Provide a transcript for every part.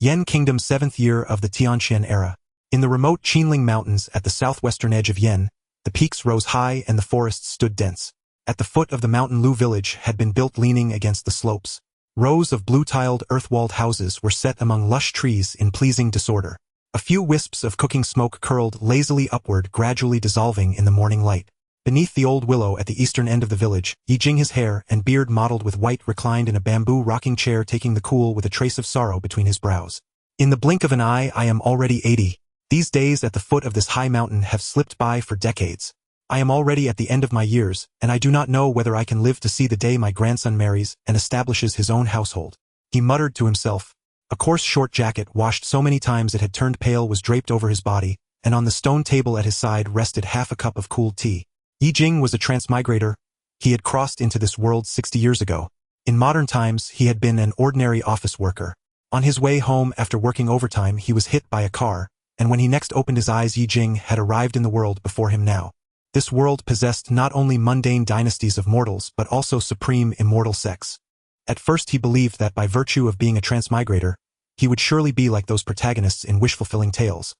Yan Kingdom's 7th year of the Tianqian era. In the remote Qinling Mountains at the southwestern edge of Yan, the peaks rose high and the forests stood dense. At the foot of the mountain Lu village had been built leaning against the slopes. Rows of blue-tiled earth-walled houses were set among lush trees in pleasing disorder. A few wisps of cooking smoke curled lazily upward, gradually dissolving in the morning light. Beneath the old willow at the eastern end of the village, Ye Jing, his hair and beard mottled with white, reclined in a bamboo rocking chair, taking the cool with a trace of sorrow between his brows. In the blink of an eye I am already 80. These days at the foot of this high mountain have slipped by for decades. I am already at the end of my years, and I do not know whether I can live to see the day my grandson marries and establishes his own household. He muttered to himself. A coarse short jacket, washed so many times it had turned pale, was draped over his body, and on the stone table at his side rested half a cup of cooled tea. Ye Jing was a transmigrator. He had crossed into this world 60 years ago. In modern times, he had been an ordinary office worker. On his way home after working overtime, he was hit by a car, and when he next opened his eyes, Ye Jing had arrived in the world before him now. This world possessed not only mundane dynasties of mortals but also supreme immortal sects. At first he believed that by virtue of being a transmigrator, he would surely be like those protagonists in wish-fulfilling tales,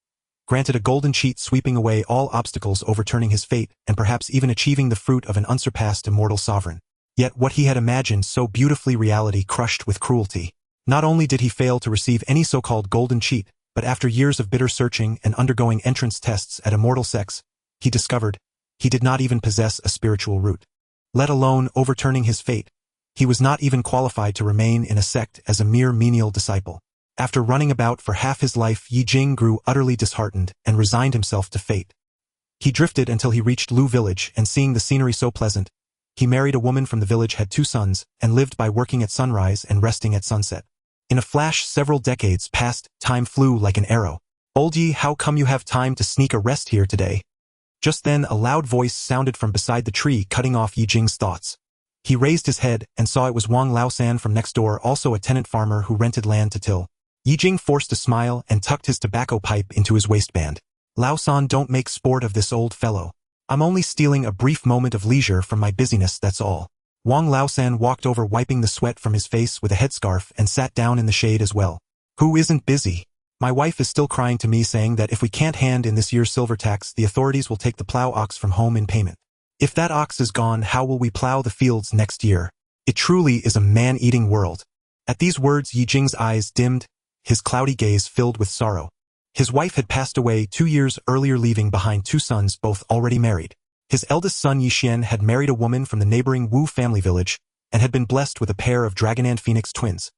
granted a golden cheat, sweeping away all obstacles, overturning his fate, and perhaps even achieving the fruit of an unsurpassed immortal sovereign. Yet what he had imagined so beautifully, reality crushed with cruelty. Not only did he fail to receive any so-called golden cheat, but after years of bitter searching and undergoing entrance tests at immortal sects, he discovered he did not even possess a spiritual root. Let alone overturning his fate, he was not even qualified to remain in a sect as a mere menial disciple. After running about for half his life, Ye Jing grew utterly disheartened and resigned himself to fate. He drifted until he reached Lu village, and seeing the scenery so pleasant, he married a woman from the village, had 2 sons, and lived by working at sunrise and resting at sunset. In a flash, several decades passed. Time flew like an arrow. "Old Ye, how come you have time to sneak a rest here today?" Just then a loud voice sounded from beside the tree, cutting off Ye Jing's thoughts. He raised his head and saw it was Wang Laosan from next door, also a tenant farmer who rented land to till. Ye Jing forced a smile and tucked his tobacco pipe into his waistband. "Laosan, don't make sport of this old fellow. I'm only stealing a brief moment of leisure from my busyness, that's all." Wang Laosan walked over, wiping the sweat from his face with a headscarf, and sat down in the shade as well. "Who isn't busy? My wife is still crying to me, saying that if we can't hand in this year's silver tax, the authorities will take the plow ox from home in payment. If that ox is gone, how will we plow the fields next year? It truly is a man-eating world." At these words, Ye Jing's eyes dimmed, his cloudy gaze filled with sorrow. His wife had passed away 2 years earlier, leaving behind 2 sons, both already married. His eldest son, Ye Xian, had married a woman from the neighboring Wu family village and had been blessed with a pair of dragon and phoenix twins.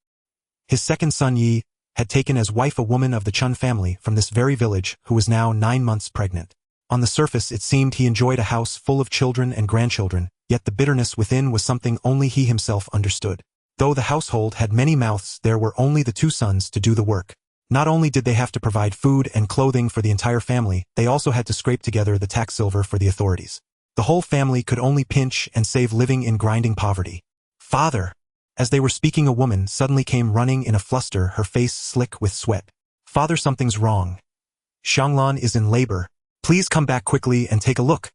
His second son, Yi, had taken as wife a woman of the Chun family from this very village who was now 9 months pregnant. On the surface it seemed he enjoyed a house full of children and grandchildren, yet the bitterness within was something only he himself understood. Though the household had many mouths, there were only the 2 sons to do the work. Not only did they have to provide food and clothing for the entire family, they also had to scrape together the tax silver for the authorities. The whole family could only pinch and save, living in grinding poverty. "Father!" As they were speaking, a woman suddenly came running in a fluster, her face slick with sweat. "Father, something's wrong. Xianglan is in labor. Please come back quickly and take a look."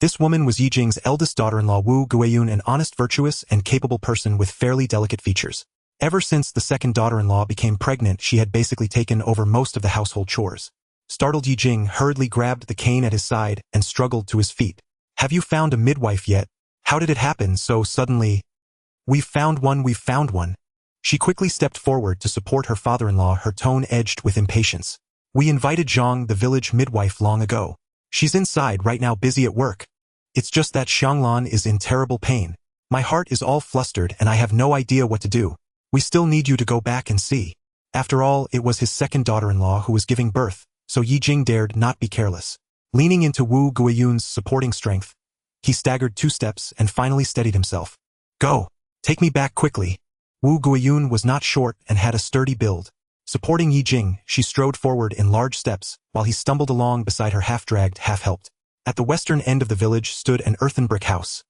This woman was Ye Jing's eldest daughter-in-law, Wu Guiyun, an honest, virtuous, and capable person with fairly delicate features. Ever since the second daughter-in-law became pregnant, she had basically taken over most of the household chores. Startled, Ye Jing hurriedly grabbed the cane at his side and struggled to his feet. "Have you found a midwife yet? How did it happen so suddenly?" We've found one. She quickly stepped forward to support her father-in-law, her tone edged with impatience. "We invited Zhang, the village midwife, long ago. She's inside right now, busy at work. It's just that Xianglan is in terrible pain. My heart is all flustered and I have no idea what to do. We still need you to go back and see." After all, it was his second daughter-in-law who was giving birth, so Ye Jing dared not be careless. Leaning into Wu Guiyun's supporting strength, he staggered 2 steps and finally steadied himself. "Go! Take me back quickly." Wu Guiyun was not short and had a sturdy build. Supporting Ye Jing, she strode forward in large steps, while he stumbled along beside her, half-dragged, half-helped. At the western end of the village stood an earthen brick house.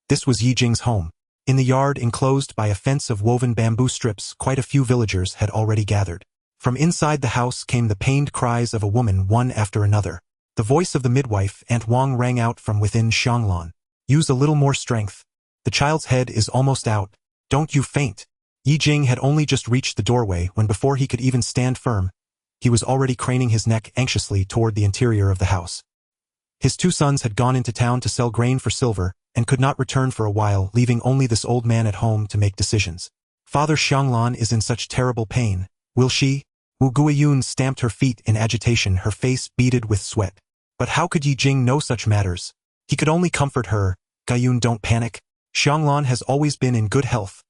This was Ye Jing's home. In the yard, enclosed by a fence of woven bamboo strips, quite a few villagers had already gathered. From inside the house came the pained cries of a woman, one after another. The voice of the midwife, Aunt Wang, rang out from within. "Xianglan, use a little more strength. The child's head is almost out. Don't you faint." Ye Jing had only just reached the doorway when before he could even stand firm, he was already craning his neck anxiously toward the interior of the house. His 2 sons had gone into town to sell grain for silver and could not return for a while, leaving only this old man at home to make decisions. Father Xianglan is in such terrible pain. Will she? Wu Guiyun stamped her feet in agitation, her face beaded with sweat. But how could Ye Jing know such matters? He could only comfort her. Guiyun, don't panic. Xianglan has always been in good health.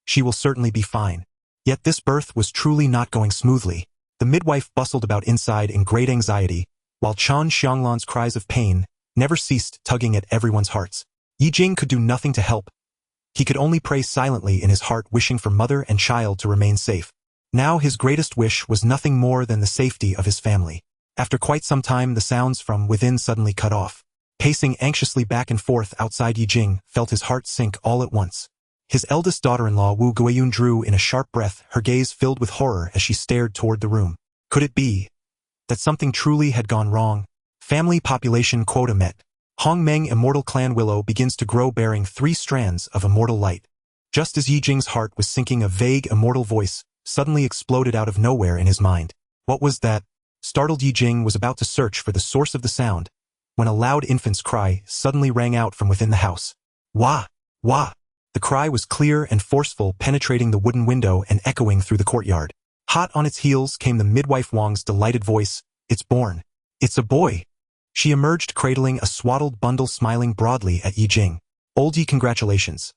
She will certainly be fine. Yet this birth was truly not going smoothly. The midwife bustled about inside in great anxiety, while Chan Xianglan's cries of pain never ceased tugging at everyone's hearts. Ye Jing could do nothing to help. He could only pray silently in his heart, wishing for mother and child to remain safe. Now his greatest wish was nothing more than the safety of his family. After quite some time, the sounds from within suddenly cut off. Pacing anxiously back and forth outside, Ye Jing felt his heart sink all at once. His eldest daughter-in-law Wu Guiyun drew in a sharp breath, her gaze filled with horror as she stared toward the room. Could it be that something truly had gone wrong? Family population quota met. Hongmeng Immortal clan willow begins to grow, bearing 3 strands of immortal light. Just as Ye Jing's heart was sinking, a vague immortal voice suddenly exploded out of nowhere in his mind. What was that? Startled, Ye Jing was about to search for the source of the sound, when a loud infant's cry suddenly rang out from within the house. Wah! Wah! The cry was clear and forceful, penetrating the wooden window and echoing through the courtyard. Hot on its heels came the midwife Wang's delighted voice. It's born. It's a boy. She emerged cradling a swaddled bundle, smiling broadly at Ye Jing. Old Ye, congratulations.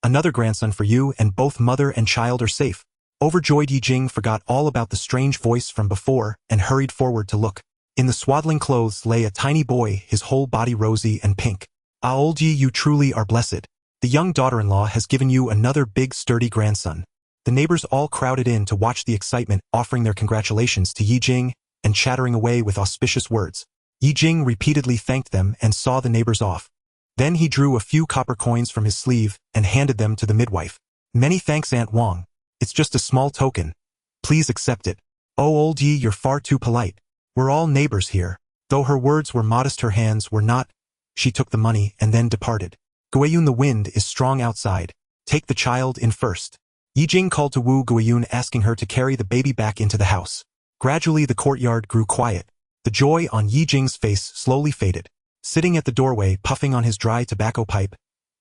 Another grandson for you, and both mother and child are safe. Overjoyed, Ye Jing forgot all about the strange voice from before and hurried forward to look. In the swaddling clothes lay a tiny boy, his whole body rosy and pink. Ah, Old Ye, you truly are blessed. The young daughter-in-law has given you another big sturdy grandson. The neighbors all crowded in to watch the excitement, offering their congratulations to Ye Jing and chattering away with auspicious words. Ye Jing repeatedly thanked them and saw the neighbors off. Then he drew a few copper coins from his sleeve and handed them to the midwife. Many thanks, Aunt Wang. It's just a small token. Please accept it. Oh, Old Ye, you're far too polite. We're all neighbors here. Though her words were modest, her hands were not. She took the money and then departed. Guiyun, the wind is strong outside. Take the child in first. Ye Jing called to Wu Guiyun, asking her to carry the baby back into the house. Gradually the courtyard grew quiet. The joy on Ye Jing's face slowly faded. Sitting at the doorway, puffing on his dry tobacco pipe,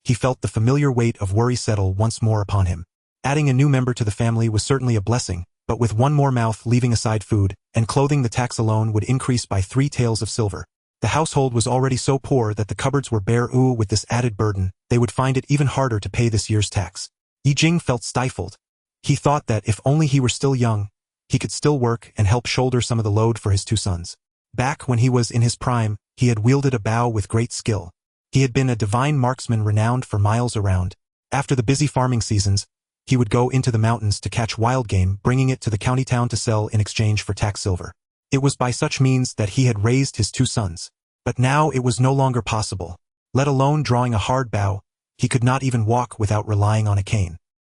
he felt the familiar weight of worry settle once more upon him. Adding a new member to the family was certainly a blessing, but with one more mouth, leaving aside food and clothing, the tax alone would increase by 3 taels of silver. The household was already so poor that the cupboards were bare. With this added burden, they would find it even harder to pay this year's tax. Ye Jing felt stifled. He thought that if only he were still young, he could still work and help shoulder some of the load for his 2 sons. Back when he was in his prime, he had wielded a bow with great skill. He had been a divine marksman renowned for miles around. After the busy farming seasons, he would go into the mountains to catch wild game, bringing it to the county town to sell in exchange for tax silver. It was by such means that he had raised his 2 sons. But now it was no longer possible. Let alone drawing a hard bow, he could not even walk without relying on a cane.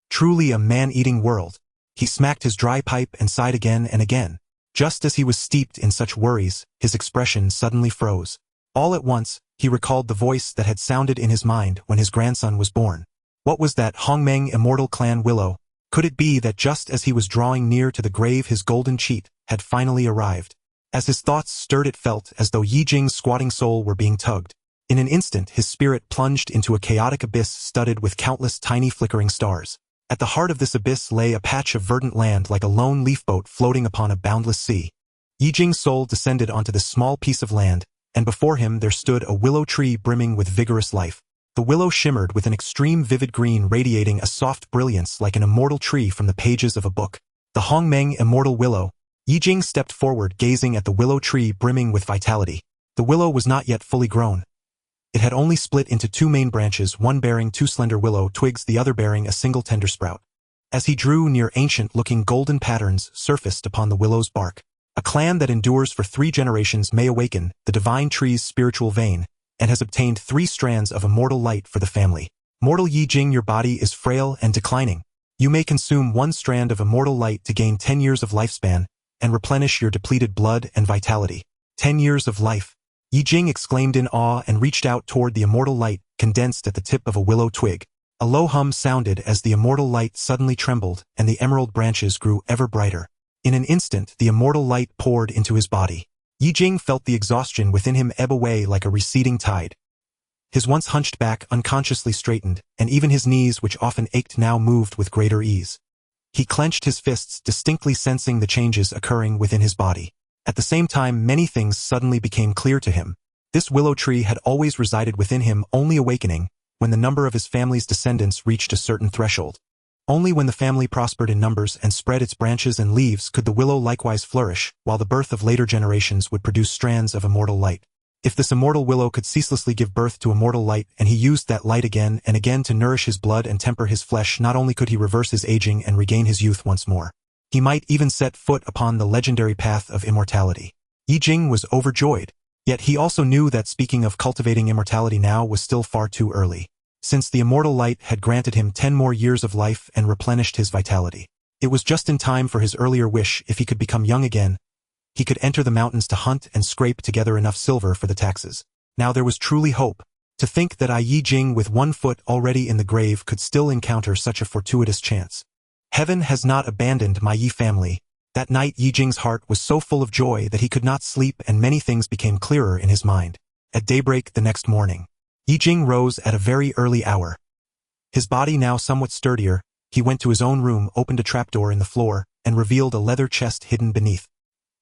Truly a man-eating world. He smacked his dry pipe and sighed again and again. Just as he was steeped in such worries, his expression suddenly froze. All at once, he recalled the voice that had sounded in his mind when his grandson was born. What was that? Hongmeng Immortal clan willow. Could it be that just as he was drawing near to the grave, his golden cheat had finally arrived? As his thoughts stirred, it felt as though Ye Jing's squatting soul were being tugged. In an instant, his spirit plunged into a chaotic abyss studded with countless tiny flickering stars. At the heart of this abyss lay a patch of verdant land, like a lone leafboat floating upon a boundless sea. Ye Jing's soul descended onto this small piece of land, and before him there stood a willow tree brimming with vigorous life. The willow shimmered with an extreme vivid green, radiating a soft brilliance like an immortal tree from the pages of a book. The Hongmeng Immortal willow. Ye Jing stepped forward, gazing at the willow tree brimming with vitality. The willow was not yet fully grown. It had only split into 2 main branches, one bearing 2 slender willow twigs, the other bearing a single tender sprout. As he drew near, ancient-looking golden patterns surfaced upon the willow's bark. A clan that endures for 3 generations may awaken the divine tree's spiritual vein, and has obtained 3 strands of immortal light for the family. Mortal Ye Jing, your body is frail and declining. You may consume 1 strand of immortal light to gain 10 years of lifespan, and replenish your depleted blood and vitality. 10 years of life. Ye Jing exclaimed in awe and reached out toward the immortal light condensed at the tip of a willow twig. A low hum sounded as the immortal light suddenly trembled and the emerald branches grew ever brighter. In an instant, the immortal light poured into his body. Ye Jing felt the exhaustion within him ebb away like a receding tide. His once hunched back unconsciously straightened, and even his knees, which often ached, now moved with greater ease. He clenched his fists, distinctly sensing the changes occurring within his body. At the same time, many things suddenly became clear to him. This willow tree had always resided within him, only awakening when the number of his family's descendants reached a certain threshold. Only when the family prospered in numbers and spread its branches and leaves could the willow likewise flourish, while the birth of later generations would produce strands of immortal light. If this immortal willow could ceaselessly give birth to immortal light, and he used that light again and again to nourish his blood and temper his flesh, not only could he reverse his aging and regain his youth once more, he might even set foot upon the legendary path of immortality. Ye Jing was overjoyed. Yet he also knew that speaking of cultivating immortality now was still far too early, since the immortal light had granted him 10 more years of life and replenished his vitality. It was just in time for his earlier wish. If he could become young again, he could enter the mountains to hunt and scrape together enough silver for the taxes. Now there was truly hope. To think that Ye Jing, with 1 foot already in the grave, could still encounter such a fortuitous chance. Heaven has not abandoned my Ye family. That night Ye Jing's heart was so full of joy that he could not sleep, and many things became clearer in his mind. At daybreak the next morning, Ye Jing rose at a very early hour. His body now somewhat sturdier, he went to his own room, opened a trapdoor in the floor, and revealed a leather chest hidden beneath.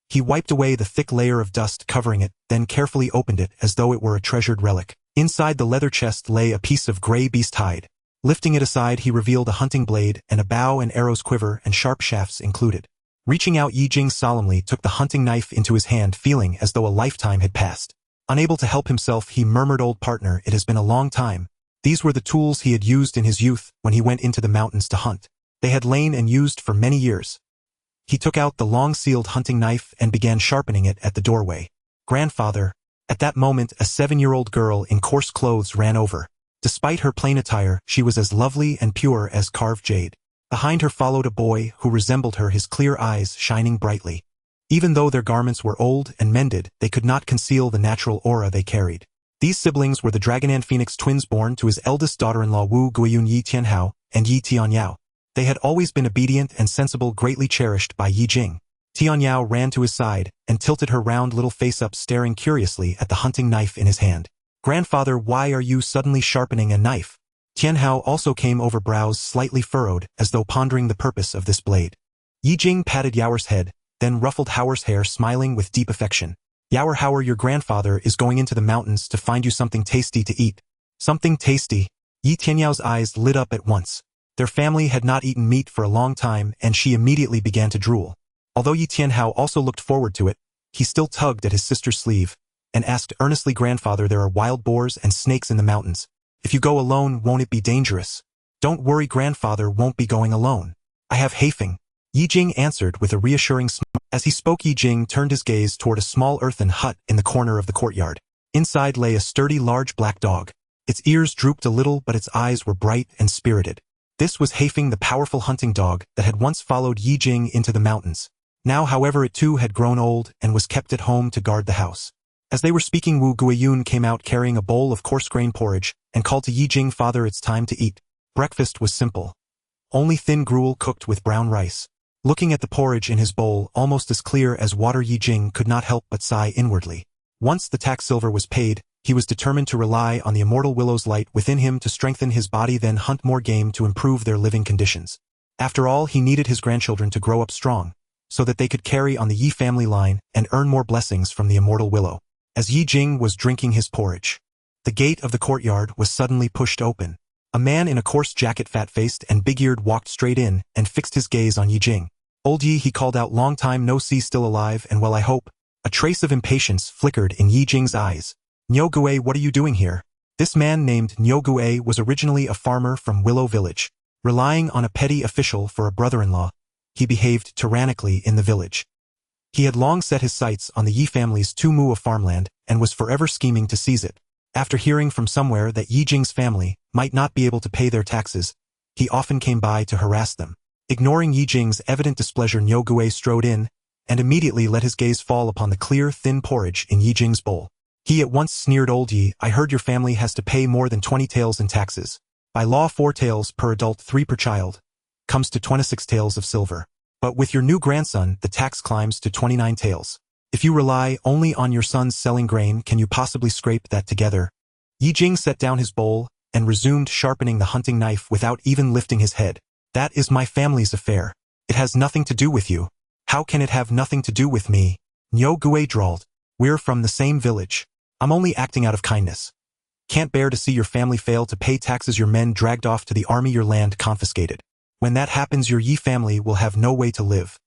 He wiped away the thick layer of dust covering it, then carefully opened it as though it were a treasured relic. Inside the leather chest lay a piece of gray beast hide. Lifting it aside, he revealed a hunting blade and a bow and arrows quiver and sharp shafts included. Reaching out, Ye Jing solemnly took the hunting knife into his hand, feeling as though a lifetime had passed. Unable to help himself, he murmured, "Old partner, it has been a long time." These were the tools he had used in his youth when he went into the mountains to hunt. They had lain and used for many years. He took out the long-sealed hunting knife and began sharpening it at the doorway. "Grandfather." At that moment, a 7-year-old girl in coarse clothes ran over. Despite her plain attire, she was as lovely and pure as carved jade. Behind her followed a boy who resembled her, his clear eyes shining brightly. Even though their garments were old and mended, they could not conceal the natural aura they carried. These siblings were the Dragonan Phoenix twins, born to his eldest daughter-in-law Wu Guiyun Yi Tianhao and Yi Tianyao. They had always been obedient and sensible, greatly cherished by Ye Jing. Tianyao ran to his side and tilted her round little face up, staring curiously at the hunting knife in his hand. "Grandfather, why are you suddenly sharpening a knife?" Tianhao also came over, brows slightly furrowed, as though pondering the purpose of this blade. Ye Jing patted Yaoer's head, then ruffled Haoer's hair, smiling with deep affection. Haoer, your grandfather is going into the mountains to find you something tasty to eat." "Something tasty?" Yi Tianyao's eyes lit up at once. Their family had not eaten meat for a long time, and she immediately began to drool. Although Yi Tianhao also looked forward to it, he still tugged at his sister's sleeve and asked earnestly, "Grandfather, there are wild boars and snakes in the mountains. If you go alone, won't it be dangerous?" "Don't worry, grandfather won't be going alone. I have Haifeng," Ye Jing answered with a reassuring smile. As he spoke, Ye Jing turned his gaze toward a small earthen hut in the corner of the courtyard. Inside lay a sturdy large black dog. Its ears drooped a little, but its eyes were bright and spirited. This was Haifeng, the powerful hunting dog that had once followed Ye Jing into the mountains. Now, however, it too had grown old and was kept at home to guard the house. As they were speaking, Wu Guiyun came out carrying a bowl of coarse grain porridge and called to Ye Jing, "Father, it's time to eat." Breakfast was simple. Only thin gruel cooked with brown rice. Looking at the porridge in his bowl, almost as clear as water, Ye Jing could not help but sigh inwardly. Once the tax silver was paid, he was determined to rely on the immortal willow's light within him to strengthen his body, then hunt more game to improve their living conditions. After all, he needed his grandchildren to grow up strong, so that they could carry on the Ye family line and earn more blessings from the immortal willow. As Ye Jing was drinking his porridge, the gate of the courtyard was suddenly pushed open. A man in a coarse jacket, fat-faced and big-eared, walked straight in and fixed his gaze on Ye Jing. "Old Ye," he called out, "long time no see, still alive and well, I hope." A trace of impatience flickered in Ye Jing's eyes. "Niu Gui, what are you doing here?" This man named Niu Gui was originally a farmer from Willow Village. Relying on a petty official for a brother-in-law, he behaved tyrannically in the village. He had long set his sights on the Ye family's 2 mu of farmland and was forever scheming to seize it. After hearing from somewhere that Ye Jing's family might not be able to pay their taxes, he often came by to harass them. Ignoring Ye Jing's evident displeasure, Niu Gui strode in and immediately let his gaze fall upon the clear, thin porridge in Ye Jing's bowl. He at once sneered, "Old Ye, I heard your family has to pay more than 20 taels in taxes. By law 4 taels per adult 3 per child. Comes to 26 taels of silver. But with your new grandson, the tax climbs to 29 taels. If you rely only on your son's selling grain, can you possibly scrape that together? Ye Jing set down his bowl and resumed sharpening the hunting knife without even lifting his head. That is my family's affair. It has nothing to do with you. How can it have nothing to do with me? Niu Gui drawled. We're from the same village. I'm only acting out of kindness. Can't bear to see your family fail to pay taxes, your men dragged off to the army, your land confiscated. When that happens, your Yi family will have no way to live.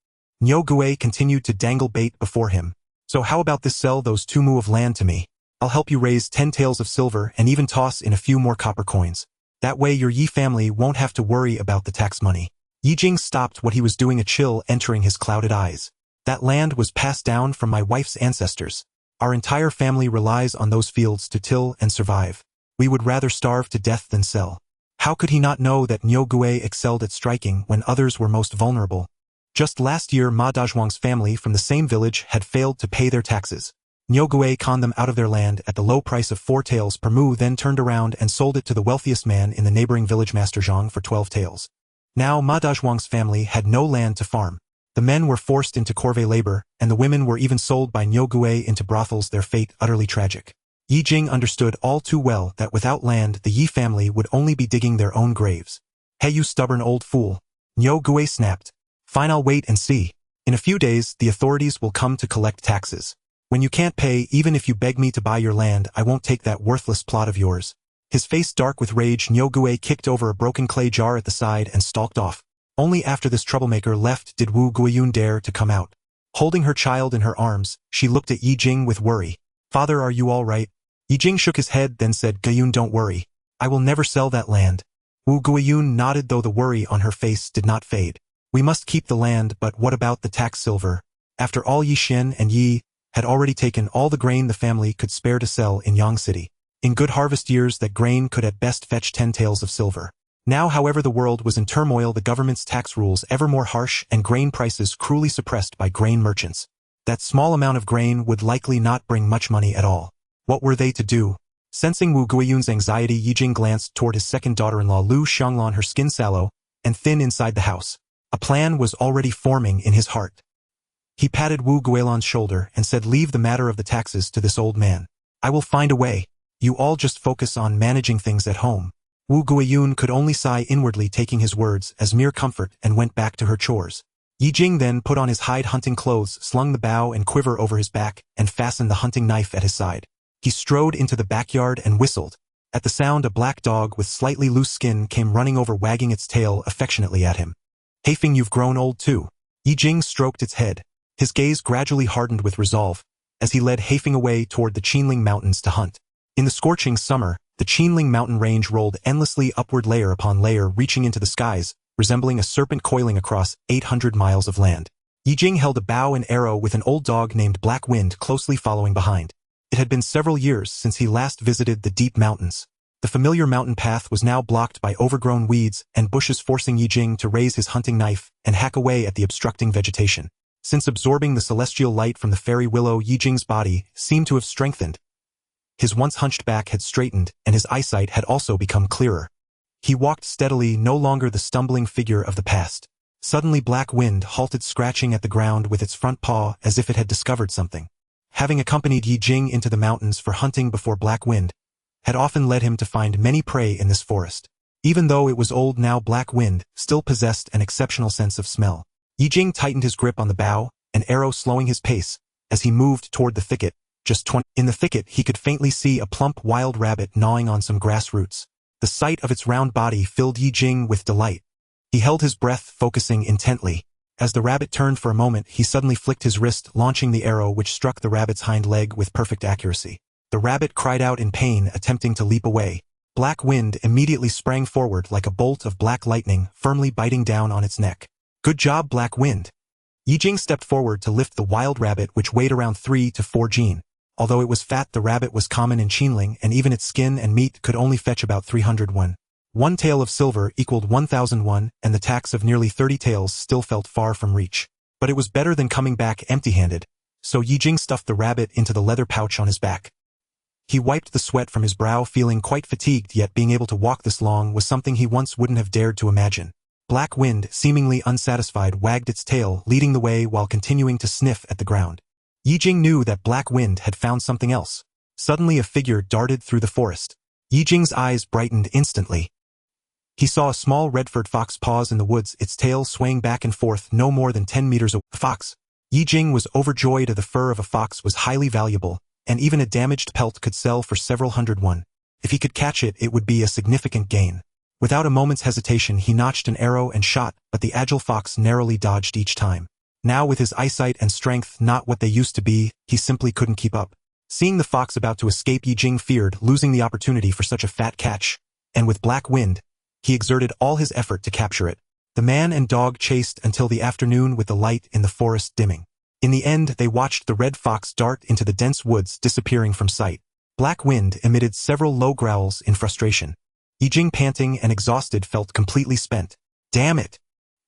Niu Gui continued to dangle bait before him. So how about this, sell those 2 mu of land to me. I'll help you raise 10 taels of silver and even toss in a few more copper coins. That way your Yi family won't have to worry about the tax money. Ye Jing stopped what he was doing, a chill entering his clouded eyes. That land was passed down from my wife's ancestors. Our entire family relies on those fields to till and survive. We would rather starve to death than sell. How could he not know that Niu Gui excelled at striking when others were most vulnerable? Just last year, Ma Dazhuang's family from the same village had failed to pay their taxes. Niu Gui conned them out of their land at the low price of 4 taels per mu, then turned around and sold it to the wealthiest man in the neighboring village, Master Zhang, for 12 taels. Now Ma Dazhuang's family had no land to farm. The men were forced into corvée labor, and the women were even sold by Niu Gui into brothels, their fate utterly tragic. Ye Jing understood all too well that without land the Yi family would only be digging their own graves. Hey, you stubborn old fool! Niu Gui snapped. Fine, I'll wait and see. In a few days the authorities will come to collect taxes. When you can't pay, even if you beg me to buy your land, I won't take that worthless plot of yours. His face dark with rage, Niu Gui kicked over a broken clay jar at the side and stalked off. Only after this troublemaker left did Wu Guiyun dare to come out. Holding her child in her arms, she looked at Ye Jing with worry. Father, are you all right? Ye Jing shook his head, then said, Guiyun, don't worry. I will never sell that land. Wu Guiyun nodded, though the worry on her face did not fade. We must keep the land, but what about the tax silver? After all, Yi Xin and Yi had already taken all the grain the family could spare to sell in Yang City. In good harvest years that grain could at best fetch 10 taels of silver. Now, however, the world was in turmoil, the government's tax rules ever more harsh and grain prices cruelly suppressed by grain merchants. That small amount of grain would likely not bring much money at all. What were they to do? Sensing Wu Guiyun's anxiety, Ye Jing glanced toward his second daughter-in-law Lu Xianglan, her skin sallow and thin inside the house. A plan was already forming in his heart. He patted Wu Guilan's shoulder and said, leave the matter of the taxes to this old man. I will find a way. You all just focus on managing things at home. Wu Guiyun could only sigh inwardly, taking his words as mere comfort, and went back to her chores. Ye Jing then put on his hide hunting clothes, slung the bow and quiver over his back, and fastened the hunting knife at his side. He strode into the backyard and whistled. At the sound, a black dog with slightly loose skin came running over, wagging its tail affectionately at him. Heifeng, you've grown old too. Ye Jing stroked its head. His gaze gradually hardened with resolve as he led Heifeng away toward the Qinling Mountains to hunt. In the scorching summer, the Qinling mountain range rolled endlessly upward, layer upon layer, reaching into the skies, resembling a serpent coiling across 800 miles of land. Ye Jing held a bow and arrow with an old dog named Black Wind closely following behind. It had been several years since he last visited the deep mountains. The familiar mountain path was now blocked by overgrown weeds and bushes, forcing Ye Jing to raise his hunting knife and hack away at the obstructing vegetation. Since absorbing the celestial light from the fairy willow, Ye Jing's body seemed to have strengthened. His once hunched back had straightened, and his eyesight had also become clearer. He walked steadily, no longer the stumbling figure of the past. Suddenly Black Wind halted, scratching at the ground with its front paw as if it had discovered something. Having accompanied Ye Jing into the mountains for hunting before, Black Wind had often led him to find many prey in this forest. Even though it was old now, Black Wind still possessed an exceptional sense of smell. Ye Jing tightened his grip on the bow, an arrow slowing his pace as he moved toward the thicket. In the thicket he could faintly see a plump wild rabbit gnawing on some grass roots. The sight of its round body filled Ye Jing with delight. He held his breath, focusing intently. As the rabbit turned for a moment, he suddenly flicked his wrist, launching the arrow, which struck the rabbit's hind leg with perfect accuracy. The rabbit cried out in pain, attempting to leap away. Black Wind immediately sprang forward like a bolt of black lightning, firmly biting down on its neck. Good job, Black Wind. Ye Jing stepped forward to lift the wild rabbit, which weighed around 3 to 4 jin. Although it was fat, the rabbit was common in Qinling, and even its skin and meat could only fetch about 300 won. 1 tael of silver equaled 1,000 won, and the tax of nearly 30 taels still felt far from reach. But it was better than coming back empty-handed, so Ye Jing stuffed the rabbit into the leather pouch on his back. He wiped the sweat from his brow, feeling quite fatigued, yet being able to walk this long was something he once wouldn't have dared to imagine. Black Wind, seemingly unsatisfied, wagged its tail, leading the way while continuing to sniff at the ground. Ye Jing knew that Black Wind had found something else. Suddenly a figure darted through the forest. Ye Jing's eyes brightened instantly. He saw a small red-furred fox pause in the woods, its tail swaying back and forth no more than 10 meters away. Fox. Ye Jing was overjoyed. The fur of a fox was highly valuable, and even a damaged pelt could sell for several hundred won. If he could catch it, it would be a significant gain. Without a moment's hesitation, he notched an arrow and shot, but the agile fox narrowly dodged each time. Now, with his eyesight and strength not what they used to be, he simply couldn't keep up. Seeing the fox about to escape, Ye Jing feared losing the opportunity for such a fat catch, and with Black Wind, he exerted all his effort to capture it. The man and dog chased until the afternoon, with the light in the forest dimming. In the end, they watched the red fox dart into the dense woods, disappearing from sight. Black Wind emitted several low growls in frustration. Ye Jing, panting and exhausted, felt completely spent. Damn it!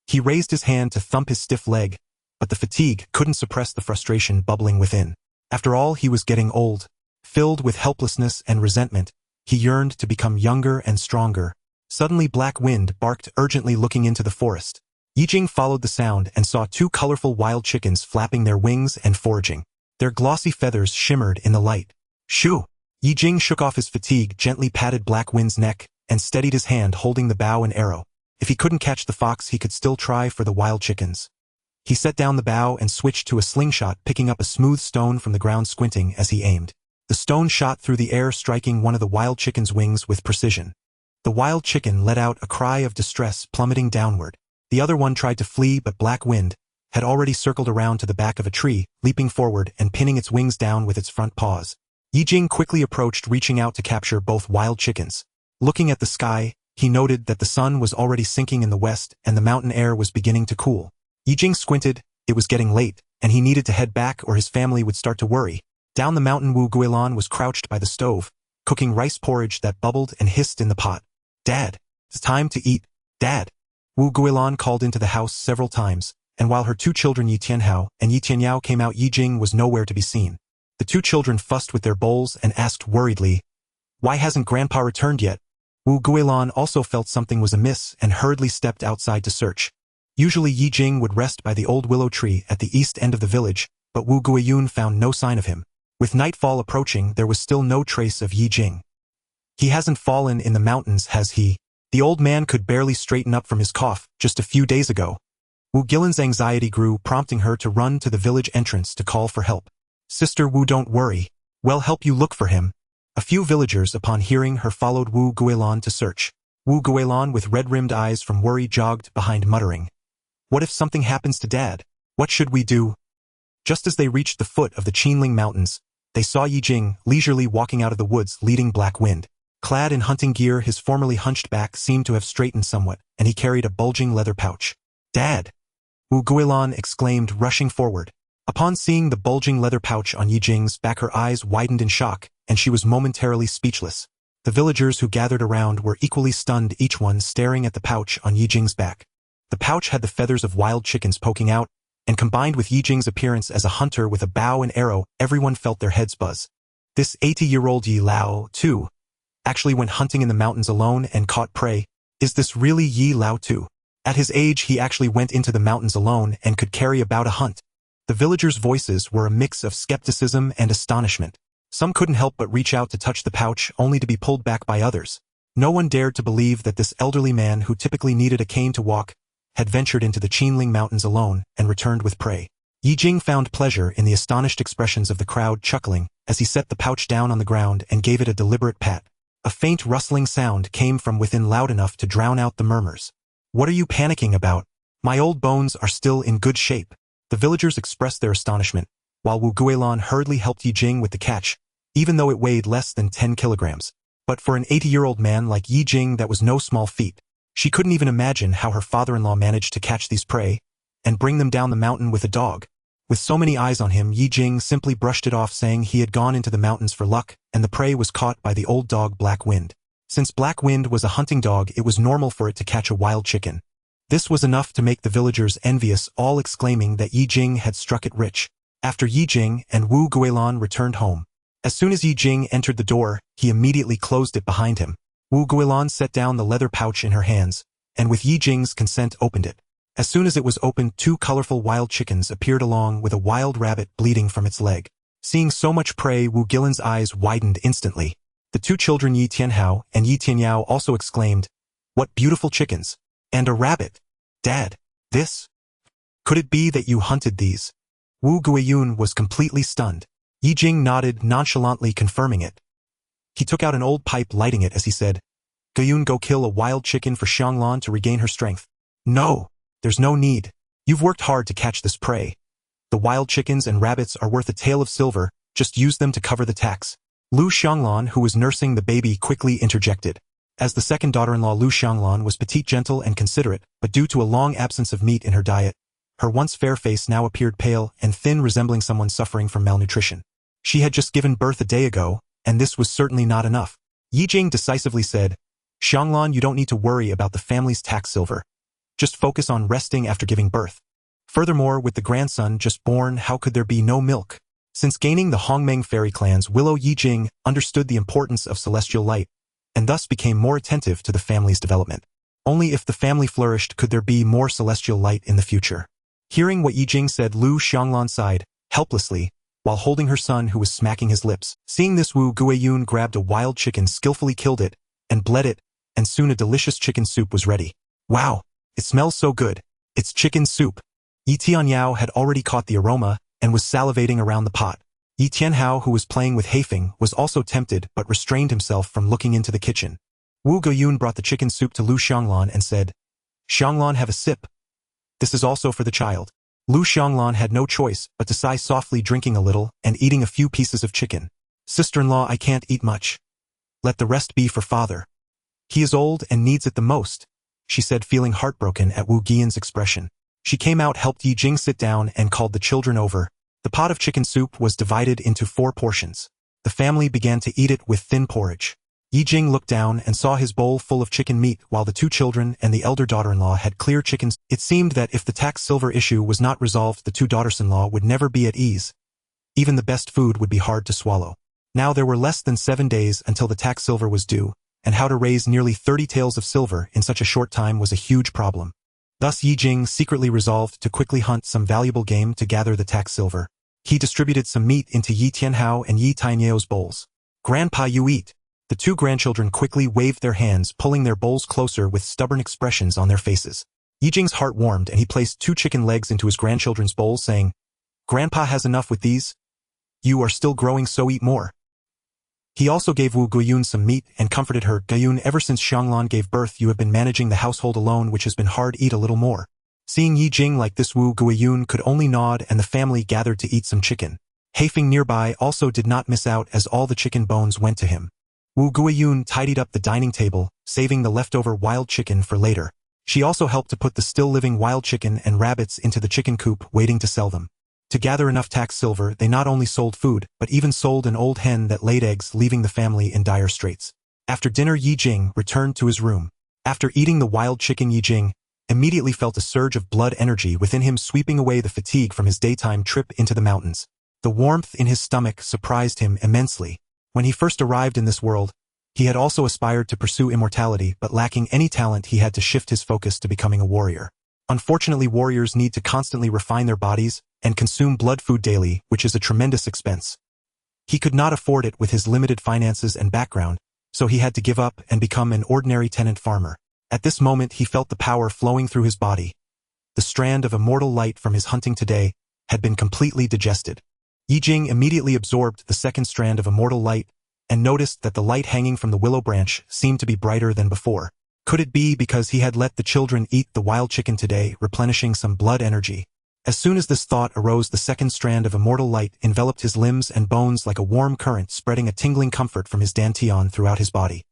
He raised his hand to thump his stiff leg, but the fatigue couldn't suppress the frustration bubbling within. After all, he was getting old. Filled with helplessness and resentment, he yearned to become younger and stronger. Suddenly Black Wind barked urgently, looking into the forest. Ye Jing followed the sound and saw two colorful wild chickens flapping their wings and foraging. Their glossy feathers shimmered in the light. Shoo! Ye Jing shook off his fatigue, gently patted Black Wind's neck, and steadied his hand, holding the bow and arrow. If he couldn't catch the fox, he could still try for the wild chickens. He set down the bow and switched to a slingshot, picking up a smooth stone from the ground, squinting as he aimed. The stone shot through the air, striking one of the wild chicken's wings with precision. The wild chicken let out a cry of distress, plummeting downward. The other one tried to flee, but Black Wind had already circled around to the back of a tree, leaping forward and pinning its wings down with its front paws. Ye Jing quickly approached, reaching out to capture both wild chickens. Looking at the sky, he noted that the sun was already sinking in the west and the mountain air was beginning to cool. Ye Jing squinted. It was getting late, and he needed to head back or his family would start to worry. Down the mountain, Wu Guilan was crouched by the stove, cooking rice porridge that bubbled and hissed in the pot. Dad, it's time to eat. Dad. Wu Guilan called into the house several times, and while her two children Yi Tianhao and Yi Tianyao came out, Ye Jing was nowhere to be seen. The two children fussed with their bowls and asked worriedly, "Why hasn't Grandpa returned yet?" Wu Guilan also felt something was amiss and hurriedly stepped outside to search. Usually Ye Jing would rest by the old willow tree at the east end of the village, but Wu Guiyun found no sign of him. With nightfall approaching, there was still no trace of Ye Jing. "He hasn't fallen in the mountains, has he?" The old man could barely straighten up from his cough just a few days ago. Wu Guilan's anxiety grew, prompting her to run to the village entrance to call for help. "Sister Wu, don't worry. We'll help you look for him." A few villagers, upon hearing her, followed Wu Guilan to search. Wu Guilan, with red-rimmed eyes from worry, jogged behind, muttering, "What if something happens to Dad? What should we do?" Just as they reached the foot of the Qinling Mountains, they saw Ye Jing leisurely walking out of the woods, leading Black Wind. Clad in hunting gear, his formerly hunched back seemed to have straightened somewhat, and he carried a bulging leather pouch. "Dad!" Wu Guilan exclaimed, rushing forward. Upon seeing the bulging leather pouch on Ye Jing's back, her eyes widened in shock, and she was momentarily speechless. The villagers who gathered around were equally stunned, each one staring at the pouch on Ye Jing's back. The pouch had the feathers of wild chickens poking out, and combined with Ye Jing's appearance as a hunter with a bow and arrow, everyone felt their heads buzz. This 80-year-old Yi Lao, too, actually went hunting in the mountains alone and caught prey. Is this really Yi Lao too? At his age, he actually went into the mountains alone and could carry about a hunt. The villagers' voices were a mix of skepticism and astonishment. Some couldn't help but reach out to touch the pouch, only to be pulled back by others. No one dared to believe that this elderly man, who typically needed a cane to walk, had ventured into the Qinling Mountains alone and returned with prey. Ye Jing found pleasure in the astonished expressions of the crowd, chuckling as he set the pouch down on the ground and gave it a deliberate pat. A faint rustling sound came from within, loud enough to drown out the murmurs. "What are you panicking about? My old bones are still in good shape." The villagers expressed their astonishment, while Wu Guilan hurriedly helped Ye Jing with the catch, even though it weighed less than 10 kilograms. But for an 80-year-old man like Ye Jing, that was no small feat. She couldn't even imagine how her father-in-law managed to catch these prey and bring them down the mountain with a dog. With so many eyes on him, Ye Jing simply brushed it off, saying he had gone into the mountains for luck, and the prey was caught by the old dog Black Wind. Since Black Wind was a hunting dog, it was normal for it to catch a wild chicken. This was enough to make the villagers envious, all exclaiming that Ye Jing had struck it rich. After Ye Jing and Wu Guilan returned home, As soon as Ye Jing entered the door, he immediately closed it behind him. Wu Guilan set down the leather pouch in her hands, and with Ye Jing's consent opened it. As soon as it was opened, 2 colorful wild chickens appeared along with a wild rabbit bleeding from its leg. Seeing so much prey, Wu Guilan's eyes widened instantly. The 2 children Yi Tianhao and Yi Tianyao also exclaimed, "What beautiful chickens! And a rabbit! Dad, this? Could it be that you hunted these?" Wu Guiyun was completely stunned. Ye Jing nodded, nonchalantly confirming it. He took out an old pipe, lighting it as he said, "Guiyun, go kill a wild chicken for Xianglan to regain her strength." "No, there's no need. You've worked hard to catch this prey. The wild chickens and rabbits are worth a tael of silver, just use them to cover the tax." Lu Xianglan, who was nursing the baby, quickly interjected. As the second daughter-in-law, Lu Xianglan was petite, gentle, and considerate, but due to a long absence of meat in her diet, her once fair face now appeared pale and thin, resembling someone suffering from malnutrition. She had just given birth a day ago, and this was certainly not enough. Ye Jing decisively said, "Xianglan, you don't need to worry about the family's tax silver. Just focus on resting after giving birth. Furthermore, with the grandson just born, how could there be no milk?" Since gaining the Hongmeng fairy clan's willow, Ye Jing understood the importance of celestial light, and thus became more attentive to the family's development. Only if the family flourished could there be more celestial light in the future. Hearing what Ye Jing said, Lu Xianglan sighed, helplessly, while holding her son who was smacking his lips. Seeing this, Wu Guiyun grabbed a wild chicken, skillfully killed it, and bled it, and soon a delicious chicken soup was ready. "Wow, it smells so good. It's chicken soup." Yi Tianyao had already caught the aroma, and was salivating around the pot. Yi Tianhao, who was playing with Haifeng, was also tempted but restrained himself from looking into the kitchen. Wu Guiyun brought the chicken soup to Lu Xianglan and said, "Xianglan, have a sip. This is also for the child." Lu Xianglan had no choice but to sigh softly, drinking a little and eating a few pieces of chicken. "Sister-in-law, I can't eat much. Let the rest be for father. He is old and needs it the most," she said, feeling heartbroken at Wu Guiyun's expression. She came out, helped Ye Jing sit down, and called the children over. The pot of chicken soup was divided into 4 portions. The family began to eat it with thin porridge. Ye Jing looked down and saw his bowl full of chicken meat, while the 2 children and the elder daughter-in-law had clear chickens. It seemed that if the tax silver issue was not resolved, the 2 daughters-in-law would never be at ease. Even the best food would be hard to swallow. Now there were less than 7 days until the tax silver was due, and how to raise nearly 30 taels of silver in such a short time was a huge problem. Thus Ye Jing secretly resolved to quickly hunt some valuable game to gather the tax silver. He distributed some meat into Yi Tianhao and Yi Tianyao's bowls. "Grandpa, you eat." The 2 grandchildren quickly waved their hands, pulling their bowls closer with stubborn expressions on their faces. Ye Jing's heart warmed, and he placed 2 chicken legs into his grandchildren's bowls, saying, "Grandpa has enough with these. You are still growing, so eat more." He also gave Wu Guiyun some meat and comforted her. "Guiyun, ever since Xianglan gave birth, you have been managing the household alone, which has been hard. Eat a little more." Seeing Ye Jing like this, Wu Guiyun could only nod, and the family gathered to eat some chicken. Haifeng nearby also did not miss out, as all the chicken bones went to him. Wu Guiyun tidied up the dining table, saving the leftover wild chicken for later. She also helped to put the still-living wild chicken and rabbits into the chicken coop, waiting to sell them. To gather enough tax silver, they not only sold food, but even sold an old hen that laid eggs, leaving the family in dire straits. After dinner, Ye Jing returned to his room. After eating the wild chicken, Ye Jing immediately felt a surge of blood energy within him, sweeping away the fatigue from his daytime trip into the mountains. The warmth in his stomach surprised him immensely. When he first arrived in this world, he had also aspired to pursue immortality, but lacking any talent, he had to shift his focus to becoming a warrior. Unfortunately, warriors need to constantly refine their bodies and consume blood food daily, which is a tremendous expense. He could not afford it with his limited finances and background, so he had to give up and become an ordinary tenant farmer. At this moment, he felt the power flowing through his body. The strand of immortal light from his hunting today had been completely digested. Ye Jing immediately absorbed the second strand of immortal light and noticed that the light hanging from the willow branch seemed to be brighter than before. Could it be because he had let the children eat the wild chicken today, replenishing some blood energy? As soon as this thought arose, the second strand of immortal light enveloped his limbs and bones like a warm current, spreading a tingling comfort from his dantian throughout his body.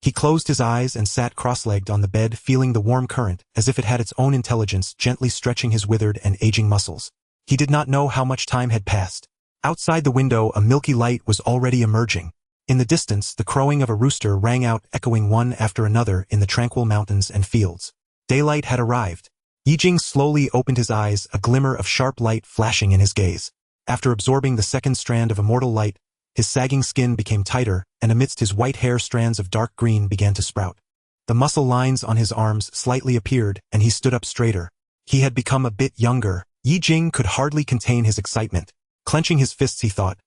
He closed his eyes and sat cross-legged on the bed, feeling the warm current as if it had its own intelligence, gently stretching his withered and aging muscles. He did not know how much time had passed. Outside the window, a milky light was already emerging. In the distance, the crowing of a rooster rang out, echoing one after another in the tranquil mountains and fields. Daylight had arrived. Ye Jing slowly opened his eyes, a glimmer of sharp light flashing in his gaze. After absorbing the second strand of immortal light, His sagging skin became tighter, and amidst his white hair strands of dark green began to sprout. The muscle lines on his arms slightly appeared, and he stood up straighter. He had become a bit younger. Ye Jing could hardly contain his excitement. Clenching his fists, he thought,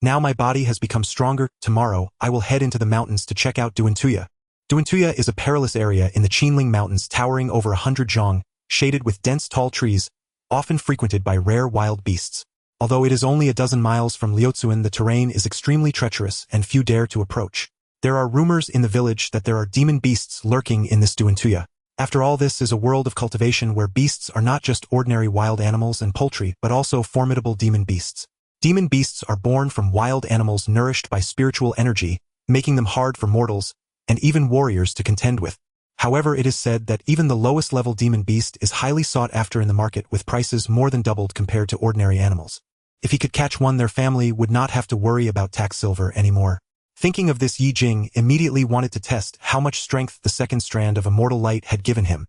"Now my body has become stronger. Tomorrow, I will head into the mountains to check out Duantuya." Duantuya is a peerless area in the Qinling Mountains towering over 100 zhang, shaded with dense tall trees, often frequented by rare wild beasts. Although it is only a dozen miles from Liuzuan, the terrain is extremely treacherous and few dare to approach. There are rumors in the village that there are demon beasts lurking in this Duantuya. After all, this is a world of cultivation where beasts are not just ordinary wild animals and poultry, but also formidable demon beasts. Demon beasts are born from wild animals nourished by spiritual energy, making them hard for mortals, and even warriors to contend with. However, it is said that even the lowest level demon beast is highly sought after in the market, with prices more than doubled compared to ordinary animals. If he could catch one, their family would not have to worry about tax silver anymore. Thinking of this, Ye Jing immediately wanted to test how much strength the second strand of immortal light had given him.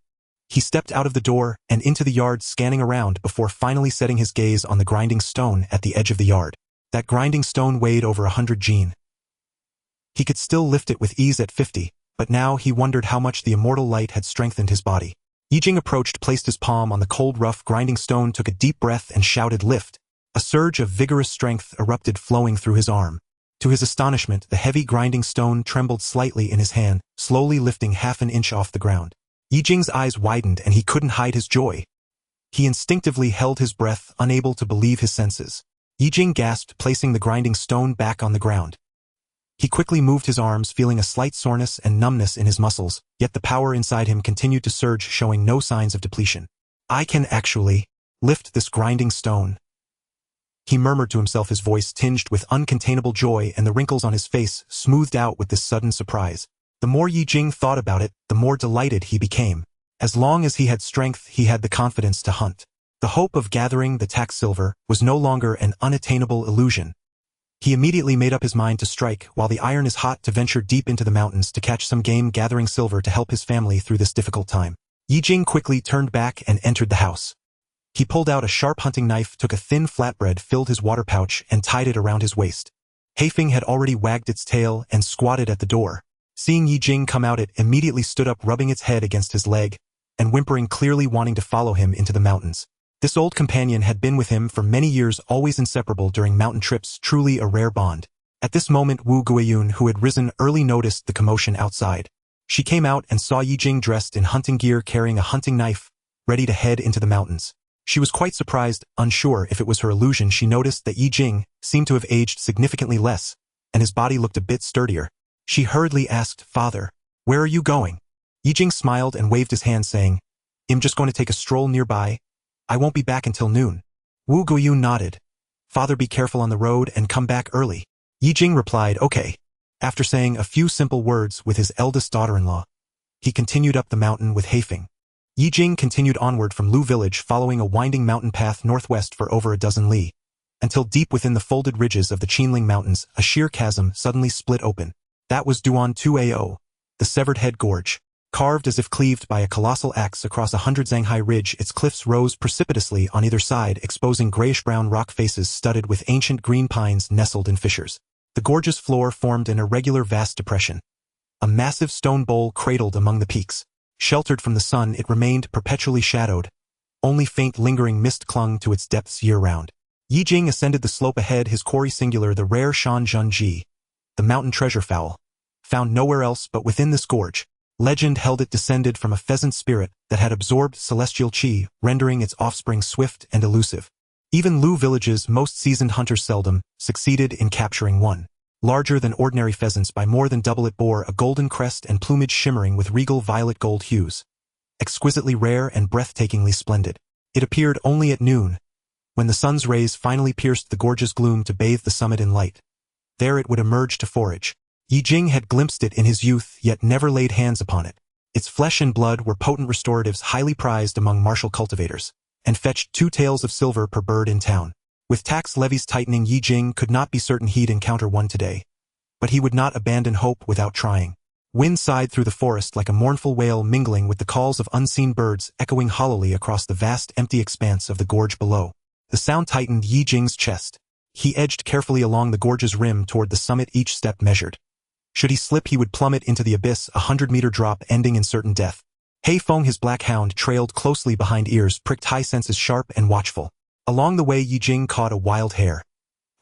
He stepped out of the door and into the yard, scanning around before finally setting his gaze on the grinding stone at the edge of the yard. That grinding stone weighed over 100 jin. He could still lift it with ease at 50, but now he wondered how much the immortal light had strengthened his body. Ye Jing approached, placed his palm on the cold, rough grinding stone, took a deep breath, and shouted, "Lift!" A surge of vigorous strength erupted, flowing through his arm. To his astonishment, the heavy grinding stone trembled slightly in his hand, slowly lifting half an inch off the ground. Ye Jing's eyes widened, and he couldn't hide his joy. He instinctively held his breath, unable to believe his senses. Ye Jing gasped, placing the grinding stone back on the ground. He quickly moved his arms, feeling a slight soreness and numbness in his muscles, yet the power inside him continued to surge, showing no signs of depletion. "I can actually lift this grinding stone," he murmured to himself, his voice tinged with uncontainable joy, and the wrinkles on his face smoothed out with this sudden surprise. The more Ye Jing thought about it, the more delighted he became. As long as he had strength, he had the confidence to hunt. The hope of gathering the tax silver was no longer an unattainable illusion. He immediately made up his mind to strike while the iron is hot, to venture deep into the mountains to catch some game, gathering silver to help his family through this difficult time. Ye Jing quickly turned back and entered the house. He pulled out a sharp hunting knife, took a thin flatbread, filled his water pouch, and tied it around his waist. Heifeng had already wagged its tail and squatted at the door. Seeing Ye Jing come out, it immediately stood up, rubbing its head against his leg, and whimpering, clearly wanting to follow him into the mountains. This old companion had been with him for many years, always inseparable during mountain trips, truly a rare bond. At this moment, Wu Guiyun, who had risen early, noticed the commotion outside. She came out and saw Ye Jing dressed in hunting gear, carrying a hunting knife, ready to head into the mountains. She was quite surprised. Unsure if it was her illusion, she noticed that Ye Jing seemed to have aged significantly less, and his body looked a bit sturdier. She hurriedly asked, "Father, where are you going?" Ye Jing smiled and waved his hand, saying, "I'm just going to take a stroll nearby. I won't be back until noon." Wu Guiyun nodded. "Father, be careful on the road and come back early." Ye Jing replied, "Okay." After saying a few simple words with his eldest daughter-in-law, he continued up the mountain with Heifeng. Ye Jing continued onward from Lu village, following a winding mountain path northwest for over a dozen li, until deep within the folded ridges of the Qinling Mountains, a sheer chasm suddenly split open. That was Duantuya, the severed head gorge. Carved as if cleaved by a colossal axe across a 100-zang-high ridge, its cliffs rose precipitously on either side, exposing grayish-brown rock faces studded with ancient green pines nestled in fissures. The gorge's floor formed an irregular, vast depression. A massive stone bowl cradled among the peaks. Sheltered from the sun, it remained perpetually shadowed. Only faint lingering mist clung to its depths year-round. Ye Jing ascended the slope ahead, his quarry singular, the rare Shan Junji, the mountain treasure fowl, found nowhere else but within this gorge. Legend held it descended from a pheasant spirit that had absorbed celestial chi, rendering its offspring swift and elusive. Even Lu village's most seasoned hunters seldom succeeded in capturing one. Larger than ordinary pheasants by more than double, it bore a golden crest and plumage shimmering with regal violet gold hues. Exquisitely rare and breathtakingly splendid. It appeared only at noon, when the sun's rays finally pierced the gorge's gloom to bathe the summit in light. There it would emerge to forage. Ye Jing had glimpsed it in his youth, yet never laid hands upon it. Its flesh and blood were potent restoratives, highly prized among martial cultivators, and fetched 2 taels of silver per bird in town. With tax levies tightening, Ye Jing could not be certain he'd encounter one today. But he would not abandon hope without trying. Wind sighed through the forest like a mournful wail, mingling with the calls of unseen birds echoing hollowly across the vast empty expanse of the gorge below. The sound tightened Ye Jing's chest. He edged carefully along the gorge's rim toward the summit, each step measured. Should he slip, he would plummet into the abyss, a 100-meter drop ending in certain death. He Feng, his black hound, trailed closely behind, ears pricked, high senses sharp and watchful. Along the way, Ye Jing caught a wild hare,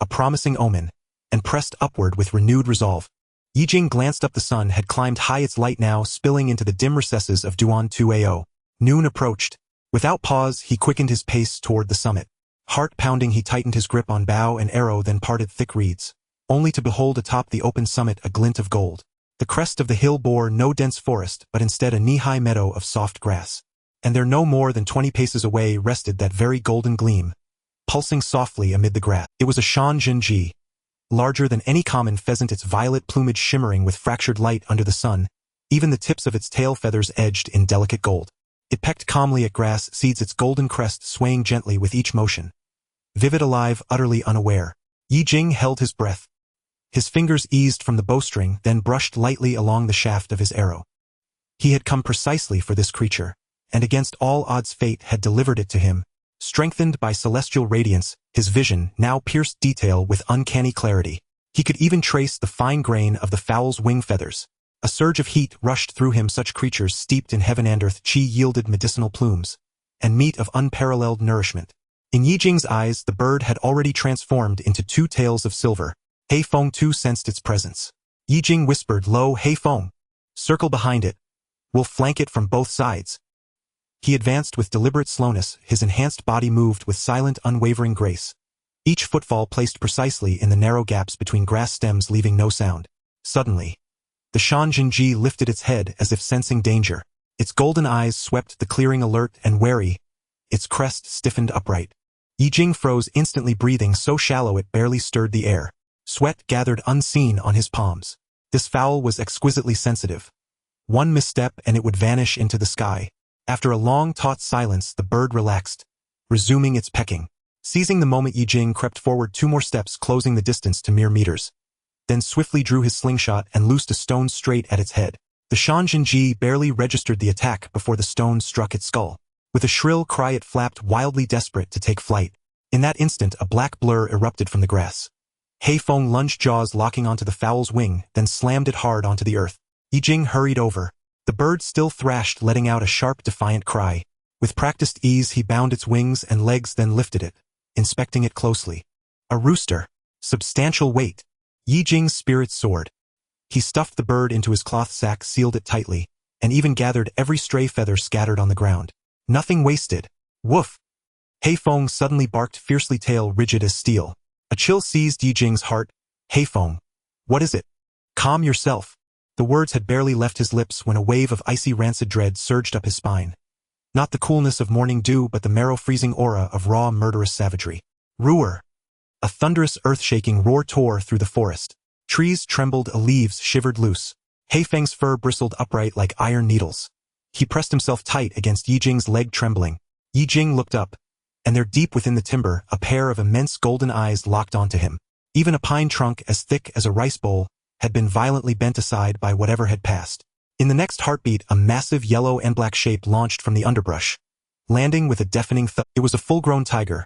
a promising omen, and pressed upward with renewed resolve. Ye Jing glanced up. The sun had climbed high, its light now spilling into the dim recesses of Duan 2AO. Noon approached. Without pause, he quickened his pace toward the summit. Heart pounding, he tightened his grip on bow and arrow, then parted thick reeds, only to behold atop the open summit a glint of gold. The crest of the hill bore no dense forest, but instead a knee-high meadow of soft grass. And there, no more than 20 paces away, rested that very golden gleam, pulsing softly amid the grass. It was a shan jinji, larger than any common pheasant, its violet plumage shimmering with fractured light under the sun, even the tips of its tail feathers edged in delicate gold. It pecked calmly at grass seeds, its golden crest swaying gently with each motion. Vivid, alive, utterly unaware. Ye Jing held his breath. His fingers eased from the bowstring, then brushed lightly along the shaft of his arrow. He had come precisely for this creature, and against all odds fate had delivered it to him. Strengthened by celestial radiance, his vision now pierced detail with uncanny clarity. He could even trace the fine grain of the fowl's wing feathers. A surge of heat rushed through him. Such creatures steeped in heaven and earth chi yielded medicinal plumes, and meat of unparalleled nourishment. In Ye Jing's eyes, the bird had already transformed into two tails of silver. He Feng too sensed its presence. Ye Jing whispered low, "He Feng, circle behind it. We'll flank it from both sides." He advanced with deliberate slowness, his enhanced body moved with silent, unwavering grace. Each footfall placed precisely in the narrow gaps between grass stems, leaving no sound. Suddenly, the Shan Jinji lifted its head as if sensing danger. Its golden eyes swept the clearing, alert and wary. Its crest stiffened upright. Ye Jing froze instantly, breathing so shallow it barely stirred the air. Sweat gathered unseen on his palms. This fowl was exquisitely sensitive. One misstep and it would vanish into the sky. After a long, taut silence, the bird relaxed, resuming its pecking. Seizing the moment, Ye Jing crept forward 2 more steps, closing the distance to mere meters. Then swiftly drew his slingshot and loosed a stone straight at its head. The Shan Jinji barely registered the attack before the stone struck its skull. With a shrill cry, it flapped wildly, desperate to take flight. In that instant, a black blur erupted from the grass. He Feng lunged, jaws locking onto the fowl's wing, then slammed it hard onto the earth. Ye Jing hurried over. The bird still thrashed, letting out a sharp, defiant cry. With practiced ease, he bound its wings and legs, then lifted it, inspecting it closely. A rooster. Substantial weight. Ye Jing's spirit soared. He stuffed the bird into his cloth sack, sealed it tightly, and even gathered every stray feather scattered on the ground. Nothing wasted. Woof! He Feng suddenly barked fiercely, tail rigid as steel. A chill seized Ye Jing's heart. He Feng, what is it? Calm yourself. The words had barely left his lips when a wave of icy, rancid dread surged up his spine. Not the coolness of morning dew, but the marrow-freezing aura of raw, murderous savagery. Roar! A thunderous, earth-shaking roar tore through the forest. Trees trembled, leaves shivered loose. He Feng's fur bristled upright like iron needles. He pressed himself tight against Ye Jing's leg, trembling. Ye Jing looked up, and there, deep within the timber, a pair of immense golden eyes locked onto him. Even a pine trunk as thick as a rice bowl had been violently bent aside by whatever had passed. In the next heartbeat, a massive yellow and black shape launched from the underbrush, landing with a deafening thud. It was a full-grown tiger,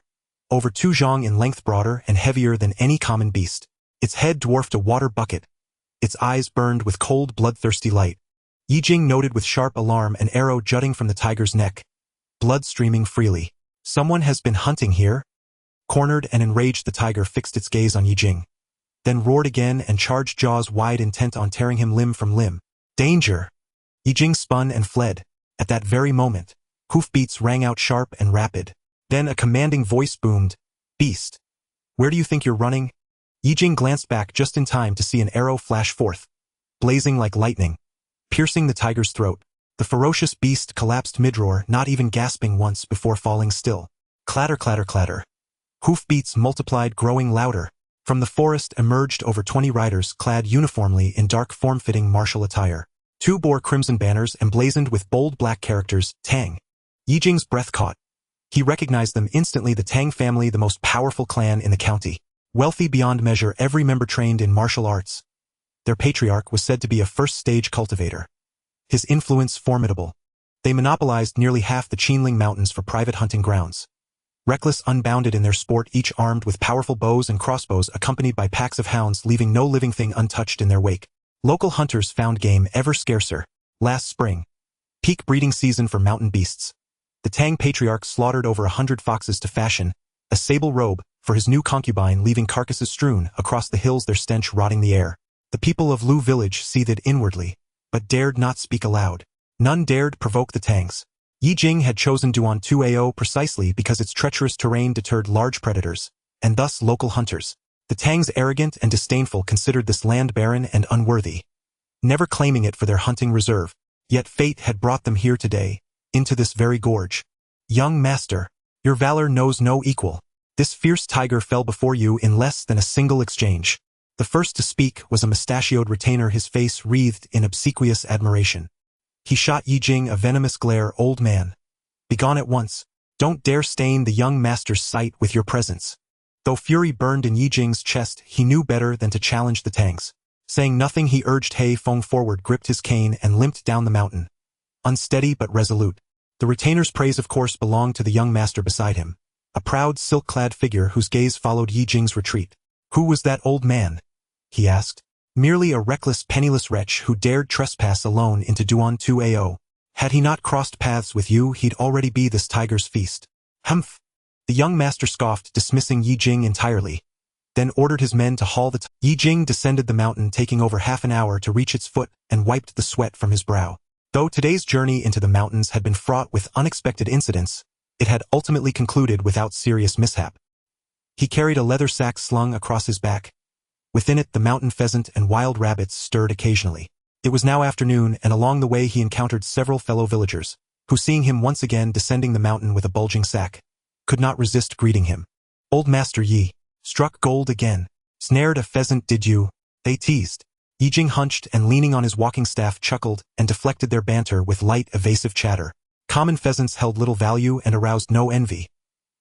over 2 zhang in length, broader and heavier than any common beast. Its head dwarfed a water bucket. Its eyes burned with cold, bloodthirsty light. Ye Jing noted with sharp alarm an arrow jutting from the tiger's neck, blood streaming freely. Someone has been hunting here? Cornered and enraged, the tiger fixed its gaze on Ye Jing, then roared again and charged, jaws wide, intent on tearing him limb from limb. Danger! Ye Jing spun and fled. At that very moment, hoofbeats rang out sharp and rapid. Then a commanding voice boomed. Beast! Where do you think you're running? Ye Jing glanced back just in time to see an arrow flash forth, blazing like lightning, piercing the tiger's throat. The ferocious beast collapsed mid-roar, not even gasping once before falling still. Clatter, clatter, clatter. Hoofbeats multiplied, growing louder. From the forest emerged over 20 riders clad uniformly in dark, form-fitting martial attire. 2 bore crimson banners emblazoned with bold black characters, Tang. Ye Jing's breath caught. He recognized them instantly, the Tang family, the most powerful clan in the county. Wealthy beyond measure, every member trained in martial arts. Their patriarch was said to be a first-stage cultivator. His influence formidable. They monopolized nearly half the Qinling Mountains for private hunting grounds. reckless, unbounded in their sport, each armed with powerful bows and crossbows, accompanied by packs of hounds, leaving no living thing untouched in their wake. Local hunters found game ever scarcer. Last spring, peak breeding season for mountain beasts, the Tang patriarch slaughtered over 100 foxes to fashion a sable robe for his new concubine, leaving carcasses strewn across the hills, their stench rotting the air. The people of Lu village seethed inwardly, but dared not speak aloud. None dared provoke the Tangs. Ye Jing had chosen Duan 2Ao precisely because its treacherous terrain deterred large predators, and thus local hunters. The Tangs, arrogant and disdainful, considered this land barren and unworthy, never claiming it for their hunting reserve. Yet fate had brought them here today, into this very gorge. Young master, your valor knows no equal. This fierce tiger fell before you in less than a single exchange. The first to speak was a mustachioed retainer, his face wreathed in obsequious admiration. He shot Ye Jing a venomous glare. Old man, begone at once. Don't dare stain the young master's sight with your presence. Though fury burned in Ye Jing's chest, he knew better than to challenge the Tangs. Saying nothing, he urged He Feng forward, gripped his cane, and limped down the mountain. Unsteady but resolute. The retainer's praise, of course, belonged to the young master beside him, a proud, silk-clad figure whose gaze followed Ye Jing's retreat. Who was that old man? He asked. Merely a reckless, penniless wretch who dared trespass alone into Duan 2Ao. Had he not crossed paths with you, he'd already be this tiger's feast. Humph! The young master scoffed, dismissing Ye Jing entirely, then ordered his men to haul the Ye Jing descended the mountain, taking over half an hour to reach its foot, and wiped the sweat from his brow. Though today's journey into the mountains had been fraught with unexpected incidents, it had ultimately concluded without serious mishap. He carried a leather sack slung across his back. Within it, the mountain pheasant and wild rabbits stirred occasionally. It was now afternoon, and along the way he encountered several fellow villagers, who, seeing him once again descending the mountain with a bulging sack, could not resist greeting him. Old Master Yi, struck gold again. Snared a pheasant, did you? They teased. Ye Jing hunched and, leaning on his walking staff, chuckled and deflected their banter with light, evasive chatter. Common pheasants held little value and aroused no envy,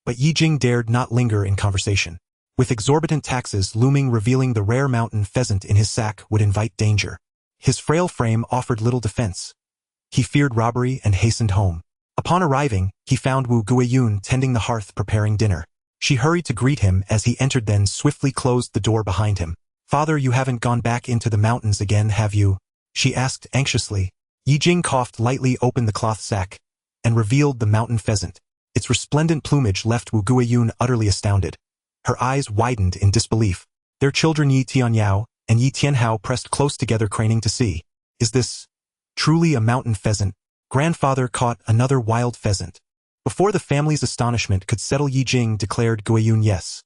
but Ye Jing dared not linger in conversation. With exorbitant taxes looming, revealing the rare mountain pheasant in his sack would invite danger. His frail frame offered little defense. He feared robbery and hastened home. Upon arriving, he found Wu Guiyun tending the hearth, preparing dinner. She hurried to greet him as he entered, then swiftly closed the door behind him. "Father, you haven't gone back into the mountains again, have you?" she asked anxiously. Ye Jing coughed lightly, opened the cloth sack, and revealed the mountain pheasant. Its resplendent plumage left Wu Guiyun utterly astounded. Her eyes widened in disbelief. Their children Yi Tianyao and Yi Tianhao pressed close together, craning to see. "Is this truly a mountain pheasant?" Grandfather caught another wild pheasant. Before the family's astonishment could settle, Ye Jing declared Guiyun, "Yes,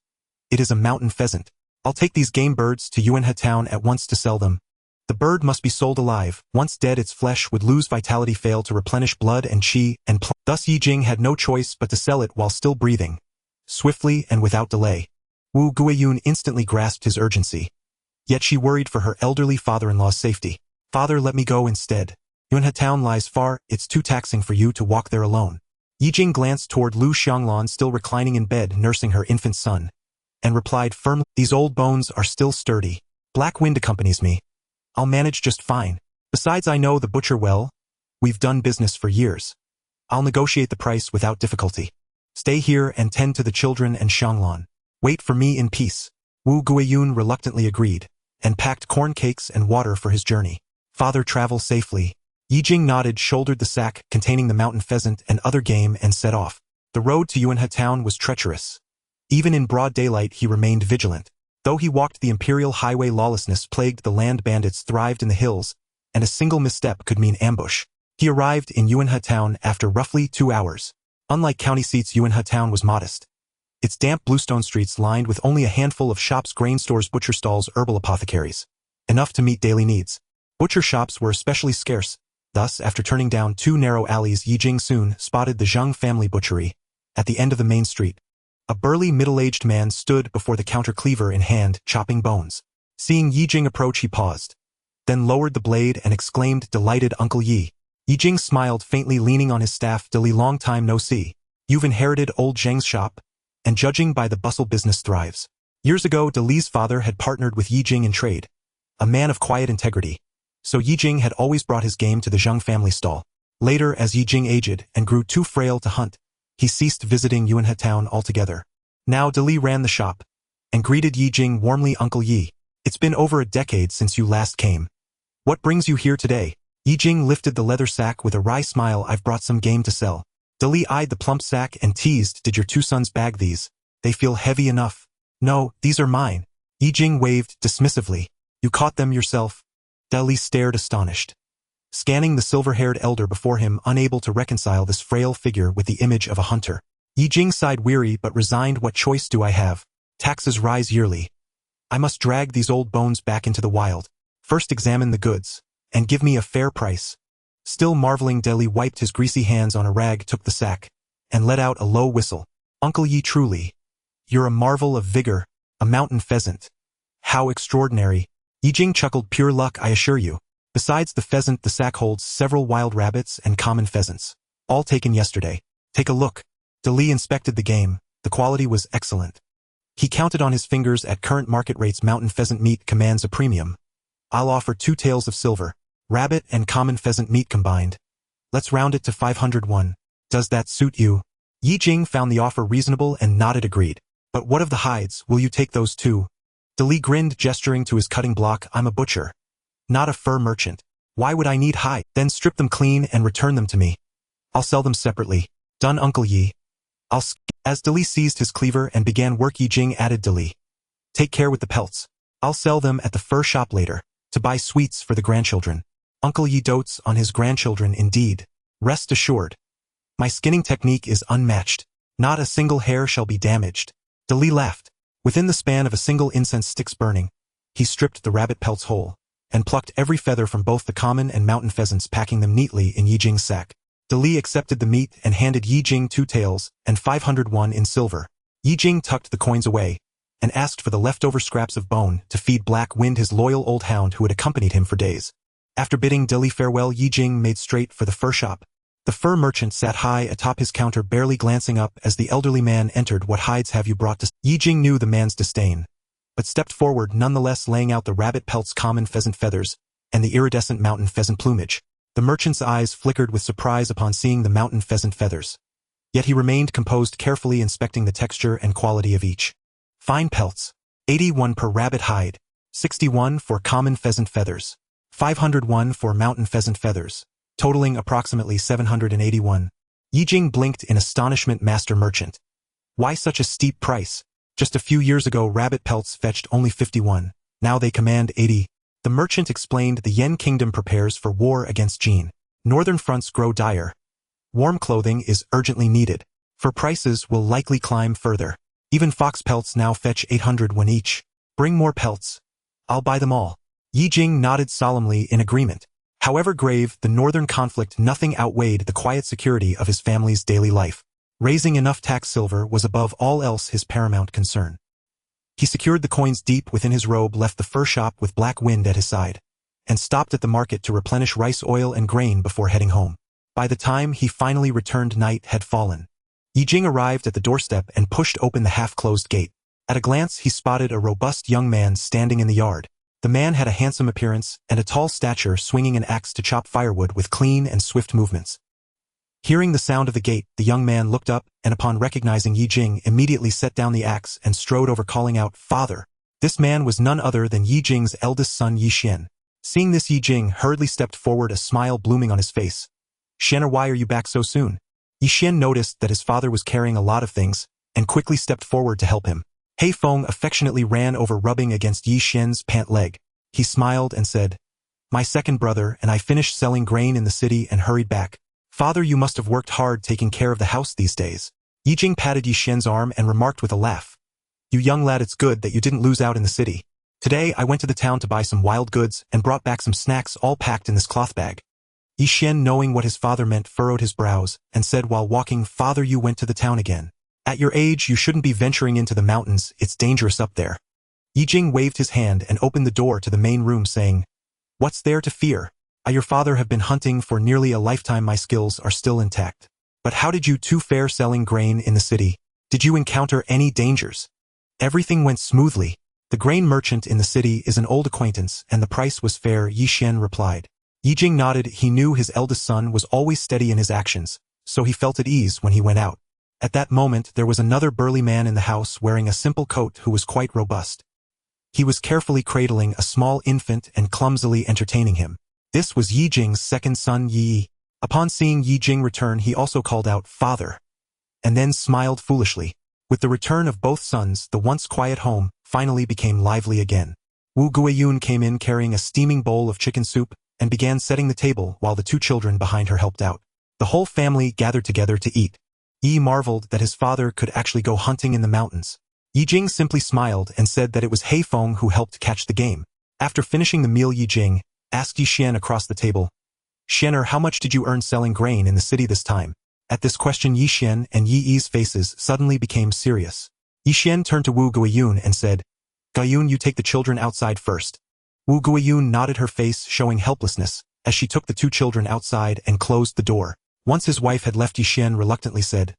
it is a mountain pheasant. I'll take these game birds to Yuanhe town at once to sell them. The bird must be sold alive. Once dead, its flesh would lose vitality, fail to replenish blood and qi, and thus Ye Jing had no choice but to sell it while still breathing, swiftly and without delay. Wu Guiyun instantly grasped his urgency. Yet she worried for her elderly father-in-law's safety. "Father, let me go instead. Yuanhe town lies far, it's too taxing for you to walk there alone." Ye Jing glanced toward Lu Xianglan, still reclining in bed nursing her infant son, and replied firmly, "These old bones are still sturdy. Black Wind accompanies me. I'll manage just fine. Besides, I know the butcher well. We've done business for years. I'll negotiate the price without difficulty. Stay here and tend to the children and Xianglan. Wait for me in peace." Wu Guiyun reluctantly agreed, and packed corn cakes and water for his journey. "Father, travel safely." Ye Jing nodded, shouldered the sack containing the mountain pheasant and other game, and set off. The road to Yuanhe town was treacherous. Even in broad daylight he remained vigilant. Though he walked the imperial highway, lawlessness plagued the land. Bandits thrived in the hills, and a single misstep could mean ambush. He arrived in Yuanhe town after roughly 2 hours. Unlike county seats, Yuanhe town was modest. Its damp bluestone streets lined with only a handful of shops, grain stores, butcher stalls, herbal apothecaries, enough to meet daily needs. Butcher shops were especially scarce. Thus, after turning down 2 narrow alleys, Ye Jing soon spotted the Zheng family butchery at the end of the main street. A burly, middle-aged man stood before the counter, cleaver in hand, chopping bones. Seeing Ye Jing approach, he paused, then lowered the blade and exclaimed, "Delighted Uncle Yi." Ye Jing smiled faintly, leaning on his staff. "Dilly, long time no see. You've inherited old Zheng's shop, and judging by the bustle, business thrives." Years ago, De Li's father had partnered with Ye Jing in trade, a man of quiet integrity, so Ye Jing had always brought his game to the Zheng family stall. Later, as Ye Jing aged and grew too frail to hunt, he ceased visiting Yunhe town altogether. Now Dali ran the shop, and greeted Ye Jing warmly. Uncle Yi, it's been over a decade since you last came. What brings you here today? Ye Jing lifted the leather sack with a wry smile. I've brought some game to sell. Dali eyed the plump sack and teased, did your two sons bag these? They feel heavy enough. No, these are mine. Ye Jing waved dismissively. You caught them yourself? Dali stared astonished, scanning the silver-haired elder before him, unable to reconcile this frail figure with the image of a hunter. Ye Jing sighed, weary but resigned. What choice do I have? Taxes rise yearly. I must drag these old bones back into the wild. First examine the goods, and give me a fair price. Still marveling, Dali wiped his greasy hands on a rag, took the sack, and let out a low whistle. Uncle Yi, truly, you're a marvel of vigor, a mountain pheasant. How extraordinary. Ye Jing chuckled. Pure luck, I assure you. Besides the pheasant, the sack holds several wild rabbits and common pheasants, all taken yesterday. Take a look. Dali inspected the game. The quality was excellent. He counted on his fingers. At current market rates, mountain pheasant meat commands a premium. I'll offer 2 taels of silver, rabbit and common pheasant meat combined. Let's round it to 501. Does that suit you? Ye Jing found the offer reasonable and nodded, agreed. But what of the hides? Will you take those too? Dali grinned, gesturing to his cutting block. I'm a butcher, not a fur merchant. Why would I need hide? Then strip them clean and return them to me. I'll sell them separately. Done, Uncle Yi. As Dali seized his cleaver and began work, Ye Jing added, Dali, take care with the pelts. I'll sell them at the fur shop later, to buy sweets for the grandchildren. Uncle Yi dotes on his grandchildren indeed. Rest assured, my skinning technique is unmatched. Not a single hair shall be damaged. Dali laughed. Within the span of a single incense stick's burning, he stripped the rabbit pelts whole, and plucked every feather from both the common and mountain pheasants, packing them neatly in Ye Jing's sack. Dali accepted the meat and handed Ye Jing 2 taels and 501 in silver. Ye Jing tucked the coins away, and asked for the leftover scraps of bone to feed Black Wind, his loyal old hound who had accompanied him for days. After bidding Dali farewell, Ye Jing made straight for the fur shop. The fur merchant sat high atop his counter, barely glancing up as the elderly man entered. What hides have you brought to? Ye Jing knew the man's disdain, but stepped forward nonetheless, laying out the rabbit pelts, common pheasant feathers, and the iridescent mountain pheasant plumage. The merchant's eyes flickered with surprise upon seeing the mountain pheasant feathers. Yet he remained composed, carefully inspecting the texture and quality of each. Fine pelts, 81 per rabbit hide, 61 for common pheasant feathers, 501 for mountain pheasant feathers, totaling approximately 781. Ye Jing blinked in astonishment. Master merchant, why such a steep price? Just a few years ago rabbit pelts fetched only 51, now they command 80. The merchant explained, the Yen kingdom prepares for war against Jin. Northern fronts grow dire. Warm clothing is urgently needed, for prices will likely climb further. Even fox pelts now fetch 800 when each. Bring more pelts. I'll buy them all. Ye Jing nodded solemnly in agreement. However grave the northern conflict, nothing outweighed the quiet security of his family's daily life. Raising enough tax silver was above all else his paramount concern. He secured the coins deep within his robe, left the fur shop with Black Wind at his side, and stopped at the market to replenish rice, oil, and grain before heading home. By the time he finally returned, night had fallen. Ye Jing arrived at the doorstep and pushed open the half-closed gate. At a glance he spotted a robust young man standing in the yard. The man had a handsome appearance and a tall stature, swinging an axe to chop firewood with clean and swift movements. Hearing the sound of the gate, the young man looked up and, upon recognizing Ye Jing, immediately set down the axe and strode over, calling out, Father! This man was none other than Ye Jing's eldest son, Ye Xian. Seeing this, Ye Jing hurriedly stepped forward, a smile blooming on his face. Xian, why are you back so soon? Ye Xian noticed that his father was carrying a lot of things, and quickly stepped forward to help him. Hei Feng affectionately ran over, rubbing against Ye Xian's pant leg. He smiled and said, My second brother and I finished selling grain in the city and hurried back. Father, you must have worked hard taking care of the house these days. Ye Jing patted Ye Xian's arm and remarked with a laugh, You young lad, it's good that you didn't lose out in the city. Today I went to the town to buy some wild goods and brought back some snacks, all packed in this cloth bag. Ye Xian, knowing what his father meant, furrowed his brows and said while walking, Father, you went to the town again. At your age you shouldn't be venturing into the mountains, it's dangerous up there. Ye Jing waved his hand and opened the door to the main room, saying, What's there to fear? I, your father, have been hunting for nearly a lifetime. My skills are still intact. But how did you two fare selling grain in the city? Did you encounter any dangers? Everything went smoothly. The grain merchant in the city is an old acquaintance, and the price was fair, Ye Xian replied. Ye Jing nodded. He knew his eldest son was always steady in his actions, so he felt at ease when he went out. At that moment there was another burly man in the house wearing a simple coat who was quite robust. He was carefully cradling a small infant and clumsily entertaining him. This was Ye Jing's second son Yi. Upon seeing Ye Jing return he also called out, "Father," and then smiled foolishly. With the return of both sons, the once quiet home finally became lively again. Wu Guiyun came in carrying a steaming bowl of chicken soup and began setting the table while the two children behind her helped out. The whole family gathered together to eat. Yi marveled that his father could actually go hunting in the mountains. Ye Jing simply smiled and said that it was He Feng who helped catch the game. After finishing the meal, Ye Jing asked Yi Xian across the table, "Xianer, how much did you earn selling grain in the city this time?" At this question Yi Xian and Yi Yi's faces suddenly became serious. Yi Xian turned to Wu Guiyun and said, "Guiyun, you take the children outside first." Wu Guiyun nodded, her face showing helplessness, as she took the two children outside and closed the door. Once his wife had left, Yi Xian reluctantly said,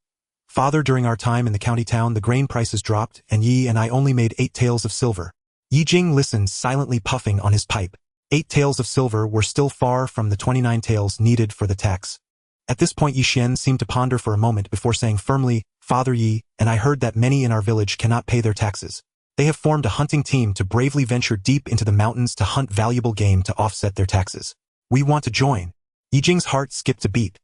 "Father, during our time in the county town the grain prices dropped and Yi and I only made 8 taels of silver." Ye Jing listened, silently puffing on his pipe. 8 taels of silver were still far from the 29 taels needed for the tax. At this point Yi Xian seemed to ponder for a moment before saying firmly, "Father Yi, and I heard that many in our village cannot pay their taxes. They have formed a hunting team to bravely venture deep into the mountains to hunt valuable game to offset their taxes. We want to join." Ye Jing's heart skipped a beat.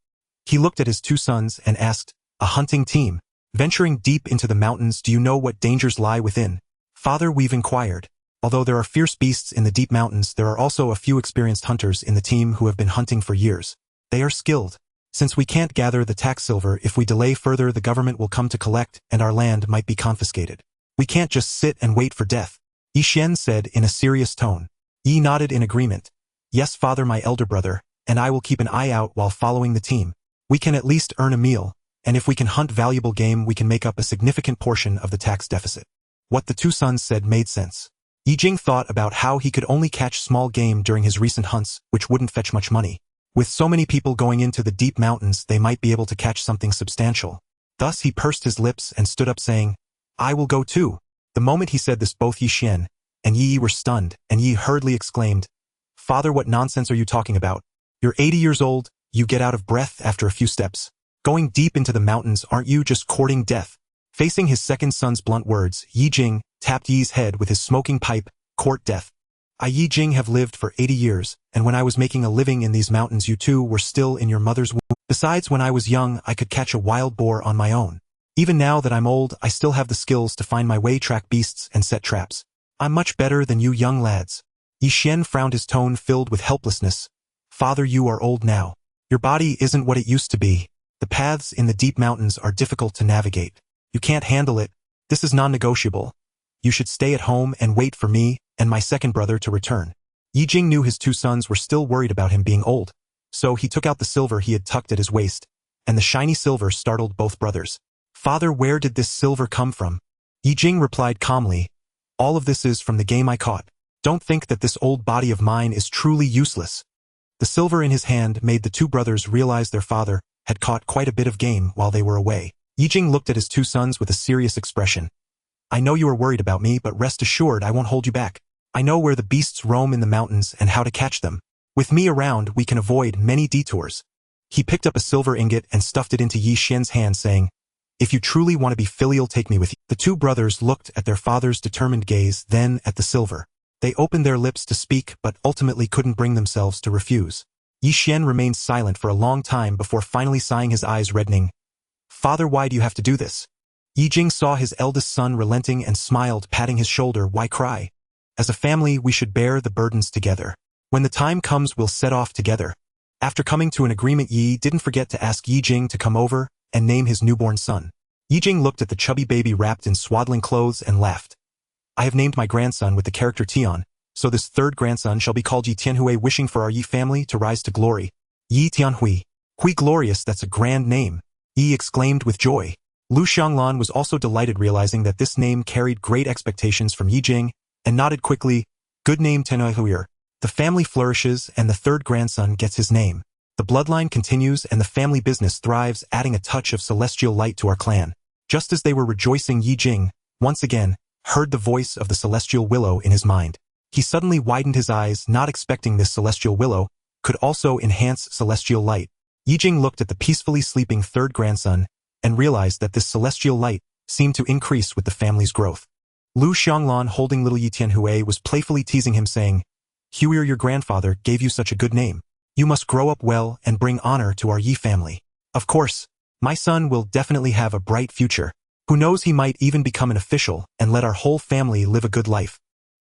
He looked at his two sons and asked, "A hunting team? Venturing deep into the mountains, do you know what dangers lie within?" "Father," we've inquired. "Although there are fierce beasts in the deep mountains, there are also a few experienced hunters in the team who have been hunting for years. They are skilled. Since we can't gather the tax silver, if we delay further the government will come to collect and our land might be confiscated. We can't just sit and wait for death," Yi Xian said in a serious tone. Yi nodded in agreement. "Yes, father, my elder brother, and I will keep an eye out while following the team. We can at least earn a meal, and if we can hunt valuable game we can make up a significant portion of the tax deficit." What the two sons said made sense. Ye Jing thought about how he could only catch small game during his recent hunts, which wouldn't fetch much money. With so many people going into the deep mountains, they might be able to catch something substantial. Thus he pursed his lips and stood up saying, "I will go too." The moment he said this, both Yi Xian and Yi were stunned, and Yi hurriedly exclaimed, "Father, what nonsense are you talking about? You're 80 years old, you get out of breath after a few steps. Going deep into the mountains, aren't you just courting death?" Facing his second son's blunt words, Ye Jing tapped Yi's head with his smoking pipe. "Court death? I, Ye Jing, have lived for 80 years, and when I was making a living in these mountains you two were still in your mother's womb. Besides, when I was young I could catch a wild boar on my own. Even now that I'm old, I still have the skills to find my way, track beasts, and set traps. I'm much better than you young lads." Yi Xian frowned, his tone filled with helplessness. "Father, you are old now. Your body isn't what it used to be. The paths in the deep mountains are difficult to navigate. You can't handle it. This is non-negotiable. You should stay at home and wait for me and my second brother to return." Ye Jing knew his two sons were still worried about him being old, so he took out the silver he had tucked at his waist, and the shiny silver startled both brothers. "Father, where did this silver come from?" Ye Jing replied calmly, "All of this is from the game I caught. Don't think that this old body of mine is truly useless." The silver in his hand made the two brothers realize their father had caught quite a bit of game while they were away. Ye Jing looked at his two sons with a serious expression. "I know you are worried about me, but rest assured I won't hold you back. I know where the beasts roam in the mountains and how to catch them. With me around we can avoid many detours." He picked up a silver ingot and stuffed it into Yi Xian's hand, saying, "If you truly want to be filial, take me with you." The two brothers looked at their father's determined gaze, then at the silver. They opened their lips to speak, but ultimately couldn't bring themselves to refuse. Yi Xian remained silent for a long time before finally sighing, his eyes reddening. "Father, why do you have to do this?" Ye Jing saw his eldest son relenting and smiled, patting his shoulder. "Why cry? As a family we should bear the burdens together. When the time comes we'll set off together." After coming to an agreement, Yi didn't forget to ask Ye Jing to come over and name his newborn son. Ye Jing looked at the chubby baby wrapped in swaddling clothes and laughed. "I have named my grandson with the character Tian, so this third grandson shall be called Yi Tianhui, wishing for our Yi family to rise to glory." "Yi Tianhui. Hui glorious, that's a grand name," Yi exclaimed with joy. Lu Xianglan was also delighted, realizing that this name carried great expectations from Ye Jing, and nodded quickly. "Good name, Tianhui. The family flourishes and the third grandson gets his name. The bloodline continues and the family business thrives, adding a touch of celestial light to our clan." Just as they were rejoicing, Ye Jing, once again, heard the voice of the celestial willow in his mind. He suddenly widened his eyes, not expecting this celestial willow could also enhance celestial light. Ye Jing looked at the peacefully sleeping third grandson and realized that this celestial light seemed to increase with the family's growth. Lu Xianglan, holding little Yi Tianhui, was playfully teasing him, saying, "Huir, your grandfather gave you such a good name. You must grow up well and bring honor to our Yi family. Of course, my son will definitely have a bright future. Who knows, he might even become an official and let our whole family live a good life."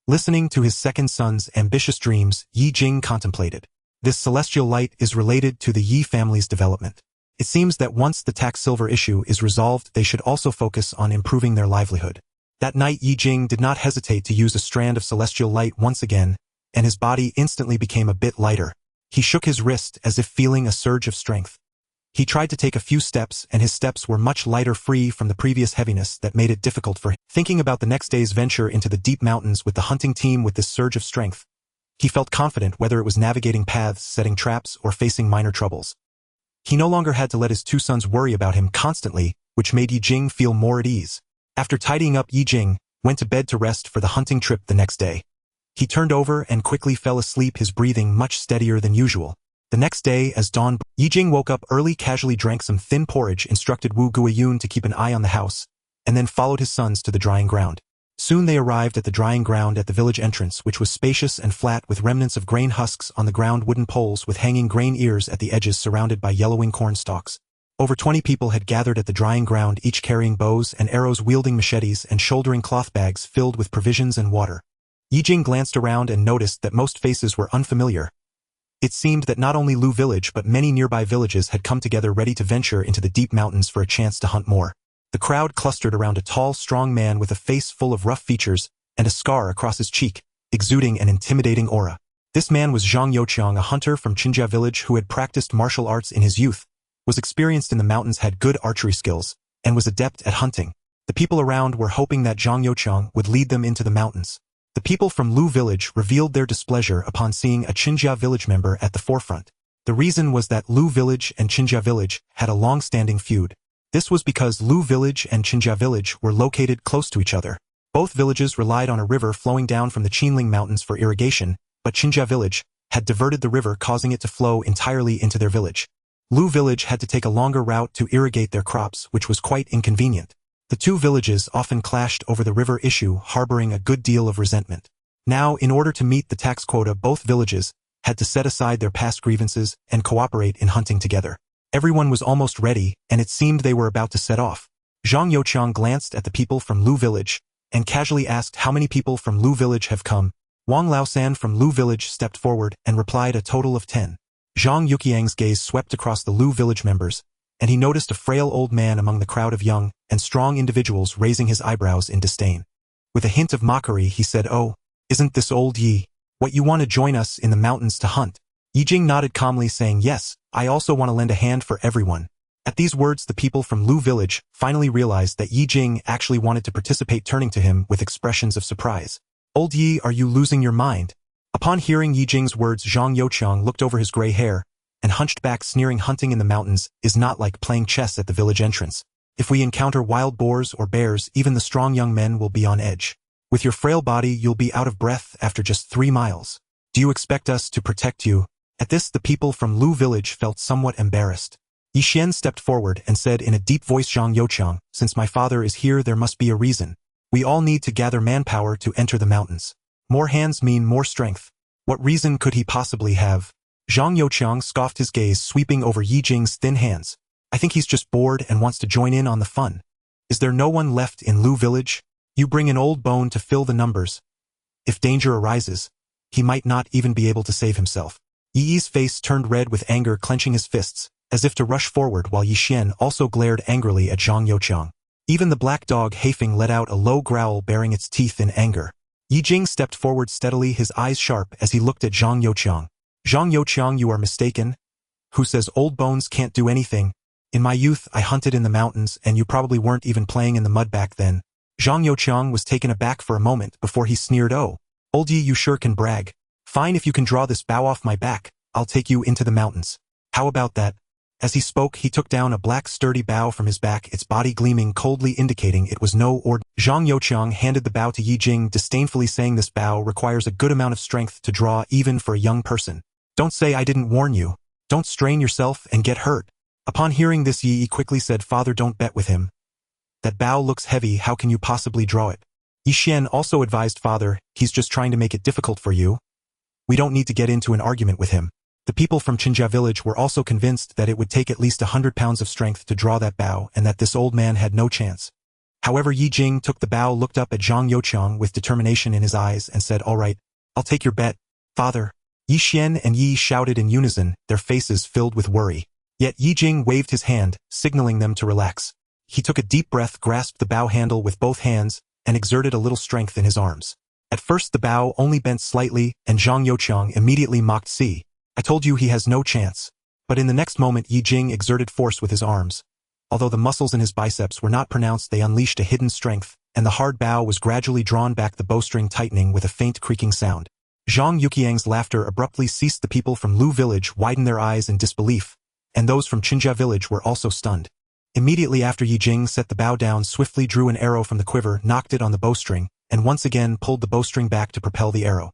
Listening to his second son's ambitious dreams, Ye Jing contemplated. This celestial light is related to the Yi family's development. It seems that once the tax silver issue is resolved, they should also focus on improving their livelihood. That night, Ye Jing did not hesitate to use a strand of celestial light once again, and his body instantly became a bit lighter. He shook his wrist as if feeling a surge of strength. He tried to take a few steps, and his steps were much lighter, free from the previous heaviness that made it difficult for him. Thinking about the next day's venture into the deep mountains with the hunting team with this surge of strength, he felt confident whether it was navigating paths, setting traps, or facing minor troubles. He no longer had to let his two sons worry about him constantly, which made Ye Jing feel more at ease. After tidying up, Ye Jing went to bed to rest for the hunting trip the next day. He turned over and quickly fell asleep, his breathing much steadier than usual. The next day, as dawn, Ye Jing woke up early, casually drank some thin porridge, instructed Wu Guiyun to keep an eye on the house, and then followed his sons to the drying ground. Soon they arrived at the drying ground at the village entrance, which was spacious and flat, with remnants of grain husks on the ground, wooden poles with hanging grain ears at the edges surrounded by yellowing corn stalks. Over 20 people had gathered at the drying ground, each carrying bows and arrows, wielding machetes, and shouldering cloth bags filled with provisions and water. Ye Jing glanced around and noticed that most faces were unfamiliar. It seemed that not only Lu village but many nearby villages had come together, ready to venture into the deep mountains for a chance to hunt more. The crowd clustered around a tall, strong man with a face full of rough features and a scar across his cheek, exuding an intimidating aura. This man was Zhang Youqiang, a hunter from Qinjia village who had practiced martial arts in his youth, was experienced in the mountains, had good archery skills, and was adept at hunting. The people around were hoping that Zhang Youqiang would lead them into the mountains. The people from Lu village revealed their displeasure upon seeing a Qinjia village member at the forefront. The reason was that Lu village and Qinjia village had a long-standing feud. This was because Lu village and Qinjia village were located close to each other. Both villages relied on a river flowing down from the Qinling Mountains for irrigation, but Qinjia village had diverted the river, causing it to flow entirely into their village. Lu village had to take a longer route to irrigate their crops, which was quite inconvenient. The two villages often clashed over the river issue, harboring a good deal of resentment. Now, in order to meet the tax quota, both villages had to set aside their past grievances and cooperate in hunting together. Everyone was almost ready, and it seemed they were about to set off. Zhang Youqiang glanced at the people from Lu village and casually asked how many people from Lu village have come. Wang Laosan from Lu village stepped forward and replied a total of 10. Zhang Youqiang's gaze swept across the Lu village members, and he noticed a frail old man among the crowd of young and strong individuals, raising his eyebrows in disdain. With a hint of mockery, he said, "Oh, isn't this old Yi? What, you want to join us in the mountains to hunt?" Ye Jing nodded calmly, saying, "Yes, I also want to lend a hand for everyone." At these words, the people from Lu village finally realized that Ye Jing actually wanted to participate, turning to him with expressions of surprise. "Old Yi, are you losing your mind?" Upon hearing Ye Jing's words, Zhang Youqiang looked over his gray hair and hunched back, sneering. "Hunting in the mountains is not like playing chess at the village entrance. If we encounter wild boars or bears, even the strong young men will be on edge. With your frail body, you'll be out of breath after just 3 miles. Do you expect us to protect you?" At this, the people from Lu village felt somewhat embarrassed. Yi Xian stepped forward and said in a deep voice, "Zhang Youqiang, since my father is here, there must be a reason. We all need to gather manpower to enter the mountains. More hands mean more strength. What reason could he possibly have?" Zhang Youqiang scoffed, his gaze sweeping over Ye Jing's thin hands. "I think he's just bored and wants to join in on the fun. Is there no one left in Lu village? You bring an old bone to fill the numbers. If danger arises, he might not even be able to save himself." Yi's face turned red with anger, clenching his fists, as if to rush forward, while Yi Xian also glared angrily at Zhang Youqiang. Even the black dog Haifeng let out a low growl, baring its teeth in anger. Ye Jing stepped forward steadily, his eyes sharp as he looked at Zhang Youqiang. "Zhang Youqiang, you are mistaken. Who says old bones can't do anything? In my youth, I hunted in the mountains, and you probably weren't even playing in the mud back then." Zhang Youqiang was taken aback for a moment before he sneered, "Oh, old Yi, you sure can brag. Fine, if you can draw this bow off my back, I'll take you into the mountains. How about that?" As he spoke, he took down a black sturdy bow from his back, its body gleaming coldly, indicating it was no ordinary. Zhang Youqiang handed the bow to Ye Jing, disdainfully saying, "This bow requires a good amount of strength to draw, even for a young person. Don't say I didn't warn you. Don't strain yourself and get hurt." Upon hearing this, Yi quickly said, "Father, don't bet with him. That bow looks heavy, how can you possibly draw it?" Yi Xian also advised, "Father, he's just trying to make it difficult for you. We don't need to get into an argument with him." The people from Qinjia village were also convinced that it would take at least 100 pounds of strength to draw that bow and that this old man had no chance. However, Ye Jing took the bow, looked up at Zhang Youqiang with determination in his eyes and said, "All right, I'll take your bet, father." Yi Xian and Yi shouted in unison, their faces filled with worry. Yet Ye Jing waved his hand, signaling them to relax. He took a deep breath, grasped the bow handle with both hands, and exerted a little strength in his arms. At first the bow only bent slightly, and Zhang Youqiang immediately mocked, "See, I told you he has no chance." But in the next moment Ye Jing exerted force with his arms. Although the muscles in his biceps were not pronounced, they unleashed a hidden strength, and the hard bow was gradually drawn back, the bowstring tightening with a faint creaking sound. Zhang Youqiang's laughter abruptly ceased. The people from Lu village widened their eyes in disbelief, and those from Qinjia village were also stunned. Immediately after, Ye Jing set the bow down, swiftly drew an arrow from the quiver, knocked it on the bowstring, and once again pulled the bowstring back to propel the arrow.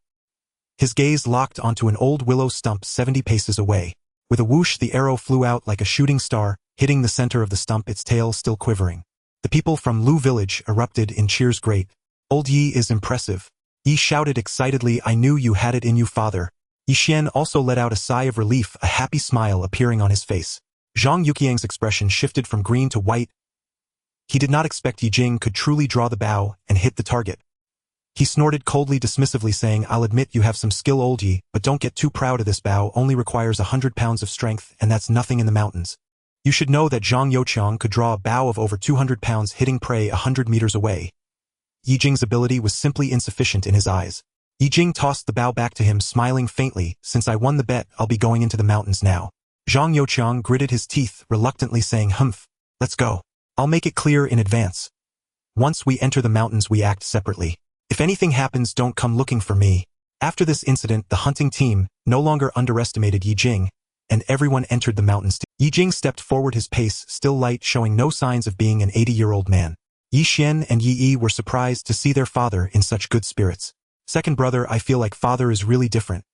His gaze locked onto an old willow stump 70 paces away. With a whoosh, the arrow flew out like a shooting star, hitting the center of the stump, its tail still quivering. The people from Lu village erupted in cheers. "Great. Old Yi is impressive." Yi shouted excitedly, "I knew you had it in you, father." Yi Xian also let out a sigh of relief, a happy smile appearing on his face. Zhang Youqiang's expression shifted from green to white. He did not expect Ye Jing could truly draw the bow and hit the target. He snorted coldly, dismissively saying, "I'll admit you have some skill, old Yi, but don't get too proud of this bow. Only requires 100 pounds of strength, and that's nothing in the mountains. You should know that Zhang Youqiang could draw a bow of over 200 pounds hitting prey 100 meters away." Ye Jing's ability was simply insufficient in his eyes. Ye Jing tossed the bow back to him, smiling faintly, "Since I won the bet, I'll be going into the mountains now." Zhang Youqiang gritted his teeth, reluctantly saying, "Humph, let's go. I'll make it clear in advance. Once we enter the mountains, we act separately. If anything happens, don't come looking for me." After this incident, the hunting team no longer underestimated Ye Jing, and everyone entered the mountains. Ye Jing stepped forward, his pace still light, showing no signs of being an 80-year-old man. Yi Xian and Yi Yi were surprised to see their father in such good spirits. "Second brother, I feel like father is really different.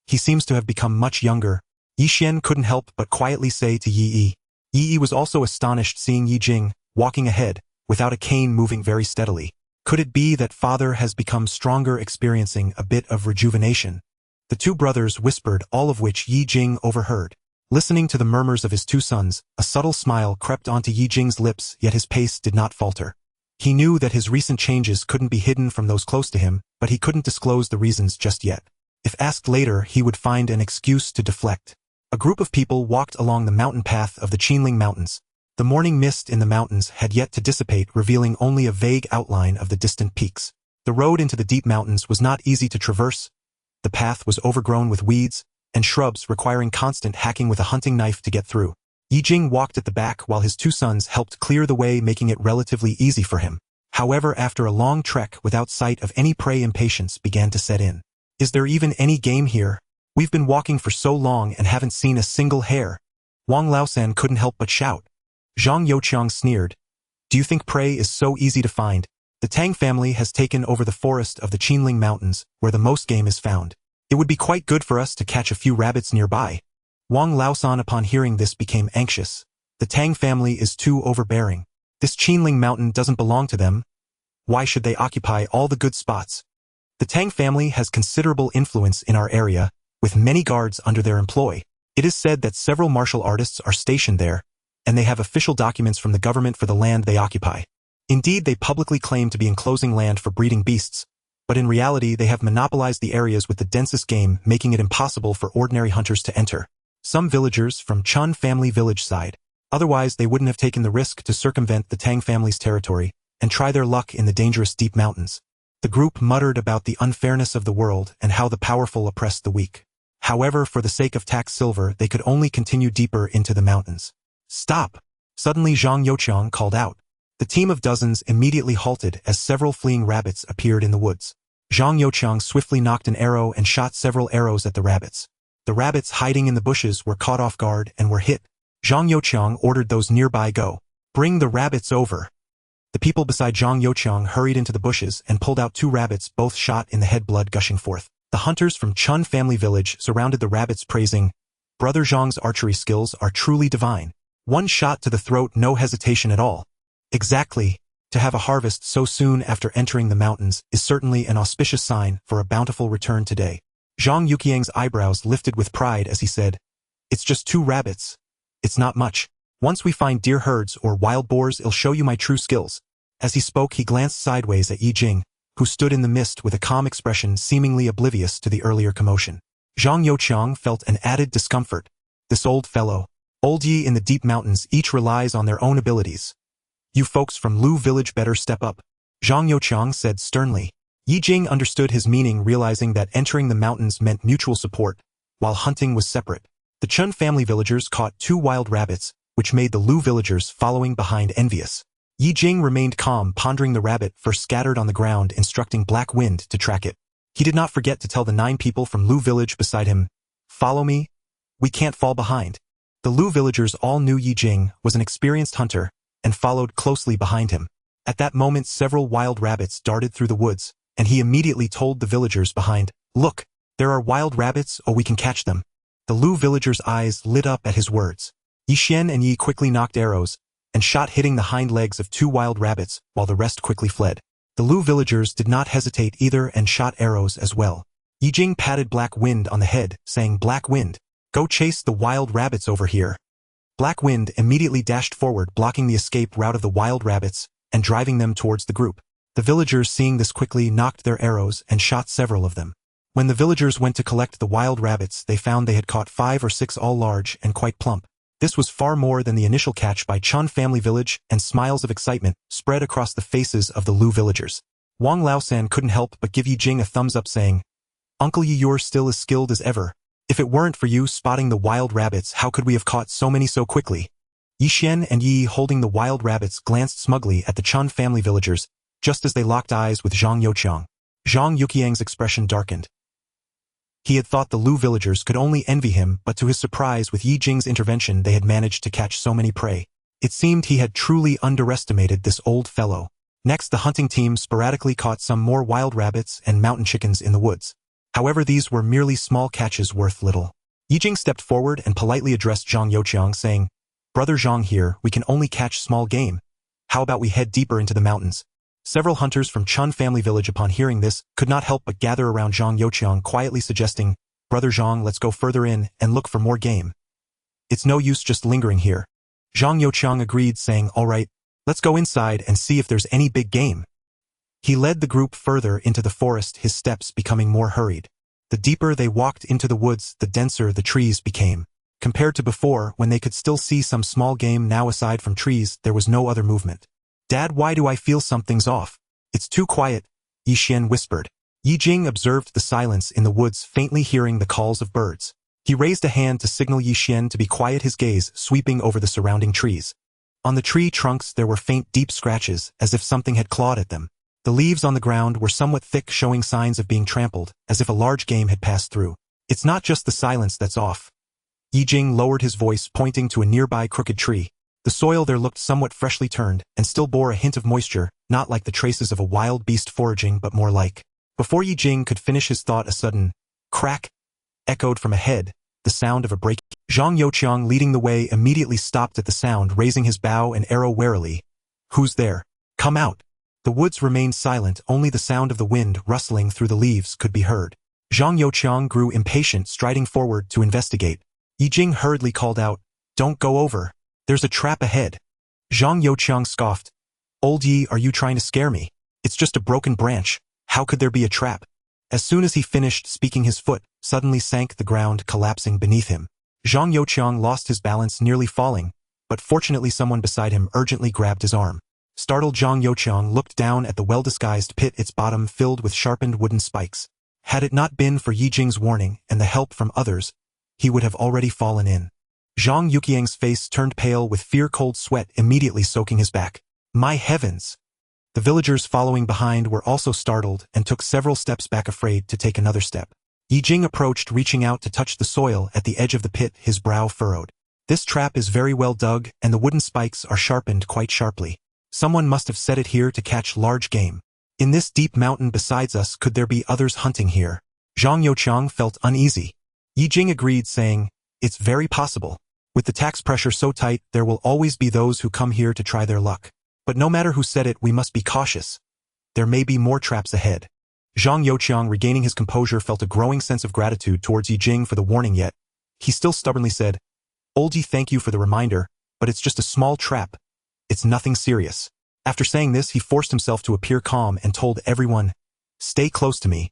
He seems to have become much younger." Yi Xian couldn't help but quietly say to Yi Yi. Yi Yi was also astonished seeing Ye Jing walking ahead, without a cane, moving very steadily. Could it be that father has become stronger, experiencing a bit of rejuvenation? The two brothers whispered, all of which Ye Jing overheard. Listening to the murmurs of his two sons, a subtle smile crept onto Ye Jing's lips, yet his pace did not falter. He knew that his recent changes couldn't be hidden from those close to him, but he couldn't disclose the reasons just yet. If asked later, he would find an excuse to deflect. A group of people walked along the mountain path of the Qinling Mountains. The morning mist in the mountains had yet to dissipate, revealing only a vague outline of the distant peaks. The road into the deep mountains was not easy to traverse. The path was overgrown with weeds and shrubs, requiring constant hacking with a hunting knife to get through. Ye Jing walked at the back while his two sons helped clear the way, making it relatively easy for him. However, after a long trek without sight of any prey, impatience began to set in. "Is there even any game here? We've been walking for so long and haven't seen a single hare." Wang Laosan couldn't help but shout. Zhang Youqiang sneered. "Do you think prey is so easy to find? The Tang family has taken over the forest of the Qinling Mountains, where the most game is found. It would be quite good for us to catch a few rabbits nearby." Wang Laosan, upon hearing this, became anxious. The Tang family is too overbearing. This Qinling Mountain doesn't belong to them. Why should they occupy all the good spots? The Tang family has considerable influence in our area, with many guards under their employ. It is said that several martial artists are stationed there, and they have official documents from the government for the land they occupy. Indeed, they publicly claim to be enclosing land for breeding beasts, but in reality they have monopolized the areas with the densest game, making it impossible for ordinary hunters to enter. Some villagers from Chun family village side. Otherwise they wouldn't have taken the risk to circumvent the Tang family's territory and try their luck in the dangerous deep mountains. The group muttered about the unfairness of the world and how the powerful oppressed the weak. However, for the sake of tax silver, they could only continue deeper into the mountains. "Stop!" Suddenly Zhang Youqiang called out. The team of dozens immediately halted as several fleeing rabbits appeared in the woods. Zhang Youqiang swiftly knocked an arrow and shot several arrows at the rabbits. The rabbits hiding in the bushes were caught off guard and were hit. Zhang Youqiang ordered those nearby, "Go. Bring the rabbits over." The people beside Zhang Youqiang hurried into the bushes and pulled out two rabbits, both shot in the head, blood gushing forth. The hunters from Chun family village surrounded the rabbits, praising, "Brother Zhang's archery skills are truly divine." One shot to the throat, no hesitation at all. Exactly. To have a harvest so soon after entering the mountains is certainly an auspicious sign for a bountiful return today. Zhang Yuqiang's eyebrows lifted with pride as he said, "It's just 2 rabbits. It's not much. Once we find deer herds or wild boars, I'll show you my true skills." As he spoke, he glanced sideways at Ye Jing, who stood in the mist with a calm expression seemingly oblivious to the earlier commotion. Zhang Youqiang felt an added discomfort. This old fellow, old Ye in the deep mountains, each relies on their own abilities. "You folks from Lu village better step up," Zhang Youqiang said sternly. Ye Jing understood his meaning, realizing that entering the mountains meant mutual support, while hunting was separate. The Chun family villagers caught 2 wild rabbits, which made the Lu villagers following behind envious. Ye Jing remained calm, pondering the rabbit first scattered on the ground, instructing Black Wind to track it. He did not forget to tell the 9 people from Lu village beside him, "Follow me. We can't fall behind." The Lu villagers all knew Ye Jing was an experienced hunter and followed closely behind him. At that moment, several wild rabbits darted through the woods, and he immediately told the villagers behind, "Look, there are wild rabbits, oh, we can catch them." The Lu villagers' eyes lit up at his words. Yi Xian and Yi quickly knocked arrows and shot, hitting the hind legs of 2 wild rabbits, while the rest quickly fled. The Lu villagers did not hesitate either and shot arrows as well. Ye Jing patted Black Wind on the head, saying, "Black Wind, go chase the wild rabbits over here." Black Wind immediately dashed forward, blocking the escape route of the wild rabbits and driving them towards the group. The villagers, seeing this, quickly knocked their arrows and shot several of them. When the villagers went to collect the wild rabbits, they found they had caught 5 or 6, all large and quite plump. This was far more than the initial catch by Chun family village, and smiles of excitement spread across the faces of the Lu villagers. Wang Laosan couldn't help but give Ye Jing a thumbs up, saying, "Uncle Yi, you're still as skilled as ever. If it weren't for you spotting the wild rabbits, how could we have caught so many so quickly?" Yi Xian and Yi, holding the wild rabbits, glanced smugly at the Chun family villagers, just as they locked eyes with Zhang Youqiang. Zhang Yuqiang's expression darkened. He had thought the Lu villagers could only envy him, but to his surprise, with Ye Jing's intervention, they had managed to catch so many prey. It seemed he had truly underestimated this old fellow. Next, the hunting team sporadically caught some more wild rabbits and mountain chickens in the woods. However, these were merely small catches worth little. Ye Jing stepped forward and politely addressed Zhang Youqiang, saying, "Brother Zhang here, we can only catch small game. How about we head deeper into the mountains?" Several hunters from Chun family village, upon hearing this, could not help but gather around Zhang Youqiang, quietly suggesting, "Brother Zhang, let's go further in and look for more game. It's no use just lingering here." Zhang Youqiang agreed, saying, "All right, let's go inside and see if there's any big game." He led the group further into the forest, his steps becoming more hurried. The deeper they walked into the woods, the denser the trees became. Compared to before, when they could still see some small game, now aside from trees, there was no other movement. "Dad, why do I feel something's off? It's too quiet," Yi Xian whispered. Ye Jing observed the silence in the woods, faintly hearing the calls of birds. He raised a hand to signal Yi Xian to be quiet, his gaze sweeping over the surrounding trees. On the tree trunks there were faint, deep scratches, as if something had clawed at them. The leaves on the ground were somewhat thick, showing signs of being trampled, as if a large game had passed through. "It's not just the silence that's off." Ye Jing lowered his voice, pointing to a nearby crooked tree. The soil there looked somewhat freshly turned, and still bore a hint of moisture, not like the traces of a wild beast foraging, but more like. Before Ye Jing could finish his thought, a sudden crack echoed from ahead, the sound of a break. Zhang Youqiang, leading the way, immediately stopped at the sound, raising his bow and arrow warily. "Who's there? Come out." The woods remained silent, only the sound of the wind rustling through the leaves could be heard. Zhang Youqiang grew impatient, striding forward to investigate. Ye Jing hurriedly called out, "Don't go over. There's a trap ahead." Zhang Youqiang scoffed. "Old Yi, are you trying to scare me? It's just a broken branch. How could there be a trap?" As soon as he finished speaking, his foot suddenly sank the ground, collapsing beneath him. Zhang Youqiang lost his balance, nearly falling, but fortunately someone beside him urgently grabbed his arm. Startled, Zhang Youqiang looked down at the well-disguised pit, its bottom filled with sharpened wooden spikes. Had it not been for Ye Jing's warning and the help from others, he would have already fallen in. Zhang Yuqiang's face turned pale with fear, cold sweat immediately soaking his back. "My heavens!" The villagers following behind were also startled and took several steps back, afraid to take another step. Ye Jing approached, reaching out to touch the soil at the edge of the pit, his brow furrowed. "This trap is very well dug, and the wooden spikes are sharpened quite sharply. Someone must have set it here to catch large game. In this deep mountain besides us, could there be others hunting here?" Zhang Youqiang felt uneasy. Ye Jing agreed, saying, "It's very possible. With the tax pressure so tight, there will always be those who come here to try their luck. But no matter who said it, we must be cautious. There may be more traps ahead. Zhang Youqiang, regaining his composure, felt a growing sense of gratitude towards Ye Jing for the warning, yet he still stubbornly said, "Old Ye, thank you for the reminder, but it's just a small trap. It's nothing serious." After saying this, he forced himself to appear calm and told everyone, "Stay close to me.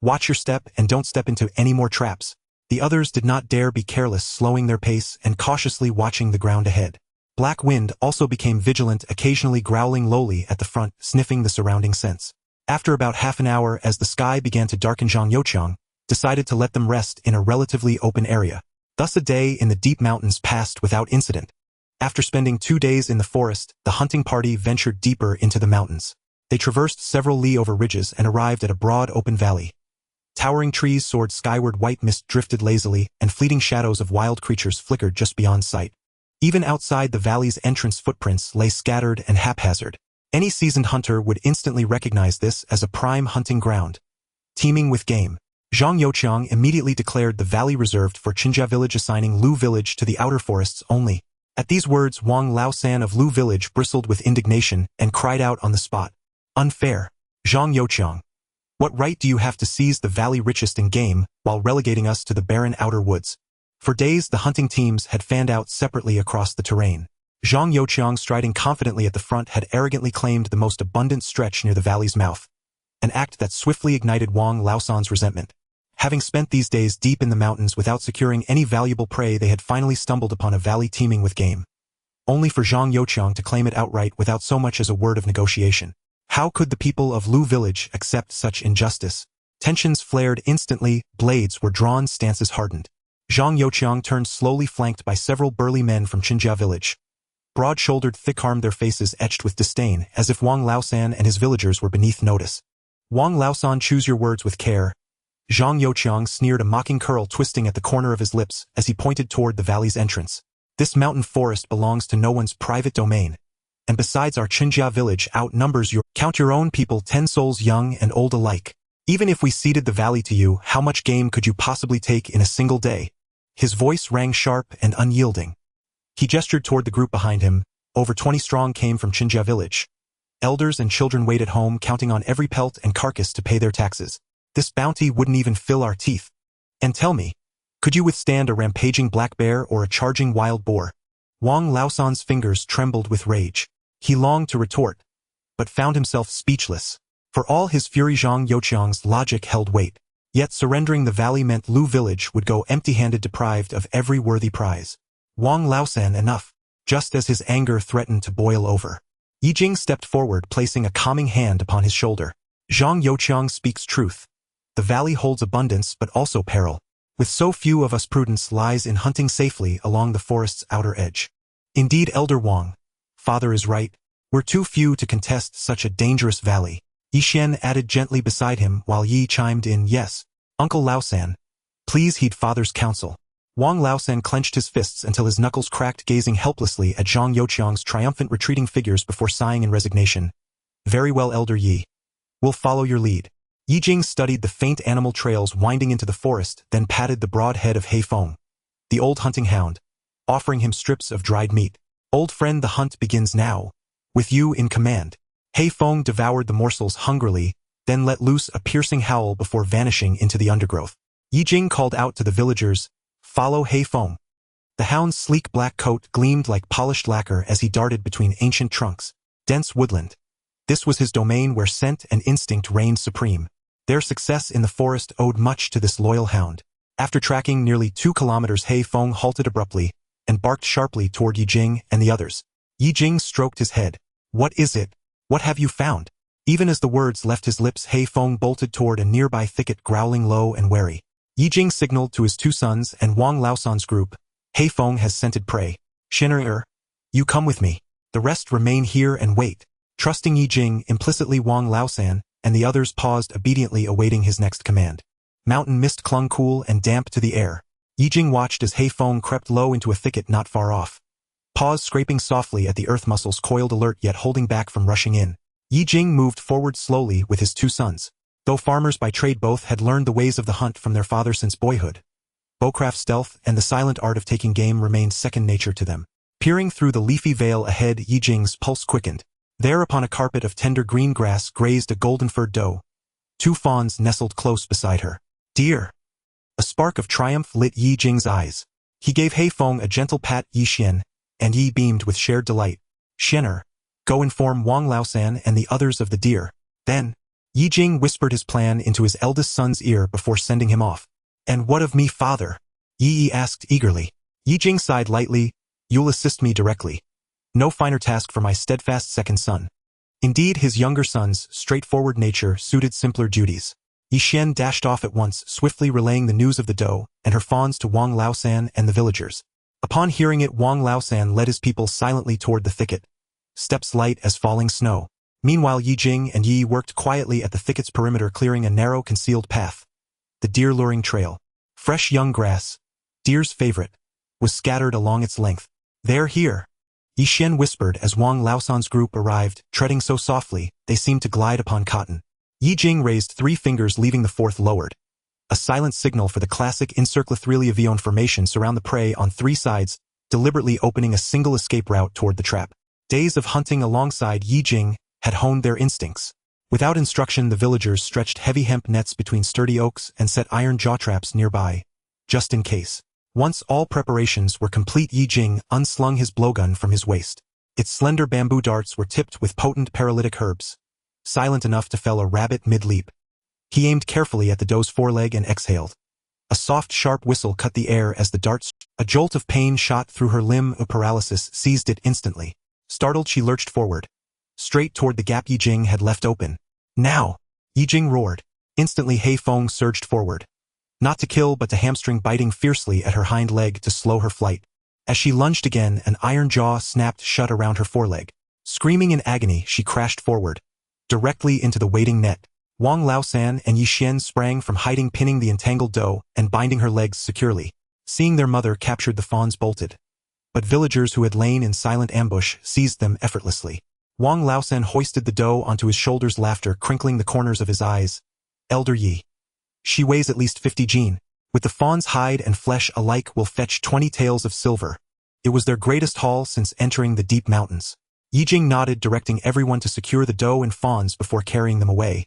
Watch your step and don't step into any more traps." The others did not dare be careless, slowing their pace and cautiously watching the ground ahead. Black Wind also became vigilant, occasionally growling lowly at the front, sniffing the surrounding scents. After about half an hour, as the sky began to darken, Zhang Youqiang decided to let them rest in a relatively open area. Thus a day in the deep mountains passed without incident. After spending 2 days in the forest, the hunting party ventured deeper into the mountains. They traversed several li over ridges and arrived at a broad open valley. Towering trees soared skyward, white mist drifted lazily, and fleeting shadows of wild creatures flickered just beyond sight. Even outside the valley's entrance, footprints lay scattered and haphazard. Any seasoned hunter would instantly recognize this as a prime hunting ground, teeming with game. Zhang Youqiang immediately declared the valley reserved for Qinjia village, assigning Lu village to the outer forests only. At these words, Wang Laosan of Lu village bristled with indignation and cried out on the spot, "Unfair! Zhang Youqiang, what right do you have to seize the valley richest in game while relegating us to the barren outer woods?" For days, the hunting teams had fanned out separately across the terrain. Zhang Youqiang, striding confidently at the front, had arrogantly claimed the most abundant stretch near the valley's mouth, an act that swiftly ignited Wang Laosan's resentment. Having spent these days deep in the mountains without securing any valuable prey, they had finally stumbled upon a valley teeming with game, only for Zhang Youqiang to claim it outright without so much as a word of negotiation. How could the people of Lu village accept such injustice? Tensions flared instantly, blades were drawn, stances hardened. Zhang Youqiang turned slowly, flanked by several burly men from Qinjia village. Broad-shouldered, thick-armed, their faces etched with disdain, as if Wang Laosan and his villagers were beneath notice. "Wang Laosan, choose your words with care." Zhang Youqiang sneered, a mocking curl twisting at the corner of his lips as he pointed toward the valley's entrance. "This mountain forest belongs to no one's private domain. And besides, our Qinjia village outnumbers your— count your own people, 10 souls, young and old alike. Even if we ceded the valley to you, how much game could you possibly take in a single day?" His voice rang sharp and unyielding. He gestured toward the group behind him. Over 20 strong came from Qinjia village. Elders and children waited home, counting on every pelt and carcass to pay their taxes. This bounty wouldn't even fill our teeth. And tell me, could you withstand a rampaging black bear or a charging wild boar? Wang Laosan's fingers trembled with rage. He longed to retort, but found himself speechless. For all his fury, Zhang Youqiang's logic held weight. Yet surrendering the valley meant Lu village would go empty-handed, deprived of every worthy prize. Wang Laosan, enough. Just as his anger threatened to boil over, Ye Jing stepped forward, placing a calming hand upon his shoulder. "Zhang Youqiang speaks truth. The valley holds abundance but also peril. With so few of us, prudence lies in hunting safely along the forest's outer edge." "Indeed, Elder Wang. Father is right. We're too few to contest such a dangerous valley." Yi Xian added gently beside him, while Yi chimed in, "Yes, Uncle Laosan. Please heed Father's counsel." Wang Laosan clenched his fists until his knuckles cracked, gazing helplessly at Zhang Youqiang's triumphant retreating figures before sighing in resignation. "Very well, Elder Yi. We'll follow your lead." Ye Jing studied the faint animal trails winding into the forest, then patted the broad head of Heifeng, the old hunting hound, offering him strips of dried meat. "Old friend, the hunt begins now, with you in command." Heifeng devoured the morsels hungrily, then let loose a piercing howl before vanishing into the undergrowth. Ye Jing called out to the villagers, "Follow Heifeng." The hound's sleek black coat gleamed like polished lacquer as he darted between ancient trunks. Dense woodland. This was his domain, where scent and instinct reigned supreme. Their success in the forest owed much to this loyal hound. After tracking nearly 2 kilometers, Heifeng halted abruptly and barked sharply toward Ye Jing and the others. Ye Jing stroked his head. "What is it? What have you found?" Even as the words left his lips, Heifeng bolted toward a nearby thicket, growling low and wary. Ye Jing signaled to his 2 sons and Wang Laosan's group, "Heifeng has scented prey. Shin'er, you come with me. The rest remain here and wait." Trusting Ye Jing implicitly, Wang Laosan and the others paused, obediently awaiting his next command. Mountain mist clung cool and damp to the air. Ye Jing watched as Heifeng crept low into a thicket not far off. Paws scraping softly at the earth, muscles coiled alert yet holding back from rushing in. Ye Jing moved forward slowly with his 2 sons. Though farmers by trade, both had learned the ways of the hunt from their father since boyhood. bowcraft stealth, and the silent art of taking game remained second nature to them. Peering through the leafy veil ahead, Ye Jing's pulse quickened. There upon a carpet of tender green grass grazed a golden-furred doe. 2 fawns nestled close beside her. Dear! A spark of triumph lit Ye Jing's eyes. He gave Heifeng a gentle pat. Yi Xian, and Yi beamed with shared delight. Xianer, go inform Wang Laosan and the others of the deer. Then, Ye Jing whispered his plan into his eldest son's ear before sending him off. And what of me, father? Yi asked eagerly. Ye Jing sighed lightly. You'll assist me directly. No finer task for my steadfast second son. Indeed, his younger son's straightforward nature suited simpler duties. Yi Xian dashed off at once, swiftly relaying the news of the doe and her fawns to Wang Laosan and the villagers. Upon hearing it, Wang Laosan led his people silently toward the thicket, steps light as falling snow. Meanwhile, Ye Jing and Yi worked quietly at the thicket's perimeter, clearing a narrow, concealed path. The deer-luring trail, fresh young grass, deer's favorite, was scattered along its length. They're here, Yi Xian whispered as Wang Laosan's group arrived, treading so softly, they seemed to glide upon cotton. Ye Jing raised 3 fingers, leaving the 4th lowered. A silent signal for the classic encirclithrelia of Eon formation: surround the prey on 3 sides, deliberately opening a single escape route toward the trap. Days of hunting alongside Ye Jing had honed their instincts. Without instruction, the villagers stretched heavy hemp nets between sturdy oaks and set iron jaw traps nearby, just in case. Once all preparations were complete, Ye Jing unslung his blowgun from his waist. Its slender bamboo darts were tipped with potent paralytic herbs, silent enough to fell a rabbit mid-leap. He aimed carefully at the doe's foreleg and exhaled. A soft, sharp whistle cut the air as the darts. A jolt of pain shot through her limb. A paralysis seized it instantly. Startled, she lurched forward, straight toward the gap Ye Jing had left open. Now! Ye Jing roared. Instantly, Heifeng surged forward. Not to kill, but to hamstring, biting fiercely at her hind leg to slow her flight. As she lunged again, an iron jaw snapped shut around her foreleg. Screaming in agony, she crashed forward, directly into the waiting net. Wang Laosan and Yi Xian sprang from hiding, pinning the entangled doe and binding her legs securely. Seeing their mother captured, the fawns bolted. But villagers who had lain in silent ambush seized them effortlessly. Wang Laosan hoisted the doe onto his shoulders, laughter crinkling the corners of his eyes. Elder Yi. She weighs at least 50 jin. With the fawn's hide and flesh alike will fetch 20 taels of silver. It was their greatest haul since entering the deep mountains. Ye Jing nodded, directing everyone to secure the doe and fawns before carrying them away.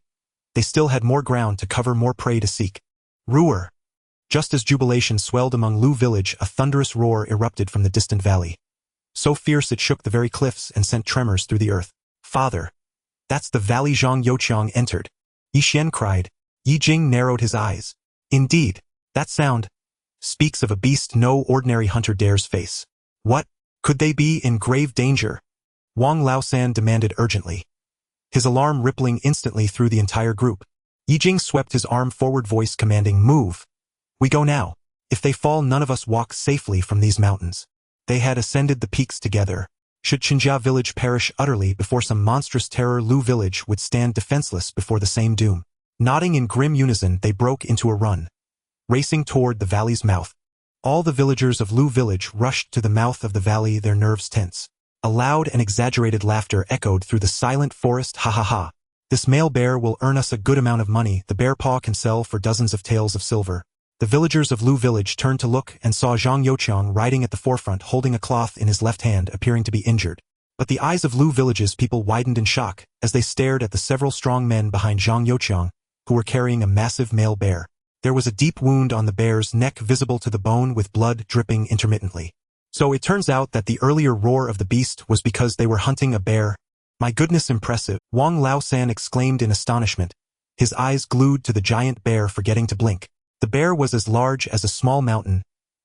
They still had more ground to cover, more prey to seek. Roar! Just as jubilation swelled among Lu village, a thunderous roar erupted from the distant valley. So fierce it shook the very cliffs and sent tremors through the earth. Father! That's the valley Zhang Youqiang entered. Yi Xian cried. Ye Jing narrowed his eyes. Indeed, that sound speaks of a beast no ordinary hunter dares face. What? Could they be in grave danger? Wang Laosan demanded urgently, his alarm rippling instantly through the entire group. Ye Jing swept his arm forward, voice commanding, move. We go now. If they fall, none of us walk safely from these mountains. They had ascended the peaks together. Should Qinjia village perish utterly before some monstrous terror, Lu village would stand defenseless before the same doom. Nodding in grim unison, they broke into a run, racing toward the valley's mouth. All the villagers of Lu village rushed to the mouth of the valley, their nerves tense. A loud and exaggerated laughter echoed through the silent forest. Ha ha ha. This male bear will earn us a good amount of money. The bear paw can sell for dozens of taels of silver. The villagers of Lu village turned to look and saw Zhang Youqiang riding at the forefront, holding a cloth in his left hand, appearing to be injured. But the eyes of Lu village's people widened in shock as they stared at the several strong men behind Zhang Youqiang, who were carrying a massive male bear. There was a deep wound on the bear's neck, visible to the bone, with blood dripping intermittently. So it turns out that the earlier roar of the beast was because they were hunting a bear. My goodness, impressive, Wang Laosan exclaimed in astonishment, his eyes glued to the giant bear, forgetting to blink. The bear was as large as a small mountain.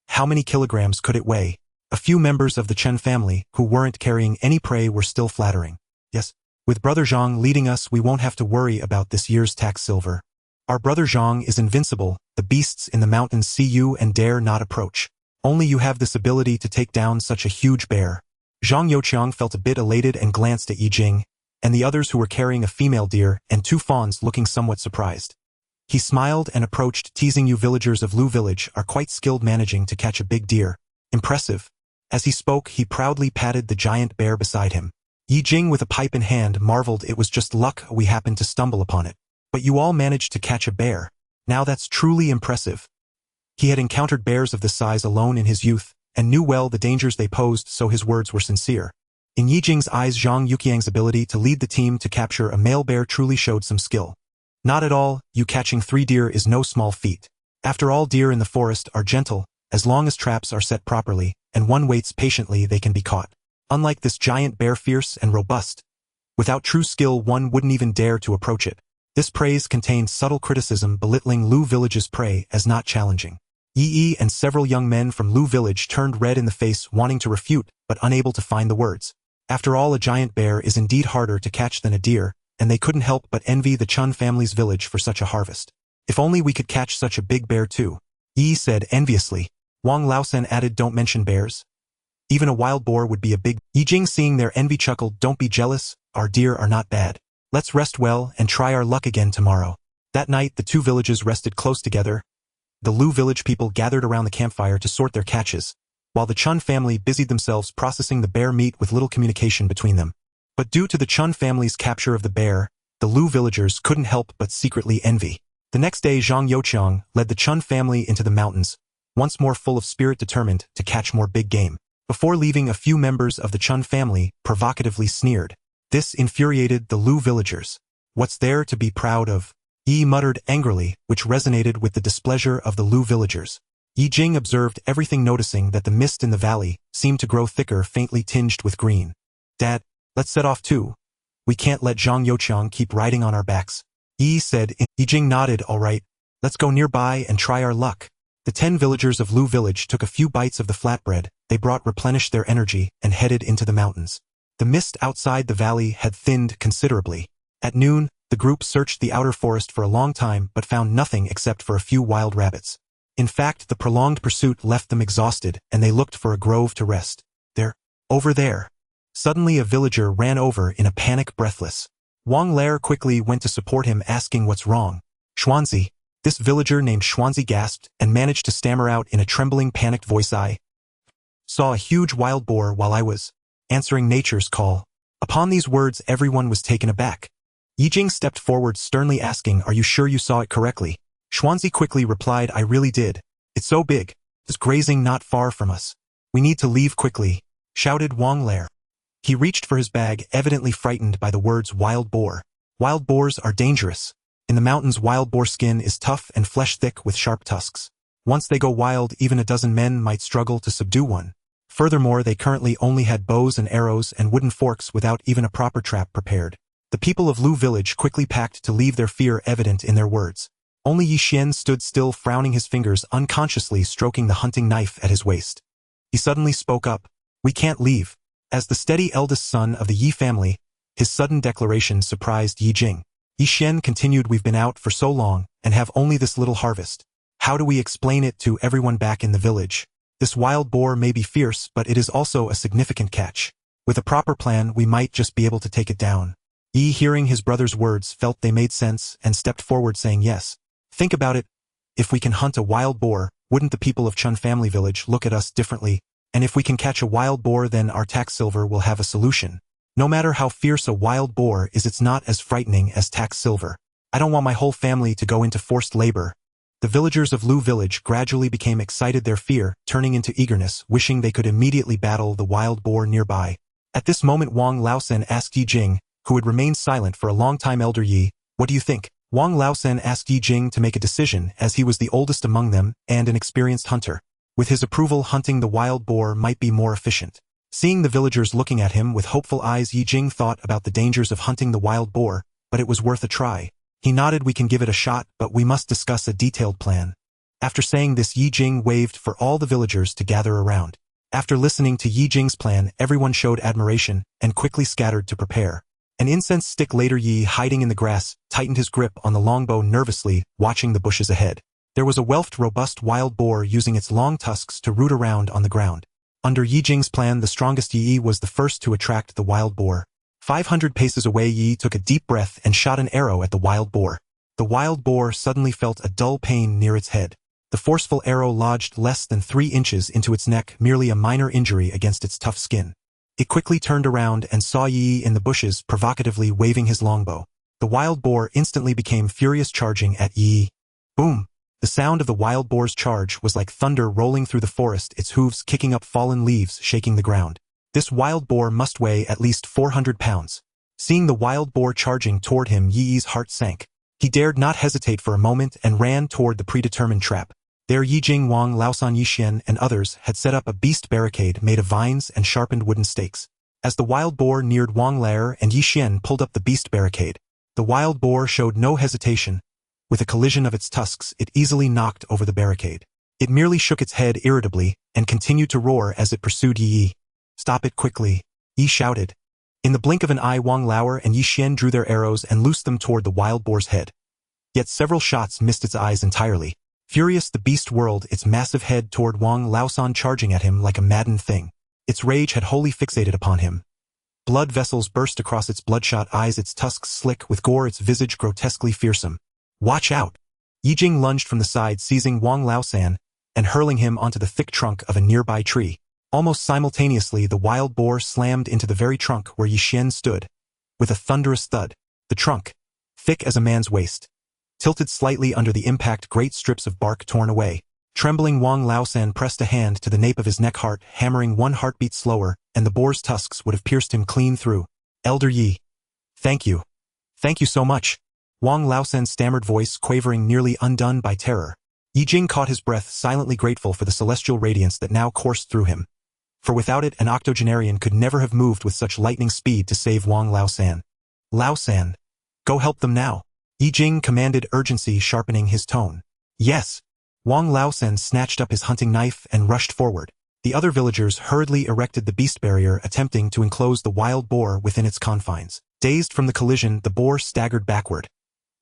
How many kilograms could it weigh? A few members of the Chen family, who weren't carrying any prey, were still flattering. Yes, with Brother Zhang leading us, we won't have to worry about this year's tax silver. Our Brother Zhang is invincible. The beasts in the mountains see you and dare not approach. Only you have this ability to take down such a huge bear. Zhang Youqiang felt a bit elated and glanced at Ye Jing, and the others who were carrying a female deer and 2 fawns, looking somewhat surprised. He smiled and approached, teasing, you villagers of Lu village are quite skilled managing to catch a big deer. Impressive. As he spoke, he proudly patted the giant bear beside him. Ye Jing, with a pipe in hand, marveled, it was just luck we happened to stumble upon it. But you all managed to catch a bear. Now that's truly impressive. He had encountered bears of this size alone in his youth, and knew well the dangers they posed, so his words were sincere. In Ye Jing's eyes, Zhang Yuqiang's ability to lead the team to capture a male bear truly showed some skill. Not at all, you catching 3 deer is no small feat. After all, deer in the forest are gentle, as long as traps are set properly, and one waits patiently they can be caught. Unlike this giant bear, fierce and robust. Without true skill, one wouldn't even dare to approach it. This praise contained subtle criticism, belittling Lu Village's prey as not challenging. Yi and several young men from Lu Village turned red in the face, wanting to refute, but unable to find the words. After all, a giant bear is indeed harder to catch than a deer, and they couldn't help but envy the Chun family's village for such a harvest. If only we could catch such a big bear too, Yi said enviously. Wang Laosen added, don't mention bears. Even a wild boar would be a big. Ye Jing, seeing their envy, chuckled, don't be jealous, our deer are not bad. Let's rest well and try our luck again tomorrow. That night the 2 villages rested close together. The Lu village people gathered around the campfire to sort their catches, while the Chun family busied themselves processing the bear meat with little communication between them. But due to the Chun family's capture of the bear, the Lu villagers couldn't help but secretly envy. The next day, Zhang Youqiang led the Chun family into the mountains, once more full of spirit, determined to catch more big game. Before leaving, a few members of the Chun family provocatively sneered. This infuriated the Lu villagers. What's there to be proud of? Yi muttered angrily, which resonated with the displeasure of the Lu villagers. Ye Jing observed everything, noticing that the mist in the valley seemed to grow thicker, faintly tinged with green. Dad, let's set off too. We can't let Zhang Youqiang keep riding on our backs. Yi said. Ye Jing nodded. All right, let's go nearby and try our luck. The 10 villagers of Lu village took a few bites of the flatbread they brought, replenished their energy, and headed into the mountains. The mist outside the valley had thinned considerably. At noon, the group searched the outer forest for a long time but found nothing except for a few wild rabbits. In fact, the prolonged pursuit left them exhausted, and they looked for a grove to rest. There, over there. Suddenly a villager ran over in a panic, breathless. Wang Lair quickly went to support him, asking what's wrong. Xuanzi. This villager named Xuanzi gasped and managed to stammer out in a trembling, panicked voice, I saw a huge wild boar while I was answering nature's call. Upon these words, everyone was taken aback. Ye Jing stepped forward, sternly asking, are you sure you saw it correctly? Xuanzi quickly replied, I really did. It's so big. It's grazing not far from us. We need to leave quickly, shouted Wang Lair. He reached for his bag, evidently frightened by the words wild boar. Wild boars are dangerous. In the mountains, wild boar skin is tough and flesh thick with sharp tusks. Once they go wild, even a dozen men might struggle to subdue one. Furthermore, they currently only had bows and arrows and wooden forks without even a proper trap prepared. The people of Lu village quickly packed to leave, their fear evident in their words. Only Yi Xian stood still, frowning, his fingers unconsciously stroking the hunting knife at his waist. He suddenly spoke up. We can't leave. As the steady eldest son of the Yi family, his sudden declaration surprised Ye Jing. Yi Xian continued, we've been out for so long, and have only this little harvest. How do we explain it to everyone back in the village? This wild boar may be fierce, but it is also a significant catch. With a proper plan, we might just be able to take it down. Yi, hearing his brother's words, felt they made sense and stepped forward, saying, yes. Think about it. If we can hunt a wild boar, wouldn't the people of Chun family village look at us differently? And if we can catch a wild boar, then our tax silver will have a solution. No matter how fierce a wild boar is, it's not as frightening as tax silver. I don't want my whole family to go into forced labor. The villagers of Lu village gradually became excited, their fear turning into eagerness, wishing they could immediately battle the wild boar nearby. At this moment, Wang Laosen asked Ye Jing, who had remained silent for a long time, Elder Yi, what do you think? Wang Laosen asked Ye Jing to make a decision, as he was the oldest among them and an experienced hunter. With his approval, hunting the wild boar might be more efficient. Seeing the villagers looking at him with hopeful eyes, Ye Jing thought about the dangers of hunting the wild boar, but it was worth a try. He nodded, we can give it a shot, but we must discuss a detailed plan. After saying this, Ye Jing waved for all the villagers to gather around. After listening to Ye Jing's plan, everyone showed admiration and quickly scattered to prepare. An incense stick later, Yi, hiding in the grass, tightened his grip on the longbow, nervously watching the bushes ahead. There was a whelped, robust wild boar using its long tusks to root around on the ground. Under Ye Jing's plan, the strongest Yi was the first to attract the wild boar. 500 paces away, Yi took a deep breath and shot an arrow at the wild boar. The wild boar suddenly felt a dull pain near its head. The forceful arrow lodged less than 3 inches into its neck, merely a minor injury against its tough skin. It quickly turned around and saw Yi in the bushes, provocatively waving his longbow. The wild boar instantly became furious, charging at Yi. Boom! The sound of the wild boar's charge was like thunder rolling through the forest, its hooves kicking up fallen leaves, shaking the ground. This wild boar must weigh at least 400 pounds. Seeing the wild boar charging toward him, Yi's heart sank. He dared not hesitate for a moment and ran toward the predetermined trap. There Ye Jing, Wang Laosan, Yixian, and others had set up a beast barricade made of vines and sharpened wooden stakes. As the wild boar neared Wang Lair and Yixian pulled up the beast barricade, the wild boar showed no hesitation. With a collision of its tusks, it easily knocked over the barricade. It merely shook its head irritably and continued to roar as it pursued Yi. "Stop it quickly," Yi shouted. In the blink of an eye, Wang Lao and Yixian drew their arrows and loosed them toward the wild boar's head. Yet several shots missed its eyes entirely. Furious, the beast whirled its massive head toward Wang Laosan, charging at him like a maddened thing. Its rage had wholly fixated upon him. Blood vessels burst across its bloodshot eyes, its tusks slick with gore, its visage grotesquely fearsome. "Watch out!" Ye Jing lunged from the side, seizing Wang Laosan and hurling him onto the thick trunk of a nearby tree. Almost simultaneously, the wild boar slammed into the very trunk where Yixian stood. With a thunderous thud, the trunk, thick as a man's waist, tilted slightly under the impact, great strips of bark torn away. Trembling, Wang Laosan pressed a hand to the nape of his neck, heart hammering one heartbeat slower, and the boar's tusks would have pierced him clean through. "Elder Yi. Thank you. Thank you so much." Wang Laosan's stammered voice quavering, nearly undone by terror. Ye Jing caught his breath, silently grateful for the celestial radiance that now coursed through him. For without it, an octogenarian could never have moved with such lightning speed to save Wang Laosan. "Laosan, go help them now," Ye Jing commanded, urgency sharpening his tone. "Yes." Wang Laosan snatched up his hunting knife and rushed forward. The other villagers hurriedly erected the beast barrier, attempting to enclose the wild boar within its confines. Dazed from the collision, the boar staggered backward,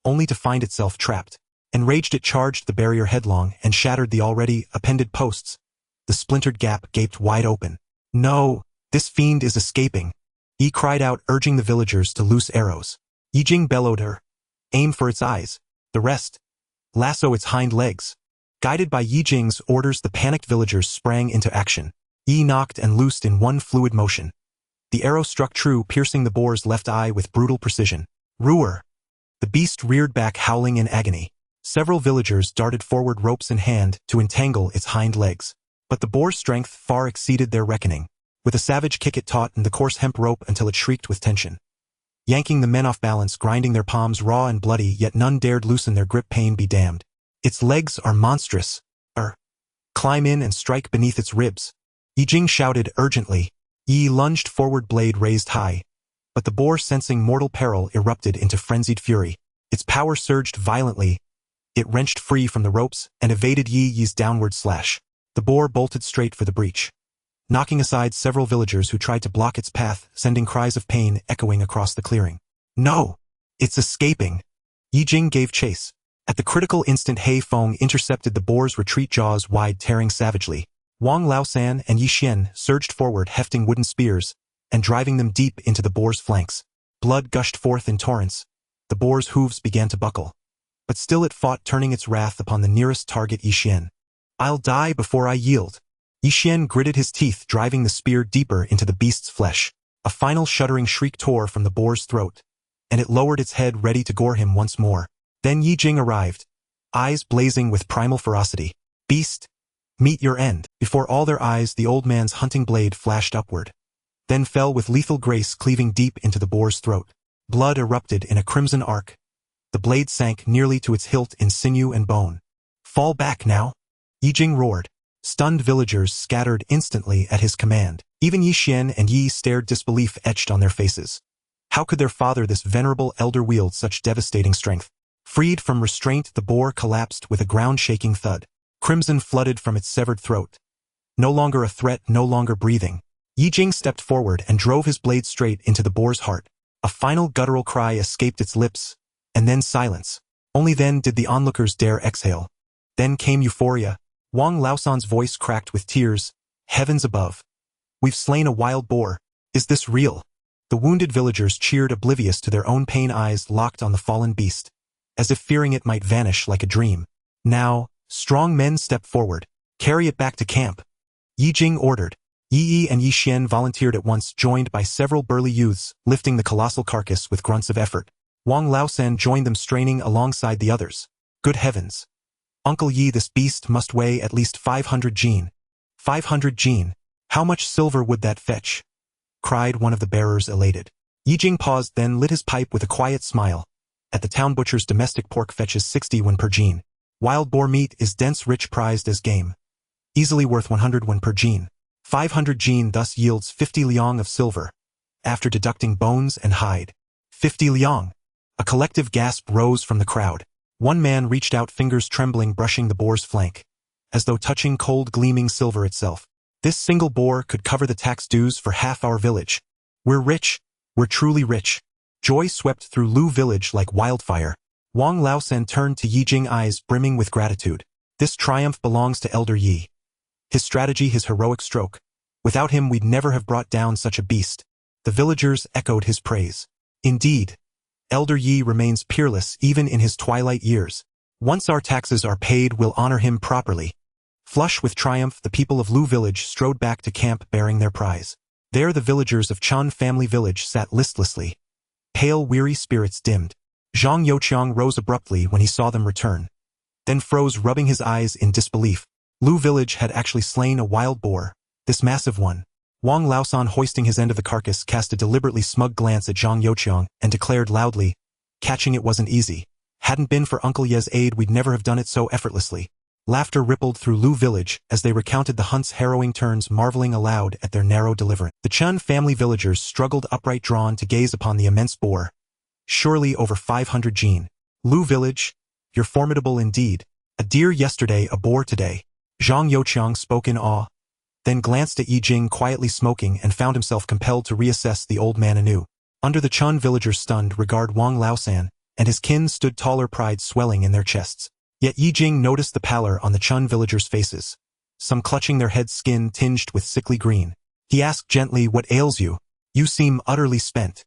only to find itself trapped. Enraged, it charged the barrier headlong and shattered the already appended posts. The splintered gap gaped wide open. "No, this fiend is escaping," Yi cried out, urging the villagers to loose arrows. Ye Jing bellowed her. "Aim for its eyes. The rest, lasso its hind legs." Guided by Ye Jing's orders, the panicked villagers sprang into action. Yi knocked and loosed in one fluid motion. The arrow struck true, piercing the boar's left eye with brutal precision. "Roar!" The beast reared back, howling in agony. Several villagers darted forward, ropes in hand, to entangle its hind legs. But the boar's strength far exceeded their reckoning. With a savage kick, it tautened the coarse hemp rope until it shrieked with tension, yanking the men off balance, grinding their palms raw and bloody, yet none dared loosen their grip. Pain be damned. "Its legs are monstrous. Climb in and strike beneath its ribs," Ye Jing shouted urgently. Yi lunged forward, blade raised high. But the boar, sensing mortal peril, erupted into frenzied fury. Its power surged violently. It wrenched free from the ropes and evaded Yi's downward slash. The boar bolted straight for the breach, knocking aside several villagers who tried to block its path, sending cries of pain echoing across the clearing. "No! It's escaping!" Ye Jing gave chase. At the critical instant, Hei Feng intercepted the boar's retreat, jaws wide, tearing savagely. Wang Laosan and Yixian surged forward, hefting wooden spears and driving them deep into the boar's flanks. Blood gushed forth in torrents. The boar's hooves began to buckle. But still it fought, turning its wrath upon the nearest target, Yixian. "I'll die before I yield." Yixian gritted his teeth, driving the spear deeper into the beast's flesh. A final shuddering shriek tore from the boar's throat, and it lowered its head, ready to gore him once more. Then Ye Jing arrived, eyes blazing with primal ferocity. "Beast, meet your end." Before all their eyes, the old man's hunting blade flashed upward, then fell with lethal grace, cleaving deep into the boar's throat. Blood erupted in a crimson arc. The blade sank nearly to its hilt in sinew and bone. "Fall back now," Ye Jing roared. Stunned villagers scattered instantly at his command. Even Yixian and Yi stared, disbelief etched on their faces. How could their father, this venerable elder, wield such devastating strength? Freed from restraint, the boar collapsed with a ground-shaking thud. Crimson flooded from its severed throat. No longer a threat, no longer breathing. Ye Jing stepped forward and drove his blade straight into the boar's heart. A final guttural cry escaped its lips, and then silence. Only then did the onlookers dare exhale. Then came euphoria. Wang Laosan's voice cracked with tears. "Heavens above! We've slain a wild boar. Is this real?" The wounded villagers cheered, oblivious to their own pain, eyes locked on the fallen beast, as if fearing it might vanish like a dream. "Now, strong men, step forward. Carry it back to camp," Ye Jing ordered. Yi and Yixian volunteered at once, joined by several burly youths, lifting the colossal carcass with grunts of effort. Wang Laosan joined them, straining alongside the others. Good heavens! Uncle Yi, this beast must weigh at least 500 jin. 500 jin. How much silver would that fetch? Cried one of the bearers elated. Ye Jing paused, then lit his pipe with a quiet smile. At the town butcher's, domestic pork fetches 60 won per jin. Wild boar meat is dense, rich, prized as game. Easily worth 100 won per jin. 500 jin thus yields 50 liang of silver. After deducting bones and hide. 50 liang. A collective gasp rose from the crowd. One man reached out, fingers trembling, brushing the boar's flank, as though touching cold, gleaming silver itself. This single boar could cover the tax dues for half our village. We're rich. We're truly rich. Joy swept through Lu village like wildfire. Wang Laosan turned to Ye Jing, eyes brimming with gratitude. This triumph belongs to Elder Yi. His strategy, his heroic stroke. Without him, we'd never have brought down such a beast. The villagers echoed his praise. Indeed, Elder Yi remains peerless even in his twilight years. Once our taxes are paid, we'll honor him properly. Flush with triumph, the people of Lu village strode back to camp bearing their prize. There the villagers of Chun family village sat listlessly. Pale, weary spirits dimmed. Zhang Youqiang rose abruptly when he saw them return. Then froze, rubbing his eyes in disbelief. Lu village had actually slain a wild boar, this massive one. Wang Laosan, hoisting his end of the carcass, cast a deliberately smug glance at Zhang Youqiang and declared loudly, catching it wasn't easy. Hadn't been for Uncle Ye's aid, we'd never have done it so effortlessly. Laughter rippled through Lu village as they recounted the hunt's harrowing turns, marveling aloud at their narrow deliverance. The Chun family villagers struggled upright, drawn to gaze upon the immense boar. Surely over 500 jin. Lu village, you're formidable indeed. A deer yesterday, a boar today. Zhang Youqiang spoke in awe, then glanced at Ye Jing quietly smoking and found himself compelled to reassess the old man anew. Under the Chun villagers' stunned regard, Wang Laosan and his kin stood taller, pride swelling in their chests. Yet Ye Jing noticed the pallor on the Chun villagers' faces, some clutching their heads, skin tinged with sickly green. He asked gently, what ails you? You seem utterly spent.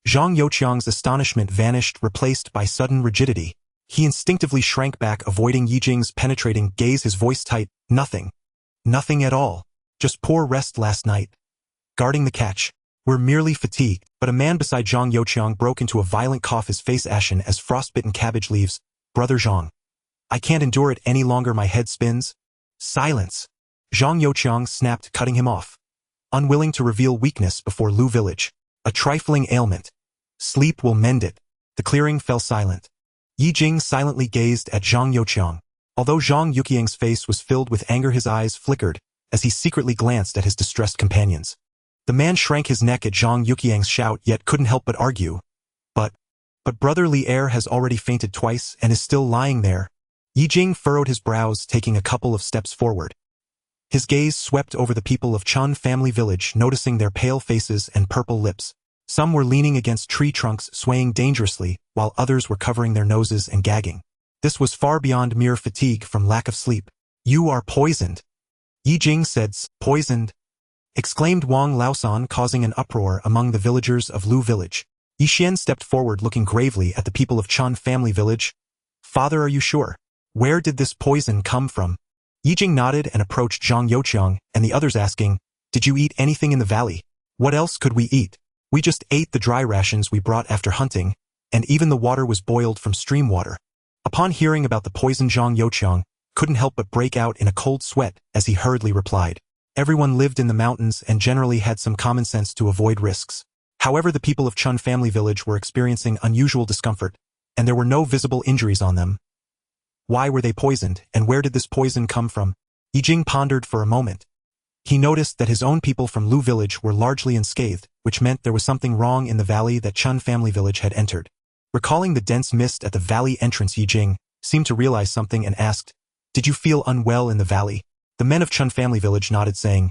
Zhang Youqiang's astonishment vanished, replaced by sudden rigidity. He instinctively shrank back, avoiding Ye Jing's penetrating gaze, his voice tight. Nothing. Nothing at all. Just poor rest last night. Guarding the catch. We're merely fatigued. But a man beside Zhang Youqiang broke into a violent cough, his face ashen as frostbitten cabbage leaves. Brother Zhang. I can't endure it any longer, my head spins. Silence. Zhang Youqiang snapped, cutting him off. Unwilling to reveal weakness before Lu village. A trifling ailment. Sleep will mend it. The clearing fell silent. Ye Jing silently gazed at Zhang Youqiang. Although Zhang Youqiang's face was filled with anger, his eyes flickered as he secretly glanced at his distressed companions. The man shrank his neck at Zhang Youqiang's shout, yet couldn't help but argue. But brother Li Er has already fainted twice and is still lying there. Ye Jing furrowed his brows, taking a couple of steps forward. His gaze swept over the people of Chun family village, noticing their pale faces and purple lips. Some were leaning against tree trunks, swaying dangerously, while others were covering their noses and gagging. This was far beyond mere fatigue from lack of sleep. You are poisoned. Ye Jing said. Poisoned? Exclaimed Wang Laosan, causing an uproar among the villagers of Lu village. Yi Xian stepped forward, looking gravely at the people of Chun family village. Father, are you sure? Where did this poison come from? Ye Jing nodded and approached Zhang Youqiang and the others, asking, did you eat anything in the valley? What else could we eat? We just ate the dry rations we brought after hunting, and even the water was boiled from stream water. Upon hearing about the poison, Zhang Youqiang couldn't help but break out in a cold sweat as he hurriedly replied. Everyone lived in the mountains and generally had some common sense to avoid risks. However, the people of Chun family village were experiencing unusual discomfort, and there were no visible injuries on them. Why were they poisoned, and where did this poison come from? Ye Jing pondered for a moment. He noticed that his own people from Lu village were largely unscathed, which meant there was something wrong in the valley that Chun family village had entered. Recalling the dense mist at the valley entrance, Ye Jing seemed to realize something and asked, did you feel unwell in the valley? The men of Chun family village nodded, saying,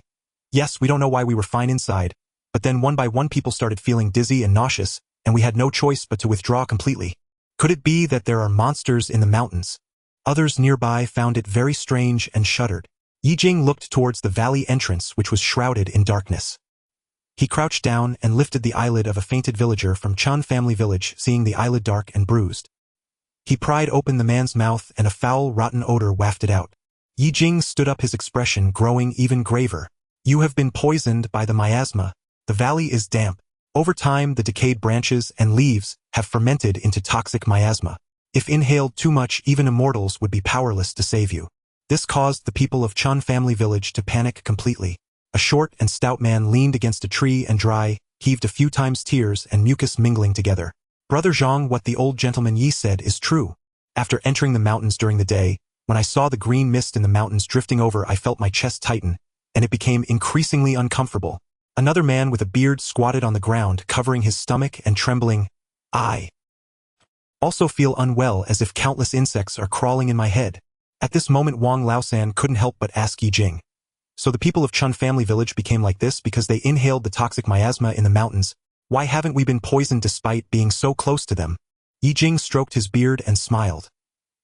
yes, we don't know why, we were fine inside, but then one by one people started feeling dizzy and nauseous, and we had no choice but to withdraw completely. Could it be that there are monsters in the mountains? Others nearby found it very strange and shuddered. Ye Jing looked towards the valley entrance, which was shrouded in darkness. He crouched down and lifted the eyelid of a fainted villager from Chun family village, seeing the eyelid dark and bruised. He pried open the man's mouth and a foul, rotten odor wafted out. Ye Jing stood up, his expression growing even graver. You have been poisoned by the miasma. The valley is damp. Over time, the decayed branches and leaves have fermented into toxic miasma. If inhaled too much, even immortals would be powerless to save you. This caused the people of Chun family village to panic completely. A short and stout man leaned against a tree and heaved a few times, tears and mucus mingling together. Brother Zhang, what the old gentleman Yi said is true. After entering the mountains during the day, when I saw the green mist in the mountains drifting over, I felt my chest tighten, and it became increasingly uncomfortable. Another man with a beard squatted on the ground, covering his stomach and trembling. I also feel unwell, as if countless insects are crawling in my head. At this moment, Wang Laosan couldn't help but ask Ye Jing. So the people of Chun family village became like this because they inhaled the toxic miasma in the mountains. Why haven't we been poisoned despite being so close to them? Ye Jing stroked his beard and smiled.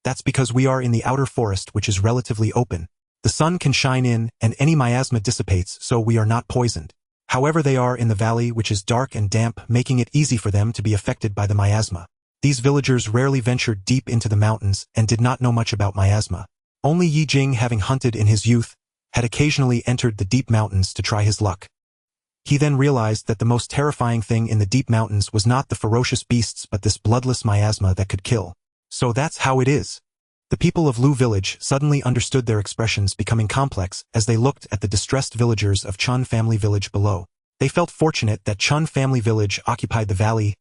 That's because we are in the outer forest, which is relatively open. The sun can shine in, and any miasma dissipates, so we are not poisoned. However, they are in the valley, which is dark and damp, making it easy for them to be affected by the miasma. These villagers rarely ventured deep into the mountains and did not know much about miasma. Only Ye Jing, having hunted in his youth, had occasionally entered the deep mountains to try his luck. He then realized that the most terrifying thing in the deep mountains was not the ferocious beasts but this bloodless miasma that could kill. So that's how it is. The people of Lu village suddenly understood, their expressions becoming complex as they looked at the distressed villagers of Chun family village below. They felt fortunate that Chun family village occupied the valley,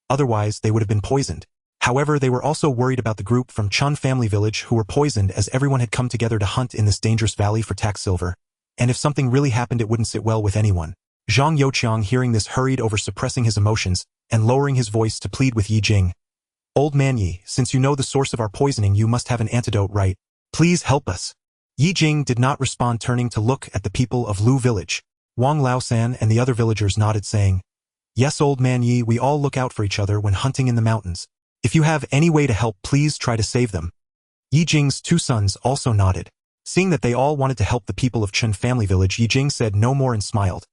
otherwise they would have been poisoned. However, they were also worried about the group from Chun family village who were poisoned, as everyone had come together to hunt in this dangerous valley for tax silver, and if something really happened it wouldn't sit well with anyone. Zhang Youqiang, hearing this, hurried over, suppressing his emotions and lowering his voice to plead with Ye Jing. Old man Yi, since you know the source of our poisoning, you must have an antidote, right? Please help us. Ye Jing did not respond, turning to look at the people of Lu village. Wang Laosan and the other villagers nodded, saying, Yes, old man Yi, we all look out for each other when hunting in the mountains. If you have any way to help, please try to save them. Ye Jing's two sons also nodded. Seeing that they all wanted to help the people of Chun family village, Ye Jing said no more and smiled.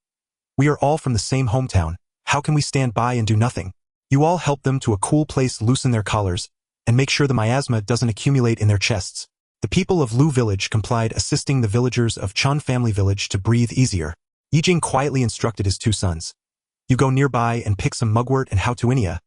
We are all from the same hometown. How can we stand by and do nothing? You all help them to a cool place, loosen their collars, and make sure the miasma doesn't accumulate in their chests. The people of Lu village complied, assisting the villagers of Chun family village to breathe easier. Ye Jing quietly instructed his two sons. You go nearby and pick some mugwort and hautuinia.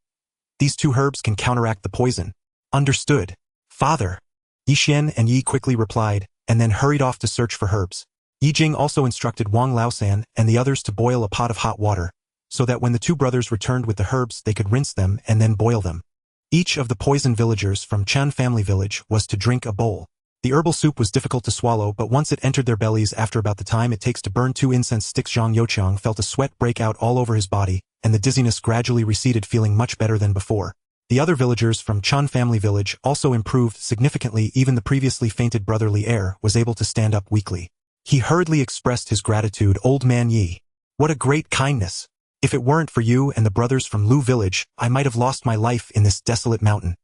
These two herbs can counteract the poison. Understood, Father. Yi Xian and Yi quickly replied, and then hurried off to search for herbs. Ye Jing also instructed Wang Laosan and the others to boil a pot of hot water, so that when the two brothers returned with the herbs they could rinse them and then boil them. Each of the poisoned villagers from Chun family village was to drink a bowl. The herbal soup was difficult to swallow, but once it entered their bellies, after about the time it takes to burn 2 incense sticks, Zhang Youqiang felt a sweat break out all over his body, and the dizziness gradually receded, feeling much better than before. The other villagers from Chun family village also improved significantly. Even the previously fainted brother Li Er was able to stand up weakly. He hurriedly expressed his gratitude. Old man Yi, what a great kindness. If it weren't for you and the brothers from Lu village, I might have lost my life in this desolate mountain.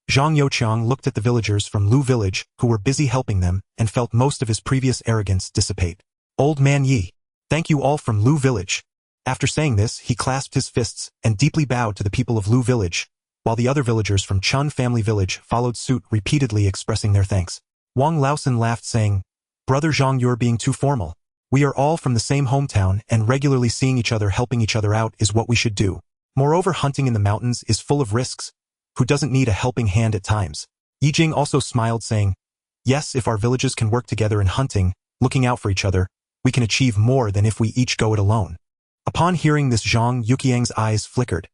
Zhang Youqiang looked at the villagers from Lu village who were busy helping them and felt most of his previous arrogance dissipate. Old man Yi, thank you all from Lu village. After saying this, he clasped his fists and deeply bowed to the people of Lu village, while the other villagers from Chun family village followed suit, repeatedly expressing their thanks. Wang Laosan laughed, saying, Brother Zhang, you're being too formal. We are all from the same hometown, and regularly seeing each other, helping each other out is what we should do. Moreover, hunting in the mountains is full of risks. Who doesn't need a helping hand at times? Ye Jing also smiled, saying, Yes, if our villages can work together in hunting, looking out for each other, we can achieve more than if we each go it alone. Upon hearing this, Zhang Youqiang's eyes flickered.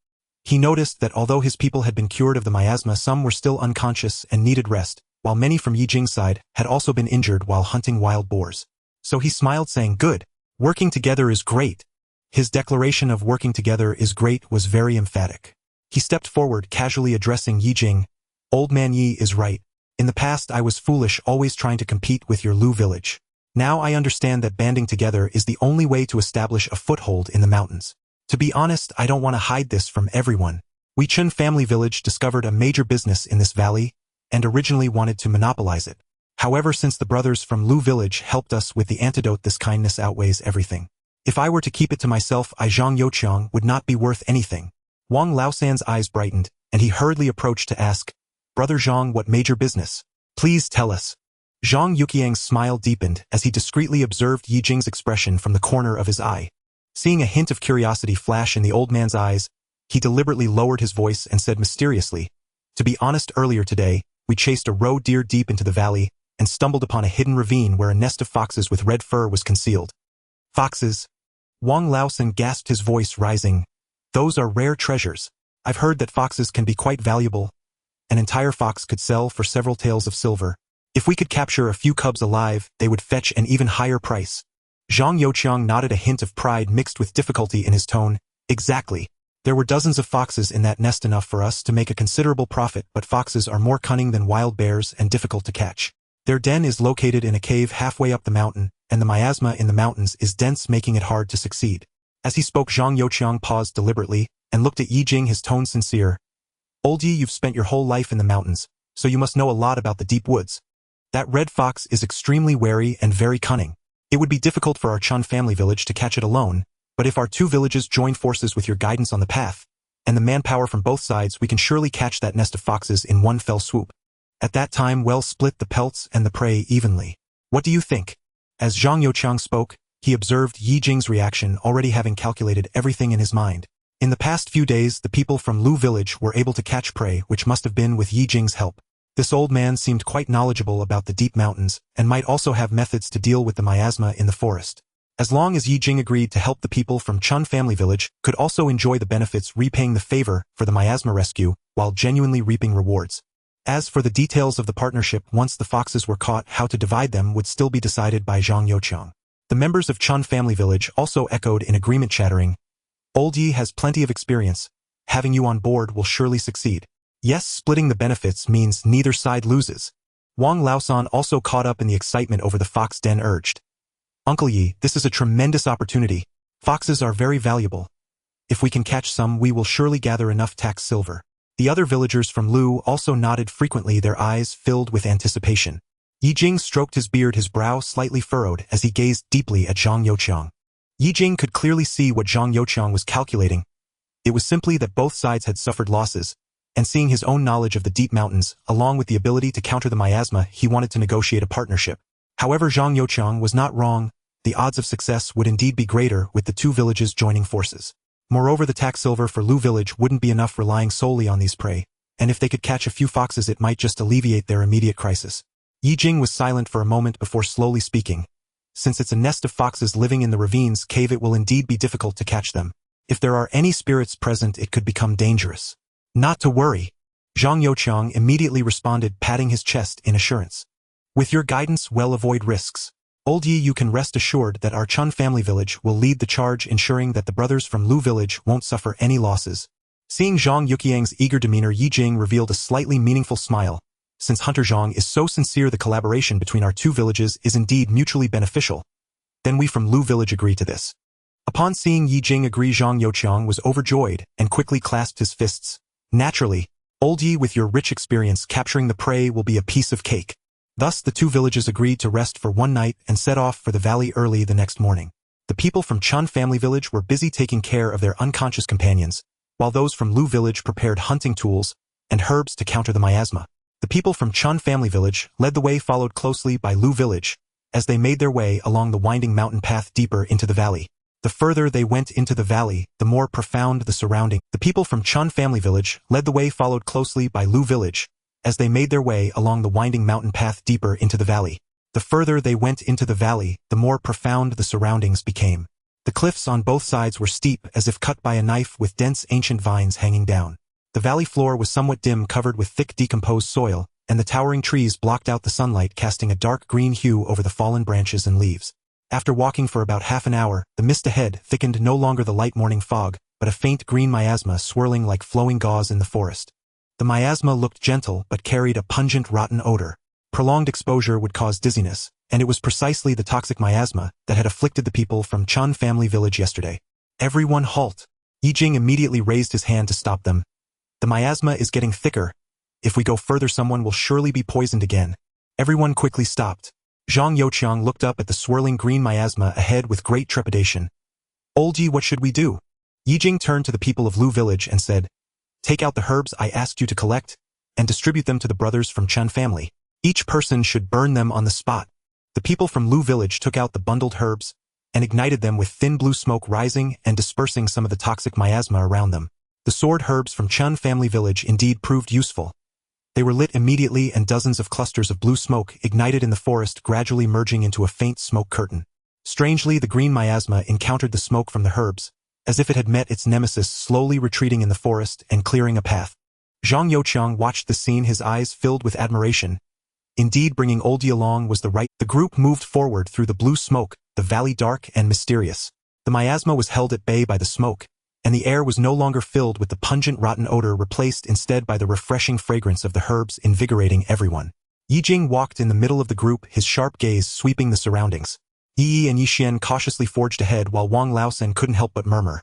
He noticed that although his people had been cured of the miasma, some were still unconscious and needed rest, while many from Ye Jing's side had also been injured while hunting wild boars. So he smiled, saying, Good. Working together is great. His declaration of working together is great was very emphatic. He stepped forward, casually addressing Ye Jing. Old man Yi is right. In the past I was foolish, always trying to compete with your Lu village. Now I understand that banding together is the only way to establish a foothold in the mountains. To be honest, I don't want to hide this from everyone. We Chun family village discovered a major business in this valley, and originally wanted to monopolize it. However, since the brothers from Lu village helped us with the antidote, this kindness outweighs everything. If I were to keep it to myself, I Zhang Youqiang would not be worth anything. Wang Laosan's eyes brightened, and he hurriedly approached to ask, Brother Zhang, what major business? Please tell us. Zhang Youqiang's smile deepened as he discreetly observed Ye Jing's expression from the corner of his eye. Seeing a hint of curiosity flash in the old man's eyes, he deliberately lowered his voice and said mysteriously, To be honest, earlier today, we chased a roe deer deep into the valley and stumbled upon a hidden ravine where a nest of foxes with red fur was concealed. Foxes? Wang Laosan gasped, his voice rising. Those are rare treasures. I've heard that foxes can be quite valuable. An entire fox could sell for several taels of silver. If we could capture a few cubs alive, they would fetch an even higher price. Zhang Youqiang nodded, a hint of pride mixed with difficulty in his tone. Exactly. There were dozens of foxes in that nest, enough for us to make a considerable profit, but foxes are more cunning than wild bears and difficult to catch. Their den is located in a cave halfway up the mountain, and the miasma in the mountains is dense, making it hard to succeed. As he spoke, Zhang Youqiang paused deliberately and looked at Ye Jing, his tone sincere. Old Ye, you've spent your whole life in the mountains, so you must know a lot about the deep woods. That red fox is extremely wary and very cunning. It would be difficult for our Chun family village to catch it alone, but if our two villages join forces with your guidance on the path, and the manpower from both sides, we can surely catch that nest of foxes in one fell swoop. At that time, we'll split the pelts and the prey evenly. What do you think? As Zhang Youqiang spoke, he observed Ye Jing's reaction, already having calculated everything in his mind. In the past few days, the people from Lu village were able to catch prey, which must have been with Ye Jing's help. This old man seemed quite knowledgeable about the deep mountains, and might also have methods to deal with the miasma in the forest. As long as Ye Jing agreed to help, the people from Chun family village could also enjoy the benefits, repaying the favor for the miasma rescue, while genuinely reaping rewards. As for the details of the partnership, once the foxes were caught, how to divide them would still be decided by Zhang Youqiang. The members of Chun family village also echoed in agreement, chattering, Old Ye has plenty of experience. Having you on board will surely succeed. Yes, splitting the benefits means neither side loses. Wang Laosan, also caught up in the excitement over the fox den, urged. Uncle Ye, this is a tremendous opportunity. Foxes are very valuable. If we can catch some, we will surely gather enough tax silver. The other villagers from Lu also nodded frequently, their eyes filled with anticipation. Ye Jing stroked his beard, his brow slightly furrowed as he gazed deeply at Zhang Youqiang. Ye Jing could clearly see what Zhang Youqiang was calculating. It was simply that both sides had suffered losses, and seeing his own knowledge of the deep mountains, along with the ability to counter the miasma, he wanted to negotiate a partnership. However, Zhang Youqiang was not wrong. The odds of success would indeed be greater with the two villages joining forces. Moreover, the tax silver for Lu village wouldn't be enough relying solely on these prey, and if they could catch a few foxes, it might just alleviate their immediate crisis. Ye Jing was silent for a moment before slowly speaking. Since it's a nest of foxes living in the ravine's cave, it will indeed be difficult to catch them. If there are any spirits present, it could become dangerous. Not to worry. Zhang Youqiang immediately responded, patting his chest in assurance. With your guidance, we'll avoid risks. Old Ye, you can rest assured that our Chun family village will lead the charge, ensuring that the brothers from Lu village won't suffer any losses. Seeing Zhang Youqiang's eager demeanor, Ye Jing revealed a slightly meaningful smile. Since Hunter Zhang is so sincere, the collaboration between our two villages is indeed mutually beneficial. Then we from Lu village agree to this. Upon seeing Ye Jing agree, Zhang Youqiang was overjoyed and quickly clasped his fists. Naturally, Old Ye, with your rich experience, capturing the prey will be a piece of cake. Thus, the two villages agreed to rest for one night and set off for the valley early the next morning. The people from Chun family village were busy taking care of their unconscious companions, while those from Lu village prepared hunting tools and herbs to counter the miasma. The people from Chun family village led the way, followed closely by Lu village, as they made their way along the winding mountain path deeper into the valley. The further they went into the valley, the more profound the surrounding. The people from Chun family village led the way, followed closely by Lu village, as they made their way along the winding mountain path deeper into the valley. The further they went into the valley, the more profound the surroundings became. The cliffs on both sides were steep, as if cut by a knife, with dense ancient vines hanging down. The valley floor was somewhat dim, covered with thick decomposed soil, and the towering trees blocked out the sunlight, casting a dark green hue over the fallen branches and leaves. After walking for about half an hour, the mist ahead thickened, no longer the light morning fog, but a faint green miasma swirling like flowing gauze in the forest. The miasma looked gentle but carried a pungent, rotten odor. Prolonged exposure would cause dizziness, and it was precisely the toxic miasma that had afflicted the people from Chun family village yesterday. Everyone halt! Ye Jing immediately raised his hand to stop them. The miasma is getting thicker. If we go further, someone will surely be poisoned again. Everyone quickly stopped. Zhang Youqiang looked up at the swirling green miasma ahead with great trepidation. Old Ye, what should we do? Ye Jing turned to the people of Lu village and said, Take out the herbs I asked you to collect, and distribute them to the brothers from Chun family. Each person should burn them on the spot. The people from Lu village took out the bundled herbs, and ignited them with thin blue smoke rising and dispersing some of the toxic miasma around them. The sword herbs from Chun family village indeed proved useful, They were lit immediately and dozens of clusters of blue smoke ignited in the forest, gradually merging into a faint smoke curtain. Strangely, the green miasma encountered the smoke from the herbs, as if it had met its nemesis, slowly retreating in the forest and clearing a path. Zhang Youqiang watched the scene, his eyes filled with admiration. Indeed, bringing old Ye along was the right. The group moved forward through the blue smoke, the valley dark and mysterious. The miasma was held at bay by the smoke, and the air was no longer filled with the pungent rotten odor, replaced instead by the refreshing fragrance of the herbs, invigorating everyone. Ye Jing walked in the middle of the group, his sharp gaze sweeping the surroundings. Yi and Ye Xian cautiously forged ahead while Wang Laosan couldn't help but murmur.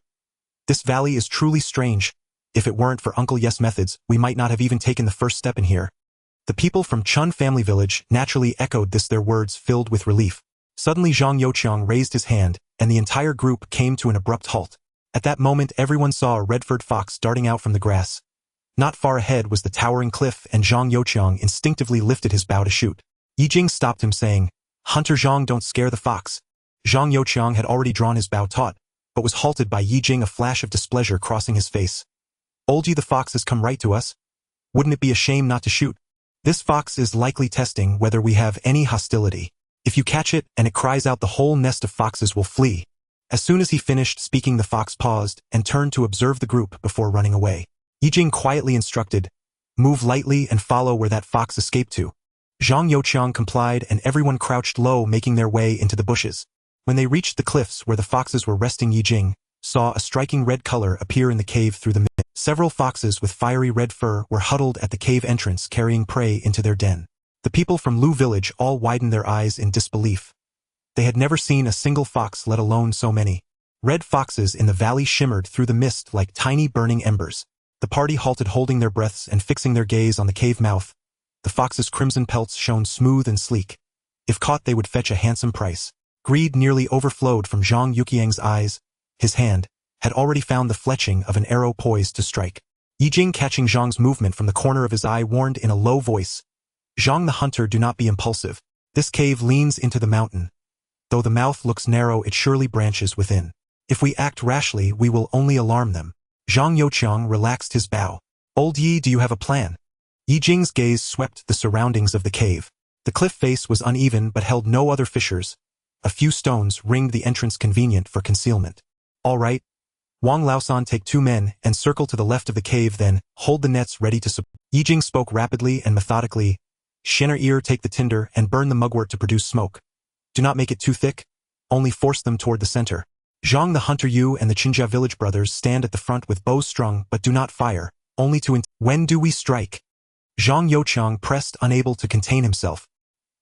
This valley is truly strange. If it weren't for Uncle Ye's methods, we might not have even taken the first step in here. The people from Chun family village naturally echoed this, their words filled with relief. Suddenly Zhang Youqiang raised his hand, and the entire group came to an abrupt halt. At that moment everyone saw a red-furred fox darting out from the grass. Not far ahead was the towering cliff, and Zhang Youqiang instinctively lifted his bow to shoot. Ye Jing stopped him, saying, "Hunter Zhang, don't scare the fox." Zhang Youqiang had already drawn his bow taut, but was halted by Ye Jing, a flash of displeasure crossing his face. "Old Ye, the fox has come right to us. Wouldn't it be a shame not to shoot? This fox is likely testing whether we have any hostility. If you catch it and it cries out, the whole nest of foxes will flee." As soon as he finished speaking, the fox paused and turned to observe the group before running away. Ye Jing quietly instructed, "Move lightly and follow where that fox escaped to." Zhang Youqiang complied, and everyone crouched low, making their way into the bushes. When they reached the cliffs where the foxes were resting, Ye Jing saw a striking red color appear in the cave through the mist. Several foxes with fiery red fur were huddled at the cave entrance, carrying prey into their den. The people from Lu village all widened their eyes in disbelief. They had never seen a single fox, let alone so many. Red foxes in the valley shimmered through the mist like tiny burning embers. The party halted, holding their breaths and fixing their gaze on the cave mouth. The foxes' crimson pelts shone smooth and sleek. If caught, they would fetch a handsome price. Greed nearly overflowed from Zhang Youqiang's eyes. His hand had already found the fletching of an arrow poised to strike. Ye Jing, catching Zhang's movement from the corner of his eye, warned in a low voice, "Zhang the hunter, do not be impulsive. This cave leans into the mountain. Though the mouth looks narrow, it surely branches within. If we act rashly, we will only alarm them." Zhang Youqiang relaxed his bow. "Old Ye, do you have a plan?" Ye Jing's gaze swept the surroundings of the cave. The cliff face was uneven but held no other fissures. A few stones ringed the entrance, convenient for concealment. "All right. Wang Laosan, take 2 men and circle to the left of the cave, then hold the nets ready to support." Ye Jing spoke rapidly and methodically. "Shenner ear, take the tinder and burn the mugwort to produce smoke. Do not make it too thick, only force them toward the center. Zhang the hunter, you and the Qinjia village brothers stand at the front with bows strung, but do not fire, only to When do we strike?" Zhang Youqiang pressed, unable to contain himself.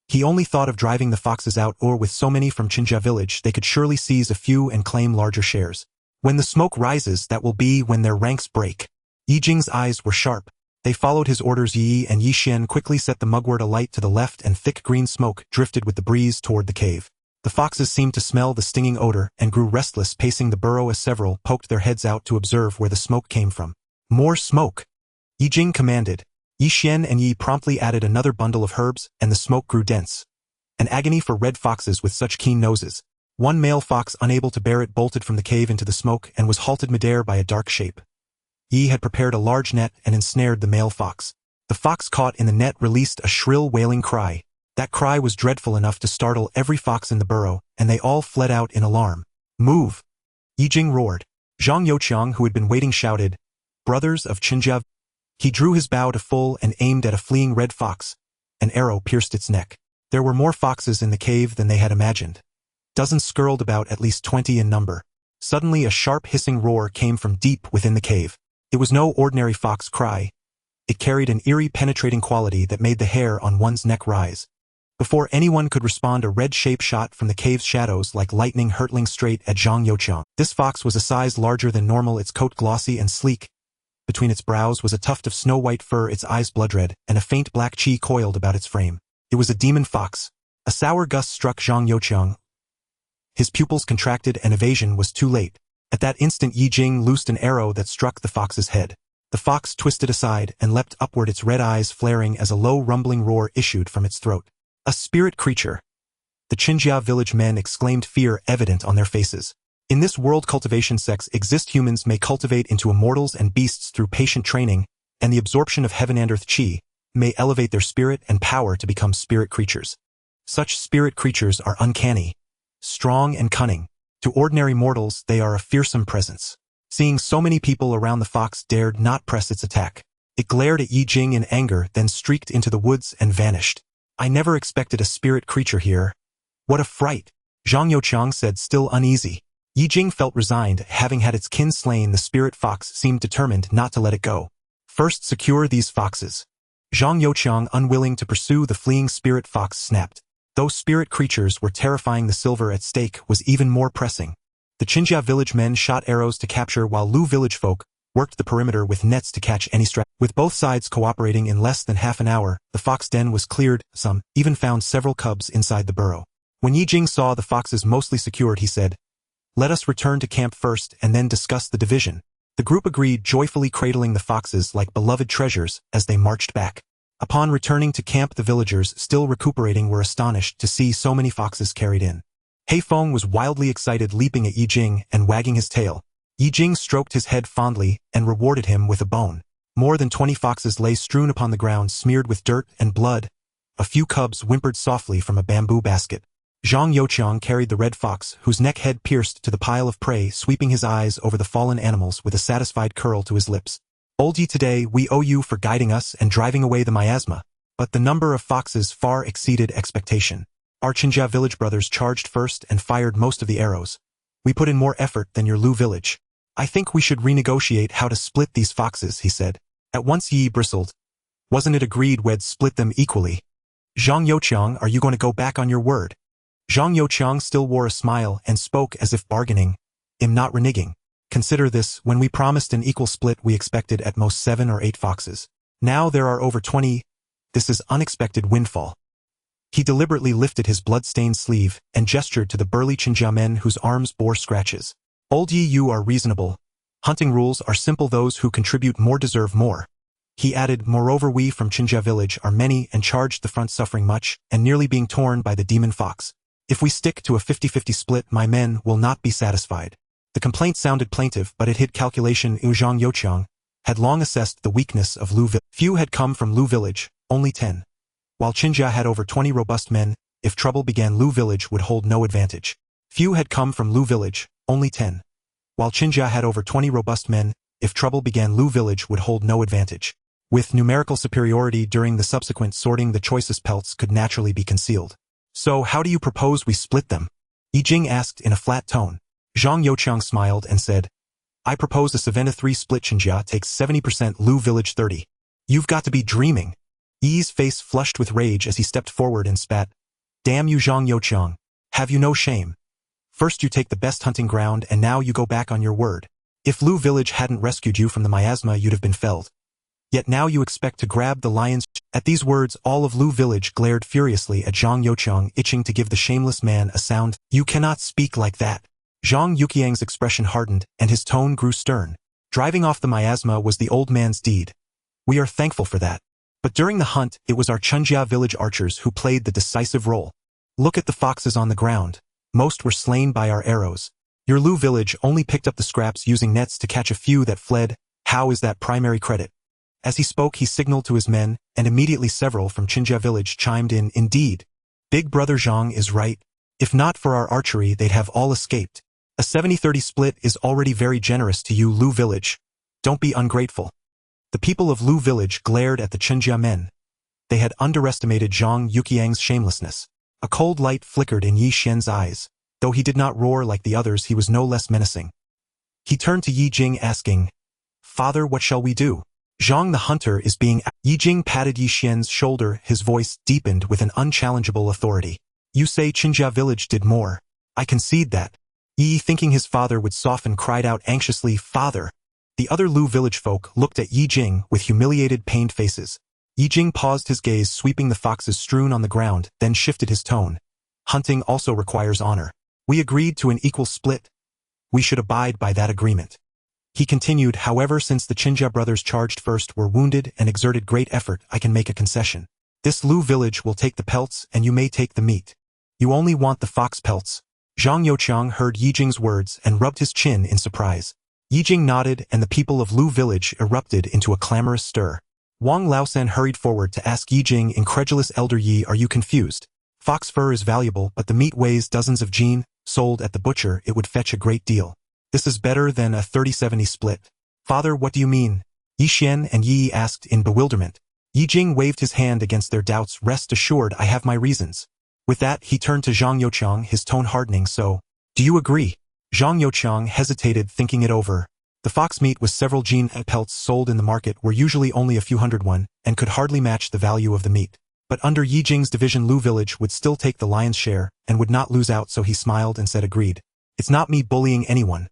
He only thought of driving the foxes out, or with so many from Qinjia village, they could surely seize a few and claim larger shares. When the smoke rises, that will be when their ranks break. Ye Jing's eyes were sharp. They followed his orders. Yi and Ye Xian quickly set the mugwort alight to the left, and thick green smoke drifted with the breeze toward the cave. The foxes seemed to smell the stinging odor and grew restless, pacing the burrow as several poked their heads out to observe where the smoke came from. "More smoke!" Ye Jing commanded. Ye Xian and Yi promptly added another bundle of herbs, and the smoke grew dense. An agony for red foxes with such keen noses. One male fox, unable to bear it, bolted from the cave into the smoke and was halted midair by a dark shape. Yi had prepared a large net and ensnared the male fox. The fox caught in the net released a shrill wailing cry. That cry was dreadful enough to startle every fox in the burrow, and they all fled out in alarm. "Move!" Ye Jing roared. Zhang Youqiang, who had been waiting, shouted, "Brothers of Qinjia!" He drew his bow to full and aimed at a fleeing red fox. An arrow pierced its neck. There were more foxes in the cave than they had imagined. Dozens skirled about, at least 20 in number. Suddenly a sharp hissing roar came from deep within the cave. It was no ordinary fox cry. It carried an eerie, penetrating quality that made the hair on one's neck rise. Before anyone could respond, a red shape shot from the cave's shadows like lightning, hurtling straight at Zhang Youqiang. This fox was a size larger than normal, its coat glossy and sleek. Between its brows was a tuft of snow-white fur, its eyes blood-red, and a faint black chi coiled about its frame. It was a demon fox. A sour gust struck Zhang Youqiang. His pupils contracted, and evasion was too late. At that instant, Ye Jing loosed an arrow that struck the fox's head. The fox twisted aside and leapt upward, its red eyes flaring as a low rumbling roar issued from its throat. "A spirit creature!" The Qinjia village men exclaimed, fear evident on their faces. In this world, cultivation sects exist. Humans may cultivate into immortals and beasts through patient training and the absorption of heaven and earth chi, may elevate their spirit and power to become spirit creatures. Such spirit creatures are uncanny, strong and cunning. To ordinary mortals, they are a fearsome presence. Seeing so many people around the fox dared not press its attack. It glared at Ye Jing in anger, then streaked into the woods and vanished. I never expected a spirit creature here. What a fright, Zhang Youqiang said, still uneasy. Ye Jing felt resigned. Having had its kin slain, the spirit fox seemed determined not to let it go. First secure these foxes. Zhang Youqiang, unwilling to pursue the fleeing spirit fox, snapped. Though spirit creatures were terrifying, the silver at stake was even more pressing. The Qinjia village men shot arrows to capture, while Lu village folk worked the perimeter with nets to catch any strike. With both sides cooperating, in less than half an hour, the fox den was cleared. Some even found several cubs inside the burrow. When Ye Jing saw the foxes mostly secured, he said, "Let us return to camp first and then discuss the division." The group agreed, joyfully cradling the foxes like beloved treasures as they marched back. Upon returning to camp, the villagers, still recuperating, were astonished to see so many foxes carried in. Heifeng was wildly excited, leaping at Ye Jing and wagging his tail. Ye Jing stroked his head fondly and rewarded him with a bone. More than 20 foxes lay strewn upon the ground, smeared with dirt and blood. A few cubs whimpered softly from a bamboo basket. Zhang Youqiang carried the red fox, whose neck head pierced, to the pile of prey, sweeping his eyes over the fallen animals with a satisfied curl to his lips. "Old Ye, today we owe you for guiding us and driving away the miasma." But the number of foxes far exceeded expectation. Our Qinjia village brothers charged first and fired most of the arrows. "We put in more effort than your Lu village. I think we should renegotiate how to split these foxes," he said. At once Yi bristled. "Wasn't it agreed we'd split them equally?" "Zhang Youqiang, are you going to go back on your word?" Zhang Youqiang still wore a smile and spoke as if bargaining. "I'm not reneging. Consider this, when we promised an equal split, we expected at most 7 or 8 foxes. Now there are over 20. This is unexpected windfall." He deliberately lifted his blood-stained sleeve and gestured to the burly Qinjia men whose arms bore scratches. "Old Yi, you are reasonable. Hunting rules are simple. Those who contribute more deserve more." He added, "Moreover, we from Qinjia village are many and charged the front, suffering much and nearly being torn by the demon fox. If we stick to a 50-50 split, my men will not be satisfied." The complaint sounded plaintive, but it hid calculation. Zhang Youqiang had long assessed the weakness of Lu village. Few had come from Lu village, only 10. While Qinjia had over 20 robust men, if trouble began, Lu village would hold no advantage. Few had come from Lu village, only 10. While Qinjia had over 20 robust men, if trouble began, Lu village would hold no advantage. With numerical superiority during the subsequent sorting, the choicest pelts could naturally be concealed. "So how do you propose we split them?" Ye Jing asked in a flat tone. Zhang Youqiang smiled and said, "I propose a Savannah 3 split. Qinjia takes 70%, Lu village 30. "You've got to be dreaming." Yi's face flushed with rage as he stepped forward and spat. "Damn you, Zhang Youqiang. Have you no shame? First you take the best hunting ground and now you go back on your word. If Lu village hadn't rescued you from the miasma, you'd have been felled. Yet now you expect to grab the lion's..." At these words, all of Lu village glared furiously at Zhang Youqiang, itching to give the shameless man a sound. "You cannot speak like that." Zhang Youqiang's expression hardened and his tone grew stern. "Driving off the miasma was the old man's deed. We are thankful for that. But during the hunt, it was our Qinjia village archers who played the decisive role. Look at the foxes on the ground. Most were slain by our arrows. Your Lu village only picked up the scraps using nets to catch a few that fled. How is that primary credit?" As he spoke, he signaled to his men, and immediately several from Qinjia village chimed in. "Indeed, Big Brother Zhang is right. If not for our archery, they'd have all escaped. A 70-30 split is already very generous to you, Lu village. Don't be ungrateful." The people of Lu village glared at the Qinjia men. They had underestimated Zhang Youqiang's shamelessness. A cold light flickered in Yi Xian's eyes. Though he did not roar like the others, he was no less menacing. He turned to Ye Jing, asking, "Father, what shall we do? Zhang the hunter is being..." Ye Jing patted Yi Xian's shoulder, his voice deepened with an unchallengeable authority. "You say Qinjia village did more. I concede that." Yi, thinking his father would soften, cried out anxiously, "Father!" The other Lu village folk looked at Ye Jing with humiliated, pained faces. Ye Jing paused, his gaze sweeping the foxes strewn on the ground, then shifted his tone. "Hunting also requires honor. We agreed to an equal split. We should abide by that agreement." He continued, "However, since the Qinjia brothers charged first, were wounded, and exerted great effort, I can make a concession. This Lu village will take the pelts, and you may take the meat. You only want the fox pelts." Zhang Youqiang heard Ye Jing's words and rubbed his chin in surprise. Ye Jing nodded, and the people of Lu village erupted into a clamorous stir. Wang Laosan hurried forward to ask Ye Jing, incredulous. Elder Yi, are you confused? Fox fur is valuable, but the meat weighs dozens of jin, sold at the butcher it would fetch a great deal. This is better than a 30-70 split. Father, what do you mean? Yi Xian and Yi asked in bewilderment. Ye Jing waved his hand against their doubts. Rest assured, I have my reasons. With that, he turned to Zhang Youqiang, his tone hardening. So, do you agree? Zhang Youqiang hesitated, thinking it over. The fox meat with several jin pelts sold in the market were usually only a few hundred won, and could hardly match the value of the meat. But under Ye Jing's division, Lu village would still take the lion's share, and would not lose out, so he smiled and said agreed. It's not me bullying anyone.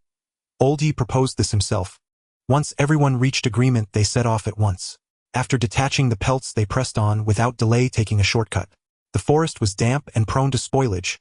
Old Yi proposed this himself. Once everyone reached agreement, they set off at once. After detaching the pelts, they pressed on without delay, taking a shortcut. The forest was damp and prone to spoilage.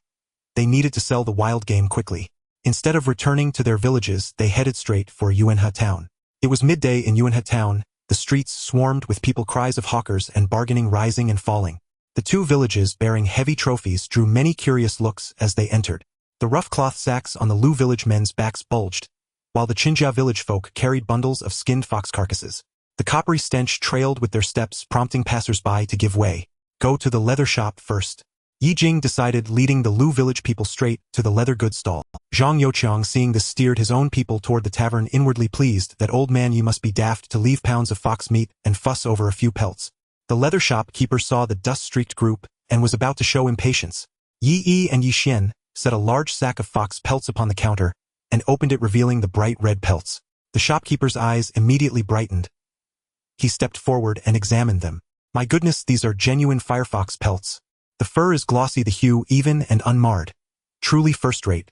They needed to sell the wild game quickly. Instead of returning to their villages, they headed straight for Yuanhe town. It was midday in Yuanhe town. The streets swarmed with people, cries of hawkers and bargaining rising and falling. The two villages bearing heavy trophies drew many curious looks as they entered. The rough cloth sacks on the Lu village men's backs bulged, while the Qinjia village folk carried bundles of skinned fox carcasses. The coppery stench trailed with their steps, prompting passers-by to give way. Go to the leather shop first. Ye Jing decided, leading the Lu village people straight to the leather goods stall. Zhang Youqiang, seeing this, steered his own people toward the tavern, inwardly pleased. That old man, you must be daft to leave pounds of fox meat and fuss over a few pelts. The leather shop keeper saw the dust-streaked group and was about to show impatience. Yi Yi and Yi Xian set a large sack of fox pelts upon the counter and opened it, revealing the bright red pelts. The shopkeeper's eyes immediately brightened. He stepped forward and examined them. My goodness, these are genuine firefox pelts. The fur is glossy, the hue even and unmarred. Truly first-rate.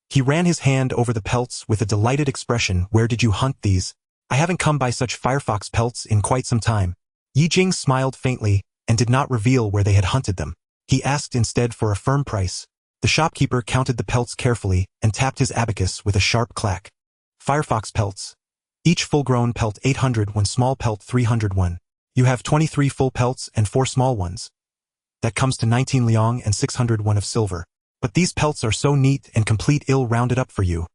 He ran his hand over the pelts with a delighted expression. Where did you hunt these? I haven't come by such firefox pelts in quite some time. Ye Jing smiled faintly and did not reveal where they had hunted them. He asked instead for a firm price. The shopkeeper counted the pelts carefully and tapped his abacus with a sharp clack. Firefox pelts. Each full-grown pelt 800 won, small pelt 300 won. You have 23 full pelts and 4 small ones. That comes to 19 liang and 600 won of silver. But these pelts are so neat and complete, ill rounded up for you.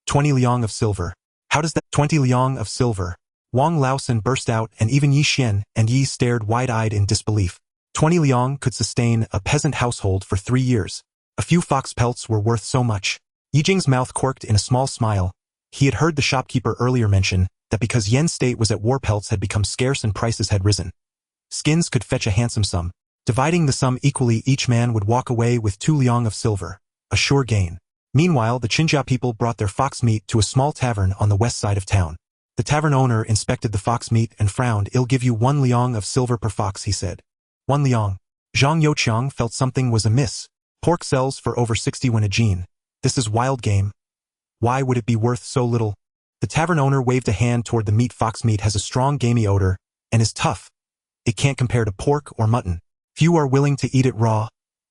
20 liang of silver. How does that? 20 liang of silver. Wang Laosan burst out, and even Yi Xian and Yi stared wide-eyed in disbelief. 20 liang could sustain a peasant household for 3 years. A few fox pelts were worth so much. Ye Jing's mouth corked in a small smile. He had heard the shopkeeper earlier mention that because Yen's state was at war, pelts had become scarce and prices had risen. Skins could fetch a handsome sum. Dividing the sum equally, each man would walk away with 2 liang of silver, a sure gain. Meanwhile, the Qinjia people brought their fox meat to a small tavern on the west side of town. The tavern owner inspected the fox meat and frowned. I'll give you 1 liang of silver per fox, he said. 1 liang. Zhang Youqiang felt something was amiss. Pork sells for over 60 won a jin. This is wild game. Why would it be worth so little? The tavern owner waved a hand toward the meat. Fox meat has a strong gamey odor and is tough. It can't compare to pork or mutton. Few are willing to eat it raw.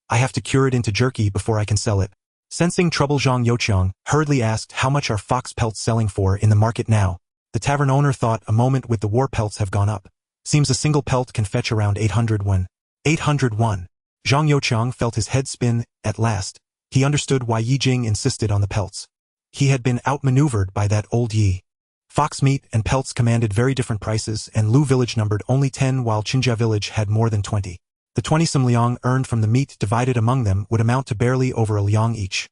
I have to cure it into jerky before I can sell it. Sensing trouble, Zhang Youqiang hurriedly asked, how much are fox pelts selling for in the market now? The tavern owner thought a moment. With the war, pelts have gone up. Seems a single pelt can fetch around 800 won. 800 won. Zhang Youqiang felt his head spin. At last, he understood why Ye Jing insisted on the pelts. He had been outmaneuvered by that old Yi. Fox meat and pelts commanded very different prices, and Lu village numbered only 10 while Qinjia village had more than 20. The 20-some liang earned from the meat divided among them would amount to barely over a liang each.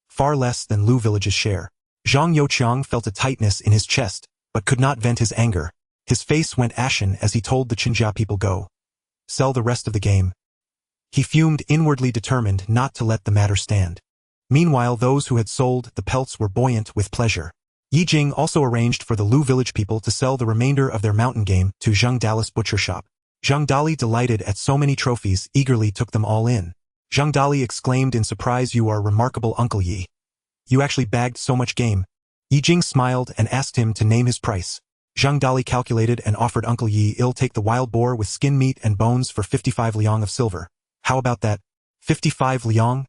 Far less than Lu village's share. Zhang Youqiang felt a tightness in his chest, but could not vent his anger. His face went ashen as he told the Qinjia people, go. Sell the rest of the game. He fumed inwardly, determined not to let the matter stand. Meanwhile, those who had sold the pelts were buoyant with pleasure. Ye Jing also arranged for the Lu village people to sell the remainder of their mountain game to Zhang Dali's butcher shop. Zhang Dali, delighted at so many trophies, eagerly took them all in. Zhang Dali exclaimed in surprise, you are remarkable, Uncle Yi. You actually bagged so much game. Ye Jing smiled and asked him to name his price. Zhang Dali calculated and offered Uncle Yi, I'll take the wild boar with skin, meat and bones for 55 liang of silver. How about that? 55 liang?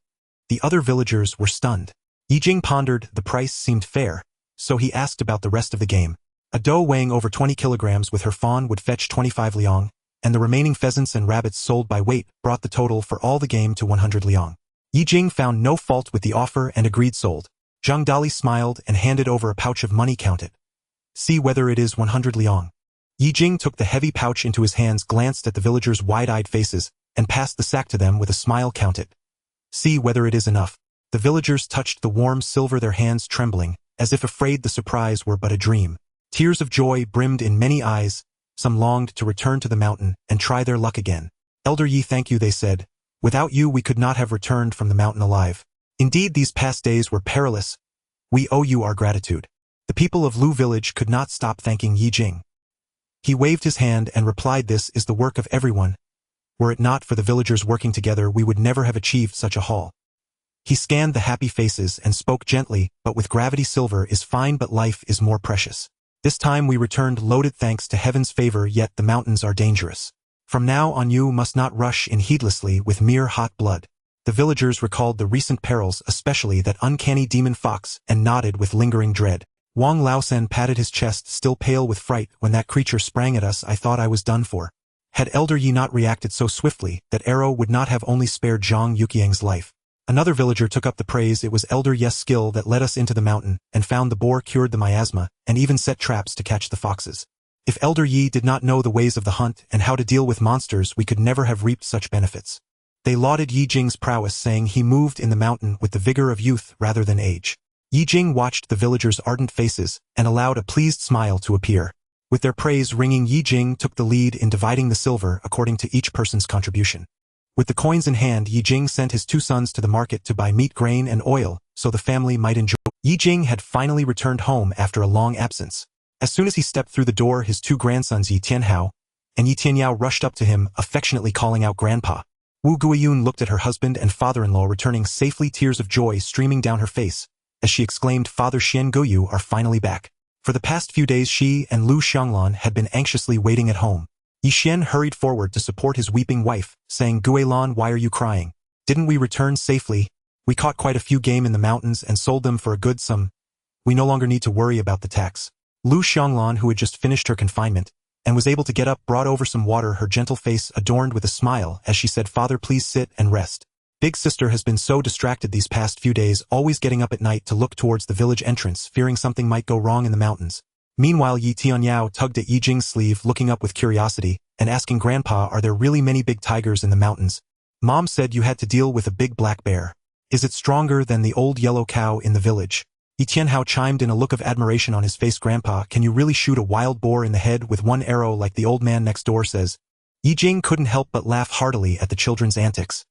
The other villagers were stunned. Ye Jing pondered. The price seemed fair, so he asked about the rest of the game. A doe weighing over 20 kilograms with her fawn would fetch 25 liang, and the remaining pheasants and rabbits sold by weight brought the total for all the game to 100 liang. Ye Jing found no fault with the offer and agreed. Sold. Zhang Dali smiled and handed over a pouch of money. Count it. See whether it is 100 liang. Ye Jing took the heavy pouch into his hands, glanced at the villagers' wide-eyed faces, and passed the sack to them with a smile. Count it. See whether it is enough. The villagers touched the warm silver, their hands trembling, as if afraid the surprise were but a dream. Tears of joy brimmed in many eyes. Some longed to return to the mountain and try their luck again. Elder Ye, thank you, they said. Without you we could not have returned from the mountain alive. Indeed, these past days were perilous. We owe you our gratitude. The people of Lu village could not stop thanking Ye Jing. He waved his hand and replied, this is the work of everyone. Were it not for the villagers working together, we would never have achieved such a haul. He scanned the happy faces and spoke gently, but with gravity. Silver is fine, but life is more precious. This time we returned loaded thanks to heaven's favor, yet the mountains are dangerous. From now on you must not rush in heedlessly with mere hot blood. The villagers recalled the recent perils, especially that uncanny demon fox, and nodded with lingering dread. Wang Laosen patted his chest, still pale with fright. When that creature sprang at us, I thought I was done for. Had Elder Yi not reacted so swiftly, that arrow would not have only spared Zhang Yuqiang's life. Another villager took up the praise. It was Elder Ye's skill that led us into the mountain, and found the boar, cured the miasma, and even set traps to catch the foxes. If Elder Yi did not know the ways of the hunt and how to deal with monsters, we could never have reaped such benefits. They lauded Ye Jing's prowess, saying he moved in the mountain with the vigor of youth rather than age. Ye Jing watched the villagers' ardent faces, and allowed a pleased smile to appear. With their praise ringing, Ye Jing took the lead in dividing the silver according to each person's contribution. With the coins in hand, Ye Jing sent his 2 sons to the market to buy meat, grain, and oil, so the family might enjoy. Ye Jing had finally returned home after a long absence. As soon as he stepped through the door, his 2 grandsons Ye Tianhao and Ye Tianyao rushed up to him, affectionately calling out Grandpa. Wu Guiyun looked at her husband and father-in-law returning safely, tears of joy streaming down her face, as she exclaimed, Father Xian Guyu are finally back. For the past few days she and Lu Xianglan had been anxiously waiting at home. Yi Xian hurried forward to support his weeping wife, saying, Guilan, why are you crying? Didn't we return safely? We caught quite a few game in the mountains and sold them for a good sum. We no longer need to worry about the tax. Lu Xianglan, who had just finished her confinement, and was able to get up, brought over some water, her gentle face adorned with a smile as she said, Father, please sit and rest. Big sister has been so distracted these past few days, always getting up at night to look towards the village entrance, fearing something might go wrong in the mountains. Meanwhile, Ye Tianyao tugged at Ye Jing's sleeve, looking up with curiosity, and asking Grandpa, are there really many big tigers in the mountains? Mom said you had to deal with a big black bear. Is it stronger than the old yellow cow in the village? Ye Tianhao chimed in, a look of admiration on his face. Grandpa, can you really shoot a wild boar in the head with one arrow like the old man next door says? Ye Jing couldn't help but laugh heartily at the children's antics.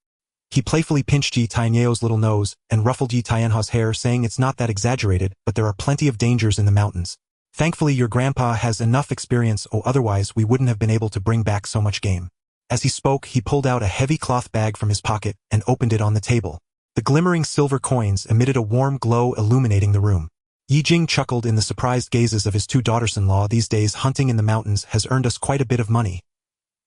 He playfully pinched Ye Tianyao's little nose and ruffled Ye Tianhao's hair, saying it's not that exaggerated, but there are plenty of dangers in the mountains. Thankfully your grandpa has enough experience, otherwise we wouldn't have been able to bring back so much game. As he spoke, he pulled out a heavy cloth bag from his pocket and opened it on the table. The glimmering silver coins emitted a warm glow, illuminating the room. Ye Jing chuckled in the surprised gazes of his 2 daughters-in-law. These days hunting in the mountains has earned us quite a bit of money.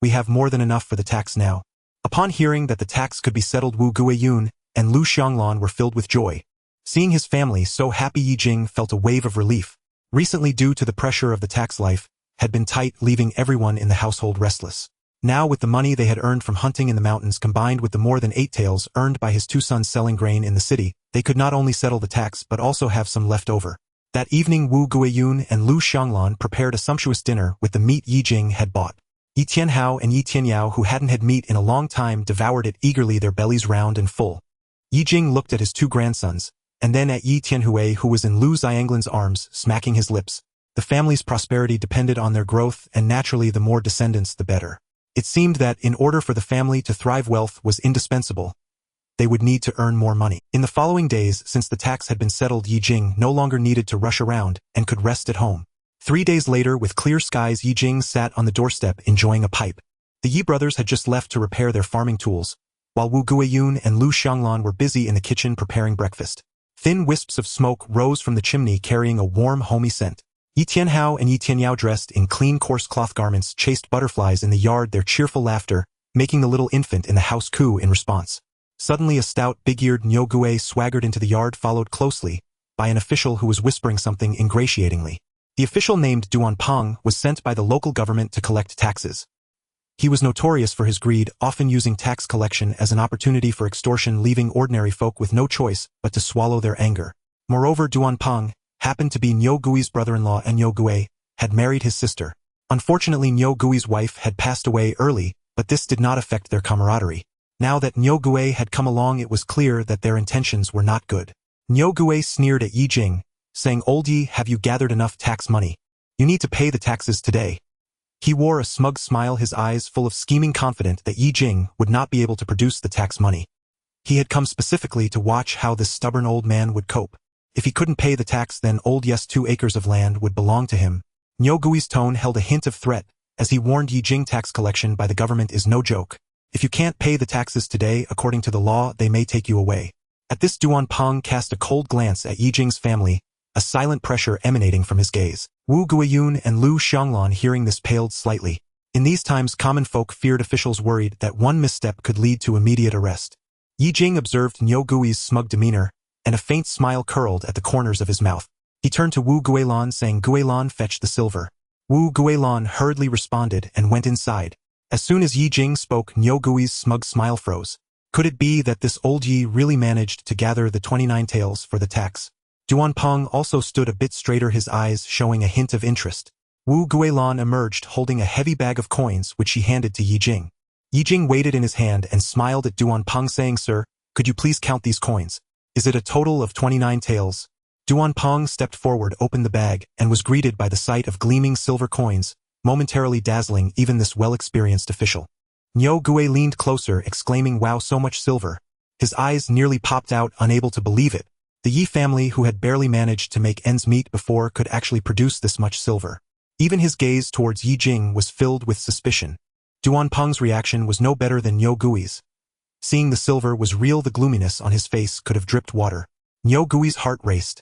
We have more than enough for the tax now. Upon hearing that the tax could be settled, Wu Guiyun and Lu Xianglan were filled with joy. Seeing his family so happy, Ye Jing felt a wave of relief. Recently, due to the pressure of the tax, life had been tight, leaving everyone in the household restless. Now, with the money they had earned from hunting in the mountains combined with the more than 8 taels earned by his 2 sons selling grain in the city, they could not only settle the tax but also have some left over. That evening, Wu Guiyun and Lu Xianglan prepared a sumptuous dinner with the meat Ye Jing had bought. Ye Tianhao and Ye Tianyao, who hadn't had meat in a long time, devoured it eagerly, their bellies round and full. Ye Jing looked at his 2 grandsons, and then at Ye Tianhui, who was in Lu Xianglan's arms, smacking his lips. The family's prosperity depended on their growth, and naturally the more descendants the better. It seemed that, in order for the family to thrive, wealth was indispensable. They would need to earn more money. In the following days, since the tax had been settled, Ye Jing no longer needed to rush around, and could rest at home. 3 days later, with clear skies, Ye Jing sat on the doorstep enjoying a pipe. The Yi brothers had just left to repair their farming tools, while Wu Guiyun and Lu Xianglan were busy in the kitchen preparing breakfast. Thin wisps of smoke rose from the chimney, carrying a warm, homey scent. Ye Tianhao and Ye Tianyao, dressed in clean, coarse cloth garments, chased butterflies in the yard, their cheerful laughter making the little infant in the house coo in response. Suddenly, a stout, big-eared Niu Gui swaggered into the yard, followed closely by an official who was whispering something ingratiatingly. The official, named Duan Peng, was sent by the local government to collect taxes. He was notorious for his greed, often using tax collection as an opportunity for extortion, leaving ordinary folk with no choice but to swallow their anger. Moreover, Duan Peng happened to be Niu Gui's brother-in-law, and Niu Gui had married his sister. Unfortunately, Nyo Gui's wife had passed away early, but this did not affect their camaraderie. Now that Nyo Gui had come along, it was clear that their intentions were not good. Nyo Gui sneered at Ye Jing, saying, "Old Ye, have you gathered enough tax money? You need to pay the taxes today." He wore a smug smile, his eyes full of scheming, confident that Ye Jing would not be able to produce the tax money. He had come specifically to watch how this stubborn old man would cope. If he couldn't pay the tax, then old Ye's 2 acres of land would belong to him. Nyo Gui's tone held a hint of threat, as he warned Ye Jing, tax collection by the government is no joke. If you can't pay the taxes today, according to the law, they may take you away. At this, Duan Peng cast a cold glance at Ye Jing's family, a silent pressure emanating from his gaze. Wu Guiyun and Lu Xianglan, hearing this, paled slightly. In these times, common folk feared officials, worried that one misstep could lead to immediate arrest. Ye Jing observed Nyo Gui's smug demeanor, and a faint smile curled at the corners of his mouth. He turned to Wu Guilan, saying, "Guilan, fetch the silver." Wu Guilan hurriedly responded and went inside. As soon as Ye Jing spoke, Nyo Gui's smug smile froze. Could it be that this old Ye really managed to gather the 29 taels for the tax? Duan Peng also stood a bit straighter, his eyes showing a hint of interest. Wu Guilan emerged holding a heavy bag of coins, which she handed to Ye Jing. Ye Jing weighed it in his hand and smiled at Duan Peng, saying, "Sir, could you please count these coins? Is it a total of 29 taels?" Duan Peng stepped forward, opened the bag, and was greeted by the sight of gleaming silver coins, momentarily dazzling even this well-experienced official. Nyo Gui leaned closer, exclaiming, "Wow, so much silver." His eyes nearly popped out, unable to believe it. The Ye family, who had barely managed to make ends meet before, could actually produce this much silver. Even his gaze towards Ye Jing was filled with suspicion. Duan Peng's reaction was no better than Nyo Gui's. Seeing the silver was real, the gloominess on his face could have dripped water. Nyo Gui's heart raced.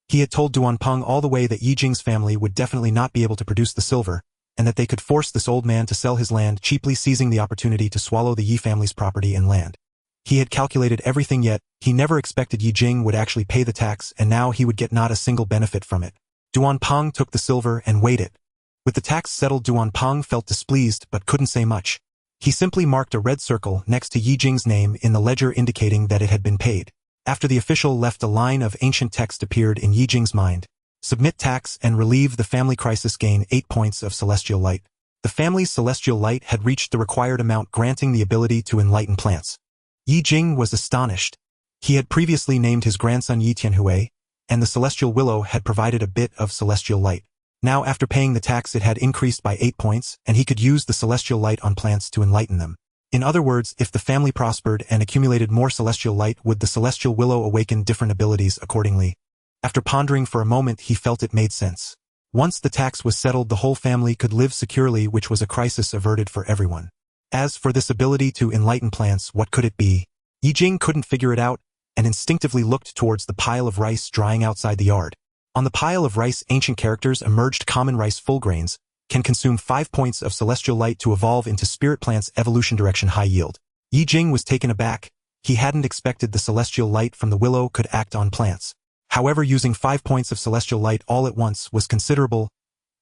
He had told Duan Peng all the way that Ye Jing's family would definitely not be able to produce the silver, and that they could force this old man to sell his land cheaply, seizing the opportunity to swallow the Ye family's property and land. He had calculated everything, yet he never expected Ye Jing would actually pay the tax, and now he would get not a single benefit from it. Duan Peng took the silver and weighed it. With the tax settled, Duan Peng felt displeased but couldn't say much. He simply marked a red circle next to Ye Jing's name in the ledger, indicating that it had been paid. After the official left, a line of ancient text appeared in Ye Jing's mind. Submit tax and relieve the family crisis, gain 8 points of celestial light. The family's celestial light had reached the required amount, granting the ability to enlighten plants. Ye Jing was astonished. He had previously named his grandson Ye Tianhui, and the celestial willow had provided a bit of celestial light. Now, after paying the tax, it had increased by 8 points, and he could use the celestial light on plants to enlighten them. In other words, if the family prospered and accumulated more celestial light, would the celestial willow awaken different abilities accordingly? After pondering for a moment, he felt it made sense. Once the tax was settled, the whole family could live securely, which was a crisis averted for everyone. As for this ability to enlighten plants, what could it be? Ye Jing couldn't figure it out, and instinctively looked towards the pile of rice drying outside the yard. On the pile of rice, ancient characters emerged. Common rice, full grains, can consume 5 points of celestial light to evolve into spirit plants. Evolution direction, high yield. Ye Jing was taken aback. He hadn't expected the celestial light from the willow could act on plants. However, using 5 points of celestial light all at once was considerable.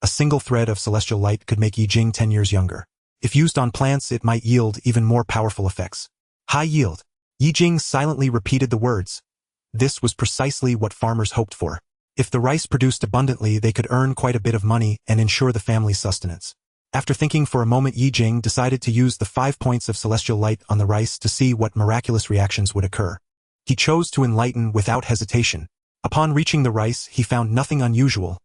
A single thread of celestial light could make Ye Jing 10 years younger. If used on plants, it might yield even more powerful effects. High yield. Ye Jing silently repeated the words. This was precisely what farmers hoped for. If the rice produced abundantly, they could earn quite a bit of money and ensure the family's sustenance. After thinking for a moment, Ye Jing decided to use the 5 points of celestial light on the rice to see what miraculous reactions would occur. He chose to enlighten without hesitation. Upon reaching the rice, he found nothing unusual.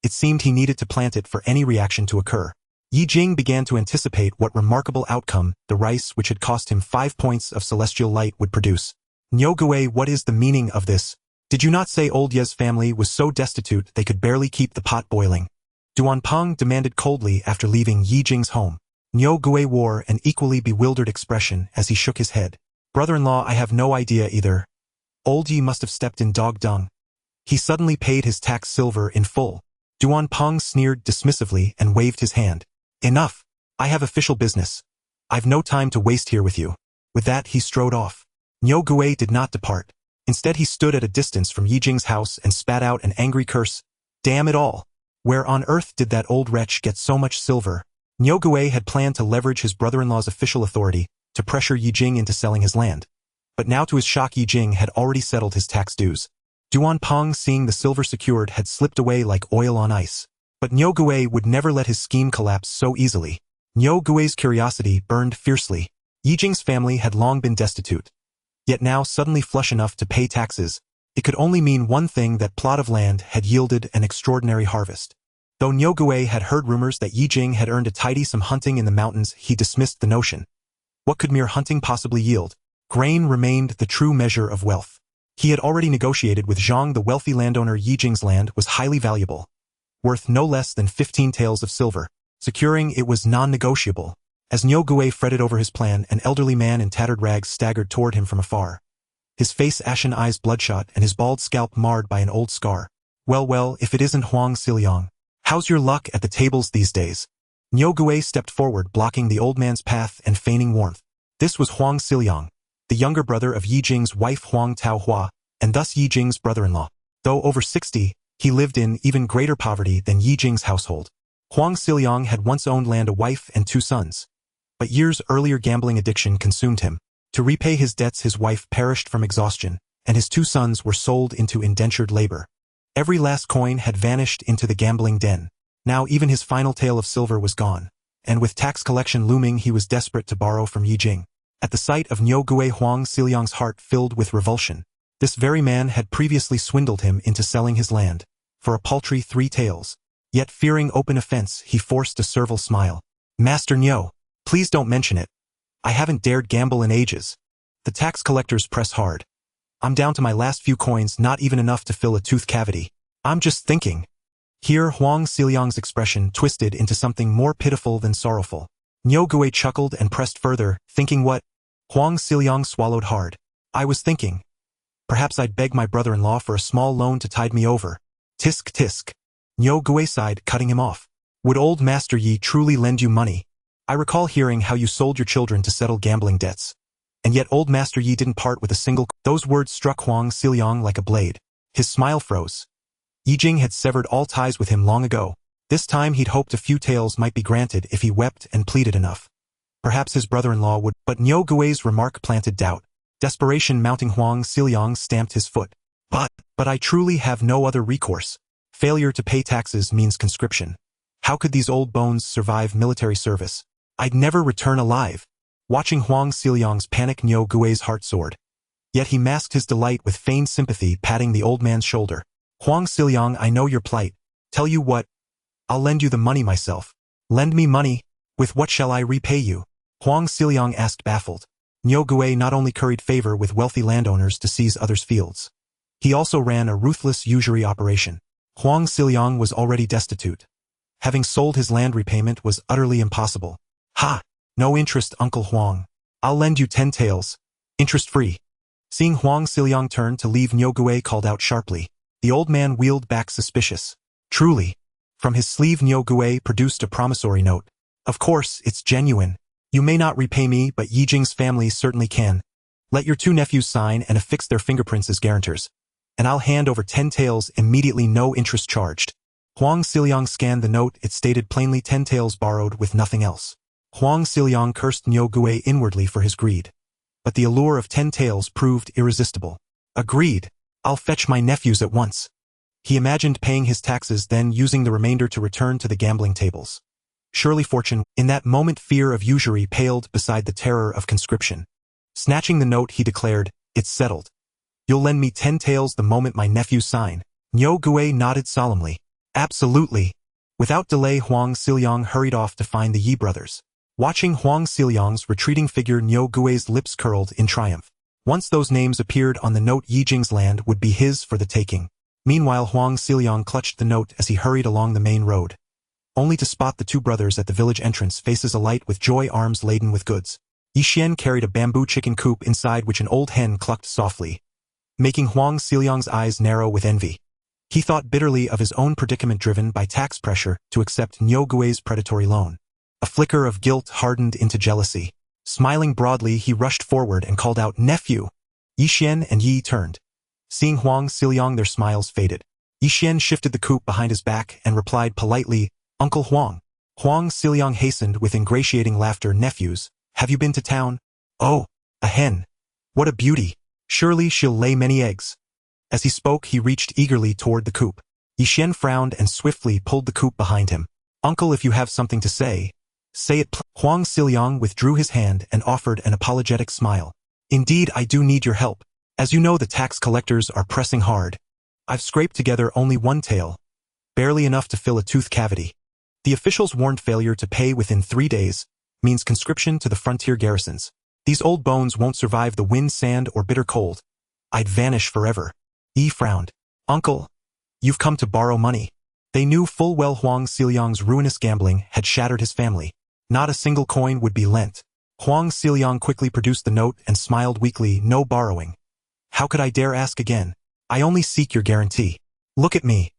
It seemed he needed to plant it for any reaction to occur. Ye Jing began to anticipate what remarkable outcome the rice, which had cost him 5 points of celestial light, would produce. Nyo Gui, what is the meaning of this? Did you not say old Ye's family was so destitute they could barely keep the pot boiling? Duan Peng demanded coldly after leaving Ye Jing's home. Nyo Gui wore an equally bewildered expression as he shook his head. Brother-in-law, I have no idea either. Old Ye must have stepped in dog dung. He suddenly paid his tax silver in full. Duan Peng sneered dismissively and waved his hand. Enough. I have official business. I've no time to waste here with you. With that, he strode off. Nyo Gui did not depart. Instead, he stood at a distance from Ye Jing's house and spat out an angry curse. Damn it all. Where on earth did that old wretch get so much silver? Nyo Gui had planned to leverage his brother-in-law's official authority to pressure Ye Jing into selling his land. But now, to his shock, Ye Jing had already settled his tax dues. Duan Peng, seeing the silver secured, had slipped away like oil on ice. But Niu Gui would never let his scheme collapse so easily. Niu Gui's curiosity burned fiercely. Ye Jing's family had long been destitute. Yet now suddenly flush enough to pay taxes, it could only mean one thing: that plot of land had yielded an extraordinary harvest. Though Niu Gui had heard rumors that Ye Jing had earned a tidy sum hunting in the mountains, he dismissed the notion. What could mere hunting possibly yield? Grain remained the true measure of wealth. He had already negotiated with Zhang, the wealthy landowner. Ye Jing's land was highly valuable, worth no less than 15 taels of silver. Securing it was non-negotiable. As Niu Gui fretted over his plan, an elderly man in tattered rags staggered toward him from afar. His face ashen, eyes bloodshot, and his bald scalp marred by an old scar. Well, if it isn't Huang Xiliang. How's your luck at the tables these days? Niu Gui stepped forward, blocking the old man's path and feigning warmth. This was Huang Xiliang, the younger brother of Ye Jing's wife Huang Taohua, and thus Ye Jing's brother-in-law. Though over 60, he lived in even greater poverty than Ye Jing's household. Huang Xiliang had once owned land, a wife, and 2 sons. But years earlier gambling addiction consumed him. To repay his debts, his wife perished from exhaustion, and his 2 sons were sold into indentured labor. Every last coin had vanished into the gambling den. Now even his final tael of silver was gone, and with tax collection looming, he was desperate to borrow from Ye Jing. At the sight of Niu Gui, Huang Xiliang's heart filled with revulsion. This very man had previously swindled him into selling his land for a paltry 3 taels. Yet fearing open offense, he forced a servile smile. Master Niu, please don't mention it. I haven't dared gamble in ages. The tax collectors press hard. I'm down to my last few coins, not even enough to fill a tooth cavity. I'm just thinking. Here Huang Xiliang's expression twisted into something more pitiful than sorrowful. Niu Gui chuckled and pressed further. Thinking what? Huang Xiliang swallowed hard. I was thinking. Perhaps I'd beg my brother-in-law for a small loan to tide me over. Tisk tisk. Niu Gui sighed, cutting him off. Would old Master Yi truly lend you money? I recall hearing how you sold your children to settle gambling debts. And yet old Master Yi didn't part with a single. Those words struck Huang Xiliang like a blade. His smile froze. Ye Jing had severed all ties with him long ago. This time he'd hoped a few taels might be granted if he wept and pleaded enough. Perhaps his brother-in-law would, but Niu Gui's remark planted doubt. Desperation mounting, Huang Xiliang stamped his foot. But I truly have no other recourse. Failure to pay taxes means conscription. How could these old bones survive military service? I'd never return alive. Watching Huang Xiliang's panic, Niu Gui's heart soared. Yet he masked his delight with feigned sympathy, patting the old man's shoulder. Huang Xiliang, I know your plight. Tell you what, I'll lend you the money myself. Lend me money? With what shall I repay you? Huang Xiliang asked, baffled. Niu Gui not only curried favor with wealthy landowners to seize others' fields. He also ran a ruthless usury operation. Huang Xiliang was already destitute. Having sold his land, repayment was utterly impossible. Ha! No interest, Uncle Huang. I'll lend you 10 taels. Interest-free. Seeing Huang Xiliang turn to leave, Niu Gui called out sharply. The old man wheeled back, suspicious. Truly. From his sleeve, Niu Gui produced a promissory note. Of course, it's genuine. You may not repay me, but Ye Jing's family certainly can. Let your 2 nephews sign and affix their fingerprints as guarantors. And I'll hand over 10 taels immediately, no interest charged. Huang Xiliang scanned the note. It stated plainly 10 taels borrowed with nothing else. Huang Xiliang cursed Niu Gui inwardly for his greed. But the allure of 10 taels proved irresistible. Agreed. I'll fetch my nephews at once. He imagined paying his taxes, then using the remainder to return to the gambling tables. Surely fortune, in that moment fear of usury paled beside the terror of conscription. Snatching the note, he declared, It's settled. You'll lend me 10 taels the moment my nephews sign. Niu Gui nodded solemnly. Absolutely. Without delay, Huang Xiliang hurried off to find the Yi brothers. Watching Huang Xiliang's retreating figure, Niu Gui's lips curled in triumph. Once those names appeared on the note, Ye Jing's land would be his for the taking. Meanwhile, Huang Xiliang clutched the note as he hurried along the main road, only to spot the 2 brothers at the village entrance, faces alight with joy, arms laden with goods. Yixian carried a bamboo chicken coop inside which an old hen clucked softly, making Huang Xiliang's eyes narrow with envy. He thought bitterly of his own predicament, driven by tax pressure to accept Niu Gui's predatory loan. A flicker of guilt hardened into jealousy. Smiling broadly, he rushed forward and called out, Nephew! Yixian and Yi turned. Seeing Huang Xiliang, their smiles faded. Yixian shifted the coop behind his back and replied politely, Uncle Huang. Huang Xiliang hastened with ingratiating laughter, Nephews, have you been to town? Oh, a hen. What a beauty. Surely she'll lay many eggs. As he spoke, he reached eagerly toward the coop. Ye Xian frowned and swiftly pulled the coop behind him. Uncle, if you have something to say it. Huang Xiliang withdrew his hand and offered an apologetic smile. Indeed, I do need your help. As you know, the tax collectors are pressing hard. I've scraped together only one tael, barely enough to fill a tooth cavity. The officials warned failure to pay within 3 days means conscription to the frontier garrisons. These old bones won't survive the wind, sand, or bitter cold. I'd vanish forever. Yi frowned. Uncle, you've come to borrow money. They knew full well Huang Xiliang's ruinous gambling had shattered his family. Not a single coin would be lent. Huang Xiliang quickly produced the note and smiled weakly. No borrowing. How could I dare ask again? I only seek your guarantee. Look at me.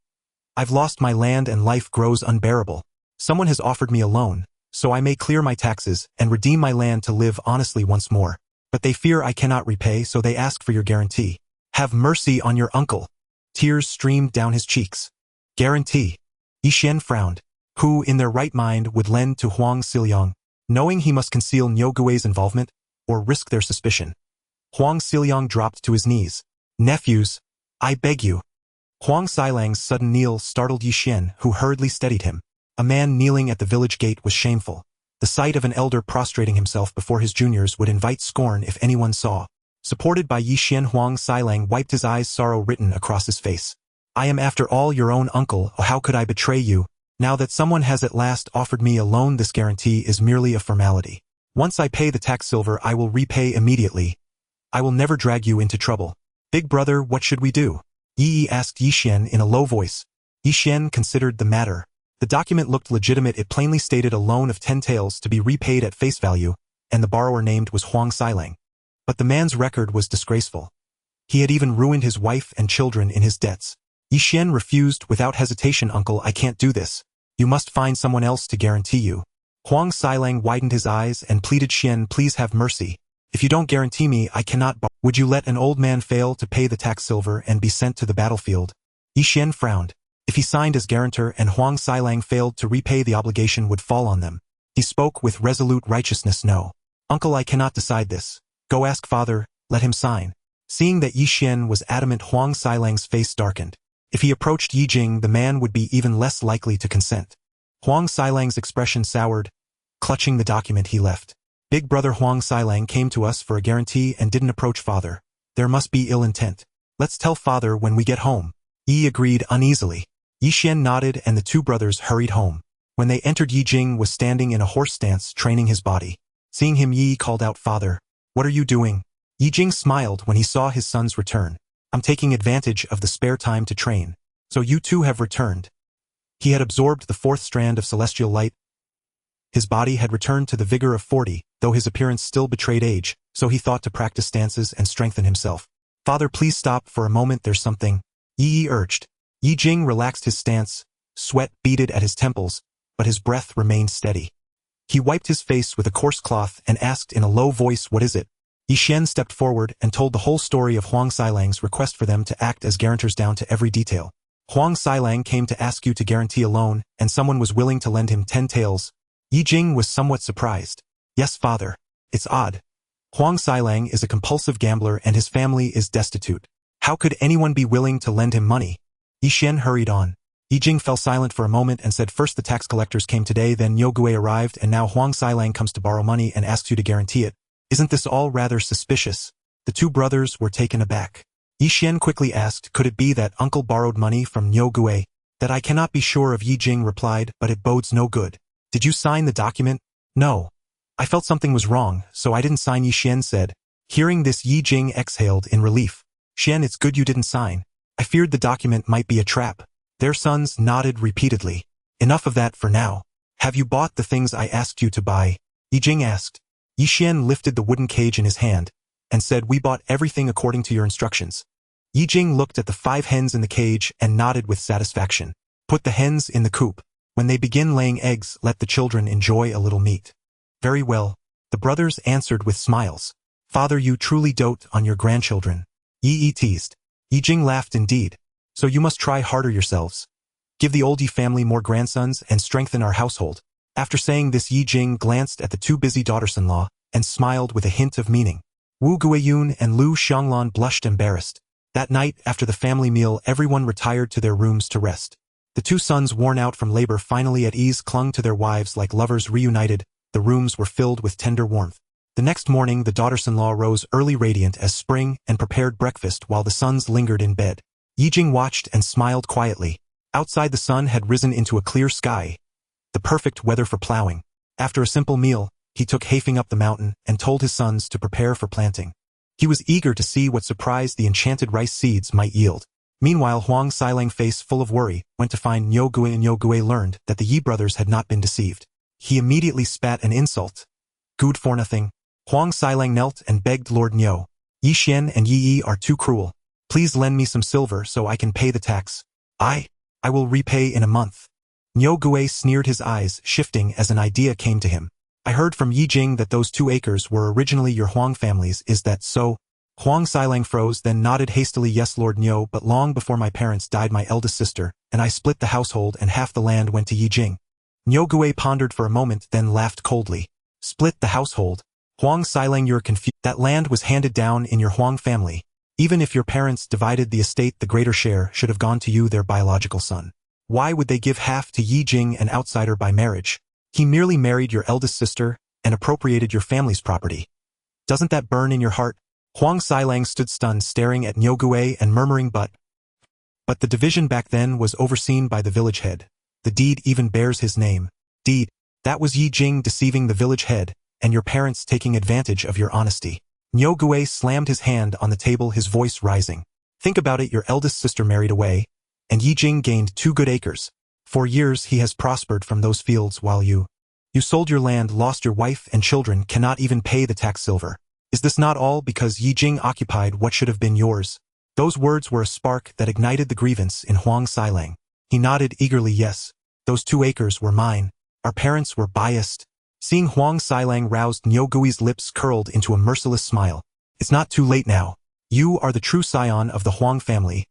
I've lost my land and life grows unbearable. Someone has offered me a loan, so I may clear my taxes and redeem my land to live honestly once more. But they fear I cannot repay, so they ask for your guarantee. Have mercy on your uncle. Tears streamed down his cheeks. Guarantee. Ye Xian frowned. Who, in their right mind, would lend to Huang Xiliang, knowing he must conceal Niu Gui's involvement, or risk their suspicion? Huang Xiliang dropped to his knees. Nephews, I beg you. Huang Xilang's sudden kneel startled Ye Xian, who hurriedly steadied him. A man kneeling at the village gate was shameful. The sight of an elder prostrating himself before his juniors would invite scorn if anyone saw. Supported by Ye Xian, Huang Xilang wiped his eyes, sorrow written across his face. I am after all your own uncle. Oh, how could I betray you? Now that someone has at last offered me a loan, this guarantee is merely a formality. Once I pay the tax silver, I will repay immediately. I will never drag you into trouble. Big brother, what should we do? Yi asked Ye Xian in a low voice. Ye Xian considered the matter. The document looked legitimate. It plainly stated a loan of 10 taels to be repaid at face value, and the borrower named was Huang Xilang. But the man's record was disgraceful. He had even ruined his wife and children in his debts. Ye Xian refused without hesitation. Uncle, I can't do this. You must find someone else to guarantee you. Huang Xilang widened his eyes and pleaded, Xian, please have mercy. If you don't guarantee me, I cannot borrow. Would you let an old man fail to pay the tax silver and be sent to the battlefield? Ye Xian frowned. If he signed as guarantor and Huang Xilang failed to repay, the obligation would fall on them. He spoke with resolute righteousness. No. Uncle, I cannot decide this. Go ask father, let him sign. Seeing that Ye Xian was adamant, Huang Xilang's face darkened. If he approached Ye Jing, the man would be even less likely to consent. Huang Xilang's expression soured. Clutching the document, he left. Big brother Huang Xilang came to us for a guarantee and didn't approach father. There must be ill intent. Let's tell father when we get home. Yi agreed uneasily. Ye Xian nodded and the two brothers hurried home. When they entered, Ye Jing was standing in a horse stance training his body. Seeing him, Yi called out, Father, what are you doing? Ye Jing smiled when he saw his son's return. I'm taking advantage of the spare time to train. So you two have returned. He had absorbed the 4th strand of celestial light. His body had returned to the vigor of 40, though his appearance still betrayed age, so he thought to practice stances and strengthen himself. Father, please stop for a moment, there's something. Yi urged. Ye Jing relaxed his stance, sweat beaded at his temples, but his breath remained steady. He wiped his face with a coarse cloth and asked in a low voice, what is it? Ye Xian stepped forward and told the whole story of Huang Xilang's request for them to act as guarantors down to every detail. Huang Xilang came to ask you to guarantee a loan, and someone was willing to lend him 10 taels. Ye Jing was somewhat surprised. Yes, father. It's odd. Huang Xilang is a compulsive gambler and his family is destitute. How could anyone be willing to lend him money? Ye Xian hurried on. Ye Jing fell silent for a moment and said, first the tax collectors came today, then Niu Gui arrived, and now Huang Xilang comes to borrow money and asks you to guarantee it. Isn't this all rather suspicious? The two brothers were taken aback. Ye Xian quickly asked, could it be that uncle borrowed money from Niu Gui? That I cannot be sure of, Ye Jing replied, but it bodes no good. Did you sign the document? No. I felt something was wrong, so I didn't sign, Ye Xian said. Hearing this, Ye Jing exhaled in relief. Xian, it's good you didn't sign. I feared the document might be a trap. Their sons nodded repeatedly. Enough of that for now. Have you bought the things I asked you to buy? Ye Jing asked. Ye Xian lifted the wooden cage in his hand and said, we bought everything according to your instructions. Ye Jing looked at the 5 hens in the cage and nodded with satisfaction. Put the hens in the coop. When they begin laying eggs, let the children enjoy a little meat. Very well, the brothers answered with smiles. Father, you truly dote on your grandchildren. Yi teased. Ye Jing laughed indeed. So you must try harder yourselves. Give the old Yi family more grandsons and strengthen our household. After saying this, Ye Jing glanced at the 2 busy daughters-in-law and smiled with a hint of meaning. Wu Guiyun and Lu Xianglan blushed embarrassed. That night, after the family meal, everyone retired to their rooms to rest. The two sons, worn out from labor, finally at ease, clung to their wives like lovers reunited. The rooms were filled with tender warmth. The next morning, the daughters-in-law rose early, radiant as spring, and prepared breakfast while the sons lingered in bed. Ye Jing watched and smiled quietly. Outside, the sun had risen into a clear sky, the perfect weather for plowing. After a simple meal, he took Haifeng up the mountain and told his sons to prepare for planting. He was eager to see what surprise the enchanted rice seeds might yield. Meanwhile, Huang Xilang, face full of worry, went to find Niu Gui, and Niu Gui learned that the Yi brothers had not been deceived. He immediately spat an insult. Good for nothing. Huang Xilang knelt and begged Lord Niu. Yi Xian and Yi Yi are too cruel. Please lend me some silver so I can pay the tax. I will repay in a month. Niu Gui sneered, his eyes shifting as an idea came to him. I heard from Ye Jing that those 2 acres were originally your Huang family's, is that so? Huang Xilang froze, then nodded hastily. Yes, Lord Niu, but long before my parents died, my eldest sister and I split the household and half the land went to Ye Jing. Niu Gui pondered for a moment, then laughed coldly. Split the household? Huang Xilang, you're confused. That land was handed down in your Huang family. Even if your parents divided the estate, the greater share should have gone to you, their biological son. Why would they give half to Ye Jing, an outsider by marriage? He merely married your eldest sister and appropriated your family's property. Doesn't that burn in your heart? Huang Xilang stood stunned, staring at Niu Gui and murmuring, but the division back then was overseen by the village head. The deed even bears his name. Deed. That was Ye Jing deceiving the village head, and your parents taking advantage of your honesty. Niu Gui slammed his hand on the table, his voice rising. Think about it, your eldest sister married away, and Ye Jing gained 2 good acres. For years he has prospered from those fields while you sold your land, lost your wife and children, cannot even pay the tax silver. Is this not all because Ye Jing occupied what should have been yours? Those words were a spark that ignited the grievance in Huang Xilang. He nodded eagerly. Yes, those 2 acres were mine. Our parents were biased. Seeing Huang Xilang roused, Niu Gui's lips curled into a merciless smile. It's not too late now. You are the true scion of the Huang family.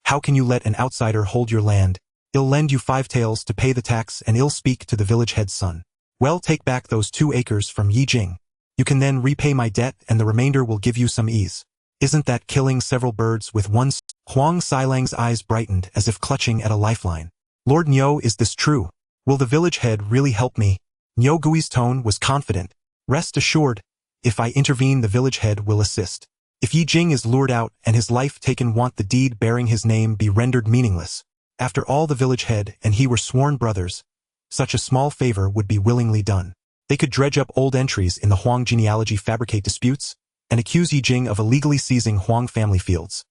How can you let an outsider hold your land? I'll lend you 5 taels to pay the tax, and I'll speak to the village head's son. Well, take back those 2 acres from Ye Jing. You can then repay my debt, and the remainder will give you some ease. Isn't that killing several birds with one stone? Huang Xilang's eyes brightened as if clutching at a lifeline. Lord Niu, is this true? Will the village head really help me? Niu Gui's tone was confident. Rest assured, if I intervene, the village head will assist. If Ye Jing is lured out and his life taken, won't the deed bearing his name be rendered meaningless? After all, the village head and he were sworn brothers. Such a small favor would be willingly done. They could dredge up old entries in the Huang genealogy, fabricate disputes, and accuse Ye Jing of illegally seizing Huang family fields.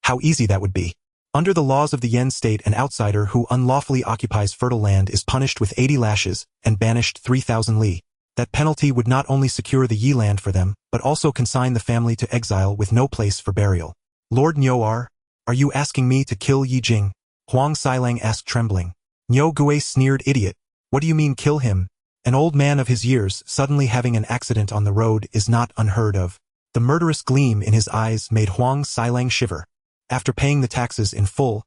How easy that would be. Under the laws of the Yen state, an outsider who unlawfully occupies fertile land is punished with 80 lashes and banished 3,000 li. That penalty would not only secure the Yi land for them, but also consign the family to exile with no place for burial. Lord Niu, are you asking me to kill Ye Jing? Huang Xilang asked, trembling. Niu Gui sneered, idiot. What do you mean kill him? An old man of his years suddenly having an accident on the road is not unheard of. The murderous gleam in his eyes made Huang Xilang shiver. After paying the taxes in full,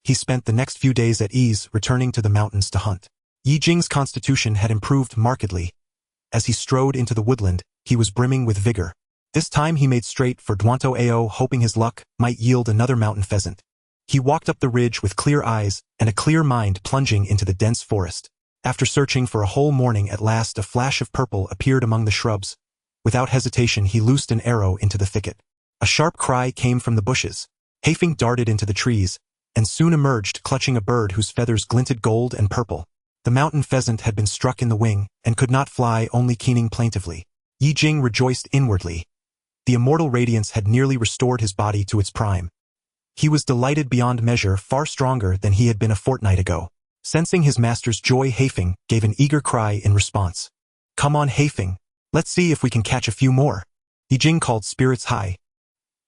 he spent the next few days at ease, returning to the mountains to hunt. Ye Jing's constitution had improved markedly. As he strode into the woodland, he was brimming with vigor. This time he made straight for Duanto Ao, hoping his luck might yield another mountain pheasant. He walked up the ridge with clear eyes and a clear mind, plunging into the dense forest. After searching for a whole morning, at last a flash of purple appeared among the shrubs. Without hesitation, he loosed an arrow into the thicket. A sharp cry came from the bushes. Haifeng darted into the trees, and soon emerged clutching a bird whose feathers glinted gold and purple. The mountain pheasant had been struck in the wing, and could not fly, only keening plaintively. Ye Jing rejoiced inwardly. The immortal radiance had nearly restored his body to its prime. He was delighted beyond measure, far stronger than he had been a fortnight ago. Sensing his master's joy, Haifeng gave an eager cry in response. Come on, Haifeng. Let's see if we can catch a few more. Ye Jing called spirits high.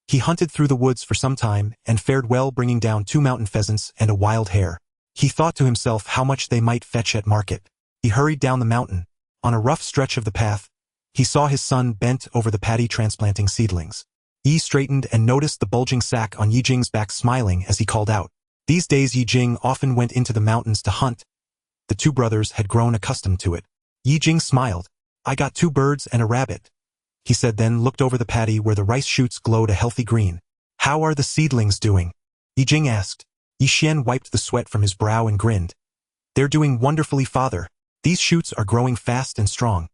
He hunted through the woods for some time and fared well, bringing down 2 mountain pheasants and a wild hare. He thought to himself how much they might fetch at market. He hurried down the mountain. On a rough stretch of the path, he saw his son bent over the paddy transplanting seedlings. Yi straightened and noticed the bulging sack on Ye Jing's back, smiling as he called out. These days Ye Jing often went into the mountains to hunt. The 2 brothers had grown accustomed to it. Ye Jing smiled. I got 2 birds and a rabbit, he said, then looked over the paddy where the rice shoots glowed a healthy green. How are the seedlings doing? Ye Jing asked. Ye Xian wiped the sweat from his brow and grinned. They're doing wonderfully, father. These shoots are growing fast and strong.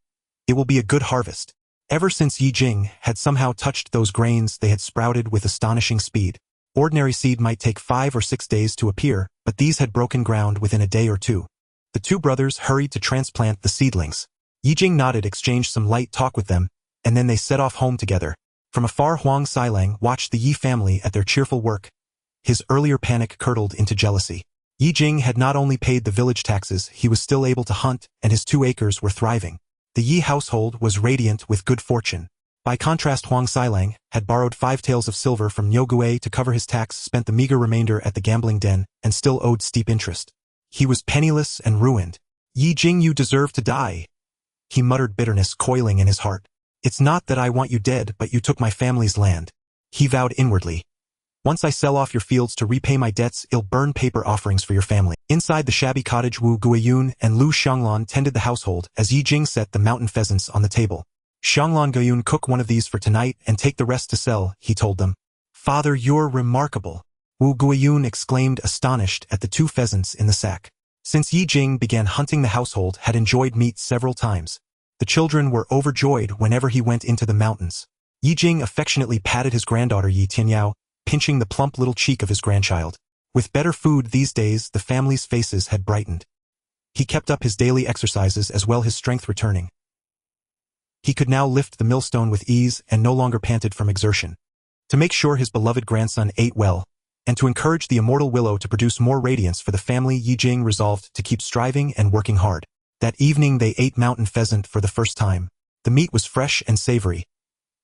It will be a good harvest. Ever since Ye Jing had somehow touched those grains, they had sprouted with astonishing speed. Ordinary seed might take 5 or 6 days to appear, but these had broken ground within a day or two. The two brothers hurried to transplant the seedlings. Ye Jing nodded, exchanged some light talk with them, and then they set off home together. From afar, Huang Xilang watched the Yi family at their cheerful work. His earlier panic curdled into jealousy. Ye Jing had not only paid the village taxes, he was still able to hunt, and his 2 acres were thriving. The Yi household was radiant with good fortune. By contrast, Huang Xilang had borrowed 5 taels of silver from Niugue to cover his tax, spent the meager remainder at the gambling den, and still owed steep interest. He was penniless and ruined. Ye Jing, you deserve to die. He muttered, bitterness coiling in his heart. It's not that I want you dead, but you took my family's land. He vowed inwardly. Once I sell off your fields to repay my debts, I'll burn paper offerings for your family. Inside the shabby cottage, Wu Guiyun and Lu Xianglan tended the household as Ye Jing set the mountain pheasants on the table. Xianglan, Guiyun, cook one of these for tonight and take the rest to sell, he told them. Father, you're remarkable. Wu Guiyun exclaimed, astonished at the 2 pheasants in the sack. Since Ye Jing began hunting, the household had enjoyed meat several times. The children were overjoyed whenever he went into the mountains. Ye Jing affectionately patted his granddaughter Ye Tianyao, pinching the plump little cheek of his grandchild. With better food these days, the family's faces had brightened. He kept up his daily exercises as well, his strength returning. He could now lift the millstone with ease and no longer panted from exertion. To make sure his beloved grandson ate well, and to encourage the immortal willow to produce more radiance for the family, Ye Jing resolved to keep striving and working hard. That evening they ate mountain pheasant for the first time. The meat was fresh and savory.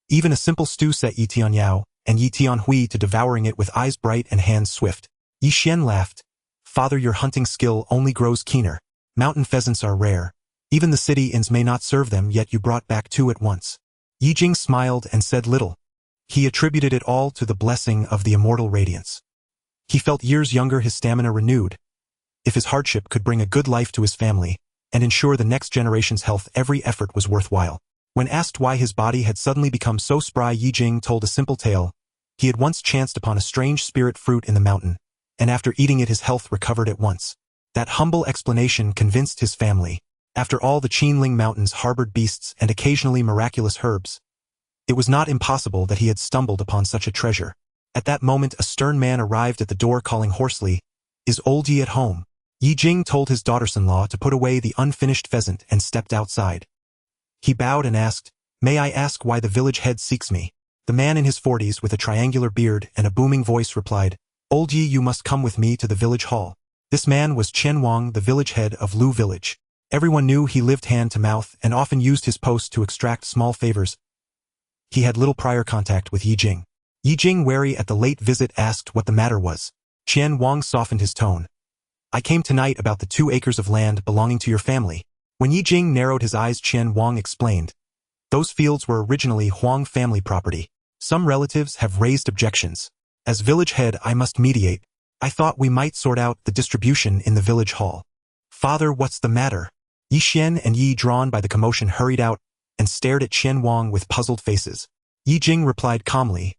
Even a simple stew set Yi Tianyao and Yi Tianhui to devouring it with eyes bright and hands swift. Yi Xian laughed. Father, your hunting skill only grows keener. Mountain pheasants are rare. Even the city inns may not serve them, yet you brought back 2 at once. Ye Jing smiled and said little. He attributed it all to the blessing of the immortal radiance. He felt years younger, his stamina renewed. If his hardship could bring a good life to his family and ensure the next generation's health, every effort was worthwhile. When asked why his body had suddenly become so spry, Ye Jing told a simple tale. He had once chanced upon a strange spirit fruit in the mountain, and after eating it his health recovered at once. That humble explanation convinced his family. After all, the Qinling Mountains harbored beasts and occasionally miraculous herbs. It was not impossible that he had stumbled upon such a treasure. At that moment a stern man arrived at the door calling hoarsely, Is old Yi at home? Ye Jing told his daughters-in-law to put away the unfinished pheasant and stepped outside. He bowed and asked, May I ask why the village head seeks me? The man in his 40s with a triangular beard and a booming voice replied, Old Yi, you must come with me to the village hall. This man was Chen Wang, the village head of Lu village. Everyone knew he lived hand to mouth and often used his post to extract small favors. He had little prior contact with Ye Jing. Ye Jing, wary at the late visit, asked what the matter was. Chen Wang softened his tone. I came tonight about the 2 acres of land belonging to your family. When Ye Jing narrowed his eyes, Chen Wang explained. Those fields were originally Huang family property. Some relatives have raised objections. As village head, I must mediate. I thought we might sort out the distribution in the village hall. Father, what's the matter? Yi Xian and Yi, drawn by the commotion, hurried out and stared at Chen Wang with puzzled faces. Ye Jing replied calmly,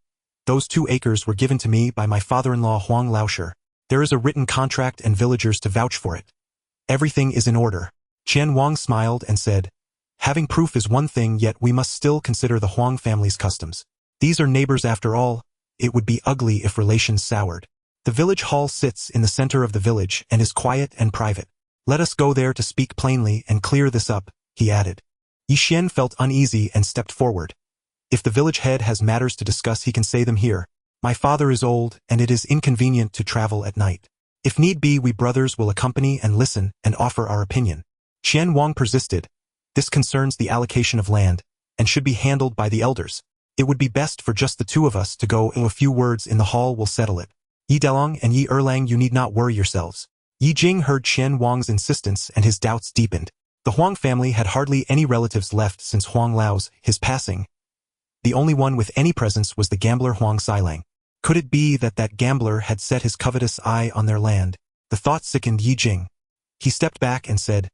Those 2 acres were given to me by my father-in-law Huang Laosher. There is a written contract and villagers to vouch for it. Everything is in order. Chen Wang smiled and said, Having proof is one thing, yet we must still consider the Huang family's customs. These are neighbors after all. It would be ugly if relations soured. The village hall sits in the center of the village and is quiet and private. Let us go there to speak plainly and clear this up, he added. Yi Xian felt uneasy and stepped forward. If the village head has matters to discuss, he can say them here. My father is old, and it is inconvenient to travel at night. If need be, we brothers will accompany and listen and offer our opinion. Chen Wang persisted. This concerns the allocation of land, and should be handled by the elders. It would be best for just the 2 of us to go, and a few words in the hall will settle it. Yi Delong and Yi Erlang, you need not worry yourselves. Ye Jing heard Chen Wang's insistence and his doubts deepened. The Huang family had hardly any relatives left since Huang Lao's, his passing. The only one with any presence was the gambler Huang Xilang. Could it be that that gambler had set his covetous eye on their land? The thought sickened Ye Jing. He stepped back and said,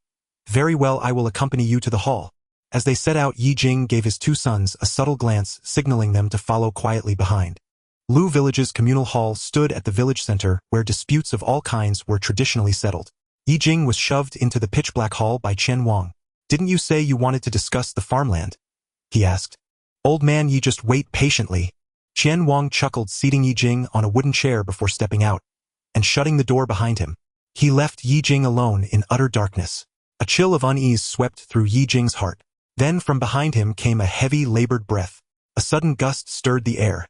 Very well, I will accompany you to the hall. As they set out, Ye Jing gave his 2 sons a subtle glance, signaling them to follow quietly behind. Lu Village's communal hall stood at the village center where disputes of all kinds were traditionally settled. Ye Jing was shoved into the pitch-black hall by Chen Wang. "Didn't you say you wanted to discuss the farmland?" he asked. "Old man, you just wait patiently." Chen Wang chuckled, seating Ye Jing on a wooden chair before stepping out and shutting the door behind him. He left Ye Jing alone in utter darkness. A chill of unease swept through Ye Jing's heart. Then from behind him came a heavy, labored breath. A sudden gust stirred the air.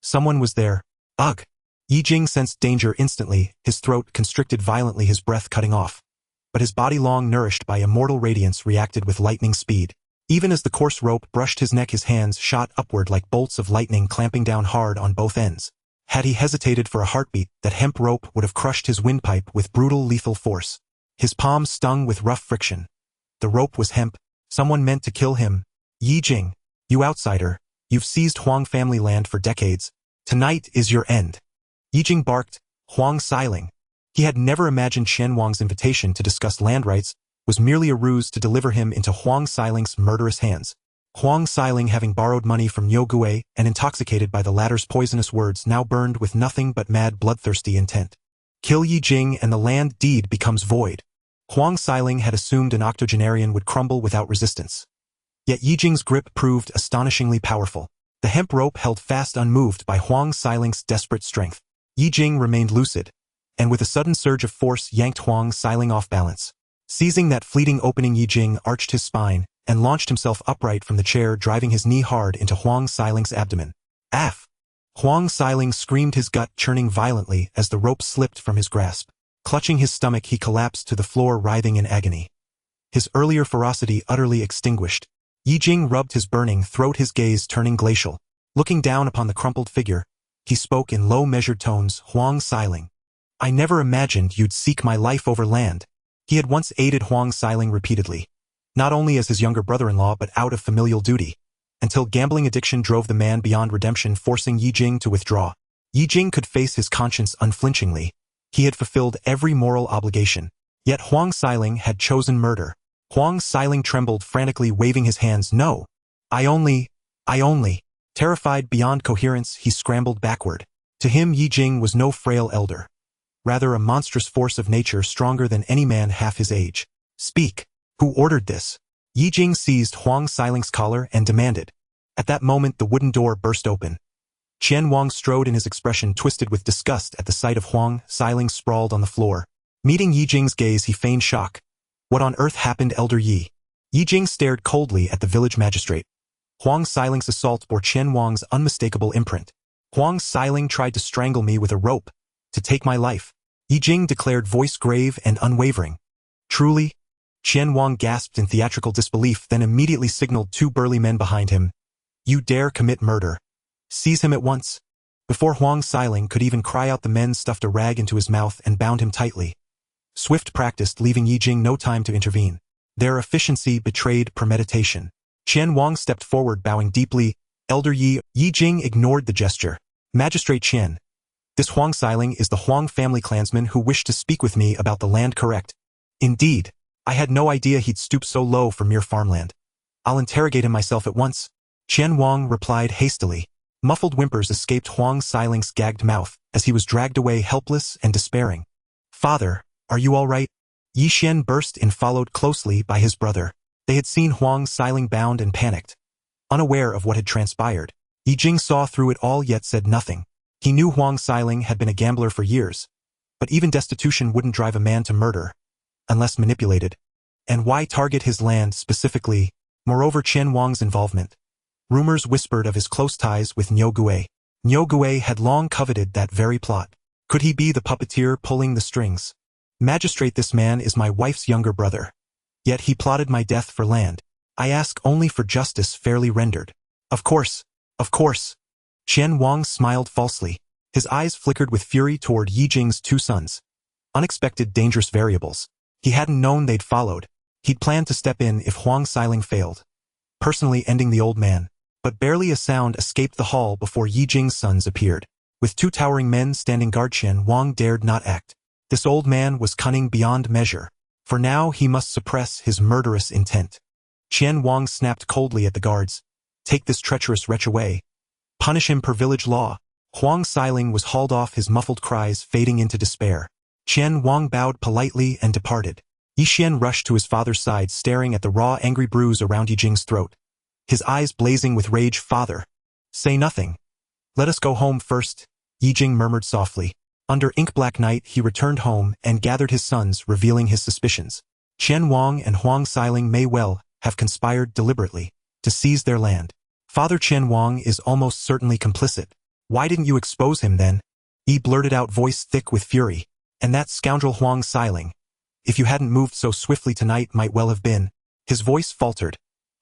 Someone was there. Ugh! Ye Jing sensed danger instantly, his throat constricted violently, his breath cutting off. But his body, long nourished by immortal radiance, reacted with lightning speed. Even as the coarse rope brushed his neck, his hands shot upward like bolts of lightning, clamping down hard on both ends. Had he hesitated for a heartbeat, that hemp rope would have crushed his windpipe with brutal, lethal force. His palms stung with rough friction. The rope was hemp. Someone meant to kill him. Ye Jing, you outsider, you've seized Huang family land for decades. Tonight is your end. Ye Jing barked, Huang Xiling. He had never imagined Chen Wang's invitation to discuss land rights was merely a ruse to deliver him into Huang Xiling's murderous hands. Huang Xiling, having borrowed money from Niu Gui and intoxicated by the latter's poisonous words, now burned with nothing but mad, bloodthirsty intent. Kill Ye Jing and the land deed becomes void. Huang Xiling had assumed an octogenarian would crumble without resistance. Yet Ye Jing's grip proved astonishingly powerful. The hemp rope held fast, unmoved by Huang Xiling's desperate strength. Ye Jing remained lucid, and with a sudden surge of force yanked Huang Xiling off balance. Seizing that fleeting opening, Ye Jing arched his spine and launched himself upright from the chair, driving his knee hard into Huang Xiling's abdomen. Aff! Huang Xiling screamed, his gut churning violently as the rope slipped from his grasp. Clutching his stomach, he collapsed to the floor, writhing in agony. His earlier ferocity utterly extinguished. Ye Jing rubbed his burning throat, his gaze turning glacial. Looking down upon the crumpled figure, he spoke in low, measured tones, Huang Xiling. I never imagined you'd seek my life over land. He had once aided Huang Xiling repeatedly, not only as his younger brother-in-law but out of familial duty, until gambling addiction drove the man beyond redemption, forcing Ye Jing to withdraw. Ye Jing could face his conscience unflinchingly. He had fulfilled every moral obligation. Yet Huang Xiling had chosen murder. Huang Xiling trembled, frantically waving his hands. No! I only... Terrified beyond coherence, he scrambled backward. To him, Ye Jing was no frail elder. Rather a monstrous force of nature, stronger than any man half his age. Speak! Who ordered this? Ye Jing seized Huang Xiling's collar and demanded. At that moment, the wooden door burst open. Chen Wang strode in, his expression twisted with disgust at the sight of Huang Xiling sprawled on the floor. Meeting Ye Jing's gaze, he feigned shock. What on earth happened, Elder Yi? Ye Jing stared coldly at the village magistrate. Huang Xiling's assault bore Chen Wang's unmistakable imprint. Huang Xiling tried to strangle me with a rope, to take my life. Ye Jing declared, voice grave and unwavering. Truly? Chen Wang gasped in theatrical disbelief, then immediately signaled two burly men behind him. You dare commit murder? Seize him at once. Before Huang Xiling could even cry out, the men stuffed a rag into his mouth and bound him tightly. Swift practiced, leaving Ye Jing no time to intervene. Their efficiency betrayed premeditation. Chen Wang stepped forward, bowing deeply. Elder Yi. Ye Jing ignored the gesture. Magistrate Chen. This Huang Xiling is the Huang family clansman who wished to speak with me about the land, correct? Indeed. I had no idea he'd stoop so low for mere farmland. I'll interrogate him myself at once. Chen Wang replied hastily. Muffled whimpers escaped Huang Xiling's gagged mouth as he was dragged away, helpless and despairing. Father, are you all right? Yi Xian burst in, followed closely by his brother. They had seen Huang Xiling bound and panicked. Unaware of what had transpired, Ye Jing saw through it all yet said nothing. He knew Huang Xiling had been a gambler for years, but even destitution wouldn't drive a man to murder, unless manipulated. And why target his land specifically? Moreover, Chen Wang's involvement. Rumors whispered of his close ties with Niu Gui. Niu Gui had long coveted that very plot. Could he be the puppeteer pulling the strings? Magistrate, this man is my wife's younger brother. Yet he plotted my death for land. I ask only for justice fairly rendered. Of course. Chen Wang smiled falsely. His eyes flickered with fury toward Ye Jing's two sons. Unexpected, dangerous variables. He hadn't known they'd followed. He'd planned to step in if Huang Xiling failed, personally ending the old man. But barely a sound escaped the hall before Ye Jing's sons appeared. With two towering men standing guard, Chen Wang dared not act. This old man was cunning beyond measure. For now he must suppress his murderous intent. Chen Wang snapped coldly at the guards. Take this treacherous wretch away. Punish him per village law. Huang Xiling was hauled off, his muffled cries fading into despair. Qian Wang bowed politely and departed. Yi Xian rushed to his father's side, staring at the raw, angry bruise around Ye Jing's throat. His eyes blazing with rage. "Father, say nothing. Let us go home first," Ye Jing murmured softly. Under ink-black night he returned home and gathered his sons, revealing his suspicions. Qian Wang and Huang Xiling may well have conspired deliberately to seize their land. Father Qian Wang is almost certainly complicit. "Why didn't you expose him then?" Yi blurted out, voice thick with fury. "And that scoundrel Huang Xiling, if you hadn't moved so swiftly tonight, might well have been." His voice faltered,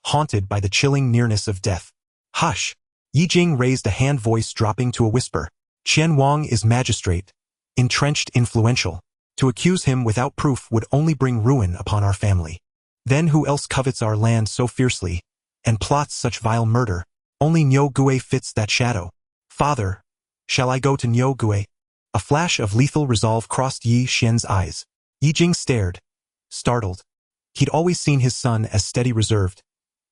haunted by the chilling nearness of death. "Hush!" Ye Jing raised a hand, voice dropping to a whisper. "Qian Wang is magistrate, entrenched, influential. To accuse him without proof would only bring ruin upon our family. Then who else covets our land so fiercely and plots such vile murder? Only Niu Gui fits that shadow. Father, shall I go to Niu Gui?" A flash of lethal resolve crossed Yi Xian's eyes. Ye Jing stared, startled. He'd always seen his son as steady, reserved,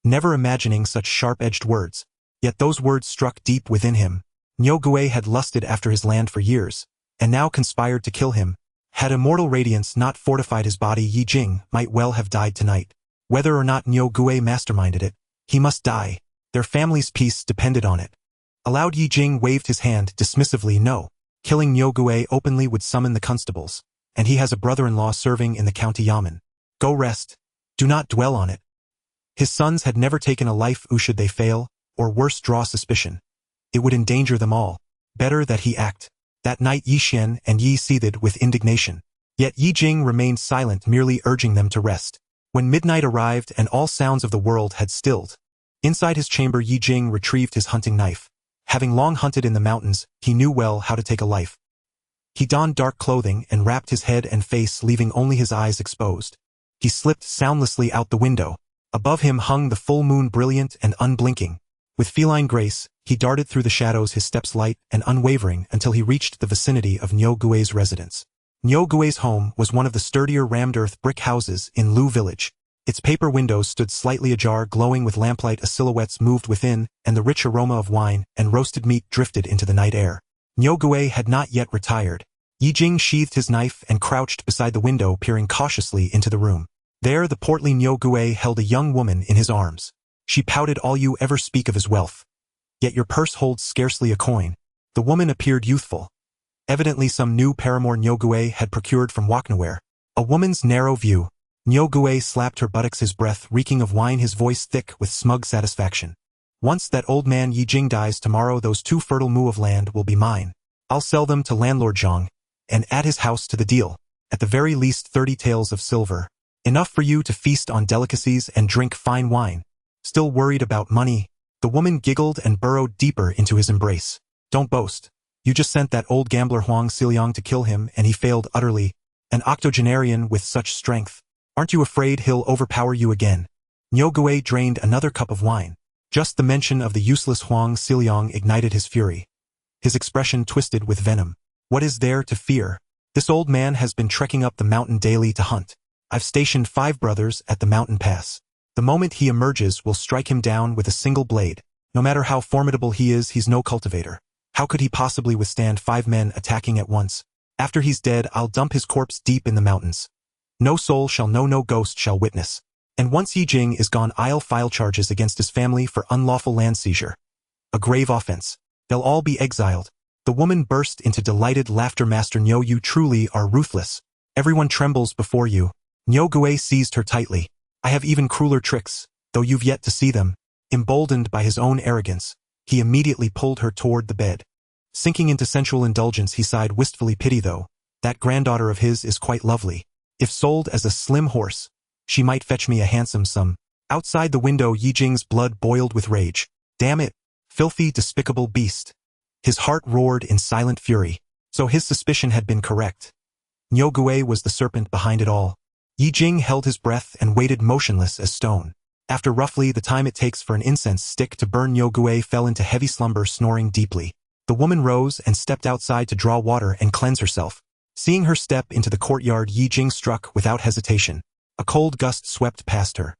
never imagining such sharp-edged words. Yet those words struck deep within him. Niu Gui had lusted after his land for years, and now conspired to kill him. Had immortal radiance not fortified his body, Ye Jing might well have died tonight. Whether or not Niu Gui masterminded it, he must die. Their family's peace depended on it. Aloud, Ye Jing waved his hand dismissively. "No. Killing Niu Gui openly would summon the constables, and he has a brother-in-law serving in the county yamen. Go rest. Do not dwell on it." His sons had never taken a life. Should they fail, or worse, draw suspicion, it would endanger them all. Better that he act. That night Yi Xian and Yi seethed with indignation. Yet Ye Jing remained silent, merely urging them to rest. When midnight arrived and all sounds of the world had stilled, inside his chamber Ye Jing retrieved his hunting knife. Having long hunted in the mountains, he knew well how to take a life. He donned dark clothing and wrapped his head and face, leaving only his eyes exposed. He slipped soundlessly out the window. Above him hung the full moon, brilliant and unblinking. With feline grace, he darted through the shadows, his steps light and unwavering, until he reached the vicinity of Niu Gui's residence. Niu Gui's home was one of the sturdier rammed-earth brick houses in Lu village. Its paper windows stood slightly ajar, glowing with lamplight. A silhouettes moved within, and the rich aroma of wine and roasted meat drifted into the night air. Niu Gui had not yet retired. Ye Jing sheathed his knife and crouched beside the window, peering cautiously into the room. There the portly Niu Gui held a young woman in his arms. She pouted. "All you ever speak of is wealth. Yet your purse holds scarcely a coin." The woman appeared youthful. Evidently some new paramour Niu Gui had procured from Waknaware. A woman's narrow view. Niu Gui slapped her buttocks, his breath reeking of wine, his voice thick with smug satisfaction. "Once that old man Ye Jing dies tomorrow, those 2 fertile mu of land will be mine. I'll sell them to landlord Zhang, and add his house to the deal. At the very least 30 taels of silver. Enough for you to feast on delicacies and drink fine wine. Still worried about money?" The woman giggled and burrowed deeper into his embrace. "Don't boast. You just sent that old gambler Huang Xiling to kill him, and he failed utterly. An octogenarian with such strength. Aren't you afraid he'll overpower you again?" Niu Gui drained another cup of wine. Just the mention of the useless Huang Xiling ignited his fury. His expression twisted with venom. "What is there to fear? This old man has been trekking up the mountain daily to hunt. I've stationed 5 brothers at the mountain pass. The moment he emerges, we'll strike him down with a single blade. No matter how formidable he is, he's no cultivator. How could he possibly withstand 5 men attacking at once? After he's dead, I'll dump his corpse deep in the mountains. No soul shall know, no ghost shall witness. And once Ye Jing is gone, I'll file charges against his family for unlawful land seizure. A grave offense. They'll all be exiled." The woman burst into delighted laughter. "Master Niu, you truly are ruthless. Everyone trembles before you." Niu Gui seized her tightly. "I have even crueler tricks, though you've yet to see them." Emboldened by his own arrogance, he immediately pulled her toward the bed. Sinking into sensual indulgence, he sighed wistfully. "Pity though. That granddaughter of his is quite lovely. If sold as a slim horse, she might fetch me a handsome sum." Outside the window, Ye Jing's blood boiled with rage. Damn it! Filthy, despicable beast. His heart roared in silent fury. So his suspicion had been correct. Niu Gui was the serpent behind it all. Ye Jing held his breath and waited motionless as stone. After roughly the time it takes for an incense stick to burn, Niu Gui fell into heavy slumber, snoring deeply. The woman rose and stepped outside to draw water and cleanse herself. Seeing her step into the courtyard, Ye Jing struck without hesitation. A cold gust swept past her.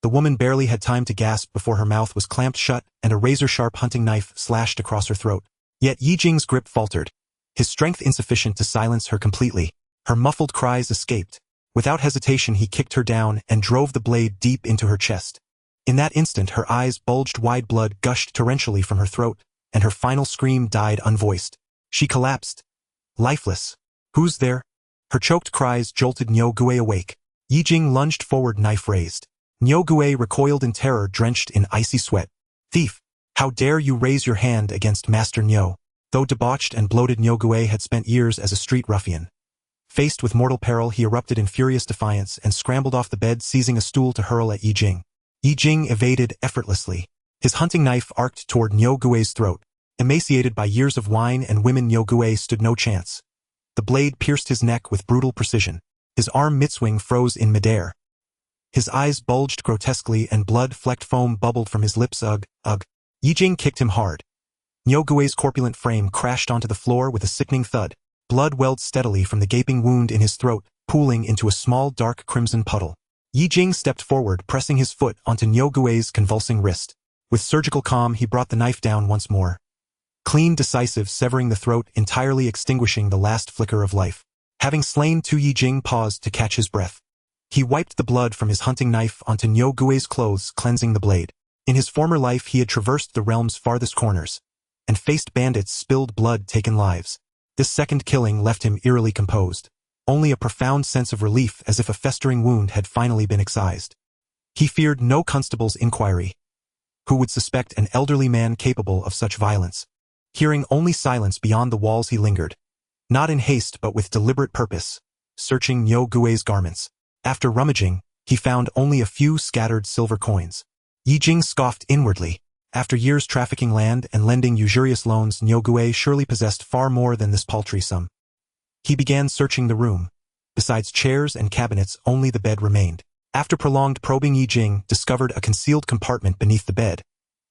The woman barely had time to gasp before her mouth was clamped shut and a razor-sharp hunting knife slashed across her throat. Yet Ye Jing's grip faltered, his strength insufficient to silence her completely. Her muffled cries escaped. Without hesitation he kicked her down and drove the blade deep into her chest. In that instant her eyes bulged wide, blood gushed torrentially from her throat, and her final scream died unvoiced. She collapsed, lifeless. "Who's there?" Her choked cries jolted Niu Gui awake. Ye Jing lunged forward, knife raised. Niu Gui recoiled in terror, drenched in icy sweat. "Thief! How dare you raise your hand against Master Niu?" Though debauched and bloated, Niu Gui had spent years as a street ruffian. Faced with mortal peril, he erupted in furious defiance and scrambled off the bed, seizing a stool to hurl at Ye Jing. Ye Jing evaded effortlessly. His hunting knife arced toward Niu Gui's throat. Emaciated by years of wine and women, Niu Gui stood no chance. The blade pierced his neck with brutal precision. His arm midswing froze in midair. His eyes bulged grotesquely and blood-flecked foam bubbled from his lips. Ugh, ugh. Ye Jing kicked him hard. Niu Gui's corpulent frame crashed onto the floor with a sickening thud. Blood welled steadily from the gaping wound in his throat, pooling into a small dark crimson puddle. Ye Jing stepped forward, pressing his foot onto Niu Gui's convulsing wrist. With surgical calm he brought the knife down once more. Clean, decisive, severing the throat, entirely extinguishing the last flicker of life. Having slain two, Ye Jing paused to catch his breath. He wiped the blood from his hunting knife onto Niu Gui's clothes, cleansing the blade. In his former life he had traversed the realm's farthest corners, and faced bandits, spilled blood, taken lives. This second killing left him eerily composed, only a profound sense of relief, as if a festering wound had finally been excised. He feared no constable's inquiry. Who would suspect an elderly man capable of such violence? Hearing only silence beyond the walls, he lingered, not in haste but with deliberate purpose, searching Niu Gui's garments. After rummaging, he found only a few scattered silver coins. Ye Jing scoffed inwardly. After years trafficking land and lending usurious loans, Niu Gui surely possessed far more than this paltry sum. He began searching the room. Besides chairs and cabinets, only the bed remained. After prolonged probing, Ye Jing discovered a concealed compartment beneath the bed,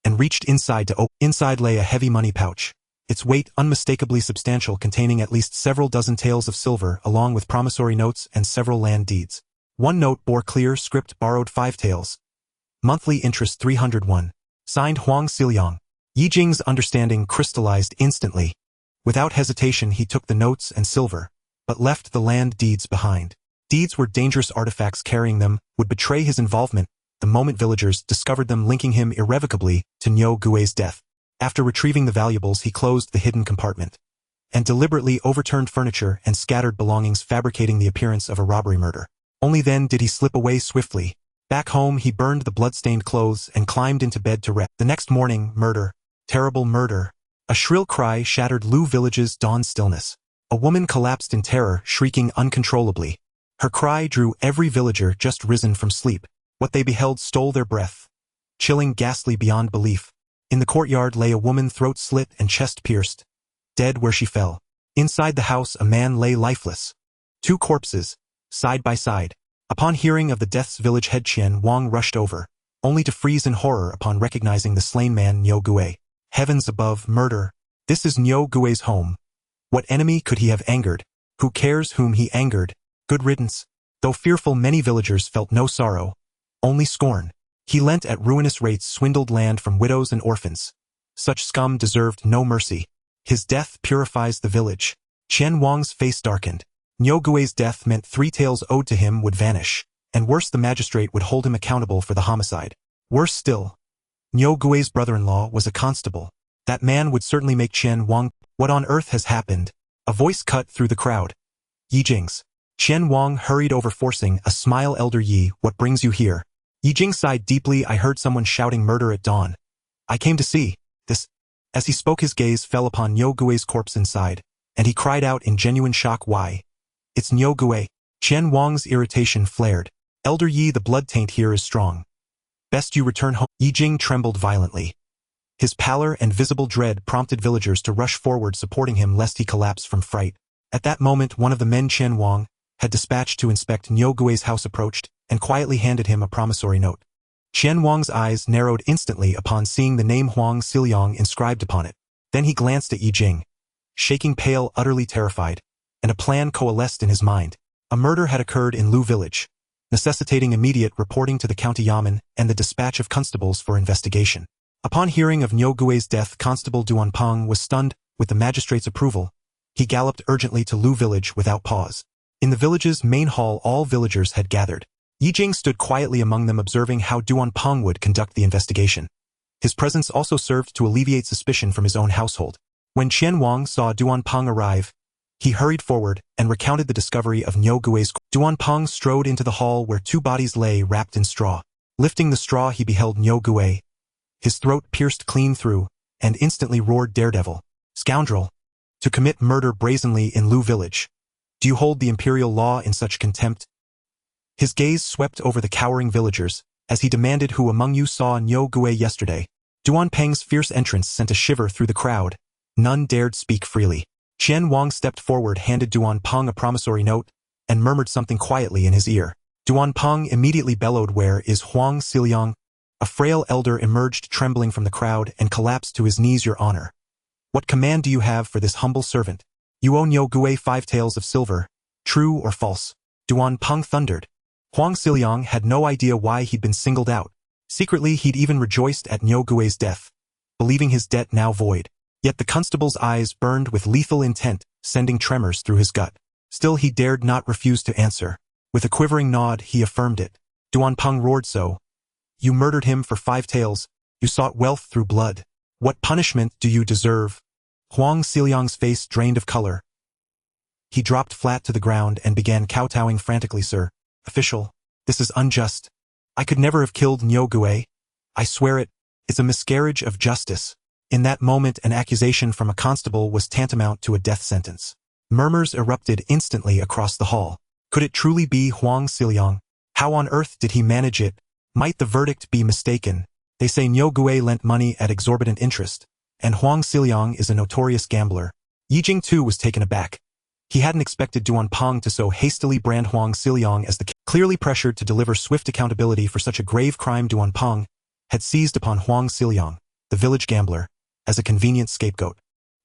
and reached inside to open. Inside lay a heavy money pouch, its weight unmistakably substantial, containing at least several dozen taels of silver, along with promissory notes and several land deeds. One note bore clear script: borrowed 5 taels. Monthly interest 301. Signed Huang Xiliang. Ye Jing's understanding crystallized instantly. Without hesitation he took the notes and silver, but left the land deeds behind. Deeds were dangerous artifacts. Carrying them would betray his involvement the moment villagers discovered them, linking him irrevocably to Niu Gui's death. After retrieving the valuables, he closed the hidden compartment and deliberately overturned furniture and scattered belongings, fabricating the appearance of a robbery murder. Only then did he slip away swiftly. Back home he burned the blood-stained clothes and climbed into bed to rest. The next morning, murder. Terrible murder. A shrill cry shattered Lu village's dawn stillness. A woman collapsed in terror, shrieking uncontrollably. Her cry drew every villager just risen from sleep. What they beheld stole their breath, chilling, ghastly beyond belief. In the courtyard lay a woman, throat slit and chest pierced, dead where she fell. Inside the house a man lay lifeless. 2 corpses, side by side. Upon hearing of the deaths, village head Qian Wang rushed over, only to freeze in horror upon recognizing the slain man, Niu Gui. Heavens above, murder! This is Niu Gui's home. What enemy could he have angered? Who cares whom he angered? Good riddance. Though fearful, many villagers felt no sorrow, only scorn. He lent at ruinous rates, swindled land from widows and orphans. Such scum deserved no mercy. His death purifies the village. Qian Wang's face darkened. Niu Gui's death meant 3 taels owed to him would vanish, and worse, the magistrate would hold him accountable for the homicide. Worse still, Niu Gui's brother-in-law was a constable. That man would certainly make Qian Wang. What on earth has happened? A voice cut through the crowd. Ye Jing's. Qian Wang hurried over, forcing a smile. Elder Yi, what brings you here? Ye Jing sighed deeply. I heard someone shouting murder at dawn. I came to see this. As he spoke, his gaze fell upon Niu Gui's corpse inside, and he cried out in genuine shock, why? It's Niu Gui. Qian Wang's irritation flared. Elder Yi, the blood taint here is strong. Best you return home. Ye Jing trembled violently. His pallor and visible dread prompted villagers to rush forward, supporting him lest he collapse from fright. At that moment, one of the men Qian Wang had dispatched to inspect Niu Gui's house approached and quietly handed him a promissory note. Qian Wang's eyes narrowed instantly upon seeing the name Huang Xiliang inscribed upon it. Then he glanced at Ye Jing, shaking pale, utterly terrified, and a plan coalesced in his mind. A murder had occurred in Lu village, necessitating immediate reporting to the county yamen and the dispatch of constables for investigation. Upon hearing of Niu Gui's death, Constable Duanpeng was stunned. with the magistrate's approval, he galloped urgently to Lu village without pause. In the village's main hall, all villagers had gathered. Ye Jing stood quietly among them, observing how Duan Peng would conduct the investigation. His presence also served to alleviate suspicion from his own household. When Qian Wang saw Duan Peng arrive, he hurried forward and recounted the discovery of Niu Gui's. Duan Peng strode into the hall where two bodies lay wrapped in straw. Lifting the straw, he beheld Niu Gui, his throat pierced clean through, and instantly roared, "Daredevil! Scoundrel! To commit murder brazenly in Lu village! Do you hold the imperial law in such contempt?" His gaze swept over the cowering villagers, as he demanded, "Who among you saw Niu Gui yesterday?" Duan Peng's fierce entrance sent a shiver through the crowd. None dared speak freely. Qian Wang stepped forward, handed Duan Peng a promissory note, and murmured something quietly in his ear. Duan Peng immediately bellowed, "Where is Huang Xiliang?" A frail elder emerged trembling from the crowd and collapsed to his knees. "Your honor, what command do you have for this humble servant?" "You owe Niu Gui 5 taels of silver, true or false?" Duan Peng thundered. Huang Xiliang had no idea why he'd been singled out. Secretly, he'd even rejoiced at Niu Gui's death, believing his debt now void. Yet the constable's eyes burned with lethal intent, sending tremors through his gut. Still, he dared not refuse to answer. With a quivering nod, he affirmed it. Duan Peng roared, "So, you murdered him for 5 taels, you sought wealth through blood. What punishment do you deserve?" Huang Xiliang's face drained of color. He dropped flat to the ground and began kowtowing frantically. "Sir, official, this is unjust. I could never have killed Niu Gui. I swear it. It's a miscarriage of justice." In that moment, an accusation from a constable was tantamount to a death sentence. Murmurs erupted instantly across the hall. Could it truly be Huang Xiliang? How on earth did he manage it? Might the verdict be mistaken? They say Niu Gui lent money at exorbitant interest, and Huang Xiliang is a notorious gambler. Ye Jing too was taken aback. He hadn't expected Duan Peng to so hastily brand Huang Xiliang as the clearly pressured to deliver swift accountability for such a grave crime. Duan Peng had seized upon Huang Xiliang, the village gambler, as a convenient scapegoat.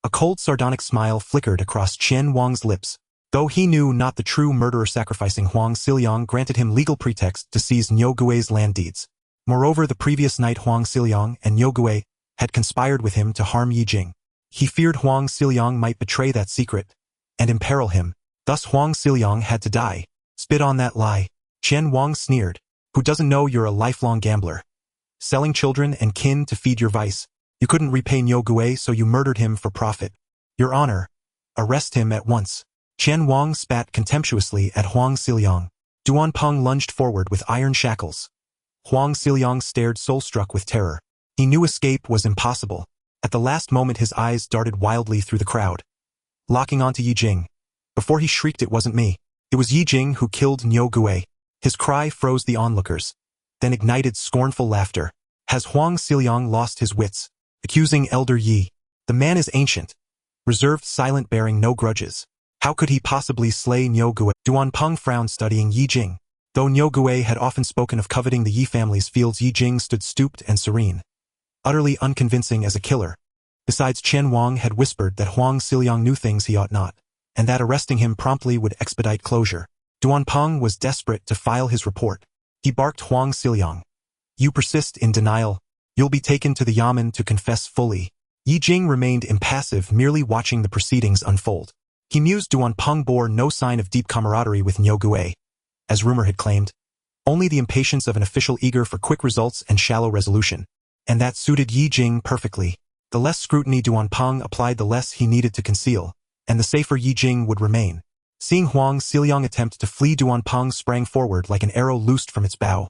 A cold sardonic smile flickered across Qian Wang's lips. Though he knew not the true murderer, sacrificing Huang Xiliang granted him legal pretext to seize Niu Gui's land deeds. Moreover, the previous night Huang Xiliang and Niu Gui had conspired with him to harm Ye Jing. He feared Huang Xiliang might betray that secret and imperil him. Thus Huang Xiliang had to die. "Spit on that lie," Qian Wang sneered. "Who doesn't know you're a lifelong gambler? Selling children and kin to feed your vice. You couldn't repay Niu Gui, so you murdered him for profit. Your honor, arrest him at once." Qian Wang spat contemptuously at Huang Xiliang. Duan Peng lunged forward with iron shackles. Huang Xiliang stared soul-struck with terror. He knew escape was impossible. At the last moment, his eyes darted wildly through the crowd, locking onto Ye Jing. Before he shrieked, "It wasn't me. It was Ye Jing who killed Niu Gui." His cry froze the onlookers, then ignited scornful laughter. Has Huang Xiliang lost his wits? Accusing Elder Yi. The man is ancient, reserved, silent, bearing no grudges. How could he possibly slay Niu Gui? Duan Peng frowned, studying Ye Jing. Though Niu Gui had often spoken of coveting the Yi family's fields, Ye Jing stood stooped and serene, utterly unconvincing as a killer. Besides, Qian Wang had whispered that Huang Xiliang knew things he ought not, and that arresting him promptly would expedite closure. Duan Peng was desperate to file his report. He barked, "Huang Xiliang, you persist in denial. You'll be taken to the yamen to confess fully." Ye Jing remained impassive, merely watching the proceedings unfold. He mused Duan Peng bore no sign of deep camaraderie with Niu Gui, as rumor had claimed. Only the impatience of an official eager for quick results and shallow resolution. And that suited Ye Jing perfectly. The less scrutiny Duan Peng applied, the less he needed to conceal, and the safer Ye Jing would remain. Seeing Huang Xiliang attempt to flee, Duan Peng sprang forward like an arrow loosed from its bow,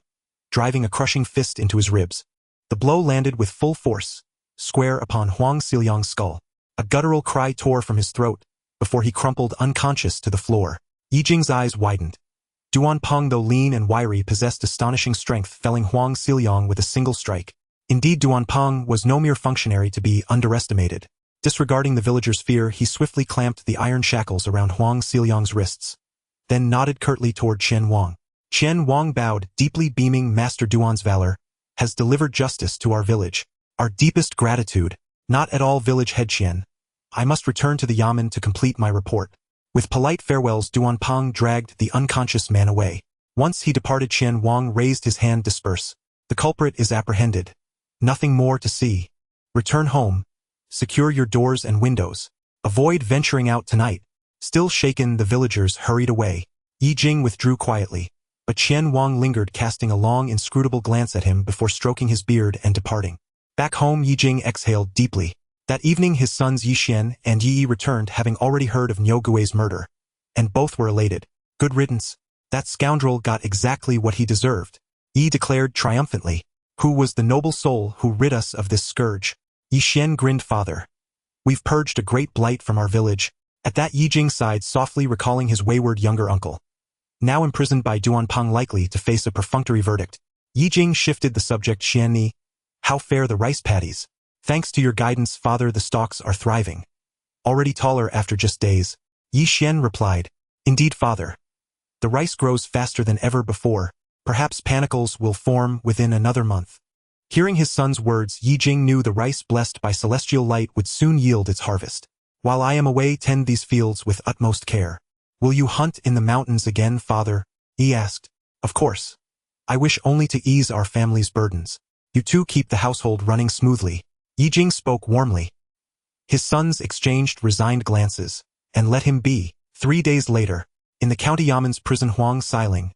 driving a crushing fist into his ribs. The blow landed with full force, square upon Huang Xiliang's skull. A guttural cry tore from his throat, before he crumpled unconscious to the floor. Ye Jing's eyes widened. Duan Peng, though lean and wiry, possessed astonishing strength, felling Huang Xiliang with a single strike. Indeed, Duan Peng was no mere functionary to be underestimated. Disregarding the villagers' fear, he swiftly clamped the iron shackles around Huang Xiliang's wrists, then nodded curtly toward Qian Wang. Qian Wang bowed, deeply beaming. "Master Duan's valor has delivered justice to our village. Our deepest gratitude." "Not at all, village head Qian. I must return to the yamen to complete my report." With polite farewells, Duan Peng dragged the unconscious man away. Once he departed, Qian Wang raised his hand. "Disperse. The culprit is apprehended. Nothing more to see. Return home. Secure your doors and windows." Avoid venturing out tonight. Still shaken, the villagers hurried away. Ye Jing withdrew quietly, but Qian Wang lingered, casting a long, inscrutable glance at him before stroking his beard and departing. Back home, Ye Jing exhaled deeply. That evening his sons Yi Xian and Yi Yi returned, having already heard of Niu Gui's murder, and both were elated. Good riddance. That scoundrel got exactly what he deserved, Yi declared triumphantly. Who was the noble soul who rid us of this scourge? Yi Xian grinned. Father. We've purged a great blight from our village. At that, Ye Jing sighed softly, recalling his wayward younger uncle, now imprisoned by Duanping, likely to face a perfunctory verdict. Ye Jing shifted the subject. Xianni, how fare the rice paddies? Thanks to your guidance, Father, the stalks are thriving. Already taller after just days. Yi Xian replied. Indeed, Father. The rice grows faster than ever before. Perhaps panicles will form within another month. Hearing his son's words, Ye Jing knew the rice blessed by celestial light would soon yield its harvest. While I am away, tend these fields with utmost care. Will you hunt in the mountains again, Father? He asked. Of course. I wish only to ease our family's burdens. You too keep the household running smoothly. Ye Jing spoke warmly. His sons exchanged resigned glances, and let him be. 3 days later, in the county Yaman's prison, Huang Xiling,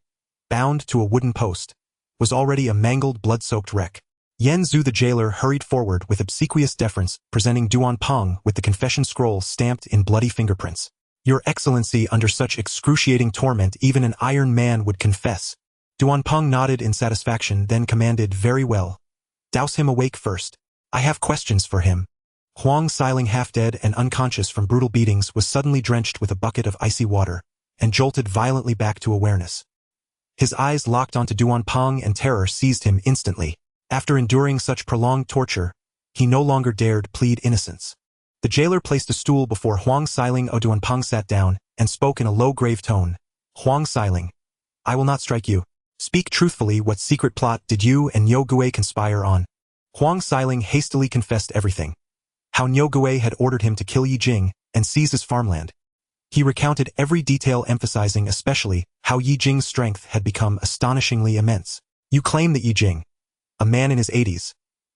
bound to a wooden post, was already a mangled, blood-soaked wreck. Yan Zhu the jailer hurried forward with obsequious deference, presenting Duanping with the confession scroll stamped in bloody fingerprints. Your Excellency, under such excruciating torment even an iron man would confess. Duanping nodded in satisfaction, then commanded, very well. Douse him awake first. I have questions for him. Huang Xiling, half dead and unconscious from brutal beatings, was suddenly drenched with a bucket of icy water, and jolted violently back to awareness. His eyes locked onto Duanping, and terror seized him instantly. After enduring such prolonged torture, he no longer dared plead innocence. The jailer placed a stool before Huang Xiling. Duanping sat down, and spoke in a low, grave tone. Huang Xiling, I will not strike you. Speak truthfully, what secret plot did you and Niu Gui conspire on? Huang Xiling hastily confessed everything. How Niu Gui had ordered him to kill Ye Jing and seize his farmland. He recounted every detail, emphasizing especially how Ye Jing's strength had become astonishingly immense. You claim that Ye Jing, a man in his 80s,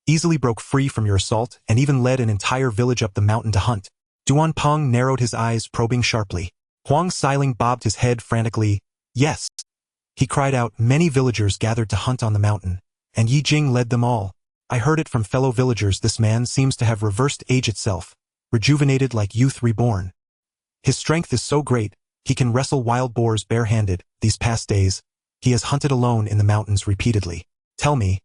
easily broke free from your assault and even led an entire village up the mountain to hunt. Duanping narrowed his eyes, probing sharply. Huang Xiling bobbed his head frantically. Yes. He cried out, many villagers gathered to hunt on the mountain, and Ye Jing led them all. I heard it from fellow villagers. This man seems to have reversed age itself, rejuvenated like youth reborn. His strength is so great, he can wrestle wild boars barehanded. These past days, he has hunted alone in the mountains repeatedly. Tell me,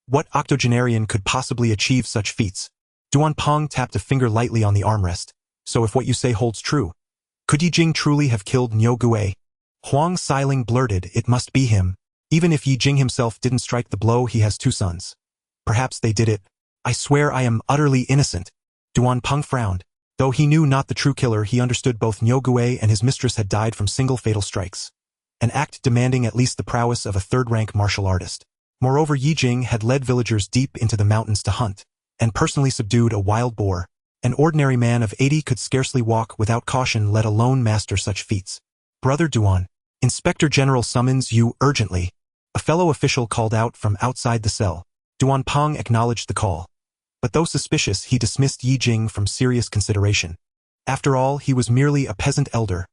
what octogenarian could possibly achieve such feats? Duanping tapped a finger lightly on the armrest. So if what you say holds true, could Ye Jing truly have killed Niu Gui? Huang Xiling blurted, it must be him. Even if Ye Jing himself didn't strike the blow, he has 2 sons. Perhaps they did it. I swear I am utterly innocent. Duanping frowned. Though he knew not the true killer, he understood both Niu Gui and his mistress had died from single fatal strikes. An act demanding at least the prowess of a third-rank martial artist. Moreover, Ye Jing had led villagers deep into the mountains to hunt, and personally subdued a wild boar. An ordinary man of 80 could scarcely walk without caution, let alone master such feats. Brother Duan, Inspector General summons you urgently. A fellow official called out from outside the cell. Duanping acknowledged the call. But though suspicious, he dismissed Ye Jing from serious consideration. After all, he was merely a peasant elder.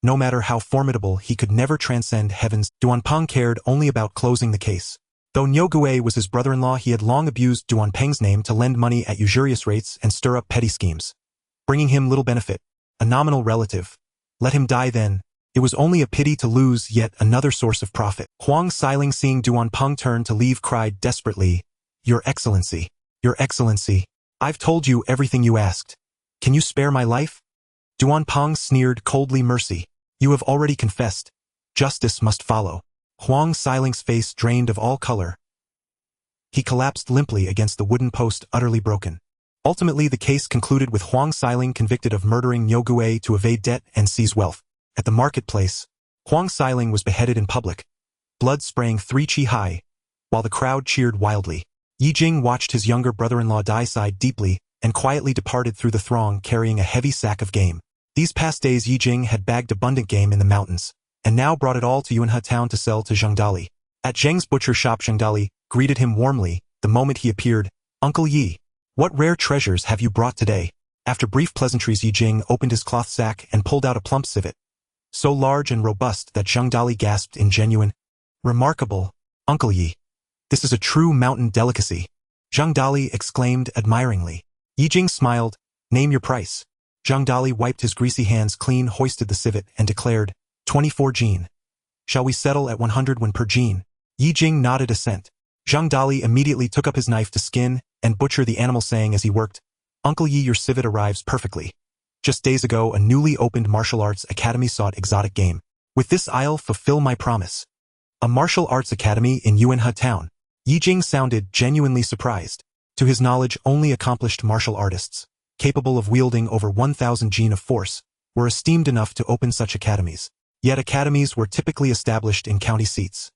No matter how formidable, he could never transcend heavens. Duanping cared only about closing the case. Though Niu Gui was his brother-in-law, he had long abused Duanping's name to lend money at usurious rates and stir up petty schemes, bringing him little benefit. A nominal relative. Let him die then. It was only a pity to lose yet another source of profit. Huang Xiling, seeing Duanping turn to leave, cried desperately, Your Excellency, Your Excellency, I've told you everything you asked. Can you spare my life? Duanping sneered coldly, mercy. You have already confessed. Justice must follow. Huang Xiling's face drained of all color. He collapsed limply against the wooden post, utterly broken. Ultimately, the case concluded with Huang Xiling convicted of murdering Niu Gui to evade debt and seize wealth. At the marketplace, Huang Xiling was beheaded in public, blood spraying 3 chi high, while the crowd cheered wildly. Ye Jing watched his younger brother-in-law die, sighed deeply, and quietly departed through the throng carrying a heavy sack of game. These past days Ye Jing had bagged abundant game in the mountains, and now brought it all to Yunhe town to sell to Zhengdali. At Zheng's butcher shop, Zhengdali greeted him warmly the moment he appeared. Uncle Yi, what rare treasures have you brought today? After brief pleasantries, Ye Jing opened his cloth sack and pulled out a plump civet, so large and robust that Zhang Dali gasped in genuine, "Remarkable, Uncle Yi. This is a true mountain delicacy," Zhang Dali exclaimed admiringly. Ye Jing smiled. "Name your price." Zhang Dali wiped his greasy hands clean, hoisted the civet, and declared, 24 jin. "Shall we settle at 100 won per jin?" Ye Jing nodded assent. Zhang Dali immediately took up his knife to skin and butcher the animal, saying as he worked, "Uncle Yi, your civet arrives perfectly. Just days ago, a newly opened martial arts academy sought exotic game. With this, I'll fulfill my promise." A martial arts academy in Yuanhe town. Ye Jing sounded genuinely surprised. To his knowledge, only accomplished martial artists, capable of wielding over 1,000 jin of force, were esteemed enough to open such academies. Yet academies were typically established in county seats,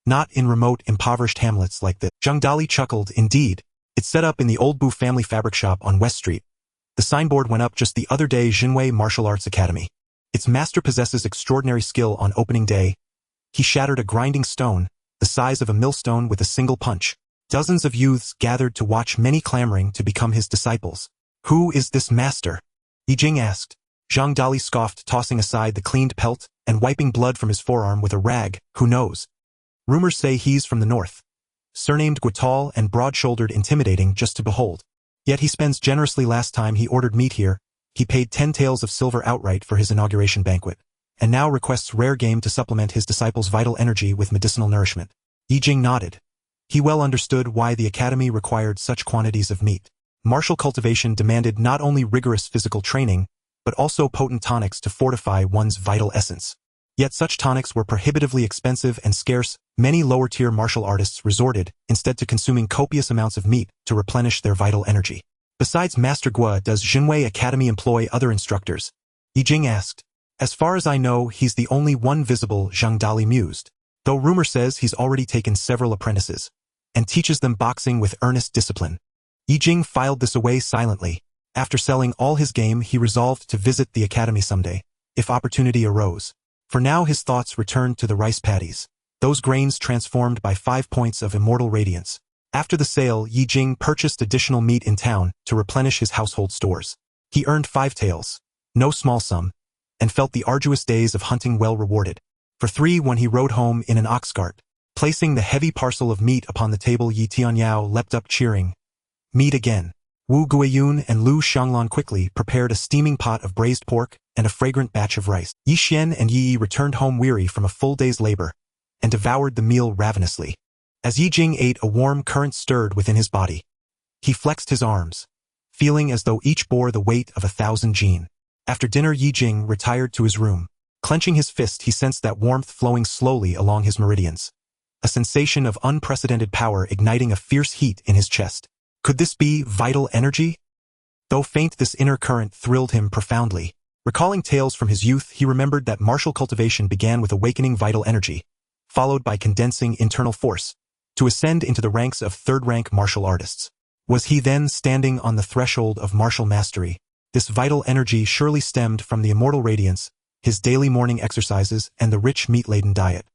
not in remote, impoverished hamlets like this. Zhang Dali chuckled. Indeed, it's set up in the Old Bu family fabric shop on West Street. The signboard went up just the other day, Jinwei Martial Arts Academy. Its master possesses extraordinary skill. On opening day, he shattered a grinding stone, the size of a millstone, with a single punch. Dozens of youths gathered to watch, many clamoring to become his disciples. "Who is this master?" Ye Jing asked. Zhang Dali scoffed, tossing aside the cleaned pelt and wiping blood from his forearm with a rag. "Who knows? Rumors say he's from the north. Surnamed Guital and broad-shouldered, intimidating just to behold. Yet he spends generously. Last time he ordered meat here, he paid 10 taels of silver outright for his inauguration banquet, and now requests rare game to supplement his disciples' vital energy with medicinal nourishment." Ye Jing nodded. He well understood why the academy required such quantities of meat. Martial cultivation demanded not only rigorous physical training, but also potent tonics to fortify one's vital essence. Yet such tonics were prohibitively expensive and scarce. Many lower-tier martial artists resorted instead to consuming copious amounts of meat to replenish their vital energy. Besides Master Gua, does Jinwei Academy employ other instructors? Ye Jing asked. As far as I know, he's the only one visible, Zhang Dali mused, though rumor says he's already taken several apprentices and teaches them boxing with earnest discipline. Ye Jing filed this away silently. After selling all his game, he resolved to visit the academy someday, if opportunity arose. For now, his thoughts returned to the rice paddies, those grains transformed by 5 points of immortal radiance. After the sale, Ye Jing purchased additional meat in town to replenish his household stores. He earned 5 taels, no small sum, and felt the arduous days of hunting well rewarded. For 3 when he rode home in an ox cart. Placing the heavy parcel of meat upon the table, Yi Tianyao leapt up cheering. Meat again. Wu Guiyun and Lu Xianglan quickly prepared a steaming pot of braised pork and a fragrant batch of rice. Yi Xian and Yi Yi returned home weary from a full day's labor and devoured the meal ravenously. As Ye Jing ate, a warm current stirred within his body. He flexed his arms, feeling as though each bore the weight of 1,000 jin. After dinner, Ye Jing retired to his room. Clenching his fist, he sensed that warmth flowing slowly along his meridians. A sensation of unprecedented power igniting a fierce heat in his chest. Could this be vital energy? Though faint, this inner current thrilled him profoundly. Recalling tales from his youth, he remembered that martial cultivation began with awakening vital energy, followed by condensing internal force, to ascend into the ranks of third-rank martial artists. Was he then standing on the threshold of martial mastery? This vital energy surely stemmed from the immortal radiance, his daily morning exercises, and the rich meat-laden diet.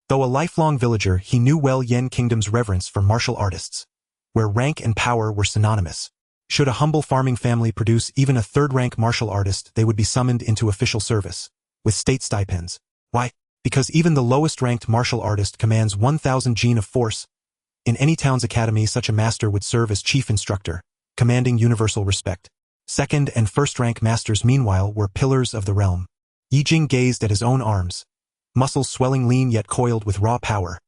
Though a lifelong villager, he knew well Yen Kingdom's reverence for martial artists, where rank and power were synonymous. Should a humble farming family produce even a third-rank martial artist, they would be summoned into official service, with state stipends. Why? Because even the lowest-ranked martial artist commands 1,000 jin of force. In any town's academy, such a master would serve as chief instructor, commanding universal respect. Second- and first-rank masters, meanwhile, were pillars of the realm. Ye Jing gazed at his own arms, muscles swelling lean yet coiled with raw power,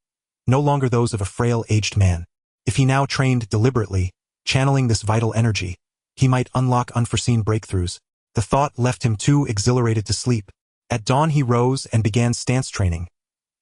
no longer those of a frail, aged man. If he now trained deliberately, channeling this vital energy, he might unlock unforeseen breakthroughs. The thought left him too exhilarated to sleep. At dawn he rose and began stance training,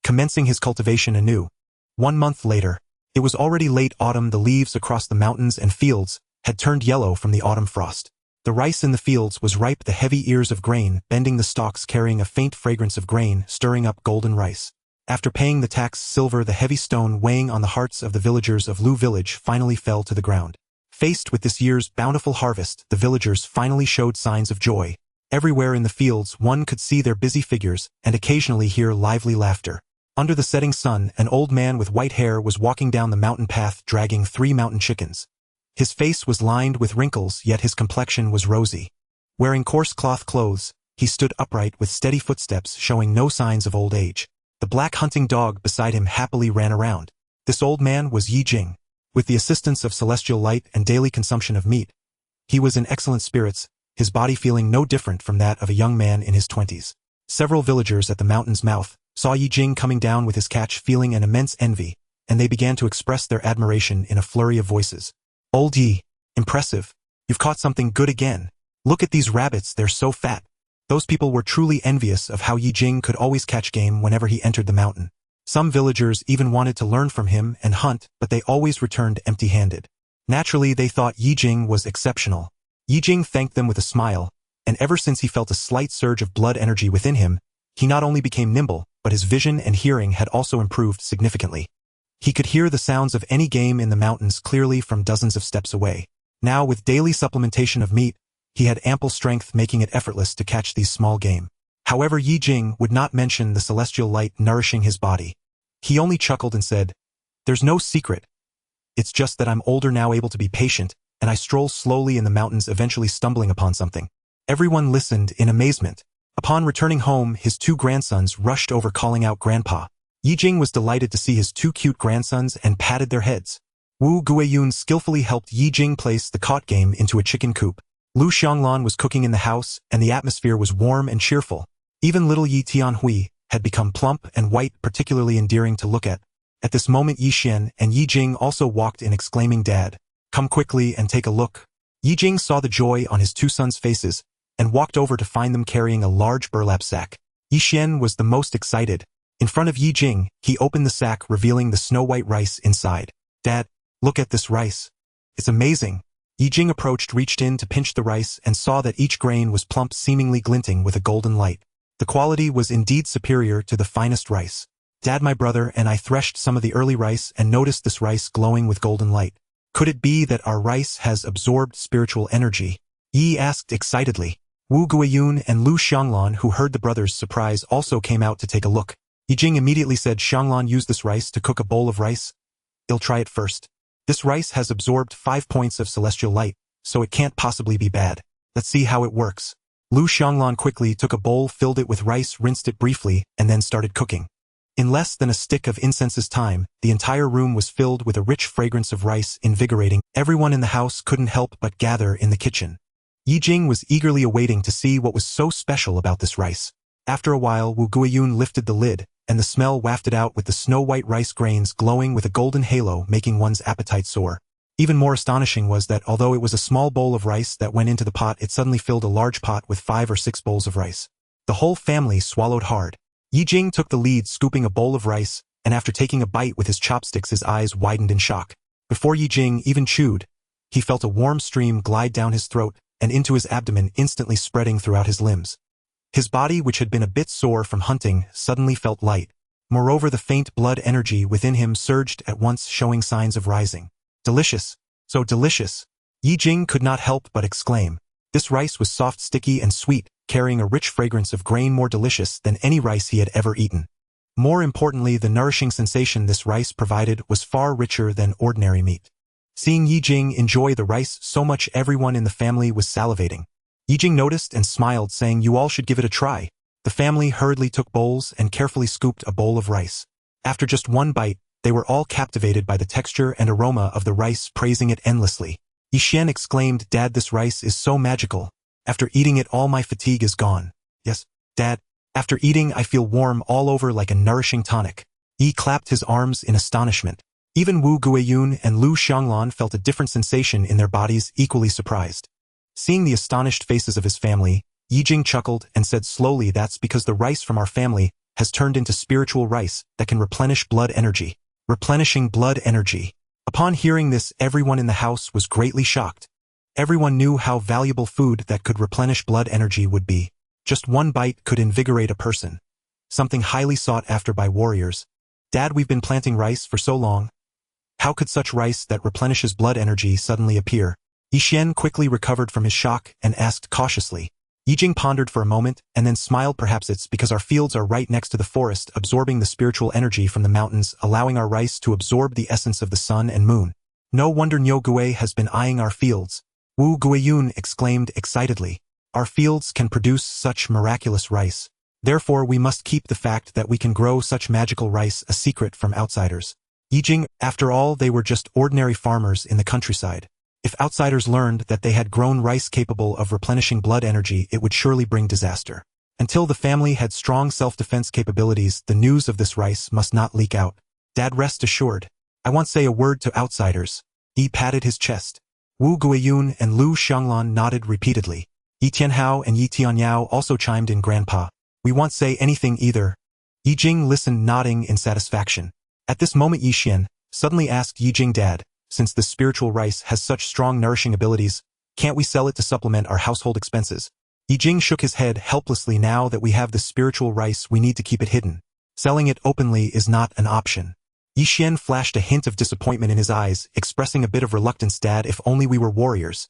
commencing his cultivation anew. 1 month later, it was already late autumn. The leaves across the mountains and fields had turned yellow from the autumn frost. The rice in the fields was ripe, the heavy ears of grain bending the stalks carrying a faint fragrance of grain stirring up golden rice. After paying the tax silver, the heavy stone weighing on the hearts of the villagers of Lu village finally fell to the ground. Faced with this year's bountiful harvest, the villagers finally showed signs of joy. Everywhere in the fields one could see their busy figures and occasionally hear lively laughter. Under the setting sun, an old man with white hair was walking down the mountain path dragging 3 mountain chickens. His face was lined with wrinkles, yet his complexion was rosy. Wearing coarse cloth clothes, he stood upright with steady footsteps showing no signs of old age. The black hunting dog beside him happily ran around. This old man was Ye Jing. With the assistance of celestial light and daily consumption of meat, he was in excellent spirits, his body feeling no different from that of a young man in his 20s. Several villagers at the mountain's mouth saw Ye Jing coming down with his catch feeling an immense envy, and they began to express their admiration in a flurry of voices. Old Ye, impressive. You've caught something good again. Look at these rabbits, they're so fat. Those people were truly envious of how Ye Jing could always catch game whenever he entered the mountain. Some villagers even wanted to learn from him and hunt, but they always returned empty-handed. Naturally, they thought Ye Jing was exceptional. Ye Jing thanked them with a smile, and ever since he felt a slight surge of blood energy within him, he not only became nimble, but his vision and hearing had also improved significantly. He could hear the sounds of any game in the mountains clearly from dozens of steps away. Now, with daily supplementation of meat, he had ample strength, making it effortless to catch these small game. However, Ye Jing would not mention the celestial light nourishing his body. He only chuckled and said, "There's no secret. It's just that I'm older now, able to be patient, and I stroll slowly in the mountains, eventually stumbling upon something." Everyone listened in amazement. Upon returning home, his 2 grandsons rushed over calling out Grandpa. Ye Jing was delighted to see his 2 cute grandsons and patted their heads. Wu Guiyun skillfully helped Ye Jing place the caught game into a chicken coop. Lu Xianglan was cooking in the house, and the atmosphere was warm and cheerful. Even little Yi Tianhui had become plump and white, particularly endearing to look at. At this moment, Yi Xian and Ye Jing also walked in, exclaiming, "Dad, come quickly and take a look." Ye Jing saw the joy on his 2 sons' faces and walked over to find them carrying a large burlap sack. Yi Xian was the most excited. In front of Ye Jing, he opened the sack, revealing the snow-white rice inside. "Dad, look at this rice. It's amazing." Ye Jing approached, reached in to pinch the rice, and saw that each grain was plump, seemingly glinting with a golden light. The quality was indeed superior to the finest rice. "Dad, my brother and I threshed some of the early rice and noticed this rice glowing with golden light. Could it be that our rice has absorbed spiritual energy?" Yi asked excitedly. Wu Guiyun and Lu Xianglan, who heard the brothers' surprise, also came out to take a look. Ye Jing immediately said, "Xianglan, use this rice to cook a bowl of rice. I'll try it first. This rice has absorbed 5 points of celestial light, so it can't possibly be bad. Let's see how it works." Lu Xianglan quickly took a bowl, filled it with rice, rinsed it briefly, and then started cooking. In less than a stick of incense's time, the entire room was filled with a rich fragrance of rice, invigorating. Everyone in the house couldn't help but gather in the kitchen. Ye Jing was eagerly awaiting to see what was so special about this rice. After a while, Wu Guiyun lifted the lid, and the smell wafted out with the snow-white rice grains glowing with a golden halo, making one's appetite soar. Even more astonishing was that although it was a small bowl of rice that went into the pot, it suddenly filled a large pot with 5 or 6 bowls of rice. The whole family swallowed hard. Ye Jing took the lead, scooping a bowl of rice, and after taking a bite with his chopsticks, his eyes widened in shock. Before Ye Jing even chewed, he felt a warm stream glide down his throat and into his abdomen, instantly spreading throughout his limbs. His body, which had been a bit sore from hunting, suddenly felt light. Moreover, the faint blood energy within him surged at once, showing signs of rising. "Delicious! So delicious!" Ye Jing could not help but exclaim. This rice was soft, sticky, and sweet, carrying a rich fragrance of grain more delicious than any rice he had ever eaten. More importantly, the nourishing sensation this rice provided was far richer than ordinary meat. Seeing Ye Jing enjoy the rice so much, everyone in the family was salivating. Ye Jing noticed and smiled, saying, "You all should give it a try." The family hurriedly took bowls and carefully scooped a bowl of rice. After just one bite, they were all captivated by the texture and aroma of the rice, praising it endlessly. Yi Xian exclaimed, "Dad, this rice is so magical. After eating it, all my fatigue is gone." "Yes, Dad. After eating, I feel warm all over like a nourishing tonic." Yi clapped his arms in astonishment. Even Wu Guiyun and Lu Xianglan felt a different sensation in their bodies, equally surprised. Seeing the astonished faces of his family, Ye Jing chuckled and said slowly, "That's because the rice from our family has turned into spiritual rice that can replenish blood energy." Replenishing blood energy. Upon hearing this, everyone in the house was greatly shocked. Everyone knew how valuable food that could replenish blood energy would be. Just one bite could invigorate a person. Something highly sought after by warriors. "Dad, we've been planting rice for so long. How could such rice that replenishes blood energy suddenly appear?" Yi Xian quickly recovered from his shock and asked cautiously. Ye Jing pondered for a moment and then smiled. "Perhaps it's because our fields are right next to the forest, absorbing the spiritual energy from the mountains, allowing our rice to absorb the essence of the sun and moon. No wonder Niu Gui has been eyeing our fields." Wu Guiyun exclaimed excitedly. Our fields can produce such miraculous rice. Therefore we must keep the fact that we can grow such magical rice a secret from outsiders. Ye Jing, after all, they were just ordinary farmers in the countryside. If outsiders learned that they had grown rice capable of replenishing blood energy, it would surely bring disaster. Until the family had strong self-defense capabilities, the news of this rice must not leak out. Dad, rest assured. I won't say a word to outsiders. Yi patted his chest. Wu Guiyun and Lu Xianglan nodded repeatedly. Yi Tianhao and Yi Tianyao also chimed in. Grandpa. We won't say anything either. Ye Jing listened, nodding in satisfaction. At this moment Yi Xian suddenly asked Ye Jing, Dad, since this spiritual rice has such strong nourishing abilities, can't we sell it to supplement our household expenses? Ye Jing shook his head helplessly. Now that we have this spiritual rice, we need to keep it hidden. Selling it openly is not an option. Yi Xian flashed a hint of disappointment in his eyes, expressing a bit of reluctance. Dad, if only we were warriors.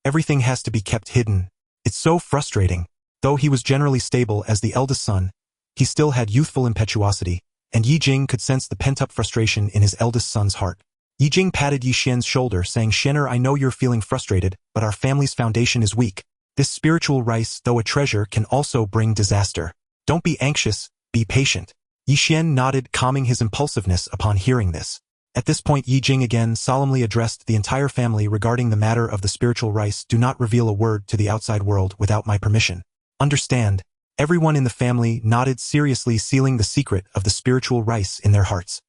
Everything has to be kept hidden. It's so frustrating. Though he was generally stable as the eldest son, he still had youthful impetuosity, and Ye Jing could sense the pent-up frustration in his eldest son's heart. Ye Jing patted Yi Xian's shoulder, saying, Xianer, I know you're feeling frustrated, but our family's foundation is weak. This spiritual rice, though a treasure, can also bring disaster. Don't be anxious, be patient. Yi Xian nodded, calming his impulsiveness upon hearing this. At this point Ye Jing again solemnly addressed the entire family regarding the matter of the spiritual rice. Do not reveal a word to the outside world without my permission. Understand? Everyone in the family nodded seriously, sealing the secret of the spiritual rice in their hearts.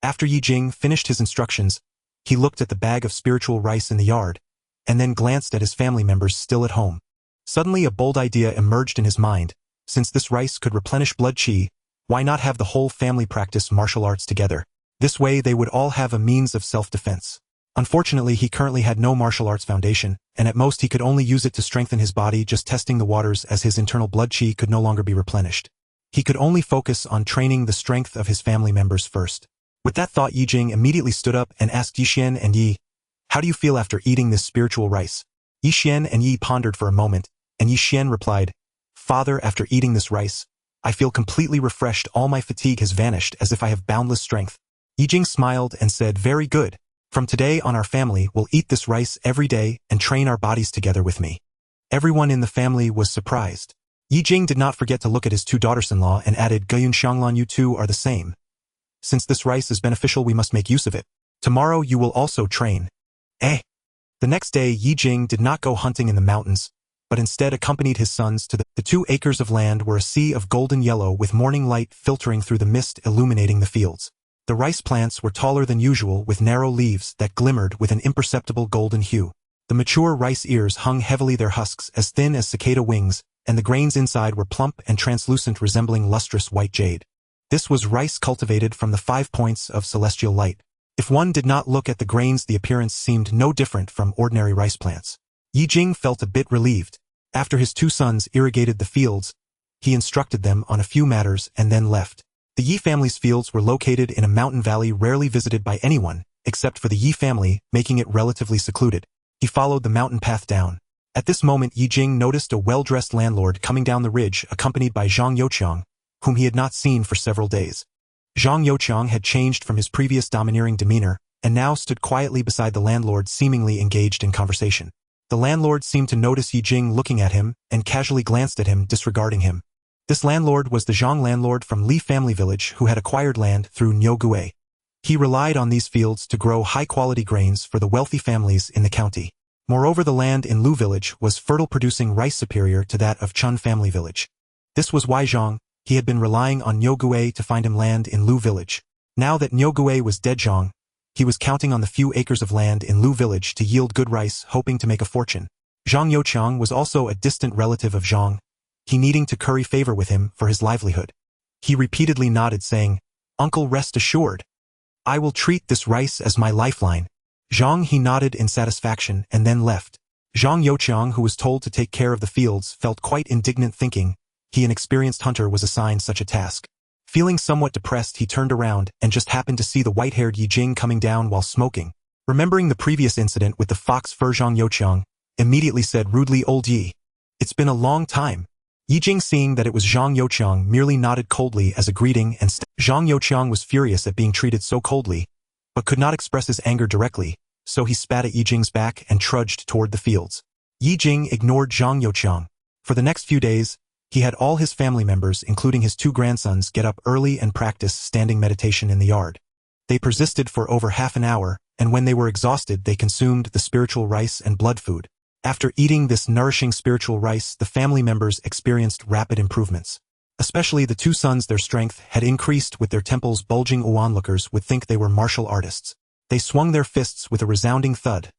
After Ye Jing finished his instructions, he looked at the bag of spiritual rice in the yard, and then glanced at his family members still at home. Suddenly a bold idea emerged in his mind. Since this rice could replenish blood qi, why not have the whole family practice martial arts together? This way they would all have a means of self-defense. Unfortunately, he currently had no martial arts foundation, and at most he could only use it to strengthen his body, just testing the waters, as his internal blood qi could no longer be replenished. He could only focus on training the strength of his family members first. With that thought, Ye Jing immediately stood up and asked Yi Xian and Yi, how do you feel after eating this spiritual rice? Yi Xian and Yi pondered for a moment, and Yi Xian replied, Father, after eating this rice, I feel completely refreshed. All my fatigue has vanished, as if I have boundless strength. Ye Jing smiled and said, very good. From today on, our family will eat this rice every day and train our bodies together with me. Everyone in the family was surprised. Ye Jing did not forget to look at his two daughters-in-law and added, Guyun Xianglan, you two are the same. Since this rice is beneficial, we must make use of it. Tomorrow you will also train. The next day Ye Jing did not go hunting in the mountains, but instead accompanied his sons to the 2 acres of land where a sea of golden yellow with morning light filtering through the mist illuminating the fields. The rice plants were taller than usual, with narrow leaves that glimmered with an imperceptible golden hue. The mature rice ears hung heavily, their husks as thin as cicada wings, and the grains inside were plump and translucent, resembling lustrous white jade. This was rice cultivated from the 5 points of celestial light. If one did not look at the grains, the appearance seemed no different from ordinary rice plants. Ye Jing felt a bit relieved. After his 2 sons irrigated the fields, he instructed them on a few matters and then left. The Yi family's fields were located in a mountain valley rarely visited by anyone, except for the Yi family, making it relatively secluded. He followed the mountain path down. At this moment Ye Jing noticed a well-dressed landlord coming down the ridge, accompanied by Zhang Youqiang, whom he had not seen for several days. Zhang Youqiang had changed from his previous domineering demeanor, and now stood quietly beside the landlord, seemingly engaged in conversation. The landlord seemed to notice Ye Jing looking at him, and casually glanced at him, disregarding him. This landlord was the Zhang landlord from Li family village, who had acquired land through Niugue. He relied on these fields to grow high-quality grains for the wealthy families in the county. Moreover, the land in Lu village was fertile, producing rice superior to that of Chun family village. This was why he had been relying on Niugue to find him land in Lu village. Now that Niugue was dead, he was counting on the few acres of land in Lu village to yield good rice, hoping to make a fortune. Zhang Youqiang was also a distant relative of Zhang, he needing to curry favor with him for his livelihood. He repeatedly nodded, saying, Uncle, rest assured. I will treat this rice as my lifeline. Zhang he nodded in satisfaction and then left. Zhang Youqiang, who was told to take care of the fields, felt quite indignant, thinking he, an experienced hunter, was assigned such a task. Feeling somewhat depressed, he turned around and just happened to see the white-haired Ye Jing coming down while smoking. Remembering the previous incident with the fox fur, Zhang Youqiang immediately said rudely, Old Yi, it's been a long time. Ye Jing, seeing that it was Zhang Youqiang, merely nodded coldly as a greeting, and Zhang Youqiang was furious at being treated so coldly, but could not express his anger directly, so he spat at Ye Jing's back and trudged toward the fields. Ye Jing ignored Zhang Youqiang, For the next few days, he had all his family members, including his 2 grandsons, get up early and practice standing meditation in the yard. They persisted for over half an hour, and when they were exhausted, they consumed the spiritual rice and blood food. After eating this nourishing spiritual rice, the family members experienced rapid improvements. Especially the 2 sons, their strength had increased with their temples bulging. Onlookers would think they were martial artists. They swung their fists with a resounding thud.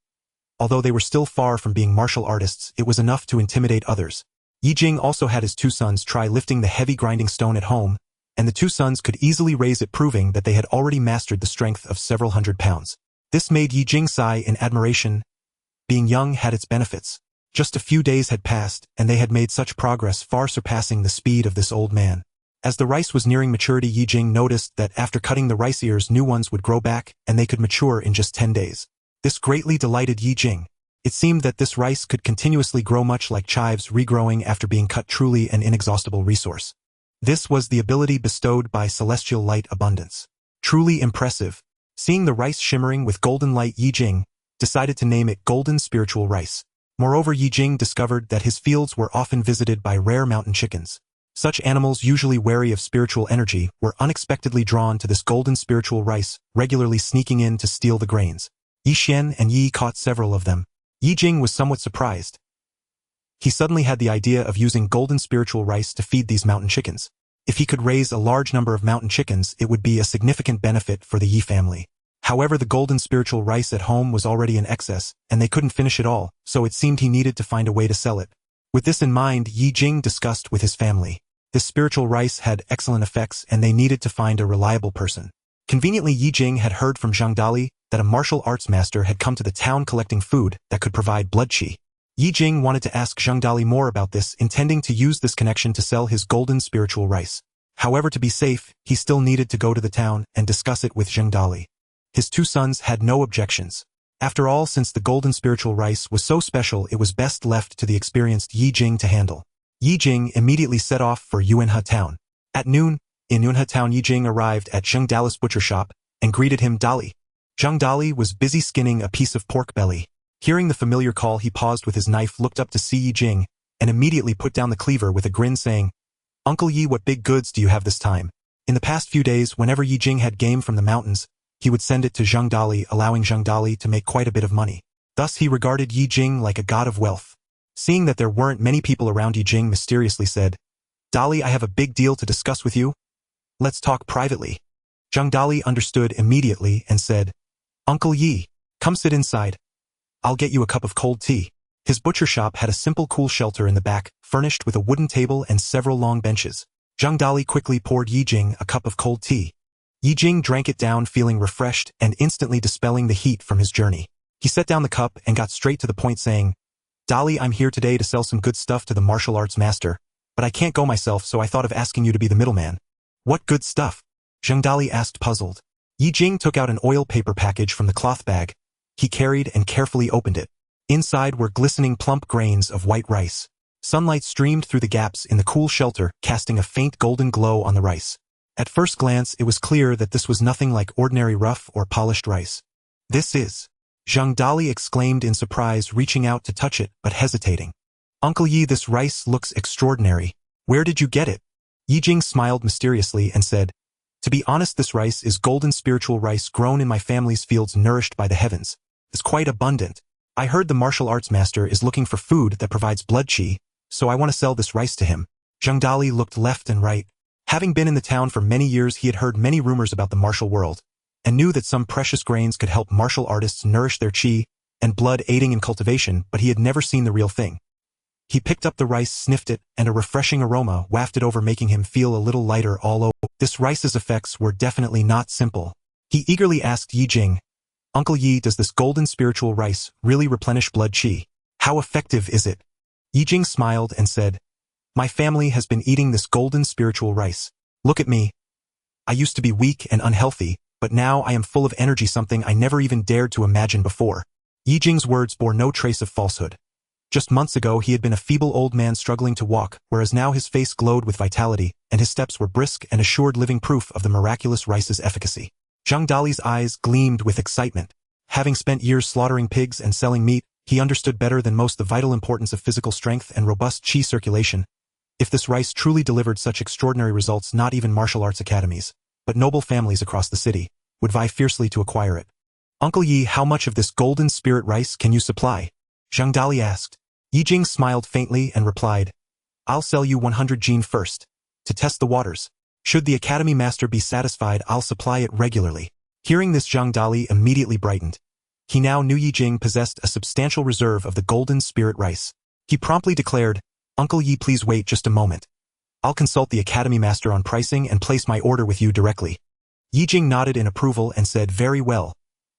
Although they were still far from being martial artists, it was enough to intimidate others. Ye Jing also had his 2 sons try lifting the heavy grinding stone at home, and the 2 sons could easily raise it, proving that they had already mastered the strength of several hundred pounds. This made Ye Jing sigh in admiration. Being young had its benefits. Just a few days had passed, and they had made such progress, far surpassing the speed of this old man. As the rice was nearing maturity, Ye Jing noticed that after cutting the rice ears, new ones would grow back, and they could mature in just 10 days. This greatly delighted Ye Jing. It seemed that this rice could continuously grow, much like chives regrowing after being cut, truly an inexhaustible resource. This was the ability bestowed by celestial light abundance. Truly impressive. Seeing the rice shimmering with golden light, Ye Jing decided to name it Golden Spiritual Rice. Moreover, Ye Jing discovered that his fields were often visited by rare mountain chickens. Such animals, usually wary of spiritual energy, were unexpectedly drawn to this golden spiritual rice, regularly sneaking in to steal the grains. Yi Xian and Yi caught several of them. Ye Jing was somewhat surprised. He suddenly had the idea of using golden spiritual rice to feed these mountain chickens. If he could raise a large number of mountain chickens, it would be a significant benefit for the Yi family. However, the golden spiritual rice at home was already in excess, and they couldn't finish it all, so it seemed he needed to find a way to sell it. With this in mind, Ye Jing discussed with his family. This spiritual rice had excellent effects, and they needed to find a reliable person. Conveniently, Ye Jing had heard from Zhang Dali that a martial arts master had come to the town collecting food that could provide blood qi. Ye Jing wanted to ask Zhang Dali more about this, intending to use this connection to sell his golden spiritual rice. However, to be safe, he still needed to go to the town and discuss it with Zhang Dali. His 2 sons had no objections. After all, since the golden spiritual rice was so special, it was best left to the experienced Ye Jing to handle. Ye Jing immediately set off for Yuanhe town. At noon, in Yuanhe town, Ye Jing arrived at Zhang Dali's butcher shop and greeted him. Dali. Zhang Dali was busy skinning a piece of pork belly. Hearing the familiar call, he paused with his knife, looked up to see Ye Jing, and immediately put down the cleaver with a grin, saying, "Uncle Yi, what big goods do you have this time?" In the past few days, whenever Ye Jing had game from the mountains, he would send it to Zhang Dali, allowing Zhang Dali to make quite a bit of money. Thus he regarded Ye Jing like a god of wealth. Seeing that there weren't many people around, Ye Jing mysteriously said, "Dali, I have a big deal to discuss with you. Let's talk privately." Zhang Dali understood immediately and said, "Uncle Yi, come sit inside. I'll get you a cup of cold tea." His butcher shop had a simple cool shelter in the back, furnished with a wooden table and several long benches. Zhang Dali quickly poured Ye Jing a cup of cold tea. Ye Jing drank it down, feeling refreshed and instantly dispelling the heat from his journey. He set down the cup and got straight to the point, saying, "Dali, I'm here today to sell some good stuff to the martial arts master, but I can't go myself, so I thought of asking you to be the middleman." "What good stuff?" Zhang Dali asked, puzzled. Ye Jing took out an oil paper package from the cloth bag he carried and carefully opened it. Inside were glistening plump grains of white rice. Sunlight streamed through the gaps in the cool shelter, casting a faint golden glow on the rice. At first glance, it was clear that this was nothing like ordinary rough or polished rice. "This is..." Zhang Dali exclaimed in surprise, reaching out to touch it, but hesitating. "Uncle Yi, this rice looks extraordinary. Where did you get it?" Ye Jing smiled mysteriously and said, "To be honest, this rice is golden spiritual rice grown in my family's fields, nourished by the heavens. It's quite abundant. I heard the martial arts master is looking for food that provides blood qi, so I want to sell this rice to him." Zhang Dali looked left and right. Having been in the town for many years, he had heard many rumors about the martial world, and knew that some precious grains could help martial artists nourish their qi and blood, aiding in cultivation, but he had never seen the real thing. He picked up the rice, sniffed it, and a refreshing aroma wafted over, making him feel a little lighter all over. This rice's effects were definitely not simple. He eagerly asked Ye Jing, "Uncle Yi, does this golden spiritual rice really replenish blood qi? How effective is it?" Ye Jing smiled and said, "My family has been eating this golden spiritual rice. Look at me. I used to be weak and unhealthy, but now I am full of energy, something I never even dared to imagine before." Ye Jing's words bore no trace of falsehood. Just months ago, he had been a feeble old man struggling to walk, whereas now his face glowed with vitality, and his steps were brisk and assured, living proof of the miraculous rice's efficacy. Zhang Dali's eyes gleamed with excitement. Having spent years slaughtering pigs and selling meat, He understood better than most the vital importance of physical strength and robust qi circulation. If this rice truly delivered such extraordinary results, not even martial arts academies, but noble families across the city, would vie fiercely to acquire it. Uncle Yi, how much of this golden spirit rice can you supply? Zhang Dali asked. Ye Jing smiled faintly and replied, I'll sell you 100 jin first, to test the waters. Should the academy master be satisfied, I'll supply it regularly. Hearing this, Zhang Dali immediately brightened. He now knew Ye Jing possessed a substantial reserve of the golden spirit rice. He promptly declared, Uncle Yi, please wait just a moment. I'll consult the academy master on pricing and place my order with you directly. Ye Jing nodded in approval and said, very well.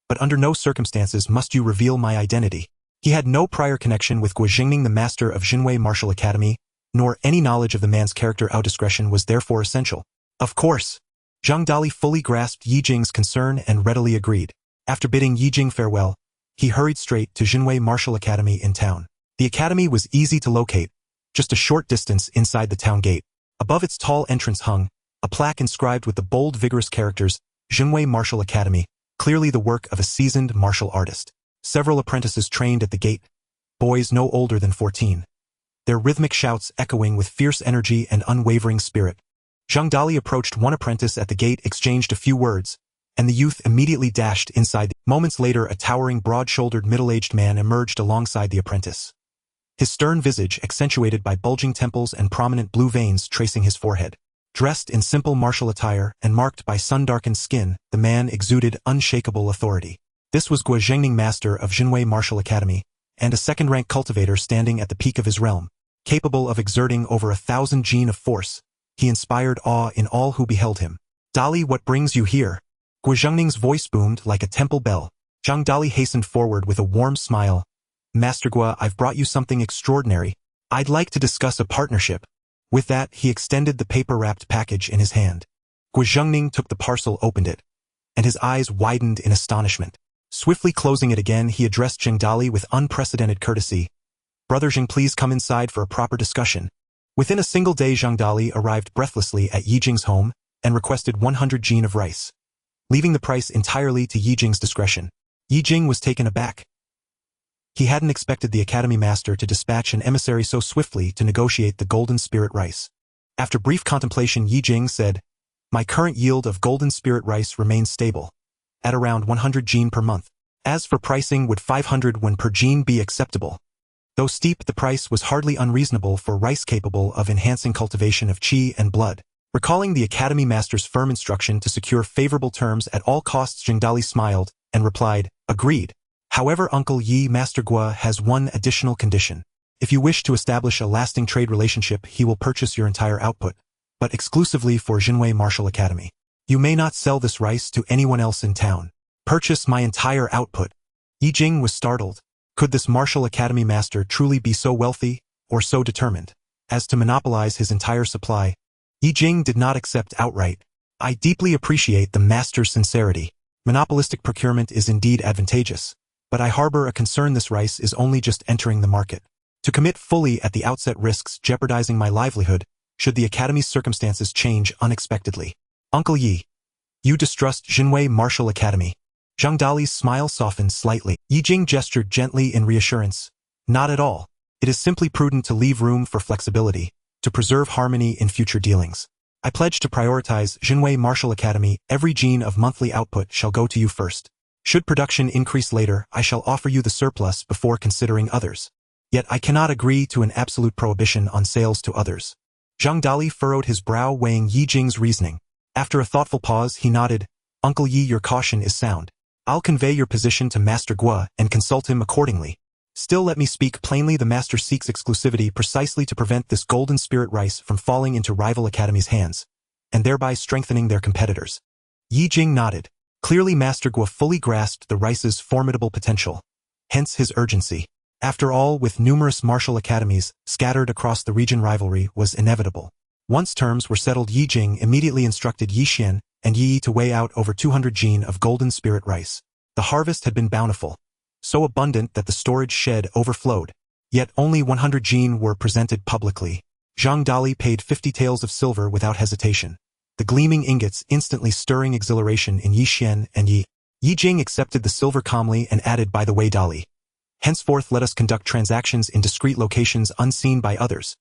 But under no circumstances must you reveal my identity. He had no prior connection with Guojingning, the master of Jinwei Martial Academy, nor any knowledge of the man's character. Our discretion was therefore essential. Of course. Zhang Dali fully grasped Ye Jing's concern and readily agreed. After bidding Ye Jing farewell, he hurried straight to Jinwei Martial Academy in town. The academy was easy to locate, just a short distance inside the town gate. Above its tall entrance hung a plaque inscribed with the bold, vigorous characters, Jinwei Martial Academy, clearly the work of a seasoned martial artist. Several apprentices trained at the gate, boys no older than 14. Their rhythmic shouts echoing with fierce energy and unwavering spirit. Zhang Dali approached one apprentice at the gate, exchanged a few words, and the youth immediately dashed inside. Moments later, a towering, broad-shouldered, middle-aged man emerged alongside the apprentice. His stern visage accentuated by bulging temples and prominent blue veins tracing his forehead. Dressed in simple martial attire and marked by sun-darkened skin, the man exuded unshakable authority. This was Guojingning, master of Jinwei Martial Academy, and a second-rank cultivator standing at the peak of his realm. Capable of exerting over 1,000 jin of force, he inspired awe in all who beheld him. Dali, what brings you here? Guozingning's voice boomed like a temple bell. Zhang Dali hastened forward with a warm smile. Master Guo, I've brought you something extraordinary. I'd like to discuss a partnership. With that, he extended the paper-wrapped package in his hand. Guozingning took the parcel, opened it, and his eyes widened in astonishment. Swiftly closing it again, he addressed Zhang Dali with unprecedented courtesy. Brother Zhang, please come inside for a proper discussion. Within a single day, Zhang Dali arrived breathlessly at Ye Jing's home and requested 100 jin of rice, leaving the price entirely to Ye Jing's discretion. Ye Jing was taken aback. He hadn't expected the academy master to dispatch an emissary so swiftly to negotiate the golden spirit rice. After brief contemplation, Ye Jing said, My current yield of golden spirit rice remains stable, at around 100 jin per month. As for pricing, would 500 won per jin be acceptable? Though steep, the price was hardly unreasonable for rice capable of enhancing cultivation of qi and blood. Recalling the academy master's firm instruction to secure favorable terms at all costs, Zhang Dali smiled and replied, Agreed. However, Uncle Yi, Master Guo has one additional condition. If you wish to establish a lasting trade relationship, he will purchase your entire output, but exclusively for Jinwei Martial Academy. You may not sell this rice to anyone else in town. Purchase my entire output. Ye Jing was startled. Could this Martial Academy master truly be so wealthy, or so determined, as to monopolize his entire supply? Ye Jing did not accept outright. I deeply appreciate the master's sincerity. Monopolistic procurement is indeed advantageous, but I harbor a concern. This rice is only just entering the market. To commit fully at the outset risks jeopardizing my livelihood, should the academy's circumstances change unexpectedly. Uncle Yi, you distrust Jinwei Martial Academy. Zhang Dali's smile softened slightly. Ye Jing gestured gently in reassurance. Not at all. It is simply prudent to leave room for flexibility, to preserve harmony in future dealings. I pledge to prioritize Jinwei Martial Academy. Every jin of monthly output shall go to you first. Should production increase later, I shall offer you the surplus before considering others. Yet I cannot agree to an absolute prohibition on sales to others. Zhang Dali furrowed his brow, weighing Ye Jing's reasoning. After a thoughtful pause, he nodded. Uncle Yi, your caution is sound. I'll convey your position to Master Guo and consult him accordingly. Still, let me speak plainly. The master seeks exclusivity precisely to prevent this golden spirit rice from falling into rival academies' hands, and thereby strengthening their competitors. Ye Jing nodded. Clearly, Master Guo fully grasped the rice's formidable potential, hence his urgency. After all, with numerous martial academies scattered across the region, rivalry was inevitable. Once terms were settled, Ye Jing immediately instructed Yi Xian and Yi to weigh out over 200 jin of golden spirit rice. The harvest had been bountiful, so abundant that the storage shed overflowed. Yet only 100 jin were presented publicly. Zhang Dali paid 50 taels of silver without hesitation, the gleaming ingots instantly stirring exhilaration in Yi Xian and Yi. Ye Jing accepted the silver calmly and added, By the way, Dali, Henceforth let us conduct transactions in discreet locations unseen by others.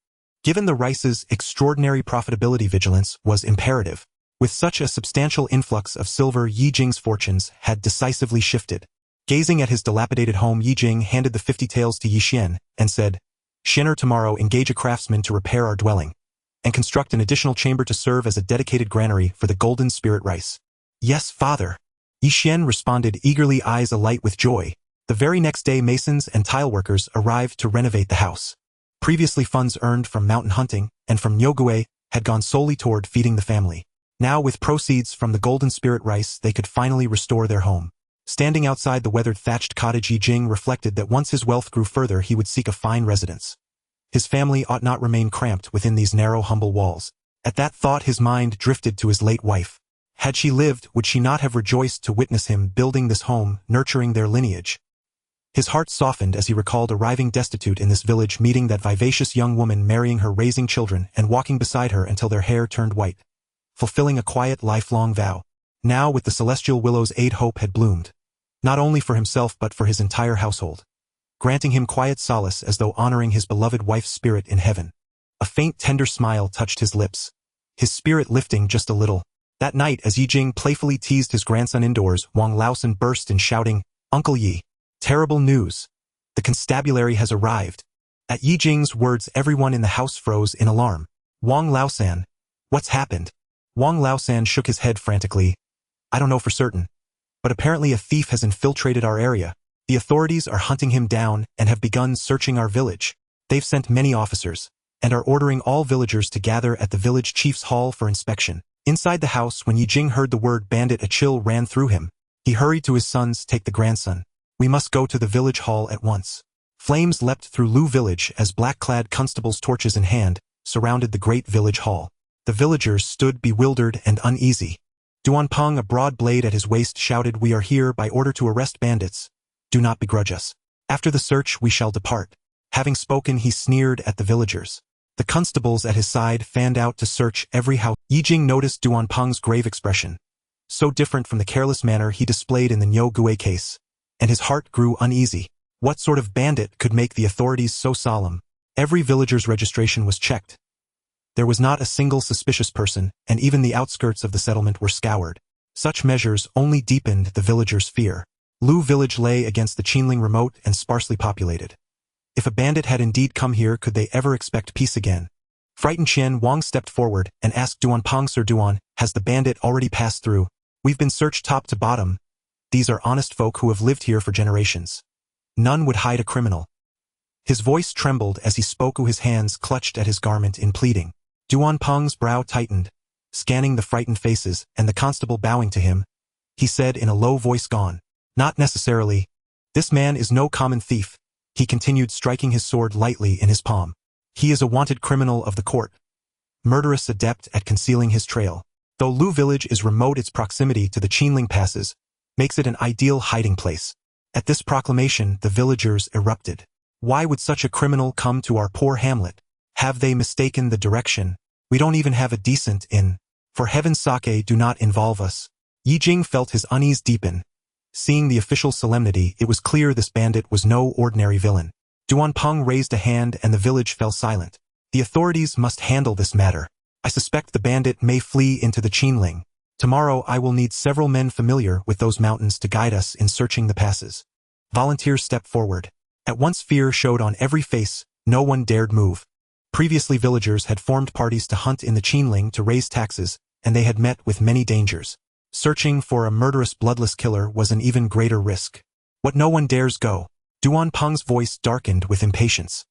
Given the rice's extraordinary profitability, vigilance was imperative. With such a substantial influx of silver, Ye Jing's fortunes had decisively shifted. Gazing at his dilapidated home, Ye Jing handed the 50 taels to Yi Xian and said, "Xianer, tomorrow engage a craftsman to repair our dwelling and construct an additional chamber to serve as a dedicated granary for the golden spirit rice." "Yes, father." Yi Xian responded eagerly, eyes alight with joy. The very next day, masons and tile workers arrived to renovate the house. Previously, funds earned from mountain hunting and from Nyogue had gone solely toward feeding the family. Now, with proceeds from the golden spirit rice, they could finally restore their home. Standing outside the weathered thatched cottage, Ye Jing reflected that once his wealth grew further, he would seek a fine residence. His family ought not remain cramped within these narrow, humble walls. At that thought, his mind drifted to his late wife. Had she lived, would she not have rejoiced to witness him building this home, nurturing their lineage? His heart softened as he recalled arriving destitute in this village, meeting that vivacious young woman, marrying her, raising children, and walking beside her until their hair turned white, fulfilling a quiet, lifelong vow. Now, with the celestial willow's aid, hope had bloomed, not only for himself but for his entire household, granting him quiet solace as though honoring his beloved wife's spirit in heaven. A faint, tender smile touched his lips, his spirit lifting just a little. That night, as Ye Jing playfully teased his grandson indoors, Wang Laosan burst in, shouting, "Uncle Yi! Terrible news! The constabulary has arrived." At Ye Jing's words, everyone in the house froze in alarm. "Wang Laosan, what's happened?" Wang Laosan shook his head frantically. "I don't know for certain, but apparently a thief has infiltrated our area. The authorities are hunting him down and have begun searching our village. They've sent many officers and are ordering all villagers to gather at the village chief's hall for inspection." Inside the house, when Ye Jing heard the word bandit, a chill ran through him. He hurried to his sons. "Take the grandson. We must go to the village hall at once." Flames leapt through Lu village as black-clad constables, torches in hand, surrounded the great village hall. The villagers stood bewildered and uneasy. Duanpeng, a broad blade at his waist, shouted, "We are here by order to arrest bandits. Do not begrudge us. After the search we shall depart." Having spoken, he sneered at the villagers. The constables at his side fanned out to search every house. Ye Jing noticed Duanpeng's grave expression, so different from the careless manner he displayed in the Nyogue case, and his heart grew uneasy. What sort of bandit could make the authorities so solemn? Every villager's registration was checked. There was not a single suspicious person, and even the outskirts of the settlement were scoured. Such measures only deepened the villagers' fear. Lu village lay against the Qinling, remote and sparsely populated. If a bandit had indeed come here, could they ever expect peace again? Frightened, Qian Wang stepped forward and asked Duanpeng, "Sir Duan, has the bandit already passed through? We've been searched top to bottom. These are honest folk who have lived here for generations. None would hide a criminal." His voice trembled as he spoke, his hands clutched at his garment in pleading. Duanpeng's brow tightened, scanning the frightened faces, and the constable bowing to him, he said in a low voice, "Gone. Not necessarily. This man is no common thief," he continued, striking his sword lightly in his palm. "He is a wanted criminal of the court, murderous adept at concealing his trail. Though Lu village is remote, its proximity to the Qinling passes makes it an ideal hiding place." At this proclamation, the villagers erupted. "Why would such a criminal come to our poor hamlet? Have they mistaken the direction? We don't even have a decent inn. For heaven's sake, do not involve us." Ye Jing felt his unease deepen. Seeing the official solemnity, it was clear this bandit was no ordinary villain. Duanpeng raised a hand and the village fell silent. "The authorities must handle this matter. I suspect the bandit may flee into the Qinling. Tomorrow I will need several men familiar with those mountains to guide us in searching the passes." Volunteers stepped forward. At once fear showed on every face, no one dared move. Previously, villagers had formed parties to hunt in the Qinling to raise taxes, and they had met with many dangers. Searching for a murderous, bloodless killer was an even greater risk. "What, no one dares go?" Duanpeng's voice darkened with impatience.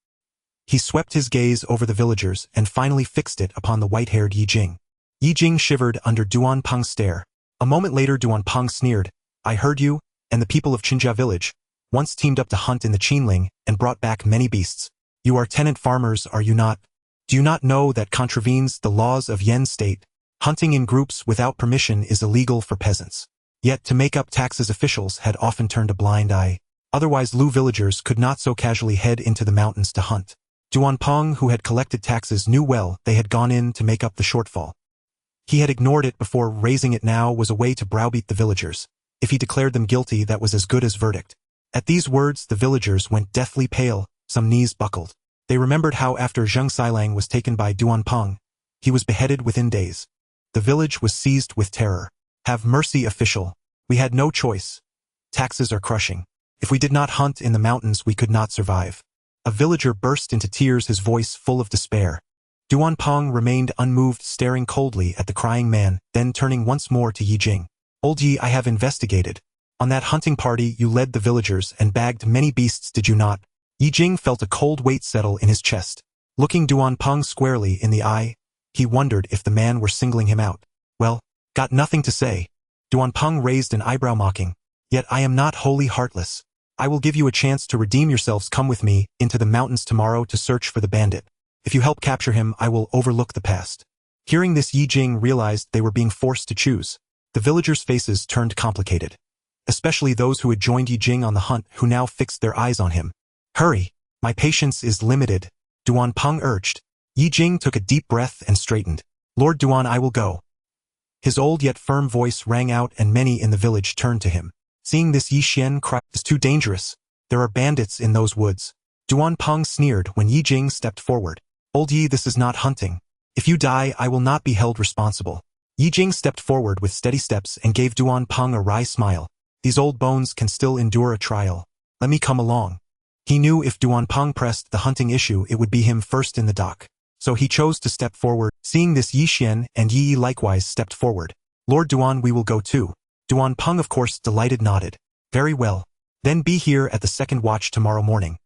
He swept his gaze over the villagers and finally fixed it upon the white-haired Ye Jing. Ye Jing shivered under Duanpeng's stare. A moment later, Duanpeng sneered, "I heard you, and the people of Qinjia village once teamed up to hunt in the Qinling and brought back many beasts. You are tenant farmers, are you not? Do you not know that contravenes the laws of Yen state? Hunting in groups without permission is illegal for peasants. Yet to make up taxes, officials had often turned a blind eye. Otherwise, Lu villagers could not so casually head into the mountains to hunt." Duanpeng, who had collected taxes, knew well they had gone in to make up the shortfall. He had ignored it before. Raising it now was a way to browbeat the villagers. If he declared them guilty, that was as good as verdict. At these words the villagers went deathly pale, some knees buckled. They remembered how after Zheng Xilang was taken by Duanpeng, he was beheaded within days. The village was seized with terror. Have mercy, official. We had no choice. Taxes are crushing. If we did not hunt in the mountains we could not survive. A villager burst into tears, his voice full of despair. Duanpeng remained unmoved, staring coldly at the crying man, then turning once more to Ye Jing. Old Ye, I have investigated. On that hunting party you led the villagers and bagged many beasts, did you not? Ye Jing felt a cold weight settle in his chest. Looking Duanpeng squarely in the eye, he wondered if the man were singling him out. Well, got nothing to say. Duanpeng raised an eyebrow, mocking. Yet I am not wholly heartless. I will give you a chance to redeem yourselves. Come with me into the mountains tomorrow to search for the bandit. If you help capture him, I will overlook the past. Hearing this, Ye Jing realized they were being forced to choose. The villagers' faces turned complicated. Especially those who had joined Ye Jing on the hunt, who now fixed their eyes on him. Hurry, my patience is limited, Duanpeng urged. Ye Jing took a deep breath and straightened. Lord Duan, I will go. His old yet firm voice rang out, and many in the village turned to him. Seeing this, Ye Xian cried, "It's too dangerous. There are bandits in those woods." Duanpeng sneered when Ye Jing stepped forward. Old Ye, this is not hunting. If you die, I will not be held responsible. Ye Jing stepped forward with steady steps and gave Duanpeng a wry smile. These old bones can still endure a trial. Let me come along. He knew if Duanpeng pressed the hunting issue, it would be him first in the dock. So he chose to step forward. Seeing this, Ye Xian and Ye Yi likewise stepped forward. Lord Duan, we will go too. Duanpeng, of course, delighted, nodded. Very well. Then be here at the second watch tomorrow morning.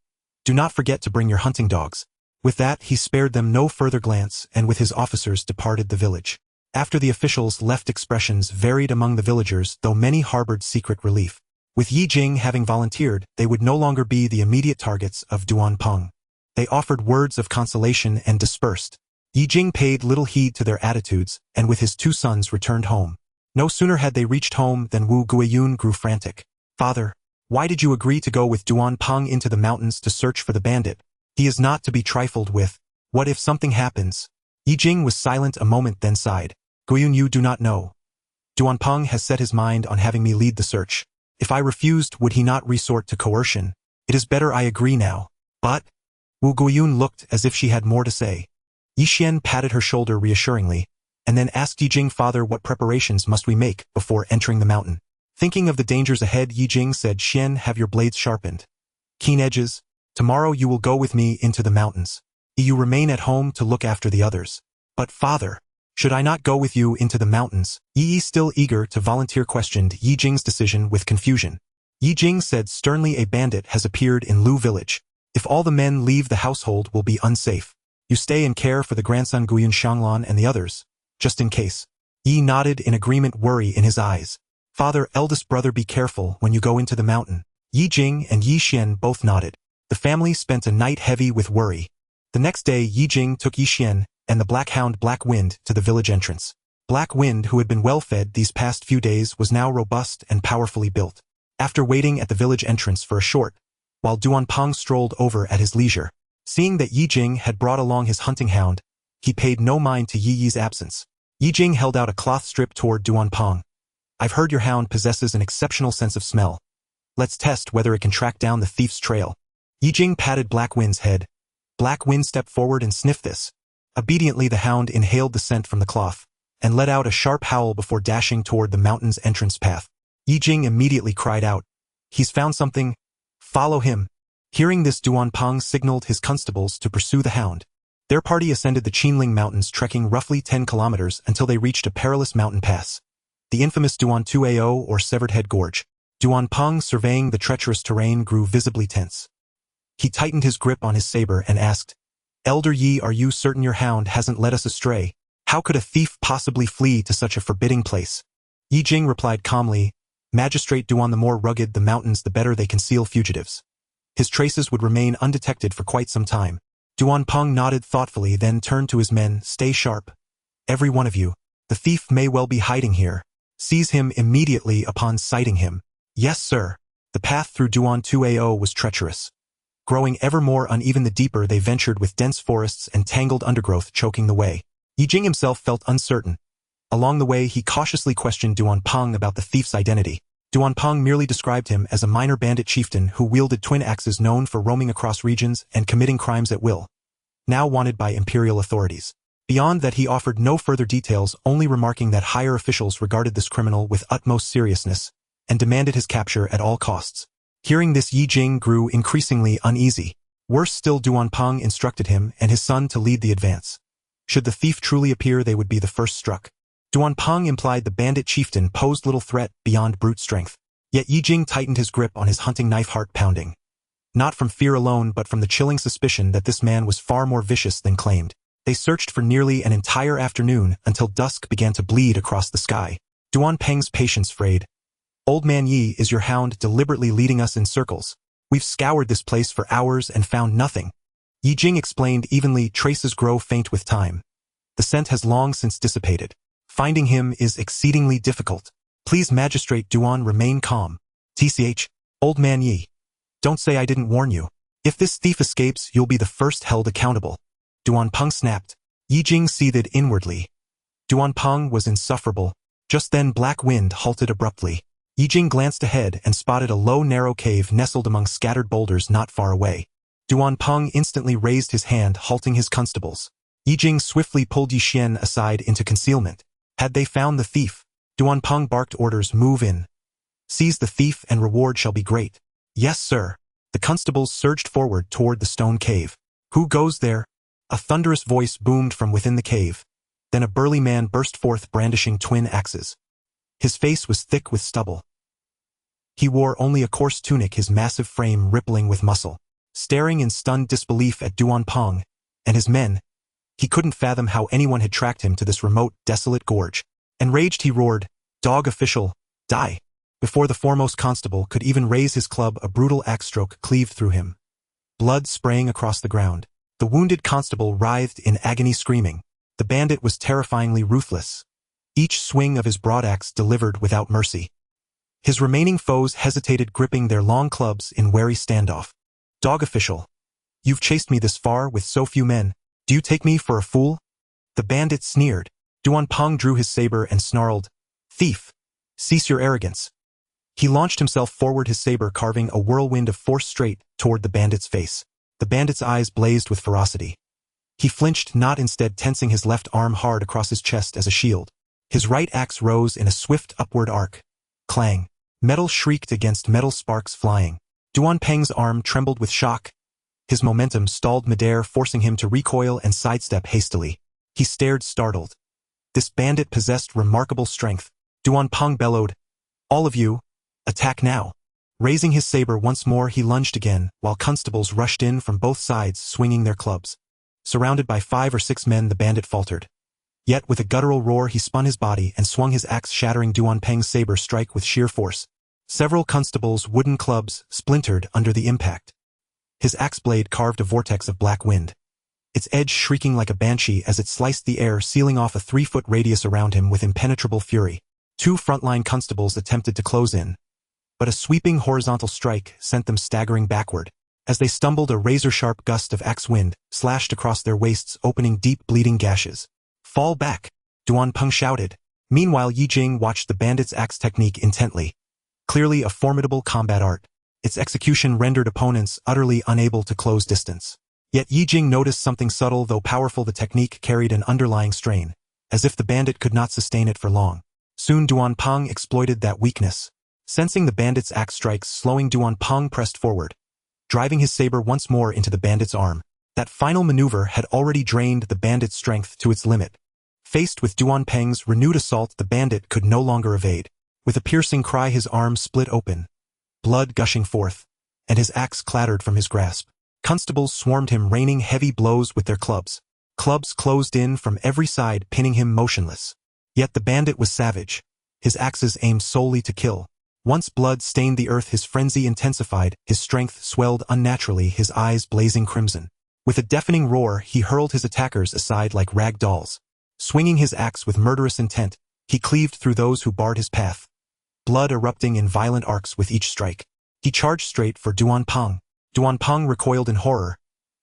Do not forget to bring your hunting dogs. With that, he spared them no further glance, and with his officers departed the village. After the officials left, expressions varied among the villagers, though many harbored secret relief. With Ye Jing having volunteered, they would no longer be the immediate targets of Duanpeng. They offered words of consolation and dispersed. Ye Jing paid little heed to their attitudes, and with his two sons returned home. No sooner had they reached home than Wu Guiyun grew frantic. Father, why did you agree to go with Duanpeng into the mountains to search for the bandit? He is not to be trifled with. What if something happens? Ye Jing was silent a moment, then sighed. Guiyun, you do not know. Duanpeng has set his mind on having me lead the search. If I refused, would he not resort to coercion? It is better I agree now. But? Wu Guiyun looked as if she had more to say. Ye Xian patted her shoulder reassuringly, and then asked Ye Jing, Father, what preparations must we make before entering the mountain? Thinking of the dangers ahead, Ye Jing said, Xian, have your blades sharpened. Keen edges. Tomorrow you will go with me into the mountains. You remain at home to look after the others. But father, should I not go with you into the mountains? Yi, still eager to volunteer, questioned Ye Jing's decision with confusion. Ye Jing said sternly, a bandit has appeared in Lu village. If all the men leave, the household will be unsafe. You stay and care for the grandson Guiyun Xianglan and the others, just in case. Yi nodded in agreement, worry in his eyes. Father, eldest brother, be careful when you go into the mountain. Ye Jing and Ye Xian both nodded. The family spent a night heavy with worry. The next day, Ye Jing took Ye Xian and the black hound Black Wind to the village entrance. Black Wind, who had been well fed these past few days, was now robust and powerfully built. After waiting at the village entrance for a short, while Duanpeng strolled over at his leisure, seeing that Ye Jing had brought along his hunting hound, he paid no mind to Yi Yi's absence. Ye Jing held out a cloth strip toward Duanpeng. I've heard your hound possesses an exceptional sense of smell. Let's test whether it can track down the thief's trail. Ye Jing patted Black Wind's head. Black Wind stepped forward and sniffed this. Obediently, the hound inhaled the scent from the cloth, and let out a sharp howl before dashing toward the mountain's entrance path. Ye Jing immediately cried out, He's found something. Follow him. Hearing this, Duanpeng signaled his constables to pursue the hound. Their party ascended the Qinling Mountains, trekking roughly 10 kilometers until they reached a perilous mountain pass. The infamous Duan-Tuao, or Severed Head Gorge. Duanpeng, surveying the treacherous terrain, grew visibly tense. He tightened his grip on his saber and asked, Elder Yi, are you certain your hound hasn't led us astray? How could a thief possibly flee to such a forbidding place? Ye Jing replied calmly, Magistrate Duan, the more rugged the mountains, the better they conceal fugitives. His traces would remain undetected for quite some time. Duanpeng nodded thoughtfully, then turned to his men, Stay sharp. Every one of you. The thief may well be hiding here. Seize him immediately upon sighting him. Yes, sir. The path through Duan-Tuao was treacherous. Growing ever more uneven the deeper they ventured, with dense forests and tangled undergrowth choking the way. Ye Jing himself felt uncertain. Along the way, he cautiously questioned Duanpeng about the thief's identity. Duanpeng merely described him as a minor bandit chieftain who wielded twin axes known for roaming across regions and committing crimes at will, now wanted by imperial authorities. Beyond that, he offered no further details, only remarking that higher officials regarded this criminal with utmost seriousness and demanded his capture at all costs. Hearing this, Ye Jing grew increasingly uneasy. Worse still, Duanpeng instructed him and his son to lead the advance. Should the thief truly appear, they would be the first struck. Duanpeng implied the bandit chieftain posed little threat beyond brute strength. Yet Ye Jing tightened his grip on his hunting knife, heart pounding. Not from fear alone, but from the chilling suspicion that this man was far more vicious than claimed. They searched for nearly an entire afternoon until dusk began to bleed across the sky. Duanpeng's patience frayed. "Old man Yi, is your hound deliberately leading us in circles? We've scoured this place for hours and found nothing." Ye Jing explained evenly, "Traces grow faint with time. The scent has long since dissipated. Finding him is exceedingly difficult. Please, Magistrate Duan, remain calm. TCH, Old man Yi. Don't say I didn't warn you. If this thief escapes, you'll be the first held accountable." Duanpeng snapped. Ye Jing seethed inwardly. Duanpeng was insufferable. Just then Black Wind halted abruptly. Ye Jing glanced ahead and spotted a low, narrow cave nestled among scattered boulders not far away. Duanpeng instantly raised his hand, halting his constables. Ye Jing swiftly pulled Yi Xian aside into concealment. Had they found the thief? Duanpeng barked orders, "Move in. Seize the thief and reward shall be great." "Yes, sir." The constables surged forward toward the stone cave. "Who goes there?" A thunderous voice boomed from within the cave. Then a burly man burst forth brandishing twin axes. His face was thick with stubble. He wore only a coarse tunic, his massive frame rippling with muscle. Staring in stunned disbelief at Duanpeng and his men, he couldn't fathom how anyone had tracked him to this remote, desolate gorge. Enraged, he roared, "Dog official, die!" Before the foremost constable could even raise his club, a brutal axe stroke cleaved through him. Blood spraying across the ground. The wounded constable writhed in agony, screaming. The bandit was terrifyingly ruthless. Each swing of his broadaxe delivered without mercy. His remaining foes hesitated, gripping their long clubs in wary standoff. "Dog official, you've chased me this far with so few men. Do you take me for a fool?" The bandit sneered. Duanpeng drew his saber and snarled, "Thief, cease your arrogance." He launched himself forward, his saber carving a whirlwind of force straight toward the bandit's face. The bandit's eyes blazed with ferocity. He flinched not, instead tensing his left arm hard across his chest as a shield. His right axe rose in a swift upward arc. Clang. Metal shrieked against metal, sparks flying. Duanpeng's arm trembled with shock. His momentum stalled midair, forcing him to recoil and sidestep hastily. He stared, startled. This bandit possessed remarkable strength. Duanpeng bellowed, "All of you, attack now." Raising his saber once more, he lunged again, while constables rushed in from both sides, swinging their clubs. Surrounded by 5 or 6 men, the bandit faltered. Yet with a guttural roar, he spun his body and swung his axe, shattering Duanpeng's saber strike with sheer force. Several constables' wooden clubs splintered under the impact. His axe blade carved a vortex of black wind, its edge shrieking like a banshee as it sliced the air, sealing off a 3-foot radius around him with impenetrable fury. 2 frontline constables attempted to close in, but a sweeping horizontal strike sent them staggering backward. As they stumbled, a razor-sharp gust of axe wind slashed across their waists, opening deep, bleeding gashes. "Fall back," Duanpeng shouted. Meanwhile, Ye Jing watched the bandit's axe technique intently. Clearly a formidable combat art. Its execution rendered opponents utterly unable to close distance. Yet Ye Jing noticed something subtle, though powerful. The technique carried an underlying strain, as if the bandit could not sustain it for long. Soon Duanpeng exploited that weakness. Sensing the bandit's axe strikes slowing, Duanpeng pressed forward, driving his saber once more into the bandit's arm. That final maneuver had already drained the bandit's strength to its limit. Faced with Duanpeng's renewed assault, the bandit could no longer evade. With a piercing cry, his arm split open, blood gushing forth, and his axe clattered from his grasp. Constables swarmed him, raining heavy blows with their clubs. Clubs closed in from every side, pinning him motionless. Yet the bandit was savage, his axes aimed solely to kill. Once blood stained the earth, his frenzy intensified, his strength swelled unnaturally, his eyes blazing crimson. With a deafening roar, he hurled his attackers aside like rag dolls. Swinging his axe with murderous intent, he cleaved through those who barred his path, blood erupting in violent arcs with each strike. He charged straight for Duanpeng. Duanpeng recoiled in horror,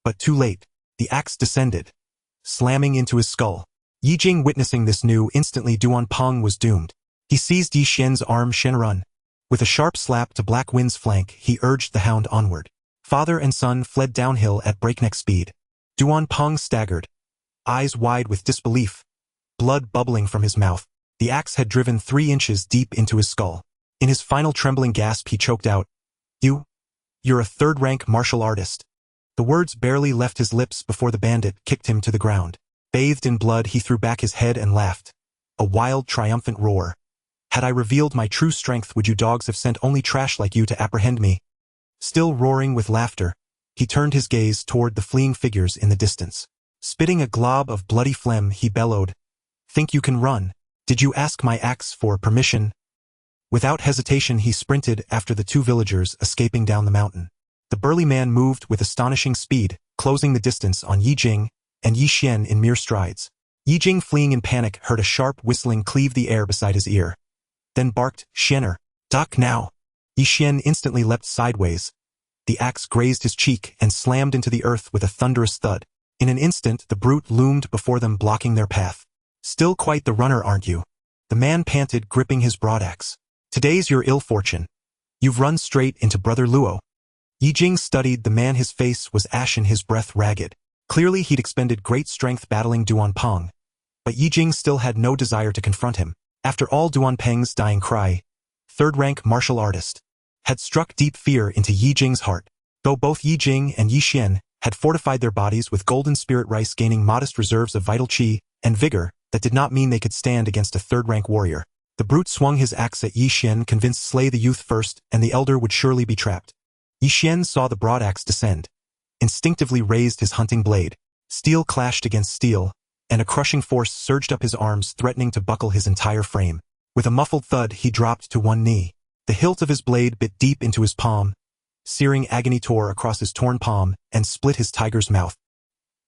but too late. The axe descended, slamming into his skull. Ye Jing witnessing this knew instantly Duanpeng was doomed. He seized Yi Xian's arm, Shenrun, With a sharp slap to Black Wind's flank, he urged the hound onward. Father and son fled downhill at breakneck speed. Duan Peng staggered, eyes wide with disbelief, blood bubbling from his mouth. The axe had driven 3 inches deep into his skull. In his final trembling gasp he choked out, You're a third-rank martial artist." The words barely left his lips before the bandit kicked him to the ground. Bathed in blood, he threw back his head and laughed. A wild, triumphant roar. "Had I revealed my true strength, would you dogs have sent only trash like you to apprehend me?" Still roaring with laughter, he turned his gaze toward the fleeing figures in the distance. Spitting a glob of bloody phlegm, he bellowed, "Think you can run? Did you ask my axe for permission?" Without hesitation he sprinted after the 2 villagers escaping down the mountain. The burly man moved with astonishing speed, closing the distance on Ye Jing and Yi Xian in mere strides. Ye Jing, fleeing in panic, heard a sharp whistling cleave the air beside his ear. Then barked, "Xianer, duck now!" Yi Xian instantly leapt sideways. The axe grazed his cheek and slammed into the earth with a thunderous thud. In an instant the brute loomed before them, blocking their path. "Still quite the runner, aren't you?" The man panted, gripping his broadaxe. "Today's your ill fortune. You've run straight into Brother Luo." Ye Jing studied the man. His face was ashen, his breath ragged. Clearly he'd expended great strength battling Duan Peng. But Ye Jing still had no desire to confront him. After all, Duan Peng's dying cry, "third-rank martial artist," had struck deep fear into Ye Jing's heart. Though both Ye Jing and Yi Xian had fortified their bodies with golden spirit rice, gaining modest reserves of vital qi and vigor, that did not mean they could stand against a third-rank warrior. The brute swung his axe at Yi Xian, convinced slay the youth first, and the elder would surely be trapped. Yi Xian saw the broadaxe descend, instinctively raised his hunting blade. Steel clashed against steel, and a crushing force surged up his arms, threatening to buckle his entire frame. With a muffled thud, he dropped to one knee. The hilt of his blade bit deep into his palm. Searing agony tore across his torn palm and split his tiger's mouth.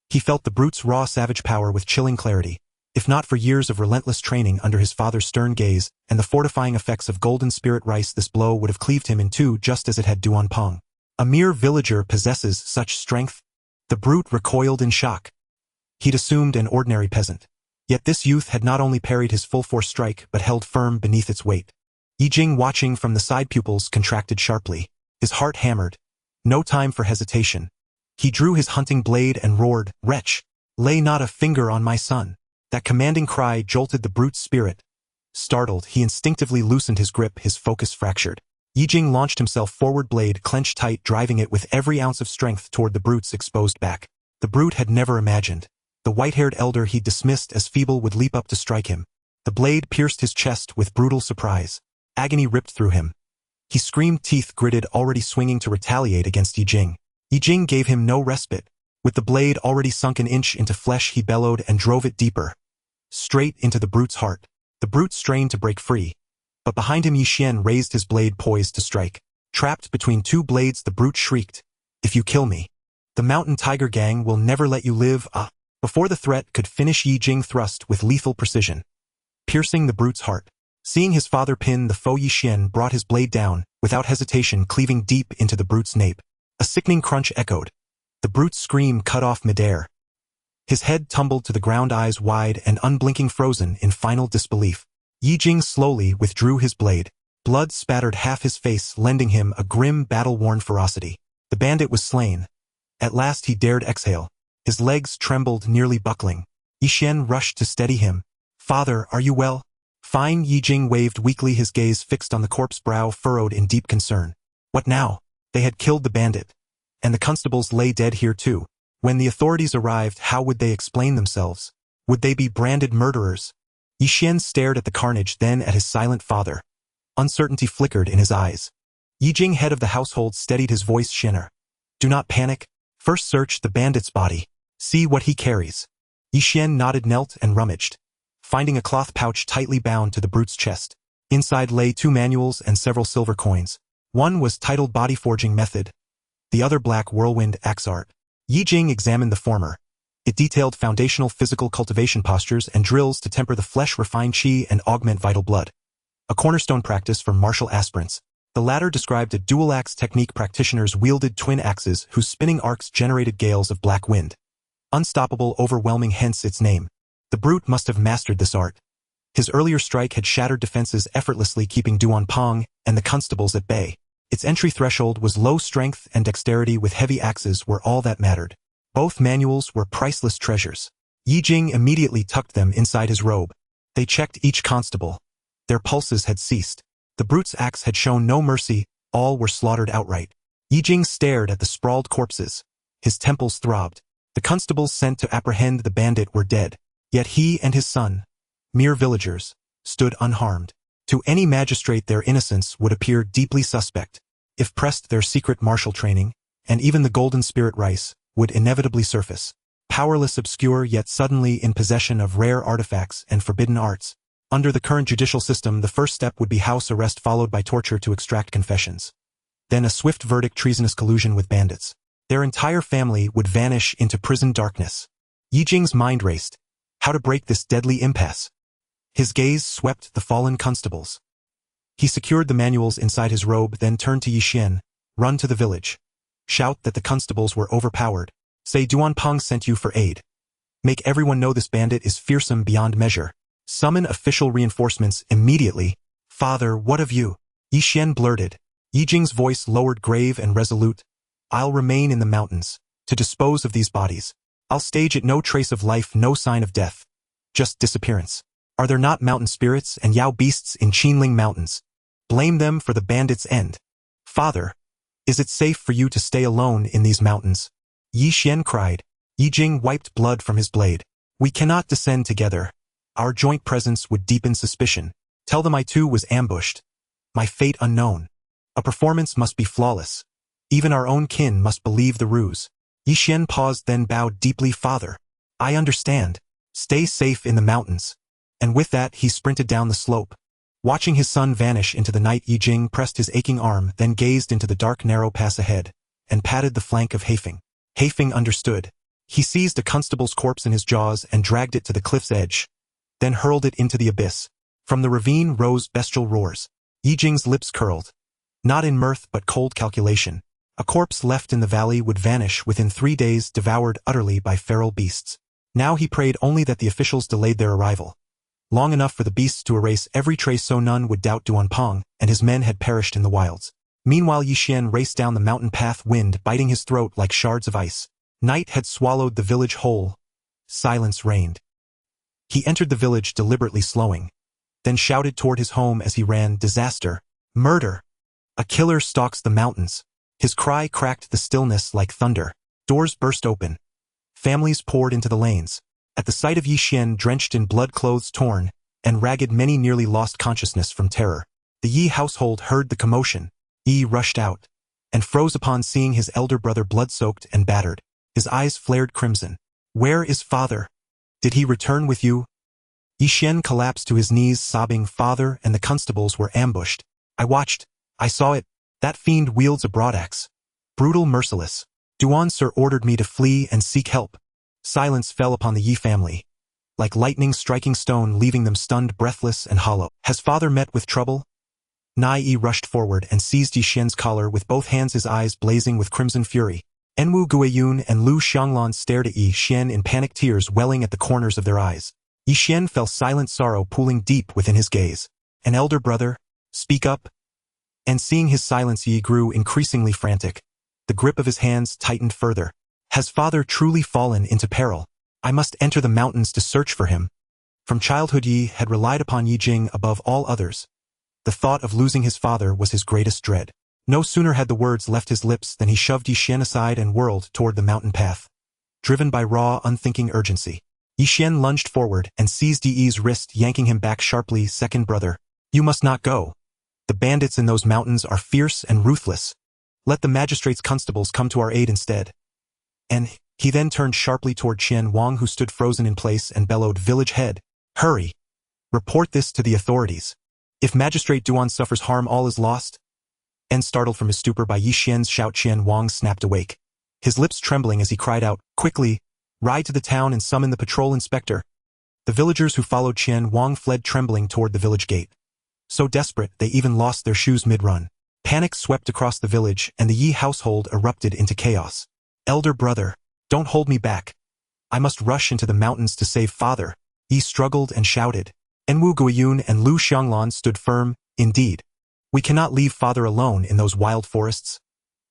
He felt the brute's raw, savage power with chilling clarity. If not for years of relentless training under his father's stern gaze and the fortifying effects of golden spirit rice, this blow would have cleaved him in two, just as it had Duan Peng. A mere villager possesses such strength? The brute recoiled in shock. He'd assumed an ordinary peasant. Yet this youth had not only parried his full-force strike but held firm beneath its weight. Ye Jing, watching from the side, pupils contracted sharply. His heart hammered. No time for hesitation. He drew his hunting blade and roared, "Wretch! Lay not a finger on my son." That commanding cry jolted the brute's spirit. Startled, he instinctively loosened his grip, his focus fractured. Ye Jing launched himself forward, blade clenched tight, driving it with every ounce of strength toward the brute's exposed back. The brute had never imagined the white-haired elder he'd dismissed as feeble would leap up to strike him. The blade pierced his chest with brutal surprise. Agony ripped through him. He screamed, teeth gritted, already swinging to retaliate against Ye Jing. Ye Jing gave him no respite. With the blade already sunk an inch into flesh, he bellowed and drove it deeper, straight into the brute's heart. The brute strained to break free, but behind him Yi Xian raised his blade, poised to strike. Trapped between two blades, the brute shrieked, "If you kill me, the Mountain Tiger Gang will never let you live." Before the threat could finish, Ye Jing thrust with lethal precision, piercing the brute's heart. Seeing his father pin the foe, Yi Xian brought his blade down, without hesitation, cleaving deep into the brute's nape. A sickening crunch echoed. The brute's scream cut off midair. His head tumbled to the ground, eyes wide and unblinking, frozen in final disbelief. Ye Jing slowly withdrew his blade. Blood spattered half his face, lending him a grim, battle-worn ferocity. The bandit was slain. At last he dared exhale. His legs trembled, nearly buckling. Yi Xian rushed to steady him. "Father, are you well?" "Fine," Ye Jing waved weakly, his gaze fixed on the corpse, brow furrowed in deep concern. What now? They had killed the bandit, and the constables lay dead here too. When the authorities arrived, how would they explain themselves? Would they be branded murderers? Yi Xian stared at the carnage, then at his silent father. Uncertainty flickered in his eyes. Ye Jing, head of the household, steadied his voice, "Xianer, do not panic. First search the bandit's body. See what he carries." Yi Xian nodded, knelt and rummaged, finding a cloth pouch tightly bound to the brute's chest. Inside lay 2 manuals and several silver coins. One was titled Body Forging Method, the other Black Whirlwind Axe Art. Ye Jing examined the former. It detailed foundational physical cultivation postures and drills to temper the flesh, refine qi, and augment vital blood. A cornerstone practice for martial aspirants. The latter described a dual-axe technique. Practitioners wielded twin axes whose spinning arcs generated gales of black wind. Unstoppable, overwhelming, hence its name. The brute must have mastered this art. His earlier strike had shattered defenses effortlessly, keeping Duan Pong and the constables at bay. Its entry threshold was low. Strength and dexterity with heavy axes were all that mattered. Both manuals were priceless treasures. Ye Jing immediately tucked them inside his robe. They checked each constable. Their pulses had ceased. The brute's axe had shown no mercy, all were slaughtered outright. Ye Jing stared at the sprawled corpses. His temples throbbed. The constables sent to apprehend the bandit were dead. Yet he and his son, mere villagers, stood unharmed. To any magistrate their innocence would appear deeply suspect. If pressed, their secret martial training, and even the golden spirit rice, would inevitably surface. Powerless, obscure, yet suddenly in possession of rare artifacts and forbidden arts. Under the current judicial system, the first step would be house arrest, followed by torture to extract confessions. Then a swift verdict: treasonous collusion with bandits. Their entire family would vanish into prison darkness. Ye Jing's mind raced. How to break this deadly impasse? His gaze swept the fallen constables. He secured the manuals inside his robe, then turned to Yi Xian. Run to the village. Shout that the constables were overpowered. Say Duan Pong sent you for aid. Make everyone know this bandit is fearsome beyond measure. Summon official reinforcements immediately. Father, what of you? Yi Xian blurted. Ye Jing's voice lowered, grave and resolute. I'll remain in the mountains, to dispose of these bodies. I'll stage it: no trace of life, no sign of death. Just disappearance. Are there not mountain spirits and Yao beasts in Qinling Mountains? Blame them for the bandits' end. Father, is it safe for you to stay alone in these mountains? Yi Xian cried. Ye Jing wiped blood from his blade. We cannot descend together. Our joint presence would deepen suspicion. Tell them I too was ambushed. My fate unknown. A performance must be flawless. Even our own kin must believe the ruse. Yi Xian paused, then bowed deeply. Father, I understand. Stay safe in the mountains. And with that, he sprinted down the slope. Watching his son vanish into the night, Ye Jing pressed his aching arm, then gazed into the dark narrow pass ahead, and patted the flank of Haifeng. Haifeng understood. He seized a constable's corpse in his jaws and dragged it to the cliff's edge, then hurled it into the abyss. From the ravine rose bestial roars. Ye Jing's lips curled. Not in mirth but cold calculation. A corpse left in the valley would vanish within 3 days, devoured utterly by feral beasts. Now he prayed only that the officials delayed their arrival. Long enough for the beasts to erase every trace so none would doubt Duan Pong and his men had perished in the wilds. Meanwhile, Yi Xian raced down the mountain path, wind biting his throat like shards of ice. Night had swallowed the village whole. Silence reigned. He entered the village, deliberately slowing, then shouted toward his home as he ran, disaster, murder. A killer stalks the mountains. His cry cracked the stillness like thunder. Doors burst open. Families poured into the lanes. At the sight of Yi Xian, drenched in blood, clothes torn, and ragged, many nearly lost consciousness from terror. The Yi household heard the commotion. Yi rushed out, and froze upon seeing his elder brother blood-soaked and battered. His eyes flared crimson. Where is father? Did he return with you? Yi Xian collapsed to his knees, sobbing. Father and the constables were ambushed. I watched. I saw it. That fiend wields a broadaxe. Brutal, merciless. Duan Sir ordered me to flee and seek help. Silence fell upon the Yi family, like lightning striking stone, leaving them stunned, breathless, and hollow. Has father met with trouble? Nai Yi rushed forward and seized Yi Xian's collar with both hands, his eyes blazing with crimson fury. Enwu Guiyun and Lu Xianglan stared at Yi Xian in panic, tears welling at the corners of their eyes. Yi Xian felt silent sorrow pooling deep within his gaze. An elder brother? Speak up. And seeing his silence, Yi grew increasingly frantic. The grip of his hands tightened further. Has father truly fallen into peril? I must enter the mountains to search for him. From childhood, Yi had relied upon Ye Jing above all others. The thought of losing his father was his greatest dread. No sooner had the words left his lips than he shoved Yi Xian aside and whirled toward the mountain path. Driven by raw, unthinking urgency, Yi Xian lunged forward and seized Yi's wrist, yanking him back sharply. Second brother, you must not go. The bandits in those mountains are fierce and ruthless. Let the magistrate's constables come to our aid instead. And he then turned sharply toward Qian Wang, who stood frozen in place, and bellowed, Village head, hurry. Report this to the authorities. If Magistrate Duan suffers harm, all is lost. And startled from his stupor by Yi Xian's shout, Qian Wang snapped awake, his lips trembling as he cried out, Quickly, ride to the town and summon the patrol inspector. The villagers who followed Qian Wang fled trembling toward the village gate. So desperate, they even lost their shoes mid-run. Panic swept across the village, and the Yi household erupted into chaos. Elder brother, don't hold me back. I must rush into the mountains to save father. Yi struggled and shouted. Enwu Guiyun and Lu Xianglan stood firm. Indeed. We cannot leave father alone in those wild forests.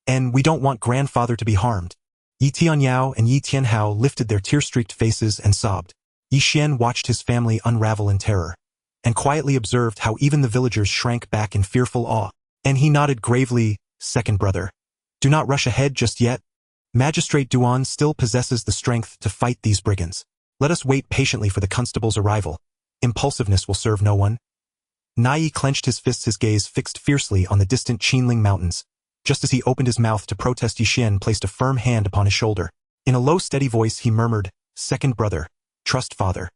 And we don't want grandfather to be harmed. Yi Tianyao and Yi Tianhao lifted their tear-streaked faces and sobbed. Yi Xian watched his family unravel in terror, and quietly observed how even the villagers shrank back in fearful awe. And he nodded gravely, second brother. Do not rush ahead just yet. Magistrate Duan still possesses the strength to fight these brigands. Let us wait patiently for the constable's arrival. Impulsiveness will serve no one. Nai clenched his fists, his gaze fixed fiercely on the distant Qinling Mountains. Just as he opened his mouth to protest, Yi Xian placed a firm hand upon his shoulder. In a low, steady voice he murmured, second brother, trust father.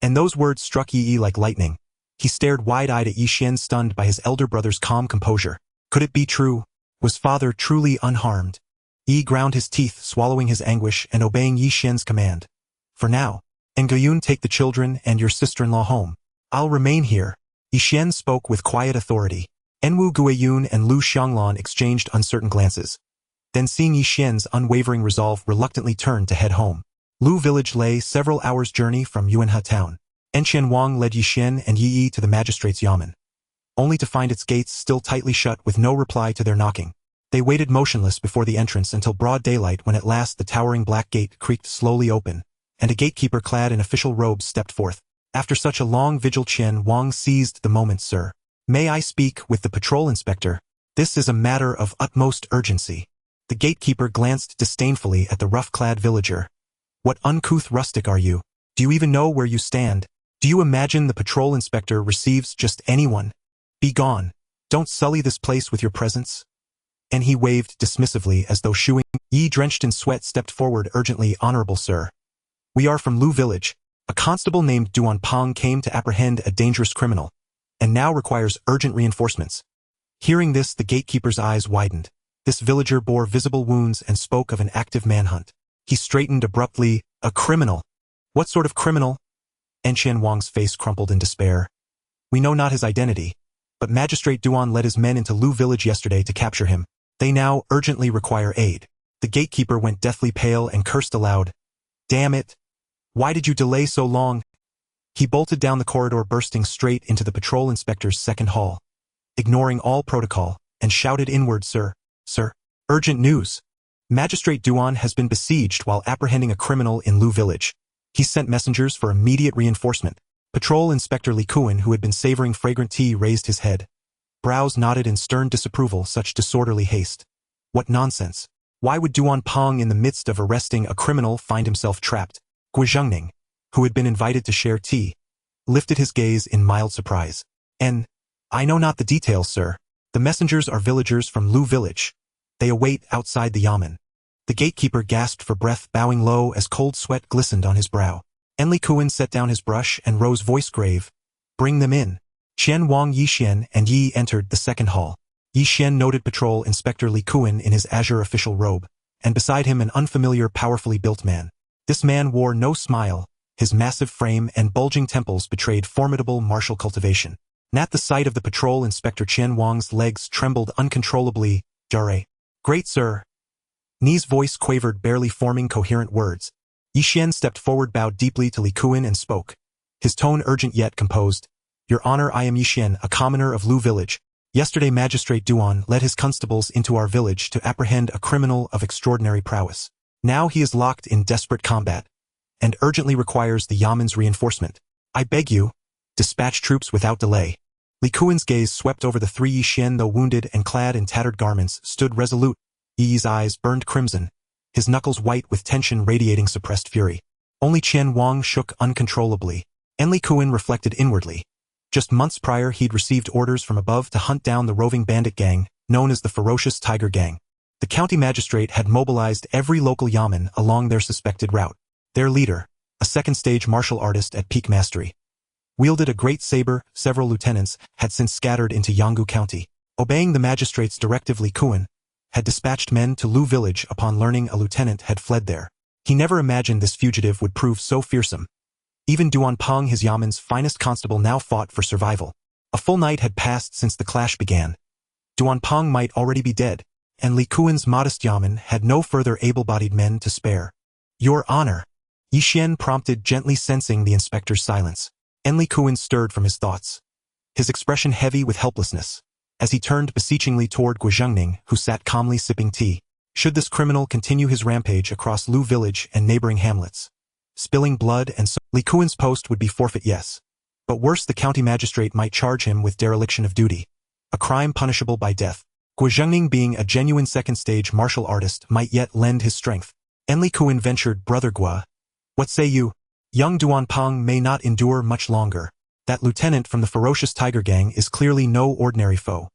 And those words struck Yi like lightning. He stared wide-eyed at Yi Xian, stunned by his elder brother's calm composure. Could it be true? Was father truly unharmed? Yi ground his teeth, swallowing his anguish and obeying Yi Xian's command. For now. And Guiyun, take the children and your sister-in-law home. I'll remain here. Yi Xian spoke with quiet authority. Enwu Guiyun and Lu Xianglan exchanged uncertain glances. Then, seeing Yi Xian's unwavering resolve, reluctantly turned to head home. Lu village lay several hours' journey from Yuanhe town. Enqian Wang led Yi Xian and Yi Yi to the magistrate's yamen, only to find its gates still tightly shut with no reply to their knocking. They waited motionless before the entrance until broad daylight, when at last the towering black gate creaked slowly open, and a gatekeeper clad in official robes stepped forth. After such a long vigil, Qian Wang seized the moment. Sir, may I speak with the patrol inspector? This is a matter of utmost urgency. The gatekeeper glanced disdainfully at the rough-clad villager. What uncouth rustic are you? Do you even know where you stand? Do you imagine the patrol inspector receives just anyone? Be gone. Don't sully this place with your presence. And he waved dismissively as though shooing. Yi, drenched in sweat, stepped forward urgently. Honorable sir, we are from Lu village. A constable named Duan Peng came to apprehend a dangerous criminal, and now requires urgent reinforcements. Hearing this, the gatekeeper's eyes widened. This villager bore visible wounds and spoke of an active manhunt. He straightened abruptly. A criminal? What sort of criminal? Enqian Wang's face crumpled in despair. We know not his identity, but Magistrate Duan led his men into Lu village yesterday to capture him. They now urgently require aid. The gatekeeper went deathly pale and cursed aloud. Damn it! Why did you delay so long? He bolted down the corridor, bursting straight into the patrol inspector's second hall, ignoring all protocol, and shouted inward, Sir, urgent news. Magistrate Duan has been besieged while apprehending a criminal in Lu village. He sent messengers for immediate reinforcement. Patrol Inspector Li Kuan, who had been savoring fragrant tea, raised his head. Brows knotted in stern disapproval. Such disorderly haste. What nonsense. Why would Duan Peng, in the midst of arresting a criminal, find himself trapped? Guizhengning, who had been invited to share tea, lifted his gaze in mild surprise. I know not the details, sir. The messengers are villagers from Lu village. They await outside the yamen. The gatekeeper gasped for breath, bowing low as cold sweat glistened on his brow. Li Kuan set down his brush and rose, voice grave. Bring them in. Qian Wang, Yi Xian, and Yi entered the second hall. Yi Xian noted Patrol Inspector Li Kuan in his azure official robe, and beside him an unfamiliar, powerfully built man. This man wore no smile. His massive frame and bulging temples betrayed formidable martial cultivation. And at the sight of the Patrol Inspector, Qian Wang's legs trembled uncontrollably. Jare. Great sir. Ni's voice quavered, barely forming coherent words. Yi Xian stepped forward, bowed deeply to Li Kuan, and spoke. His tone urgent yet composed. Your Honor, I am Yi Xian, a commoner of Lu village. Yesterday Magistrate Duan led his constables into our village to apprehend a criminal of extraordinary prowess. Now he is locked in desperate combat, and urgently requires the Yamen's reinforcement. I beg you, dispatch troops without delay. Li Kuan's gaze swept over the three. Yi Xian, though wounded and clad in tattered garments, stood resolute. Yi's eyes burned crimson, his knuckles white with tension radiating suppressed fury. Only Qian Wang shook uncontrollably. Li Kuan reflected inwardly. Just months prior he'd received orders from above to hunt down the roving bandit gang, known as the Ferocious Tiger Gang. The county magistrate had mobilized every local yamen along their suspected route. Their leader, a second-stage martial artist at peak mastery, wielded a great saber. Several lieutenants had since scattered into Yanggu County. Obeying the magistrate's directive, Li Kuan had dispatched men to Lu village upon learning a lieutenant had fled there. He never imagined this fugitive would prove so fearsome. Even Duan Peng, his yamen's finest constable, now fought for survival. A full night had passed since the clash began. Duan Peng might already be dead, and Li Kuan's modest yamen had no further able-bodied men to spare. Your Honor, Yi Xian prompted, gently, sensing the inspector's silence. Enli Kuan stirred from his thoughts, his expression heavy with helplessness, as he turned beseechingly toward Guozhengning, who sat calmly sipping tea. Should this criminal continue his rampage across Lu village and neighboring hamlets, spilling blood and so Li Kuan's post would be forfeit, yes. But worse, the county magistrate might charge him with dereliction of duty, a crime punishable by death. Guozhengning, being a genuine second-stage martial artist, might yet lend his strength. Enli Kuan ventured, Brother Gua, what say you? Young Duanpang may not endure much longer. That lieutenant from the ferocious tiger gang is clearly no ordinary foe.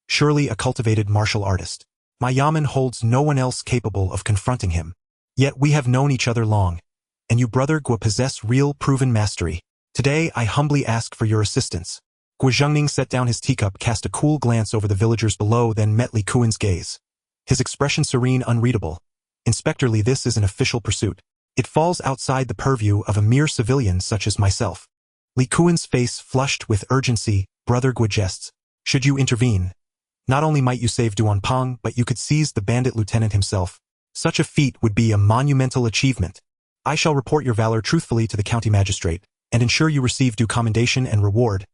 Surely a cultivated martial artist. My yamen holds no one else capable of confronting him. Yet we have known each other long, and you, Brother Gua, possess real proven mastery. Today I humbly ask for your assistance. Guozhengning set down his teacup, cast a cool glance over the villagers below, then met Li Kuan's gaze. His expression serene, unreadable. Inspector Li, this is an official pursuit. It falls outside the purview of a mere civilian such as myself. Li Kuan's face flushed with urgency. Brother Gua jests. Should you intervene, not only might you save Duanpang, but you could seize the bandit lieutenant himself. Such a feat would be a monumental achievement. I shall report your valor truthfully to the county magistrate, and ensure you receive due commendation and reward.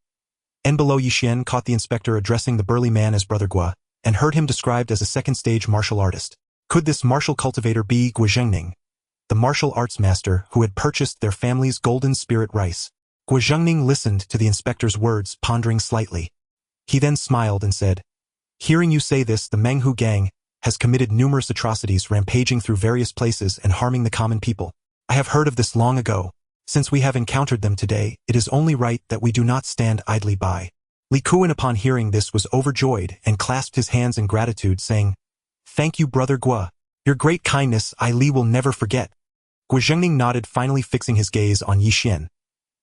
En below, Ye Jing caught the inspector addressing the burly man as Brother Gua, and heard him described as a second-stage martial artist. Could this martial cultivator be Guozhengning, the martial arts master who had purchased their family's golden spirit rice? Guozhengning listened to the inspector's words, pondering slightly. He then smiled and said, hearing you say this, the Menghu gang has committed numerous atrocities, rampaging through various places and harming the common people. I have heard of this long ago. Since we have encountered them today, it is only right that we do not stand idly by. Li Kuan, upon hearing this, was overjoyed and clasped his hands in gratitude, saying, Thank you, Brother Gua. Your great kindness I Li will never forget. Guozhengning nodded, finally fixing his gaze on Ye Jing.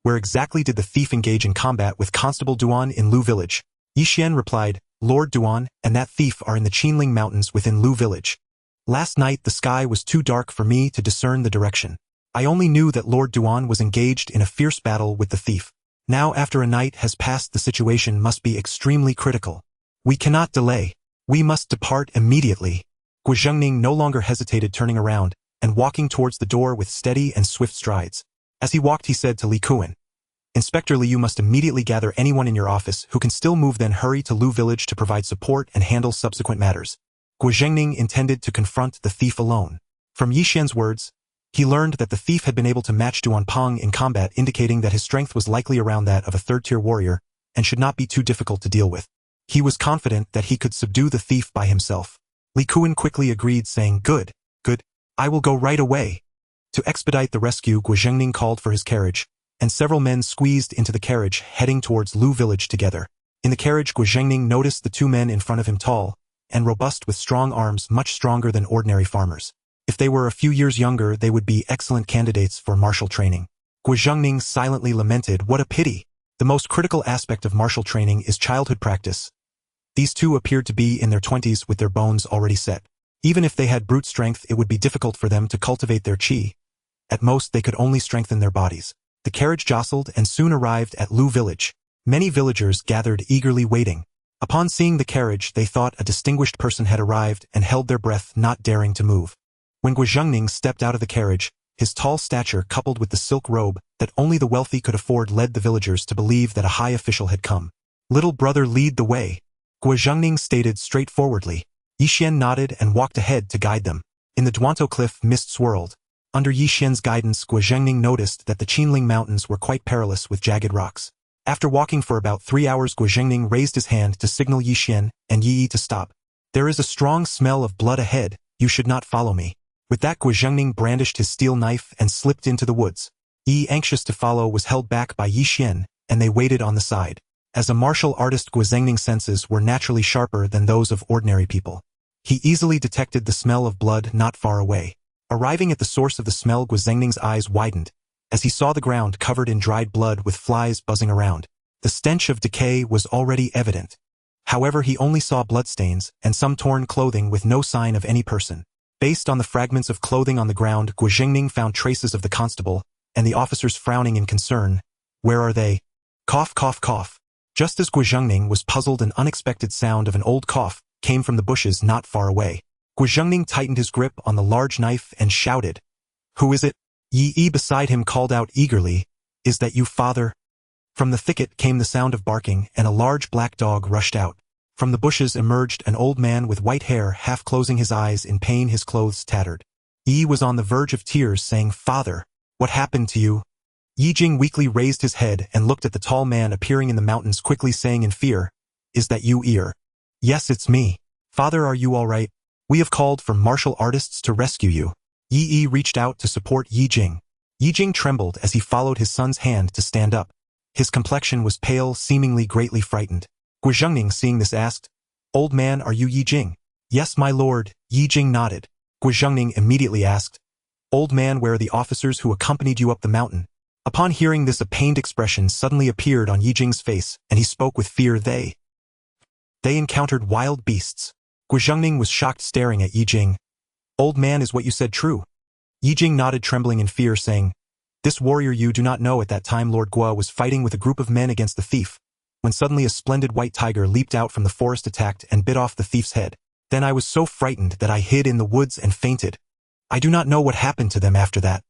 Where exactly did the thief engage in combat with Constable Duan in Lu village? Ye Jing replied, Lord Duan and that thief are in the Qinling Mountains within Lu village. Last night the sky was too dark for me to discern the direction. I only knew that Lord Duan was engaged in a fierce battle with the thief. Now, after a night has passed, the situation must be extremely critical. We cannot delay. We must depart immediately. Guozhengning no longer hesitated, turning around and walking towards the door with steady and swift strides. As he walked, he said to Li Kuan, Inspector Li, you must immediately gather anyone in your office who can still move, then hurry to Lu village to provide support and handle subsequent matters. Guozhengning intended to confront the thief alone. From Ye Jing's words, he learned that the thief had been able to match Duanpang in combat, indicating that his strength was likely around that of a third-tier warrior and should not be too difficult to deal with. He was confident that he could subdue the thief by himself. Li Kuan quickly agreed, saying, Good. I will go right away. To expedite the rescue, Guozhengning called for his carriage, and several men squeezed into the carriage, heading towards Lu village together. In the carriage, Guozhengning noticed the two men in front of him, tall and robust with strong arms, much stronger than ordinary farmers. If they were a few years younger, they would be excellent candidates for martial training. Guozhengning silently lamented, What a pity! The most critical aspect of martial training is childhood practice. These two appeared to be in their 20s with their bones already set. Even if they had brute strength, it would be difficult for them to cultivate their qi. At most, they could only strengthen their bodies. The carriage jostled and soon arrived at Lu village. Many villagers gathered, eagerly waiting. Upon seeing the carriage, they thought a distinguished person had arrived and held their breath, not daring to move. When Guozhengning stepped out of the carriage, his tall stature coupled with the silk robe that only the wealthy could afford led the villagers to believe that a high official had come. Little brother, lead the way, Guozhengning stated straightforwardly. Ye Jing nodded and walked ahead to guide them. In the Duanto cliff, mist swirled. Under Ye Jing's guidance, Guozhengning noticed that the Qinling Mountains were quite perilous with jagged rocks. After walking for about 3 hours, Guozhengning raised his hand to signal Ye Jing and Yi to stop. There is a strong smell of blood ahead. You should not follow me. With that, Guozhengning brandished his steel knife and slipped into the woods. Yi, anxious to follow, was held back by Ye Jing, and they waited on the side. As a martial artist, Guozhengning's senses were naturally sharper than those of ordinary people. He easily detected the smell of blood not far away. Arriving at the source of the smell, Guozhengning's eyes widened as he saw the ground covered in dried blood with flies buzzing around. The stench of decay was already evident. However, he only saw bloodstains and some torn clothing with no sign of any person. Based on the fragments of clothing on the ground, Guozhengning found traces of the constable and the officers frowning in concern. Where are they? Cough, cough, cough. Just as Guozhengning was puzzled, an unexpected sound of an old cough came from the bushes not far away. Guozhengning tightened his grip on the large knife and shouted, Who is it? Yi beside him called out eagerly, Is that you, father? From the thicket came the sound of barking, and a large black dog rushed out. From the bushes emerged an old man with white hair, half closing his eyes in pain, his clothes tattered. Ye was on the verge of tears, saying, "Father, what happened to you?" Ye Jing weakly raised his head and looked at the tall man appearing in the mountains, quickly saying in fear, "Is that you, Ear?" "Yes, it's me. Father, are you all right? We have called for martial artists to rescue you." Yi reached out to support Ye Jing. Ye Jing trembled as he followed his son's hand to stand up. His complexion was pale, seemingly greatly frightened. Guizhengning, seeing this, asked, "Old man, are you Ye Jing?" "Yes, my lord." Ye Jing nodded. Guizhengning immediately asked, "Old man, where are the officers who accompanied you up the mountain?" Upon hearing this, a pained expression suddenly appeared on Ye Jing's face, and he spoke with fear. They encountered wild beasts. Guizhengning was shocked, staring at Ye Jing. "Old man, is what you said true?" Ye Jing nodded, trembling in fear, saying, "This warrior you do not know. At that time Lord Gua was fighting with a group of men against the thief, when suddenly a splendid white tiger leaped out from the forest, attacked, and bit off the thief's head. Then I was so frightened that I hid in the woods and fainted. I do not know what happened to them after that."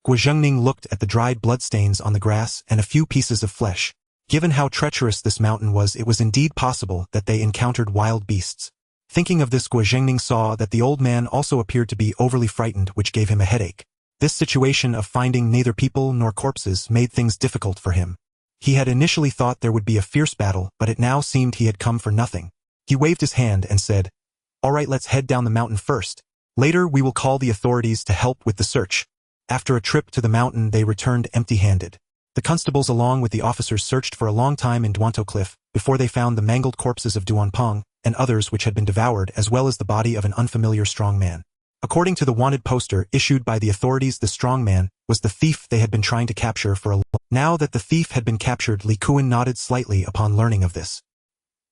Guizhengning looked at the dried bloodstains on the grass and a few pieces of flesh. Given how treacherous this mountain was, it was indeed possible that they encountered wild beasts. Thinking of this, Guizhengning saw that the old man also appeared to be overly frightened, which gave him a headache. This situation of finding neither people nor corpses made things difficult for him. He had initially thought there would be a fierce battle, but it now seemed he had come for nothing. He waved his hand and said, "All right, let's head down the mountain first. Later we will call the authorities to help with the search." After a trip to the mountain, they returned empty-handed. The constables along with the officers searched for a long time in Duantou Cliff before they found the mangled corpses of Duanpeng and others which had been devoured, as well as the body of an unfamiliar strong man. According to the wanted poster issued by the authorities, the strong man was the thief they had been trying to capture for a long time. Now that the thief had been captured, Li Kuan nodded slightly upon learning of this.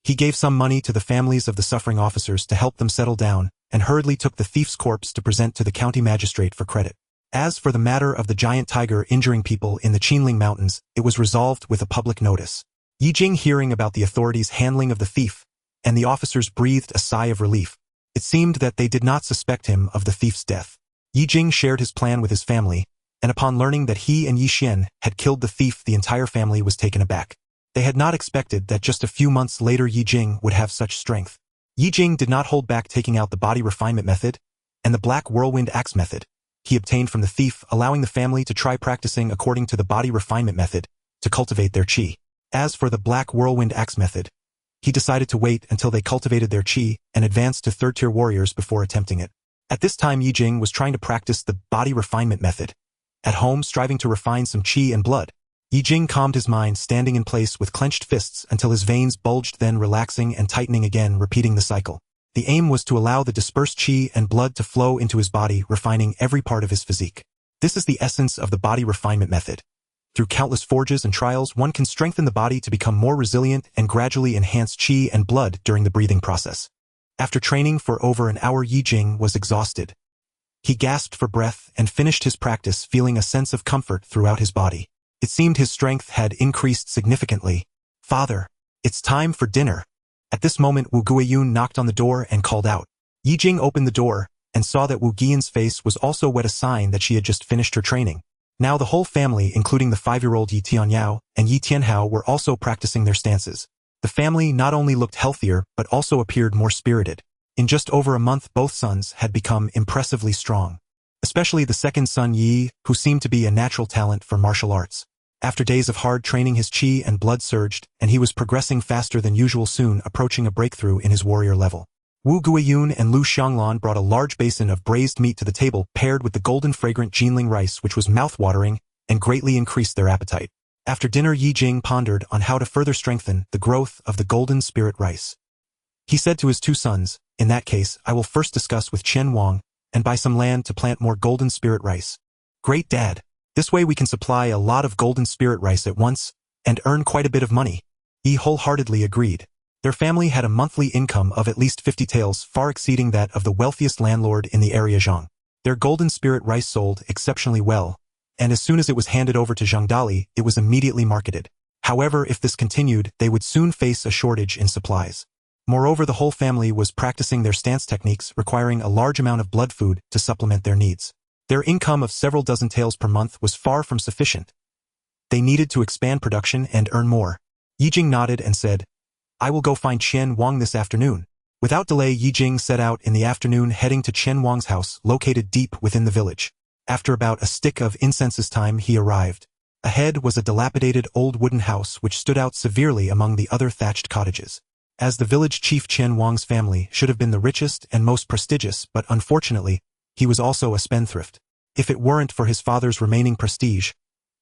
He gave some money to the families of the suffering officers to help them settle down, and hurriedly took the thief's corpse to present to the county magistrate for credit. As for the matter of the giant tiger injuring people in the Qinling Mountains, it was resolved with a public notice. Ye Jing, hearing about the authorities' handling of the thief, and the officers, breathed a sigh of relief. It seemed that they did not suspect him of the thief's death. Ye Jing shared his plan with his family, and upon learning that he and Yi Xian had killed the thief, the entire family was taken aback. They had not expected that just a few months later Ye Jing would have such strength. Ye Jing did not hold back, taking out the body refinement method and the black whirlwind axe method he obtained from the thief, allowing the family to try practicing according to the body refinement method to cultivate their qi. As for the black whirlwind axe method, he decided to wait until they cultivated their qi and advanced to third-tier warriors before attempting it. At this time, Ye Jing was trying to practice the body refinement method at home, striving to refine some qi and blood. Ye Jing calmed his mind, standing in place with clenched fists until his veins bulged, then relaxing and tightening again, repeating the cycle. The aim was to allow the dispersed qi and blood to flow into his body, refining every part of his physique. This is the essence of the body refinement method. Through countless forges and trials, one can strengthen the body to become more resilient and gradually enhance qi and blood during the breathing process. After training for over an hour, Ye Jing was exhausted. He gasped for breath and finished his practice, feeling a sense of comfort throughout his body. It seemed his strength had increased significantly. "Father, it's time for dinner." At this moment, Wu Guiyun knocked on the door and called out. Ye Jing opened the door and saw that Wu Guiyun's face was also wet, a sign that she had just finished her training. Now the whole family, including the 5-year-old Yi Tianyao and Yi Tianhao, were also practicing their stances. The family not only looked healthier but also appeared more spirited. In just over a month, both sons had become impressively strong. Especially the second son, Yi, who seemed to be a natural talent for martial arts. After days of hard training, his qi and blood surged, and he was progressing faster than usual, soon approaching a breakthrough in his warrior level. Wu Guiyun and Lu Xianglan brought a large basin of braised meat to the table, paired with the golden fragrant Jinling rice, which was mouth-watering and greatly increased their appetite. After dinner, Ye Jing pondered on how to further strengthen the growth of the golden spirit rice. He said to his two sons, "In that case, I will first discuss with Chen Wang and buy some land to plant more golden spirit rice." "Great, Dad. This way we can supply a lot of golden spirit rice at once and earn quite a bit of money." He wholeheartedly agreed. Their family had a monthly income of at least 50 taels, far exceeding that of the wealthiest landlord in the area, Zhang. Their golden spirit rice sold exceptionally well, and as soon as it was handed over to Zhang Dali, it was immediately marketed. However, if this continued, they would soon face a shortage in supplies. Moreover, the whole family was practicing their stance techniques, requiring a large amount of blood food to supplement their needs. Their income of several dozen taels per month was far from sufficient. They needed to expand production and earn more. Ye Jing nodded and said, I will go find Qian Wang this afternoon. Without delay, Ye Jing set out in the afternoon, heading to Qian Wang's house, located deep within the village. After about a stick of incense's time, he arrived. Ahead was a dilapidated old wooden house which stood out severely among the other thatched cottages. As the village chief, Qian Wang's family should have been the richest and most prestigious, but unfortunately, he was also a spendthrift. If it weren't for his father's remaining prestige,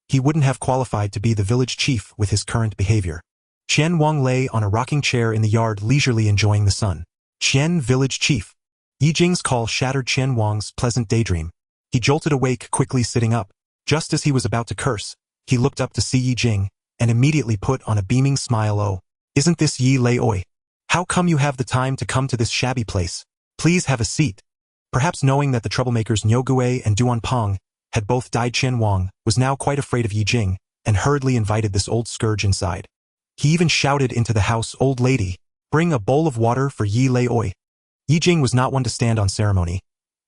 he wouldn't have qualified to be the village chief with his current behavior. Qian Wang lay on a rocking chair in the yard, leisurely enjoying the sun. Qian, village chief. Ye Jing's call shattered Qian Wang's pleasant daydream. He jolted awake, quickly sitting up. Just as he was about to curse, he looked up to see Ye Jing, and immediately put on a beaming smile. Oh, isn't this Ye Lei Oi? How come you have the time to come to this shabby place? Please have a seat. Perhaps knowing that the troublemakers Niu Gui and Duan Peng had both died, Qian Wang was now quite afraid of Ye Jing, and hurriedly invited this old scourge inside. He even shouted into the house, Old lady, bring a bowl of water for Ye Lei Oi. Ye Jing was not one to stand on ceremony.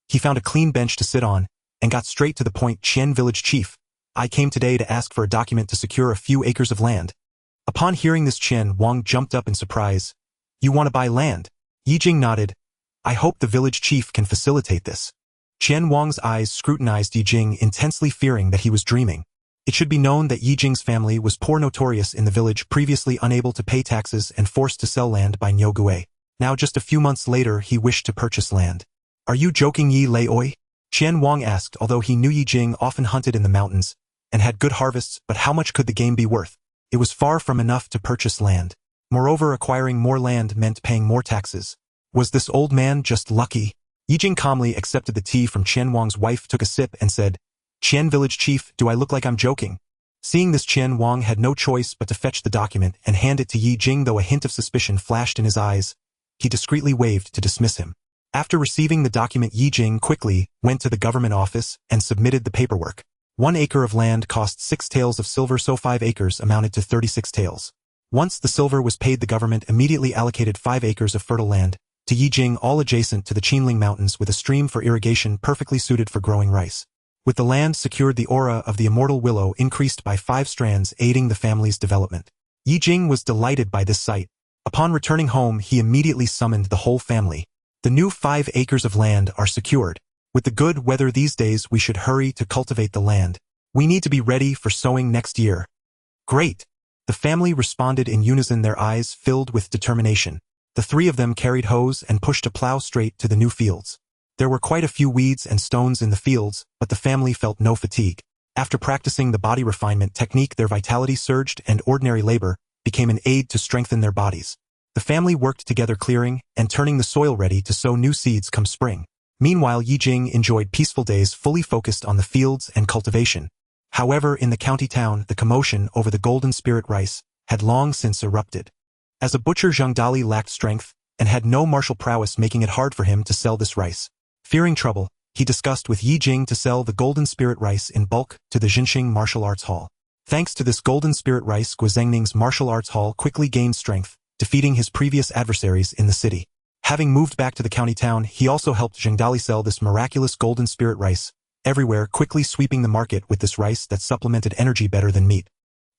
He found a clean bench to sit on, and got straight to the point. Qian, village chief, I came today to ask for a document to secure a few acres of land. Upon hearing this, Qian Wang jumped up in surprise. You want to buy land? Ye Jing nodded. I hope the village chief can facilitate this. Qian Wang's eyes scrutinized Ye Jing, intensely fearing that he was dreaming. It should be known that Ye Jing's family was poor, notorious in the village, previously unable to pay taxes and forced to sell land by Niu Gui. Now just a few months later, he wished to purchase land. Are you joking, Ye Lei Oi? Qian Wang asked, although he knew Ye Jing often hunted in the mountains and had good harvests, but how much could the game be worth? It was far from enough to purchase land. Moreover, acquiring more land meant paying more taxes. Was this old man just lucky? Ye Jing calmly accepted the tea from Qian Wang's wife, took a sip, and said, Qian, village chief, do I look like I'm joking? Seeing this, Qian Wang had no choice but to fetch the document and hand it to Ye Jing. Though a hint of suspicion flashed in his eyes, he discreetly waved to dismiss him. After receiving the document, Ye Jing quickly went to the government office and submitted the paperwork. 1 acre of land cost 6 taels of silver, so 5 acres amounted to 36 taels. Once the silver was paid, the government immediately allocated 5 acres of fertile land to Ye Jing, all adjacent to the Qinling Mountains, with a stream for irrigation perfectly suited for growing rice. With the land secured, the aura of the immortal willow increased by 5 strands, aiding the family's development. Ye Jing was delighted by this sight. Upon returning home, he immediately summoned the whole family. The new 5 acres of land are secured. With the good weather these days, we should hurry to cultivate the land. We need to be ready for sowing next year. Great! The family responded in unison, their eyes filled with determination. The 3 of them carried hoes and pushed a plow straight to the new fields. There were quite a few weeds and stones in the fields, but the family felt no fatigue. After practicing the body refinement technique, their vitality surged and ordinary labor became an aid to strengthen their bodies. The family worked together, clearing and turning the soil ready to sow new seeds come spring. Meanwhile, Ye Jing enjoyed peaceful days, fully focused on the fields and cultivation. However, in the county town, the commotion over the golden spirit rice had long since erupted. As a butcher, Zhang Dali lacked strength and had no martial prowess, making it hard for him to sell this rice. Fearing trouble, he discussed with Ye Jing to sell the golden spirit rice in bulk to the Jinxing Martial Arts Hall. Thanks to this golden spirit rice, Guizhengning's martial arts hall quickly gained strength, defeating his previous adversaries in the city. Having moved back to the county town, he also helped Zhang Dali sell this miraculous golden spirit rice everywhere, quickly sweeping the market with this rice that supplemented energy better than meat.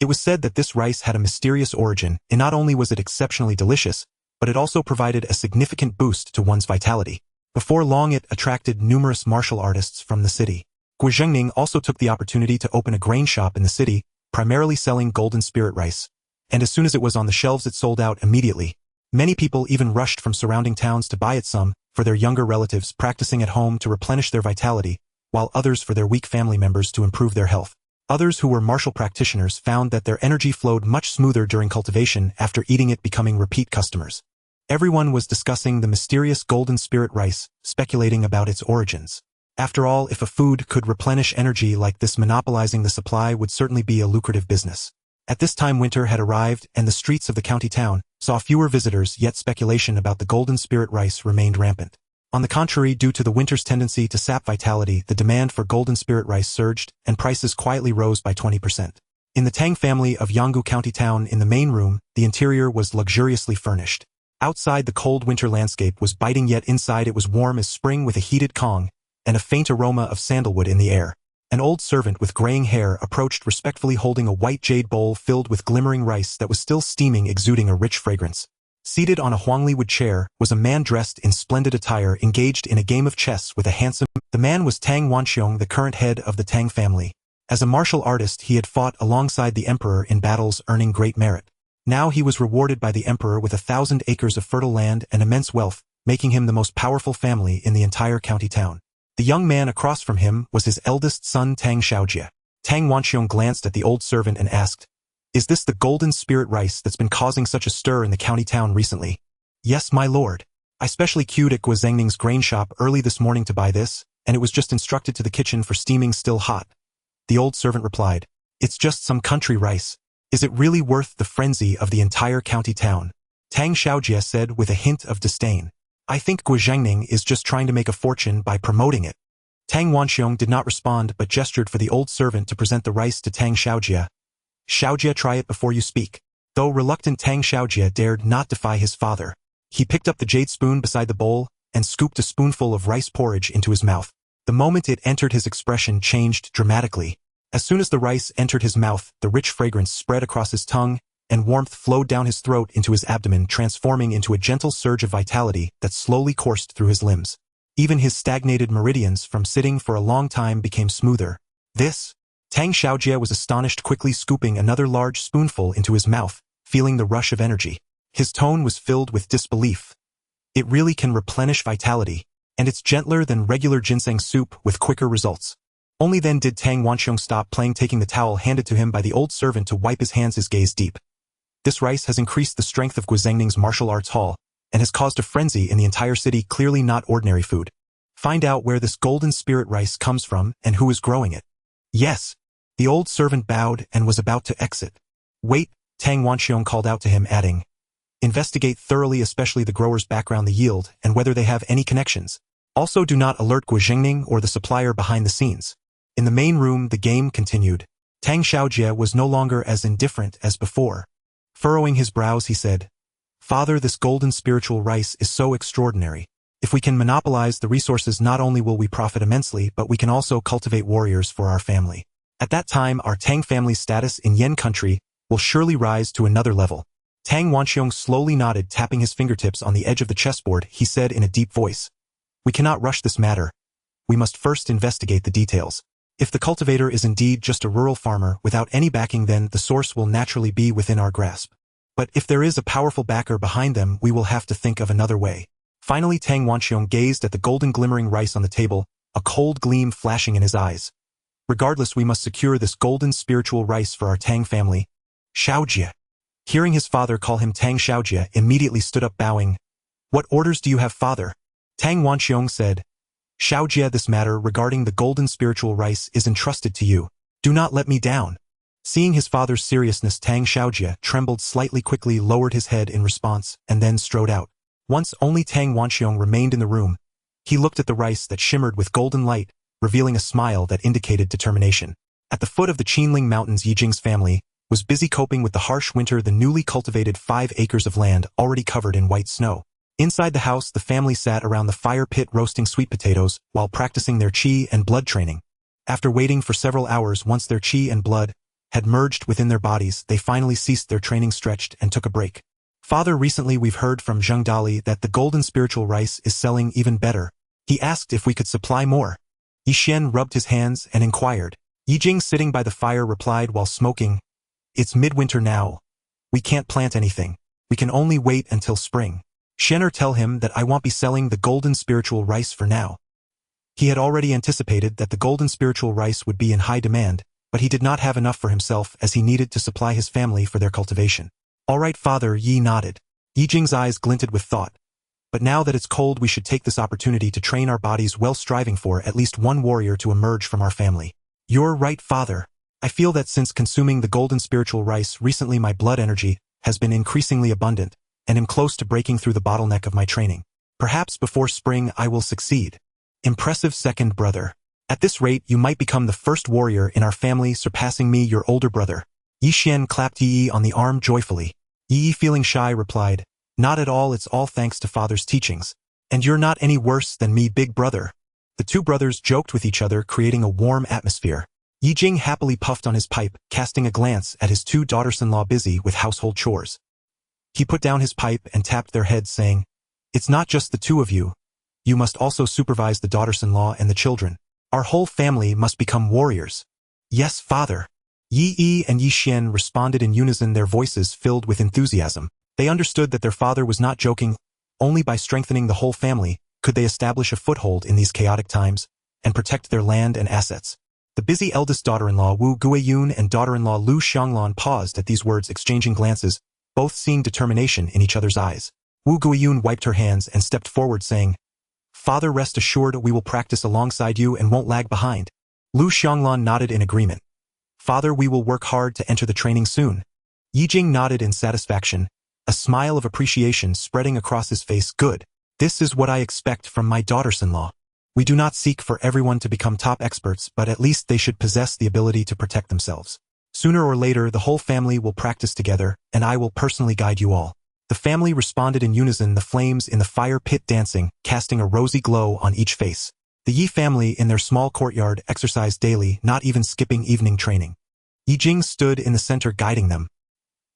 It was said that this rice had a mysterious origin, and not only was it exceptionally delicious, but it also provided a significant boost to one's vitality. Before long, it attracted numerous martial artists from the city. Guizhengning also took the opportunity to open a grain shop in the city, primarily selling golden spirit rice. And as soon as it was on the shelves, it sold out immediately. Many people even rushed from surrounding towns to buy it, some for their younger relatives practicing at home to replenish their vitality, while others for their weak family members to improve their health. Others who were martial practitioners found that their energy flowed much smoother during cultivation after eating it, becoming repeat customers. Everyone was discussing the mysterious golden spirit rice, speculating about its origins. After all, if a food could replenish energy like this, monopolizing the supply would certainly be a lucrative business. At this time, winter had arrived, and the streets of the county town saw fewer visitors, yet speculation about the golden spirit rice remained rampant. On the contrary, due to the winter's tendency to sap vitality, the demand for golden spirit rice surged, and prices quietly rose by 20%. In the Tang family of Yanggu County Town, in the main room, the interior was luxuriously furnished. Outside, the cold winter landscape was biting, yet inside it was warm as spring, with a heated Kong and a faint aroma of sandalwood in the air. An old servant with graying hair approached respectfully holding a white jade bowl filled with glimmering rice that was still steaming, exuding a rich fragrance. Seated on a huangli wood chair was a man dressed in splendid attire engaged in a game of chess with a handsome... The man was Tang Wanxiong, the current head of the Tang family. As a martial artist he had fought alongside the emperor in battles, earning great merit. Now he was rewarded by the emperor with 1,000 acres of fertile land and immense wealth, making him the most powerful family in the entire county town. The young man across from him was his eldest son Tang Xiaojie. Tang Wanxiong glanced at the old servant and asked, "Is this the golden spirit rice that's been causing such a stir in the county town recently?" "Yes, my lord. I specially queued at Guo Zhengning's grain shop early this morning to buy this, and it was just instructed to the kitchen for steaming still hot." The old servant replied, "It's just some country rice. Is it really worth the frenzy of the entire county town?" Tang Xiaojie said with a hint of disdain. "I think Guo Zhengning is just trying to make a fortune by promoting it." Tang Wanxiong did not respond but gestured for the old servant to present the rice to Tang Xiaojie. "Xiaojie, try it before you speak." Though reluctant, Tang Xiaojie dared not defy his father. He picked up the jade spoon beside the bowl and scooped a spoonful of rice porridge into his mouth. The moment it entered, his expression changed dramatically. As soon as the rice entered his mouth, the rich fragrance spread across his tongue, and warmth flowed down his throat into his abdomen, transforming into a gentle surge of vitality that slowly coursed through his limbs. Even his stagnated meridians from sitting for a long time became smoother. "This?" Tang Xiaojie was astonished, quickly scooping another large spoonful into his mouth, feeling the rush of energy. His tone was filled with disbelief. "It really can replenish vitality, and it's gentler than regular ginseng soup with quicker results." Only then did Tang Wanxiong stop playing, taking the towel handed to him by the old servant to wipe his hands, his gaze deep. "This rice has increased the strength of Guo Zhengning's martial arts hall, and has caused a frenzy in the entire city, clearly not ordinary food. Find out where this golden spirit rice comes from and who is growing it." "Yes." The old servant bowed and was about to exit. "Wait," Tang Wanxiong called out to him, adding, "Investigate thoroughly, especially the grower's background, the yield, and whether they have any connections. Also do not alert Guo Zhengning or the supplier behind the scenes." In the main room, the game continued. Tang Xiaojie was no longer as indifferent as before. Furrowing his brows, he said, "Father, this golden spiritual rice is so extraordinary. If we can monopolize the resources, not only will we profit immensely, but we can also cultivate warriors for our family. At that time, our Tang family's status in Yen country will surely rise to another level." Tang Wanxiong slowly nodded, tapping his fingertips on the edge of the chessboard. He said in a deep voice, "We cannot rush this matter. We must first investigate the details. If the cultivator is indeed just a rural farmer without any backing, then the source will naturally be within our grasp. But if there is a powerful backer behind them, we will have to think of another way." Finally, Tang Wanxiong gazed at the golden glimmering rice on the table, a cold gleam flashing in his eyes. "Regardless, we must secure this golden spiritual rice for our Tang family." Xiaojie, hearing his father call him Tang Xiaojie, immediately stood up, bowing. "What orders do you have, father?" Tang Wanxiong said, "Xiaojie, this matter regarding the golden spiritual rice is entrusted to you. Do not let me down." Seeing his father's seriousness, Tang Xiaojie trembled slightly, quickly lowered his head in response, and then strode out. Once only Tang Wanxiong remained in the room. He looked at the rice that shimmered with golden light, revealing a smile that indicated determination. At the foot of the Qinling Mountains, Ye Jing's family was busy coping with the harsh winter, the newly cultivated 5 acres of land already covered in white snow. Inside the house, the family sat around the fire pit roasting sweet potatoes while practicing their qi and blood training. After waiting for several hours, once their qi and blood had merged within their bodies, they finally ceased their training, stretched, and took a break. "Father, recently we've heard from Zheng Dali that the golden spiritual rice is selling even better. He asked if we could supply more." Yi Xian rubbed his hands and inquired. Ye Jing, sitting by the fire, replied while smoking, "It's midwinter now. We can't plant anything. We can only wait until spring. Xianer, tell him that I won't be selling the golden spiritual rice for now." He had already anticipated that the golden spiritual rice would be in high demand, but he did not have enough for himself, as he needed to supply his family for their cultivation. "All right, father," Yi nodded. Yi Jing's eyes glinted with thought. "But now that it's cold, we should take this opportunity to train our bodies well, striving for at least one warrior to emerge from our family." "You're right, father. I feel that since consuming the golden spiritual rice recently, my blood energy has been increasingly abundant, and am close to breaking through the bottleneck of my training. Perhaps before spring I will succeed." "Impressive, second brother. At this rate, you might become the first warrior in our family, surpassing me, your older brother." Yi Xian clapped Yi on the arm joyfully. Yi, feeling shy, replied, "Not at all, it's all thanks to father's teachings. And you're not any worse than me, big brother." The two brothers joked with each other, creating a warm atmosphere. Ye Jing happily puffed on his pipe, casting a glance at his two daughters-in-law busy with household chores. He put down his pipe and tapped their heads, saying, "It's not just the two of you. You must also supervise the daughters-in-law and the children. Our whole family must become warriors." "Yes, father." Yi Yi and Yi Xian responded in unison, their voices filled with enthusiasm. They understood that their father was not joking. Only by strengthening the whole family could they establish a foothold in these chaotic times and protect their land and assets. The busy eldest daughter-in-law Wu Guiyun and daughter-in-law Lu Xianglan paused at these words, exchanging glances, both seeing determination in each other's eyes. Wu Guiyun wiped her hands and stepped forward, saying, "Father, rest assured we will practice alongside you and won't lag behind." Lu Xianglan nodded in agreement. "Father, we will work hard to enter the training soon." Ye Jing nodded in satisfaction, a smile of appreciation spreading across his face. "Good. This is what I expect from my daughters-in-law. We do not seek for everyone to become top experts, but at least they should possess the ability to protect themselves. Sooner or later, the whole family will practice together, and I will personally guide you all." The family responded in unison, the flames in the fire pit dancing, casting a rosy glow on each face. The Yi family in their small courtyard exercised daily, not even skipping evening training. Ye Jing stood in the center guiding them.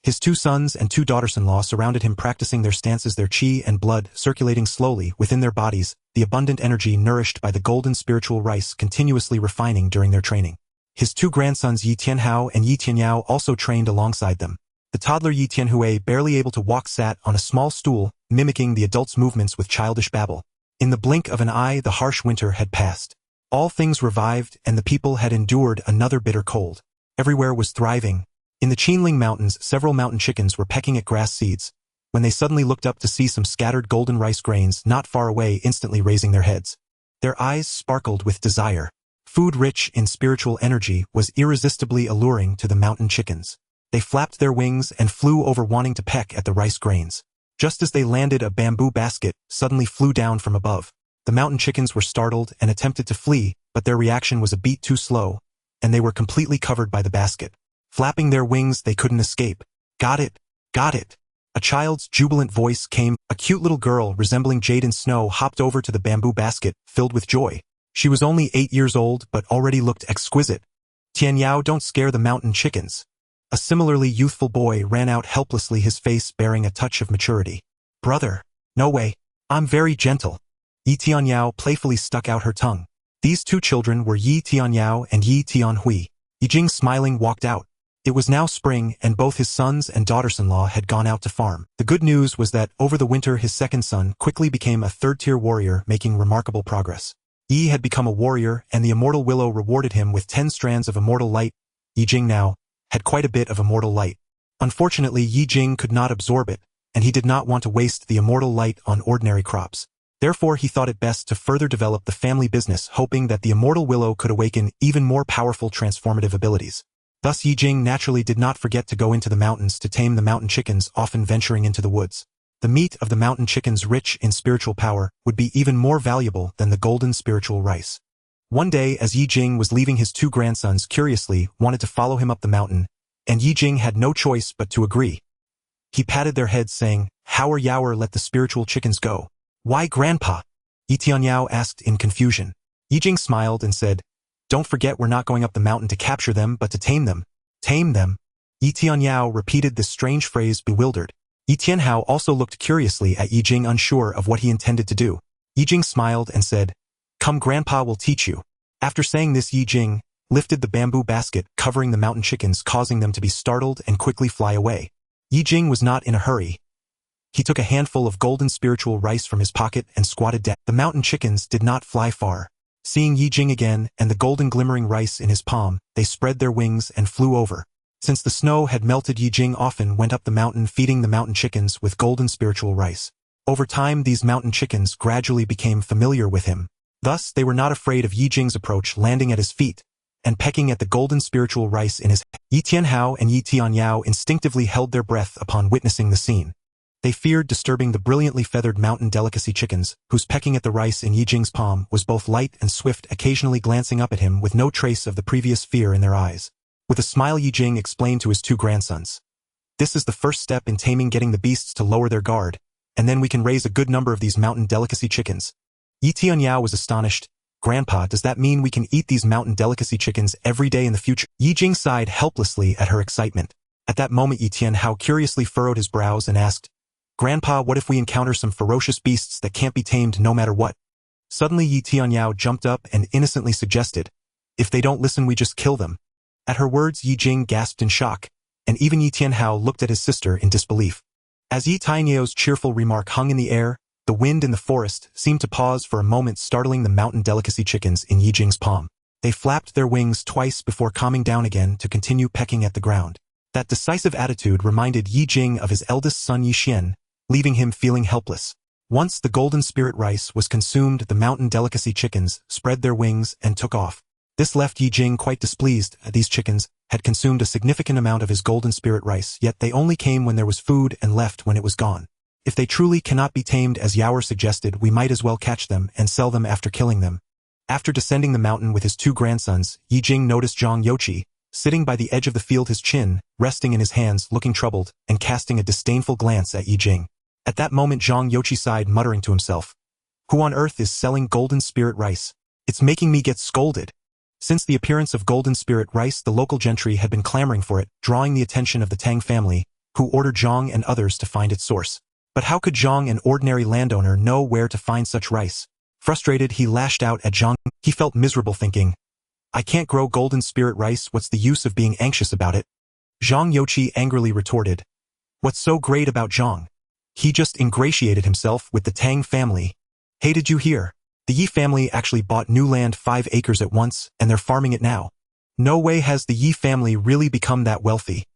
His two sons and two daughters-in-law surrounded him, practicing their stances, their qi and blood circulating slowly within their bodies, the abundant energy nourished by the golden spiritual rice continuously refining during their training. His two grandsons Yi Tianhao and Yi Tianyao also trained alongside them. The toddler Yi Tianhui, barely able to walk, sat on a small stool, mimicking the adults' movements with childish babble. In the blink of an eye, the harsh winter had passed. All things revived, and the people had endured another bitter cold. Everywhere was thriving. In the Qinling Mountains, several mountain chickens were pecking at grass seeds, when they suddenly looked up to see some scattered golden rice grains not far away, instantly raising their heads. Their eyes sparkled with desire. Food rich in spiritual energy was irresistibly alluring to the mountain chickens. They flapped their wings and flew over, wanting to peck at the rice grains. Just as they landed, a bamboo basket suddenly flew down from above. The mountain chickens were startled and attempted to flee, but their reaction was a beat too slow, and they were completely covered by the basket. Flapping their wings, they couldn't escape. "Got it! Got it!" A child's jubilant voice came. A cute little girl resembling Jade in Snow hopped over to the bamboo basket, filled with joy. She was only 8 years old, but already looked exquisite. "Tianyao, don't scare the mountain chickens." A similarly youthful boy ran out helplessly, his face bearing a touch of maturity. "Brother, no way. I'm very gentle." Yi Tianyao playfully stuck out her tongue. These two children were Yi Tianyao and Yi Tianhui. Ye Jing, smiling, walked out. It was now spring, and both his sons and daughters-in-law had gone out to farm. The good news was that, over the winter, his second son quickly became a third-tier warrior, making remarkable progress. Yi had become a warrior, and the immortal willow rewarded him with 10 strands of immortal light. Ye Jing now had quite a bit of immortal light. Unfortunately, Ye Jing could not absorb it, and he did not want to waste the immortal light on ordinary crops. Therefore, he thought it best to further develop the family business, hoping that the immortal willow could awaken even more powerful transformative abilities. Thus, Ye Jing naturally did not forget to go into the mountains to tame the mountain chickens, often venturing into the woods. The meat of the mountain chickens, rich in spiritual power, would be even more valuable than the golden spiritual rice. One day, as Ye Jing was leaving, his two grandsons curiously wanted to follow him up the mountain, and Ye Jing had no choice but to agree. He patted their heads, saying, "Hower yower, let the spiritual chickens go." "Why, Grandpa?" Yi Tianyao asked in confusion. Ye Jing smiled and said, "Don't forget, we're not going up the mountain to capture them, but to tame them." "Tame them?" Yi Tianyao repeated this strange phrase, bewildered. Yi Tianhao also looked curiously at Ye Jing, unsure of what he intended to do. Ye Jing smiled and said, "Come, Grandpa will teach you." After saying this, Ye Jing lifted the bamboo basket covering the mountain chickens, causing them to be startled and quickly fly away. Ye Jing was not in a hurry. He took a handful of golden spiritual rice from his pocket and squatted down. The mountain chickens did not fly far. Seeing Ye Jing again and the golden glimmering rice in his palm, they spread their wings and flew over. Since the snow had melted, Ye Jing often went up the mountain, feeding the mountain chickens with golden spiritual rice. Over time, these mountain chickens gradually became familiar with him. Thus, they were not afraid of Ye Jing's approach, landing at his feet and pecking at the golden spiritual rice in his hand. Yi Tianhao and Yi Tianyao instinctively held their breath upon witnessing the scene. They feared disturbing the brilliantly feathered mountain delicacy chickens, whose pecking at the rice in Ye Jing's palm was both light and swift, occasionally glancing up at him with no trace of the previous fear in their eyes. With a smile, Ye Jing explained to his two grandsons, "This is the first step in taming, getting the beasts to lower their guard, and then we can raise a good number of these mountain delicacy chickens." Yi Tianyao was astonished. "Grandpa, does that mean we can eat these mountain delicacy chickens every day in the future?" Ye Jing sighed helplessly at her excitement. At that moment Ye Tianhao curiously furrowed his brows and asked, "Grandpa, what if we encounter some ferocious beasts that can't be tamed no matter what?" Suddenly Ye Tianhao jumped up and innocently suggested, "If they don't listen, we just kill them." At her words Ye Jing gasped in shock, and even Ye Tianhao looked at his sister in disbelief. As Ye Tianhao's cheerful remark hung in the air, the wind in the forest seemed to pause for a moment, startling the mountain delicacy chickens in Ye Jing's palm. They flapped their wings twice before calming down again to continue pecking at the ground. That decisive attitude reminded Ye Jing of his eldest son Ye Xian, leaving him feeling helpless. Once the golden spirit rice was consumed, the mountain delicacy chickens spread their wings and took off. This left Ye Jing quite displeased. These chickens had consumed a significant amount of his golden spirit rice, yet they only came when there was food and left when it was gone. If they truly cannot be tamed as Yaoer suggested, we might as well catch them and sell them after killing them. After descending the mountain with his two grandsons, Ye Jing noticed Zhang Youqi, sitting by the edge of the field, his chin resting in his hands, looking troubled and casting a disdainful glance at Ye Jing. At that moment Zhang Youqi sighed, muttering to himself, "Who on earth is selling golden spirit rice? It's making me get scolded." Since the appearance of golden spirit rice, the local gentry had been clamoring for it, drawing the attention of the Tang family, who ordered Zhang and others to find its source. But how could Zhang, an ordinary landowner, know where to find such rice? Frustrated, he lashed out at Zhang. He felt miserable, thinking, "I can't grow golden spirit rice, what's the use of being anxious about it?" Zhang Youqi angrily retorted, "What's so great about Zhang? He just ingratiated himself with the Tang family. Hey, did you hear? The Yi family actually bought new land 5 acres at once, and they're farming it now. No way has the Yi family really become that wealthy.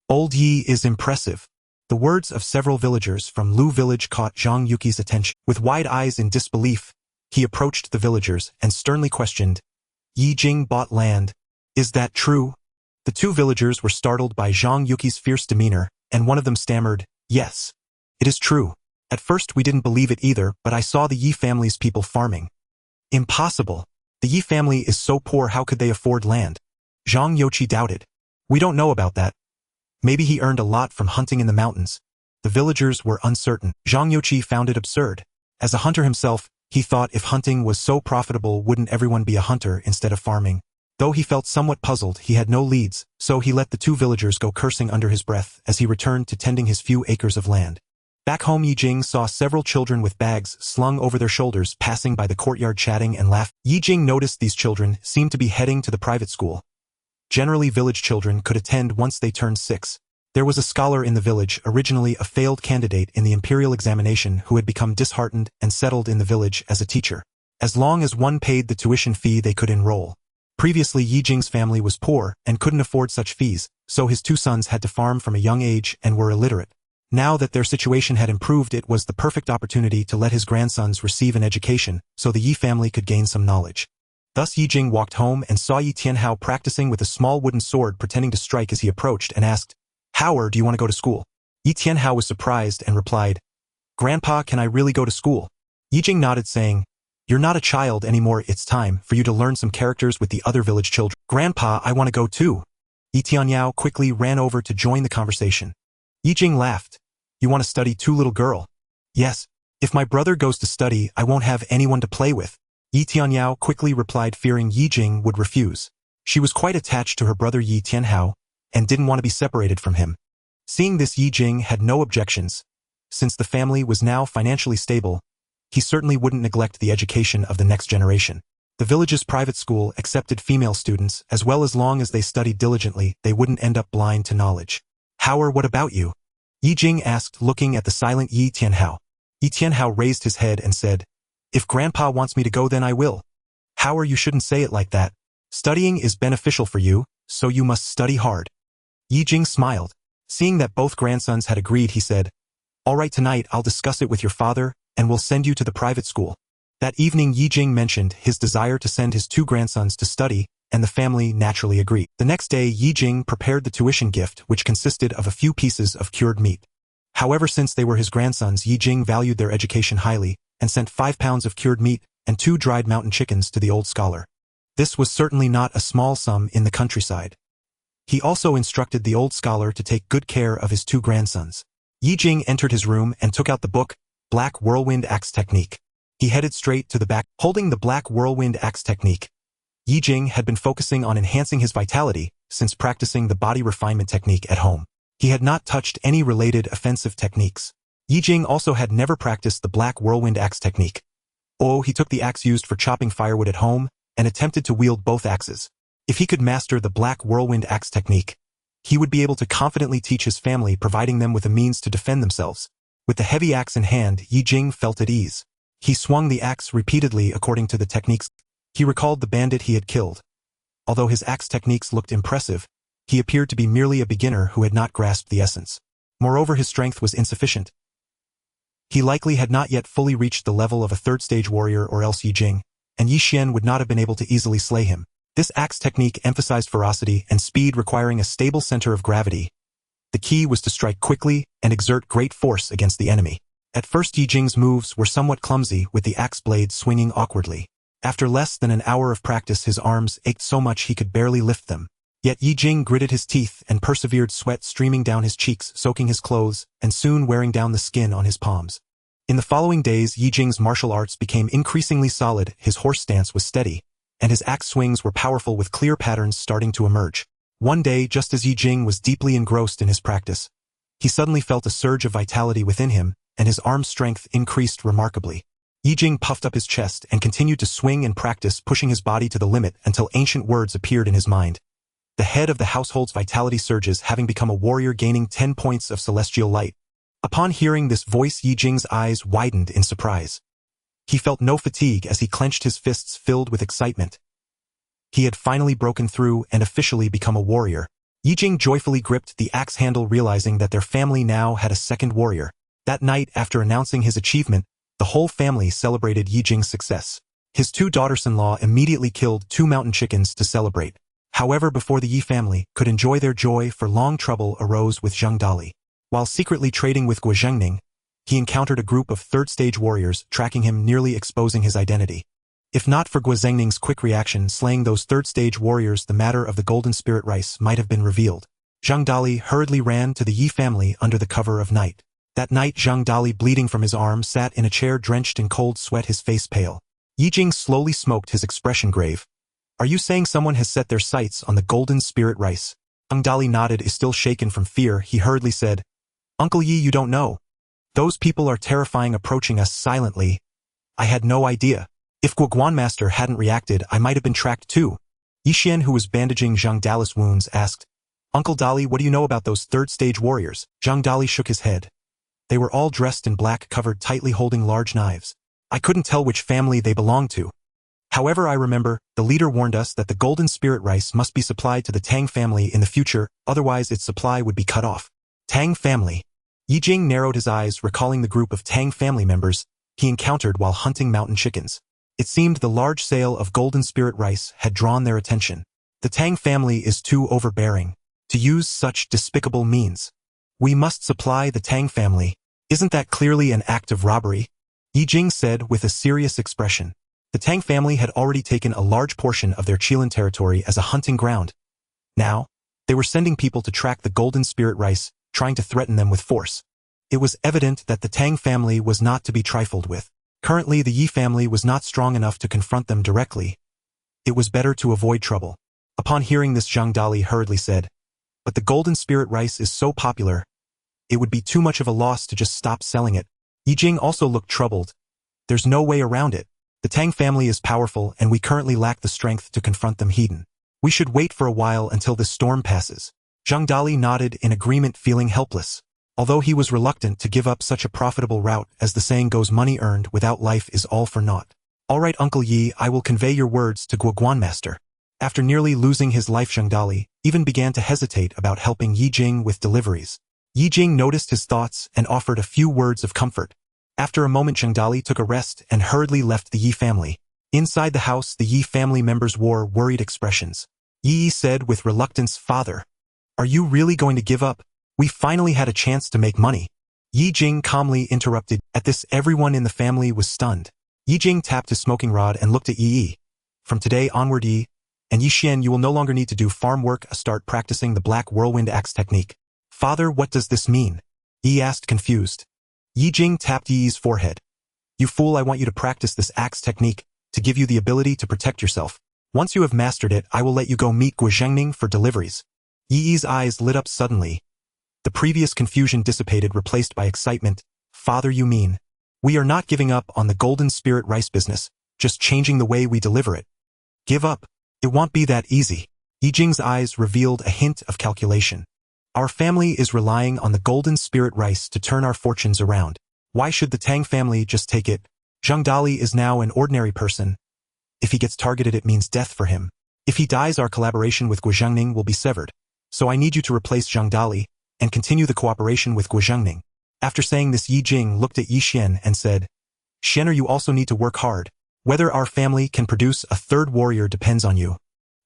Old Yi is impressive." The words of several villagers from Lu village caught Zhang Youqi's attention. With wide eyes in disbelief, he approached the villagers and sternly questioned, "Ye Jing bought land. Is that true?" The two villagers were startled by Zhang Youqi's fierce demeanor, and one of them stammered, "Yes, it is true. At first we didn't believe it either, but I saw the Yi family's people farming." "Impossible. The Yi family is so poor, how could they afford land?" Zhang Youqi doubted. "We don't know about that. Maybe he earned a lot from hunting in the mountains." The villagers were uncertain. Zhang Youqi found it absurd. As a hunter himself, he thought if hunting was so profitable, wouldn't everyone be a hunter instead of farming? Though he felt somewhat puzzled, he had no leads, so he let the two villagers go, cursing under his breath as he returned to tending his few acres of land. Back home, Ye Jing saw several children with bags slung over their shoulders passing by the courtyard, chatting and laughing. Ye Jing noticed these children seemed to be heading to the private school. Generally, village children could attend once they turned 6. There was a scholar in the village, originally a failed candidate in the imperial examination, who had become disheartened and settled in the village as a teacher. As long as one paid the tuition fee, they could enroll. Previously, Ye Jing's family was poor and couldn't afford such fees, so his two sons had to farm from a young age and were illiterate. Now that their situation had improved, it was the perfect opportunity to let his grandsons receive an education, so the Yi family could gain some knowledge. Thus Ye Jing walked home and saw Ye Tianhao practicing with a small wooden sword, pretending to strike as he approached, and asked, "How do you want to go to school?" Ye Tianhao was surprised and replied, "Grandpa, can I really go to school?" Ye Jing nodded, saying, "You're not a child anymore, it's time for you to learn some characters with the other village children." "Grandpa, I want to go too." Ye Tianhao quickly ran over to join the conversation. Ye Jing laughed. "You want to study too, little girl?" "Yes. If my brother goes to study, I won't have anyone to play with." Ye Tianhao quickly replied, fearing Ye Jing would refuse. She was quite attached to her brother Ye Tianhao and didn't want to be separated from him. Seeing this, Ye Jing had no objections. Since the family was now financially stable, he certainly wouldn't neglect the education of the next generation. The village's private school accepted female students, as long as they studied diligently, they wouldn't end up blind to knowledge. What about you?" Ye Jing asked, looking at the silent Ye Tianhao. Ye Tianhao raised his head and said, "If Grandpa wants me to go, then I will." You shouldn't say it like that. Studying is beneficial for you, so you must study hard." Ye Jing smiled. Seeing that both grandsons had agreed, he said, "All right, tonight I'll discuss it with your father, and we'll send you to the private school." That evening Ye Jing mentioned his desire to send his two grandsons to study, and the family naturally agreed. The next day Ye Jing prepared the tuition gift, which consisted of a few pieces of cured meat. However, since they were his grandsons, Ye Jing valued their education highly, and sent 5 pounds of cured meat and 2 dried mountain chickens to the old scholar. This was certainly not a small sum in the countryside. He also instructed the old scholar to take good care of his 2 grandsons. Ye Jing entered his room and took out the book, Black Whirlwind Axe Technique. He headed straight to the back, holding the black whirlwind axe technique. Ye Jing had been focusing on enhancing his vitality since practicing the body refinement technique at home. He had not touched any related offensive techniques. Ye Jing also had never practiced the black whirlwind axe technique. He took the axe used for chopping firewood at home and attempted to wield both axes. If he could master the black whirlwind axe technique, he would be able to confidently teach his family, providing them with a means to defend themselves. With the heavy axe in hand, Ye Jing felt at ease. He swung the axe repeatedly according to the techniques. He recalled the bandit he had killed. Although his axe techniques looked impressive, he appeared to be merely a beginner who had not grasped the essence. Moreover, his strength was insufficient. He likely had not yet fully reached the level of a third-stage warrior, or else Ye Jing and Yi Xian would not have been able to easily slay him. This axe technique emphasized ferocity and speed, requiring a stable center of gravity. The key was to strike quickly and exert great force against the enemy. At first, Ye Jing's moves were somewhat clumsy, with the axe blade swinging awkwardly. After less than an hour of practice, his arms ached so much he could barely lift them. Yet Ye Jing gritted his teeth and persevered, sweat streaming down his cheeks, soaking his clothes, and soon wearing down the skin on his palms. In the following days, Ye Jing's martial arts became increasingly solid, his horse stance was steady, and his axe swings were powerful, with clear patterns starting to emerge. One day, just as Ye Jing was deeply engrossed in his practice, he suddenly felt a surge of vitality within him, and his arm strength increased remarkably. Ye Jing puffed up his chest and continued to swing and practice, pushing his body to the limit until ancient words appeared in his mind. The head of the household's vitality surges, having become a warrior, gaining 10 points of celestial light. Upon hearing this voice, Ye Jing's eyes widened in surprise. He felt no fatigue as he clenched his fists, filled with excitement. He had finally broken through and officially become a warrior. Ye Jing joyfully gripped the axe handle, realizing that their family now had a second warrior. That night, after announcing his achievement, the whole family celebrated Ye Jing's success. His 2 daughters-in-law immediately killed 2 mountain chickens to celebrate. However, before the Yi family could enjoy their joy, long trouble arose with Zhang Dali. While secretly trading with Guo Zhengning, he encountered a group of third-stage warriors, tracking him, nearly exposing his identity. If not for Guo Zhengning's quick reaction, slaying those third-stage warriors, the matter of the golden spirit rice might have been revealed. Zhang Dali hurriedly ran to the Yi family under the cover of night. That night, Zhang Dali, bleeding from his arm, sat in a chair drenched in cold sweat, his face pale. Ye Jing slowly smoked, his expression grave. "Are you saying someone has set their sights on the golden spirit rice?" Zhang Dali nodded, still shaken from fear. He hurriedly said, "Uncle Yi, you don't know. Those people are terrifying, approaching us silently. I had no idea. If Guoguan Master hadn't reacted, I might have been tracked too." Yi Xian, who was bandaging Zhang Dali's wounds, asked, "Uncle Dali, what do you know about those third-stage warriors?" Zhang Dali shook his head. They were all dressed in black, covered tightly, holding large knives. I couldn't tell which family they belonged to. However, I remember, the leader warned us that the golden spirit rice must be supplied to the Tang family in the future, otherwise its supply would be cut off. Tang family. Ye Jing narrowed his eyes, recalling the group of Tang family members he encountered while hunting mountain chickens. It seemed the large sale of golden spirit rice had drawn their attention. The Tang family is too overbearing to use such despicable means. We must supply the Tang family. Isn't that clearly an act of robbery? Ye Jing said with a serious expression. The Tang family had already taken a large portion of their Qilin territory as a hunting ground. Now, they were sending people to track the golden spirit rice, trying to threaten them with force. It was evident that the Tang family was not to be trifled with. Currently, the Yi family was not strong enough to confront them directly. It was better to avoid trouble. Upon hearing this, Zhang Dali hurriedly said, "But the golden spirit rice is so popular. It would be too much of a loss to just stop selling it." Ye Jing also looked troubled. "There's no way around it. The Tang family is powerful, and we currently lack the strength to confront them head-on. We should wait for a while until this storm passes." Zhang Dali nodded in agreement, feeling helpless. Although he was reluctant to give up such a profitable route, as the saying goes, money earned without life is all for naught. "All right, Uncle Yi, I will convey your words to Guoguan Master." After nearly losing his life, Zhang Dali even began to hesitate about helping Ye Jing with deliveries. Ye Jing noticed his thoughts and offered a few words of comfort. After a moment, Zhang Dali took a rest and hurriedly left the Yi family. Inside the house, the Yi family members wore worried expressions. Yi said with reluctance, "Father, are you really going to give up? We finally had a chance to make money." Ye Jing calmly interrupted. At this, everyone in the family was stunned. Ye Jing tapped his smoking rod and looked at Yi. "From today onward, Yi and Yi Xian, you will no longer need to do farm work. Start practicing the black whirlwind axe technique." "Father, what does this mean?" Yi asked, confused. Ye Jing tapped Yi's forehead. You fool, I want you to practice this axe technique to give you the ability to protect yourself. Once you have mastered it, I will let you go meet Guizhengning for deliveries. Yi's eyes lit up suddenly. The previous confusion dissipated, replaced by excitement. Father, you mean? We are not giving up on the golden spirit rice business, just changing the way we deliver it. Give up? It won't be that easy. Ye Jing's eyes revealed a hint of calculation. Our family is relying on the golden spirit rice to turn our fortunes around. Why should the Tang family just take it? Zhang Dali is now an ordinary person. If he gets targeted, it means death for him. If he dies, our collaboration with Guizhengning will be severed. So I need you to replace Zhang Dali and continue the cooperation with Guizhengning. After saying this, Ye Jing looked at Yi Xian and said, Xianer, you also need to work hard. Whether our family can produce a third warrior depends on you.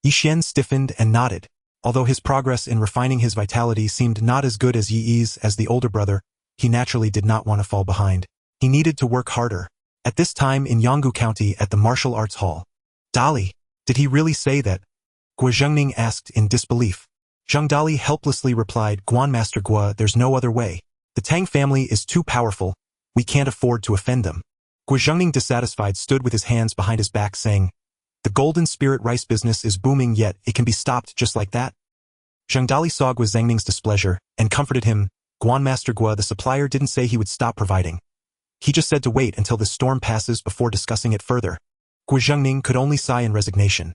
Yi Xian stiffened and nodded. Although his progress in refining his vitality seemed not as good as Yi Yi's as the older brother, he naturally did not want to fall behind. He needed to work harder. At this time in Yanggu County at the Martial Arts Hall. Dali, did he really say that? Guizhengning asked in disbelief. Zhang Dali helplessly replied, Guan Master Gua, there's no other way. The Tang family is too powerful. We can't afford to offend them. Guizhengning, dissatisfied, stood with his hands behind his back saying, the golden spirit rice business is booming, yet it can be stopped just like that. Zhang Dali saw Guizhengning's displeasure and comforted him. Guan Master Gua, the supplier didn't say he would stop providing. He just said to wait until the storm passes before discussing it further. Guizhengning could only sigh in resignation.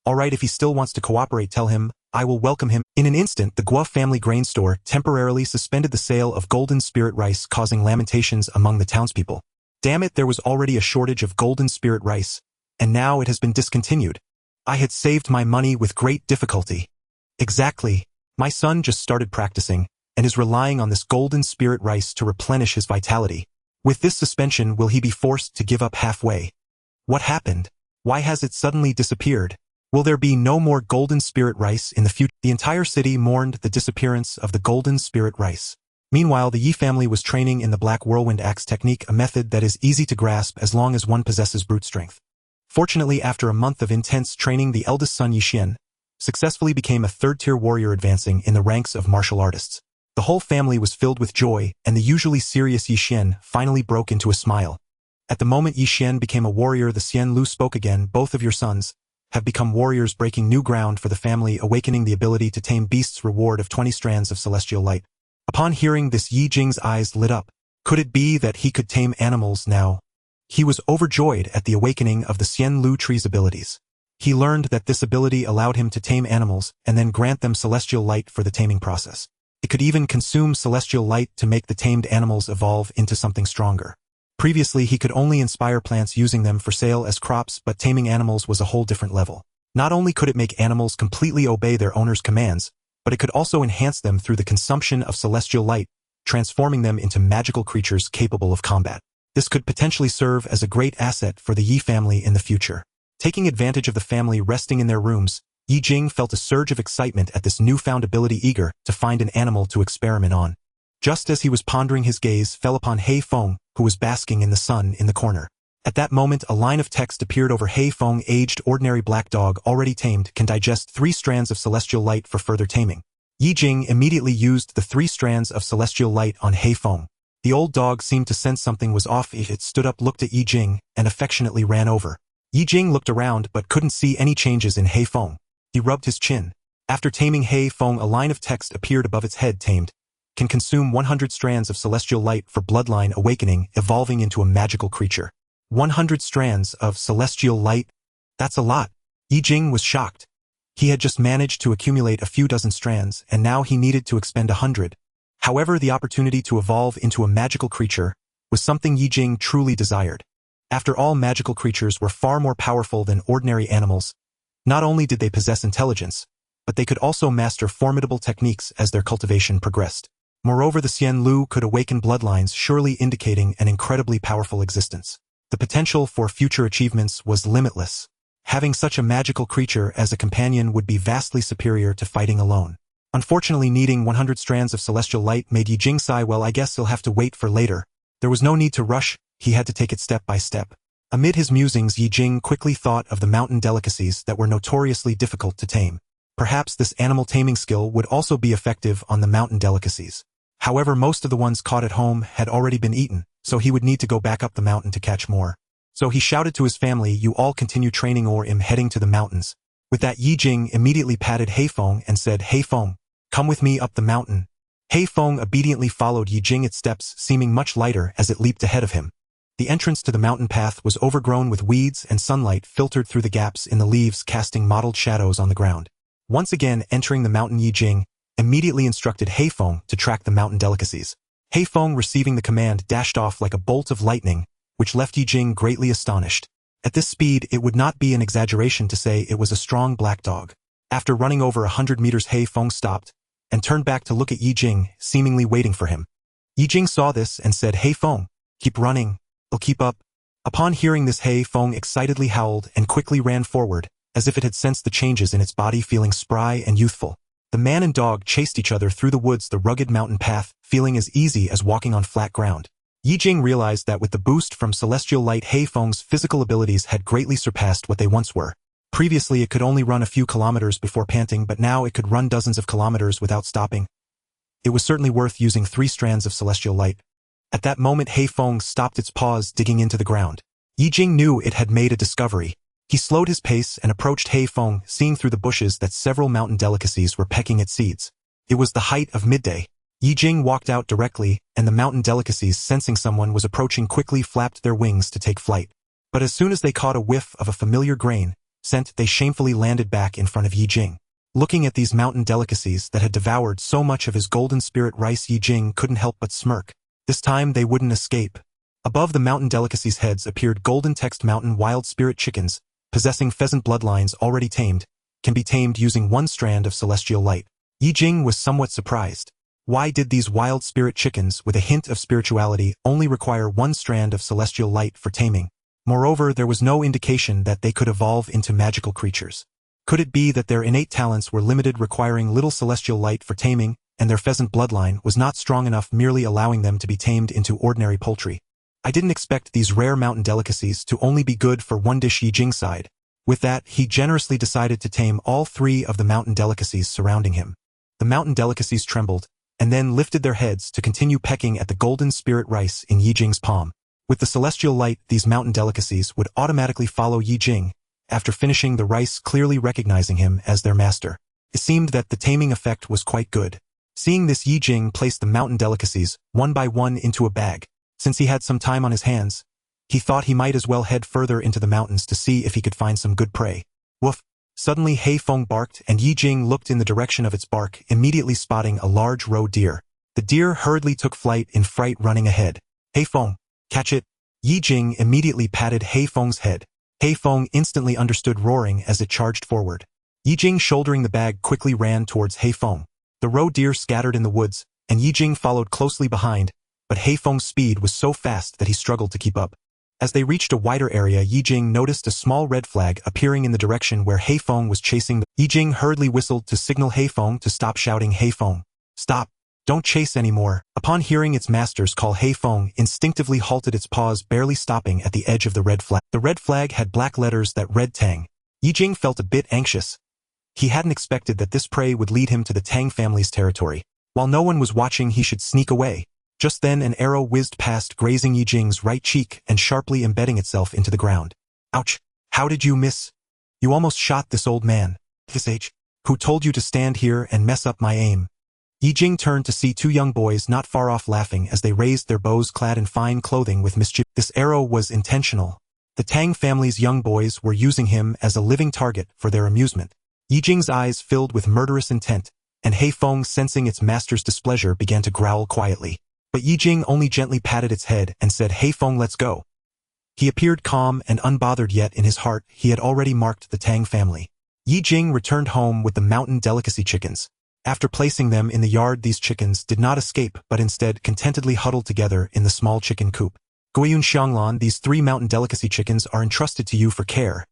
All right, if he still wants to cooperate, tell him, I will welcome him. In an instant, the Gua family grain store temporarily suspended the sale of golden spirit rice, causing lamentations among the townspeople. Damn it, there was already a shortage of golden spirit rice, and now it has been discontinued. I had saved my money with great difficulty. Exactly. My son just started practicing, and is relying on this golden spirit rice to replenish his vitality. With this suspension, will he be forced to give up halfway? What happened? Why has it suddenly disappeared? Will there be no more golden spirit rice in the future? The entire city mourned the disappearance of the golden spirit rice. Meanwhile, the Yi family was training in the black whirlwind axe technique, a method that is easy to grasp as long as one possesses brute strength. Fortunately, after a month of intense training, the eldest son Yi Xian successfully became a third-tier warrior, advancing in the ranks of martial artists. The whole family was filled with joy, and the usually serious Yi Xian finally broke into a smile. At the moment Yi Xian became a warrior, the Xian Lu spoke again. Both of your sons have become warriors, breaking new ground for the family, awakening the ability to tame beasts, reward of 20 strands of celestial light. Upon hearing this, Ye Jing's eyes lit up. Could it be that he could tame animals now? He was overjoyed at the awakening of the Xian Lu tree's abilities. He learned that this ability allowed him to tame animals and then grant them celestial light for the taming process. It could even consume celestial light to make the tamed animals evolve into something stronger. Previously, he could only inspire plants using them for sale as crops, but taming animals was a whole different level. Not only could it make animals completely obey their owner's commands, but it could also enhance them through the consumption of celestial light, transforming them into magical creatures capable of combat. This could potentially serve as a great asset for the Yi family in the future. Taking advantage of the family resting in their rooms, Ye Jing felt a surge of excitement at this newfound ability, eager to find an animal to experiment on. Just as he was pondering, his gaze fell upon Hei Feng, who was basking in the sun in the corner. At that moment, a line of text appeared over Hei Feng. Aged ordinary black dog, already tamed, can digest 3 strands of celestial light for further taming. Ye Jing immediately used the 3 strands of celestial light on Hei Feng. The old dog seemed to sense something was off. It stood up, looked at Ye Jing, and affectionately ran over. Ye Jing looked around but couldn't see any changes in Hei Feng. He rubbed his chin. After taming Hei Feng, a line of text appeared above its head. Tamed. Can consume 100 strands of celestial light for bloodline awakening, evolving into a magical creature. 100 strands of celestial light? That's a lot. Ye Jing was shocked. He had just managed to accumulate a few dozen strands, and now he needed to expend 100. However, the opportunity to evolve into a magical creature was something Ye Jing truly desired. After all, magical creatures were far more powerful than ordinary animals. Not only did they possess intelligence, but they could also master formidable techniques as their cultivation progressed. Moreover, the Xian Lu could awaken bloodlines, surely indicating an incredibly powerful existence. The potential for future achievements was limitless. Having such a magical creature as a companion would be vastly superior to fighting alone. Unfortunately, needing 100 strands of celestial light made Ye Jing sigh. Well, I guess he'll have to wait for later. There was no need to rush, he had to take it step by step. Amid his musings, Ye Jing quickly thought of the mountain delicacies that were notoriously difficult to tame. Perhaps this animal taming skill would also be effective on the mountain delicacies. However, most of the ones caught at home had already been eaten, so he would need to go back up the mountain to catch more. So he shouted to his family, "You all continue training or I'm heading to the mountains." With that, Ye Jing immediately patted Heifeng and said, "Heifeng, come with me up the mountain." Heifeng obediently followed Ye Jing, its steps seeming much lighter as it leaped ahead of him. The entrance to the mountain path was overgrown with weeds, and sunlight filtered through the gaps in the leaves, casting mottled shadows on the ground. Once again entering the mountain, Ye Jing immediately instructed Heifeng to track the mountain delicacies. Heifeng, receiving the command, dashed off like a bolt of lightning, which left Ye Jing greatly astonished. At this speed, it would not be an exaggeration to say it was a strong black dog. After running over 100 meters, Heifeng stopped and turned back to look at Ye Jing, seemingly waiting for him. Ye Jing saw this and said, "Heifeng, keep running. I'll keep up." Upon hearing this, Heifeng excitedly howled and quickly ran forward, as if it had sensed the changes in its body, feeling spry and youthful. The man and dog chased each other through the woods, the rugged mountain path, feeling as easy as walking on flat ground. Ye Jing realized that with the boost from celestial light, Heifeng's physical abilities had greatly surpassed what they once were. Previously, it could only run a few kilometers before panting, but now it could run dozens of kilometers without stopping. It was certainly worth using 3 strands of celestial light. At that moment, Heifeng stopped its paws, digging into the ground. Ye Jing knew it had made a discovery. He slowed his pace and approached Heifeng, seeing through the bushes that several mountain delicacies were pecking at seeds. It was the height of midday. Ye Jing walked out directly, and the mountain delicacies, sensing someone was approaching, quickly flapped their wings to take flight. But as soon as they caught a whiff of a familiar grain scent, they shamefully landed back in front of Ye Jing. Looking at these mountain delicacies that had devoured so much of his golden spirit rice, Ye Jing couldn't help but smirk. This time they wouldn't escape. Above the mountain delicacies' heads appeared golden text: "Mountain wild spirit chickens, possessing pheasant bloodlines already tamed, can be tamed using 1 strand of celestial light." Ye Jing was somewhat surprised. Why did these wild spirit chickens, with a hint of spirituality, only require 1 strand of celestial light for taming? Moreover, there was no indication that they could evolve into magical creatures. Could it be that their innate talents were limited, requiring little celestial light for taming, and their pheasant bloodline was not strong enough, merely allowing them to be tamed into ordinary poultry? I didn't expect these rare mountain delicacies to only be good for 1 dish, Ye Jing sighed. With that, he generously decided to tame all 3 of the mountain delicacies surrounding him. The mountain delicacies trembled, and then lifted their heads to continue pecking at the golden spirit rice in Ye Jing's palm. With the celestial light, these mountain delicacies would automatically follow Ye Jing, after finishing the rice, clearly recognizing him as their master. It seemed that the taming effect was quite good. Seeing this, Ye Jing placed the mountain delicacies, 1 by 1, into a bag. Since he had some time on his hands, he thought he might as well head further into the mountains to see if he could find some good prey. Woof! Suddenly Heifeng barked, and Ye Jing looked in the direction of its bark, immediately spotting a large roe deer. The deer hurriedly took flight in fright, running ahead. "Heifeng, catch it!" Ye Jing immediately patted Heifeng's head. Heifeng instantly understood, roaring as it charged forward. Ye Jing, shouldering the bag, quickly ran towards Heifeng. The roe deer scattered in the woods, and Ye Jing followed closely behind, but Heifeng's speed was so fast that he struggled to keep up. As they reached a wider area, Ye Jing noticed a small red flag appearing in the direction where Heifeng was chasing. Ye Jing hurriedly whistled to signal Heifeng to stop, shouting, "Heifeng, stop! Don't chase anymore." Upon hearing its master's call, Heifeng instinctively halted, its paws barely stopping at the edge of the red flag. The red flag had black letters that read Tang. Ye Jing felt a bit anxious. He hadn't expected that this prey would lead him to the Tang family's territory. While no one was watching, he should sneak away. Just then an arrow whizzed past, grazing Ye Jing's right cheek and sharply embedding itself into the ground. "Ouch! How did you miss? You almost shot this old man. Who told you to stand here and mess up my aim?" Ye Jing turned to see 2 young boys not far off, laughing as they raised their bows, clad in fine clothing with mischief. This arrow was intentional. The Tang family's young boys were using him as a living target for their amusement. Ye Jing's eyes filled with murderous intent, and Heifeng, sensing its master's displeasure, began to growl quietly. But Ye Jing only gently patted its head and said, "Heifeng, let's go." He appeared calm and unbothered, yet in his heart he had already marked the Tang family. Ye Jing returned home with the mountain delicacy chickens. After placing them in the yard, these chickens did not escape, but instead contentedly huddled together in the small chicken coop. "Guiyun Xianglan, these 3 mountain delicacy chickens are entrusted to you for care,"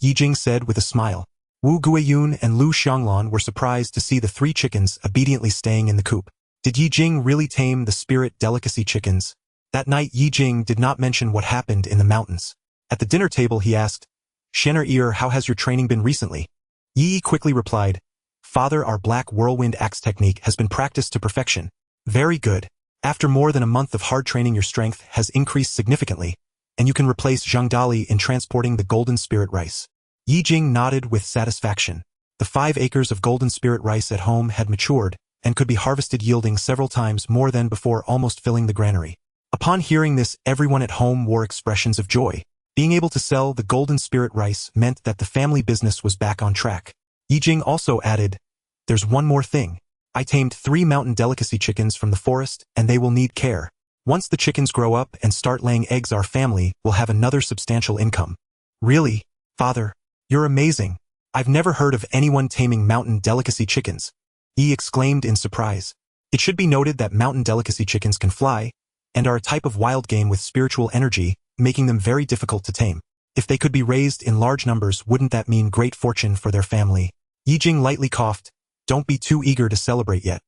Ye Jing said with a smile. Wu Guiyun and Lu Xianglan were surprised to see the 3 chickens obediently staying in the coop. Did Ye Jing really tame the spirit delicacy chickens? That night, Ye Jing did not mention what happened in the mountains. At the dinner table, he asked, "Shen'er Ear, how has your training been recently?" Yi quickly replied, "Father, our black whirlwind axe technique has been practiced to perfection." "Very good. After more than a month of hard training, your strength has increased significantly, and you can replace Zhang Dali in transporting the golden spirit rice. Ye Jing nodded with satisfaction. The 5 acres of golden spirit rice at home had matured and could be harvested, yielding several times more than before, almost filling the granary. Upon hearing this, everyone at home wore expressions of joy. Being able to sell the golden spirit rice meant that the family business was back on track. Ye Jing also added, "There's one more thing. I tamed 3 mountain delicacy chickens from the forest, and they will need care. Once the chickens grow up and start laying eggs, our family will have another substantial income." "Really? Father, you're amazing. I've never heard of anyone taming mountain delicacy chickens," Ye exclaimed in surprise. It should be noted that mountain delicacy chickens can fly, and are a type of wild game with spiritual energy, making them very difficult to tame. If they could be raised in large numbers, wouldn't that mean great fortune for their family? Ye Jing lightly coughed. "Don't be too eager to celebrate yet."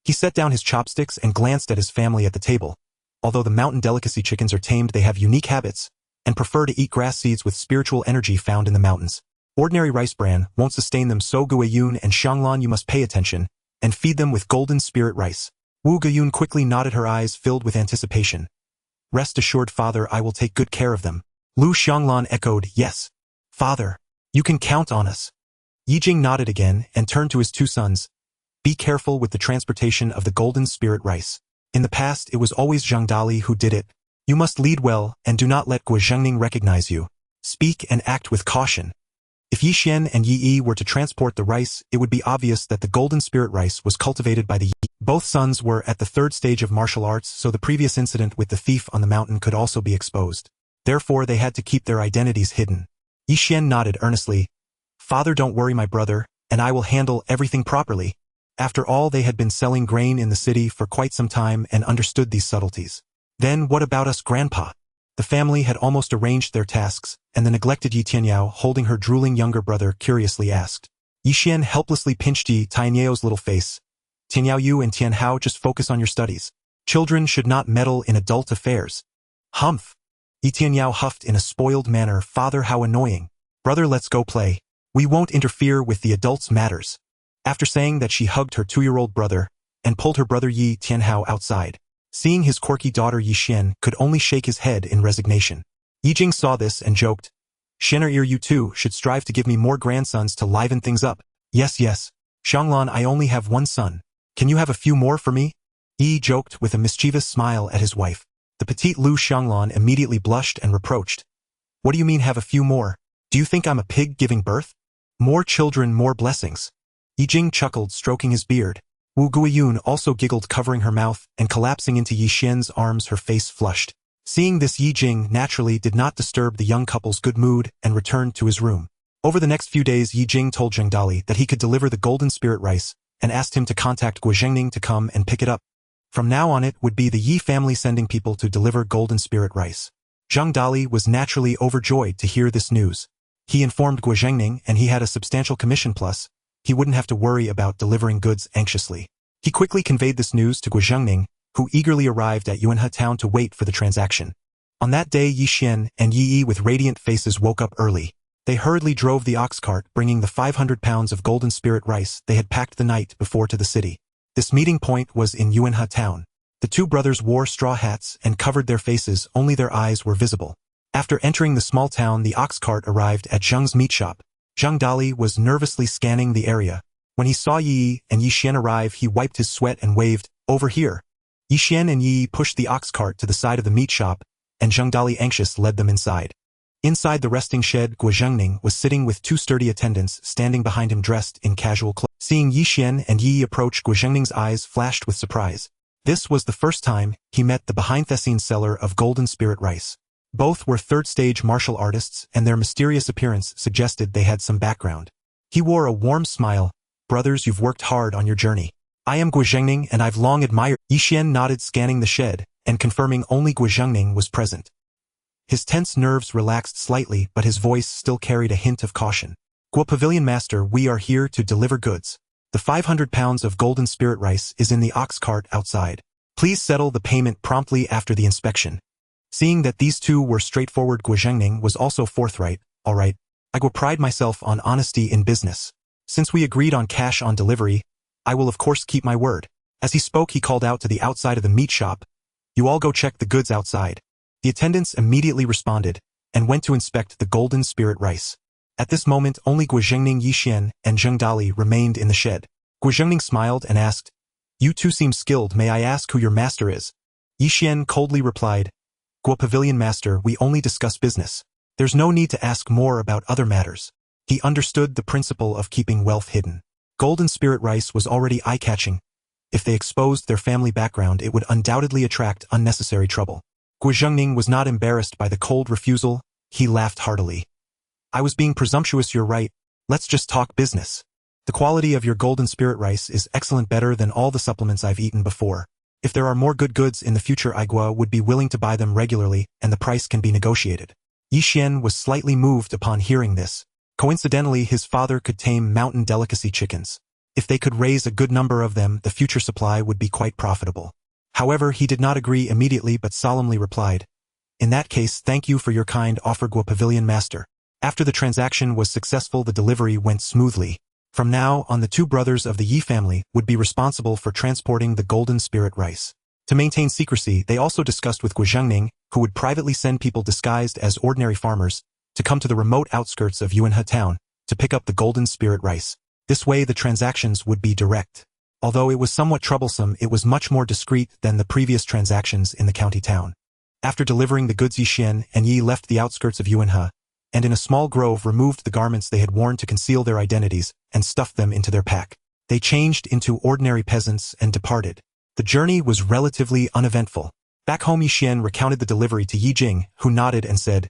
He set down his chopsticks and glanced at his family at the table. Although the mountain delicacy chickens are tamed, they have unique habits, and prefer to eat grass seeds with spiritual energy found in the mountains. Ordinary rice bran won't sustain them, so Guiyun and Xianglan, you must pay attention, and feed them with golden spirit rice. Wu Guiyun quickly nodded, her eyes filled with anticipation. "Rest assured, Father, I will take good care of them." Lu Xianglan echoed, "Yes, Father, you can count on us." Ye Jing nodded again and turned to his 2 sons. "Be careful with the transportation of the golden spirit rice. In the past, it was always Zhang Dali who did it. You must lead well and do not let Guo Zhengning recognize you. Speak and act with caution." If Yi Xian and Yi Yi were to transport the rice, it would be obvious that the golden spirit rice was cultivated by the Yi. Both sons were at the 3rd stage of martial arts, so the previous incident with the thief on the mountain could also be exposed. Therefore, they had to keep their identities hidden. Yi Xian nodded earnestly. "Father, don't worry, my brother, and I will handle everything properly." After all, they had been selling grain in the city for quite some time and understood these subtleties. "Then what about us, Grandpa?" The family had almost arranged their tasks, and the neglected Yi Tianyao, holding her drooling younger brother, curiously asked. Yi Xian helplessly pinched Yi Tianyao's little face. "Tianyao, you and Tianhao just focus on your studies. Children should not meddle in adult affairs." "Humph." Yi Tianyao huffed in a spoiled manner. "Father, how annoying. Brother, let's go play. We won't interfere with the adults' matters." After saying that, she hugged her 2-year-old brother and pulled her brother Yi Tianhao outside. Seeing his quirky daughter, Yi Xian could only shake his head in resignation. Ye Jing saw this and joked, "Xianer, you too should strive to give me more grandsons to liven things up." Yes. "Xianglan, I only have 1 son. Can you have a few more for me?" Yi joked with a mischievous smile at his wife. The petite Lu Xianglan immediately blushed and reproached. "What do you mean, have a few more? Do you think I'm a pig giving birth? More children, more blessings." Ye Jing chuckled, stroking his beard. Wu Guiyun also giggled, covering her mouth and collapsing into Yi Xian's arms, her face flushed. Seeing this, Ye Jing naturally did not disturb the young couple's good mood and returned to his room. Over the next few days, Ye Jing told Zhang Dali that he could deliver the golden spirit rice and asked him to contact Guo Zhengning to come and pick it up. From now on, it would be the Yi family sending people to deliver golden spirit rice. Zhang Dali was naturally overjoyed to hear this news. He informed Guo Zhengning, and he had a substantial commission, plus he wouldn't have to worry about delivering goods anxiously. He quickly conveyed this news to Guo Zhengning, who eagerly arrived at Yuanhe town to wait for the transaction. On that day, Yi Xian and Yi Yi with radiant faces woke up early. They hurriedly drove the ox cart, bringing the 500 pounds of golden spirit rice they had packed the night before to the city. This meeting point was in Yuanhe town. The 2 brothers wore straw hats and covered their faces, only their eyes were visible. After entering the small town, the ox cart arrived at Zheng's meat shop. Zhang Dali was nervously scanning the area. When he saw Yi and Yi Xian arrive, he wiped his sweat and waved, "Over here." Yi Xian and Yi pushed the ox cart to the side of the meat shop, and Zhang Dali, anxious, led them inside. Inside the resting shed, Guo Zhengning was sitting with 2 sturdy attendants standing behind him, dressed in casual clothes. Seeing Yi Xian and Yi approach, Guo Zhengning's eyes flashed with surprise. This was the first time he met the behind-the-scenes seller of golden spirit rice. Both were 3rd-stage martial artists, and their mysterious appearance suggested they had some background. He wore a warm smile. "Brothers, you've worked hard on your journey. I am Guo Zhengning, and I've long admired." Yi Xian nodded, scanning the shed and confirming only Guo Zhengning was present. His tense nerves relaxed slightly, but his voice still carried a hint of caution. "Guo Pavilion Master, we are here to deliver goods. The 500 pounds of golden spirit rice is in the ox cart outside. Please settle the payment promptly after the inspection." Seeing that these 2 were straightforward, Guo Zhengning was also forthright. "All right. I will pride myself on honesty in business. Since we agreed on cash on delivery, I will of course keep my word." As he spoke, he called out to the outside of the meat shop, "You all go check the goods outside." The attendants immediately responded and went to inspect the golden spirit rice. At this moment, only Guozhengning, Yixian, and Zheng Dali remained in the shed. Guozhengning smiled and asked, "You two seem skilled. May I ask who your master is?" Yixian coldly replied, "Guo Pavilion Master, we only discuss business. There's no need to ask more about other matters." He understood the principle of keeping wealth hidden. Golden spirit rice was already eye-catching. If they exposed their family background, it would undoubtedly attract unnecessary trouble. Guozhengning was not embarrassed by the cold refusal. He laughed heartily. "I was being presumptuous, you're right. Let's just talk business. The quality of your golden spirit rice is excellent, better than all the supplements I've eaten before. If there are more good goods in the future, Igua would be willing to buy them regularly, and the price can be negotiated." Yixian was slightly moved upon hearing this. Coincidentally, his father could tame mountain delicacy chickens. If they could raise a good number of them, the future supply would be quite profitable. However, he did not agree immediately but solemnly replied, "In that case, thank you for your kind offer, Guo Pavilion Master." After the transaction was successful, the delivery went smoothly. From now on, the two brothers of the Yi family would be responsible for transporting the golden spirit rice. To maintain secrecy, they also discussed with Guozhengning, who would privately send people disguised as ordinary farmers to come to the remote outskirts of Yuanhe town to pick up the golden spirit rice. This way the transactions would be direct. Although it was somewhat troublesome, it was much more discreet than the previous transactions in the county town. After delivering the goods, Yixian and Yi left the outskirts of Yuanhe, and in a small grove removed the garments they had worn to conceal their identities and stuffed them into their pack. They changed into ordinary peasants and departed. The journey was relatively uneventful. Back home, Yixian recounted the delivery to Ye Jing, who nodded and said,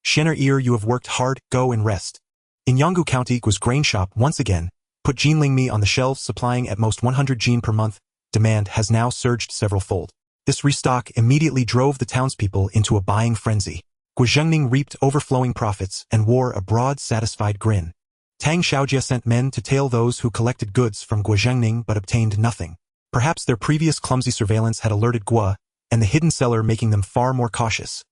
"Xianer, you have worked hard, go and rest." In Yanggu County, Guo's grain shop once again put Jinlingmi on the shelves, supplying at most 100 jin per month. Demand has now surged several-fold. This restock immediately drove the townspeople into a buying frenzy. Guozhengning reaped overflowing profits and wore a broad, satisfied grin. Tang Xiaojie sent men to tail those who collected goods from Guozhengning but obtained nothing. Perhaps their previous clumsy surveillance had alerted Guo, and the hidden seller making them far more cautious.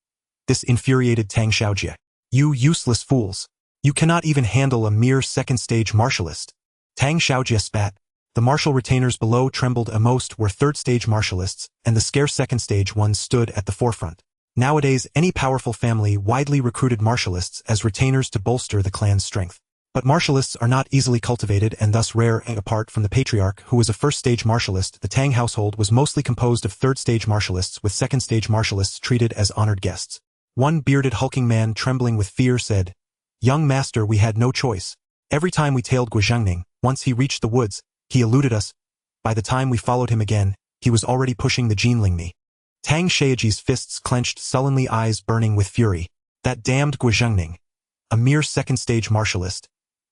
This infuriated Tang Xiaojie. "You useless fools! You cannot even handle a mere second-stage martialist." Tang Xiaojie spat. The martial retainers below trembled. Most were third-stage martialists, and the scarce second-stage ones stood at the forefront. Nowadays, any powerful family widely recruited martialists as retainers to bolster the clan's strength. But martialists are not easily cultivated and thus rare. Apart from the patriarch, who was a first-stage martialist, the Tang household was mostly composed of third-stage martialists, with second-stage martialists treated as honored guests. One bearded hulking man, trembling with fear, said, "Young master, we had no choice. Every time we tailed Guozhengning, once he reached the woods, he eluded us. By the time we followed him again, he was already pushing the Jinlingmi." Tang Xiaojie's fists clenched sullenly, eyes burning with fury. That damned Guozhengning. A mere second-stage martialist.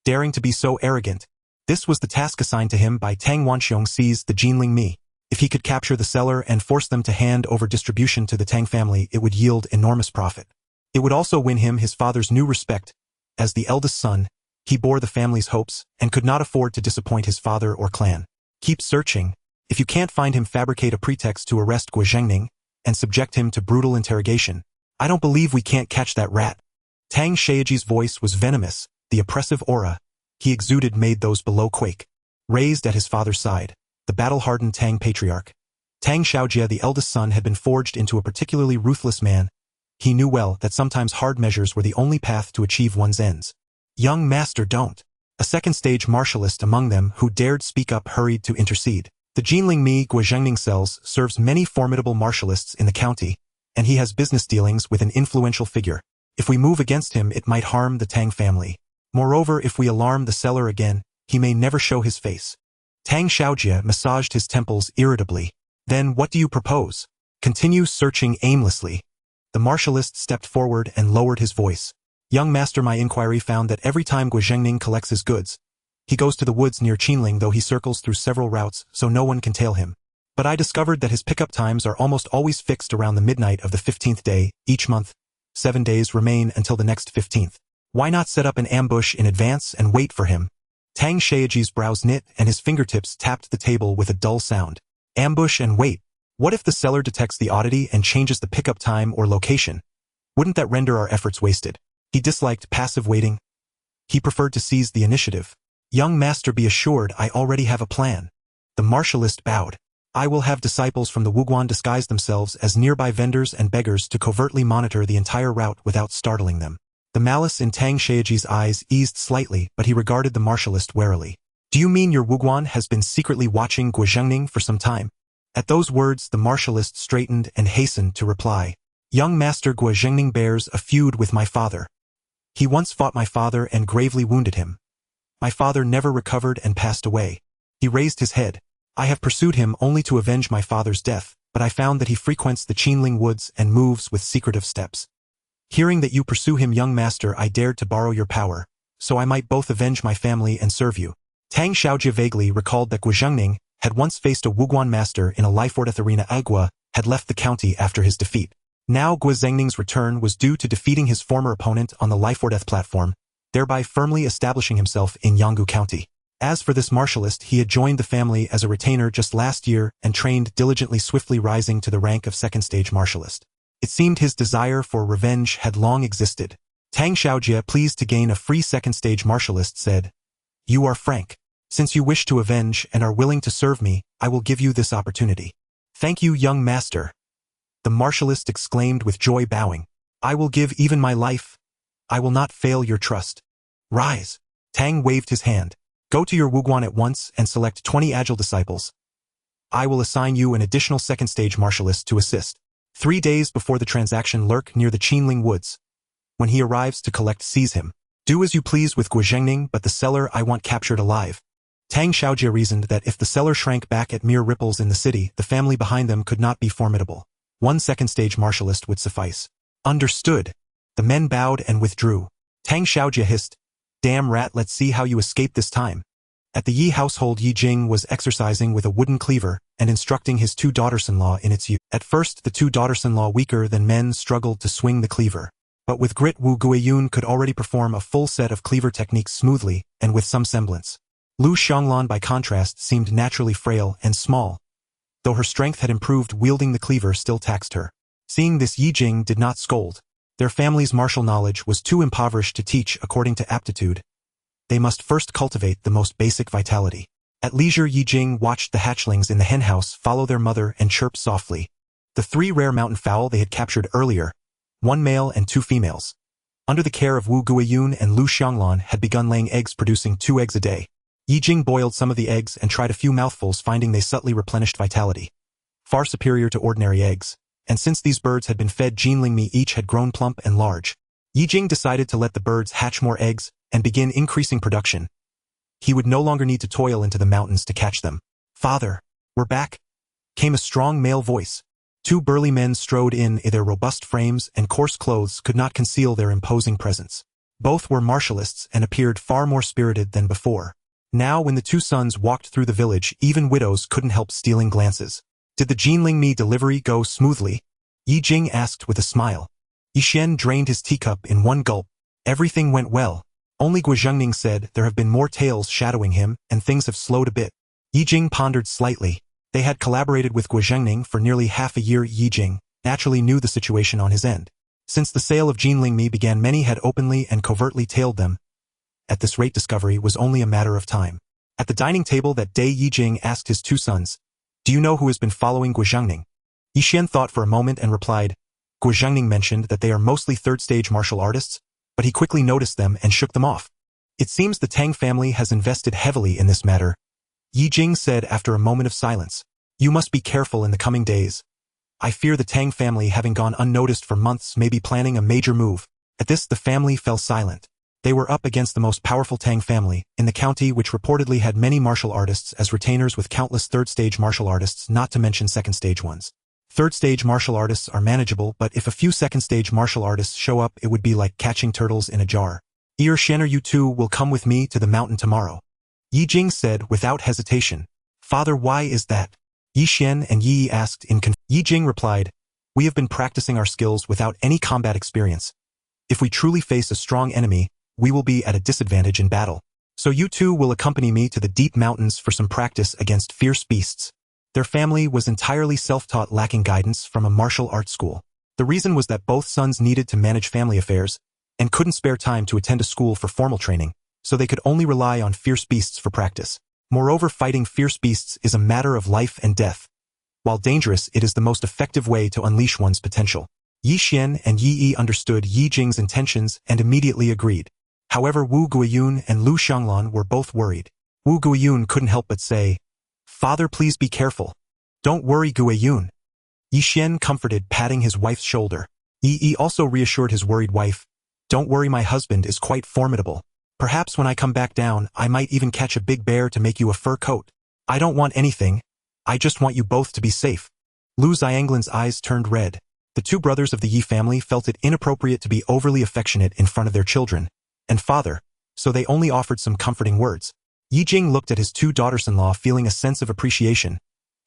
Daring to be so arrogant. This was the task assigned to him by Tang Wanxiong: seize the Jinlingmi. If he could capture the seller and force them to hand over distribution to the Tang family, it would yield enormous profit. It would also win him his father's new respect. As the eldest son, he bore the family's hopes and could not afford to disappoint his father or clan. Keep searching. If you can't find him, fabricate a pretext to arrest Guozhengning and subject him to brutal interrogation. I don't believe we can't catch that rat. Tang Xiaojie's voice was venomous. The oppressive aura he exuded made those below quake. Raised at his father's side, the battle-hardened Tang patriarch, Tang Xiaojie, the eldest son, had been forged into a particularly ruthless man. He knew well that sometimes hard measures were the only path to achieve one's ends. "Young master, don't." A second-stage martialist among them who dared speak up hurried to intercede. The Jinlingmi Guozhengning sells serves many formidable martialists in the county, and he has business dealings with an influential figure. If we move against him, it might harm the Tang family. Moreover, if we alarm the seller again, he may never show his face. Tang Xiaojie massaged his temples irritably. "Then what do you propose?" "Continue searching aimlessly." The martialist stepped forward and lowered his voice. "Young master, my inquiry found that every time Guozhengning collects his goods, he goes to the woods near Qinling, though he circles through several routes so no one can tail him. But I discovered that his pickup times are almost always fixed around the midnight of the 15th day, each month. 7 days remain until the next 15th. Why not set up an ambush in advance and wait for him?" Tang Xiaojie's brows knit and his fingertips tapped the table with a dull sound. Ambush and wait. What if the seller detects the oddity and changes the pickup time or location? Wouldn't that render our efforts wasted? He disliked passive waiting. He preferred to seize the initiative. "Young master, be assured I already have a plan." The martialist bowed. I will have disciples from the Wuguan disguise themselves as nearby vendors and beggars to covertly monitor the entire route without startling them. The malice in Tang Shaoji's eyes eased slightly, but he regarded the martialist warily. Do you mean your Wuguan has been secretly watching Guozhengning for some time? At those words the martialist straightened and hastened to reply. Young Master Guozhengning bears a feud with my father. He once fought my father and gravely wounded him. My father never recovered and passed away. He raised his head. I have pursued him only to avenge my father's death, but I found that he frequents the Qinling woods and moves with secretive steps. Hearing that you pursue him, young master, I dared to borrow your power, so I might both avenge my family and serve you. Tang Xiaojie vaguely recalled that Guozhengning had once faced a Wuguan master in a life or death arena. Agua had left the county after his defeat. Now Guozhengning's return was due to defeating his former opponent on the life or death platform, thereby firmly establishing himself in Yanggu County. As for this martialist, he had joined the family as a retainer just last year and trained diligently, swiftly rising to the rank of second-stage martialist. It seemed his desire for revenge had long existed. Tang Xiaojie, pleased to gain a free second-stage martialist, said, You are frank. Since you wish to avenge and are willing to serve me, I will give you this opportunity. Thank you, young master. The martialist exclaimed with joy, bowing. I will give even my life. I will not fail your trust. Rise. Tang waved his hand. Go to your Wuguan at once and select 20 agile disciples. I will assign you an additional second-stage martialist to assist. 3 days before the transaction, lurk near the Qinling woods. When he arrives to collect, seize him. Do as you please with Guozhengning, but the seller I want captured alive. Tang Xiaojie reasoned that if the seller shrank back at mere ripples in the city, the family behind them could not be formidable. One second-stage martialist would suffice. Understood. The men bowed and withdrew. Tang Xiaojie hissed, Damn rat, let's see how you escape this time. At the Yi household, Ye Jing was exercising with a wooden cleaver and instructing his 2 daughters-in-law in its use. At first, the 2 daughters-in-law, weaker than men, struggled to swing the cleaver. But with grit, Wu Guiyun could already perform a full set of cleaver techniques smoothly and with some semblance. Lu Xianglan, by contrast, seemed naturally frail and small. Though her strength had improved, wielding the cleaver still taxed her. Seeing this, Ye Jing did not scold. Their family's martial knowledge was too impoverished to teach according to aptitude. They must first cultivate the most basic vitality. At leisure, Ye Jing watched the hatchlings in the henhouse follow their mother and chirp softly. The 3 rare mountain fowl they had captured earlier, 1 male and 2 females, under the care of Wu Guiyun and Lu Xianglan, had begun laying eggs, producing 2 eggs a day. Ye Jing boiled some of the eggs and tried a few mouthfuls, finding they subtly replenished vitality, far superior to ordinary eggs. And since these birds had been fed Jinling meat, each had grown plump and large. Ye Jing decided to let the birds hatch more eggs and begin increasing production. He would no longer need to toil into the mountains to catch them. Father, we're back, came a strong male voice. 2 burly men strode in. Their robust frames and coarse clothes could not conceal their imposing presence. Both were martialists and appeared far more spirited than before. Now, when the 2 sons walked through the village, even widows couldn't help stealing glances. Did the Jinling Mi delivery go smoothly? Ye Jing asked with a smile. Yixian drained his teacup in one gulp. Everything went well. Only Guozhengning said there have been more tales shadowing him, and things have slowed a bit. Ye Jing pondered slightly. They had collaborated with Guozhengning for nearly half a year. Ye Jing naturally knew the situation on his end. Since the sale of Jinling Mi began, many had openly and covertly tailed them. At this rate, discovery was only a matter of time. At the dining table that day, Ye Jing asked his 2 sons, Do you know who has been following Guozhengning? Yixian thought for a moment and replied, Guozhengning mentioned that they are mostly third-stage martial artists, but he quickly noticed them and shook them off. It seems the Tang family has invested heavily in this matter. Ye Jing said after a moment of silence, You must be careful in the coming days. I fear the Tang family, having gone unnoticed for months, may be planning a major move. At this, the family fell silent. They were up against the most powerful Tang family in the county, which reportedly had many martial artists as retainers, with countless third-stage martial artists, not to mention second-stage ones. Third-stage martial artists are manageable, but if a few second-stage martial artists show up, it would be like catching turtles in a jar. Shen, you 2 will come with me to the mountain tomorrow. Ye Jing said without hesitation. Father, why is that? Yixian and Yi asked in confusion. Ye Jing replied, We have been practicing our skills without any combat experience. If we truly face a strong enemy, we will be at a disadvantage in battle. So you 2 will accompany me to the deep mountains for some practice against fierce beasts. Their family was entirely self-taught, lacking guidance from a martial arts school. The reason was that both sons needed to manage family affairs and couldn't spare time to attend a school for formal training, so they could only rely on fierce beasts for practice. Moreover, fighting fierce beasts is a matter of life and death. While dangerous, it is the most effective way to unleash one's potential. Yi Xian and Yi Yi understood Ye Jing's intentions and immediately agreed. However, Wu Guiyun and Lu Xianglan were both worried. Wu Guiyun couldn't help but say, "Father, please be careful." "Don't worry, Guiyun." Yi Xian comforted, patting his wife's shoulder. Yi Yi also reassured his worried wife, "Don't worry, my husband is quite formidable. Perhaps when I come back down, I might even catch a big bear to make you a fur coat. I don't want anything. I just want you both to be safe." Lu Xianglan's eyes turned red. The two brothers of the Yi family felt it inappropriate to be overly affectionate in front of their children and father, so they only offered some comforting words. Ye Jing looked at his two daughters-in-law, feeling a sense of appreciation.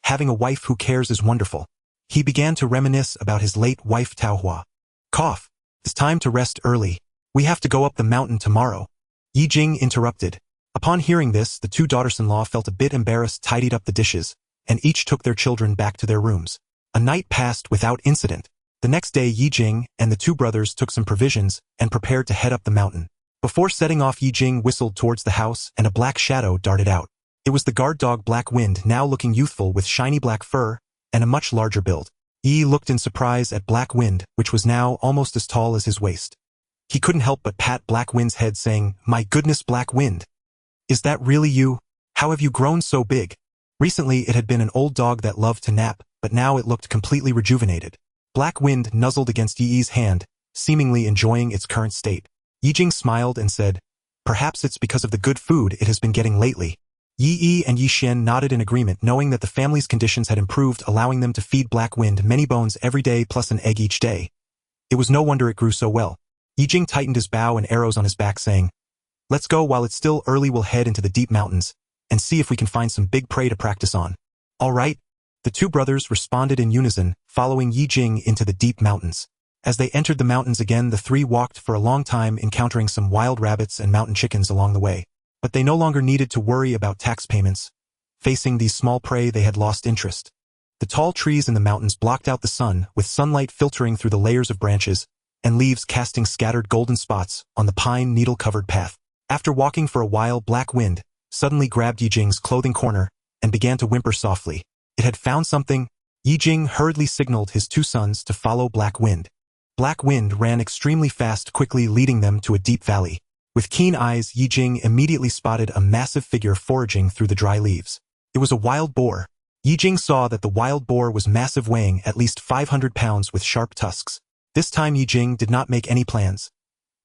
Having a wife who cares is wonderful. He began to reminisce about his late wife Taohua. "Cough. It's time to rest early. We have to go up the mountain tomorrow." Ye Jing interrupted. Upon hearing this, the two daughters-in-law felt a bit embarrassed, tidied up the dishes, and each took their children back to their rooms. A night passed without incident. The next day, Ye Jing and the two brothers took some provisions and prepared to head up the mountain. Before setting off, Ye Jing whistled towards the house and a black shadow darted out. It was the guard dog Black Wind, now looking youthful with shiny black fur and a much larger build. Yi looked in surprise at Black Wind, which was now almost as tall as his waist. He couldn't help but pat Black Wind's head, saying, "My goodness, Black Wind. Is that really you? How have you grown so big?" Recently, it had been an old dog that loved to nap, but now it looked completely rejuvenated. Black Wind nuzzled against Yi Yi's hand, seemingly enjoying its current state. Ye Jing smiled and said, "Perhaps it's because of the good food it has been getting lately." Yi Yi and Yi Xian nodded in agreement, knowing that the family's conditions had improved, allowing them to feed Black Wind many bones every day plus an egg each day. It was no wonder it grew so well. Ye Jing tightened his bow and arrows on his back, saying, "Let's go. While it's still early, we'll head into the deep mountains and see if we can find some big prey to practice on." "All right." The two brothers responded in unison, following Ye Jing into the deep mountains. As they entered the mountains again, the three walked for a long time, encountering some wild rabbits and mountain chickens along the way. But they no longer needed to worry about tax payments. Facing these small prey, they had lost interest. The tall trees in the mountains blocked out the sun, with sunlight filtering through the layers of branches and leaves casting scattered golden spots on the pine needle-covered path. After walking for a while, Black Wind suddenly grabbed Ye Jing's clothing corner and began to whimper softly. It had found something. Ye Jing hurriedly signaled his two sons to follow Black Wind. Black Wind ran extremely fast, quickly leading them to a deep valley. With keen eyes, Ye Jing immediately spotted a massive figure foraging through the dry leaves. It was a wild boar. Ye Jing saw that the wild boar was massive, weighing at least 500 pounds with sharp tusks. This time Ye Jing did not make any plans.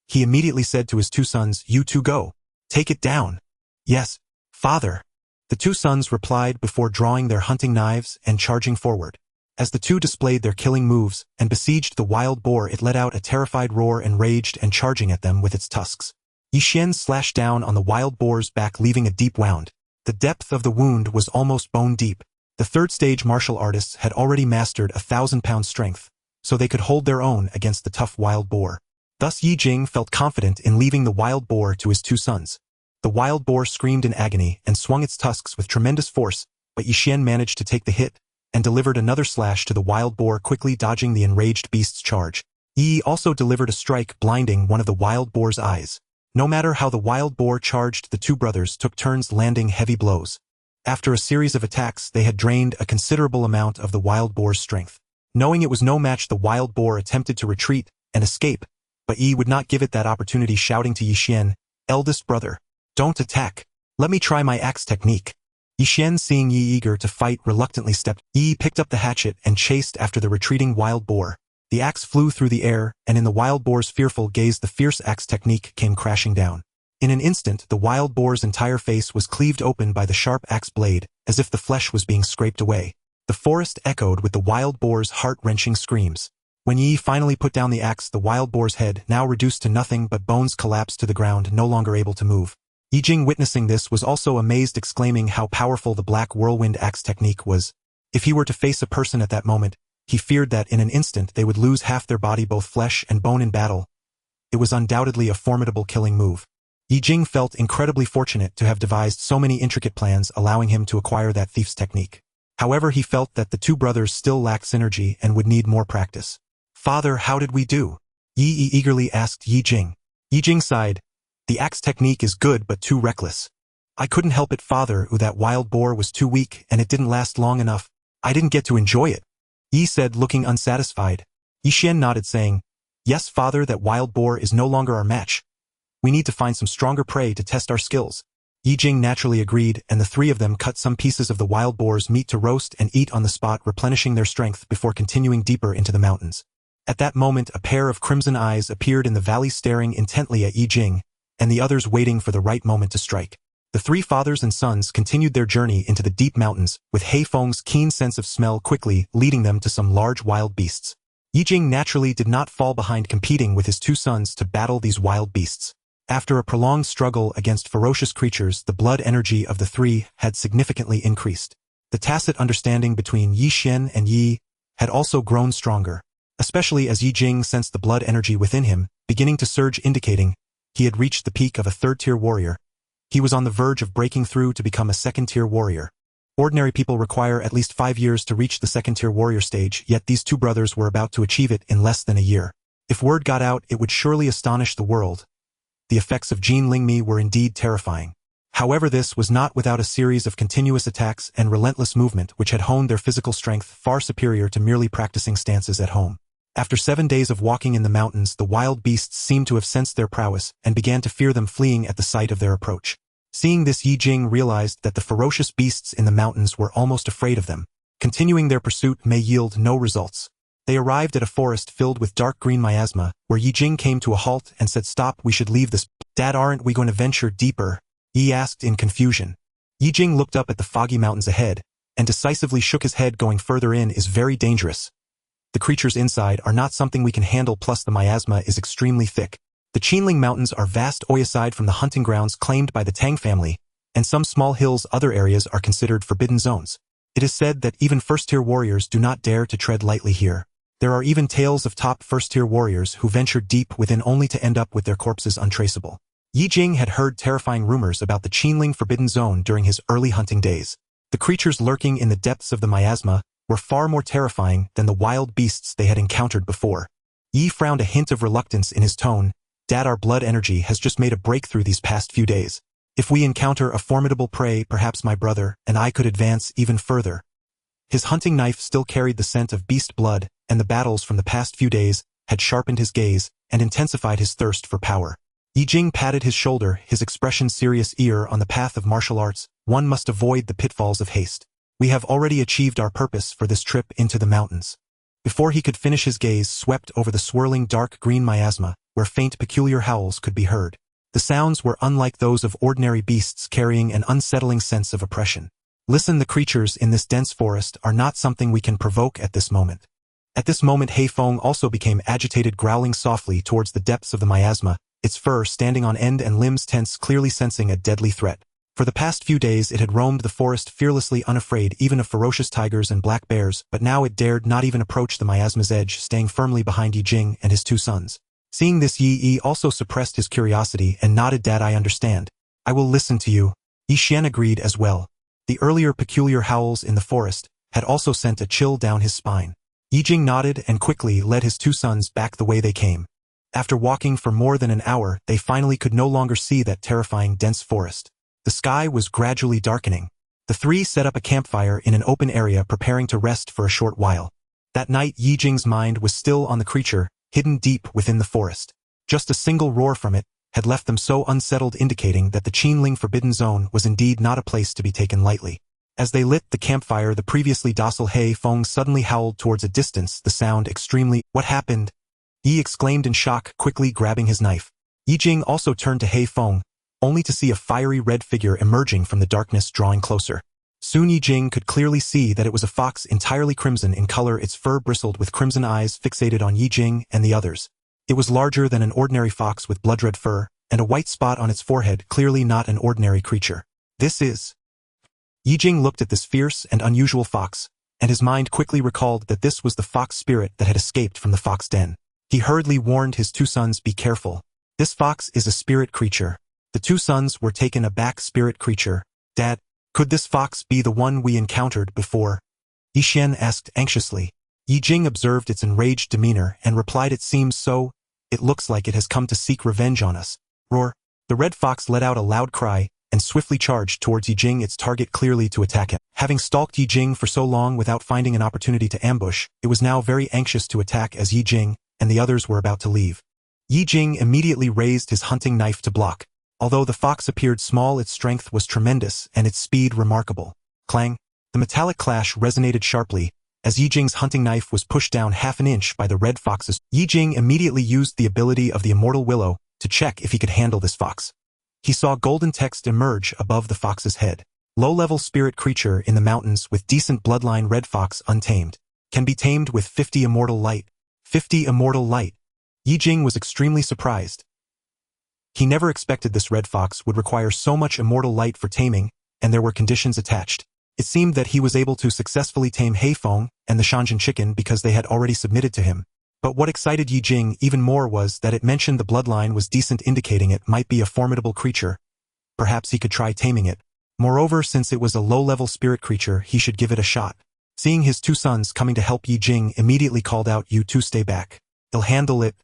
He immediately said to his two sons, "You two go. Take it down." "Yes, father." The two sons replied before drawing their hunting knives and charging forward. As the two displayed their killing moves and besieged the wild boar, it let out a terrified roar and raged and charging at them with its tusks. Yi Xian slashed down on the wild boar's back, leaving a deep wound. The depth of the wound was almost bone deep. The third-stage martial artists had already mastered 1,000-pound strength, so they could hold their own against the tough wild boar. Thus Ye Jing felt confident in leaving the wild boar to his two sons. The wild boar screamed in agony and swung its tusks with tremendous force, but Yi Xian managed to take the hit and delivered another slash to the wild boar, quickly dodging the enraged beast's charge. Yi also delivered a strike, blinding one of the wild boar's eyes. No matter how the wild boar charged, the two brothers took turns landing heavy blows. After a series of attacks, they had drained a considerable amount of the wild boar's strength. Knowing it was no match, the wild boar attempted to retreat and escape, but Yi would not give it that opportunity, shouting to Yi Xian, "Eldest brother, don't attack. Let me try my axe technique." Yi Xian, seeing Yi eager to fight, reluctantly stepped. Yi picked up the hatchet and chased after the retreating wild boar. The axe flew through the air, and in the wild boar's fearful gaze, the fierce axe technique came crashing down. In an instant, the wild boar's entire face was cleaved open by the sharp axe blade, as if the flesh was being scraped away. The forest echoed with the wild boar's heart-wrenching screams. When Yi finally put down the axe, the wild boar's head, now reduced to nothing but bones, collapsed to the ground, no longer able to move. Ye Jing, witnessing this, was also amazed, exclaiming how powerful the black whirlwind axe technique was. If he were to face a person at that moment, he feared that in an instant they would lose half their body, both flesh and bone, in battle. It was undoubtedly a formidable killing move. Ye Jing felt incredibly fortunate to have devised so many intricate plans, allowing him to acquire that thief's technique. However, he felt that the two brothers still lacked synergy and would need more practice. "Father, how did we do?" Yi eagerly asked Ye Jing. Ye Jing sighed. "The axe technique is good, but too reckless. I couldn't help it, father. That wild boar was too weak, and it didn't last long enough. I didn't get to enjoy it, Yi said, looking unsatisfied. Yi Xian nodded, saying, yes, father, that wild boar is no longer our match. We need to find some stronger prey to test our skills. Ye Jing naturally agreed, and the three of them cut some pieces of the wild boar's meat to roast and eat on the spot, replenishing their strength before continuing deeper into the mountains. At that moment, a pair of crimson eyes appeared in the valley, staring intently at Ye Jing, and the others waiting for the right moment to strike. The three fathers and sons continued their journey into the deep mountains, with He Feng's keen sense of smell quickly leading them to some large wild beasts. Ye Jing naturally did not fall behind, competing with his two sons to battle these wild beasts. After a prolonged struggle against ferocious creatures, the blood energy of the three had significantly increased. The tacit understanding between Yi Xian and Yi had also grown stronger, especially as Ye Jing sensed the blood energy within him beginning to surge, indicating he had reached the peak of a third-tier warrior. He was on the verge of breaking through to become a second-tier warrior. Ordinary people require at least 5 years to reach the second-tier warrior stage, yet these two brothers were about to achieve it in less than a year. If word got out, it would surely astonish the world. The effects of Jin Lingmi were indeed terrifying. However, this was not without a series of continuous attacks and relentless movement which had honed their physical strength far superior to merely practicing stances at home. After 7 days of walking in the mountains, the wild beasts seemed to have sensed their prowess and began to fear them, fleeing at the sight of their approach. Seeing this, Ye Jing realized that the ferocious beasts in the mountains were almost afraid of them. Continuing their pursuit may yield no results. They arrived at a forest filled with dark green miasma, where Ye Jing came to a halt and said, "Stop, we should leave this." "Dad, aren't we going to venture deeper?" Yi asked in confusion. Ye Jing looked up at the foggy mountains ahead, and decisively shook his head. "Going further in is very dangerous. The creatures inside are not something we can handle, plus the miasma is extremely thick. The Qinling Mountains are vast, aside from the hunting grounds claimed by the Tang family, and some small hills. Other areas are considered forbidden zones. It is said that even first-tier warriors do not dare to tread lightly here. There are even tales of top first-tier warriors who ventured deep within only to end up with their corpses untraceable." Ye Jing had heard terrifying rumors about the Qinling Forbidden Zone during his early hunting days. The creatures lurking in the depths of the miasma were far more terrifying than the wild beasts they had encountered before. Yi frowned, a hint of reluctance in his tone. "Dad, our blood energy has just made a breakthrough these past few days. If we encounter a formidable prey, perhaps my brother and I could advance even further." His hunting knife still carried the scent of beast blood, and the battles from the past few days had sharpened his gaze and intensified his thirst for power. Ye Jing patted his shoulder, his expression serious. "Ear on the path of martial arts, one must avoid the pitfalls of haste. We have already achieved our purpose for this trip into the mountains." Before he could finish, his gaze swept over the swirling dark green miasma, where faint peculiar howls could be heard. The sounds were unlike those of ordinary beasts, carrying an unsettling sense of oppression. "Listen, the creatures in this dense forest are not something we can provoke at this moment." At this moment, He Feng also became agitated, growling softly towards the depths of the miasma, its fur standing on end and limbs tense, clearly sensing a deadly threat. For the past few days it had roamed the forest fearlessly, unafraid even of ferocious tigers and black bears, but now it dared not even approach the miasma's edge, staying firmly behind Ye Jing and his two sons. Seeing this, Yi also suppressed his curiosity and nodded. "Dad, I understand. I will listen to you." Yi Xian agreed as well. The earlier peculiar howls in the forest had also sent a chill down his spine. Ye Jing nodded and quickly led his two sons back the way they came. After walking for more than an hour, they finally could no longer see that terrifying dense forest. The sky was gradually darkening. The three set up a campfire in an open area, preparing to rest for a short while. That night, Ye Jing's mind was still on the creature, hidden deep within the forest. Just a single roar from it had left them so unsettled, indicating that the Qinling Forbidden Zone was indeed not a place to be taken lightly. As they lit the campfire, the previously docile He Feng suddenly howled towards a distance, the sound extremely— "What happened?" Yi exclaimed in shock, quickly grabbing his knife. Ye Jing also turned to He Feng, only to see a fiery red figure emerging from the darkness, drawing closer. Soon Ye Jing could clearly see that it was a fox, entirely crimson in color. Its fur bristled with crimson eyes fixated on Ye Jing and the others. It was larger than an ordinary fox, with blood-red fur and a white spot on its forehead, clearly not an ordinary creature. "This is—" Ye Jing looked at this fierce and unusual fox, and his mind quickly recalled that this was the fox spirit that had escaped from the fox den. He hurriedly warned his two sons, "Be careful. This fox is a spirit creature." The two sons were taken aback. "Spirit creature? Dad, could this fox be the one we encountered before?" Yi Xian asked anxiously. Ye Jing observed its enraged demeanor and replied, "It seems so. It looks like it has come to seek revenge on us." Roar! The red fox let out a loud cry, and swiftly charged towards Ye Jing, its target clearly to attack him. Having stalked Ye Jing for so long without finding an opportunity to ambush, it was now very anxious to attack as Ye Jing and the others were about to leave. Ye Jing immediately raised his hunting knife to block. Although the fox appeared small, its strength was tremendous and its speed remarkable. Clang! The metallic clash resonated sharply as Ye Jing's hunting knife was pushed down half an inch by the red fox's. Ye Jing immediately used the ability of the Immortal Willow to check if he could handle this fox. He saw golden text emerge above the fox's head. Low-level spirit creature in the mountains with decent bloodline, red fox untamed. Can be tamed with 50 immortal light. 50 immortal light. Ye Jing was extremely surprised. He never expected this red fox would require so much immortal light for taming, and there were conditions attached. It seemed that he was able to successfully tame Heifeng and the Shanjian chicken because they had already submitted to him. But what excited Ye Jing even more was that it mentioned the bloodline was decent, indicating it might be a formidable creature. Perhaps he could try taming it. Moreover, since it was a low-level spirit creature, he should give it a shot. Seeing his two sons coming to help, Ye Jing immediately called out, "You two stay back. I'll handle it."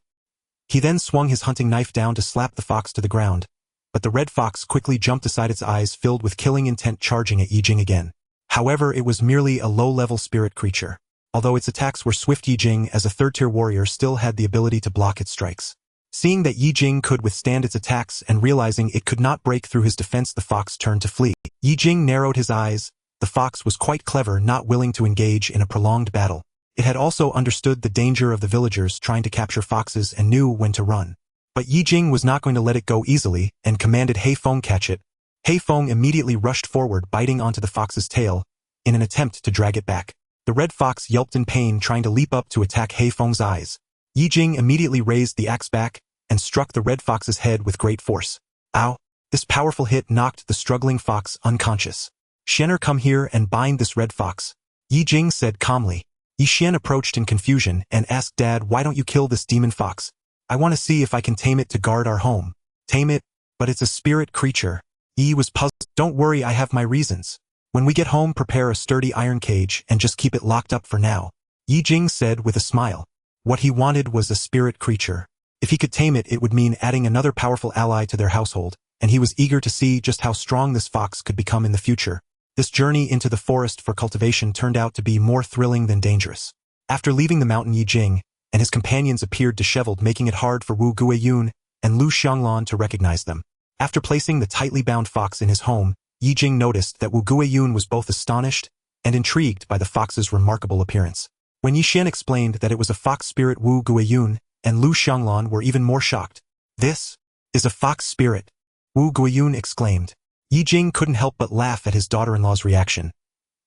He then swung his hunting knife down to slap the fox to the ground, but the red fox quickly jumped aside, its eyes filled with killing intent, charging at Ye Jing again. However, it was merely a low-level spirit creature. Although its attacks were swift, Ye Jing, as a third-tier warrior, still had the ability to block its strikes. Seeing that Ye Jing could withstand its attacks and realizing it could not break through his defense, the fox turned to flee. Ye Jing narrowed his eyes. The fox was quite clever, not willing to engage in a prolonged battle. It had also understood the danger of the villagers trying to capture foxes and knew when to run. But Ye Jing was not going to let it go easily and commanded Heifeng catch it. Heifeng immediately rushed forward, biting onto the fox's tail in an attempt to drag it back. The red fox yelped in pain, trying to leap up to attack Heifeng's eyes. Ye Jing immediately raised the axe back and struck the red fox's head with great force. Ow! This powerful hit knocked the struggling fox unconscious. "Xianer, come here and bind this red fox," Ye Jing said calmly. Yi Xian approached in confusion and asked, "Dad, why don't you kill this demon fox? I want to see if I can tame it to guard our home." "Tame it? But it's a spirit creature." Yi was puzzled. "Don't worry, I have my reasons. When we get home, prepare a sturdy iron cage and just keep it locked up for now," Ye Jing said with a smile. What he wanted was a spirit creature. If he could tame it, it would mean adding another powerful ally to their household, and he was eager to see just how strong this fox could become in the future. This journey into the forest for cultivation turned out to be more thrilling than dangerous. After leaving the mountain, Ye Jing and his companions appeared disheveled, making it hard for Wu Guiyun and Lu Xianglan to recognize them. After placing the tightly bound fox in his home, Ye Jing noticed that Wu Guiyun was both astonished and intrigued by the fox's remarkable appearance. When Yi Xian explained that it was a fox spirit, Wu Guiyun and Lu Xianglan were even more shocked. "This is a fox spirit," Wu Guiyun exclaimed. Ye Jing couldn't help but laugh at his daughter-in-law's reaction.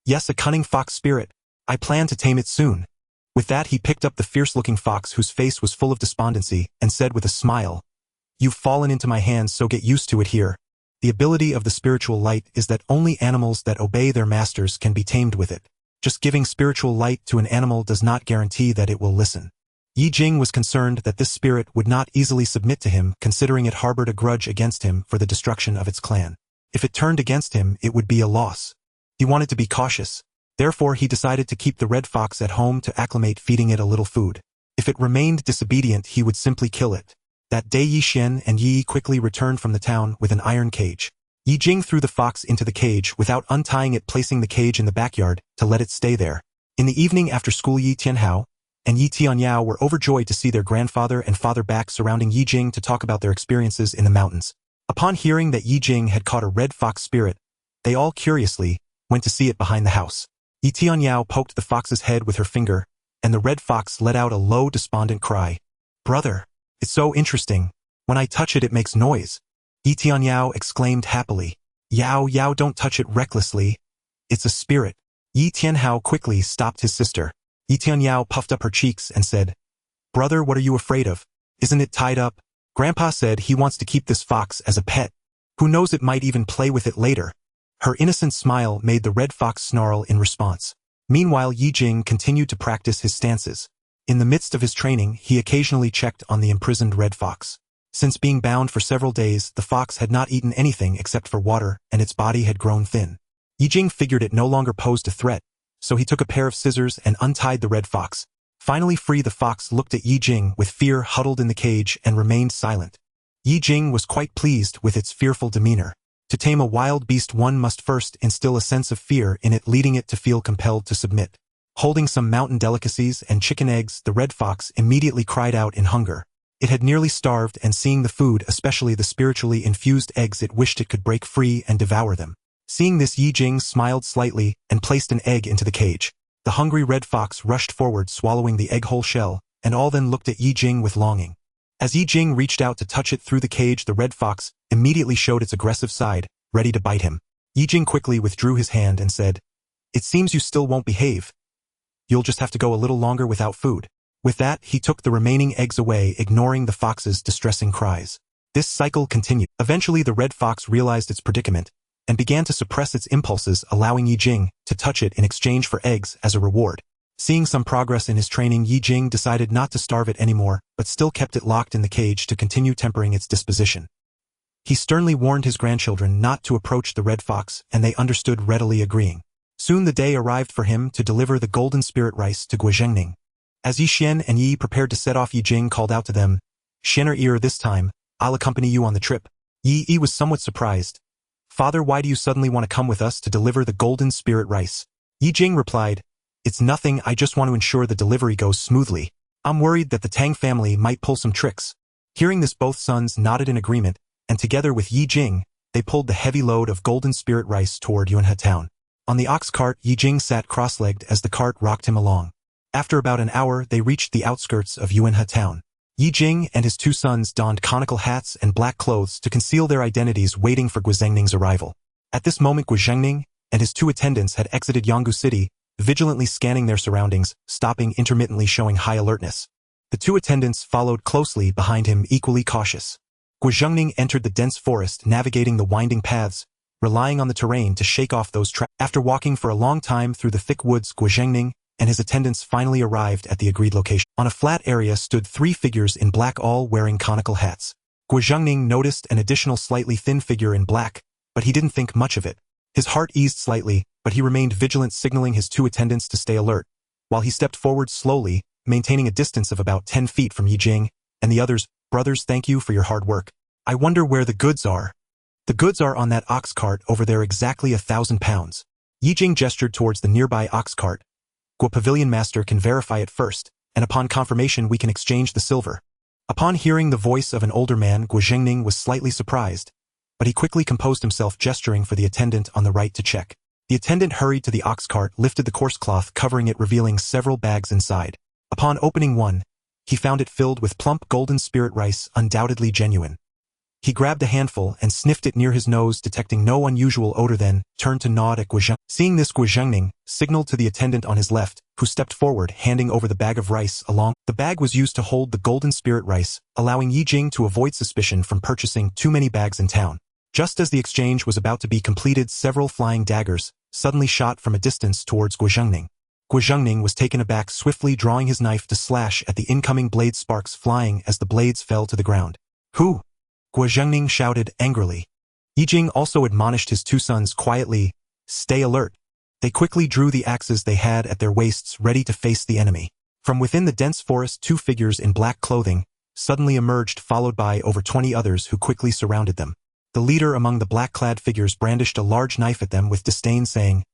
"Yes, a cunning fox spirit. I plan to tame it soon." With that, he picked up the fierce-looking fox, whose face was full of despondency, and said with a smile, "You've fallen into my hands, so get used to it here. The ability of the spiritual light is that only animals that obey their masters can be tamed with it. Just giving spiritual light to an animal does not guarantee that it will listen." Ye Jing was concerned that this spirit would not easily submit to him, considering it harbored a grudge against him for the destruction of its clan. If it turned against him, it would be a loss. He wanted to be cautious. Therefore, he decided to keep the red fox at home to acclimate, feeding it a little food. If it remained disobedient, he would simply kill it. That day, Yi Xian and Yi quickly returned from the town with an iron cage. Ye Jing threw the fox into the cage without untying it, placing the cage in the backyard to let it stay there. In the evening after school, Yi Tianhao and Yi Tianyao were overjoyed to see their grandfather and father back, surrounding Ye Jing to talk about their experiences in the mountains. Upon hearing that Ye Jing had caught a red fox spirit, they all curiously went to see it behind the house. Yi Tianyao poked the fox's head with her finger, and the red fox let out a low, despondent cry. "Brother, it's so interesting. When I touch it, it makes noise," Yi Tianyao exclaimed happily. "Yao, Yao, don't touch it recklessly. It's a spirit." Yi Tianhao quickly stopped his sister. Yi Tianyao puffed up her cheeks and said, "Brother, what are you afraid of? Isn't it tied up? Grandpa said he wants to keep this fox as a pet. Who knows, it might even play with it later." Her innocent smile made the red fox snarl in response. Meanwhile, Ye Jing continued to practice his stances. In the midst of his training, he occasionally checked on the imprisoned red fox. Since being bound for several days, the fox had not eaten anything except for water, and its body had grown thin. Ye Jing figured it no longer posed a threat, so he took a pair of scissors and untied the red fox. Finally free, the fox looked at Ye Jing with fear, huddled in the cage, and remained silent. Ye Jing was quite pleased with its fearful demeanor. To tame a wild beast, one must first instill a sense of fear in it, leading it to feel compelled to submit. Holding some mountain delicacies and chicken eggs, the red fox immediately cried out in hunger. It had nearly starved, and seeing the food, especially the spiritually infused eggs, it wished it could break free and devour them. Seeing this, Ye Jing smiled slightly and placed an egg into the cage. The hungry red fox rushed forward, swallowing the egg whole shell, and all then looked at Ye Jing with longing. As Ye Jing reached out to touch it through the cage, the red fox immediately showed its aggressive side, ready to bite him. Ye Jing quickly withdrew his hand and said, "It seems you still won't behave. You'll just have to go a little longer without food." With that, he took the remaining eggs away, ignoring the fox's distressing cries. This cycle continued. Eventually, the red fox realized its predicament and began to suppress its impulses, allowing Ye Jing to touch it in exchange for eggs as a reward. Seeing some progress in his training, Ye Jing decided not to starve it anymore, but still kept it locked in the cage to continue tempering its disposition. He sternly warned his grandchildren not to approach the red fox, and they understood, readily agreeing. Soon the day arrived for him to deliver the golden spirit rice to Guozhengning. As Yi Xian and Yi prepared to set off, Ye Jing called out to them, "Xian, this time, I'll accompany you on the trip." Yi was somewhat surprised. "Father, why do you suddenly want to come with us to deliver the golden spirit rice?" Ye Jing replied, "It's nothing, I just want to ensure the delivery goes smoothly. I'm worried that the Tang family might pull some tricks." Hearing this, both sons nodded in agreement, and together with Ye Jing, they pulled the heavy load of golden spirit rice toward Yunhe town. On the ox cart, Ye Jing sat cross-legged as the cart rocked him along. After about an hour, they reached the outskirts of Yunhe town. Ye Jing and his two sons donned conical hats and black clothes to conceal their identities, waiting for Guozhengning's arrival. At this moment, Guozhengning and his two attendants had exited Yanggu City, vigilantly scanning their surroundings, stopping intermittently, showing high alertness. The two attendants followed closely behind him, equally cautious. Guozhengning entered the dense forest, navigating the winding paths, relying on the terrain to shake off those traps. After walking for a long time through the thick woods, Guozhengning and his attendants finally arrived at the agreed location. On a flat area stood three figures in black, all wearing conical hats. Guozhengning noticed an additional slightly thin figure in black, but he didn't think much of it. His heart eased slightly, but he remained vigilant, signaling his two attendants to stay alert, while he stepped forward slowly, maintaining a distance of about 10 feet from Ye Jing and the others. "Brothers, thank you for your hard work. I wonder where the goods are." "The goods are on that ox cart over there, exactly 1,000 pounds. Ye Jing gestured towards the nearby ox cart. "Guo Pavilion Master can verify it first, and upon confirmation we can exchange the silver." Upon hearing the voice of an older man, Guozhengning was slightly surprised, but he quickly composed himself, gesturing for the attendant on the right to check. The attendant hurried to the ox cart, lifted the coarse cloth covering it, revealing several bags inside. Upon opening one, he found it filled with plump golden spirit rice, undoubtedly genuine. He grabbed a handful and sniffed it near his nose, detecting no unusual odor, then turned to nod at Guozhengning. Seeing this, Guozhengning signaled to the attendant on his left, who stepped forward, handing over the bag of rice along. The bag was used to hold the golden spirit rice, allowing Ye Jing to avoid suspicion from purchasing too many bags in town. Just as the exchange was about to be completed, several flying daggers suddenly shot from a distance towards Guozhengning. Guozhengning was taken aback, swiftly drawing his knife to slash at the incoming blade, sparks flying as the blades fell to the ground. "Who?" Guozhengning shouted angrily. Ye Jing also admonished his two sons quietly, "Stay alert." They quickly drew the axes they had at their waists, ready to face the enemy. From within the dense forest, two figures in black clothing suddenly emerged, followed by over 20 others who quickly surrounded them. The leader among the black-clad figures brandished a large knife at them with disdain, saying,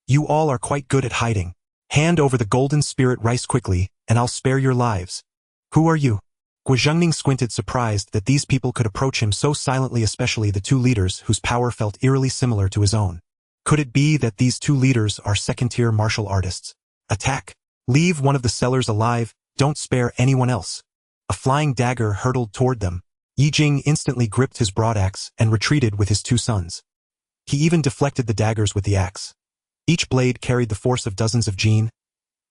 "You all are quite good at hiding. Hand over the golden spirit rice quickly, and I'll spare your lives." "Who are you?" Guozhengning squinted, surprised that these people could approach him so silently, especially the two leaders whose power felt eerily similar to his own. Could it be that these two leaders are second-tier martial artists? "Attack! Leave one of the sellers alive, don't spare anyone else." A flying dagger hurtled toward them. Ye Jing instantly gripped his broadaxe and retreated with his two sons. He even deflected the daggers with the axe. Each blade carried the force of dozens of jin.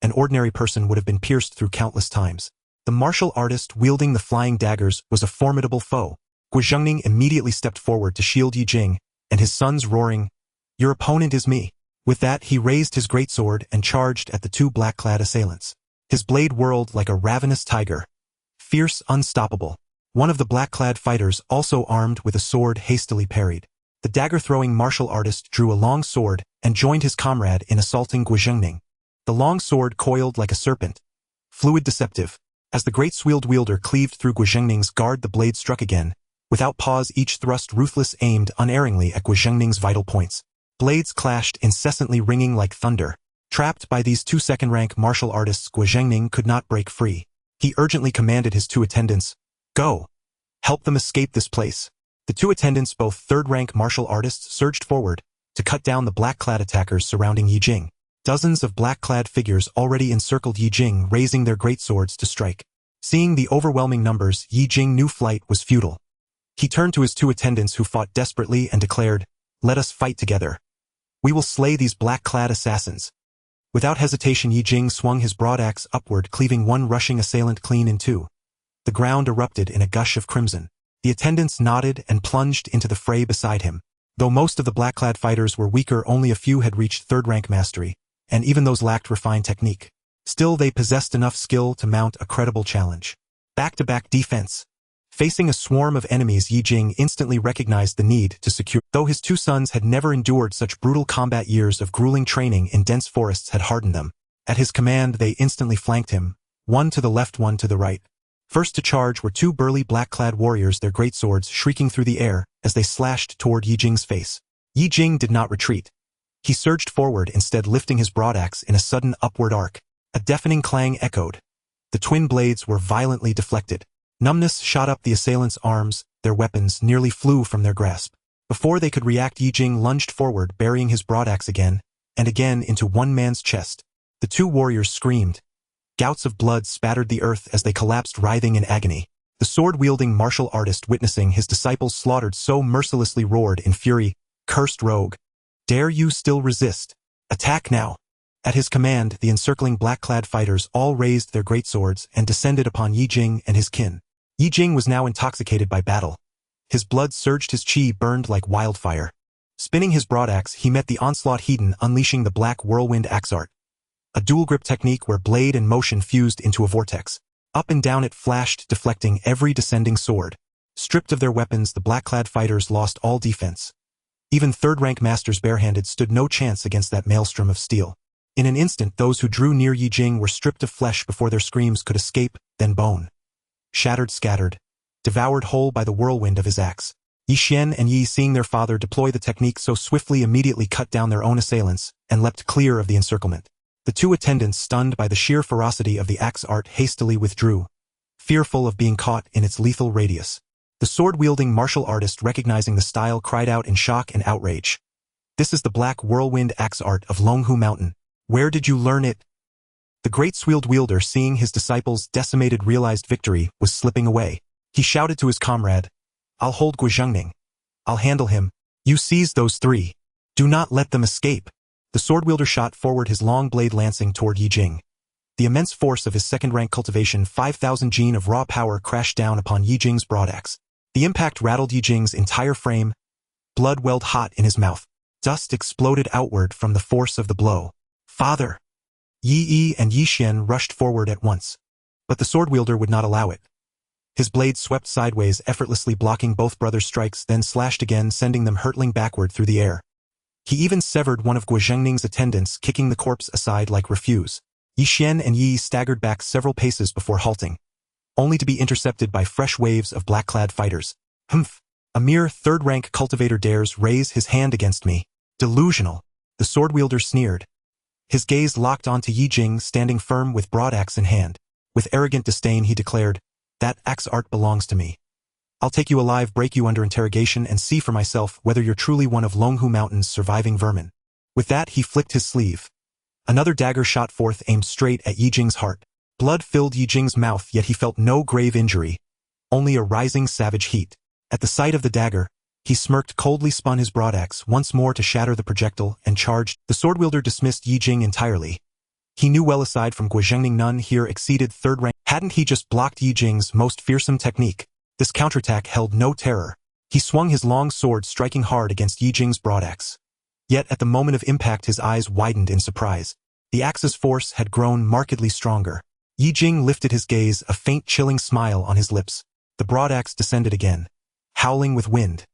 An ordinary person would have been pierced through countless times. The martial artist wielding the flying daggers was a formidable foe. Guozhengning immediately stepped forward to shield Ye Jing, and his sons, roaring, "Your opponent is me." With that, he raised his greatsword and charged at the two black-clad assailants. His blade whirled like a ravenous tiger, fierce, unstoppable. One of the black-clad fighters, also armed with a sword, hastily parried. The dagger-throwing martial artist drew a long sword and joined his comrade in assaulting Guozhengning. The long sword coiled like a serpent, fluid, deceptive. As the great sword wielder cleaved through Guozhengning's guard, the blade struck again, Without pause, each thrust ruthless aimed unerringly at Guizhengning's vital points. Blades clashed, incessantly ringing like thunder. Trapped by these two second-rank martial artists, Guizhengning could not break free. He urgently commanded his two attendants, "Go! Help them escape this place." The two attendants, both third-rank martial artists, surged forward to cut down the black-clad attackers surrounding Ye Jing. Dozens of black-clad figures already encircled Ye Jing, raising their greatswords to strike. Seeing the overwhelming numbers, Ye Jing knew flight was futile. He turned to his two attendants who fought desperately and declared, "Let us fight together. We will slay these black-clad assassins." Without hesitation, Ye Jing swung his broadaxe upward, cleaving one rushing assailant clean in two. The ground erupted in a gush of crimson. The attendants nodded and plunged into the fray beside him. Though most of the black-clad fighters were weaker, only a few had reached third-rank mastery, and even those lacked refined technique. Still, they possessed enough skill to mount a credible challenge. Back-to-back defense. Facing a swarm of enemies, Ye Jing instantly recognized the need to secure. Though his two sons had never endured such brutal combat, years of grueling training in dense forests had hardened them. At his command, they instantly flanked him, one to the left, one to the right. First to charge were two burly black-clad warriors, their greatswords shrieking through the air as they slashed toward Ye Jing's face. Ye Jing did not retreat. He surged forward, instead lifting his broadaxe in a sudden upward arc. A deafening clang echoed. The twin blades were violently deflected. Numbness shot up the assailants' arms, their weapons nearly flew from their grasp. Before they could react, Ye Jing lunged forward, burying his broadaxe again and again into one man's chest. The two warriors screamed. Gouts of blood spattered the earth as they collapsed, writhing in agony. The sword-wielding martial artist, witnessing his disciples slaughtered so mercilessly, roared in fury, "Cursed rogue! Dare you still resist? Attack now!" At his command, the encircling black-clad fighters all raised their greatswords and descended upon Ye Jing and his kin. Ye Jing was now intoxicated by battle. His blood surged, his chi burned like wildfire. Spinning his broadaxe, he met the onslaught head-on, unleashing the black whirlwind axe art. A dual-grip technique where blade and motion fused into a vortex. Up and down it flashed, deflecting every descending sword. Stripped of their weapons, the black-clad fighters lost all defense. Even third-rank masters barehanded stood no chance against that maelstrom of steel. In an instant, those who drew near Ye Jing were stripped of flesh before their screams could escape, then bone. Shattered, scattered, devoured whole by the whirlwind of his axe. Yi Xian and Yi, seeing their father deploy the technique so swiftly, immediately cut down their own assailants and leapt clear of the encirclement. The two attendants, stunned by the sheer ferocity of the axe art, hastily withdrew, fearful of being caught in its lethal radius. The sword-wielding martial artist, recognizing the style, cried out in shock and outrage. "This is the black whirlwind axe art of Longhu Mountain. Where did you learn it?" The great sword wielder, seeing his disciples decimated, realized victory was slipping away. He shouted to his comrade, "I'll hold Guizhengning. I'll handle him. You seize those three. Do not let them escape." The sword wielder shot forward, his long blade lancing toward Ye Jing. The immense force of his second-rank cultivation, 5,000 gene of raw power, crashed down upon Ye Jing's broadaxe. The impact rattled Ye Jing's entire frame. Blood welled hot in his mouth. Dust exploded outward from the force of the blow. "Father!" Yi and Yi Xian rushed forward at once. But the sword wielder would not allow it. His blade swept sideways, effortlessly blocking both brothers' strikes, then slashed again, sending them hurtling backward through the air. He even severed one of Guizhengning's attendants, kicking the corpse aside like refuse. Yi Xian and Yi staggered back several paces before halting, only to be intercepted by fresh waves of black-clad fighters. "Humph! A mere third-rank cultivator dares raise his hand against me. Delusional!" The sword wielder sneered. His gaze locked onto Ye Jing, standing firm with broadaxe in hand. With arrogant disdain, he declared, "That axe art belongs to me. I'll take you alive, break you under interrogation, and see for myself whether you're truly one of Longhu Mountain's surviving vermin." With that, he flicked his sleeve. Another dagger shot forth, aimed straight at Ye Jing's heart. Blood filled Ye Jing's mouth, yet he felt no grave injury, only a rising savage heat. At the sight of the dagger, he smirked coldly, spun his broadaxe once more to shatter the projectile, and charged. The sword wielder dismissed Ye Jing entirely. He knew well, aside from Guizhengning, none here exceeded third rank. Hadn't he just blocked Ye Jing's most fearsome technique? This counterattack held no terror. He swung his long sword, striking hard against Ye Jing's broadaxe. Yet at the moment of impact, his eyes widened in surprise. The axe's force had grown markedly stronger. Ye Jing lifted his gaze, a faint chilling smile on his lips. The broadaxe descended again, howling with wind.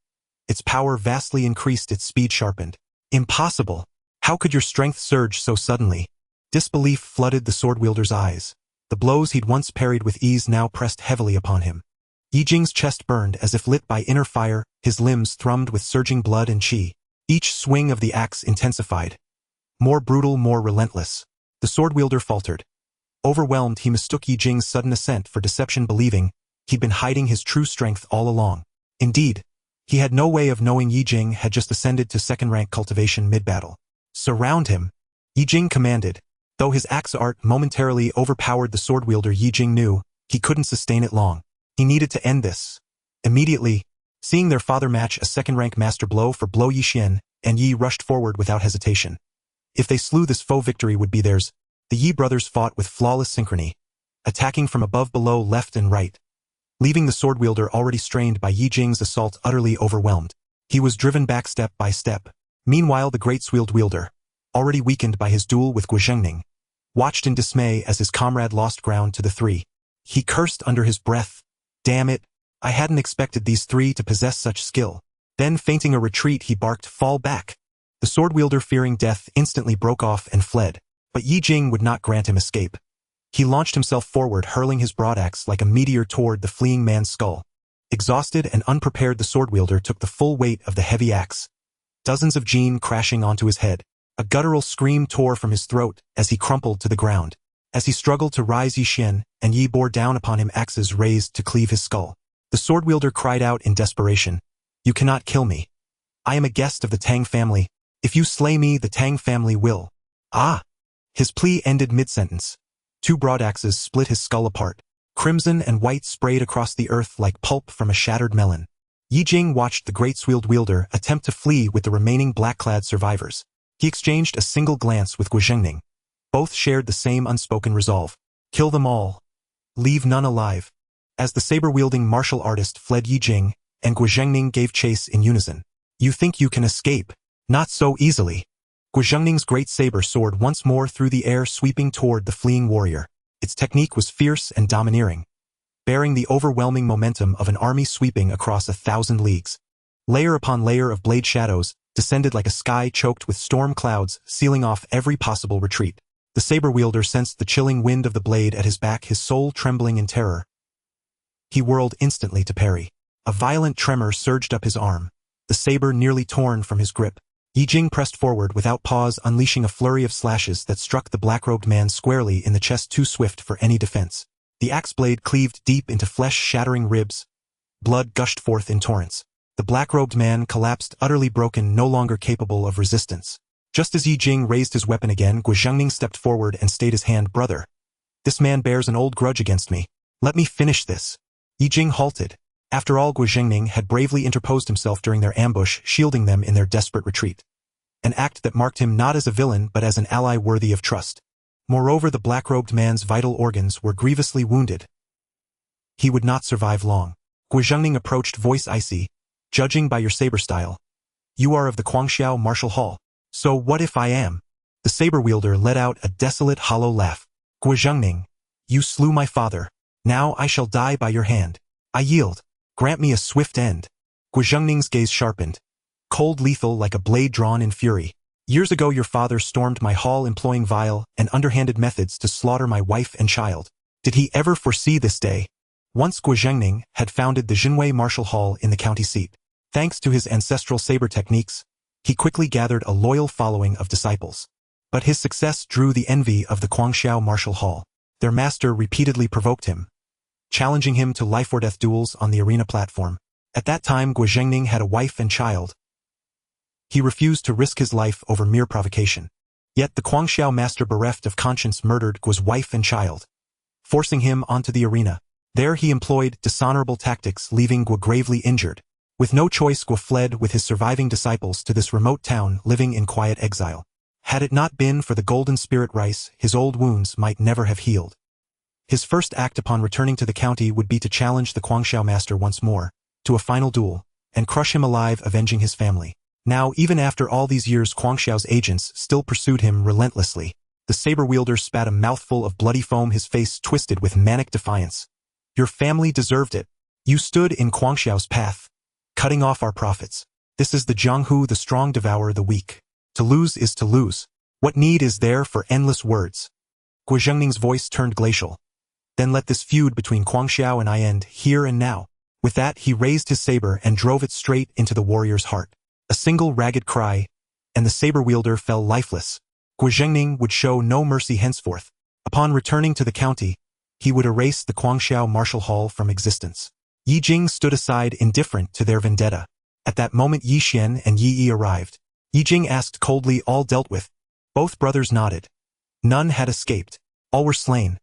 Its power vastly increased, its speed sharpened. "Impossible! How could your strength surge so suddenly?" Disbelief flooded the sword wielder's eyes. The blows he'd once parried with ease now pressed heavily upon him. Ye Jing's chest burned as if lit by inner fire, his limbs thrummed with surging blood and qi. Each swing of the axe intensified. More brutal, more relentless. The sword-wielder faltered. Overwhelmed, he mistook Ye Jing's sudden ascent for deception, believing he'd been hiding his true strength all along. Indeed, he had no way of knowing Ye Jing had just ascended to second-rank cultivation mid-battle. Surround him, Ye Jing commanded. Though his axe art momentarily overpowered the sword-wielder, Ye Jing knew he couldn't sustain it long. He needed to end this. Immediately, seeing their father match a second-rank master blow for blow, Yi Xian and Yi rushed forward without hesitation. If they slew this foe, victory would be theirs. The Yi brothers fought with flawless synchrony, attacking from above, below, left and right, leaving the sword-wielder already strained by Ye Jing's assault utterly overwhelmed. He was driven back step by step. Meanwhile, the great sword-wielder, already weakened by his duel with Guozhengning, watched in dismay as his comrade lost ground to the three. He cursed under his breath. Damn it, I hadn't expected these three to possess such skill. Then, feinting a retreat, he barked, fall back. The sword-wielder, fearing death, instantly broke off and fled. But Ye Jing would not grant him escape. He launched himself forward, hurling his broadaxe like a meteor toward the fleeing man's skull. Exhausted and unprepared, the sword-wielder took the full weight of the heavy axe, dozens of Jin crashing onto his head. A guttural scream tore from his throat as he crumpled to the ground. As he struggled to rise, Yi Xian and Yi bore down upon him, axes raised to cleave his skull. The sword-wielder cried out in desperation, "You cannot kill me. I am a guest of the Tang family. If you slay me, the Tang family will." Ah! His plea ended mid-sentence. Two broadaxes split his skull apart. Crimson and white sprayed across the earth like pulp from a shattered melon. Ye Jing watched the great sword-wielder attempt to flee with the remaining black-clad survivors. He exchanged a single glance with Guozhengning. Both shared the same unspoken resolve. Kill them all. Leave none alive. As the saber-wielding martial artist fled, Ye Jing and Guozhengning gave chase in unison. You think you can escape? Not so easily. Guozhengning's great saber soared once more through the air, sweeping toward the fleeing warrior. Its technique was fierce and domineering, bearing the overwhelming momentum of an army sweeping across 1,000 leagues. Layer upon layer of blade shadows descended like a sky choked with storm clouds, sealing off every possible retreat. The saber-wielder sensed the chilling wind of the blade at his back, his soul trembling in terror. He whirled instantly to parry. A violent tremor surged up his arm, the saber nearly torn from his grip. Ye Jing pressed forward without pause, unleashing a flurry of slashes that struck the black-robed man squarely in the chest, too swift for any defense. The axe blade cleaved deep into flesh, shattering ribs. Blood gushed forth in torrents. The black-robed man collapsed, utterly broken, no longer capable of resistance. Just as Ye Jing raised his weapon again, Guozhengning stepped forward and stayed his hand. Brother, this man bears an old grudge against me. Let me finish this. Ye Jing halted. After all, Guozhengning had bravely interposed himself during their ambush, shielding them in their desperate retreat. An act that marked him not as a villain but as an ally worthy of trust. Moreover, the black-robed man's vital organs were grievously wounded. He would not survive long. Guozhengning approached, voice icy. Judging by your saber style, you are of the Guangxiao Martial Hall. So what if I am? The saber-wielder let out a desolate, hollow laugh. Guozhengning, you slew my father. Now I shall die by your hand. I yield. Grant me a swift end. Guozhengning's gaze sharpened, cold, lethal, like a blade drawn in fury. Years ago your father stormed my hall, employing vile and underhanded methods to slaughter my wife and child. Did he ever foresee this day? Once Guozhengning had founded the Jinwei Martial Hall in the county seat. Thanks to his ancestral saber techniques, he quickly gathered a loyal following of disciples. But his success drew the envy of the Guangxiao Martial Hall. Their master repeatedly provoked him, challenging him to life-or-death duels on the arena platform. At that time, Guozhengning had a wife and child. He refused to risk his life over mere provocation. Yet the Guangxiao master, bereft of conscience, murdered Guo's wife and child, forcing him onto the arena. There he employed dishonorable tactics, leaving Guo gravely injured. With no choice, Guo fled with his surviving disciples to this remote town, living in quiet exile. Had it not been for the golden spirit rice, his old wounds might never have healed. His first act upon returning to the county would be to challenge the Guangxiao master once more, to a final duel, and crush him alive, avenging his family. Now, even after all these years, Guangxiao's agents still pursued him relentlessly. The saber-wielder spat a mouthful of bloody foam, his face twisted with manic defiance. Your family deserved it. You stood in Guangxiao's path, cutting off our profits. This is the Jianghu, the strong devour the weak. To lose is to lose. What need is there for endless words? Guozhengning's voice turned glacial. Then let this feud between Guangxiao and I end here and now. With that, he raised his saber and drove it straight into the warrior's heart. A single ragged cry, and the saber-wielder fell lifeless. Guo Zhengning would show no mercy henceforth. Upon returning to the county, he would erase the Guangxiao Martial Hall from existence. Ye Jing stood aside indifferent to their vendetta. At that moment Yi Xian and Yi Yi arrived. Ye Jing asked coldly, all dealt with. Both brothers nodded. None had escaped. All were slain.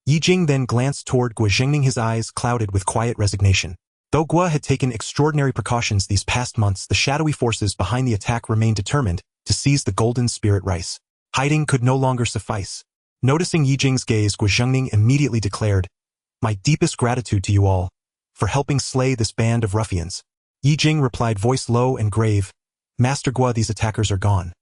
Ye Jing then glanced toward Guo Zhengning, his eyes clouded with quiet resignation. Though Guo had taken extraordinary precautions these past months, the shadowy forces behind the attack remained determined to seize the golden spirit rice. Hiding could no longer suffice. Noticing Ye Jing's gaze, Guo Zhengning immediately declared, "My deepest gratitude to you all, for helping slay this band of ruffians." Ye Jing replied, voice low and grave, "Master Guo, these attackers are gone.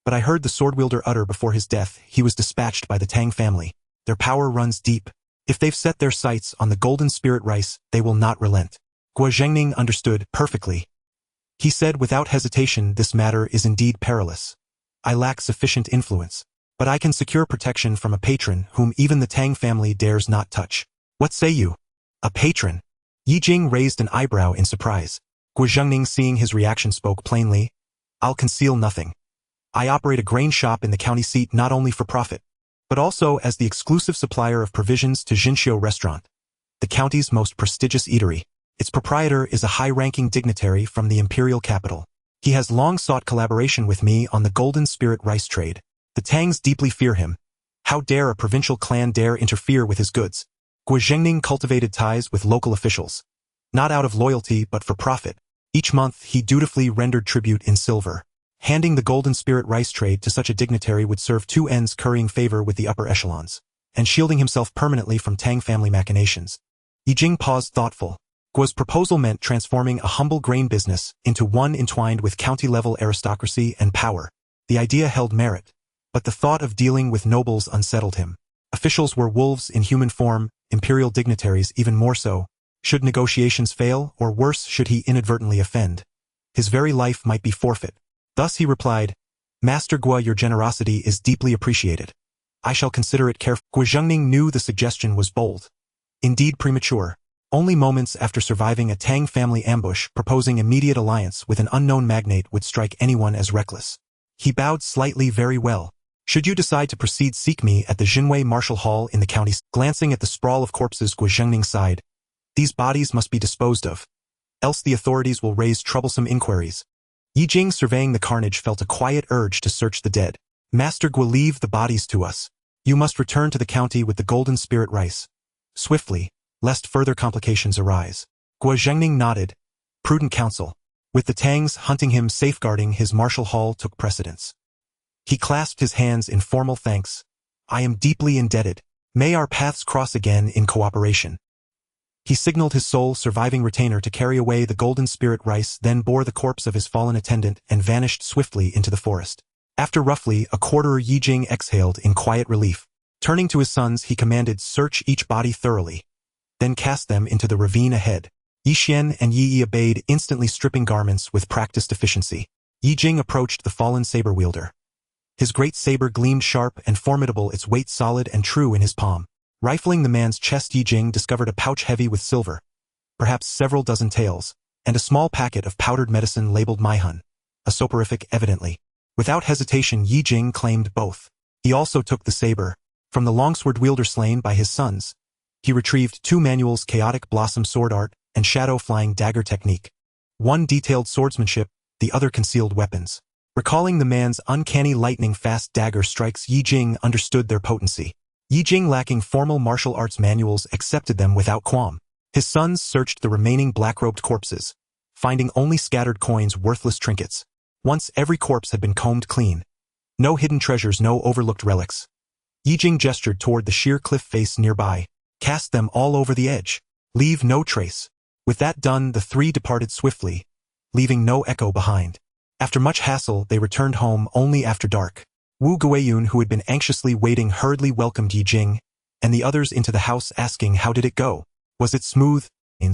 But I heard the sword-wielder utter before his death he was dispatched by the Tang family. Their power runs deep. If they've set their sights on the golden spirit rice, they will not relent." Guo Zhengning understood perfectly. He said without hesitation, "This matter is indeed perilous. I lack sufficient influence, but I can secure protection from a patron whom even the Tang family dares not touch." "What say you? A patron?" Ye Jing raised an eyebrow in surprise. Guo Zhengning, seeing his reaction, spoke plainly, "I'll conceal nothing. I operate a grain shop in the county seat not only for profit, but also as the exclusive supplier of provisions to Jinxiu Restaurant, the county's most prestigious eatery. Its proprietor is a high-ranking dignitary from the imperial capital. He has long sought collaboration with me on the golden spirit rice trade. The Tangs deeply fear him. How dare a provincial clan dare interfere with his goods?" Guo Zhengning cultivated ties with local officials, not out of loyalty but for profit. Each month he dutifully rendered tribute in silver. Handing the golden spirit rice trade to such a dignitary would serve two ends: currying favor with the upper echelons, and shielding himself permanently from Tang family machinations. Ye Jing paused, thoughtful. Guo's proposal meant transforming a humble grain business into one entwined with county-level aristocracy and power. The idea held merit, but the thought of dealing with nobles unsettled him. Officials were wolves in human form, imperial dignitaries even more so. Should negotiations fail, or worse, should he inadvertently offend, his very life might be forfeit. Thus he replied, "Master Guo, your generosity is deeply appreciated. I shall consider it carefully." Guo Zhengning knew the suggestion was bold, indeed premature. Only moments after surviving a Tang family ambush, proposing immediate alliance with an unknown magnate would strike anyone as reckless. He bowed slightly. "Very well. Should you decide to proceed, seek me at the Jinwei Martial Hall in the county." Glancing at the sprawl of corpses, Guo Zhengning sighed. "These bodies must be disposed of, else the authorities will raise troublesome inquiries." Ye Jing, surveying the carnage, felt a quiet urge to search the dead. "Master Guo, leave the bodies to us. You must return to the county with the golden spirit rice, swiftly, lest further complications arise." Guo Zhengning nodded. Prudent counsel. With the Tangs hunting him, safeguarding his martial hall took precedence. He clasped his hands in formal thanks. "I am deeply indebted. May our paths cross again in cooperation." He signaled his sole surviving retainer to carry away the golden spirit rice, then bore the corpse of his fallen attendant and vanished swiftly into the forest. After roughly a quarter, Ye Jing exhaled in quiet relief. Turning to his sons, he commanded, "Search each body thoroughly, then cast them into the ravine ahead." Yi Xian and Yi Yi obeyed, instantly stripping garments with practiced efficiency. Ye Jing approached the fallen saber-wielder. His great saber gleamed sharp and formidable, its weight solid and true in his palm. Rifling the man's chest, Ye Jing discovered a pouch heavy with silver, perhaps several dozen taels, and a small packet of powdered medicine labeled Maihun, a soporific evidently. Without hesitation, Ye Jing claimed both. He also took the saber. From the longsword wielder slain by his sons, he retrieved two manuals: Chaotic Blossom Sword Art and Shadow Flying Dagger Technique. One detailed swordsmanship, the other concealed weapons. Recalling the man's uncanny lightning-fast dagger strikes, Ye Jing understood their potency. Ye Jing, lacking formal martial arts manuals, accepted them without qualm. His sons searched the remaining black-robed corpses, finding only scattered coins, worthless trinkets. Once every corpse had been combed clean. No hidden treasures, no overlooked relics. Ye Jing gestured toward the sheer cliff face nearby. "Cast them all over the edge. Leave no trace." With that done, the three departed swiftly, leaving no echo behind. After much hassle, they returned home only after dark. Wu Guiyun, who had been anxiously waiting, hurriedly welcomed Ye Jing and the others into the house, asking, "How did it go? Was it smooth?"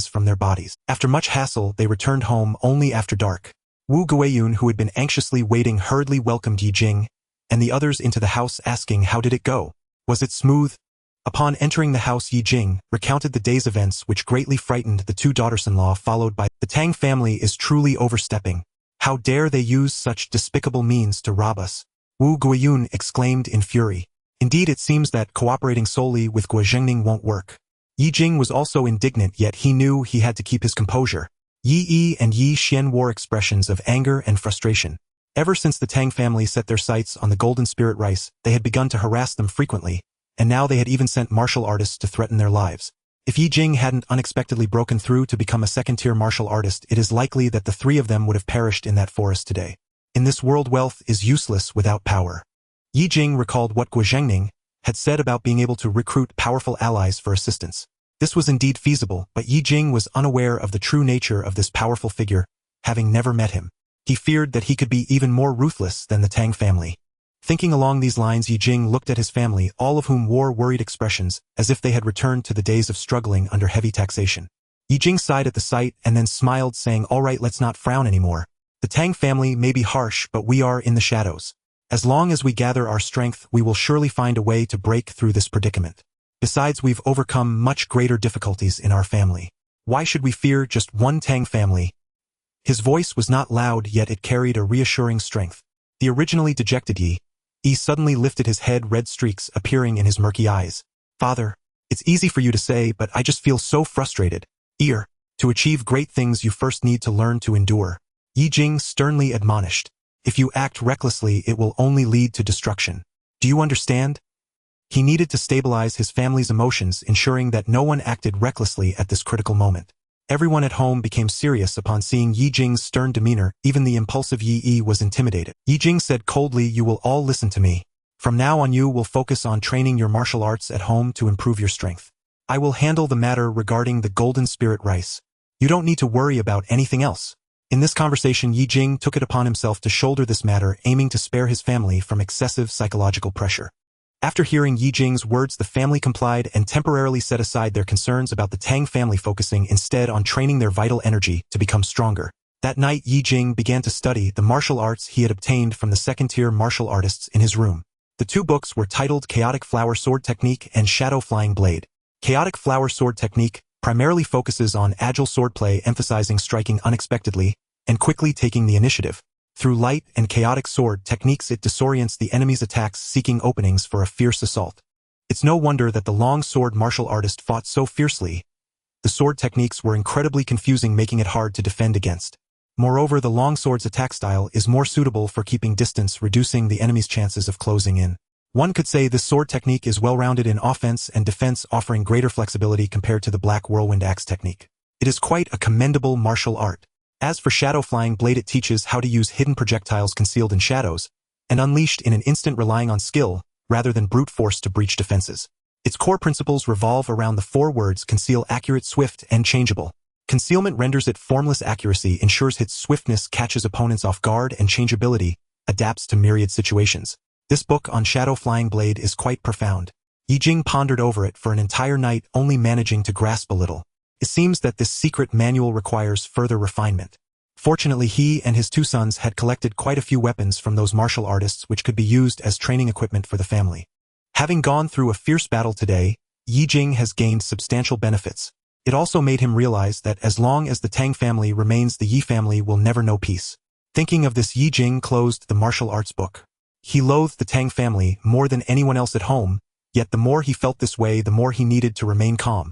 From their bodies. After much hassle, they returned home only after dark. Wu Guiyun, who had been anxiously waiting, hurriedly welcomed Ye Jing and the others into the house, asking, "How did it go? Was it smooth?" Upon entering the house, Ye Jing recounted the day's events, which greatly frightened the two daughters-in-law, followed by, "The Tang family is truly overstepping. How dare they use such despicable means to rob us?" Wu Guiyun exclaimed in fury. Indeed, it seems that cooperating solely with Guozhengning won't work. Ye Jing was also indignant, yet he knew he had to keep his composure. Yi Yi and Yi Xian wore expressions of anger and frustration. Ever since the Tang family set their sights on the golden spirit rice, they had begun to harass them frequently, and now they had even sent martial artists to threaten their lives. If Ye Jing hadn't unexpectedly broken through to become a second-tier martial artist, it is likely that the three of them would have perished in that forest today. In this world, wealth is useless without power. Ye Jing recalled what Guozhengning had said about being able to recruit powerful allies for assistance. This was indeed feasible, but Ye Jing was unaware of the true nature of this powerful figure, having never met him. He feared that he could be even more ruthless than the Tang family. Thinking along these lines, Ye Jing looked at his family, all of whom wore worried expressions, as if they had returned to the days of struggling under heavy taxation. Ye Jing sighed at the sight and then smiled, saying, "All right, let's not frown anymore. The Tang family may be harsh, but we are in the shadows. As long as we gather our strength, we will surely find a way to break through this predicament. Besides, we've overcome much greater difficulties in our family. Why should we fear just one Tang family?" His voice was not loud, yet it carried a reassuring strength. The originally dejected Yi suddenly lifted his head, red streaks appearing in his murky eyes. "Father, it's easy for you to say, but I just feel so frustrated. To achieve great things, you first need to learn to endure," Ye Jing sternly admonished. "If you act recklessly, it will only lead to destruction. Do you understand?" He needed to stabilize his family's emotions, ensuring that no one acted recklessly at this critical moment. Everyone at home became serious upon seeing Ye Jing's stern demeanor. Even the impulsive Yi was intimidated. Ye Jing said coldly, "You will all listen to me. From now on, you will focus on training your martial arts at home to improve your strength. I will handle the matter regarding the golden spirit rice. You don't need to worry about anything else." In this conversation, Ye Jing took it upon himself to shoulder this matter, aiming to spare his family from excessive psychological pressure. After hearing Ye Jing's words, the family complied and temporarily set aside their concerns about the Tang family, focusing instead on training their vital energy to become stronger. That night, Ye Jing began to study the martial arts he had obtained from the second-tier martial artists in his room. The two books were titled Chaotic Flower Sword Technique and Shadow Flying Blade. Chaotic Flower Sword Technique primarily focuses on agile swordplay, emphasizing striking unexpectedly and quickly taking the initiative. Through light and chaotic sword techniques, it disorients the enemy's attacks, seeking openings for a fierce assault. It's no wonder that the long sword martial artist fought so fiercely. The sword techniques were incredibly confusing, making it hard to defend against. Moreover, the long sword's attack style is more suitable for keeping distance, reducing the enemy's chances of closing in. One could say this sword technique is well-rounded in offense and defense, offering greater flexibility compared to the black whirlwind axe technique. It is quite a commendable martial art. As for Shadow Flying Blade, it teaches how to use hidden projectiles concealed in shadows and unleashed in an instant, relying on skill rather than brute force to breach defenses. Its core principles revolve around the 4 words: conceal, accurate, swift, and changeable. Concealment renders it formless, accuracy ensures its swiftness catches opponents off guard, and changeability adapts to myriad situations. This book on Shadow Flying Blade is quite profound. Ye Jing pondered over it for an entire night, only managing to grasp a little. It seems that this secret manual requires further refinement. Fortunately, he and his 2 sons had collected quite a few weapons from those martial artists, which could be used as training equipment for the family. Having gone through a fierce battle today, Ye Jing has gained substantial benefits. It also made him realize that as long as the Tang family remains, the Yi family will never know peace. Thinking of this, Ye Jing closed the martial arts book. He loathed the Tang family more than anyone else at home, yet the more he felt this way, the more he needed to remain calm.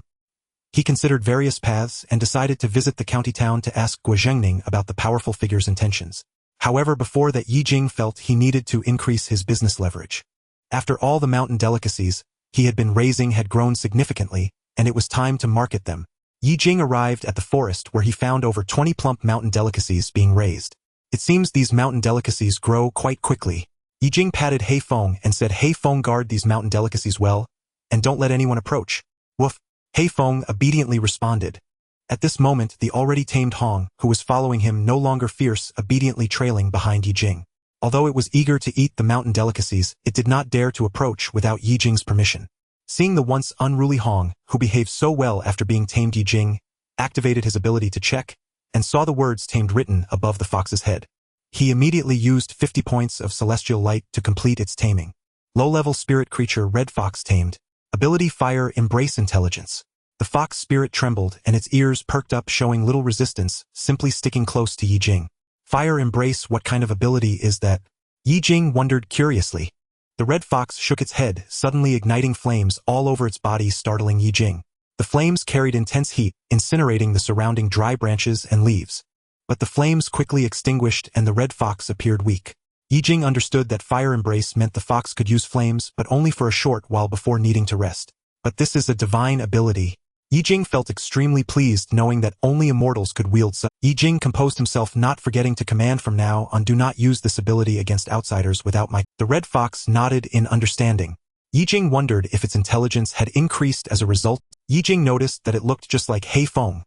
He considered various paths and decided to visit the county town to ask Guozhengning about the powerful figure's intentions. However, before that, Ye Jing felt he needed to increase his business leverage. After all, the mountain delicacies he had been raising had grown significantly, and it was time to market them. Ye Jing arrived at the forest, where he found over 20 plump mountain delicacies being raised. It seems these mountain delicacies grow quite quickly. Ye Jing patted Hei Feng and said, "Hei Feng, guard these mountain delicacies well, and don't let anyone approach." "Woof." Hei Feng obediently responded. At this moment, the already tamed Hong, who was following him, no longer fierce, obediently trailing behind Ye Jing. Although it was eager to eat the mountain delicacies, it did not dare to approach without Ye Jing's permission. Seeing the once unruly Hong, who behaved so well after being tamed, Ye Jing activated his ability to check and saw the words tamed written above the fox's head. He immediately used 50 points of celestial light to complete its taming. Low-level spirit creature Red Fox tamed. Ability Fire Embrace Intelligence. The fox spirit trembled and its ears perked up, showing little resistance, simply sticking close to Ye Jing. Fire Embrace, what kind of ability is that? Ye Jing wondered curiously. The red fox shook its head, suddenly igniting flames all over its body, startling Ye Jing. The flames carried intense heat, incinerating the surrounding dry branches and leaves. But the flames quickly extinguished and the red fox appeared weak. Ye Jing understood that Fire Embrace meant the fox could use flames, but only for a short while before needing to rest. But this is a divine ability. Ye Jing felt extremely pleased knowing that only immortals could wield such. Ye Jing composed himself, not forgetting to command from now on, do not use this ability against outsiders without my. The red fox nodded in understanding. Ye Jing wondered if its intelligence had increased as a result. Ye Jing noticed that it looked just like hay foam.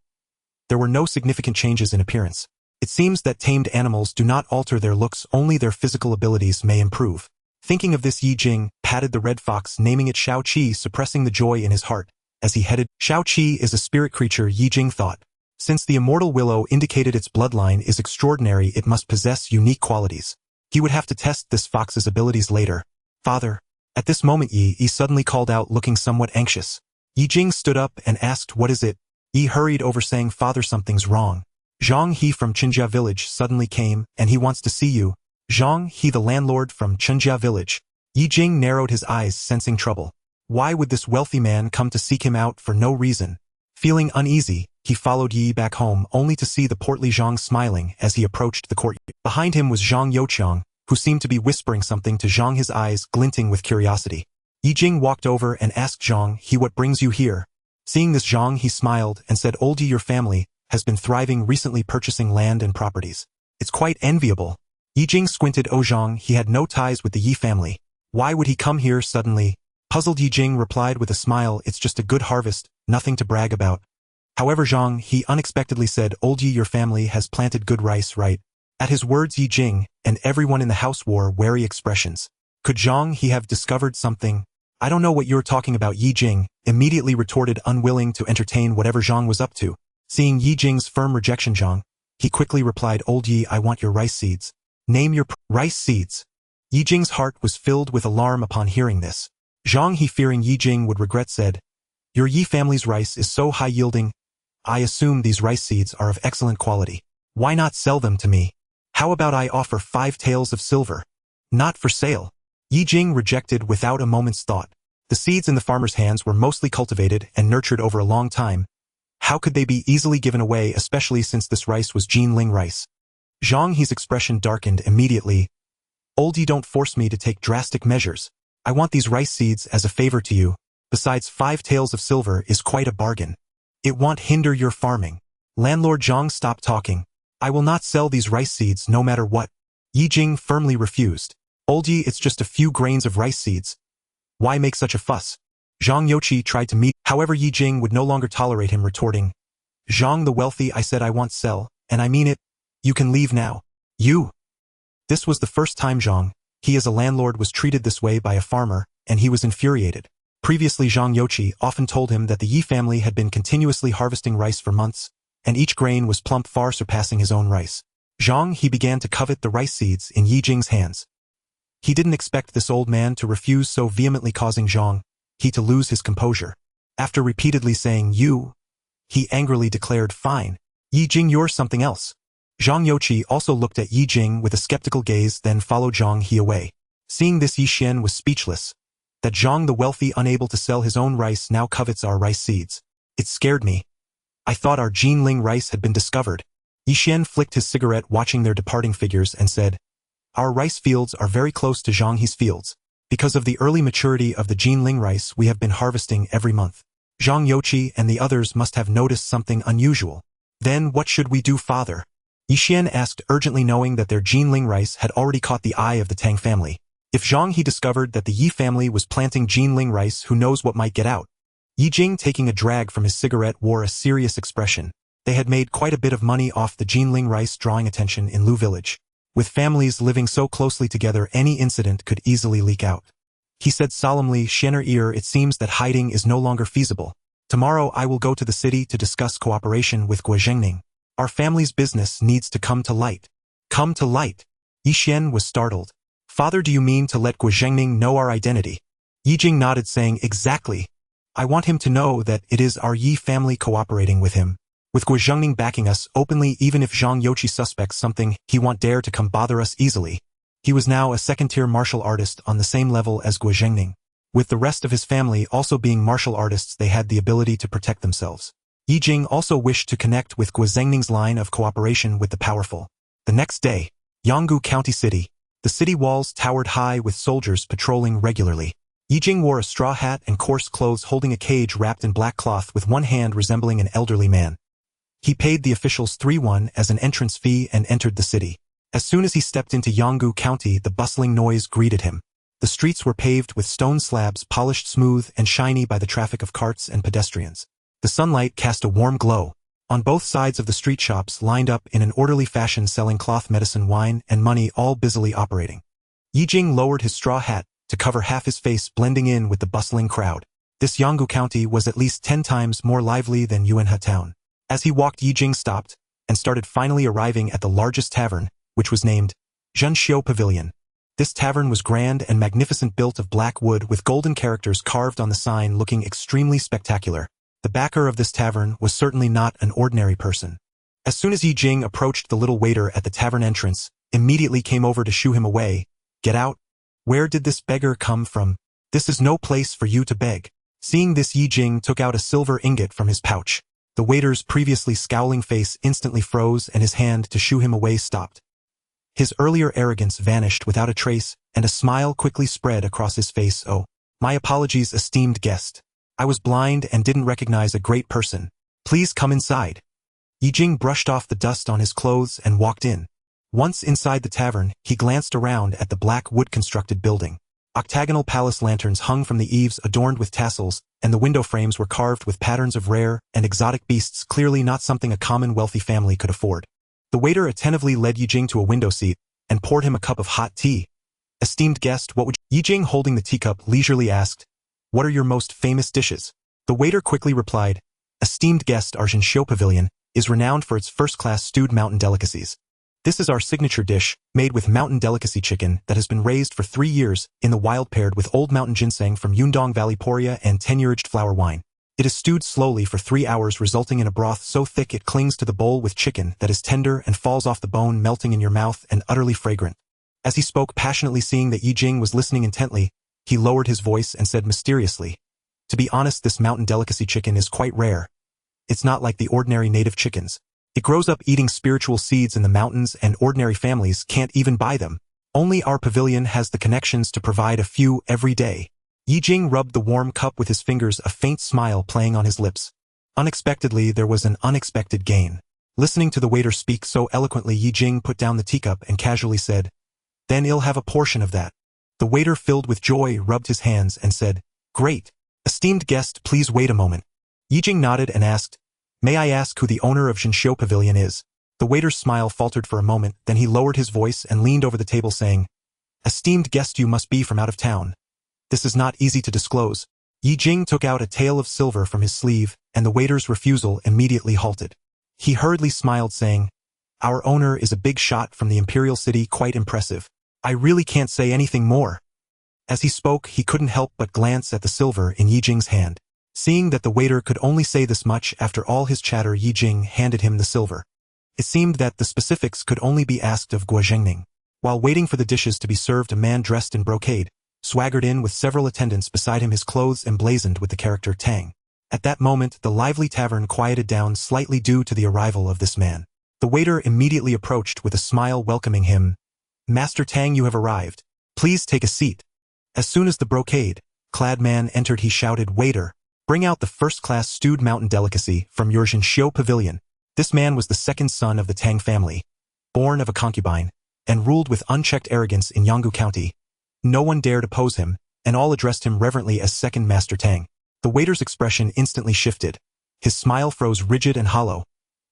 There were no significant changes in appearance. It seems that tamed animals do not alter their looks, only their physical abilities may improve. Thinking of this, Ye Jing patted the red fox, naming it Shao Qi, suppressing the joy in his heart as he headed. Shao Qi is a spirit creature, Ye Jing thought. Since the immortal willow indicated its bloodline is extraordinary, it must possess unique qualities. He would have to test this fox's abilities later. Father. At this moment Ye suddenly called out, looking somewhat anxious. Ye Jing stood up and asked, what is it? Ye hurried over, saying, Father, something's wrong. Zhang He from Qinjia village suddenly came, and he wants to see you. Zhang He, the landlord from Qinjia village. Ye Jing narrowed his eyes, sensing trouble. Why would this wealthy man come to seek him out for no reason? Feeling uneasy, he followed Ye back home, only to see the portly Zhang smiling as he approached the courtyard. Behind him was Zhang Youqiang, who seemed to be whispering something to Zhang, his eyes glinting with curiosity. Ye Jing walked over and asked Zhang He, what brings you here? Seeing this, Zhang He smiled and said, Old Ye, your family has been thriving recently, purchasing land and properties. It's quite enviable. Ye Jing squinted. Oh, Zhang He had no ties with the Ye family. Why would he come here suddenly? Puzzled, Ye Jing replied with a smile, it's just a good harvest, nothing to brag about. However, Zhang He unexpectedly said, Old Ye, your family has planted good rice, right? At his words, Ye Jing and everyone in the house wore wary expressions. Could Zhang He have discovered something? I don't know what you're talking about, Ye Jing immediately retorted, unwilling to entertain whatever Zhang was up to. Seeing Ye Jing's firm rejection, Zhang He quickly replied, Old Ye, I want your rice seeds. Name your rice seeds. Ye Jing's heart was filled with alarm upon hearing this. Zhang He, fearing Ye Jing would regret, said, Your Ye family's rice is so high-yielding. I assume these rice seeds are of excellent quality. Why not sell them to me? How about I offer 5 taels of silver? Not for sale. Ye Jing rejected without a moment's thought. The seeds in the farmer's hands were mostly cultivated and nurtured over a long time. How could they be easily given away, especially since this rice was Jinling rice? Zhang He's expression darkened immediately. Old Ye, don't force me to take drastic measures. I want these rice seeds as a favor to you. Besides, 5 taels of silver is quite a bargain. It won't hinder your farming. Landlord Zhang, stop talking. I will not sell these rice seeds no matter what. Ye Jing firmly refused. Old Ye, it's just a few grains of rice seeds. Why make such a fuss? Zhang Youqi tried to meet, however Ye Jing would no longer tolerate him, retorting, Zhang the wealthy, I said I want sell, and I mean it. You can leave now. You. This was the first time Zhang He as a landlord was treated this way by a farmer, and he was infuriated. Previously, Zhang Youqi often told him that the Ye family had been continuously harvesting rice for months, and each grain was plump, far surpassing his own rice. Zhang He began to covet the rice seeds in Ye Jing's hands. He didn't expect this old man to refuse so vehemently, causing Zhang He to lose his composure. After repeatedly saying, you, he angrily declared, fine. Ye Jing, you're something else. Zhang Youqi also looked at Ye Jing with a skeptical gaze, then followed Zhang He away. Seeing this, Ye Xian was speechless. That Zhang the wealthy, unable to sell his own rice, now covets our rice seeds. It scared me. I thought our Jinling rice had been discovered. Ye Xian flicked his cigarette, watching their departing figures, and said, our rice fields are very close to Zhang He's fields. Because of the early maturity of the Jinling rice we have been harvesting every month. Zhang Youqi and the others must have noticed something unusual. Then what should we do, father? Ye Xian asked urgently, knowing that their Jinling rice had already caught the eye of the Tang family. If Zhang He discovered that the Ye family was planting Jinling rice, who knows what might get out. Ye Jing, taking a drag from his cigarette, wore a serious expression. They had made quite a bit of money off the Jinling rice, drawing attention in Lu village. With families living so closely together, any incident could easily leak out. He said solemnly, Xianer ear, it seems that hiding is no longer feasible. Tomorrow I will go to the city to discuss cooperation with Guozhengning. Our family's business needs to come to light. Come to light? Yi Xian was startled. Father, do you mean to let Guozhengning know our identity? Yi Jing nodded, saying, exactly. I want him to know that it is our Yi family cooperating with him. With Guo Zhengning backing us openly, even if Zhang Youqi suspects something, he won't dare to come bother us easily. He was now a second-tier martial artist on the same level as Guo Zhengning. With the rest of his family also being martial artists, they had the ability to protect themselves. Ye Jing also wished to connect with Guo Zhengning's line of cooperation with the powerful. The next day, Yanggu County City. The city walls towered high with soldiers patrolling regularly. Ye Jing wore a straw hat and coarse clothes, holding a cage wrapped in black cloth with one hand resembling an elderly man. He paid the officials 3 as an entrance fee and entered the city. As soon as he stepped into Yanggu County, the bustling noise greeted him. The streets were paved with stone slabs, polished smooth and shiny by the traffic of carts and pedestrians. The sunlight cast a warm glow. On both sides of the street, shops lined up in an orderly fashion selling cloth, medicine, wine, and money, all busily operating. Ye Jing lowered his straw hat to cover half his face, blending in with the bustling crowd. This Yanggu County was at least 10 times more lively than Yuanhe Town. As he walked, Ye Jing stopped and started, finally arriving at the largest tavern, which was named Zhenxiu Pavilion. This tavern was grand and magnificent, built of black wood with golden characters carved on the sign, looking extremely spectacular. The backer of this tavern was certainly not an ordinary person. As soon as Ye Jing approached, the little waiter at the tavern entrance immediately came over to shoo him away. Get out! Where did this beggar come from? This is no place for you to beg. Seeing this, Ye Jing took out a silver ingot from his pouch. The waiter's previously scowling face instantly froze and his hand to shoo him away stopped. His earlier arrogance vanished without a trace, and a smile quickly spread across his face. Oh, my apologies, esteemed guest. I was blind and didn't recognize a great person. Please come inside. Ye Jing brushed off the dust on his clothes and walked in. Once inside the tavern, he glanced around at the black wood-constructed building. Octagonal palace lanterns hung from the eaves adorned with tassels, and the window frames were carved with patterns of rare and exotic beasts, clearly not something a common wealthy family could afford. The waiter attentively led Ye Jing to a window seat and poured him a cup of hot tea. Esteemed guest, what would Ye Jing, holding the teacup, leisurely asked, what are your most famous dishes? The waiter quickly replied, esteemed guest, our Zhenxiu Pavilion is renowned for its first-class stewed mountain delicacies. This is our signature dish, made with mountain delicacy chicken that has been raised for 3 years in the wild, paired with old mountain ginseng from Yundong Valley Poria and 10-year-aged flour wine. It is stewed slowly for 3 hours, resulting in a broth so thick it clings to the bowl with chicken that is tender and falls off the bone, melting in your mouth and utterly fragrant. As he spoke passionately, seeing that Ye Jing was listening intently, he lowered his voice and said mysteriously, to be honest, this mountain delicacy chicken is quite rare. It's not like the ordinary native chickens. It grows up eating spiritual seeds in the mountains, and ordinary families can't even buy them. Only our pavilion has the connections to provide a few every day. Ye Jing rubbed the warm cup with his fingers, a faint smile playing on his lips. Unexpectedly, there was an unexpected gain. Listening to the waiter speak so eloquently, Ye Jing put down the teacup and casually said, then I'll have a portion of that. The waiter, filled with joy, rubbed his hands and said, great. Esteemed guest, please wait a moment. Ye Jing nodded and asked, may I ask who the owner of Zhenxiu Pavilion is? The waiter's smile faltered for a moment, then he lowered his voice and leaned over the table, saying, esteemed guest, you must be from out of town. This is not easy to disclose. Ye Jing took out a tael of silver from his sleeve, and the waiter's refusal immediately halted. He hurriedly smiled, saying, our owner is a big shot from the imperial city, quite impressive. I really can't say anything more. As he spoke, he couldn't help but glance at the silver in Ye Jing's hand. Seeing that the waiter could only say this much after all his chatter, Ye Jing handed him the silver. It seemed that the specifics could only be asked of Guo Zhengning. While waiting for the dishes to be served, a man dressed in brocade swaggered in with several attendants beside him, his clothes emblazoned with the character Tang. At that moment, the lively tavern quieted down slightly due to the arrival of this man. The waiter immediately approached with a smile, welcoming him. Master Tang, you have arrived. Please take a seat. As soon as the brocade-clad man entered, he shouted, waiter, bring out the first-class stewed mountain delicacy from your Zhenxiu Pavilion. This man was the second son of the Tang family, born of a concubine, and ruled with unchecked arrogance in Yanggu County. No one dared oppose him, and all addressed him reverently as Second Master Tang. The waiter's expression instantly shifted. His smile froze rigid and hollow.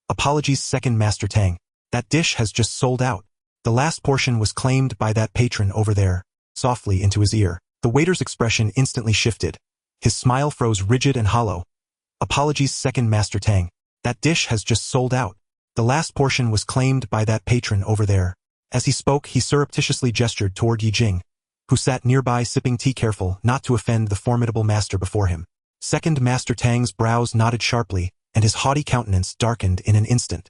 Apologies, Second Master Tang. That dish has just sold out. The last portion was claimed by that patron over there. Softly into his ear, the waiter's expression instantly shifted. His smile froze rigid and hollow. Apologies, Second Master Tang. That dish has just sold out. The last portion was claimed by that patron over there. As he spoke, he surreptitiously gestured toward Ye Jing, who sat nearby sipping tea, careful not to offend the formidable master before him. Second Master Tang's brows knotted sharply, and his haughty countenance darkened in an instant.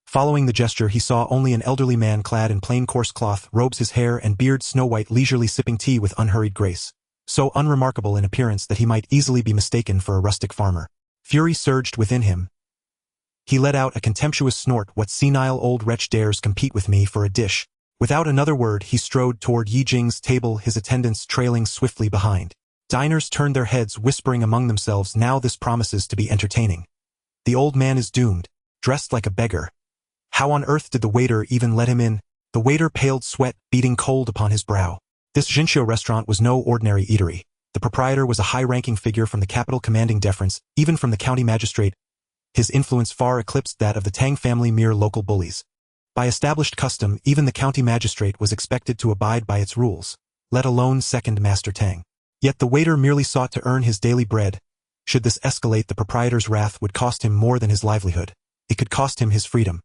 Following the gesture, he saw only an elderly man clad in plain coarse cloth robes, his hair and beard snow-white, leisurely sipping tea with unhurried grace, so unremarkable in appearance that he might easily be mistaken for a rustic farmer. Fury surged within him. He let out a contemptuous snort. What senile old wretch dares compete with me for a dish? Without another word, he strode toward Ye Jing's table, his attendants trailing swiftly behind. Diners turned their heads, whispering among themselves, now this promises to be entertaining. The old man is doomed, dressed like a beggar. How on earth did the waiter even let him in? The waiter paled, sweat beating cold upon his brow. This Jinxiu restaurant was no ordinary eatery. The proprietor was a high-ranking figure from the capital, commanding deference, even from the county magistrate. His influence far eclipsed that of the Tang family, mere local bullies. By established custom, even the county magistrate was expected to abide by its rules, let alone Second Master Tang. Yet the waiter merely sought to earn his daily bread. Should this escalate, the proprietor's wrath would cost him more than his livelihood. It could cost him his freedom.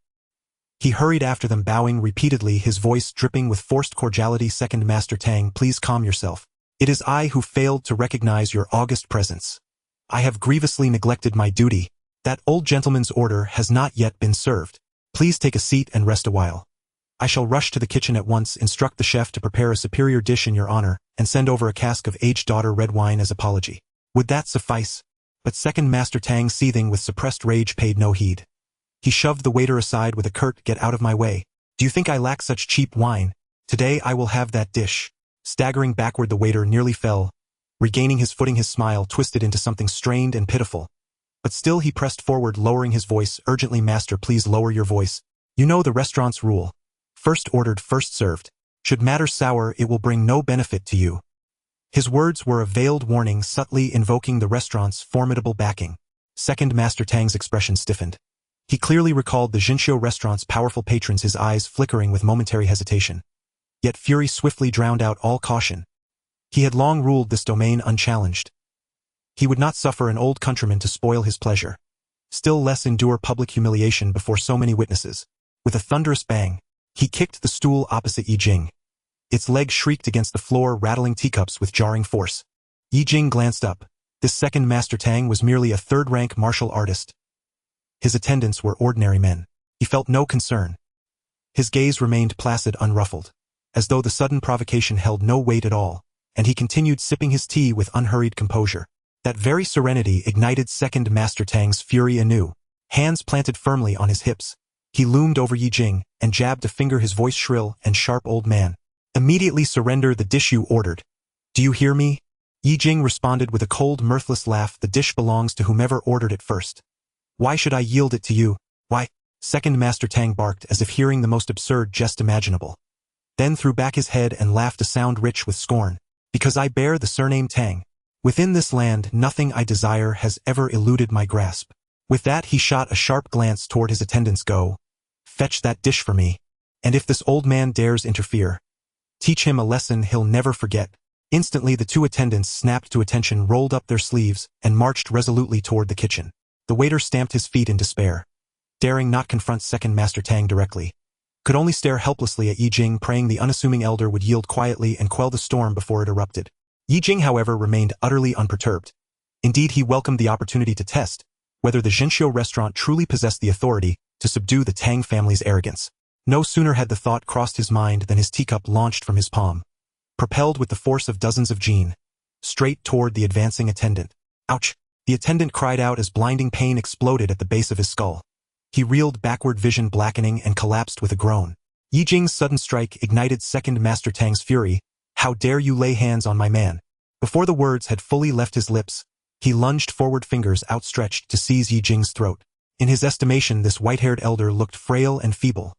He hurried after them, bowing repeatedly, his voice dripping with forced cordiality. Second Master Tang, please calm yourself. It is I who failed to recognize your august presence. I have grievously neglected my duty. That old gentleman's order has not yet been served. Please take a seat and rest a while. I shall rush to the kitchen at once, instruct the chef to prepare a superior dish in your honor, and send over a cask of aged daughter red wine as apology. Would that suffice? But Second Master Tang, seething with suppressed rage, paid no heed. He shoved the waiter aside with a curt, get out of my way. Do you think I lack such cheap wine? Today I will have that dish. Staggering backward, the waiter nearly fell. Regaining his footing, his smile twisted into something strained and pitiful. But still he pressed forward, lowering his voice urgently. Master, please lower your voice. You know the restaurant's rule. First ordered, first served. Should matter sour, it will bring no benefit to you. His words were a veiled warning, subtly invoking the restaurant's formidable backing. Second Master Tang's expression stiffened. He clearly recalled the Jinxiu restaurant's powerful patrons, his eyes flickering with momentary hesitation. Yet fury swiftly drowned out all caution. He had long ruled this domain unchallenged. He would not suffer an old countryman to spoil his pleasure. Still less endure public humiliation before so many witnesses. With a thunderous bang, he kicked the stool opposite Ye Jing. Its leg shrieked against the floor, rattling teacups with jarring force. Ye Jing glanced up. This Second Master Tang was merely a third-rank martial artist. His attendants were ordinary men. He felt no concern. His gaze remained placid, unruffled, as though the sudden provocation held no weight at all, and he continued sipping his tea with unhurried composure. That very serenity ignited Second Master Tang's fury anew. Hands planted firmly on his hips, he loomed over Ye Jing and jabbed a finger, his voice shrill and sharp. Old man, immediately surrender the dish you ordered. Do you hear me? Ye Jing responded with a cold, mirthless laugh. The dish belongs to whomever ordered it first. Why should I yield it to you? Why? Second Master Tang barked as if hearing the most absurd jest imaginable. Then threw back his head and laughed a sound rich with scorn. Because I bear the surname Tang. Within this land, nothing I desire has ever eluded my grasp. With that, he shot a sharp glance toward his attendants. Go. Fetch that dish for me. And if this old man dares interfere, teach him a lesson he'll never forget. Instantly, the two attendants snapped to attention, rolled up their sleeves, and marched resolutely toward the kitchen. The waiter stamped his feet in despair. Daring not confront Second Master Tang directly, could only stare helplessly at Ye Jing, praying the unassuming elder would yield quietly and quell the storm before it erupted. Ye Jing, however, remained utterly unperturbed. Indeed, he welcomed the opportunity to test whether the Jinxiu restaurant truly possessed the authority to subdue the Tang family's arrogance. No sooner had the thought crossed his mind than his teacup launched from his palm, propelled with the force of dozens of jin, straight toward the advancing attendant. Ouch! The attendant cried out as blinding pain exploded at the base of his skull. He reeled backward, vision blackening, and collapsed with a groan. Ye Jing's sudden strike ignited Second Master Tang's fury. How dare you lay hands on my man? Before the words had fully left his lips, he lunged forward, fingers outstretched to seize Ye Jing's throat. In his estimation, this white-haired elder looked frail and feeble,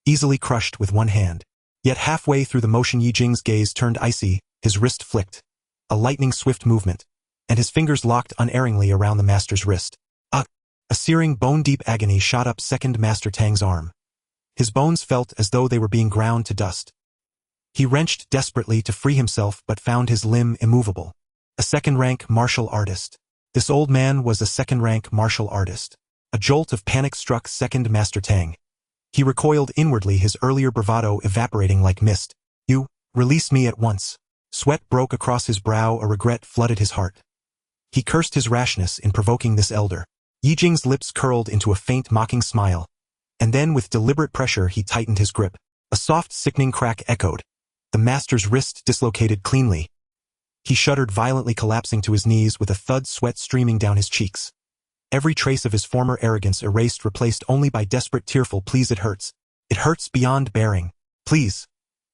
easily crushed with one hand. Yet halfway through the motion, Ye Jing's gaze turned icy, his wrist flicked. A lightning-swift movement, and his fingers locked unerringly around the master's wrist. A searing, bone-deep agony shot up Second Master Tang's arm. His bones felt as though they were being ground to dust. He wrenched desperately to free himself but found his limb immovable. A second-rank martial artist. This old man was a second-rank martial artist. A jolt of panic struck Second Master Tang. He recoiled inwardly, his earlier bravado evaporating like mist. You, release me at once. Sweat broke across his brow, a regret flooded his heart. He cursed his rashness in provoking this elder. Ye Jing's lips curled into a faint mocking smile, and then with deliberate pressure he tightened his grip. A soft sickening crack echoed. The master's wrist dislocated cleanly. He shuddered violently, collapsing to his knees with a thud, sweat streaming down his cheeks. Every trace of his former arrogance erased, replaced only by desperate tearful pleas. It hurts. It hurts beyond bearing. Please.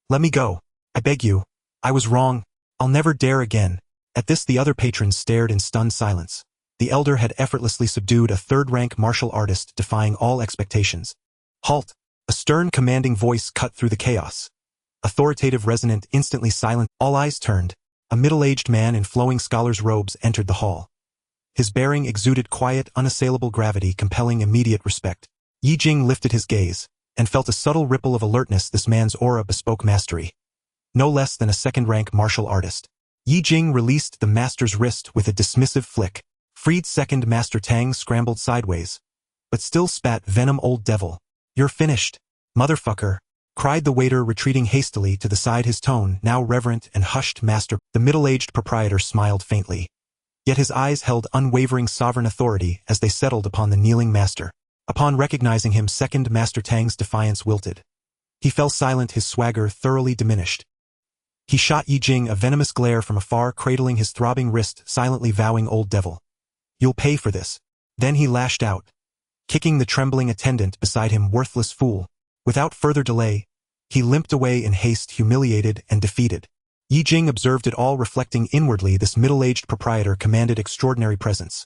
Let me go. I beg you. I was wrong. I'll never dare again. At this the other patrons stared in stunned silence. The elder had effortlessly subdued a third-rank martial artist, defying all expectations. Halt! A stern, commanding voice cut through the chaos. Authoritative, resonant, instantly silent. All eyes turned. A middle-aged man in flowing scholar's robes entered the hall. His bearing exuded quiet, unassailable gravity, compelling immediate respect. Ye Jing lifted his gaze, and felt a subtle ripple of alertness. This man's aura bespoke mastery. No less than a second-rank martial artist. Ye Jing released the master's wrist with a dismissive flick. Freed second Master Tang scrambled sideways, but still spat venom. Old devil. You're finished. Motherfucker, cried the waiter, retreating hastily to the side, his tone now reverent and hushed. Master, the middle-aged proprietor smiled faintly. Yet his eyes held unwavering sovereign authority as they settled upon the kneeling master. Upon recognizing him, second Master Tang's defiance wilted. He fell silent, his swagger thoroughly diminished. He shot Ye Jing a venomous glare from afar, cradling his throbbing wrist, silently vowing, old devil, you'll pay for this. Then he lashed out, kicking the trembling attendant beside him. Worthless fool. Without further delay, he limped away in haste, humiliated and defeated. Ye Jing observed it all, reflecting inwardly. This middle-aged proprietor commanded extraordinary presence.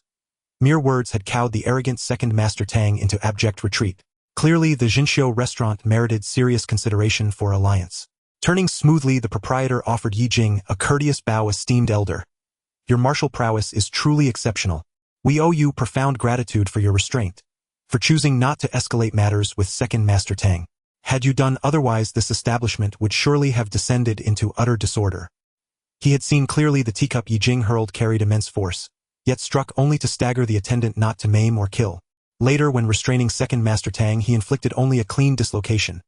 Mere words had cowed the arrogant second Master Tang into abject retreat. Clearly the Jinxiu restaurant merited serious consideration for alliance. Turning smoothly, the proprietor offered Ye Jing a courteous bow. Esteemed elder, your martial prowess is truly exceptional. We owe you profound gratitude for your restraint, for choosing not to escalate matters with second Master Tang. Had you done otherwise, this establishment would surely have descended into utter disorder. He had seen clearly the teacup Ye Jing hurled carried immense force, yet struck only to stagger the attendant, not to maim or kill. Later, when restraining second Master Tang, he inflicted only a clean dislocation,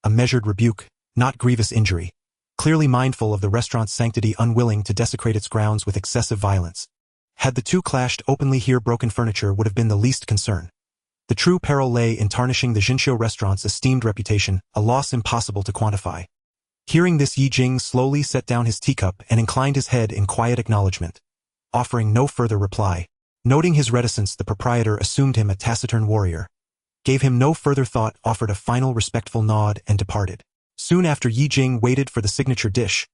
a measured rebuke, not grievous injury. Clearly mindful of the restaurant's sanctity, unwilling to desecrate its grounds with excessive violence. Had the two clashed openly here, broken furniture would have been the least concern. The true peril lay in tarnishing the Jinxiu restaurant's esteemed reputation, a loss impossible to quantify. Hearing this, Ye Jing slowly set down his teacup and inclined his head in quiet acknowledgement, offering no further reply. Noting his reticence, the proprietor assumed him a taciturn warrior, gave him no further thought, offered a final respectful nod, and departed. Soon after, Ye Jing waited for the signature dish,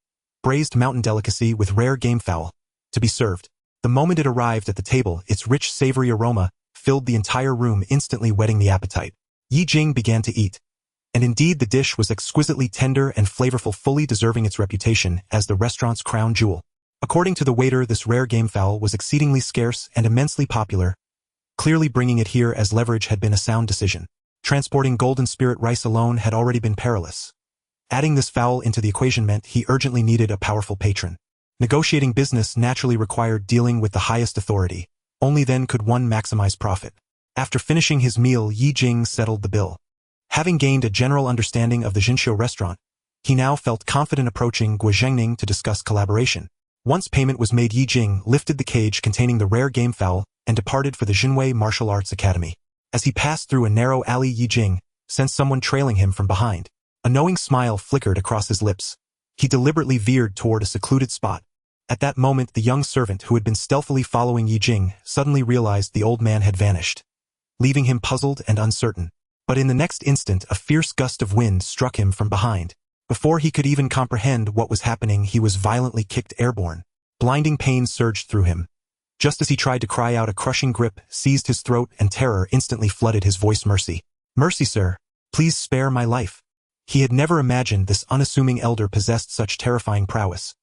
braised mountain delicacy with rare game fowl, to be served. The moment it arrived at the table, its rich, savory aroma filled the entire room, instantly whetting the appetite. Ye Jing began to eat, and indeed the dish was exquisitely tender and flavorful, fully deserving its reputation as the restaurant's crown jewel. According to the waiter, this rare game fowl was exceedingly scarce and immensely popular. Clearly bringing it here as leverage had been a sound decision. Transporting golden spirit rice alone had already been perilous. Adding this fowl into the equation meant he urgently needed a powerful patron. Negotiating business naturally required dealing with the highest authority. Only then could one maximize profit. After finishing his meal, Ye Jing settled the bill. Having gained a general understanding of the Jinxiu restaurant, he now felt confident approaching Guozhengning to discuss collaboration. Once payment was made, Ye Jing lifted the cage containing the rare game fowl and departed for the Jinwei Martial Arts Academy. As he passed through a narrow alley, Ye Jing sensed someone trailing him from behind. A knowing smile flickered across his lips. He deliberately veered toward a secluded spot. At that moment, the young servant who had been stealthily following Ye Jing suddenly realized the old man had vanished, leaving him puzzled and uncertain. But in the next instant, a fierce gust of wind struck him from behind. Before he could even comprehend what was happening, he was violently kicked airborne. Blinding pain surged through him. Just as he tried to cry out, a crushing grip seized his throat and terror instantly flooded his voice. Mercy. Mercy, sir. Please spare my life. He had never imagined this unassuming elder possessed such terrifying prowess,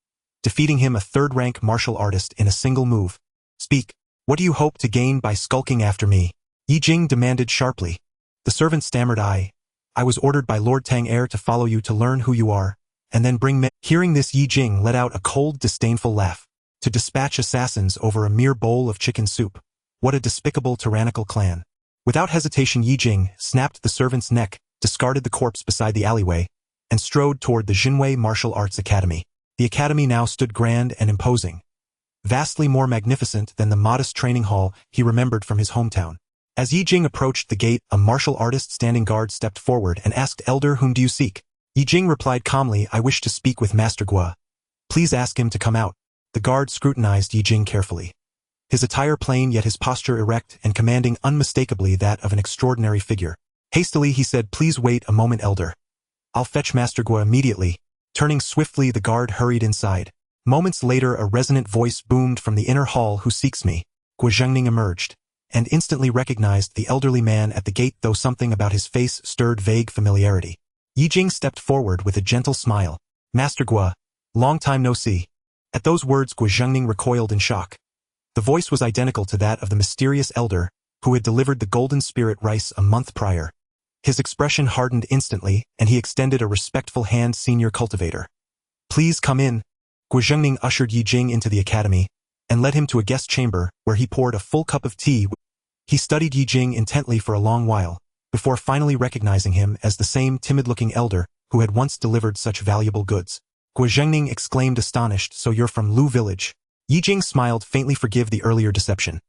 defeating him, a third-rank martial artist, in a single move. Speak. What do you hope to gain by skulking after me? Ye Jing demanded sharply. The servant stammered, I was ordered by Lord Tang Air to follow you to learn who you are, and then bring me. Hearing this, Ye Jing let out a cold, disdainful laugh. To dispatch assassins over a mere bowl of chicken soup. What a despicable, tyrannical clan. Without hesitation, Ye Jing snapped the servant's neck, discarded the corpse beside the alleyway, and strode toward the Jinwei Martial Arts Academy. The academy now stood grand and imposing. vastly more magnificent than the modest training hall he remembered from his hometown. As Ye Jing approached the gate, a martial artist standing guard stepped forward and asked, "Elder, whom do you seek?" Ye Jing replied calmly, "I wish to speak with Master Gua. Please ask him to come out." The guard scrutinized Ye Jing carefully. His attire plain, yet his posture erect and commanding, unmistakably that of an extraordinary figure. Hastily he said, "Please wait a moment, Elder. I'll fetch Master Gua immediately." Turning swiftly, the guard hurried inside. Moments later, a resonant voice boomed from the inner hall, "Who seeks me?" Gua Zhengning emerged, and instantly recognized the elderly man at the gate, though something about his face stirred vague familiarity. Ye Jing stepped forward with a gentle smile. "Master Gua, long time no see." At those words, Gua Zhengning recoiled in shock. The voice was identical to that of the mysterious elder who had delivered the golden spirit rice a month prior. His expression hardened instantly, and he extended a respectful hand. "Senior cultivator, please come in." Gua Zhengning ushered Ye Jing into the academy and led him to a guest chamber where he poured a full cup of tea. He studied Ye Jing intently for a long while, before finally recognizing him as the same timid-looking elder who had once delivered such valuable goods. Gua Zhengning exclaimed astonished, "So you're from Lu village?" Ye Jing smiled faintly. "Forgive the earlier deception.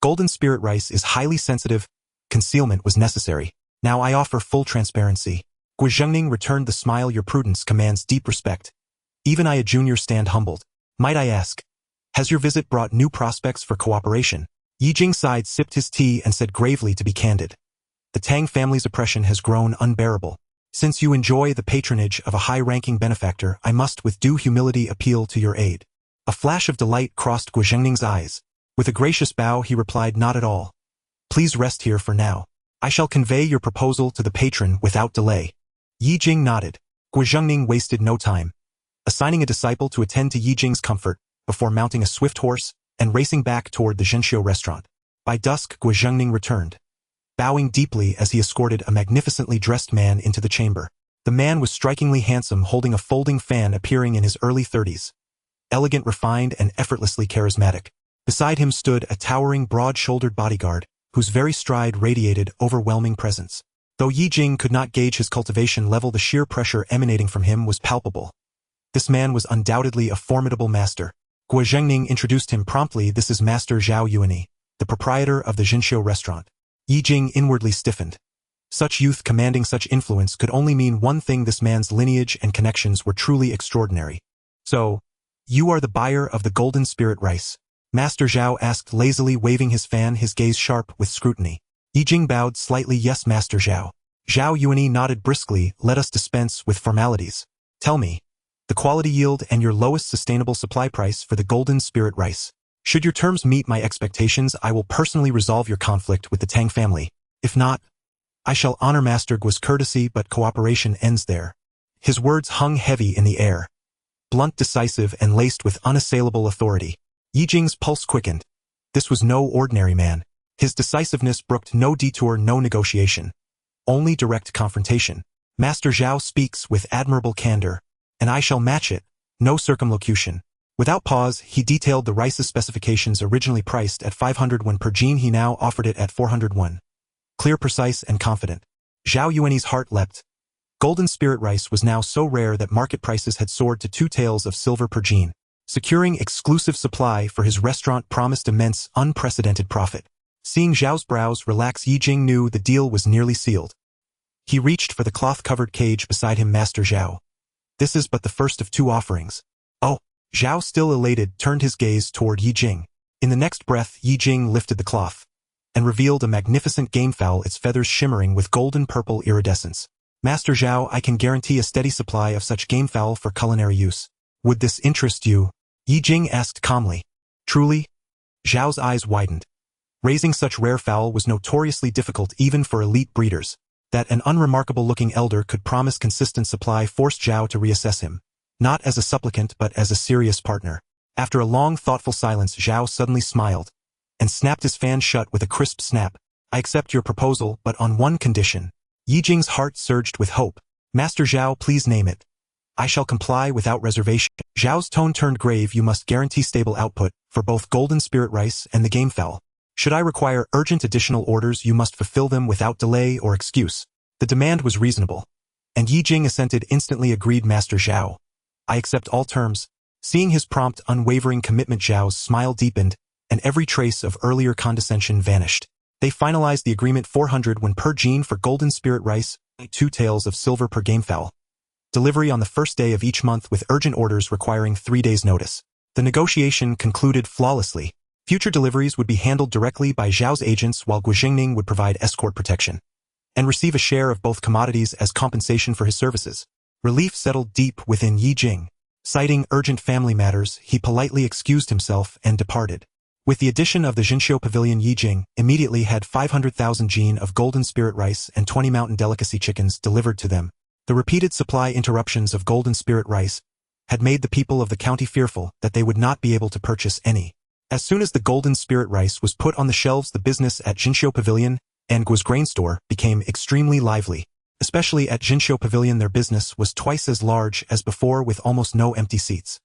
Golden spirit rice is highly sensitive. Concealment was necessary. Now I offer full transparency." Gua Zhengning returned the smile. "Your prudence commands deep respect. Even I, a junior, stand humbled. Might I ask, has your visit brought new prospects for cooperation?" Ye Jing sighed, sipped his tea, and said gravely, "To be candid, the Tang family's oppression has grown unbearable. Since you enjoy the patronage of a high-ranking benefactor, I must with due humility appeal to your aid." A flash of delight crossed Gua Zhengning's eyes. With a gracious bow, he replied, "Not at all. Please rest here for now. I shall convey your proposal to the patron without delay." Ye Jing nodded. Gua Zhengning wasted no time, assigning a disciple to attend to Ye Jing's comfort before mounting a swift horse and racing back toward the Zhenxiu restaurant. By dusk, Gua Zhengning returned, bowing deeply as he escorted a magnificently dressed man into the chamber. The man was strikingly handsome, holding a folding fan, appearing in his early 30s. Elegant, refined, and effortlessly charismatic. Beside him stood a towering, broad-shouldered bodyguard, whose very stride radiated overwhelming presence. Though Ye Jing could not gauge his cultivation level, the sheer pressure emanating from him was palpable. This man was undoubtedly a formidable master. Gua Zhengning introduced him promptly. "This is Master Zhao Yuani, the proprietor of the Zhenxiu restaurant." Ye Jing inwardly stiffened. Such youth commanding such influence could only mean one thing: this man's lineage and connections were truly extraordinary. "So, you are the buyer of the golden spirit rice?" Master Zhao asked lazily, waving his fan, his gaze sharp with scrutiny. Ye Jing bowed slightly. "Yes, Master Zhao." Zhao Yuani nodded briskly. "Let us dispense with formalities. Tell me the quality, yield, and your lowest sustainable supply price for the golden spirit rice. Should your terms meet my expectations, I will personally resolve your conflict with the Tang family. If not, I shall honor Master Gua's courtesy, but cooperation ends there." His words hung heavy in the air, blunt, decisive, and laced with unassailable authority. Ye Jing's pulse quickened. This was no ordinary man. His decisiveness brooked no detour, no negotiation. Only direct confrontation. "Master Zhao speaks with admirable candor, and I shall match it. No circumlocution." Without pause, he detailed the rice's specifications. Originally priced at 500 won per jin, he now offered it at 400 won. Clear, precise, and confident. Zhao Yuani's heart leapt. Golden spirit rice was now so rare that market prices had soared to 2 taels of silver per jin. Securing exclusive supply for his restaurant promised immense, unprecedented profit. Seeing Zhao's brows relax, Ye Jing knew the deal was nearly sealed. He reached for the cloth-covered cage beside him. "Master Zhao, this is but the first of 2 offerings." "Oh." Zhao, still elated, turned his gaze toward Ye Jing. In the next breath, Ye Jing lifted the cloth and revealed a magnificent gamefowl, its feathers shimmering with golden-purple iridescence. "Master Zhao, I can guarantee a steady supply of such gamefowl for culinary use. Would this interest you?" Ye Jing asked calmly. "Truly?" Zhao's eyes widened. Raising such rare fowl was notoriously difficult even for elite breeders. That an unremarkable-looking elder could promise consistent supply forced Zhao to reassess him, not as a supplicant but as a serious partner. After a long, thoughtful silence, Zhao suddenly smiled and snapped his fan shut with a crisp snap. "I accept your proposal, but on one condition." Ye Jing's heart surged with hope. "Master Zhao, please name it. I shall comply without reservation." Zhao's tone turned grave. "You must guarantee stable output for both golden spirit rice and the gamefowl. Should I require urgent additional orders, you must fulfill them without delay or excuse." The demand was reasonable, and Ye Jing assented instantly. "Agreed, Master Zhao. I accept all terms. Seeing his prompt, unwavering commitment, Zhao's smile deepened, and every trace of earlier condescension vanished. They finalized the agreement 400 when per gene for golden spirit rice, 2 taels of silver per gamefowl. Delivery on the first day of each month with urgent orders requiring 3 days' notice. The negotiation concluded flawlessly. Future deliveries would be handled directly by Zhao's agents while Guojingning would provide escort protection and receive a share of both commodities as compensation for his services. Relief settled deep within Ye Jing. Citing urgent family matters, he politely excused himself and departed. With the addition of the Jinxiu Pavilion, Ye Jing immediately had 500,000 jin of golden spirit rice and 20 mountain delicacy chickens delivered to them. The repeated supply interruptions of golden spirit rice had made the people of the county fearful that they would not be able to purchase any. As soon as the golden spirit rice was put on the shelves, the business at Jinxiu Pavilion and Guo's grain store became extremely lively. Especially at Jinxiu Pavilion, their business was twice as large as before with almost no empty seats.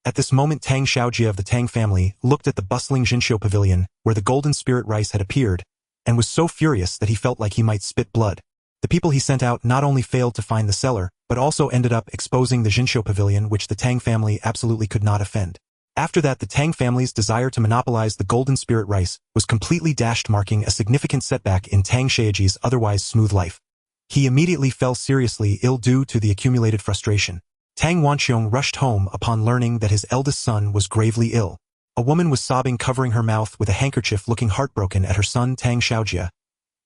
At this moment, Tang Xiaojie of the Tang family looked at the bustling Jinxiu Pavilion where the golden spirit rice had appeared and was so furious that he felt like he might spit blood. The people he sent out not only failed to find the seller, but also ended up exposing the Jinxiu Pavilion, which the Tang family absolutely could not offend. After that, the Tang family's desire to monopolize the golden spirit rice was completely dashed, marking a significant setback in Tang Xiaojie's otherwise smooth life. He immediately fell seriously ill due to the accumulated frustration. Tang Wanxiong rushed home upon learning that his eldest son was gravely ill. A woman was sobbing, covering her mouth with a handkerchief, looking heartbroken at her son Tang Xiaojie,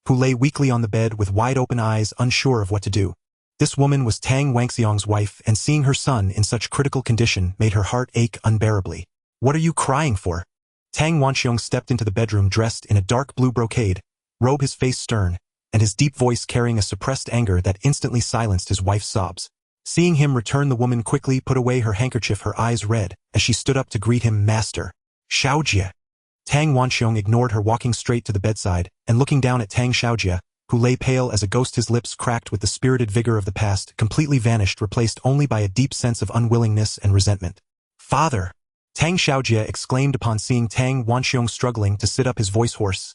who lay weakly on the bed with wide-open eyes, unsure of what to do. This woman was Tang Wanxiong's wife, and seeing her son in such critical condition made her heart ache unbearably. "What are you crying for?" Tang Wanxiong stepped into the bedroom dressed in a dark blue brocade robe, his face stern, and his deep voice carrying a suppressed anger that instantly silenced his wife's sobs. Seeing him return, the woman quickly put away her handkerchief, her eyes red, as she stood up to greet him. "Master Xiaojie." Tang Wanxiong ignored her, walking straight to the bedside and looking down at Tang Xiaojie, who lay pale as a ghost, his lips cracked with the spirited vigor of the past, completely vanished, replaced only by a deep sense of unwillingness and resentment. "Father!" Tang Xiaojie exclaimed upon seeing Tang Wanxiong struggling to sit up, his voice hoarse.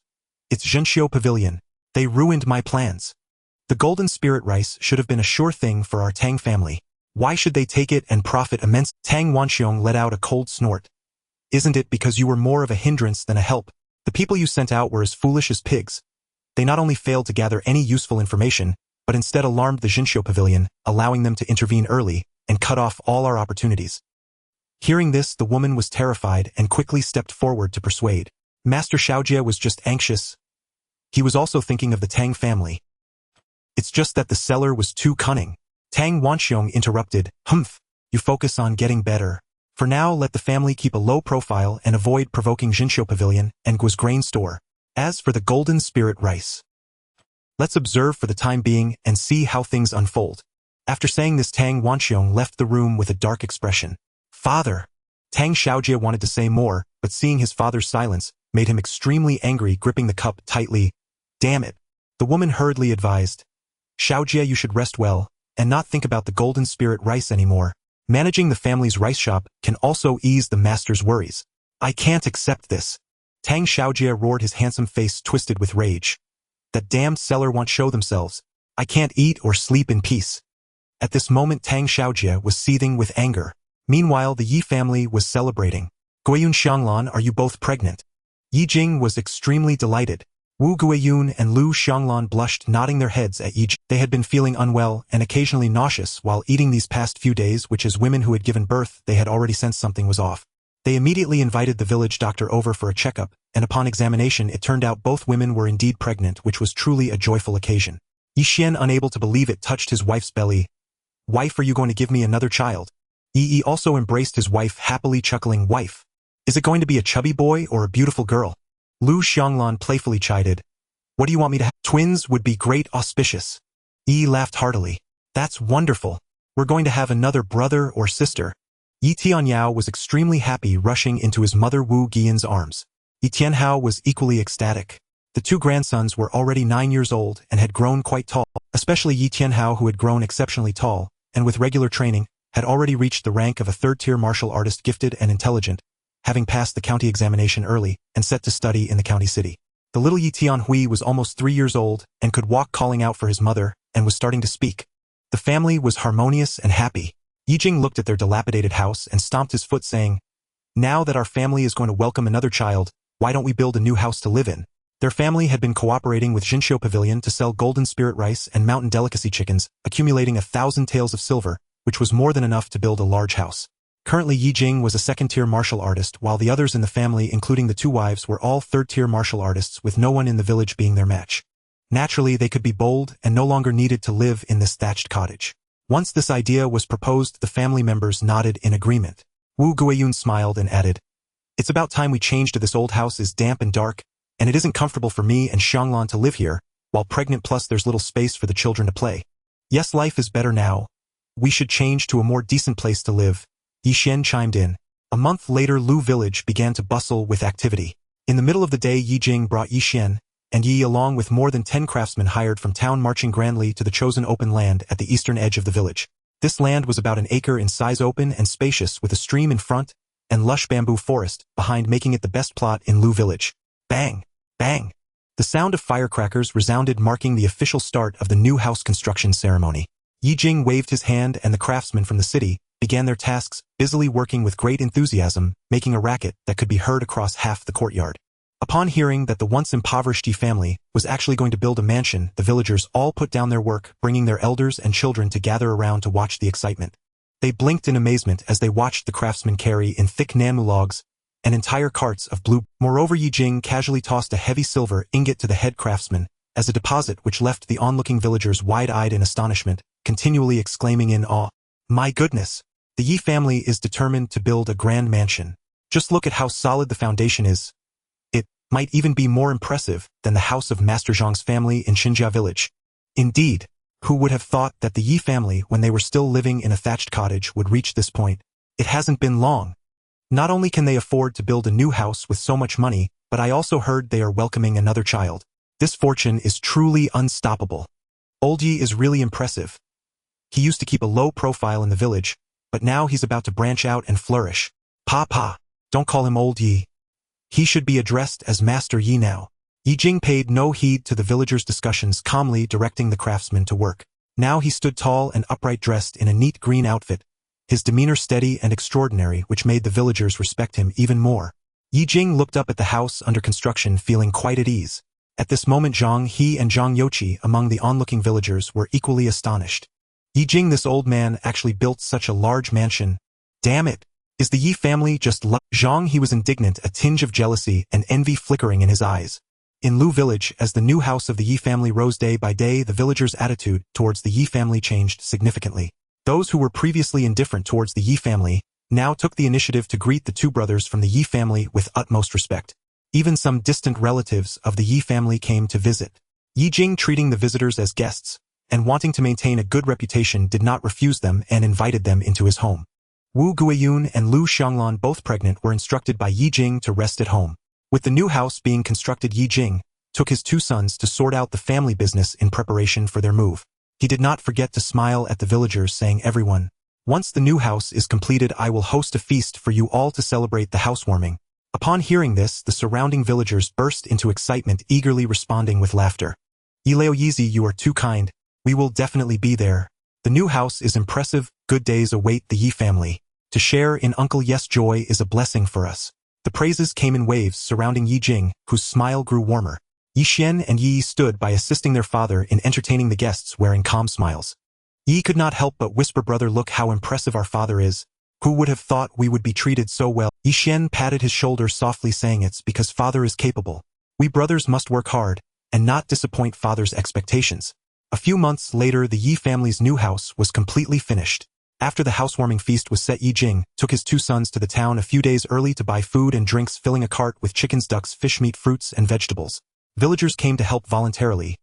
"It's Jinxiu Pavilion. They ruined my plans. The golden spirit rice should have been a sure thing for our Tang family. Why should they take it and profit immensely?" Tang Wanxiong let out a cold snort. "Isn't it because you were more of a hindrance than a help? The people you sent out were as foolish as pigs. They not only failed to gather any useful information, but instead alarmed the Jinxiu Pavilion, allowing them to intervene early and cut off all our opportunities." Hearing this, the woman was terrified and quickly stepped forward to persuade. Master Xiaojie was just anxious. He was also thinking of the Tang family. "It's just that the seller was too cunning." Tang Wanxiong interrupted. "Humph, you focus on getting better. For now, let the family keep a low profile and avoid provoking Jinxiu Pavilion and Guo's grain store. As for the golden spirit rice, let's observe for the time being and see how things unfold." After saying this, Tang Wanxiong left the room with a dark expression. "Father!" Tang Xiaojie wanted to say more, but seeing his father's silence made him extremely angry, gripping the cup tightly. "Damn it!" The woman hurriedly advised. "Xiaojie, you should rest well, and not think about the golden spirit rice anymore. Managing the family's rice shop can also ease the master's worries." "I can't accept this." Tang Xiaojie roared, his handsome face twisted with rage. "That damned seller won't show themselves. I can't eat or sleep in peace." At this moment, Tang Xiaojie was seething with anger. Meanwhile, the Yi family was celebrating. "Guiyun Xianglan, are you both pregnant?" Ye Jing was extremely delighted. Wu Guiyun and Lu Xianglan blushed, nodding their heads at Ye Jing. They had been feeling unwell and occasionally nauseous while eating these past few days, which as women who had given birth, they had already sensed something was off. They immediately invited the village doctor over for a checkup, and upon examination it turned out both women were indeed pregnant, which was truly a joyful occasion. Yi Xian, unable to believe it, touched his wife's belly. "Wife, are you going to give me another child?" Yi also embraced his wife, happily chuckling. "Wife, is it going to be a chubby boy or a beautiful girl?" Lu Xianglan playfully chided. "What do you want me to have?" "Twins would be great, auspicious." Yi laughed heartily. "That's wonderful. We're going to have another brother or sister." Yi Tianyao was extremely happy, rushing into his mother Wu Guiyun's arms. Yi Tianhao was equally ecstatic. The two grandsons were already 9 years old and had grown quite tall, especially Yi Tianhao, who had grown exceptionally tall, and with regular training, had already reached the rank of a third-tier martial artist, gifted and intelligent, having passed the county examination early and set to study in the county city. The little Yi Tianhui was almost 3 years old and could walk, calling out for his mother, and was starting to speak. The family was harmonious and happy. Ye Jing looked at their dilapidated house and stomped his foot saying, "Now that our family is going to welcome another child, why don't we build a new house to live in?" Their family had been cooperating with Jinshou Pavilion to sell golden spirit rice and mountain delicacy chickens, accumulating 1,000 taels of silver, which was more than enough to build a large house. Currently, Ye Jing was a second-tier martial artist, while the others in the family, including the 2 wives, were all third-tier martial artists, with no one in the village being their match. Naturally, they could be bold and no longer needed to live in this thatched cottage. Once this idea was proposed, the family members nodded in agreement. Wu Guiyun smiled and added, "It's about time we changed to this old house is damp and dark, and it isn't comfortable for me and Xianglan to live here, while pregnant, plus there's little space for the children to play. Yes, life is better now. We should change to a more decent place to live." Yi Xian chimed in. A month later, Lu village began to bustle with activity. In the middle of the day, Ye Jing brought Yi Xian and Yi, along with more than 10 craftsmen hired from town, marching grandly to the chosen open land at the eastern edge of the village. This land was about an acre in size, open and spacious, with a stream in front and lush bamboo forest behind, making it the best plot in Lu village. Bang! Bang! The sound of firecrackers resounded, marking the official start of the new house construction ceremony. Ye Jing waved his hand and the craftsmen from the city began their tasks, busily working with great enthusiasm, making a racket that could be heard across half the courtyard. Upon hearing that the once impoverished Yi family was actually going to build a mansion, the villagers all put down their work, bringing their elders and children to gather around to watch the excitement. They blinked in amazement as they watched the craftsmen carry in thick namu logs and entire carts of blue. Moreover, Ye Jing casually tossed a heavy silver ingot to the head craftsman as a deposit, which left the onlooking villagers wide-eyed in astonishment, continually exclaiming in awe, "My goodness! The Yi family is determined to build a grand mansion. Just look at how solid the foundation is. It might even be more impressive than the house of Master Zhang's family in Xinjia village." Indeed, who would have thought that the Yi family, when they were still living in a thatched cottage, would reach this point? It hasn't been long. Not only can they afford to build a new house with so much money, but I also heard they are welcoming another child. This fortune is truly unstoppable. Old Yi is really impressive. He used to keep a low profile in the village, but now he's about to branch out and flourish. Papa, don't call him Old Yi. He should be addressed as Master Yi now. Ye Jing paid no heed to the villagers' discussions, calmly directing the craftsmen to work. Now he stood tall and upright, dressed in a neat green outfit, his demeanor steady and extraordinary, which made the villagers respect him even more. Ye Jing looked up at the house under construction, feeling quite at ease. At this moment, Zhang He and Zhang Youqi, among the onlooking villagers, were equally astonished. Ye Jing, this old man actually built such a large mansion. Damn it! Is the Yi family just Zhang He was indignant, a tinge of jealousy and envy flickering in his eyes. In Lu village, as the new house of the Yi family rose day by day, the villagers' attitude towards the Yi family changed significantly. Those who were previously indifferent towards the Yi family now took the initiative to greet the 2 brothers from the Yi family with utmost respect. Even some distant relatives of the Yi family came to visit. Ye Jing, treating the visitors as guests and wanting to maintain a good reputation, did not refuse them and invited them into his home. Wu Guiyun and Lu Xianglan, both pregnant, were instructed by Ye Jing to rest at home. With the new house being constructed, Ye Jing took his 2 sons to sort out the family business in preparation for their move. He did not forget to smile at the villagers, saying, "Everyone, once the new house is completed, I will host a feast for you all to celebrate the housewarming." Upon hearing this, the surrounding villagers burst into excitement, eagerly responding with laughter. "Yileo Yizi, you are too kind. We will definitely be there. The new house is impressive. Good days await the Yi family. To share in Uncle Yes' joy is a blessing for us." The praises came in waves surrounding Ye Jing, whose smile grew warmer. Yi Xian and Yi stood by, assisting their father in entertaining the guests, wearing calm smiles. Yi could not help but whisper, "Brother, look how impressive our father is. Who would have thought we would be treated so well?" Yi Xian patted his shoulder softly, saying, "It's because father is capable. We brothers must work hard and not disappoint father's expectations." A few months later, the Yi family's new house was completely finished. After the housewarming feast was set, Ye Jing took his 2 sons to the town a few days early to buy food and drinks, filling a cart with chickens, ducks, fish meat, fruits, and vegetables. Villagers came to help voluntarily.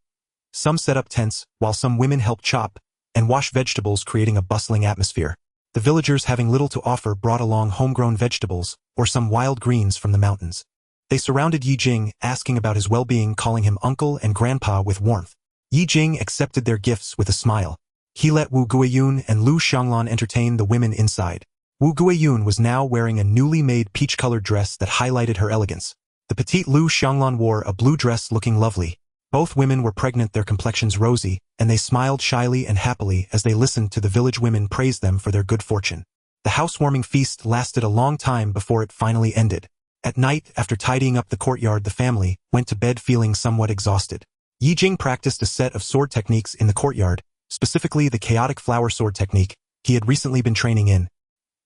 Some set up tents, while some women helped chop and wash vegetables, creating a bustling atmosphere. The villagers, having little to offer, brought along homegrown vegetables or some wild greens from the mountains. They surrounded Ye Jing, asking about his well-being, calling him uncle and grandpa with warmth. Ye Jing accepted their gifts with a smile. He let Wu Guiyun and Lu Xianglan entertain the women inside. Wu Guiyun was now wearing a newly made peach-colored dress that highlighted her elegance. The petite Lu Xianglan wore a blue dress, looking lovely. Both women were pregnant, their complexions rosy, and they smiled shyly and happily as they listened to the village women praise them for their good fortune. The housewarming feast lasted a long time before it finally ended. At night, after tidying up the courtyard, the family went to bed feeling somewhat exhausted. Ye Jing practiced a set of sword techniques in the courtyard, specifically the chaotic flower sword technique he had recently been training in.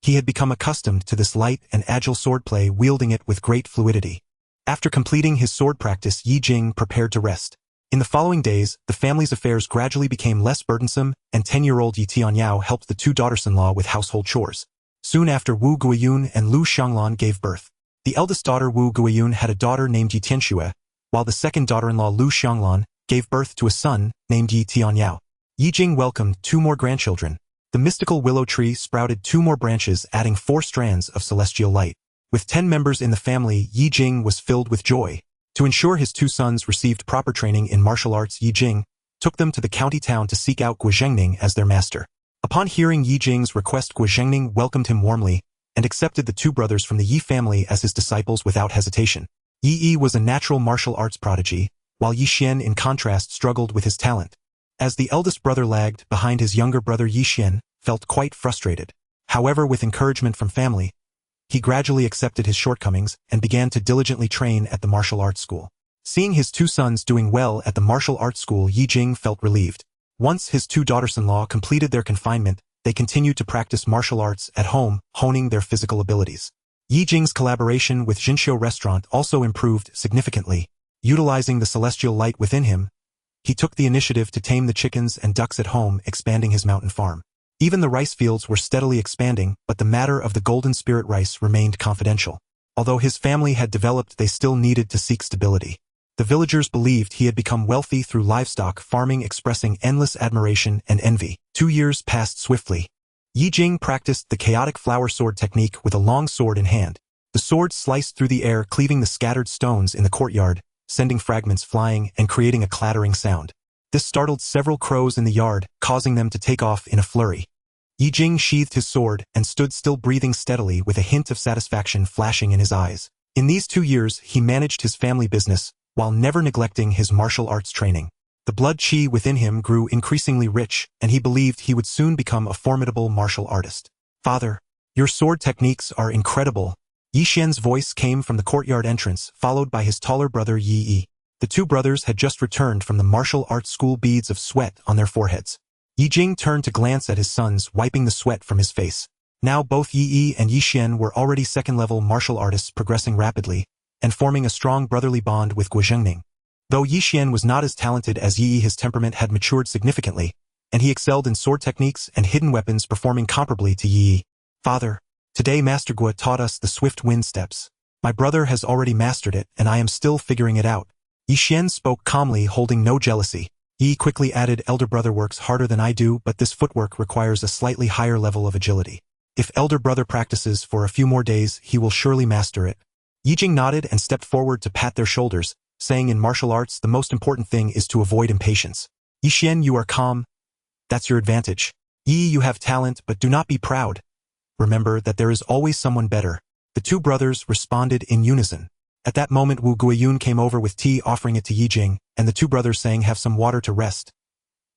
He had become accustomed to this light and agile swordplay, wielding it with great fluidity. After completing his sword practice, Ye Jing prepared to rest. In the following days, the family's affairs gradually became less burdensome, and 10-year-old Ye Tianyao helped the two daughters-in-law with household chores. Soon after, Wu Guiyun and Lu Xianglan gave birth. The eldest daughter, Wu Guiyun, had a daughter named Ye Tianxue, while the second daughter-in-law, Lu Xianglan, gave birth to a son named Ye Tianyao. Ye Jing welcomed 2 more grandchildren. The mystical willow tree sprouted 2 more branches, adding 4 strands of celestial light. With 10 members in the family, Ye Jing was filled with joy. To ensure his 2 sons received proper training in martial arts, Ye Jing took them to the county town to seek out Guozhengning as their master. Upon hearing Ye Jing's request, Guozhengning welcomed him warmly and accepted the 2 brothers from the Ye family as his disciples without hesitation. Yi was a natural martial arts prodigy, while Yi Xian in contrast struggled with his talent. As the eldest brother lagged behind, his younger brother Yi Xian felt quite frustrated. However, with encouragement from family, he gradually accepted his shortcomings and began to diligently train at the martial arts school. Seeing his 2 sons doing well at the martial arts school, Ye Jing felt relieved. Once his 2 daughters-in-law completed their confinement, they continued to practice martial arts at home, honing their physical abilities. Ye Jing's collaboration with Jinxiu Restaurant also improved significantly. Utilizing the celestial light within him, he took the initiative to tame the chickens and ducks at home, expanding his mountain farm. Even the rice fields were steadily expanding, but the matter of the golden spirit rice remained confidential. Although his family had developed, they still needed to seek stability. The villagers believed he had become wealthy through livestock farming, expressing endless admiration and envy. 2 years passed swiftly. Ye Jing practiced the chaotic flower sword technique with a long sword in hand. The sword sliced through the air, cleaving the scattered stones in the courtyard, sending fragments flying and creating a clattering sound. This startled several crows in the yard, causing them to take off in a flurry. Ye Jing sheathed his sword and stood still, breathing steadily with a hint of satisfaction flashing in his eyes. In these 2 years, he managed his family business, while never neglecting his martial arts training. The blood qi within him grew increasingly rich, and he believed he would soon become a formidable martial artist. "Father, your sword techniques are incredible." Yi Xian's voice came from the courtyard entrance, followed by his taller brother Yi Yi. The 2 brothers had just returned from the martial arts school, beads of sweat on their foreheads. Ye Jing turned to glance at his sons, wiping the sweat from his face. Now both Yi Yi and Yi Xian were already second-level martial artists, progressing rapidly and forming a strong brotherly bond with Guozhengning. Though Yi Xian was not as talented as Yi Yi, his temperament had matured significantly, and he excelled in sword techniques and hidden weapons, performing comparably to Yi Yi. "Father, today Master Guo taught us the swift wind steps. My brother has already mastered it, and I am still figuring it out." Yi Xian spoke calmly, holding no jealousy. Yi quickly added, "Elder brother works harder than I do, but this footwork requires a slightly higher level of agility. If elder brother practices for a few more days, he will surely master it." Ye Jing nodded and stepped forward to pat their shoulders, saying, "In martial arts, the most important thing is to avoid impatience. Yi Xian, you are calm. That's your advantage. Yi, you have talent, but do not be proud. Remember that there is always someone better." The 2 brothers responded in unison. At that moment, Wu Guiyun came over with tea, offering it to Ye Jing, and the 2 brothers saying, "Have some water to rest.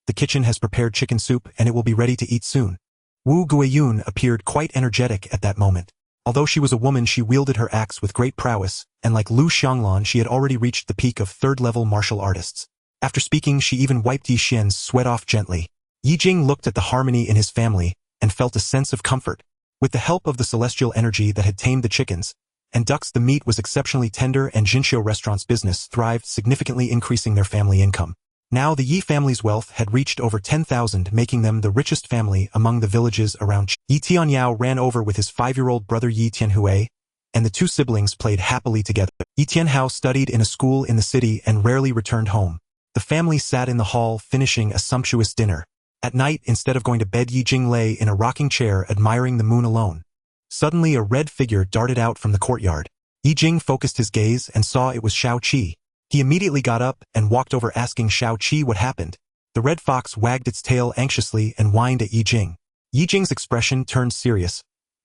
The kitchen has prepared chicken soup, and it will be ready to eat soon." Wu Guiyun appeared quite energetic at that moment. Although she was a woman, she wielded her axe with great prowess, and like Lu Xianglan, she had already reached the peak of 3rd-level martial artists. After speaking, she even wiped Yi Xian's sweat off gently. Ye Jing looked at the harmony in his family and felt a sense of comfort. With the help of the celestial energy that had tamed the chickens and ducks, the meat was exceptionally tender, and Jinxiu Restaurant's business thrived, significantly increasing their family income. Now the Yi family's wealth had reached over 10,000, making them the richest family among the villages around. Ye Tianyao ran over with his 5-year-old brother Ye Tianhui, and the 2 siblings played happily together. Ye Tianhao studied in a school in the city and rarely returned home. The family sat in the hall, finishing a sumptuous dinner. At night, instead of going to bed, Ye Jing lay in a rocking chair, admiring the moon alone. Suddenly, a red figure darted out from the courtyard. Ye Jing focused his gaze and saw it was Shao Qi. He immediately got up and walked over, asking Shao Qi what happened. The red fox wagged its tail anxiously and whined at Ye Jing. Ye Jing's expression turned serious.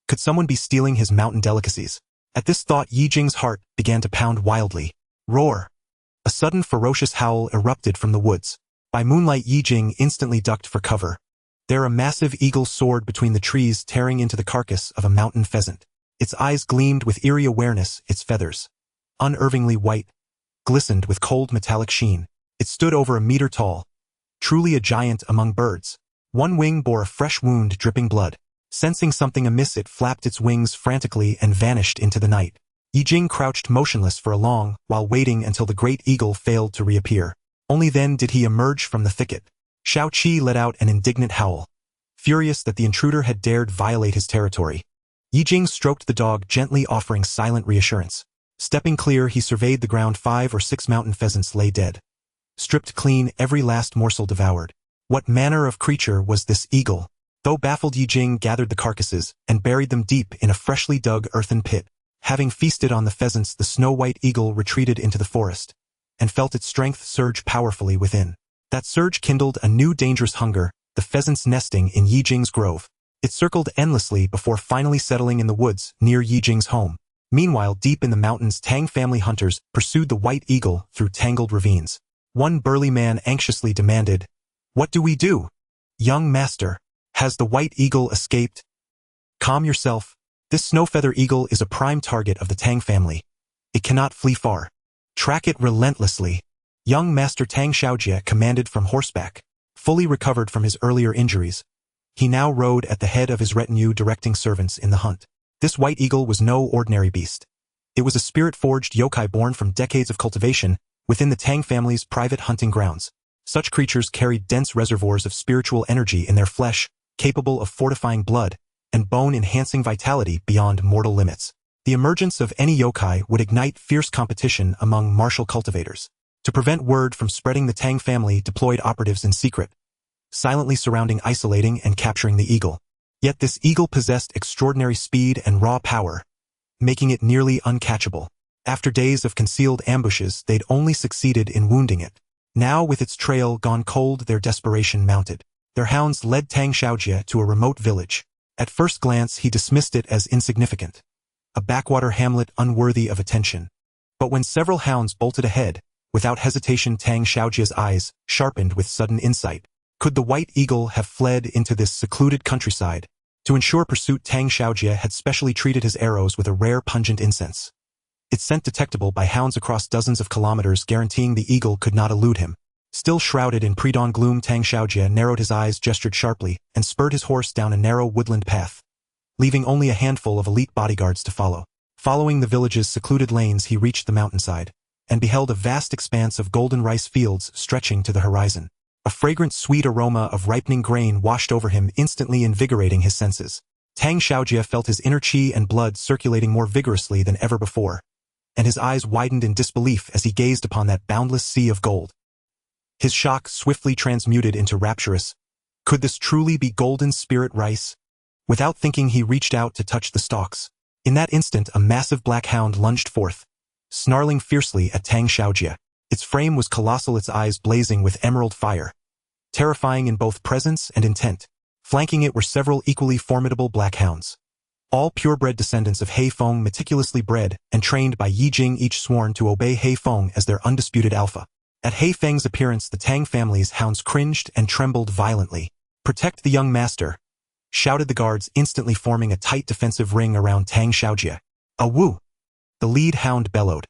Could someone be stealing his mountain delicacies? At this thought, Ye Jing's heart began to pound wildly. Roar! A sudden ferocious howl erupted from the woods. By moonlight, Ye Jing instantly ducked for cover. There a massive eagle soared between the trees, tearing into the carcass of a mountain pheasant. Its eyes gleamed with eerie awareness, its feathers, unervingly white, glistened with cold metallic sheen. It stood over a meter tall, truly a giant among birds. One wing bore a fresh wound dripping blood. Sensing something amiss, it flapped its wings frantically and vanished into the night. Ye Jing crouched motionless for a long while, waiting until the great eagle failed to reappear. Only then did he emerge from the thicket. Shao Qi let out an indignant howl, furious that the intruder had dared violate his territory. Ye Jing stroked the dog gently, offering silent reassurance. Stepping clear, he surveyed the ground. 5 or 6 mountain pheasants lay dead, stripped clean, every last morsel devoured. What manner of creature was this eagle? Though baffled, Ye Jing gathered the carcasses and buried them deep in a freshly dug earthen pit. Having feasted on the pheasants, the snow-white eagle retreated into the forest, and felt its strength surge powerfully within. That surge kindled a new dangerous hunger, the pheasants nesting in Ye Jing's grove. It circled endlessly before finally settling in the woods near Ye Jing's home. Meanwhile, deep in the mountains, Tang family hunters pursued the white eagle through tangled ravines. One burly man anxiously demanded, "What do we do? Young master, has the white eagle escaped?" "Calm yourself. This snowfeather eagle is a prime target of the Tang family. It cannot flee far. Track it relentlessly." Young Master Tang Xiaojie commanded from horseback. Fully recovered from his earlier injuries, he now rode at the head of his retinue, directing servants in the hunt. This white eagle was no ordinary beast. It was a spirit-forged yokai born from decades of cultivation within the Tang family's private hunting grounds. Such creatures carried dense reservoirs of spiritual energy in their flesh, capable of fortifying blood and bone-enhancing vitality beyond mortal limits. The emergence of any yokai would ignite fierce competition among martial cultivators. To prevent word from spreading, the Tang family deployed operatives in secret, silently surrounding, isolating, and capturing the eagle. Yet this eagle possessed extraordinary speed and raw power, making it nearly uncatchable. After days of concealed ambushes, they'd only succeeded in wounding it. Now, with its trail gone cold, their desperation mounted. Their hounds led Tang Xiaojie to a remote village. At first glance, he dismissed it as insignificant, a backwater hamlet unworthy of attention. But when several hounds bolted ahead, without hesitation, Tang Xiaojie's eyes sharpened with sudden insight. Could the white eagle have fled into this secluded countryside? To ensure pursuit, Tang Xiaojie had specially treated his arrows with a rare pungent incense. Its scent detectable by hounds across dozens of kilometers, guaranteeing the eagle could not elude him. Still shrouded in pre-dawn gloom, Tang Xiaojie narrowed his eyes, gestured sharply, and spurred his horse down a narrow woodland path, leaving only a handful of elite bodyguards to follow. Following the village's secluded lanes, he reached the mountainside, and beheld a vast expanse of golden rice fields stretching to the horizon. A fragrant, sweet aroma of ripening grain washed over him, instantly invigorating his senses. Tang Xiaojie felt his inner qi and blood circulating more vigorously than ever before, and his eyes widened in disbelief as he gazed upon that boundless sea of gold. His shock swiftly transmuted into rapturous. Could this truly be golden spirit rice? Without thinking, he reached out to touch the stalks. In that instant, a massive black hound lunged forth, snarling fiercely at Tang Xiaojie. Its frame was colossal, its eyes blazing with emerald fire, terrifying in both presence and intent. Flanking it were several equally formidable black hounds, all purebred descendants of He Feng, meticulously bred and trained by Ye Jing, each sworn to obey He Feng as their undisputed alpha. At He Feng's appearance, the Tang family's hounds cringed and trembled violently. "Protect the young master," shouted the guards, instantly forming a tight defensive ring around Tang Xiaojie. "A woo!" the lead hound bellowed.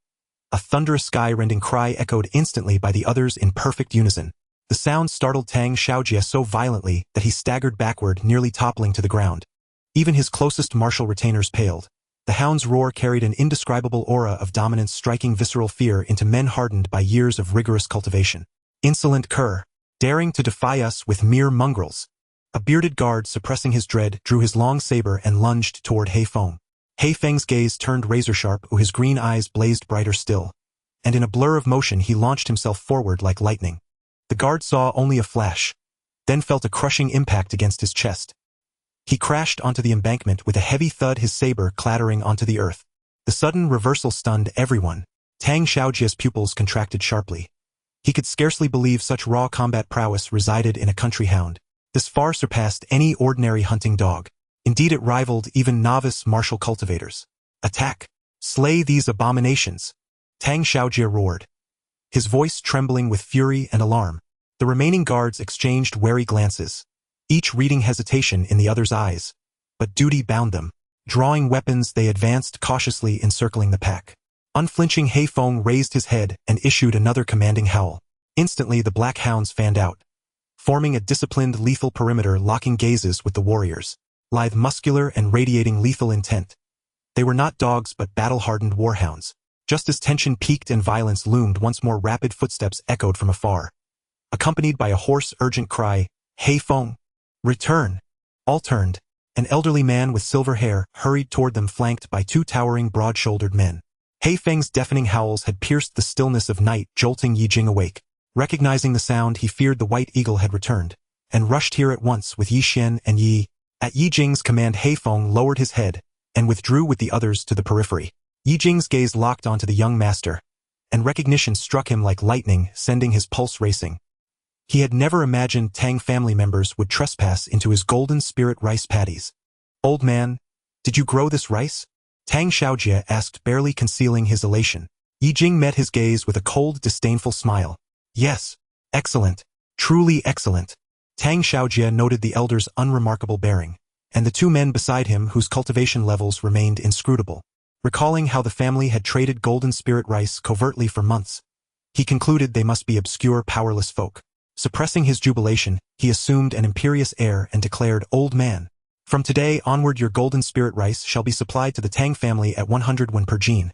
A thunderous sky-rending cry echoed instantly by the others in perfect unison. The sound startled Tang Xiaojie so violently that he staggered backward, nearly toppling to the ground. Even his closest martial retainers paled. The hound's roar carried an indescribable aura of dominance, striking visceral fear into men hardened by years of rigorous cultivation. "Insolent cur, daring to defy us with mere mongrels." A bearded guard, suppressing his dread, drew his long saber and lunged toward He Feng. He Feng's gaze turned razor-sharp, his green eyes blazed brighter still, and in a blur of motion he launched himself forward like lightning. The guard saw only a flash, then felt a crushing impact against his chest. He crashed onto the embankment with a heavy thud, his saber clattering onto the earth. The sudden reversal stunned everyone. Tang Xiaojie's pupils contracted sharply. He could scarcely believe such raw combat prowess resided in a country hound. This far surpassed any ordinary hunting dog. Indeed, it rivaled even novice martial cultivators. "Attack! Slay these abominations!" Tang Xiaojie roared. his voice trembling with fury and alarm. The remaining guards exchanged wary glances, each reading hesitation in the other's eyes. But duty bound them. Drawing weapons, they advanced cautiously, encircling the pack. Unflinching Heifeng raised his head and issued another commanding howl. Instantly the black hounds fanned out, forming a disciplined, lethal perimeter, locking gazes with the warriors. Lithe, muscular, and radiating lethal intent. They were not dogs but battle-hardened warhounds. Just as tension peaked and violence loomed, once more rapid footsteps echoed from afar, accompanied by a hoarse, urgent cry, "Heifeng! Return!" All turned. An elderly man with silver hair hurried toward them, flanked by two towering, broad-shouldered men. Heifeng's deafening howls had pierced the stillness of night, jolting Ye Jing awake. Recognizing the sound, he feared the White Eagle had returned, and rushed here at once with Yi Xian and Yi. At Ye Jing's command, Heifeng lowered his head and withdrew with the others to the periphery. Ye Jing's gaze locked onto the young master, and recognition struck him like lightning, sending his pulse racing. He had never imagined Tang family members would trespass into his golden spirit rice paddies. "Old man, did you grow this rice?" Tang Xiaojie asked, barely concealing his elation. Ye Jing met his gaze with a cold, disdainful smile. "Yes. Excellent. Truly excellent." Tang Xiaojie noted the elder's unremarkable bearing, and the two men beside him whose cultivation levels remained inscrutable. Recalling how the family had traded golden spirit rice covertly for months, he concluded they must be obscure, powerless folk. Suppressing his jubilation, he assumed an imperious air and declared, "Old man, from today onward your golden spirit rice shall be supplied to the Tang family at 100 wen per gene,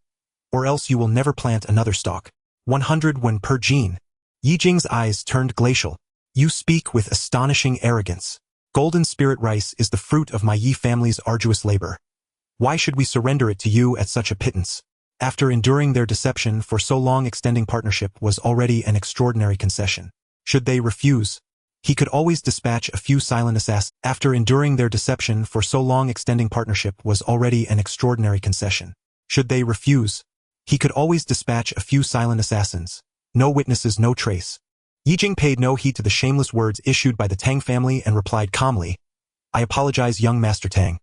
or else you will never plant another stalk." 100 wen per gene. Ye Jing's eyes turned glacial. "You speak with astonishing arrogance. Golden spirit rice is the fruit of my Yi family's arduous labor. Why should we surrender it to you at such a pittance?" After enduring their deception for so long, extending partnership was already an extraordinary concession. Should they refuse, he could always dispatch a few silent assassins. After enduring their deception for so long, extending partnership was already an extraordinary concession. Should they refuse, he could always dispatch a few silent assassins. No witnesses, no trace. Ye Jing paid no heed to the shameless words issued by the Tang family and replied calmly, "I apologize, young Master Tang.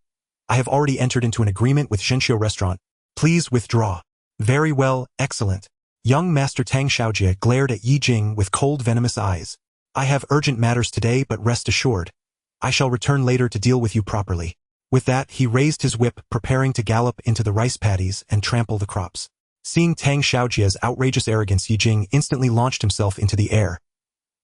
I have already entered into an agreement with Zhenxiu Restaurant. Please withdraw." "Very well, excellent." Young Master Tang Xiaojie glared at Ye Jing with cold, venomous eyes. "I have urgent matters today, but rest assured, I shall return later to deal with you properly." With that, he raised his whip, preparing to gallop into the rice paddies and trample the crops. Seeing Tang Xiaojie's outrageous arrogance, Ye Jing instantly launched himself into the air.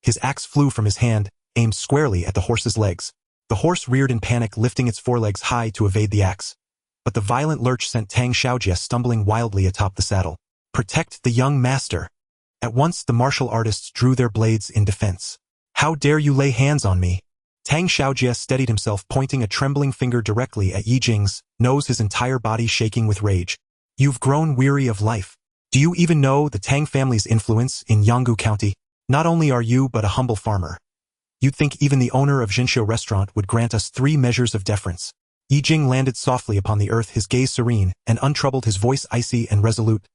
His axe flew from his hand, aimed squarely at the horse's legs. The horse reared in panic, lifting its forelegs high to evade the axe. But the violent lurch sent Tang Xiaojie stumbling wildly atop the saddle. "Protect the young master." At once the martial artists drew their blades in defense. "How dare you lay hands on me?" Tang Xiaojie steadied himself, pointing a trembling finger directly at Ye Jing's nose, his entire body shaking with rage. "You've grown weary of life. Do you even know the Tang family's influence in Yanggu County? Not only are you but a humble farmer. You'd think even the owner of Zhenxiu Restaurant would grant us 3 measures of deference." Ye Jing landed softly upon the earth, his gaze serene and untroubled, his voice icy and resolute.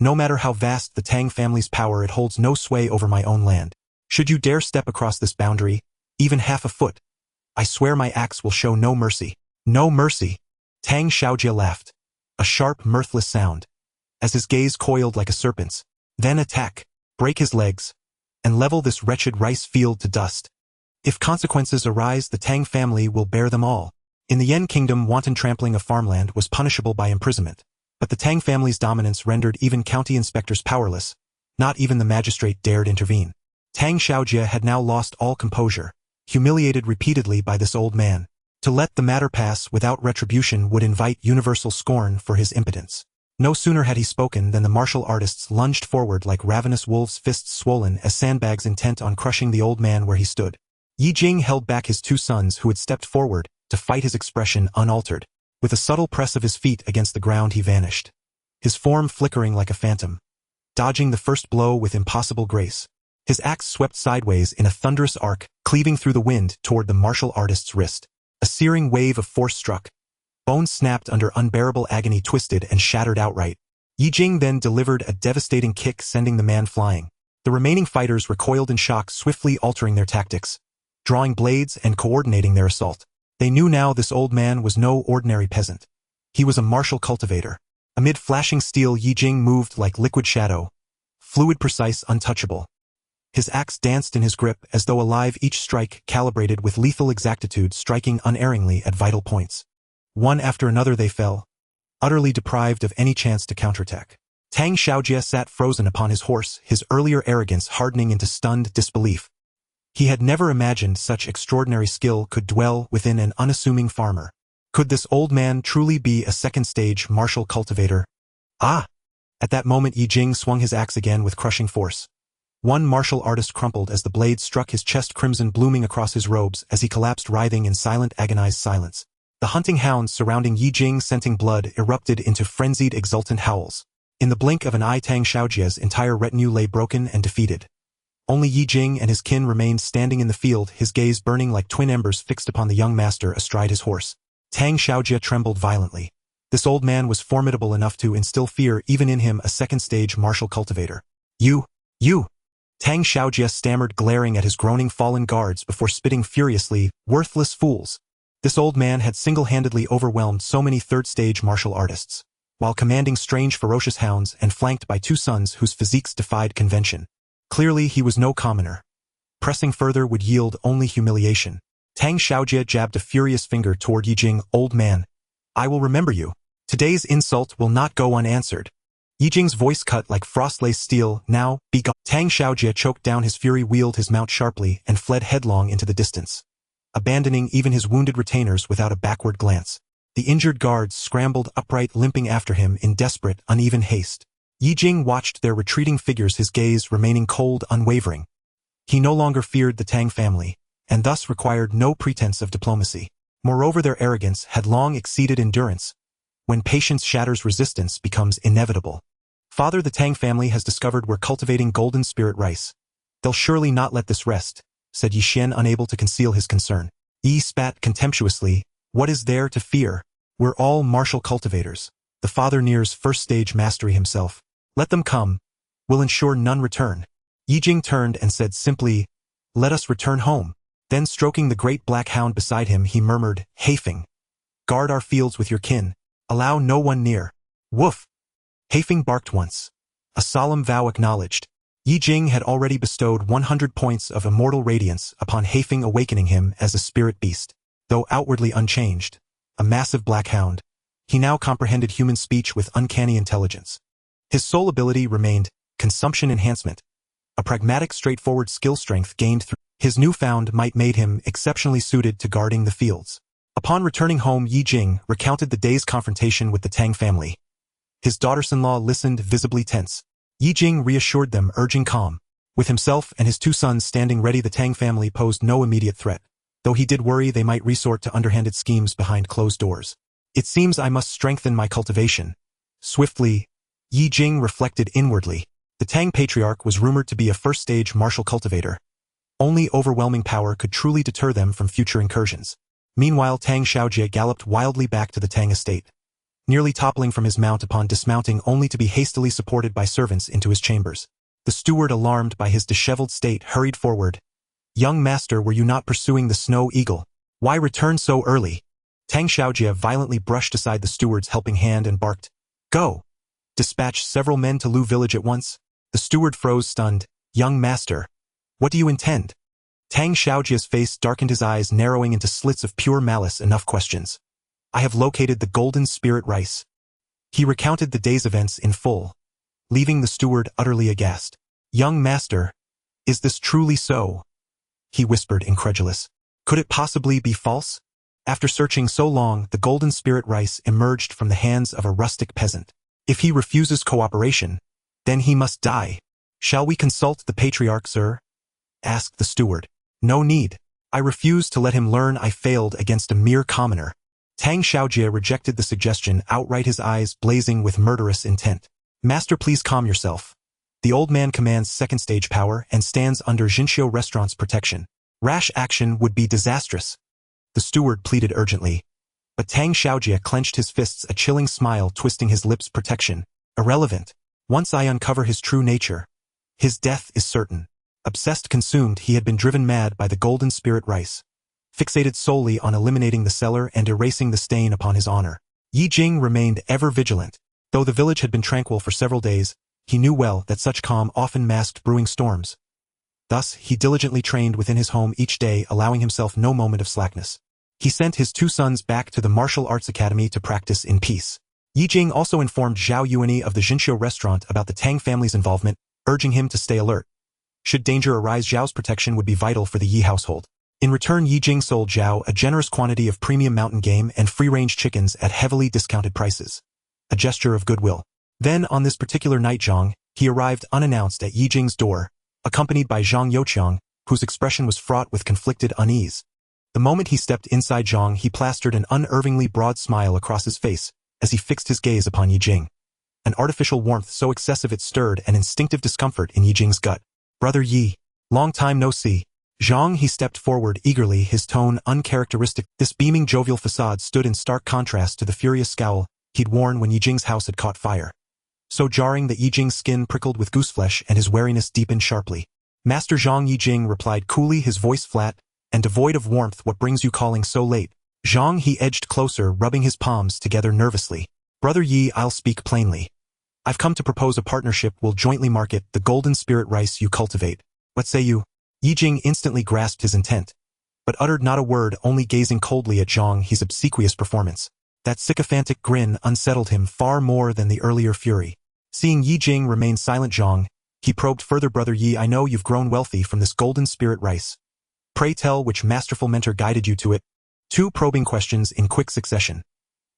"No matter how vast the Tang family's power, it holds no sway over my own land. Should you dare step across this boundary, even half a foot, I swear my axe will show no mercy." "No mercy?" Tang Xiaojie laughed, a sharp, mirthless sound, as his gaze coiled like a serpent's. "Then attack, break his legs, and level this wretched rice field to dust. If consequences arise, the Tang family will bear them all." In the Yen Kingdom, wanton trampling of farmland was punishable by imprisonment. But the Tang family's dominance rendered even county inspectors powerless. Not even the magistrate dared intervene. Tang Xiaojie had now lost all composure, humiliated repeatedly by this old man. To let the matter pass without retribution would invite universal scorn for his impotence. No sooner had he spoken than the martial artists lunged forward like ravenous wolves, fists swollen as sandbags, intent on crushing the old man where he stood. Ye Jing held back his 2 sons who had stepped forward to fight, his expression unaltered. With a subtle press of his feet against the ground, he vanished, his form flickering like a phantom, dodging the first blow with impossible grace. His axe swept sideways in a thunderous arc, cleaving through the wind toward the martial artist's wrist. A searing wave of force struck. Bones snapped under unbearable agony, twisted and shattered outright. Ye Jing then delivered a devastating kick, sending the man flying. The remaining fighters recoiled in shock, swiftly altering their tactics, drawing blades and coordinating their assault. They knew now this old man was no ordinary peasant. He was a martial cultivator. Amid flashing steel, Ye Jing moved like liquid shadow, fluid, precise, untouchable. His axe danced in his grip as though alive, each strike calibrated with lethal exactitude, striking unerringly at vital points. One after another they fell, utterly deprived of any chance to counterattack. Tang Xiaojie sat frozen upon his horse, his earlier arrogance hardening into stunned disbelief. He had never imagined such extraordinary skill could dwell within an unassuming farmer. Could this old man truly be a second-stage martial cultivator? Ah! At that moment Ye Jing swung his axe again with crushing force. One martial artist crumpled as the blade struck his chest, crimson blooming across his robes as he collapsed, writhing in silent, agonized silence. The hunting hounds surrounding Ye Jing, scenting blood, erupted into frenzied, exultant howls. In the blink of an eye, Tang Xiaojie's entire retinue lay broken and defeated. Only Ye Jing and his kin remained standing in the field, his gaze burning like twin embers fixed upon the young master astride his horse. Tang Xiaojie trembled violently. This old man was formidable enough to instill fear even in him, a second-stage martial cultivator. You! Tang Xiaojie stammered, glaring at his groaning fallen guards before spitting furiously, worthless fools. This old man had single-handedly overwhelmed so many third-stage martial artists, while commanding strange, ferocious hounds and flanked by two sons whose physiques defied convention. Clearly he was no commoner. Pressing further would yield only humiliation. Tang Xiaojie jabbed a furious finger toward Ye Jing. Old man, I will remember you. Today's insult will not go unanswered. Ye Jing's voice cut like frost-lace steel. Now, be gone. Tang Xiaojie choked down his fury, wheeled his mount sharply, and fled headlong into the distance, abandoning even his wounded retainers without a backward glance. The injured guards scrambled upright, limping after him in desperate, uneven haste. Ye Jing watched their retreating figures, his gaze remaining cold, unwavering. He no longer feared the Tang family, and thus required no pretense of diplomacy. Moreover, their arrogance had long exceeded endurance. When patience shatters, resistance becomes inevitable. Father, the Tang family has discovered we're cultivating golden spirit rice. They'll surely not let this rest, said Yi Xian, unable to conceal his concern. Yi spat contemptuously. What is there to fear? We're all martial cultivators. The father nears first-stage mastery himself. Let them come. We'll ensure none return. Ye Jing turned and said simply, let us return home. Then, stroking the great black hound beside him, he murmured, Haifeng, guard our fields with your kin. Allow no one near. Woof! Haifeng barked once. A solemn vow acknowledged. Ye Jing had already bestowed 100 points of immortal radiance upon Haifeng, awakening him as a spirit beast. Though outwardly unchanged, a massive black hound, he now comprehended human speech with uncanny intelligence. His sole ability remained consumption enhancement, a pragmatic, straightforward skill strength gained through his newfound might made him exceptionally suited to guarding the fields. Upon returning home, Ye Jing recounted the day's confrontation with the Tang family. His daughters-in-law listened, visibly tense. Ye Jing reassured them, urging calm. With himself and his two sons standing ready, the Tang family posed no immediate threat, though he did worry they might resort to underhanded schemes behind closed doors. It seems I must strengthen my cultivation. Swiftly, Ye Jing reflected inwardly. The Tang patriarch was rumored to be a first-stage martial cultivator. Only overwhelming power could truly deter them from future incursions. Meanwhile, Tang Xiaojie galloped wildly back to the Tang estate, nearly toppling from his mount upon dismounting, only to be hastily supported by servants into his chambers. The steward, alarmed by his disheveled state, hurried forward. Young master, were you not pursuing the snow eagle? Why return so early? Tang Xiaojie violently brushed aside the steward's helping hand and barked, Go! Dispatch several men to Lu village at once. The steward froze, stunned. Young master, what do you intend? Tang Xiaojie's face darkened, his eyes narrowing into slits of pure malice. Enough questions. I have located the golden spirit rice. He recounted the day's events in full, leaving the steward utterly aghast. Young master, is this truly so? He whispered, incredulous. Could it possibly be false? After searching so long, the golden spirit rice emerged from the hands of a rustic peasant. If he refuses cooperation, then he must die. Shall we consult the patriarch, sir? Asked the steward. No need. I refuse to let him learn I failed against a mere commoner. Tang Xiaojie rejected the suggestion outright, his eyes blazing with murderous intent. Master, please calm yourself. The old man commands second-stage power and stands under Jinxiu Restaurant's protection. Rash action would be disastrous. The steward pleaded urgently. But Tang Xiaojie clenched his fists, a chilling smile twisting his lips. Protection. Irrelevant. Once I uncover his true nature, his death is certain. Obsessed, consumed, he had been driven mad by the golden spirit rice, fixated solely on eliminating the seller and erasing the stain upon his honor. Ye Jing remained ever vigilant. Though the village had been tranquil for several days, he knew well that such calm often masked brewing storms. Thus, he diligently trained within his home each day, allowing himself no moment of slackness. He sent his 2 sons back to the martial arts academy to practice in peace. Ye Jing also informed Zhao Yuani of the Jinxiu restaurant about the Tang family's involvement, urging him to stay alert. Should danger arise, Zhao's protection would be vital for the Yi household. In return, Ye Jing sold Zhao a generous quantity of premium mountain game and free-range chickens at heavily discounted prices. A gesture of goodwill. Then, on this particular night, he arrived unannounced at Ye Jing's door, accompanied by Zhang Youqiang, whose expression was fraught with conflicted unease. The moment he stepped inside Zhang, he plastered an unervingly broad smile across his face as he fixed his gaze upon Ye Jing. An artificial warmth so excessive it stirred an instinctive discomfort in Ye Jing's gut. "Brother Yi, long time no see." Zhang, he stepped forward eagerly, his tone uncharacteristic. This beaming jovial facade stood in stark contrast to the furious scowl he'd worn when Ye Jing's house had caught fire. So jarring that Ye Jing's skin prickled with gooseflesh and his wariness deepened sharply. "Master Zhang," Ye Jing replied coolly, his voice flat and devoid of warmth. "What brings you calling so late?" Zhang, he edged closer, rubbing his palms together nervously. "Brother Yi, I'll speak plainly. I've come to propose a partnership. We'll jointly market the golden spirit rice you cultivate. What say you?" Ye Jing instantly grasped his intent, but uttered not a word, only gazing coldly at Zhang He's obsequious performance. That sycophantic grin unsettled him far more than the earlier fury. Seeing Ye Jing remain silent, Zhang, he probed further. "Brother Yi, I know you've grown wealthy from this golden spirit rice. Pray tell which masterful mentor guided you to it." 2 probing questions in quick succession,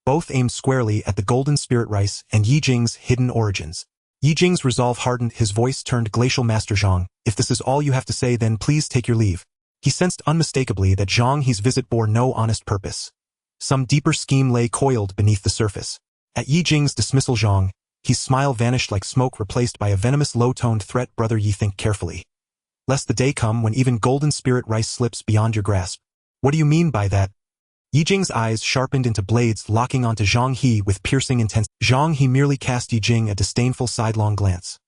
both aimed squarely at the golden spirit rice and Ye Jing's hidden origins. Ye Jing's resolve hardened, his voice turned glacial. "Master Zhang, if this is all you have to say, then please take your leave." He sensed unmistakably that Zhang He's visit bore no honest purpose. Some deeper scheme lay coiled beneath the surface. At Ye Jing's dismissal, Zhang He's smile vanished like smoke, replaced by a venomous low-toned threat. "Brother Yi, think carefully, lest the day come when even golden spirit rice slips beyond your grasp." "What do you mean by that?" Ye Jing's eyes sharpened into blades, locking onto Zhang He with piercing intensity. Zhang He merely cast Ye Jing a disdainful sidelong glance,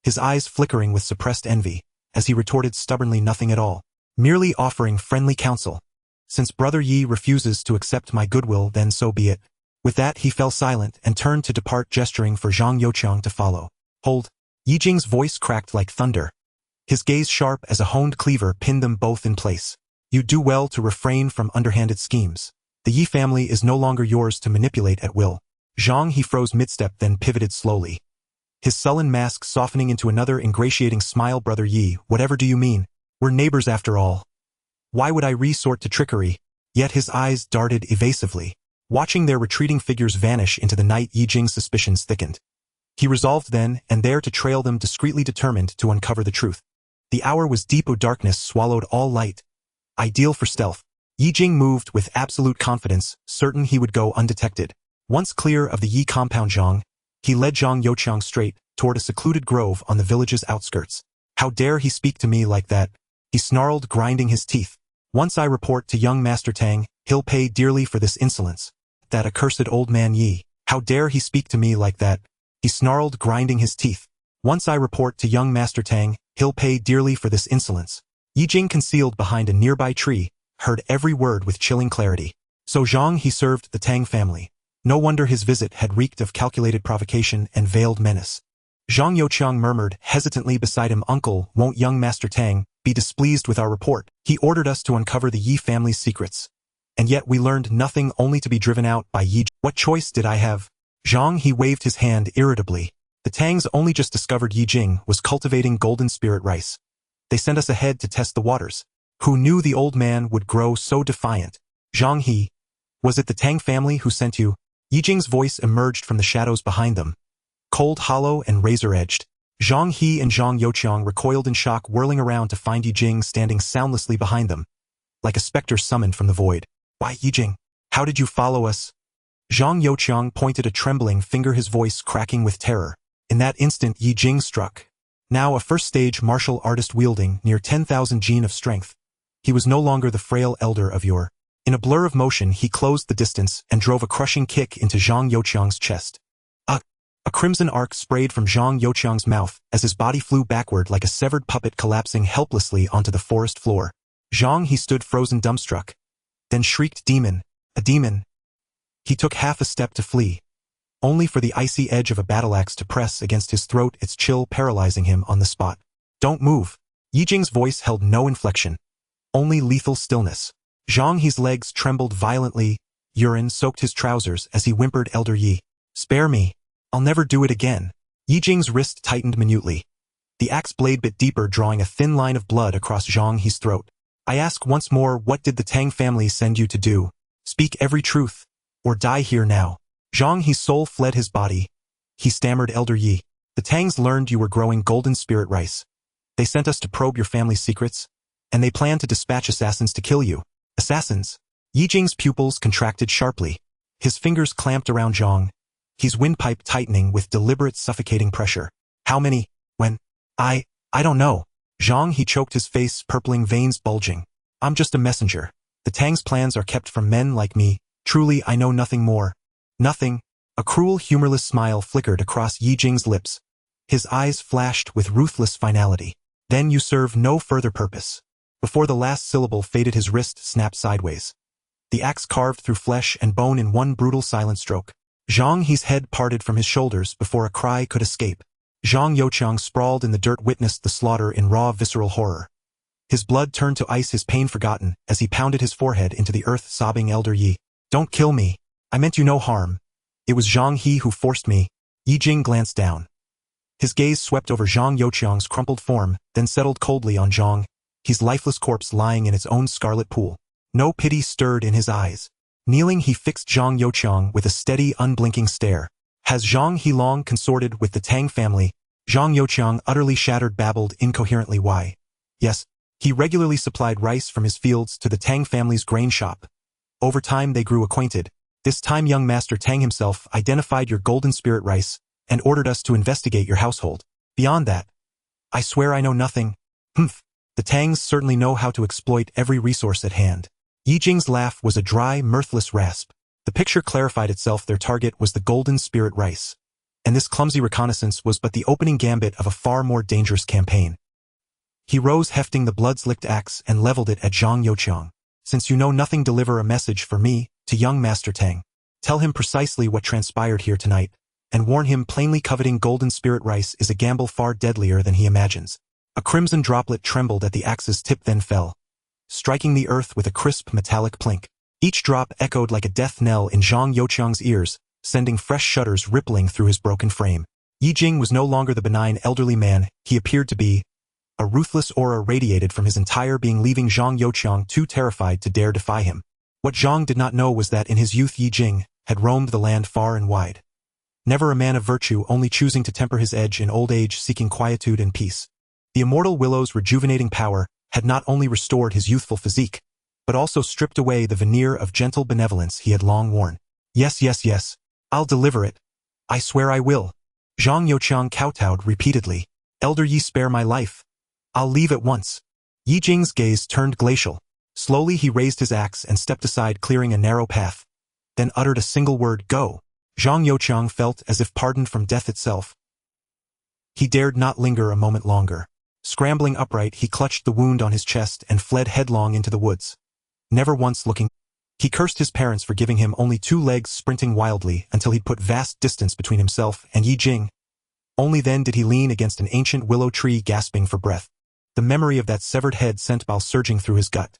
his eyes flickering with suppressed envy, as he retorted stubbornly, "Nothing at all. Merely offering friendly counsel. Since Brother Yi refuses to accept my goodwill, then so be it." With that, he fell silent and turned to depart, gesturing for Zhang Youqiang to follow. "Hold." Ye Jing's voice cracked like thunder. His gaze, sharp as a honed cleaver, pinned them both in place. "You do well to refrain from underhanded schemes. The Yi family is no longer yours to manipulate at will." Zhang He froze mid-step, then pivoted slowly, his sullen mask softening into another ingratiating smile. "Brother Yi, whatever do you mean? We're neighbors after all. Why would I resort to trickery?" Yet his eyes darted evasively. Watching their retreating figures vanish into the night, Ye Jing's suspicions thickened. He resolved then and there to trail them discreetly, determined to uncover the truth. The hour was deep, darkness swallowed all light. Ideal for stealth, Ye Jing moved with absolute confidence, certain he would go undetected. Once clear of the Yi compound, he led Zhang Youqiang straight toward a secluded grove on the village's outskirts. "How dare he speak to me like that?" he snarled, grinding his teeth. "Once I report to young Master Tang, he'll pay dearly for this insolence. That accursed old man Yi. How dare he speak to me like that?" he snarled, grinding his teeth. "Once I report to young Master Tang, he'll pay dearly for this insolence." Ye Jing, concealed behind a nearby tree, heard every word with chilling clarity. So Zhang He served the Tang family. No wonder his visit had reeked of calculated provocation and veiled menace. Zhang Youqiang murmured hesitantly beside him, "Uncle, won't young Master Tang be displeased with our report? He ordered us to uncover the Yi family's secrets. And yet we learned nothing, only to be driven out by Ye Jing. What choice did I have?" Zhang He waved his hand irritably. "The Tangs only just discovered Ye Jing was cultivating golden spirit rice. They sent us ahead to test the waters. Who knew the old man would grow so defiant?" "Zhang He, was it the Tang family who sent you?" Ye Jing's voice emerged from the shadows behind them, cold, hollow, and razor-edged. Zhang He and Zhang Youqiang recoiled in shock, whirling around to find Ye Jing standing soundlessly behind them, like a specter summoned from the void. "Why, Ye Jing, how did you follow us?" Zhang Youqiang pointed a trembling finger, his voice cracking with terror. In that instant, Ye Jing struck. Now a first-stage martial artist wielding near 10,000 gene of strength, he was no longer the frail elder of yore. In a blur of motion, he closed the distance and drove a crushing kick into Zhang Youqiang's chest. A crimson arc sprayed from Zhang Youqiang's mouth as his body flew backward like a severed puppet, collapsing helplessly onto the forest floor. Zhang He stood frozen, dumbstruck, then shrieked, "Demon! A demon!" He took half a step to flee, only for the icy edge of a battle axe to press against his throat, its chill paralyzing him on the spot. Don't move. Ye Jing's voice held no inflection, only lethal stillness. Zhang He's legs trembled violently, urine soaked his trousers as he whimpered, Elder Yi, spare me. I'll never do it again. Ye Jing's wrist tightened minutely. The axe blade bit deeper, drawing a thin line of blood across Zhang He's throat. I ask once more, what did the Tang family send you to do? Speak every truth, or die here now. Zhang He's soul fled his body. He stammered, Elder Yi, the Tangs learned you were growing golden spirit rice. They sent us to probe your family's secrets, and they plan to dispatch assassins to kill you. Assassins? Ye Jing's pupils contracted sharply. His fingers clamped around Zhang, his windpipe tightening with deliberate suffocating pressure. How many? When? I don't know. Zhang He choked, his face purpling, veins bulging. I'm just a messenger. The Tang's plans are kept from men like me. Truly, I know nothing more. Nothing. A cruel, humorless smile flickered across Ye Jing's lips. His eyes flashed with ruthless finality. Then you serve no further purpose. Before the last syllable faded, his wrist snapped sideways. The axe carved through flesh and bone in one brutal silent stroke. Zhang He's head parted from his shoulders before a cry could escape. Zhang Youqiang, sprawled in the dirt, witnessed the slaughter in raw, visceral horror. His blood turned to ice, his pain forgotten, as he pounded his forehead into the earth, sobbing, Elder Yi, don't kill me. I meant you no harm. It was Zhang He who forced me. Ye Jing glanced down. His gaze swept over Zhang Youqiang's crumpled form, then settled coldly on Zhang He's lifeless corpse lying in its own scarlet pool. No pity stirred in his eyes. Kneeling, he fixed Zhang Youqiang with a steady, unblinking stare. Has Zhang He long consorted with the Tang family? Zhang Youqiang, utterly shattered, babbled incoherently. Why? Yes, he regularly supplied rice from his fields to the Tang family's grain shop. Over time they grew acquainted. This time young Master Tang himself identified your golden spirit rice and ordered us to investigate your household. Beyond that, I swear I know nothing. Humph. The Tangs certainly know how to exploit every resource at hand. Ye Jing's laugh was a dry, mirthless rasp. The picture clarified itself. Their target was the golden spirit rice. And this clumsy reconnaissance was but the opening gambit of a far more dangerous campaign. He rose, hefting the blood-slicked axe, and leveled it at Zhang Youqiang. Since you know nothing, deliver a message for me, to young Master Tang. Tell him precisely what transpired here tonight, and warn him plainly coveting golden spirit rice is a gamble far deadlier than he imagines. A crimson droplet trembled at the axe's tip, then fell, striking the earth with a crisp metallic plink. Each drop echoed like a death knell in Zhang Youqiang's ears, sending fresh shudders rippling through his broken frame. Ye Jing was no longer the benign elderly man he appeared to be. A ruthless aura radiated from his entire being, leaving Zhang Youqiang too terrified to dare defy him. What Zhang did not know was that in his youth Ye Jing had roamed the land far and wide. Never a man of virtue, only choosing to temper his edge in old age, seeking quietude and peace. The immortal willow's rejuvenating power had not only restored his youthful physique, but also stripped away the veneer of gentle benevolence he had long worn. Yes, I'll deliver it. I swear I will. Zhang Youqiang kowtowed repeatedly. Elder Yi, spare my life. I'll leave at once. Ye Jing's gaze turned glacial. Slowly he raised his axe and stepped aside, clearing a narrow path, then uttered a single word, go. Zhang Youqiang felt as if pardoned from death itself. He dared not linger a moment longer. Scrambling upright, he clutched the wound on his chest and fled headlong into the woods. Never once looking, he cursed his parents for giving him only 2 legs, sprinting wildly until he'd put vast distance between himself and Ye Jing. Only then did he lean against an ancient willow tree, gasping for breath. The memory of that severed head sent bile surging through his gut.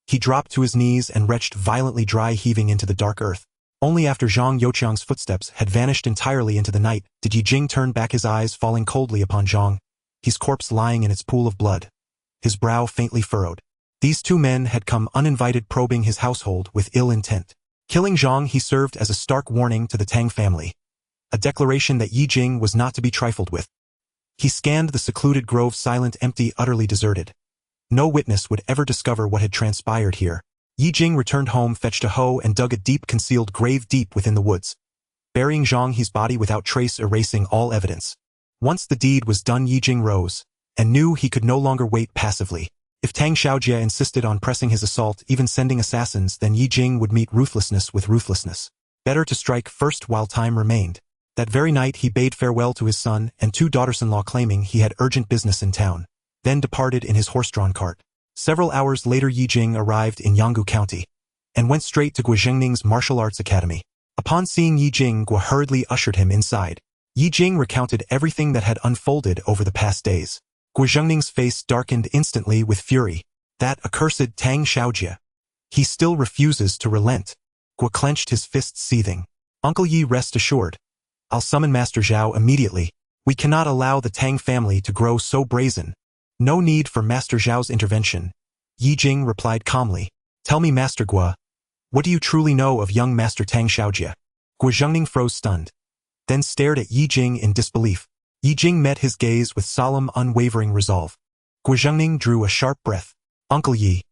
He dropped to his knees and retched violently, dry heaving into the dark earth. Only after Zhang Youqiang's footsteps had vanished entirely into the night did Ye Jing turn back, his eyes falling coldly upon Zhang, his corpse lying in its pool of blood, his brow faintly furrowed. These 2 men had come uninvited, probing his household with ill intent. Killing Zhang He served as a stark warning to the Tang family, a declaration that Ye Jing was not to be trifled with. He scanned the secluded grove, silent, empty, utterly deserted. No witness would ever discover what had transpired here. Ye Jing returned home, fetched a hoe, and dug a deep, concealed grave deep within the woods, burying Zhang He's body without trace, erasing all evidence. Once the deed was done, Ye Jing rose, and knew he could no longer wait passively. If Tang Xiaojie insisted on pressing his assault, even sending assassins, then Ye Jing would meet ruthlessness with ruthlessness. Better to strike first while time remained. That very night he bade farewell to his son and 2 daughters-in-law, claiming he had urgent business in town, then departed in his horse-drawn cart. Several hours later Ye Jing arrived in Yanggu County, and went straight to Guizhengning's martial arts academy. Upon seeing Ye Jing, Gua hurriedly ushered him inside. Ye Jing recounted everything that had unfolded over the past days. Gua Zhengning's face darkened instantly with fury. That accursed Tang Xiaojie. He still refuses to relent. Gua clenched his fists, seething. Uncle Yi, rest assured. I'll summon Master Zhao immediately. We cannot allow the Tang family to grow so brazen. No need for Master Zhao's intervention. Ye Jing replied calmly. Tell me, Master Gua, what do you truly know of young Master Tang Xiaojie? Gua Zhengning froze stunned, then stared at Ye Jing in disbelief. Ye Jing met his gaze with solemn, unwavering resolve. Gua Zhengning drew a sharp breath. Uncle Yi,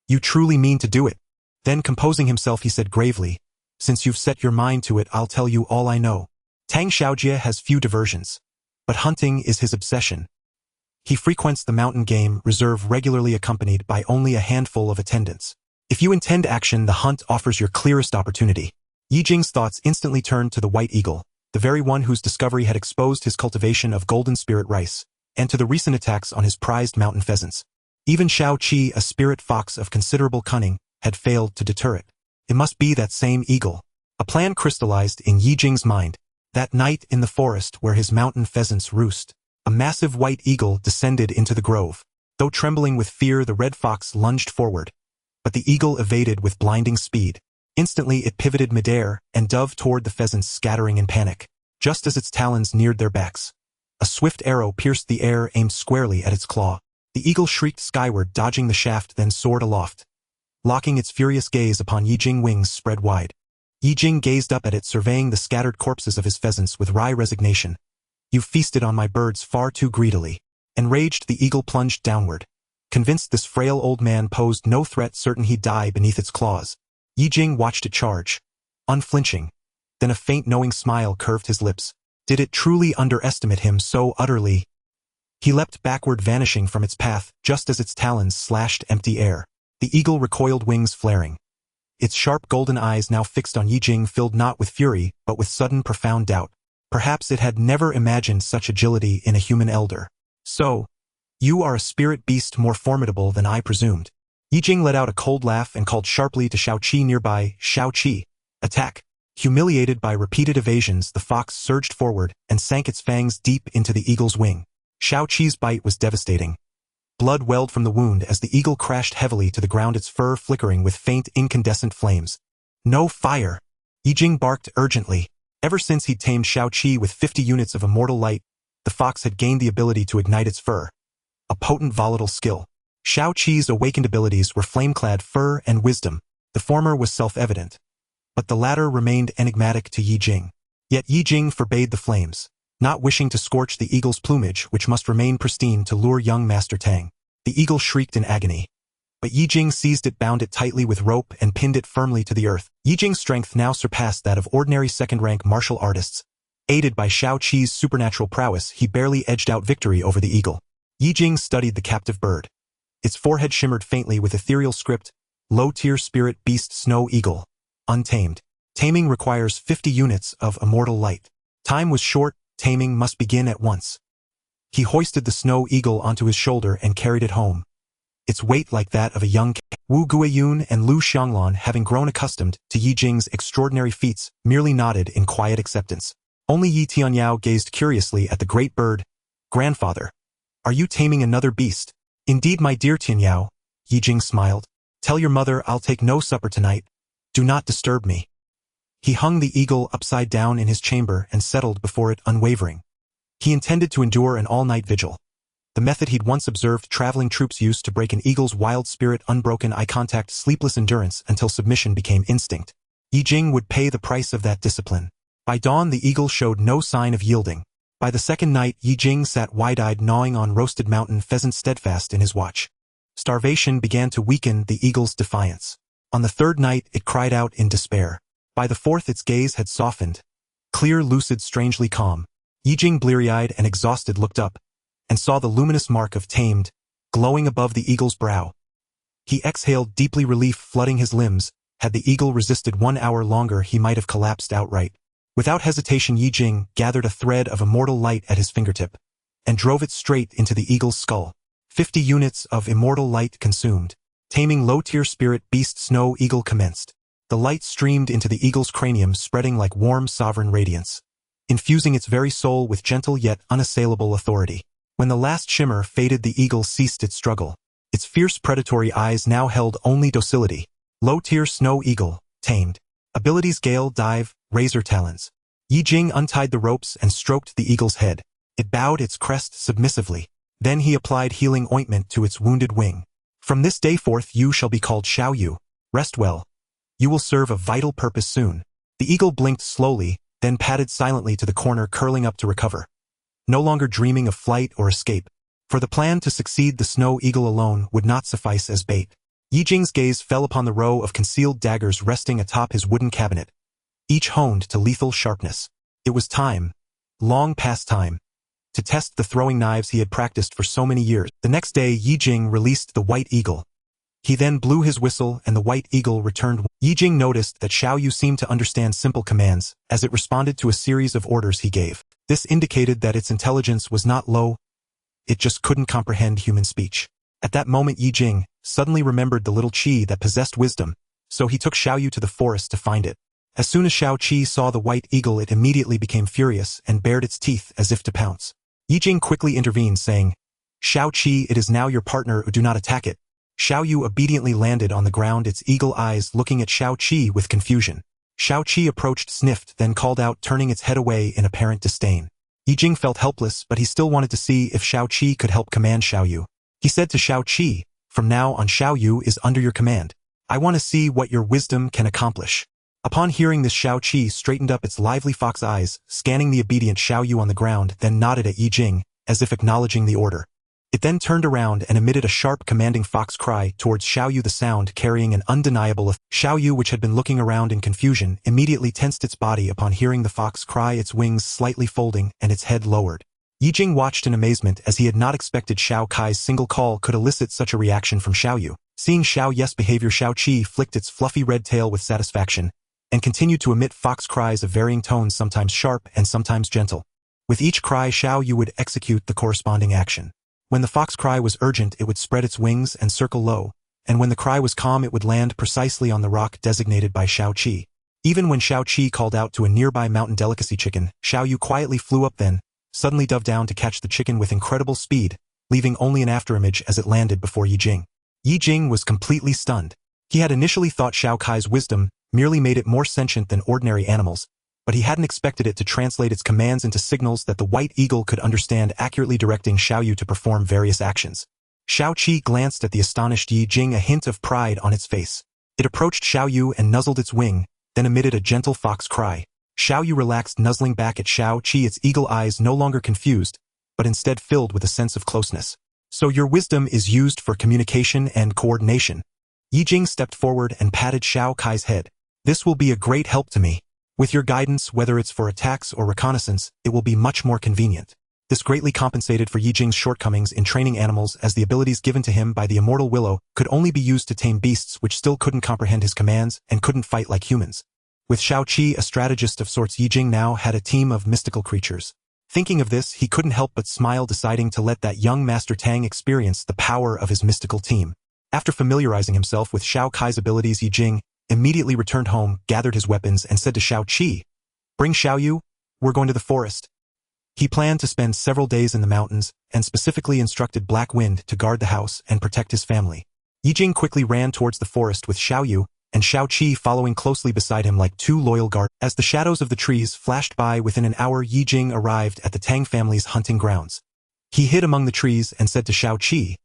you truly mean to do it? Then composing himself he said gravely, since you've set your mind to it, I'll tell you all I know. Tang Xiaojie has few diversions, but hunting is his obsession. He frequents the mountain game reserve regularly, accompanied by only a handful of attendants. If you intend action, the hunt offers your clearest opportunity. Ye Jing's thoughts instantly turned to the white eagle, the very one whose discovery had exposed his cultivation of golden spirit rice, and to the recent attacks on his prized mountain pheasants. Even Shao Qi, a spirit fox of considerable cunning, had failed to deter it. It must be that same eagle. A plan crystallized in Ye Jing's mind. That night in the forest where his mountain pheasants roost, a massive white eagle descended into the grove. Though trembling with fear, the red fox lunged forward, but the eagle evaded with blinding speed. Instantly it pivoted midair and dove toward the pheasants, scattering in panic. Just as its talons neared their backs, a swift arrow pierced the air, aimed squarely at its claw. The eagle shrieked skyward, dodging the shaft, then soared aloft, locking its furious gaze upon Ye Jing. Wings spread wide. Ye Jing gazed up at it, surveying the scattered corpses of his pheasants with wry resignation. You've feasted on my birds far too greedily. Enraged, the eagle plunged downward. Convinced this frail old man posed no threat, certain he'd die beneath its claws, Ye Jing watched it charge, unflinching. Then a faint knowing smile curved his lips. Did it truly underestimate him so utterly? He leapt backward, vanishing from its path, just as its talons slashed empty air. The eagle recoiled, wings flaring. Its sharp golden eyes, now fixed on Ye Jing, filled not with fury, but with sudden profound doubt. Perhaps it had never imagined such agility in a human elder. So, you are a spirit beast more formidable than I presumed. Ye Jing let out a cold laugh and called sharply to Shao Qi nearby. Shao Qi, attack. Humiliated by repeated evasions, the fox surged forward and sank its fangs deep into the eagle's wing. Shao Qi's bite was devastating. Blood welled from the wound as the eagle crashed heavily to the ground, its fur flickering with faint incandescent flames. No fire! Ye Jing barked urgently. Ever since he'd tamed Shao Qi with 50 units of immortal light, the fox had gained the ability to ignite its fur. A potent volatile skill. Shao Qi's awakened abilities were flame-clad fur and wisdom. The former was self-evident, but the latter remained enigmatic to Ye Jing. Yet Ye Jing forbade the flames, not wishing to scorch the eagle's plumage, which must remain pristine to lure young Master Tang. The eagle shrieked in agony, but Ye Jing seized it, bound it tightly with rope, and pinned it firmly to the earth. Ye Jing's strength now surpassed that of ordinary second-rank martial artists. Aided by Shao Qi's supernatural prowess, he barely edged out victory over the eagle. Ye Jing studied the captive bird. Its forehead shimmered faintly with ethereal script, low-tier spirit beast snow eagle, untamed. Taming requires 50 units of immortal light. Time was short, taming must begin at once. He hoisted the snow eagle onto his shoulder and carried it home. Its weight like that of a young Wu Guiyun and Lu Xianglan, having grown accustomed to Ye Jing's extraordinary feats, merely nodded in quiet acceptance. Only Yi Tianyao gazed curiously at the great bird. Grandfather, are you taming another beast? Indeed, my dear Tianyao, Ye Jing smiled. Tell your mother I'll take no supper tonight. Do not disturb me. He hung the eagle upside down in his chamber and settled before it, unwavering. He intended to endure an all-night vigil. The method he'd once observed traveling troops used to break an eagle's wild spirit: unbroken eye contact, sleepless endurance until submission became instinct. Ye Jing would pay the price of that discipline. By dawn the eagle showed no sign of yielding. By the second night Ye Jing sat wide-eyed, gnawing on roasted mountain pheasant, steadfast in his watch. Starvation began to weaken the eagle's defiance. On the third night it cried out in despair. By the fourth its gaze had softened. Clear, lucid, strangely calm. Ye Jing, bleary-eyed and exhausted, looked up and saw the luminous mark of tamed, glowing above the eagle's brow. He exhaled deeply, relief flooding his limbs. Had the eagle resisted 1 hour longer he might have collapsed outright. Without hesitation Ye Jing gathered a thread of immortal light at his fingertip and drove it straight into the eagle's skull. 50 units of immortal light consumed. Taming low-tier spirit beast snow eagle commenced. The light streamed into the eagle's cranium, spreading like warm sovereign radiance, infusing its very soul with gentle yet unassailable authority. When the last shimmer faded, the eagle ceased its struggle. Its fierce predatory eyes now held only docility. Low-tier snow eagle, tamed. Abilities: gale, dive, razor talons. Ye Jing untied the ropes and stroked the eagle's head. It bowed its crest submissively. Then he applied healing ointment to its wounded wing. From this day forth you shall be called Xiao Yu. Rest well. You will serve a vital purpose soon. The eagle blinked slowly, then padded silently to the corner, curling up to recover. No longer dreaming of flight or escape. For the plan to succeed, the snow eagle alone would not suffice as bait. Ye Jing's gaze fell upon the row of concealed daggers resting atop his wooden cabinet, each honed to lethal sharpness. It was time, long past time, to test the throwing knives he had practiced for so many years. The next day, Ye Jing released the white eagle. He then blew his whistle and the white eagle returned. Ye Jing noticed that Xiao Yu seemed to understand simple commands as it responded to a series of orders he gave. This indicated that its intelligence was not low, it just couldn't comprehend human speech. At that moment, Ye Jing suddenly remembered the little Qi that possessed wisdom, so he took Xiao Yu to the forest to find it. As soon as Xiao Qi saw the white eagle, it immediately became furious and bared its teeth as if to pounce. Ye Jing quickly intervened, saying, "Xiao Qi, it is now your partner, do not attack it." Xiao Yu obediently landed on the ground, its eagle eyes looking at Xiao Qi with confusion. Xiao Qi approached, sniffed, then called out, turning its head away in apparent disdain. Ye Jing felt helpless, but he still wanted to see if Xiao Qi could help command Xiao Yu. He said to Xiao Qi, "From now on, Xiao Yu is under your command. I want to see what your wisdom can accomplish." Upon hearing this, Xiao Qi straightened up its lively fox eyes, scanning the obedient Xiao Yu on the ground, then nodded at Ye Jing, as if acknowledging the order. It then turned around and emitted a sharp, commanding fox cry towards Xiao Yu, the sound carrying an undeniable effect. Xiao Yu, which had been looking around in confusion, immediately tensed its body upon hearing the fox cry, its wings slightly folding and its head lowered. Ye Jing watched in amazement, as he had not expected Xiao Kai's single call could elicit such a reaction from Xiao Yu. Seeing Xiao Yu's behavior, Xiao Qi flicked its fluffy red tail with satisfaction, and continued to emit fox cries of varying tones, sometimes sharp and sometimes gentle. With each cry, Xiao Yu would execute the corresponding action. When the fox cry was urgent, it would spread its wings and circle low, and when the cry was calm, it would land precisely on the rock designated by Xiao Qi. Even when Xiao Qi called out to a nearby mountain delicacy chicken, Xiao Yu quietly flew up, then suddenly dove down to catch the chicken with incredible speed, leaving only an afterimage as it landed before Ye Jing. Ye Jing was completely stunned. He had initially thought Xiao Kai's wisdom merely made it more sentient than ordinary animals, but he hadn't expected it to translate its commands into signals that the white eagle could understand, accurately directing Xiao Yu to perform various actions. Xiao Qi glanced at the astonished Ye Jing, a hint of pride on its face. It approached Xiao Yu and nuzzled its wing, then emitted a gentle fox cry. Xiao Yu relaxed, nuzzling back at Xiao Qi, its eagle eyes no longer confused, but instead filled with a sense of closeness. "So your wisdom is used for communication and coordination." Ye Jing stepped forward and patted Xiao Kai's head. "This will be a great help to me. With your guidance, whether it's for attacks or reconnaissance, it will be much more convenient." This greatly compensated for Ye Jing's shortcomings in training animals, as the abilities given to him by the immortal willow could only be used to tame beasts which still couldn't comprehend his commands and couldn't fight like humans. With Xiao Qi a strategist of sorts, Ye Jing now had a team of mystical creatures. Thinking of this, he couldn't help but smile, deciding to let that young Master Tang experience the power of his mystical team. After familiarizing himself with Xiao Kai's abilities, Ye Jing immediately returned home, gathered his weapons, and said to Xiao Qi, "Bring Xiao Yu, we're going to the forest." He planned to spend several days in the mountains, and specifically instructed Black Wind to guard the house and protect his family. Ye Jing quickly ran towards the forest with Xiao Yu, and Xiao Qi following closely beside him like two loyal guards. As the shadows of the trees flashed by, within an hour Ye Jing arrived at the Tang family's hunting grounds. He hid among the trees and said to Xiao Qi,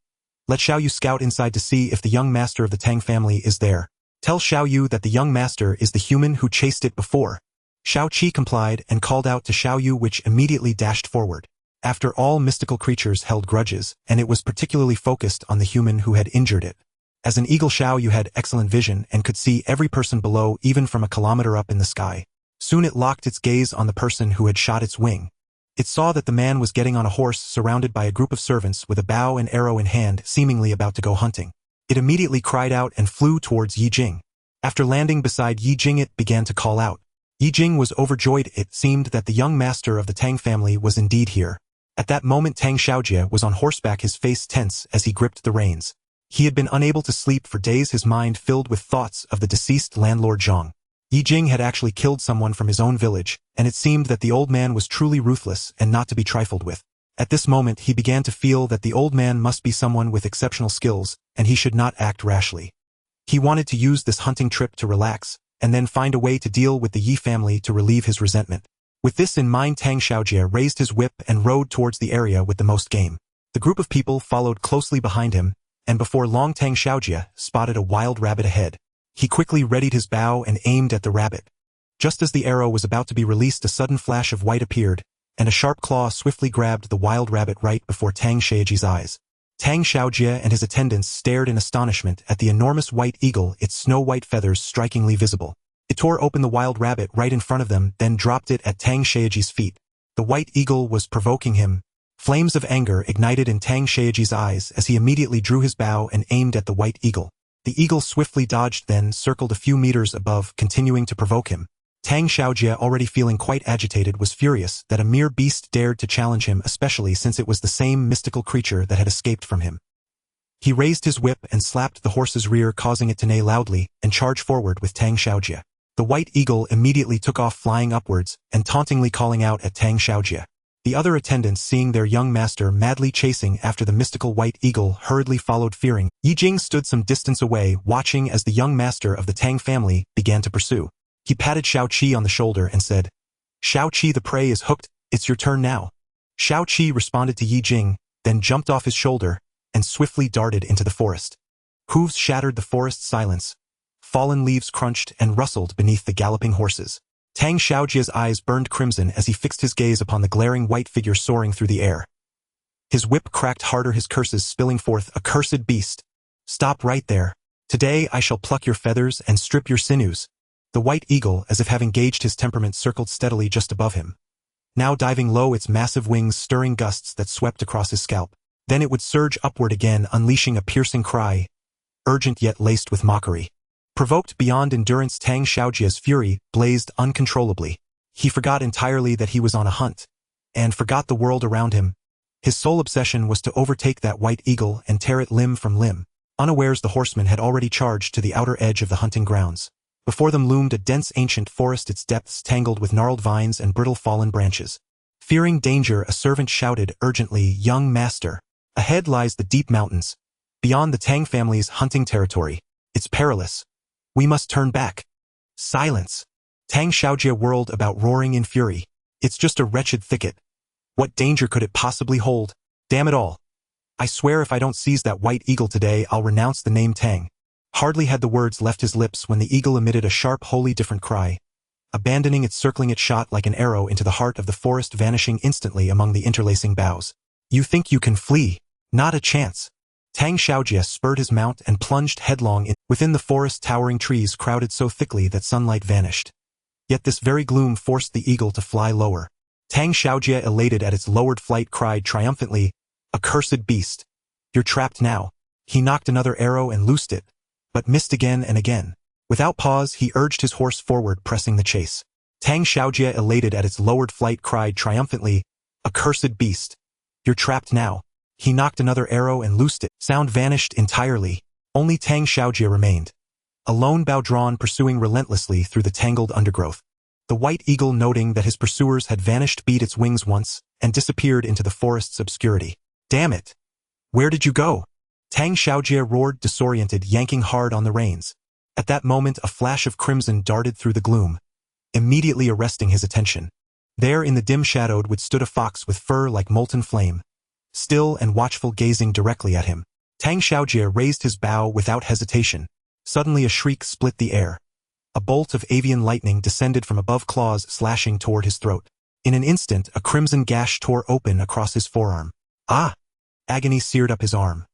"Let Xiao Yu scout inside to see if the young master of the Tang family is there. Tell Xiao Yu that the young master is the human who chased it before." Xiao Qi complied and called out to Xiao Yu, which immediately dashed forward. After all, mystical creatures held grudges, and it was particularly focused on the human who had injured it. As an eagle, Xiao Yu had excellent vision and could see every person below, even from a kilometer up in the sky. Soon it locked its gaze on the person who had shot its wing. It saw that the man was getting on a horse, surrounded by a group of servants with a bow and arrow in hand, seemingly about to go hunting. It immediately cried out and flew towards Ye Jing. After landing beside Ye Jing, it began to call out. Ye Jing was overjoyed. It seemed that the young master of the Tang family was indeed here. At that moment, Tang Xiaojie was on horseback, his face tense as he gripped the reins. He had been unable to sleep for days, his mind filled with thoughts of the deceased landlord Zhang. Ye Jing had actually killed someone from his own village, and it seemed that the old man was truly ruthless and not to be trifled with. At this moment he began to feel that the old man must be someone with exceptional skills, and he should not act rashly. He wanted to use this hunting trip to relax, and then find a way to deal with the Yi family to relieve his resentment. With this in mind, Tang Xiaojie raised his whip and rode towards the area with the most game. The group of people followed closely behind him, and before long Tang Xiaojie spotted a wild rabbit ahead. He quickly readied his bow and aimed at the rabbit. Just as the arrow was about to be released, a sudden flash of white appeared, and a sharp claw swiftly grabbed the wild rabbit right before Tang Xiaojie's eyes. Tang Xiaojie and his attendants stared in astonishment at the enormous white eagle, its snow-white feathers strikingly visible. It tore open the wild rabbit right in front of them, then dropped it at Tang Xiaojie's feet. The white eagle was provoking him. Flames of anger ignited in Tang Xiaojie's eyes as he immediately drew his bow and aimed at the white eagle. The eagle swiftly dodged, then circled a few meters above, continuing to provoke him. Tang Xiaojie, already feeling quite agitated, was furious that a mere beast dared to challenge him, especially since it was the same mystical creature that had escaped from him. He raised his whip and slapped the horse's rear, causing it to neigh loudly, and charged forward with Tang Xiaojie. The white eagle immediately took off, flying upwards, and tauntingly calling out at Tang Xiaojie. The other attendants, seeing their young master madly chasing after the mystical white eagle, hurriedly followed, fearing. Ye Jing stood some distance away, watching as the young master of the Tang family began to pursue. He patted Xiao Qi on the shoulder and said, "Xiao Qi, the prey is hooked, it's your turn now." Xiao Qi responded to Ye Jing, then jumped off his shoulder, and swiftly darted into the forest. Hooves shattered the forest silence. Fallen leaves crunched and rustled beneath the galloping horses. Tang Xiaojie's eyes burned crimson as he fixed his gaze upon the glaring white figure soaring through the air. His whip cracked harder, his curses spilling forth. "Accursed beast! Stop right there. Today I shall pluck your feathers and strip your sinews." The white eagle, as if having gauged his temperament, circled steadily just above him. Now diving low, its massive wings stirring gusts that swept across his scalp. Then it would surge upward again, unleashing a piercing cry, urgent yet laced with mockery. Provoked beyond endurance, Tang Xiaojie's fury blazed uncontrollably. He forgot entirely that he was on a hunt, and forgot the world around him. His sole obsession was to overtake that white eagle and tear it limb from limb. Unawares, the horsemen had already charged to the outer edge of the hunting grounds. Before them loomed a dense ancient forest, its depths tangled with gnarled vines and brittle fallen branches. Fearing danger, a servant shouted urgently, "Young master, ahead lies the deep mountains, beyond the Tang family's hunting territory. It's perilous. We must turn back." Silence. Tang Xiaojie whirled about, roaring in fury. "It's just a wretched thicket. What danger could it possibly hold? Damn it all. I swear if I don't seize that white eagle today, I'll renounce the name Tang." Hardly had the words left his lips when the eagle emitted a sharp, wholly different cry. Abandoning its circling, it shot like an arrow into the heart of the forest, vanishing instantly among the interlacing boughs. "You think you can flee? Not a chance." Tang Xiaojie spurred his mount and plunged headlong in. Within the forest, towering trees crowded so thickly that sunlight vanished. Yet this very gloom forced the eagle to fly lower. Tang Xiaojie, elated at its lowered flight, cried triumphantly, "Accursed beast! You're trapped now." He knocked another arrow and loosed it, but missed again and again. Without pause, he urged his horse forward, pressing the chase. Tang Xiaojie, elated at its lowered flight, cried triumphantly, "Accursed beast! You're trapped now." He knocked another arrow and loosed it. Sound vanished entirely. Only Tang Xiaojie remained, a lone bow drawn, pursuing relentlessly through the tangled undergrowth. The white eagle, noting that his pursuers had vanished, beat its wings once and disappeared into the forest's obscurity. "Damn it! Where did you go?" Tang Xiaojie roared, disoriented, yanking hard on the reins. At that moment, a flash of crimson darted through the gloom, immediately arresting his attention. There in the dim shadow would stood a fox with fur like molten flame, still and watchful, gazing directly at him. Tang Xiaojie raised his bow without hesitation. Suddenly a shriek split the air. A bolt of avian lightning descended from above, claws slashing toward his throat. In an instant, a crimson gash tore open across his forearm. Ah! Agony seared up his arm.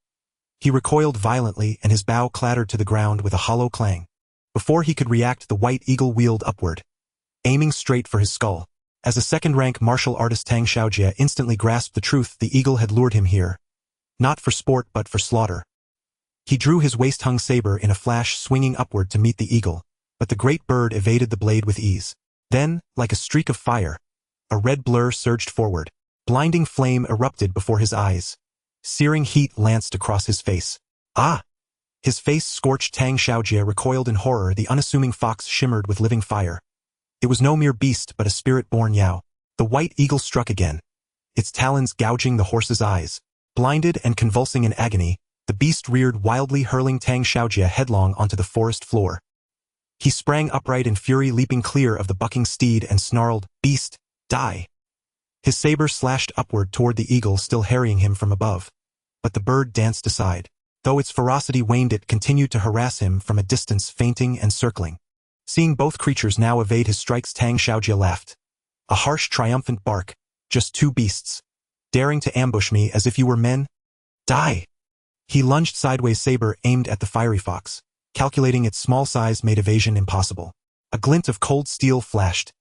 He recoiled violently, and his bow clattered to the ground with a hollow clang. Before he could react, the white eagle wheeled upward, aiming straight for his skull. As a second-rank martial artist, Tang Xiaojie instantly grasped the truth. The eagle had lured him here, not for sport but for slaughter. He drew his waist-hung saber in a flash, swinging upward to meet the eagle, but the great bird evaded the blade with ease. Then, like a streak of fire, a red blur surged forward. Blinding flame erupted before his eyes. Searing heat lanced across his face. Ah! His face scorched. Tang Xiaojie recoiled in horror. The unassuming fox shimmered with living fire. It was no mere beast but a spirit-born Yao. The white eagle struck again, its talons gouging the horse's eyes. Blinded and convulsing in agony, the beast reared wildly, hurling Tang Xiaojie headlong onto the forest floor. He sprang upright in fury, leaping clear of the bucking steed and snarled, "Beast, die!" His saber slashed upward toward the eagle, still harrying him from above. But the bird danced aside. Though its ferocity waned, it continued to harass him from a distance, feinting and circling. Seeing both creatures now evade his strikes, Tang Xiaojie laughed. A harsh, triumphant bark. Just two beasts. Daring to ambush me as if you were men? Die! He lunged sideways, saber aimed at the fiery fox. Calculating its small size made evasion impossible. A glint of cold steel flashed.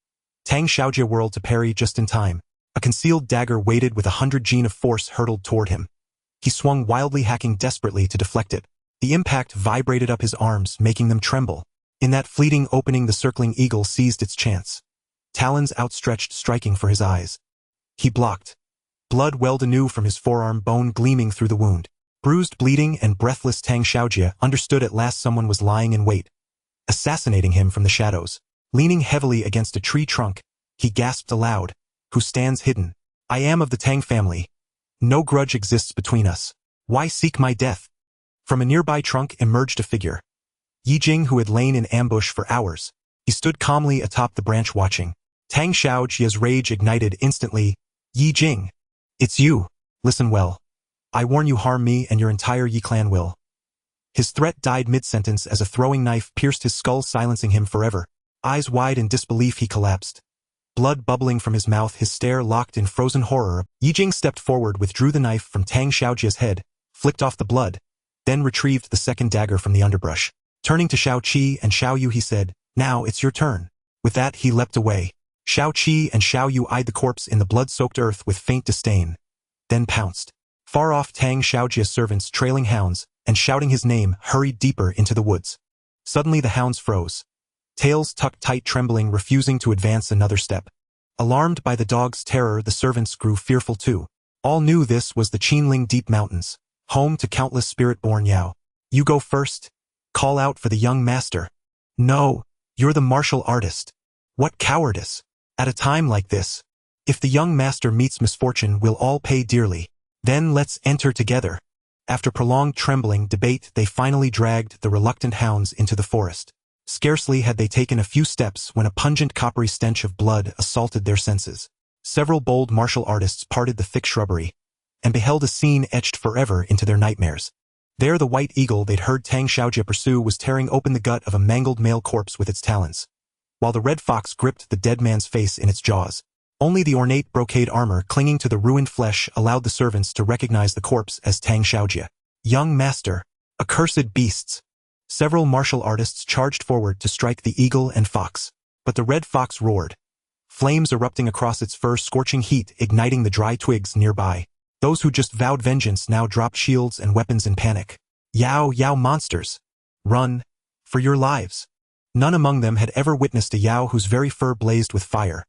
Tang Xiaojie whirled to parry just in time. A concealed dagger weighted with 100 Jin of force hurtled toward him. He swung wildly, hacking desperately to deflect it. The impact vibrated up his arms, making them tremble. In that fleeting opening, the circling eagle seized its chance. Talons outstretched, striking for his eyes. He blocked. Blood welled anew from his forearm, bone gleaming through the wound. Bruised, bleeding, and breathless, Tang Xiaojie understood at last someone was lying in wait, assassinating him from the shadows. Leaning heavily against a tree trunk, he gasped aloud, "Who stands hidden? I am of the Tang family. No grudge exists between us. Why seek my death?" From a nearby trunk emerged a figure. Ye Jing, who had lain in ambush for hours. He stood calmly atop the branch watching. Tang Xiaojie's rage ignited instantly. "Ye Jing, it's you. Listen well. I warn you, harm me and your entire Yi clan will." His threat died mid-sentence as a throwing knife pierced his skull, silencing him forever. Eyes wide in disbelief, he collapsed. Blood bubbling from his mouth, his stare locked in frozen horror. Ye Jing stepped forward, withdrew the knife from Tang Xiaojie's head, flicked off the blood, then retrieved the second dagger from the underbrush. Turning to Xiao Qi and Xiao Yu, he said, "Now it's your turn." With that, he leapt away. Xiao Qi and Xiao Yu eyed the corpse in the blood-soaked earth with faint disdain, then pounced. Far off, Tang Xiaojie's servants, trailing hounds, and shouting his name, hurried deeper into the woods. Suddenly the hounds froze. Tails tucked tight, trembling, refusing to advance another step. Alarmed by the dog's terror, the servants grew fearful too. All knew this was the Qinling Deep Mountains, home to countless spirit-born Yao. "You go first. Call out for the young master." "No, you're the martial artist." "What cowardice! At a time like this. If the young master meets misfortune, we'll all pay dearly. Then let's enter together." After prolonged trembling debate, they finally dragged the reluctant hounds into the forest. Scarcely had they taken a few steps when a pungent coppery stench of blood assaulted their senses. Several bold martial artists parted the thick shrubbery and beheld a scene etched forever into their nightmares. There the white eagle they'd heard Tang Xiaojie pursue was tearing open the gut of a mangled male corpse with its talons, while the red fox gripped the dead man's face in its jaws. Only the ornate brocade armor clinging to the ruined flesh allowed the servants to recognize the corpse as Tang Xiaojie. "Young master, accursed beasts!" Several martial artists charged forward to strike the eagle and fox, but the red fox roared, flames erupting across its fur, scorching heat igniting the dry twigs nearby. Those who just vowed vengeance now dropped shields and weapons in panic. "Yao, Yao monsters! Run! For your lives!" None among them had ever witnessed a Yao whose very fur blazed with fire,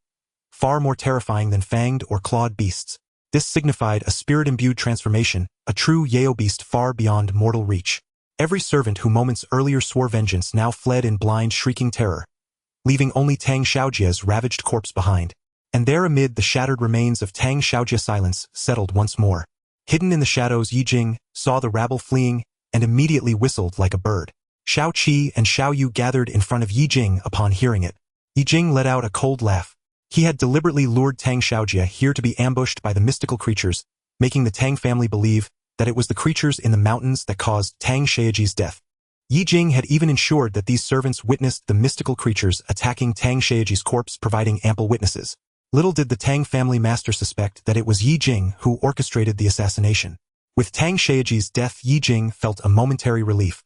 far more terrifying than fanged or clawed beasts. This signified a spirit-imbued transformation, a true Yao beast far beyond mortal reach. Every servant who moments earlier swore vengeance now fled in blind, shrieking terror, leaving only Tang Xiaojie's ravaged corpse behind. And there, amid the shattered remains of Tang Xiaojie, silence settled once more. Hidden in the shadows, Ye Jing saw the rabble fleeing and immediately whistled like a bird. Xiao Qi and Xiao Yu gathered in front of Ye Jing upon hearing it. Ye Jing let out a cold laugh. He had deliberately lured Tang Xiaojie here to be ambushed by the mystical creatures, making the Tang family believe that it was the creatures in the mountains that caused Tang Xiaojie's death. Ye Jing had even ensured that these servants witnessed the mystical creatures attacking Tang Xiaojie's corpse, providing ample witnesses. Little did the Tang family master suspect that it was Ye Jing who orchestrated the assassination. With Tang Xiaojie's death, Ye Jing felt a momentary relief.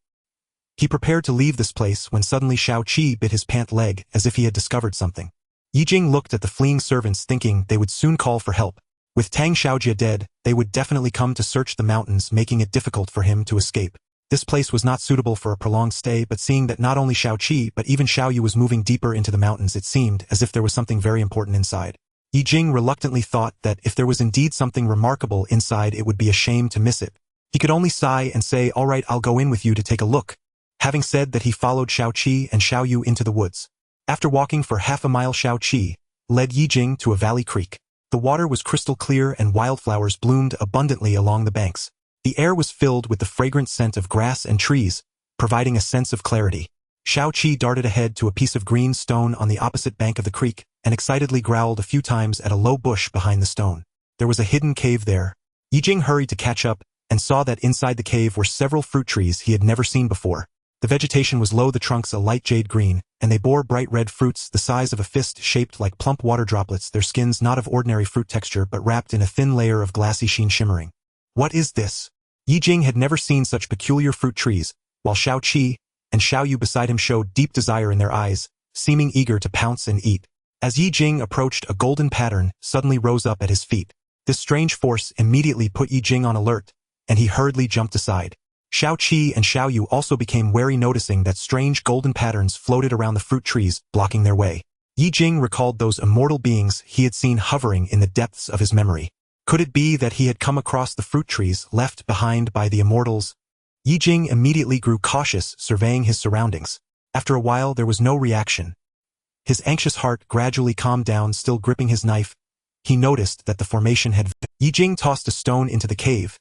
He prepared to leave this place when suddenly Xiao Qi bit his pant leg as if he had discovered something. Ye Jing looked at the fleeing servants, thinking they would soon call for help. With Tang Xiaojie dead, they would definitely come to search the mountains, making it difficult for him to escape. This place was not suitable for a prolonged stay, but seeing that not only Xiao Qi but even Xiao Yu was moving deeper into the mountains, it seemed as if there was something very important inside. Ye Jing reluctantly thought that if there was indeed something remarkable inside, it would be a shame to miss it. He could only sigh and say, "All right, I'll go in with you to take a look." Having said that, he followed Xiao Qi and Xiao Yu into the woods. After walking for half a mile, Xiao Qi led Ye Jing to a valley creek. The water was crystal clear and wildflowers bloomed abundantly along the banks. The air was filled with the fragrant scent of grass and trees, providing a sense of clarity. Xiao Qi darted ahead to a piece of green stone on the opposite bank of the creek and excitedly growled a few times at a low bush behind the stone. There was a hidden cave there. Ye Jing hurried to catch up and saw that inside the cave were several fruit trees he had never seen before. The vegetation was low, the trunks a light jade green, and they bore bright red fruits the size of a fist, shaped like plump water droplets, their skins not of ordinary fruit texture but wrapped in a thin layer of glassy sheen shimmering. What is this? Ye Jing had never seen such peculiar fruit trees, while Xiao Qi and Xiao Yu beside him showed deep desire in their eyes, seeming eager to pounce and eat. As Ye Jing approached, a golden pattern suddenly rose up at his feet. This strange force immediately put Ye Jing on alert, and he hurriedly jumped aside. Xiao Qi and Xiao Yu also became wary, noticing that strange golden patterns floated around the fruit trees, blocking their way. Ye Jing recalled those immortal beings he had seen hovering in the depths of his memory. Could it be that he had come across the fruit trees left behind by the immortals? Ye Jing immediately grew cautious, surveying his surroundings. After a while, there was no reaction. His anxious heart gradually calmed down. Still gripping his knife, he noticed that the formation had... Ye Jing tossed a stone into the cave.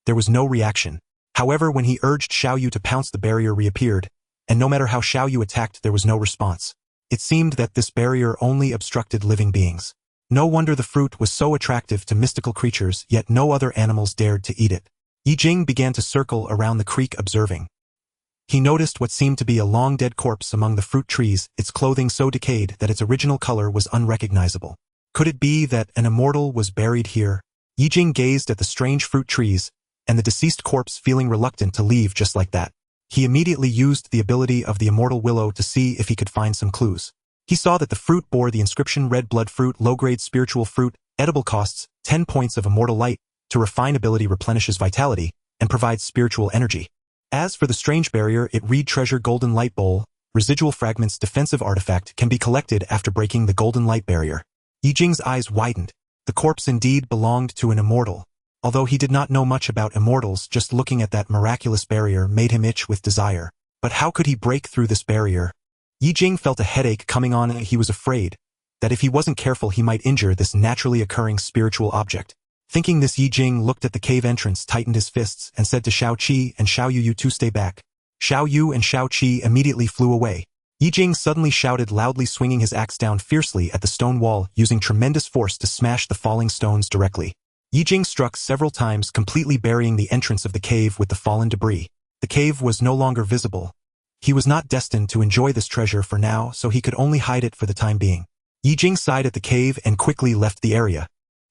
There was no reaction. However, when he urged Xiao Yu to pounce, the barrier reappeared, and no matter how Xiao Yu attacked, there was no response. It seemed that this barrier only obstructed living beings. No wonder the fruit was so attractive to mystical creatures, yet no other animals dared to eat it. Ye Jing began to circle around the creek, observing. He noticed what seemed to be a long dead corpse among the fruit trees, its clothing so decayed that its original color was unrecognizable. Could it be that an immortal was buried here? Ye Jing gazed at the strange fruit trees, and the deceased corpse, feeling reluctant to leave just like that. He immediately used the ability of the immortal willow to see if he could find some clues. He saw that the fruit bore the inscription red blood fruit, low-grade spiritual fruit, edible, costs 10 points of immortal light, to refine ability, replenishes vitality, and provides spiritual energy. As for the strange barrier, it read treasure golden light bowl, residual fragments, defensive artifact, can be collected after breaking the golden light barrier. Ye Jing's eyes widened. The corpse indeed belonged to an immortal. Although he did not know much about immortals, just looking at that miraculous barrier made him itch with desire. But how could he break through this barrier? Ye Jing felt a headache coming on, and he was afraid that if he wasn't careful he might injure this naturally occurring spiritual object. Thinking this, Ye Jing looked at the cave entrance, tightened his fists, and said to Xiao Qi and Xiao Yu, "You two stay back." Xiao Yu and Xiao Qi immediately flew away. Ye Jing suddenly shouted loudly, swinging his axe down fiercely at the stone wall, using tremendous force to smash the falling stones directly. Ye Jing struck several times, completely burying the entrance of the cave with the fallen debris. The cave was no longer visible. He was not destined to enjoy this treasure for now, so he could only hide it for the time being. Ye Jing sighed at the cave and quickly left the area.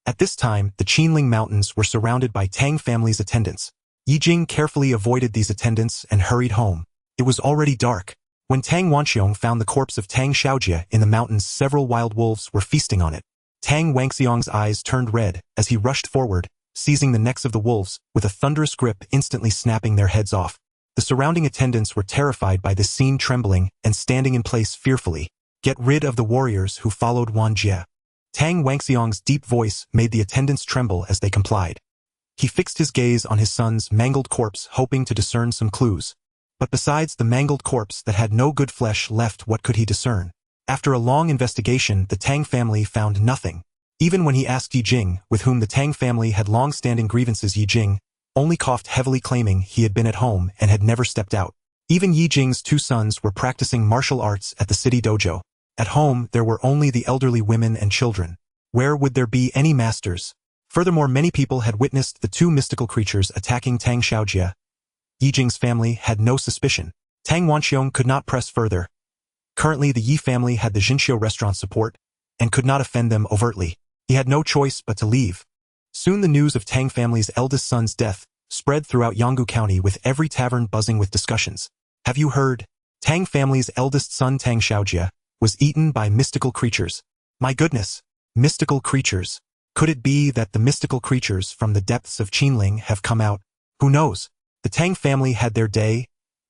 At this time, the Qinling Mountains were surrounded by Tang family's attendants. Ye Jing carefully avoided these attendants and hurried home. It was already dark. When Tang Wanxiong found the corpse of Tang Xiaojie in the mountains, several wild wolves were feasting on it. Tang Wanxiong's eyes turned red as he rushed forward, seizing the necks of the wolves with a thunderous grip, instantly snapping their heads off. The surrounding attendants were terrified by this scene, trembling and standing in place fearfully. "Get rid of the warriors who followed Wan Jie." Tang Wanxiong's deep voice made the attendants tremble as they complied. He fixed his gaze on his son's mangled corpse, hoping to discern some clues. But besides the mangled corpse that had no good flesh left, what could he discern? After a long investigation, the Tang family found nothing. Even when he asked Ye Jing, with whom the Tang family had long-standing grievances, Ye Jing only coughed heavily, claiming he had been at home and had never stepped out. Even Ye Jing's two sons were practicing martial arts at the city dojo. At home, there were only the elderly women and children. Where would there be any masters? Furthermore, many people had witnessed the two mystical creatures attacking Tang Xiaojie. Ye Jing's family had no suspicion. Tang Wanxiong could not press further. Currently, the Yi family had the Jinxiu restaurant support and could not offend them overtly. He had no choice but to leave. Soon the news of Tang family's eldest son's death spread throughout Yanggu County, with every tavern buzzing with discussions. "Have you heard? Tang family's eldest son Tang Xiaojie was eaten by mystical creatures." My goodness, mystical creatures. Could it be that the mystical creatures from the depths of Qinling have come out? Who knows? The Tang family had their day.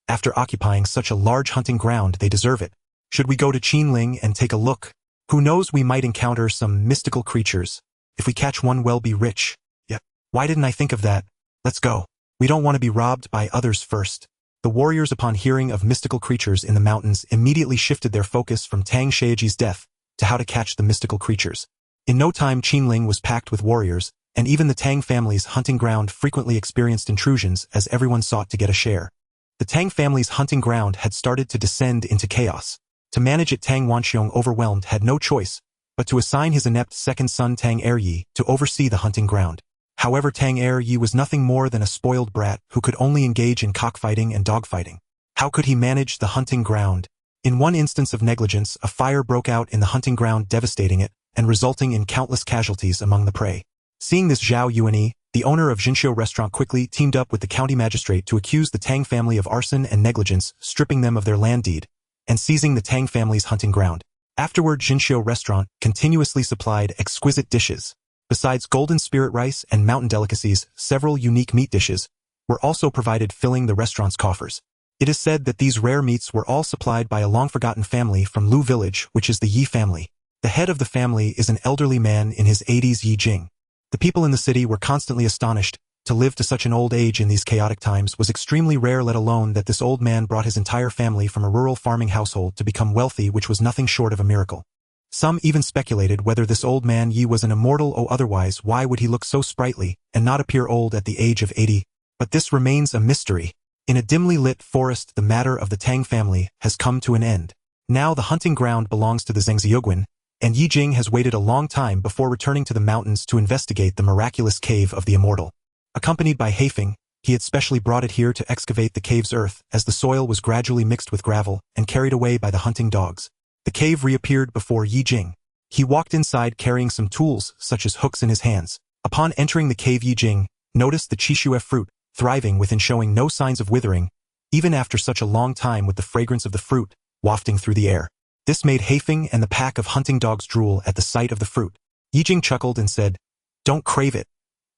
After occupying such a large hunting ground, they deserve it. Should we go to Qinling and take a look? Who knows, we might encounter some mystical creatures. If we catch one, we'll be rich. Yep. Why didn't I think of that? Let's go. We don't want to be robbed by others first. The warriors, upon hearing of mystical creatures in the mountains, immediately shifted their focus from Tang Shaoji's death to how to catch the mystical creatures. In no time, Qinling was packed with warriors, and even the Tang family's hunting ground frequently experienced intrusions as everyone sought to get a share. The Tang family's hunting ground had started to descend into chaos. To manage it, Tang Wanxiong, overwhelmed, had no choice but to assign his inept second son Tang Eryi to oversee the hunting ground. However, Tang Eryi was nothing more than a spoiled brat who could only engage in cockfighting and dogfighting. How could he manage the hunting ground? In one instance of negligence, a fire broke out in the hunting ground, devastating it and resulting in countless casualties among the prey. Seeing this, Zhao Yuanyi, the owner of Jinxiu restaurant, quickly teamed up with the county magistrate to accuse the Tang family of arson and negligence, stripping them of their land deed and seizing the Tang family's hunting ground. Afterward, Jinxiu restaurant continuously supplied exquisite dishes. Besides golden spirit rice and mountain delicacies, several unique meat dishes were also provided, filling the restaurant's coffers. It is said that these rare meats were all supplied by a long-forgotten family from Lu village, which is the Ye family. The head of the family is an elderly man in his 80s, Ye Jing. The people in the city were constantly astonished. To live to such an old age in these chaotic times was extremely rare, let alone that this old man brought his entire family from a rural farming household to become wealthy, which was nothing short of a miracle. Some even speculated whether this old man Ye was an immortal or otherwise. Why would he look so sprightly and not appear old at the age of 80? But this remains a mystery. In a dimly lit forest, the matter of the Tang family has come to an end. Now the hunting ground belongs to the Zhengziyuguan, and Ye Jing has waited a long time before returning to the mountains to investigate the miraculous cave of the Immortal. Accompanied by Haifeng, he had specially brought it here to excavate the cave's earth, as the soil was gradually mixed with gravel and carried away by the hunting dogs. The cave reappeared before Ye Jing. He walked inside carrying some tools, such as hooks, in his hands. Upon entering the cave, Ye Jing noticed the qishue fruit, thriving within, showing no signs of withering, even after such a long time, with the fragrance of the fruit wafting through the air. This made Haifeng and the pack of hunting dogs drool at the sight of the fruit. Ye Jing chuckled and said, "Don't crave it.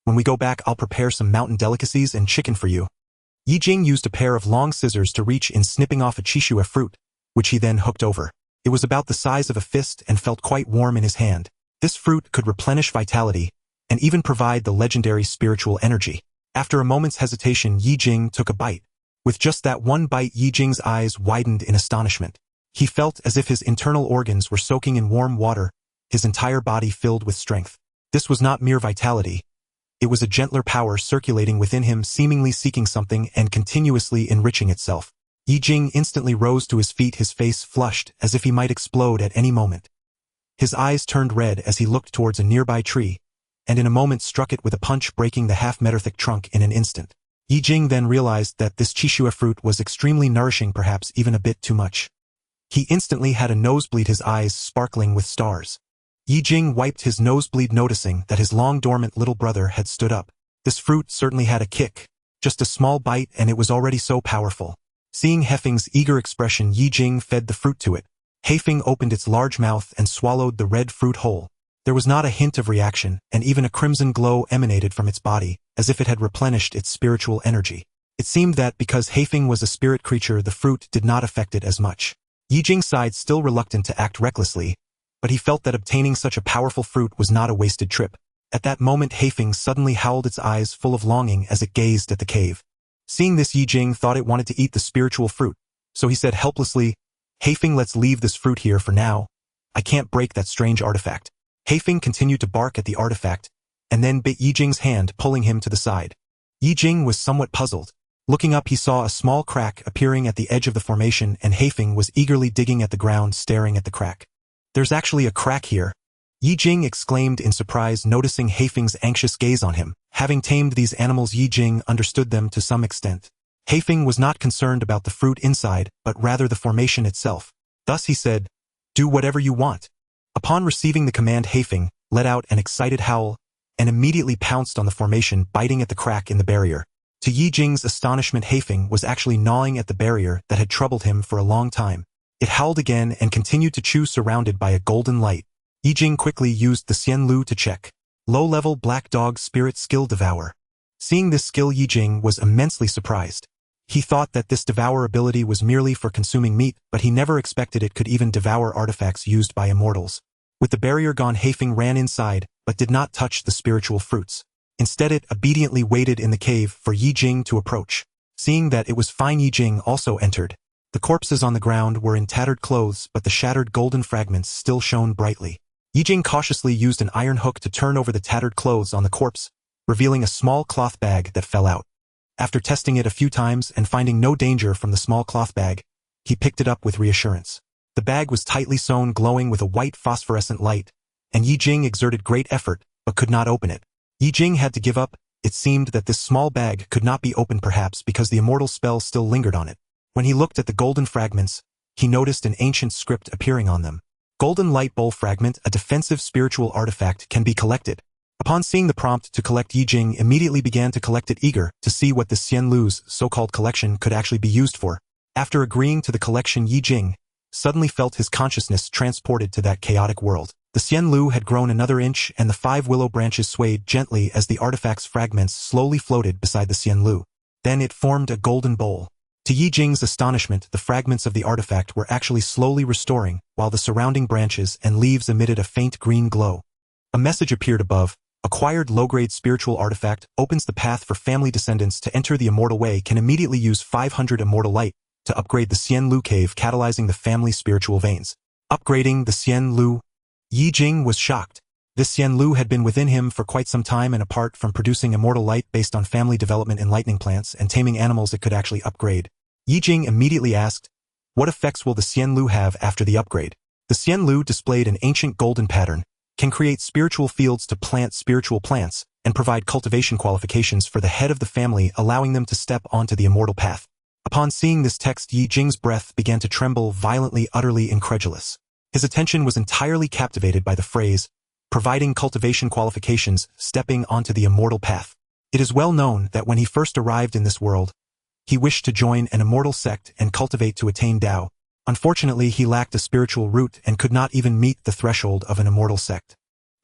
When we go back, I'll prepare some mountain delicacies and chicken for you." Ye Jing used a pair of long scissors to reach in, snipping off a qishue fruit, which he then hooked over. It was about the size of a fist and felt quite warm in his hand. This fruit could replenish vitality and even provide the legendary spiritual energy. After a moment's hesitation, Ye Jing took a bite. With just that one bite, Ye Jing's eyes widened in astonishment. He felt as if his internal organs were soaking in warm water, his entire body filled with strength. This was not mere vitality. It was a gentler power circulating within him, seemingly seeking something and continuously enriching itself. Ye Jing instantly rose to his feet, his face flushed as if he might explode at any moment. His eyes turned red as he looked towards a nearby tree, and in a moment struck it with a punch, breaking the half-meter-thick trunk in an instant. Ye Jing then realized that this qishue fruit was extremely nourishing, perhaps even a bit too much. He instantly had a nosebleed, his eyes sparkling with stars. Ye Jing wiped his nosebleed, noticing that his long-dormant little brother had stood up. This fruit certainly had a kick. Just a small bite and it was already so powerful. Seeing Haifeng's eager expression, Ye Jing fed the fruit to it. Haifeng opened its large mouth and swallowed the red fruit whole. There was not a hint of reaction, and even a crimson glow emanated from its body, as if it had replenished its spiritual energy. It seemed that because Haifeng was a spirit creature, the fruit did not affect it as much. Ye Jing sighed, still reluctant to act recklessly, but he felt that obtaining such a powerful fruit was not a wasted trip. At that moment, Haifeng suddenly howled, its eyes full of longing as it gazed at the cave. Seeing this, Ye Jing thought it wanted to eat the spiritual fruit, so he said helplessly, "Haifeng, let's leave this fruit here for now. I can't break that strange artifact." Haifeng continued to bark at the artifact, and then bit Ye Jing's hand, pulling him to the side. Ye Jing was somewhat puzzled. Looking up, he saw a small crack appearing at the edge of the formation, and Haifeng was eagerly digging at the ground, staring at the crack. "There's actually a crack here," Ye Jing exclaimed in surprise, noticing Haifeng's anxious gaze on him. Having tamed these animals, Ye Jing understood them to some extent. Haifeng was not concerned about the fruit inside, but rather the formation itself. Thus he said, "Do whatever you want." Upon receiving the command, Haifeng let out an excited howl and immediately pounced on the formation, biting at the crack in the barrier. To Ye Jing's astonishment, Haifeng was actually gnawing at the barrier that had troubled him for a long time. It howled again and continued to chew, surrounded by a golden light. Ye Jing quickly used the Xian Lu to check. Low-level black dog spirit skill devour. Seeing this skill, Ye Jing was immensely surprised. He thought that this devour ability was merely for consuming meat, but he never expected it could even devour artifacts used by immortals. With the barrier gone, Haifeng ran inside, but did not touch the spiritual fruits. Instead it obediently waited in the cave for Ye Jing to approach. Seeing that it was fine, Ye Jing also entered. The corpses on the ground were in tattered clothes, but the shattered golden fragments still shone brightly. Ye Jing cautiously used an iron hook to turn over the tattered clothes on the corpse, revealing a small cloth bag that fell out. After testing it a few times and finding no danger from the small cloth bag, he picked it up with reassurance. The bag was tightly sewn, glowing with a white phosphorescent light, and Ye Jing exerted great effort but could not open it. Ye Jing had to give up. It seemed that this small bag could not be opened, perhaps because the immortal spell still lingered on it. When he looked at the golden fragments, he noticed an ancient script appearing on them. Golden light bowl fragment, a defensive spiritual artifact, can be collected. Upon seeing the prompt to collect, Ye Jing immediately began to collect it, eager to see what the Xian Lu's so-called collection could actually be used for. After agreeing to the collection, Ye Jing suddenly felt his consciousness transported to that chaotic world. The Xian Lu had grown another inch, and the 5 willow branches swayed gently as the artifact's fragments slowly floated beside the Xian Lu. Then it formed a golden bowl. To Ye Jing's astonishment, the fragments of the artifact were actually slowly restoring, while the surrounding branches and leaves emitted a faint green glow. A message appeared above. Acquired low-grade spiritual artifact opens the path for family descendants to enter the immortal way. Can immediately use 500 immortal light to upgrade the Xian Lu cave, catalyzing the family spiritual veins. Upgrading the Xian Lu. Ye Jing was shocked. This Xian Lu had been within him for quite some time, and apart from producing immortal light based on family development in lightning plants and taming animals, it could actually upgrade. Ye Jing immediately asked, what effects will the Xian Lu have after the upgrade? The Xian Lu displayed an ancient golden pattern, can create spiritual fields to plant spiritual plants, and provide cultivation qualifications for the head of the family, allowing them to step onto the immortal path. Upon seeing this text, Ye Jing's breath began to tremble violently, utterly incredulous. His attention was entirely captivated by the phrase, providing cultivation qualifications, stepping onto the immortal path. It is well known that when he first arrived in this world, he wished to join an immortal sect and cultivate to attain Tao. Unfortunately, he lacked a spiritual root and could not even meet the threshold of an immortal sect.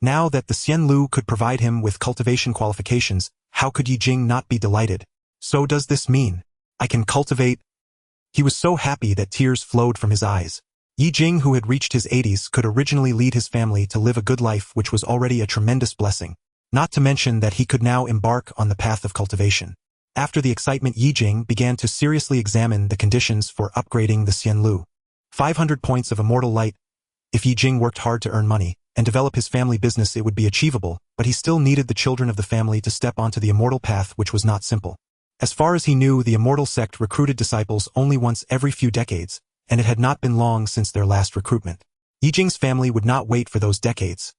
Now that the Xian Lu could provide him with cultivation qualifications, how could Ye Jing not be delighted? So does this mean I can cultivate? He was so happy that tears flowed from his eyes. Ye Jing, who had reached his 80s, could originally lead his family to live a good life, which was already a tremendous blessing. Not to mention that he could now embark on the path of cultivation. After the excitement, Ye Jing began to seriously examine the conditions for upgrading the Xian Lu. 500 points of immortal light. If Ye Jing worked hard to earn money and develop his family business, it would be achievable, but he still needed the children of the family to step onto the immortal path, which was not simple. As far as he knew, the immortal sect recruited disciples only once every few decades, and it had not been long since their last recruitment. Ye Jing's family would not wait for those decades.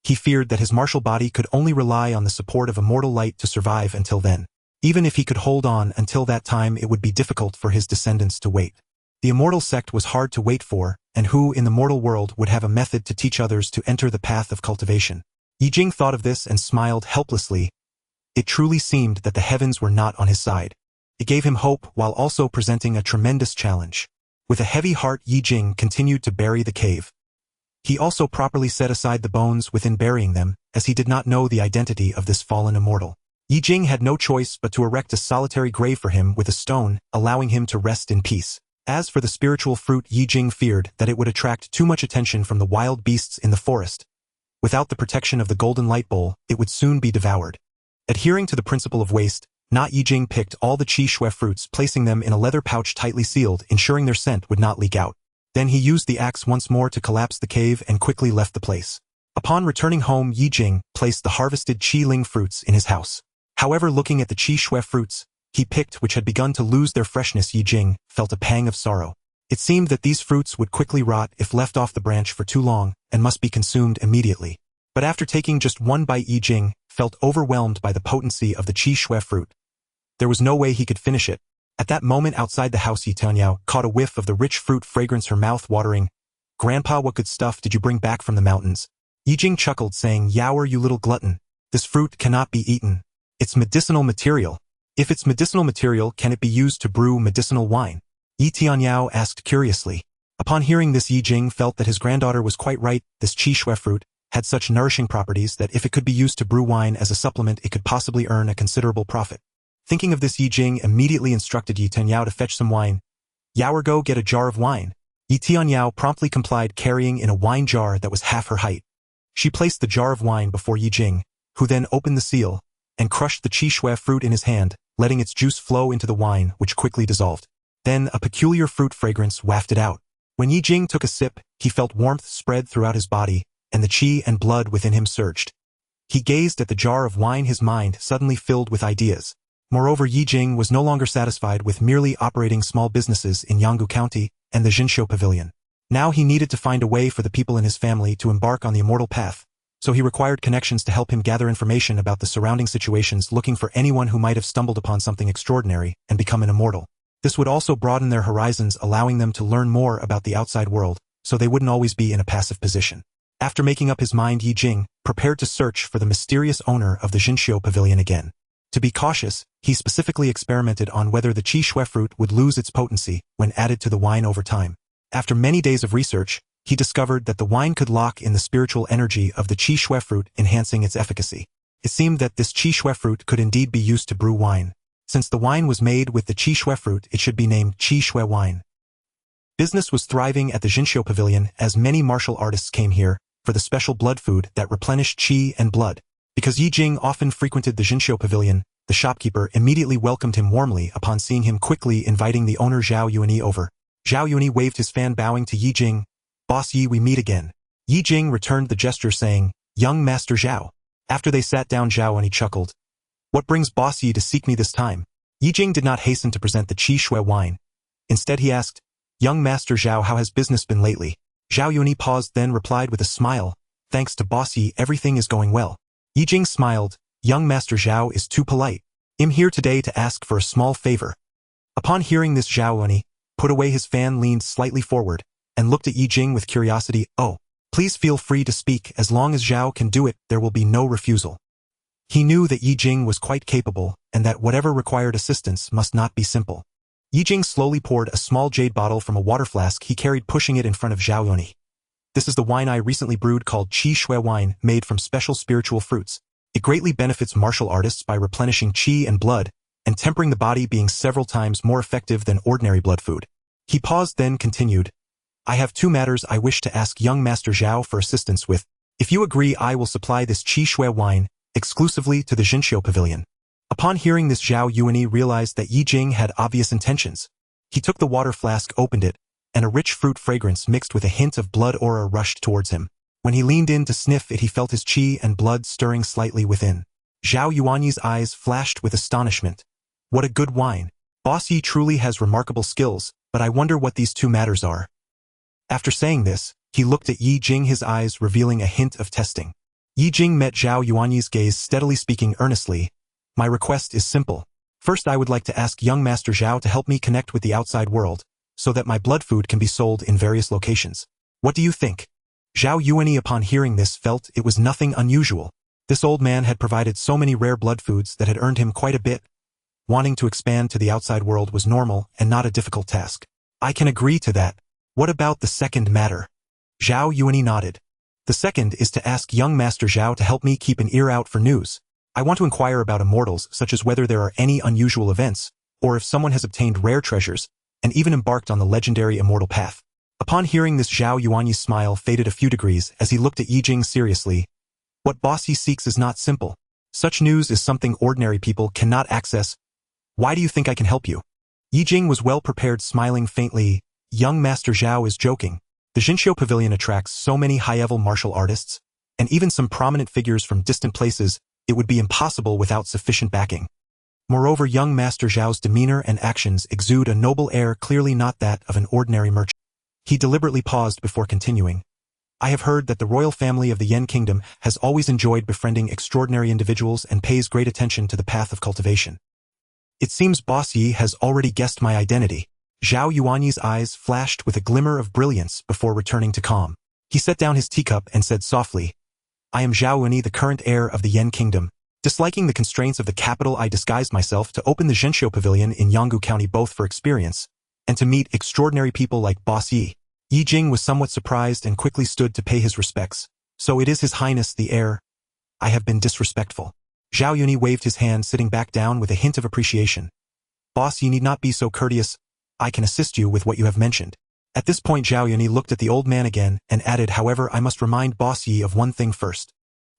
He feared that his martial body could only rely on the support of immortal light to survive until then. Even if he could hold on until that time, it would be difficult for his descendants to wait. The immortal sect was hard to wait for, and who in the mortal world would have a method to teach others to enter the path of cultivation? Ye Jing thought of this and smiled helplessly. It truly seemed that the heavens were not on his side. It gave him hope while also presenting a tremendous challenge. With a heavy heart, Ye Jing continued to bury the cave. He also properly set aside the bones within burying them, as he did not know the identity of this fallen immortal. Ye Jing had no choice but to erect a solitary grave for him with a stone, allowing him to rest in peace. As for the spiritual fruit, Ye Jing feared that it would attract too much attention from the wild beasts in the forest. Without the protection of the golden light bowl, it would soon be devoured. Adhering to the principle of waste, Ye Jing picked all the qi shui fruits, placing them in a leather pouch tightly sealed, ensuring their scent would not leak out. Then he used the axe once more to collapse the cave and quickly left the place. Upon returning home, Ye Jing placed the harvested qi ling fruits in his house. However, looking at the qi shui fruits he picked, which had begun to lose their freshness, Ye Jing felt a pang of sorrow. It seemed that these fruits would quickly rot if left off the branch for too long, and must be consumed immediately. But after taking just one bite, Ye Jing felt overwhelmed by the potency of the qi shui fruit. There was no way he could finish it. At that moment, outside the house, Ye Tianyao caught a whiff of the rich fruit fragrance, her mouth watering. "Grandpa, what good stuff did you bring back from the mountains?" Ye Jing chuckled, saying, "Yower, you little glutton. This fruit cannot be eaten. It's medicinal material." "If it's medicinal material, can it be used to brew medicinal wine?" Ye Tianyao asked curiously. Upon hearing this, Ye Jing felt that his granddaughter was quite right. This qi shui fruit had such nourishing properties that if it could be used to brew wine as a supplement, it could possibly earn a considerable profit. Thinking of this, Ye Jing immediately instructed Ye Tianyao to fetch some wine. "Yower, go get a jar of wine." Ye Tianyao promptly complied, carrying in a wine jar that was half her height. She placed the jar of wine before Ye Jing, who then opened the seal. and crushed the qi shui fruit in his hand, letting its juice flow into the wine, which quickly dissolved. Then a peculiar fruit fragrance wafted out. When Ye Jing took a sip, he felt warmth spread throughout his body, and the qi and blood within him surged. He gazed at the jar of wine, his mind suddenly filled with ideas. Moreover, Ye Jing was no longer satisfied with merely operating small businesses in Yanggu County and the Jinxiu Pavilion. Now he needed to find a way for the people in his family to embark on the immortal path, so he required connections to help him gather information about the surrounding situations, looking for anyone who might have stumbled upon something extraordinary and become an immortal. This would also broaden their horizons, allowing them to learn more about the outside world, so they wouldn't always be in a passive position. After making up his mind, Ye Jing prepared to search for the mysterious owner of the Jinxiu Pavilion again. To be cautious, he specifically experimented on whether the qi shui fruit would lose its potency when added to the wine over time. After many days of research, he discovered that the wine could lock in the spiritual energy of the qi shui fruit, enhancing its efficacy. It seemed that this qi shui fruit could indeed be used to brew wine. Since the wine was made with the qi shui fruit, it should be named qi shui wine. Business was thriving at the Jinxiu Pavilion as many martial artists came here for the special blood food that replenished qi and blood. Because Ye Jing often frequented the Jinxiu Pavilion, the shopkeeper immediately welcomed him warmly upon seeing him, quickly inviting the owner Zhao Yuanyi over. Zhao Yuanyi waved his fan, bowing to Ye Jing. "Boss Yi, we meet again." Ye Jing returned the gesture, saying, "Young Master Zhao." After they sat down, Zhao Yuanyi chuckled. "What brings Boss Yi to seek me this time?" Ye Jing did not hasten to present the qi shui wine. Instead he asked, "Young Master Zhao, how has business been lately?" Zhao Yuanyi paused, then replied with a smile, "Thanks to Boss Yi, everything is going well." Ye Jing smiled. "Young Master Zhao is too polite. I'm here today to ask for a small favor." Upon hearing this, Zhao Yuanyi put away his fan, leaned slightly forward, and looked at Ye Jing with curiosity. "Oh, please feel free to speak. As long as Zhao can do it, there will be no refusal." He knew that Ye Jing was quite capable, and that whatever required assistance must not be simple. Ye Jing slowly poured a small jade bottle from a water flask he carried, pushing it in front of Zhao Yuanyi. "This is the wine I recently brewed called qi shui wine, made from special spiritual fruits. It greatly benefits martial artists by replenishing qi and blood, and tempering the body, being several times more effective than ordinary blood food." He paused, then continued, "I have two matters I wish to ask young Master Zhao for assistance with. If you agree, I will supply this qi shui wine exclusively to the Jinxiu Pavilion." Upon hearing this, Zhao Yuanyi realized that Ye Jing had obvious intentions. He took the water flask, opened it, and a rich fruit fragrance mixed with a hint of blood aura rushed towards him. When he leaned in to sniff it, he felt his qi and blood stirring slightly within. Zhao Yuanyi's eyes flashed with astonishment. "What a good wine. Boss Yi truly has remarkable skills, but I wonder what these two matters are." After saying this, he looked at Ye Jing, his eyes revealing a hint of testing. Ye Jing met Zhao Yuanyi's gaze, steadily speaking earnestly. "My request is simple. First, I would like to ask young Master Zhao to help me connect with the outside world, so that my blood food can be sold in various locations. What do you think?" Zhao Yuanyi, upon hearing this, felt it was nothing unusual. This old man had provided so many rare blood foods that had earned him quite a bit. Wanting to expand to the outside world was normal and not a difficult task. "I can agree to that. What about the second matter?" Zhao Yuanyi nodded. "The second is to ask young Master Zhao to help me keep an ear out for news. I want to inquire about immortals, such as whether there are any unusual events, or if someone has obtained rare treasures, and even embarked on the legendary immortal path." Upon hearing this, Zhao Yuanyi's smile faded a few degrees as he looked at Ye Jing seriously. "What Boss Yi seeks is not simple. Such news is something ordinary people cannot access. Why do you think I can help you?" Ye Jing was well prepared, smiling faintly. "Young Master Zhao is joking. The Jinxiu Pavilion attracts so many high-level martial artists, and even some prominent figures from distant places. It would be impossible without sufficient backing. Moreover, young Master Zhao's demeanor and actions exude a noble air, clearly not that of an ordinary merchant." He deliberately paused before continuing. "I have heard that the royal family of the Yen Kingdom has always enjoyed befriending extraordinary individuals and pays great attention to the path of cultivation. It seems Boss Yi has already guessed my identity." Zhao Yuanyi's eyes flashed with a glimmer of brilliance before returning to calm. He set down his teacup and said softly, "I am Zhao Yuanyi, the current heir of the Yen Kingdom. Disliking the constraints of the capital, I disguised myself to open the Jinxiu Pavilion in Yanggu County, both for experience and to meet extraordinary people like Boss Yi." Ye Jing was somewhat surprised and quickly stood to pay his respects. "So it is His Highness the heir. I have been disrespectful." Zhao Yuanyi waved his hand, sitting back down with a hint of appreciation. "Boss, you need not be so courteous. I can assist you with what you have mentioned." At this point, Zhao Yuanyi looked at the old man again and added, "However, I must remind Boss Yi of one thing first.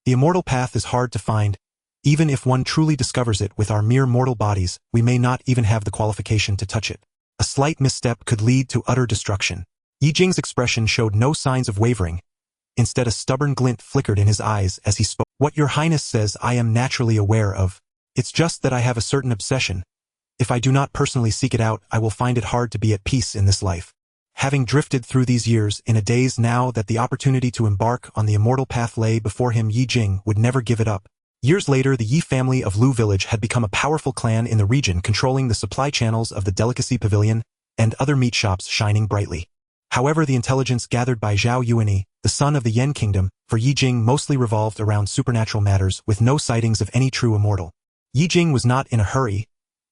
The immortal path is hard to find. Even if one truly discovers it with our mere mortal bodies, we may not even have the qualification to touch it. A slight misstep could lead to utter destruction. Ye Jing's expression showed no signs of wavering. Instead, a stubborn glint flickered in his eyes as he spoke. What your highness says I am naturally aware of. It's just that I have a certain obsession. If I do not personally seek it out, I will find it hard to be at peace in this life. Having drifted through these years in a daze now that the opportunity to embark on the immortal path lay before him, Ye Jing would never give it up. Years later, the Ye family of Lu village had become a powerful clan in the region, controlling the supply channels of the delicacy pavilion and other meat shops shining brightly. However, the intelligence gathered by Zhao Yuanyi, the son of the Yen kingdom, for Ye Jing mostly revolved around supernatural matters with no sightings of any true immortal. Ye Jing was not in a hurry.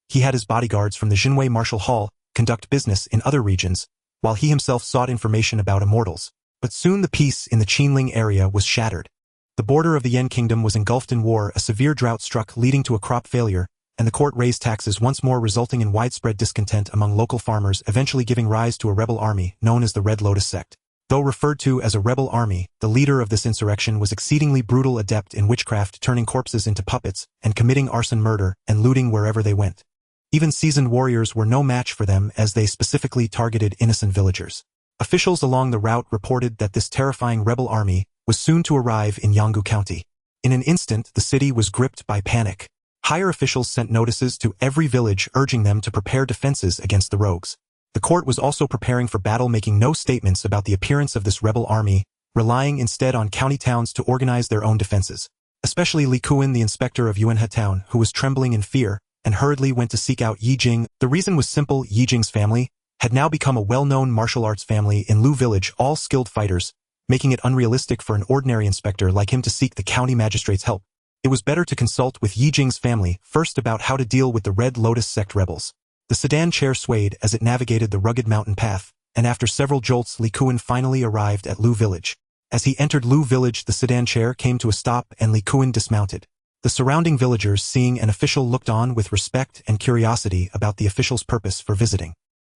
He had his bodyguards from the Jinwei Martial Hall conduct business in other regions, while he himself sought information about immortals. But soon the peace in the Qinling area was shattered. The border of the Yen kingdom was engulfed in war, a severe drought struck leading to a crop failure, and the court raised taxes once more, resulting in widespread discontent among local farmers, eventually giving rise to a rebel army known as the Red Lotus sect. Though referred to as a rebel army, the leader of this insurrection was exceedingly brutal, adept in witchcraft, turning corpses into puppets and committing arson, murder, and looting wherever they went. Even seasoned warriors were no match for them, as they specifically targeted innocent villagers. Officials along the route reported that this terrifying rebel army was soon to arrive in Yanggu County. In an instant, the city was gripped by panic. Higher officials sent notices to every village urging them to prepare defenses against the rogues. The court was also preparing for battle, making no statements about the appearance of this rebel army, relying instead on county towns to organize their own defenses. Especially Li Kuan, the inspector of Yuanhe town, who was trembling in fear, and hurriedly went to seek out Ye Jing. The reason was simple: Ye Jing's family had now become a well-known martial arts family in Lu village, all skilled fighters, making it unrealistic for an ordinary inspector like him to seek the county magistrate's help. It was better to consult with Ye Jing's family first about how to deal with the Red Lotus sect rebels. The sedan chair swayed as it navigated the rugged mountain path, and after several jolts, Li Kuan finally arrived at Lu village. As he entered Lu village, the sedan chair came to a stop and Li Kuan dismounted. The surrounding villagers, seeing an official, looked on with respect and curiosity about the official's purpose for visiting.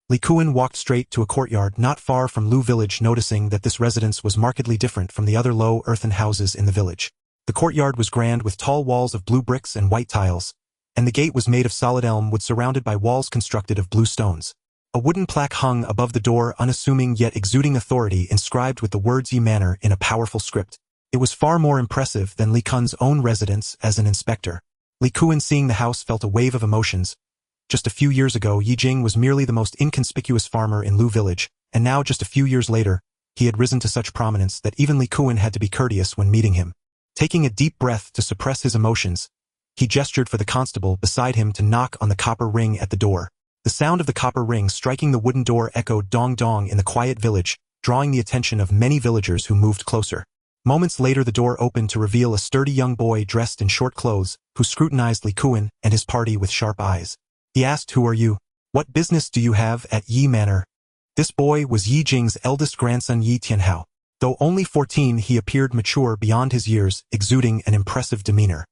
Li Kuan walked straight to a courtyard not far from Lu village, noticing that this residence was markedly different from the other low earthen houses in the village. The courtyard was grand, with tall walls of blue bricks and white tiles, and the gate was made of solid elm wood surrounded by walls constructed of blue stones. A wooden plaque hung above the door, unassuming yet exuding authority, inscribed with the words Ye Manor in a powerful script. It was far more impressive than Li Kuan's own residence as an inspector. Li Kuan, seeing the house, felt a wave of emotions. Just a few years ago, Ye Jing was merely the most inconspicuous farmer in Lu village, and now, just a few years later, he had risen to such prominence that even Li Kuan had to be courteous when meeting him. Taking a deep breath to suppress his emotions, he gestured for the constable beside him to knock on the copper ring at the door. The sound of the copper ring striking the wooden door echoed dong-dong in the quiet village, drawing the attention of many villagers who moved closer. Moments later, the door opened to reveal a sturdy young boy dressed in short clothes, who scrutinized Li Kuan and his party with sharp eyes. He asked, "Who are you? What business do you have at Ye Manor?" This boy was Ye Jing's eldest grandson, Ye Tianhao. Though only 14, he appeared mature beyond his years, exuding an impressive demeanor.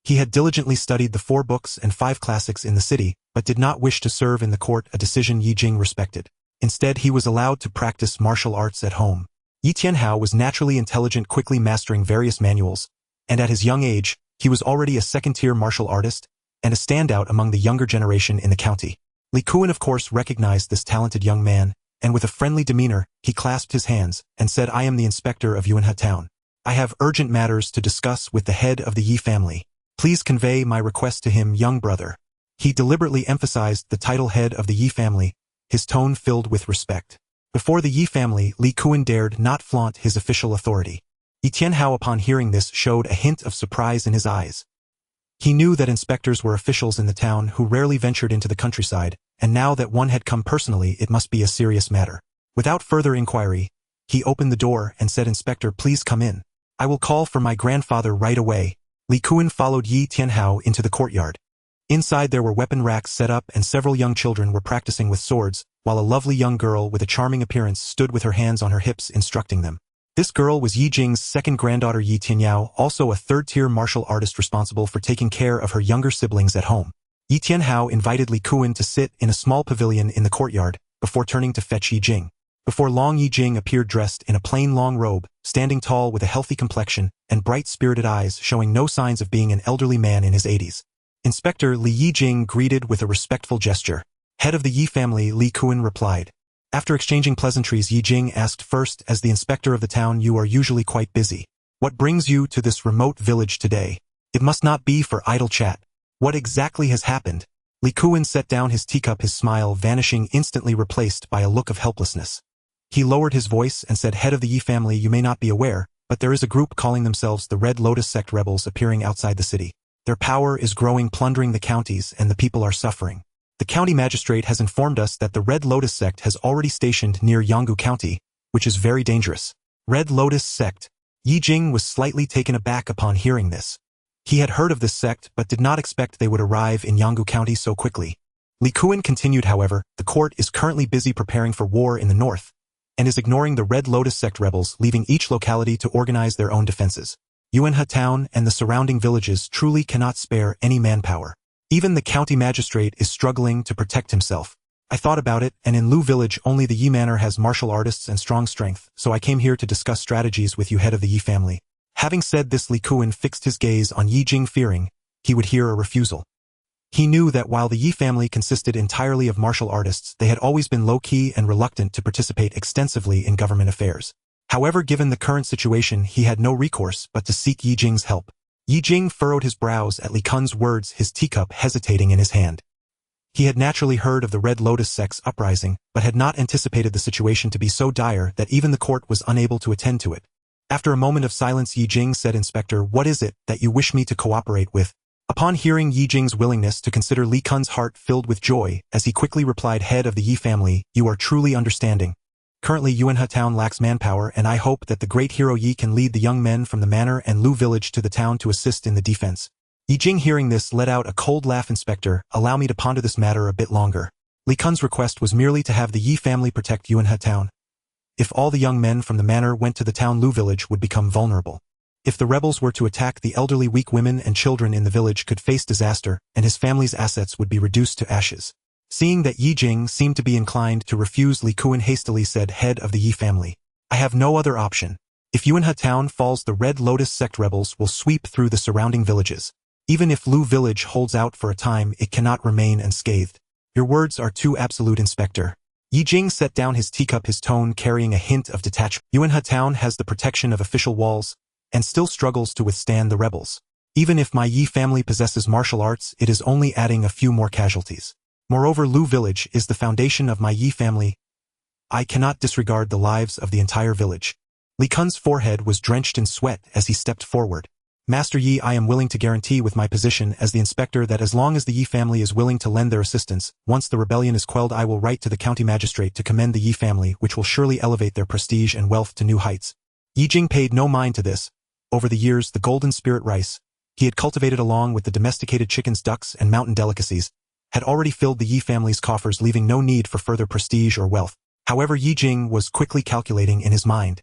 He had diligently studied the 4 books and 5 classics in the city, but did not wish to serve in the court, a decision Ye Jing respected. Instead, he was allowed to practice martial arts at home. Ye Tianhao was naturally intelligent, quickly mastering various manuals, and at his young age, he was already a second-tier martial artist and a standout among the younger generation in the county. Li Kuan, of course, recognized this talented young man, and with a friendly demeanor, he clasped his hands and said, "I am the inspector of Yuanhe town. I have urgent matters to discuss with the head of the Ye family. Please convey my request to him, young brother." He deliberately emphasized the title head of the Ye family, his tone filled with respect. Before the Ye family, Li Kuan dared not flaunt his official authority. Ye Tianhao, upon hearing this, showed a hint of surprise in his eyes. He knew that inspectors were officials in the town who rarely ventured into the countryside, and now that one had come personally, it must be a serious matter. Without further inquiry, he opened the door and said, "Inspector, please come in. I will call for my grandfather right away." Li Kuan followed Ye Tianhao into the courtyard. Inside there were weapon racks set up and several young children were practicing with swords, while a lovely young girl with a charming appearance stood with her hands on her hips instructing them. This girl was Ye Jing's second granddaughter, Ye Tianyao, also a third-tier martial artist responsible for taking care of her younger siblings at home. Ye Tianhao invited Li Kuan to sit in a small pavilion in the courtyard before turning to fetch Ye Jing. Before long, Ye Jing appeared dressed in a plain long robe, standing tall with a healthy complexion and bright-spirited eyes showing no signs of being an elderly man in his 80s. Inspector Ye Jing greeted with a respectful gesture. Head of the Ye family, Li Kuan replied. After exchanging pleasantries, Ye Jing asked first, as the inspector of the town, you are usually quite busy. What brings you to this remote village today? It must not be for idle chat. What exactly has happened? Li Kuan set down his teacup, his smile vanishing, instantly replaced by a look of helplessness. He lowered his voice and said, Head of the Ye family, you may not be aware, but there is a group calling themselves the Red Lotus Sect rebels appearing outside the city. Their power is growing, plundering the counties, and the people are suffering. The county magistrate has informed us that the Red Lotus Sect has already stationed near Yanggu County, which is very dangerous. Red Lotus Sect. Ye Jing was slightly taken aback upon hearing this. He had heard of this sect but did not expect they would arrive in Yanggu County so quickly. Li Kuan continued, however, the court is currently busy preparing for war in the north, and is ignoring the Red Lotus Sect rebels, leaving each locality to organize their own defenses. Yuanhe town and the surrounding villages truly cannot spare any manpower. Even the county magistrate is struggling to protect himself. I thought about it, and in Lu village only the Ye manor has martial artists and strong strength, so I came here to discuss strategies with you, head of the Ye family. Having said this, Li Kuan fixed his gaze on Ye Jing, fearing he would hear a refusal. He knew that while the Ye family consisted entirely of martial artists, they had always been low-key and reluctant to participate extensively in government affairs. However, given the current situation, he had no recourse but to seek Ye Jing's help. Ye Jing furrowed his brows at Li Kuan's words, his teacup hesitating in his hand. He had naturally heard of the Red Lotus Sect's uprising, but had not anticipated the situation to be so dire that even the court was unable to attend to it. After a moment of silence, Ye Jing said, Inspector, what is it that you wish me to cooperate with? Upon hearing Ye Jing's willingness to consider, Li Kuan's heart filled with joy, as he quickly replied, Head of the Ye family, you are truly understanding. Currently Yuanhe town lacks manpower, and I hope that the great hero Ye can lead the young men from the manor and Lu village to the town to assist in the defense. Ye Jing, hearing this, let out a cold laugh. Inspector, allow me to ponder this matter a bit longer. Li Kuan's request was merely to have the Ye family protect Yuanhe town. If all the young men from the manor went to the town, Lu village would become vulnerable. If the rebels were to attack, the elderly, weak women and children in the village could face disaster, and his family's assets would be reduced to ashes. Seeing that Ye Jing seemed to be inclined to refuse, Li Kuan hastily said, Head of the Ye family, I have no other option. If Yuanhe town falls, the Red Lotus Sect rebels will sweep through the surrounding villages. Even if Lu village holds out for a time, it cannot remain unscathed. Your words are too absolute, Inspector. Ye Jing set down his teacup, his tone carrying a hint of detachment. Yuanhe town has the protection of official walls, and still struggles to withstand the rebels. Even if my Ye family possesses martial arts, it is only adding a few more casualties. Moreover, Lu village is the foundation of my Ye family. I cannot disregard the lives of the entire village. Li Kuan's forehead was drenched in sweat as he stepped forward. Master Ye, I am willing to guarantee with my position as the inspector that as long as the Ye family is willing to lend their assistance, once the rebellion is quelled, I will write to the county magistrate to commend the Ye family, which will surely elevate their prestige and wealth to new heights. Ye Jing paid no mind to this. Over the years, the golden spirit rice he had cultivated along with the domesticated chickens, ducks, and mountain delicacies had already filled the Ye family's coffers, leaving no need for further prestige or wealth. However, Ye Jing was quickly calculating in his mind.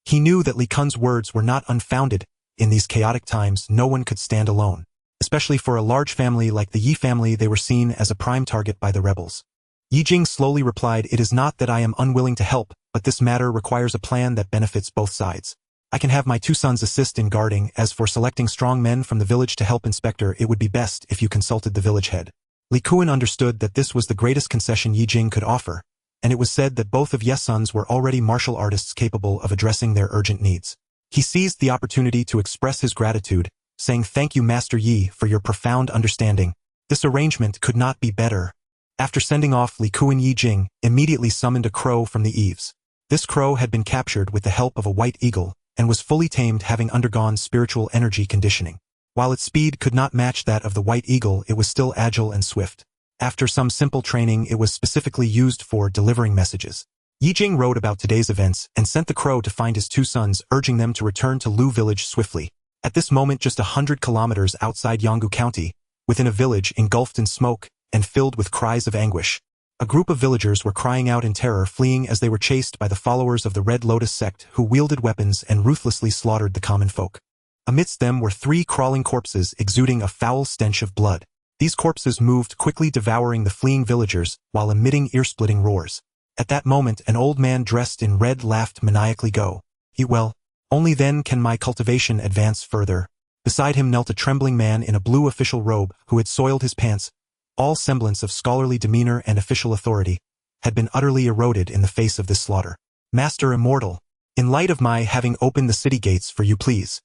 He knew that Li Kuan's words were not unfounded. In these chaotic times, no one could stand alone. Especially for a large family like the Ye family, they were seen as a prime target by the rebels. Ye Jing slowly replied, It is not that I am unwilling to help, but this matter requires a plan that benefits both sides. I can have my 2 sons assist in guarding. As for selecting strong men from the village to help, Inspector, it would be best if you consulted the village head. Li Kuan understood that this was the greatest concession Ye Jing could offer, and it was said that both of Ye's sons were already martial artists capable of addressing their urgent needs. He seized the opportunity to express his gratitude, saying, Thank you, Master Ye, for your profound understanding. This arrangement could not be better. After sending off Li Kuan, Ye Jing immediately summoned a crow from the eaves. This crow had been captured with the help of a white eagle, and was fully tamed, having undergone spiritual energy conditioning. While its speed could not match that of the white eagle, it was still agile and swift. After some simple training, it was specifically used for delivering messages. Ye Jing wrote about today's events and sent the crow to find his 2 sons, urging them to return to Lu village swiftly. At this moment, just 100 kilometers outside Yanggu County, within a village engulfed in smoke and filled with cries of anguish, a group of villagers were crying out in terror, fleeing as they were chased by the followers of the Red Lotus Sect, who wielded weapons and ruthlessly slaughtered the common folk. Amidst them were 3 crawling corpses exuding a foul stench of blood. These corpses moved quickly, devouring the fleeing villagers while emitting ear-splitting roars. At that moment an old man dressed in red laughed maniacally. Go. Well, only then can my cultivation advance further. Beside him knelt a trembling man in a blue official robe who had soiled his pants. All semblance of scholarly demeanor and official authority had been utterly eroded in the face of this slaughter. Master Immortal, in light of my having opened the city gates for you, please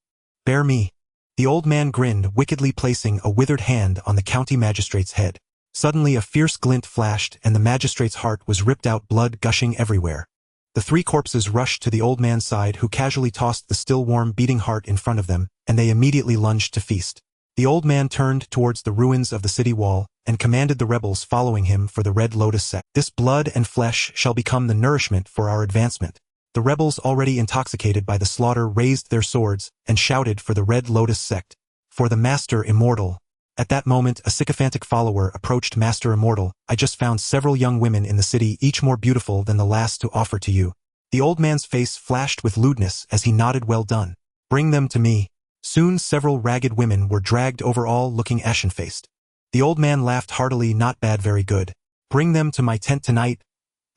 bear me. The old man grinned wickedly, placing a withered hand on the county magistrate's head. Suddenly a fierce glint flashed and the magistrate's heart was ripped out, blood gushing everywhere. The three corpses rushed to the old man's side, who casually tossed the still warm beating heart in front of them, and they immediately lunged to feast. The old man turned towards the ruins of the city wall and commanded the rebels following him for the Red Lotus sect. This blood and flesh shall become the nourishment for our advancement. The rebels, already intoxicated by the slaughter, raised their swords and shouted for the Red Lotus sect, for the Master Immortal. At that moment a sycophantic follower approached. Master Immortal, I just found several young women in the city, each more beautiful than the last, to offer to you. The old man's face flashed with lewdness as he nodded. Well done. Bring them to me. Soon several ragged women were dragged over, all looking ashen-faced. The old man laughed heartily. Not bad, very good. Bring them to my tent tonight.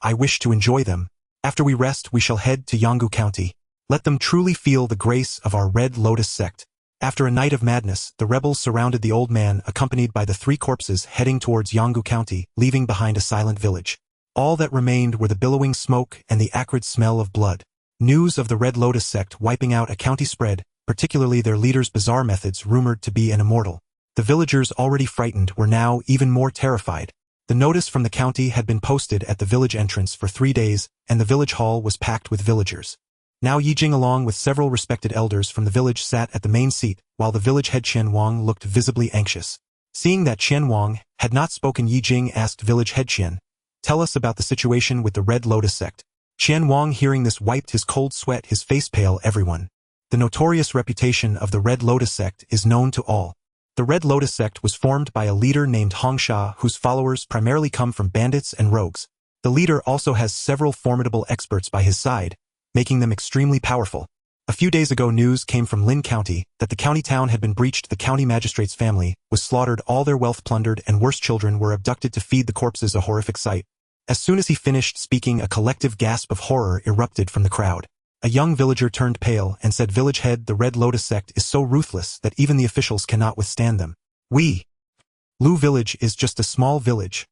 I wish to enjoy them. After we rest we shall head to Yanggu County. Let them truly feel the grace of our Red Lotus sect. After a night of madness, the rebels surrounded the old man, accompanied by the three corpses, heading towards Yanggu County, leaving behind a silent village. All that remained were the billowing smoke and the acrid smell of blood. News of the Red Lotus sect wiping out a county spread, particularly their leader's bizarre methods, rumored to be an immortal. The villagers, already frightened, were now even more terrified. The notice from the county had been posted at the village entrance for 3 days, and the village hall was packed with villagers. Now Ye Jing, along with several respected elders from the village, sat at the main seat, while the village head Qian Wang looked visibly anxious. Seeing that Qian Wang had not spoken, Ye Jing asked village head Qian, "Tell us about the situation with the Red Lotus sect." Qian Wang, hearing this, wiped his cold sweat, his face pale. Everyone. The notorious reputation of the Red Lotus sect is known to all. The Red Lotus sect was formed by a leader named Hongsha, whose followers primarily come from bandits and rogues. The leader also has several formidable experts by his side, making them extremely powerful. A few days ago news came from Lin County that the county town had been breached. The county magistrate's family was slaughtered, all their wealth plundered, and worse, children were abducted to feed the corpses, a horrific sight. As soon as he finished speaking, a collective gasp of horror erupted from the crowd. A young villager turned pale and said, "Village head, the Red Lotus sect is so ruthless that even the officials cannot withstand them. Lu village is just a small village.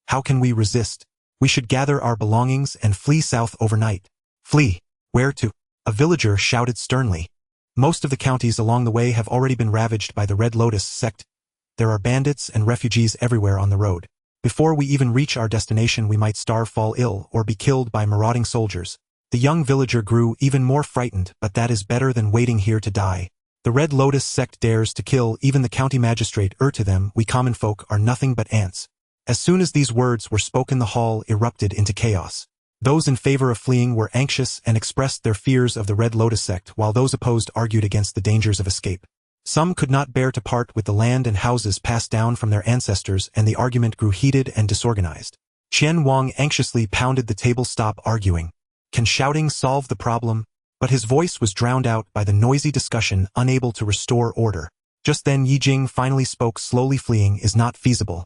How can we resist? We should gather our belongings and flee south overnight." "Flee? Where to?" a villager shouted sternly. "Most of the counties along the way have already been ravaged by the Red Lotus sect. There are bandits and refugees everywhere on the road. Before we even reach our destination we might starve, fall ill, or be killed by marauding soldiers." The young villager grew even more frightened. "But that is better than waiting here to die. The Red Lotus sect dares to kill even the county magistrate. To them, we common folk are nothing but ants." As soon as these words were spoken, the hall erupted into chaos. Those in favor of fleeing were anxious and expressed their fears of the Red Lotus sect, while those opposed argued against the dangers of escape. Some could not bear to part with the land and houses passed down from their ancestors, and the argument grew heated and disorganized. Qian Wang anxiously pounded the table. "Stop arguing. Can shouting solve the problem?" But his voice was drowned out by the noisy discussion, unable to restore order. Just then Ye Jing finally spoke slowly. "Fleeing is not feasible."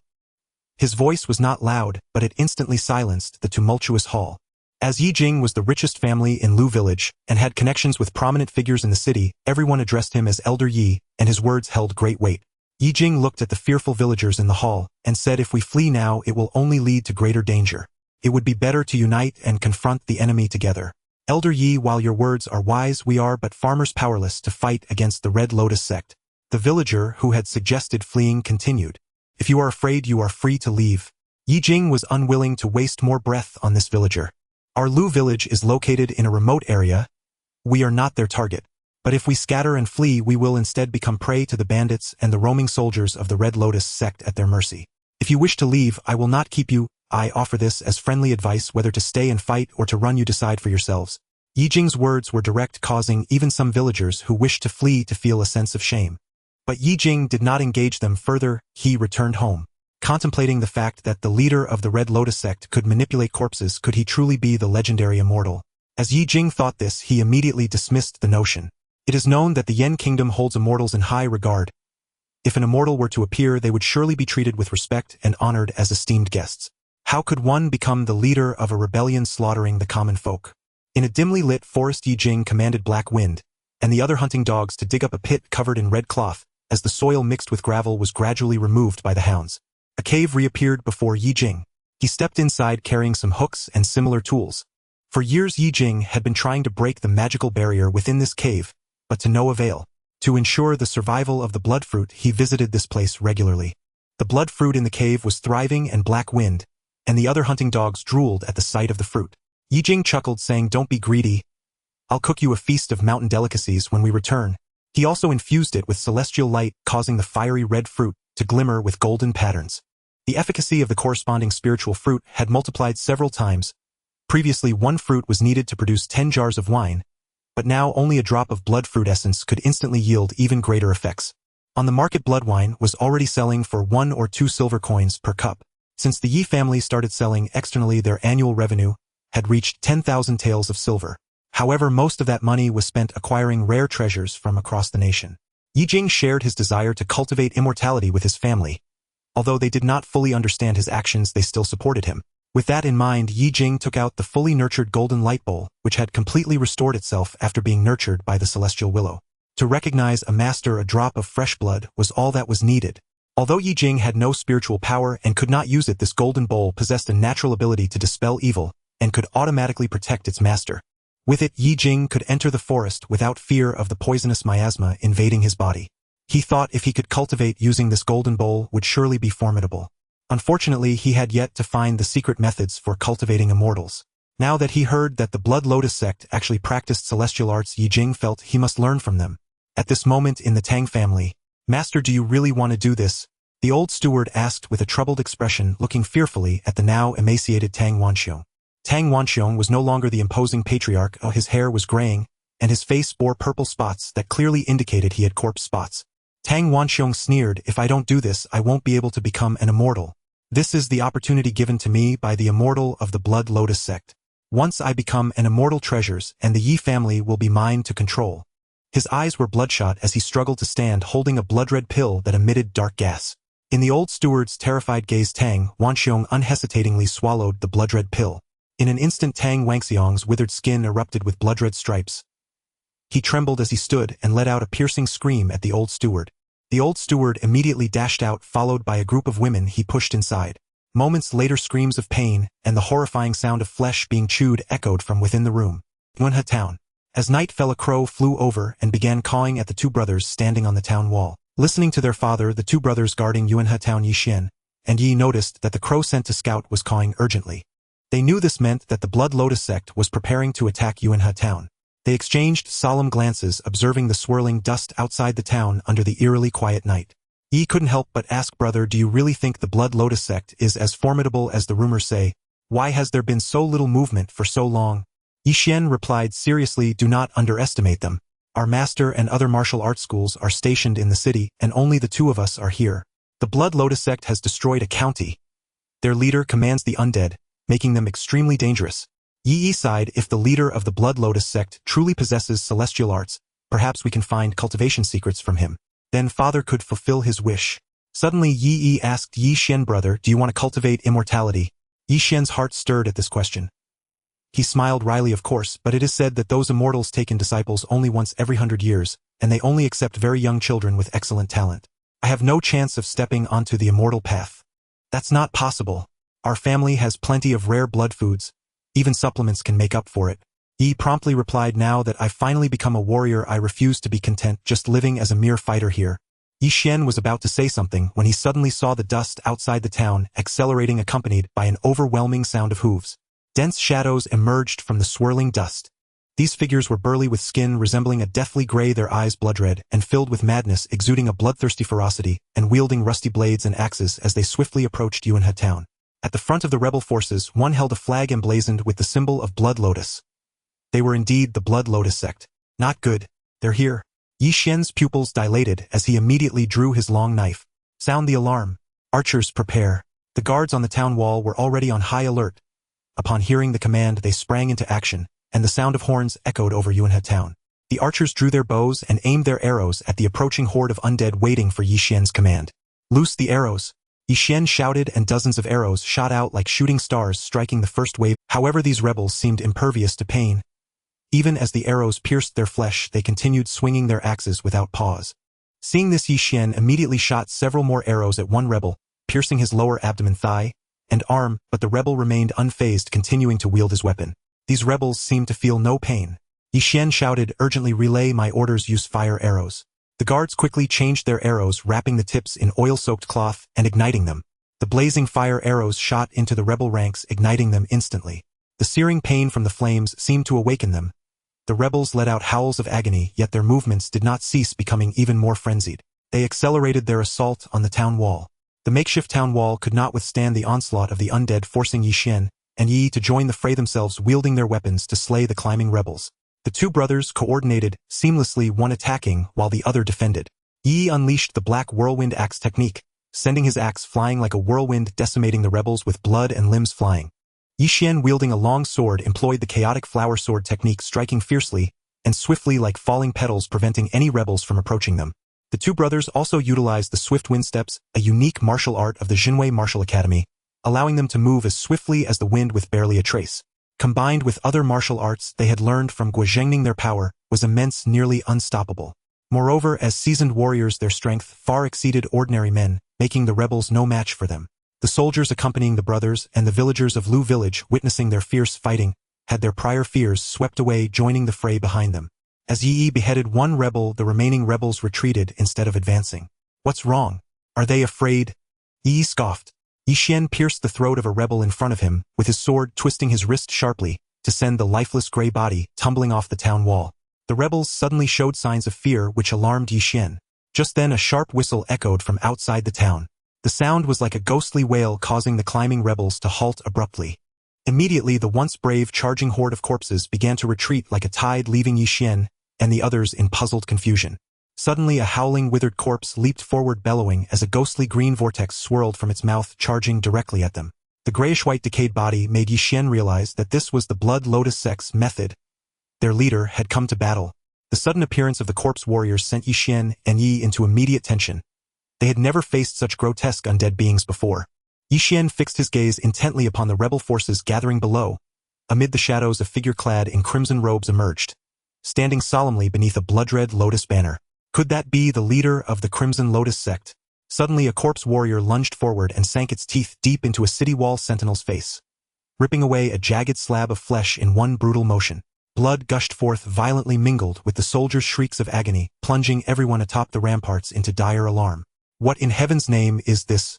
His voice was not loud, but it instantly silenced the tumultuous hall. As Ye Jing was the richest family in Lu village, and had connections with prominent figures in the city, everyone addressed him as Elder Yi, and his words held great weight. Ye Jing looked at the fearful villagers in the hall, and said, "If we flee now it will only lead to greater danger. It would be better to unite and confront the enemy together. Elder Yi, while your words are wise, we are but farmers powerless to fight against the Red Lotus sect." The villager who had suggested fleeing continued, "If you are afraid you are free to leave." Ye Jing was unwilling to waste more breath on this villager. "Our Lu village is located in a remote area. We are not their target. But if we scatter and flee we will instead become prey to the bandits and the roaming soldiers of the Red Lotus sect at their mercy. If you wish to leave I will not keep you. I offer this as friendly advice. Whether to stay and fight or to run you decide for yourselves." Ye Jing's words were direct, causing even some villagers who wished to flee to feel a sense of shame. But Ye Jing did not engage them further. He returned home, contemplating the fact that the leader of the Red Lotus sect could manipulate corpses. Could he truly be the legendary Immortal? As Ye Jing thought this, he immediately dismissed the notion. It is known that the Yen kingdom holds immortals in high regard. If an immortal were to appear, they would surely be treated with respect and honored as esteemed guests. How could one become the leader of a rebellion slaughtering the common folk? In a dimly lit forest, Ye Jing commanded Black Wind and the other hunting dogs to dig up a pit covered in red cloth, as the soil mixed with gravel was gradually removed by the hounds. A cave reappeared before Ye Jing. He stepped inside carrying some hooks and similar tools. For years Ye Jing had been trying to break the magical barrier within this cave, but to no avail. To ensure the survival of the blood fruit, he visited this place regularly. The blood fruit in the cave was thriving, and Black Wind and the other hunting dogs drooled at the sight of the fruit. Ye Jing chuckled, saying, "Don't be greedy. I'll cook you a feast of mountain delicacies when we return." He also infused it with celestial light, causing the fiery red fruit to glimmer with golden patterns. The efficacy of the corresponding spiritual fruit had multiplied several times. Previously, one fruit was needed to produce 10 jars of wine, but now only a drop of blood fruit essence could instantly yield even greater effects. On the market, blood wine was already selling for 1 or 2 silver coins per cup. Since the Ye family started selling externally, their annual revenue had reached 10,000 taels of silver. However, most of that money was spent acquiring rare treasures from across the nation. Ye Jing shared his desire to cultivate immortality with his family. Although they did not fully understand his actions, they still supported him. With that in mind, Ye Jing took out the fully nurtured golden light bowl, which had completely restored itself after being nurtured by the celestial willow. To recognize a master, a drop of fresh blood was all that was needed. Although Ye Jing had no spiritual power and could not use it, this golden bowl possessed a natural ability to dispel evil and could automatically protect its master. With it, Ye Jing could enter the forest without fear of the poisonous miasma invading his body. He thought if he could cultivate using this golden bowl would surely be formidable. Unfortunately, he had yet to find the secret methods for cultivating immortals. Now that he heard that the Blood Lotus sect actually practiced celestial arts, Ye Jing felt he must learn from them. At this moment in the Tang family, "Master, do you really want to do this?" the old steward asked with a troubled expression, looking fearfully at the now emaciated Tang Wanxiong. Tang Wanxiong was no longer the imposing patriarch. His hair was graying, and his face bore purple spots that clearly indicated he had corpse spots. Tang Wanxiong sneered, "If I don't do this, I won't be able to become an immortal. This is the opportunity given to me by the Immortal of the Blood Lotus sect. Once I become an immortal, treasures and the Ye family will be mine to control." His eyes were bloodshot as he struggled to stand, holding a blood-red pill that emitted dark gas. In the old steward's terrified gaze, Tang Wanxiong unhesitatingly swallowed the blood-red pill. In an instant, Tang Wanxiong's withered skin erupted with blood-red stripes. He trembled as he stood and let out a piercing scream at the old steward. The old steward immediately dashed out, followed by a group of women he pushed inside. Moments later, screams of pain and the horrifying sound of flesh being chewed echoed from within the room. Yuanhe Town. As night fell, a crow flew over and began cawing at the two brothers standing on the town wall. Listening to their father, the two brothers guarding Yuanhe Town, Ye Xian and Ye, noticed that the crow sent to scout was cawing urgently. They knew this meant that the Blood Lotus sect was preparing to attack Yuanhe Town. They exchanged solemn glances, observing the swirling dust outside the town under the eerily quiet night. Ye couldn't help but ask, "Brother, do you really think the Blood Lotus sect is as formidable as the rumors say? Why has there been so little movement for so long?" Ye Xian replied seriously, "Do not underestimate them. Our master and other martial arts schools are stationed in the city, and only the two of us are here. The Blood Lotus sect has destroyed a county. Their leader commands the undead, making them extremely dangerous." Yi sighed, "If the leader of the Blood Lotus sect truly possesses celestial arts, perhaps we can find cultivation secrets from him. Then father could fulfill his wish." Suddenly Yi asked Ye Xian, "Brother, do you want to cultivate immortality?" Ye Xian's heart stirred at this question. He smiled wryly, "Of course, but it is said that those immortals take in disciples only once every 100 years, and they only accept very young children with excellent talent. I have no chance of stepping onto the immortal path." "That's not possible. Our family has plenty of rare blood foods. Even supplements can make up for it." Yi promptly replied, "Now that I've finally become a warrior, I refuse to be content just living as a mere fighter here." Ye Xian was about to say something when he suddenly saw the dust outside the town accelerating, accompanied by an overwhelming sound of hooves. Dense shadows emerged from the swirling dust. These figures were burly, with skin resembling a deathly gray, their eyes blood-red and filled with madness, exuding a bloodthirsty ferocity, and wielding rusty blades and axes as they swiftly approached Yuanhe Town. At the front of the rebel forces, one held a flag emblazoned with the symbol of Blood Lotus. They were indeed the Blood Lotus sect. "Not good. They're here." Ye Xian's pupils dilated as he immediately drew his long knife. "Sound the alarm. Archers, prepare." The guards on the town wall were already on high alert. Upon hearing the command, they sprang into action, and the sound of horns echoed over Yuanhe Town. The archers drew their bows and aimed their arrows at the approaching horde of undead, waiting for Ye Xian's command. "Loose the arrows." Ye Xian shouted and dozens of arrows shot out like shooting stars striking the first wave. However, these rebels seemed impervious to pain. Even as the arrows pierced their flesh, they continued swinging their axes without pause. Seeing this, Ye Xian immediately shot several more arrows at one rebel, piercing his lower abdomen, thigh, and arm, but the rebel remained unfazed, continuing to wield his weapon. These rebels seemed to feel no pain. Ye Xian shouted, "Urgently relay my orders, use fire arrows." The guards quickly changed their arrows, wrapping the tips in oil-soaked cloth and igniting them. The blazing fire arrows shot into the rebel ranks, igniting them instantly. The searing pain from the flames seemed to awaken them. The rebels let out howls of agony, yet their movements did not cease, becoming even more frenzied. They accelerated their assault on the town wall. The makeshift town wall could not withstand the onslaught of the undead, forcing Ye Xian and Yi to join the fray themselves, wielding their weapons to slay the climbing rebels. The two brothers coordinated seamlessly, one attacking while the other defended. Yi unleashed the black whirlwind axe technique, sending his axe flying like a whirlwind, decimating the rebels with blood and limbs flying. Ye Xian, wielding a long sword, employed the chaotic flower sword technique, striking fiercely and swiftly like falling petals, preventing any rebels from approaching them. The two brothers also utilized the swift wind steps, a unique martial art of the Jinwei Martial Academy, allowing them to move as swiftly as the wind with barely a trace. Combined with other martial arts they had learned from Guozhengning, their power was immense, nearly unstoppable. Moreover, as seasoned warriors, their strength far exceeded ordinary men, making the rebels no match for them. The soldiers accompanying the brothers and the villagers of Lu village, witnessing their fierce fighting, had their prior fears swept away, joining the fray behind them. As Yi beheaded one rebel, the remaining rebels retreated instead of advancing. "What's wrong? Are they afraid?" Yi scoffed. Ye Xian pierced the throat of a rebel in front of him, with his sword twisting his wrist sharply to send the lifeless gray body tumbling off the town wall. The rebels suddenly showed signs of fear, which alarmed Ye Xian. Just then a sharp whistle echoed from outside the town. The sound was like a ghostly wail, causing the climbing rebels to halt abruptly. Immediately the once brave charging horde of corpses began to retreat like a tide, leaving Ye Xian and the others in puzzled confusion. Suddenly a howling, withered corpse leaped forward, bellowing as a ghostly green vortex swirled from its mouth, charging directly at them. The grayish-white decayed body made Ye Xian realize that this was the Blood Lotus Sect's method. Their leader had come to battle. The sudden appearance of the corpse warriors sent Ye Xian and Yi into immediate tension. They had never faced such grotesque undead beings before. Ye Xian fixed his gaze intently upon the rebel forces gathering below. Amid the shadows, a figure clad in crimson robes emerged, standing solemnly beneath a blood-red lotus banner. Could that be the leader of the Crimson Lotus sect? Suddenly a corpse warrior lunged forward and sank its teeth deep into a city wall sentinel's face, ripping away a jagged slab of flesh in one brutal motion. Blood gushed forth, violently mingled with the soldiers' shrieks of agony, plunging everyone atop the ramparts into dire alarm. What in heaven's name is this?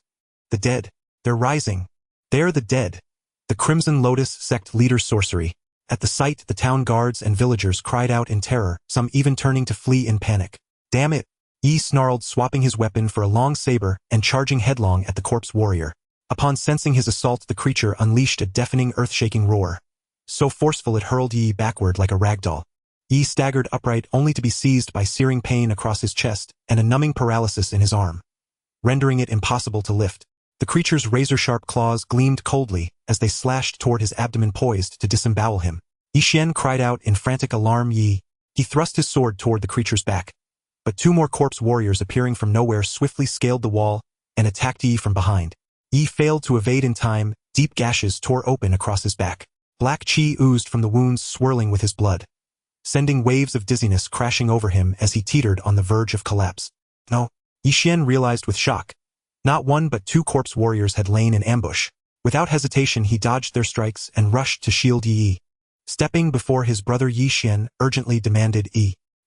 The dead. They're rising. They're the dead. The Crimson Lotus sect leader's sorcery. At the sight, the town guards and villagers cried out in terror, some even turning to flee in panic. "Damn it!" Yi snarled, swapping his weapon for a long saber and charging headlong at the corpse warrior. Upon sensing his assault, the creature unleashed a deafening, earth-shaking roar. So forceful it hurled Yi backward like a ragdoll. Yi staggered upright, only to be seized by searing pain across his chest and a numbing paralysis in his arm, rendering it impossible to lift. The creature's razor-sharp claws gleamed coldly as they slashed toward his abdomen, poised to disembowel him. Ye Xian cried out in frantic alarm. He thrust his sword toward the creature's back. But two more corpse warriors appearing from nowhere swiftly scaled the wall and attacked Yi from behind. Yi failed to evade in time. Deep gashes tore open across his back. Black chi oozed from the wounds, swirling with his blood, sending waves of dizziness crashing over him as he teetered on the verge of collapse. No, Ye Xian realized with shock. Not one but two corpse warriors had lain in ambush. Without hesitation he dodged their strikes and rushed to shield Yi. Stepping before his brother, Ye Xian urgently demanded,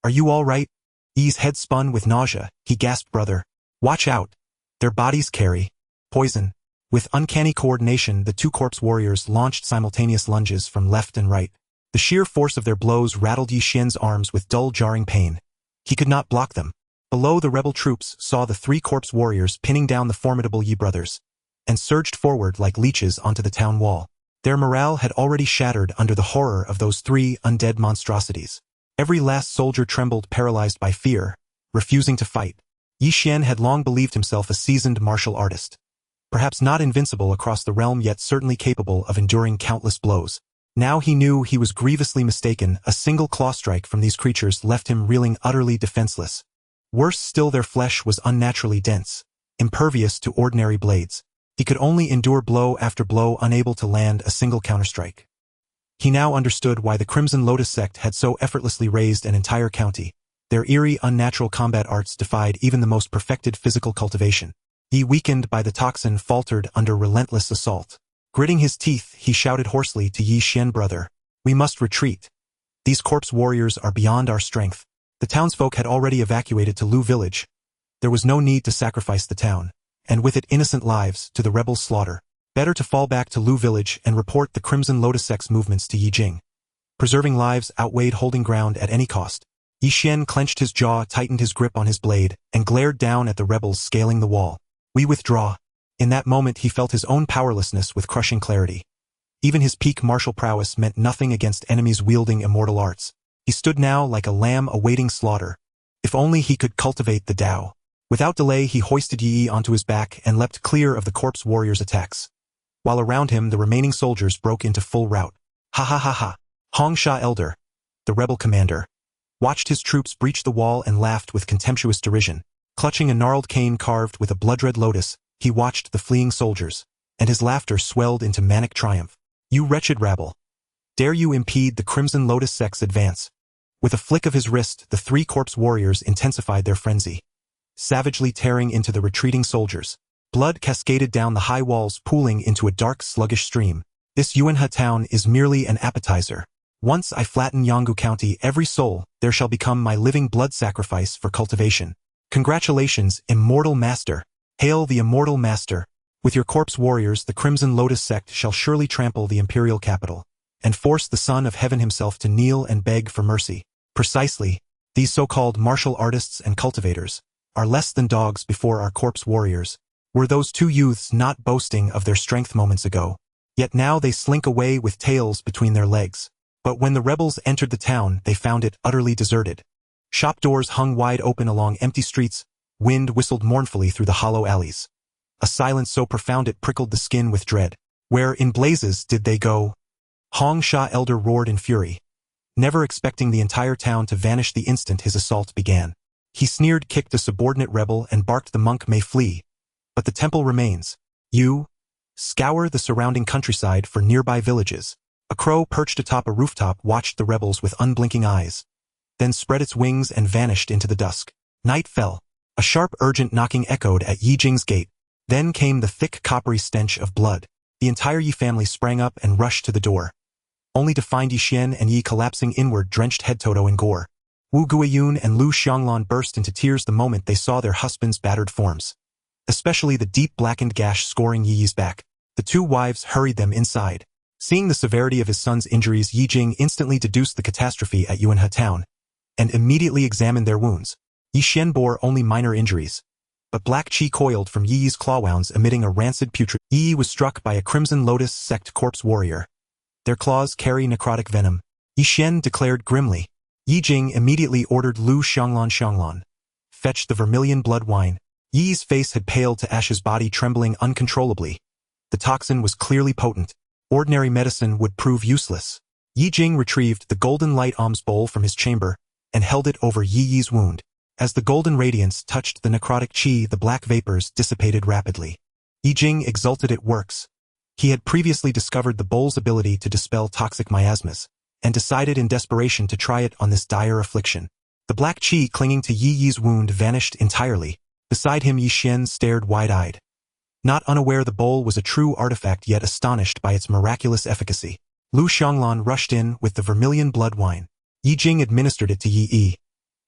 "Are you all right?" Yi's head spun with nausea. He gasped, "Brother, watch out. Their bodies carry poison." With uncanny coordination, the two corpse warriors launched simultaneous lunges from left and right. The sheer force of their blows rattled Ye Xian's arms with dull, jarring pain. He could not block them. Below, the rebel troops saw the three corpse warriors pinning down the formidable Yi brothers, and surged forward like leeches onto the town wall. Their morale had already shattered under the horror of those three undead monstrosities. Every last soldier trembled, paralyzed by fear, refusing to fight. Ye Xian had long believed himself a seasoned martial artist. Perhaps not invincible across the realm, yet certainly capable of enduring countless blows. Now he knew he was grievously mistaken. A single claw strike from these creatures left him reeling, utterly defenseless. Worse still, their flesh was unnaturally dense, impervious to ordinary blades. He could only endure blow after blow, unable to land a single counterstrike. He now understood why the Crimson Lotus sect had so effortlessly raised an entire county. Their eerie, unnatural combat arts defied even the most perfected physical cultivation. Ye, weakened by the toxin, faltered under relentless assault. Gritting his teeth, he shouted hoarsely to Ye Xian, "Brother, we must retreat. These corpse warriors are beyond our strength." The townsfolk had already evacuated to Lu village. There was no need to sacrifice the town, and with it innocent lives, to the rebels' slaughter. Better to fall back to Lu village and report the Crimson Lotus sect's movements to Ye Jing. Preserving lives outweighed holding ground at any cost. Ye Xian clenched his jaw, tightened his grip on his blade, and glared down at the rebels scaling the wall. "We withdraw." In that moment he felt his own powerlessness with crushing clarity. Even his peak martial prowess meant nothing against enemies wielding immortal arts. He stood now like a lamb awaiting slaughter. If only he could cultivate the Tao. Without delay he hoisted Yi onto his back and leapt clear of the corpse warriors' attacks. While around him the remaining soldiers broke into full rout. Ha ha ha ha. Hong Sha Elder, the rebel commander, watched his troops breach the wall and laughed with contemptuous derision. Clutching a gnarled cane carved with a blood-red lotus, he watched the fleeing soldiers, and his laughter swelled into manic triumph. "You wretched rabble! Dare you impede the Crimson Lotus sect's advance?" With a flick of his wrist, the three corpse warriors intensified their frenzy, savagely tearing into the retreating soldiers. Blood cascaded down the high walls, pooling into a dark, sluggish stream. "This Yuanhe town is merely an appetizer. Once I flatten Yanggu County, every soul there shall become my living blood sacrifice for cultivation. Congratulations, Immortal Master! Hail the Immortal Master! With your corpse warriors, the Crimson Lotus sect shall surely trample the imperial capital, and force the Son of Heaven himself to kneel and beg for mercy." Precisely, these so-called martial artists and cultivators are less than dogs before our corpse warriors. Were those two youths not boasting of their strength moments ago? Yet now they slink away with tails between their legs. But when the rebels entered the town, they found it utterly deserted. Shop doors hung wide open along empty streets, wind whistled mournfully through the hollow alleys. A silence so profound it prickled the skin with dread. Where in blazes did they go? Hong Sha Elder roared in fury, never expecting the entire town to vanish the instant his assault began. He sneered, kicked a subordinate rebel, and barked, "The monk may flee, but the temple remains. You scour the surrounding countryside for nearby villages." A crow perched atop a rooftop watched the rebels with unblinking eyes, then spread its wings and vanished into the dusk. Night fell. A sharp, urgent knocking echoed at Ye Jing's gate. Then came the thick, coppery stench of blood. The entire Yi family sprang up and rushed to the door, only to find Ye Xian and Yi collapsing inward, drenched head-to-toe in gore. Wu Guiyun and Lu Xianglan burst into tears the moment they saw their husbands' battered forms, especially the deep blackened gash scoring Yi's back. The two wives hurried them inside. Seeing the severity of his son's injuries, Ye Jing instantly deduced the catastrophe at Yuanhe town, and immediately examined their wounds. Ye Xian bore only minor injuries, but black qi coiled from Yi's clawwounds, emitting a rancid putrid. Yi was struck by a Crimson Lotus sect corpse warrior. Their claws carry necrotic venom. Ye Xian declared grimly. Ye Jing immediately ordered Lu Xianglan, "Fetch the vermilion blood wine." Yi's face had paled to ash, his body trembling uncontrollably. The toxin was clearly potent. Ordinary medicine would prove useless. Ye Jing retrieved the golden light alms bowl from his chamber and held it over Yi's wound. As the golden radiance touched the necrotic qi, the black vapors dissipated rapidly. Ye Jing exulted. It works. He had previously discovered the bowl's ability to dispel toxic miasmas, and decided in desperation to try it on this dire affliction. The black qi clinging to Yi's wound vanished entirely. Beside him, Ye Xian stared wide-eyed, not unaware the bowl was a true artifact, yet astonished by its miraculous efficacy. Lu Xianglan rushed in with the vermilion blood wine. Ye Jing administered it to Yi,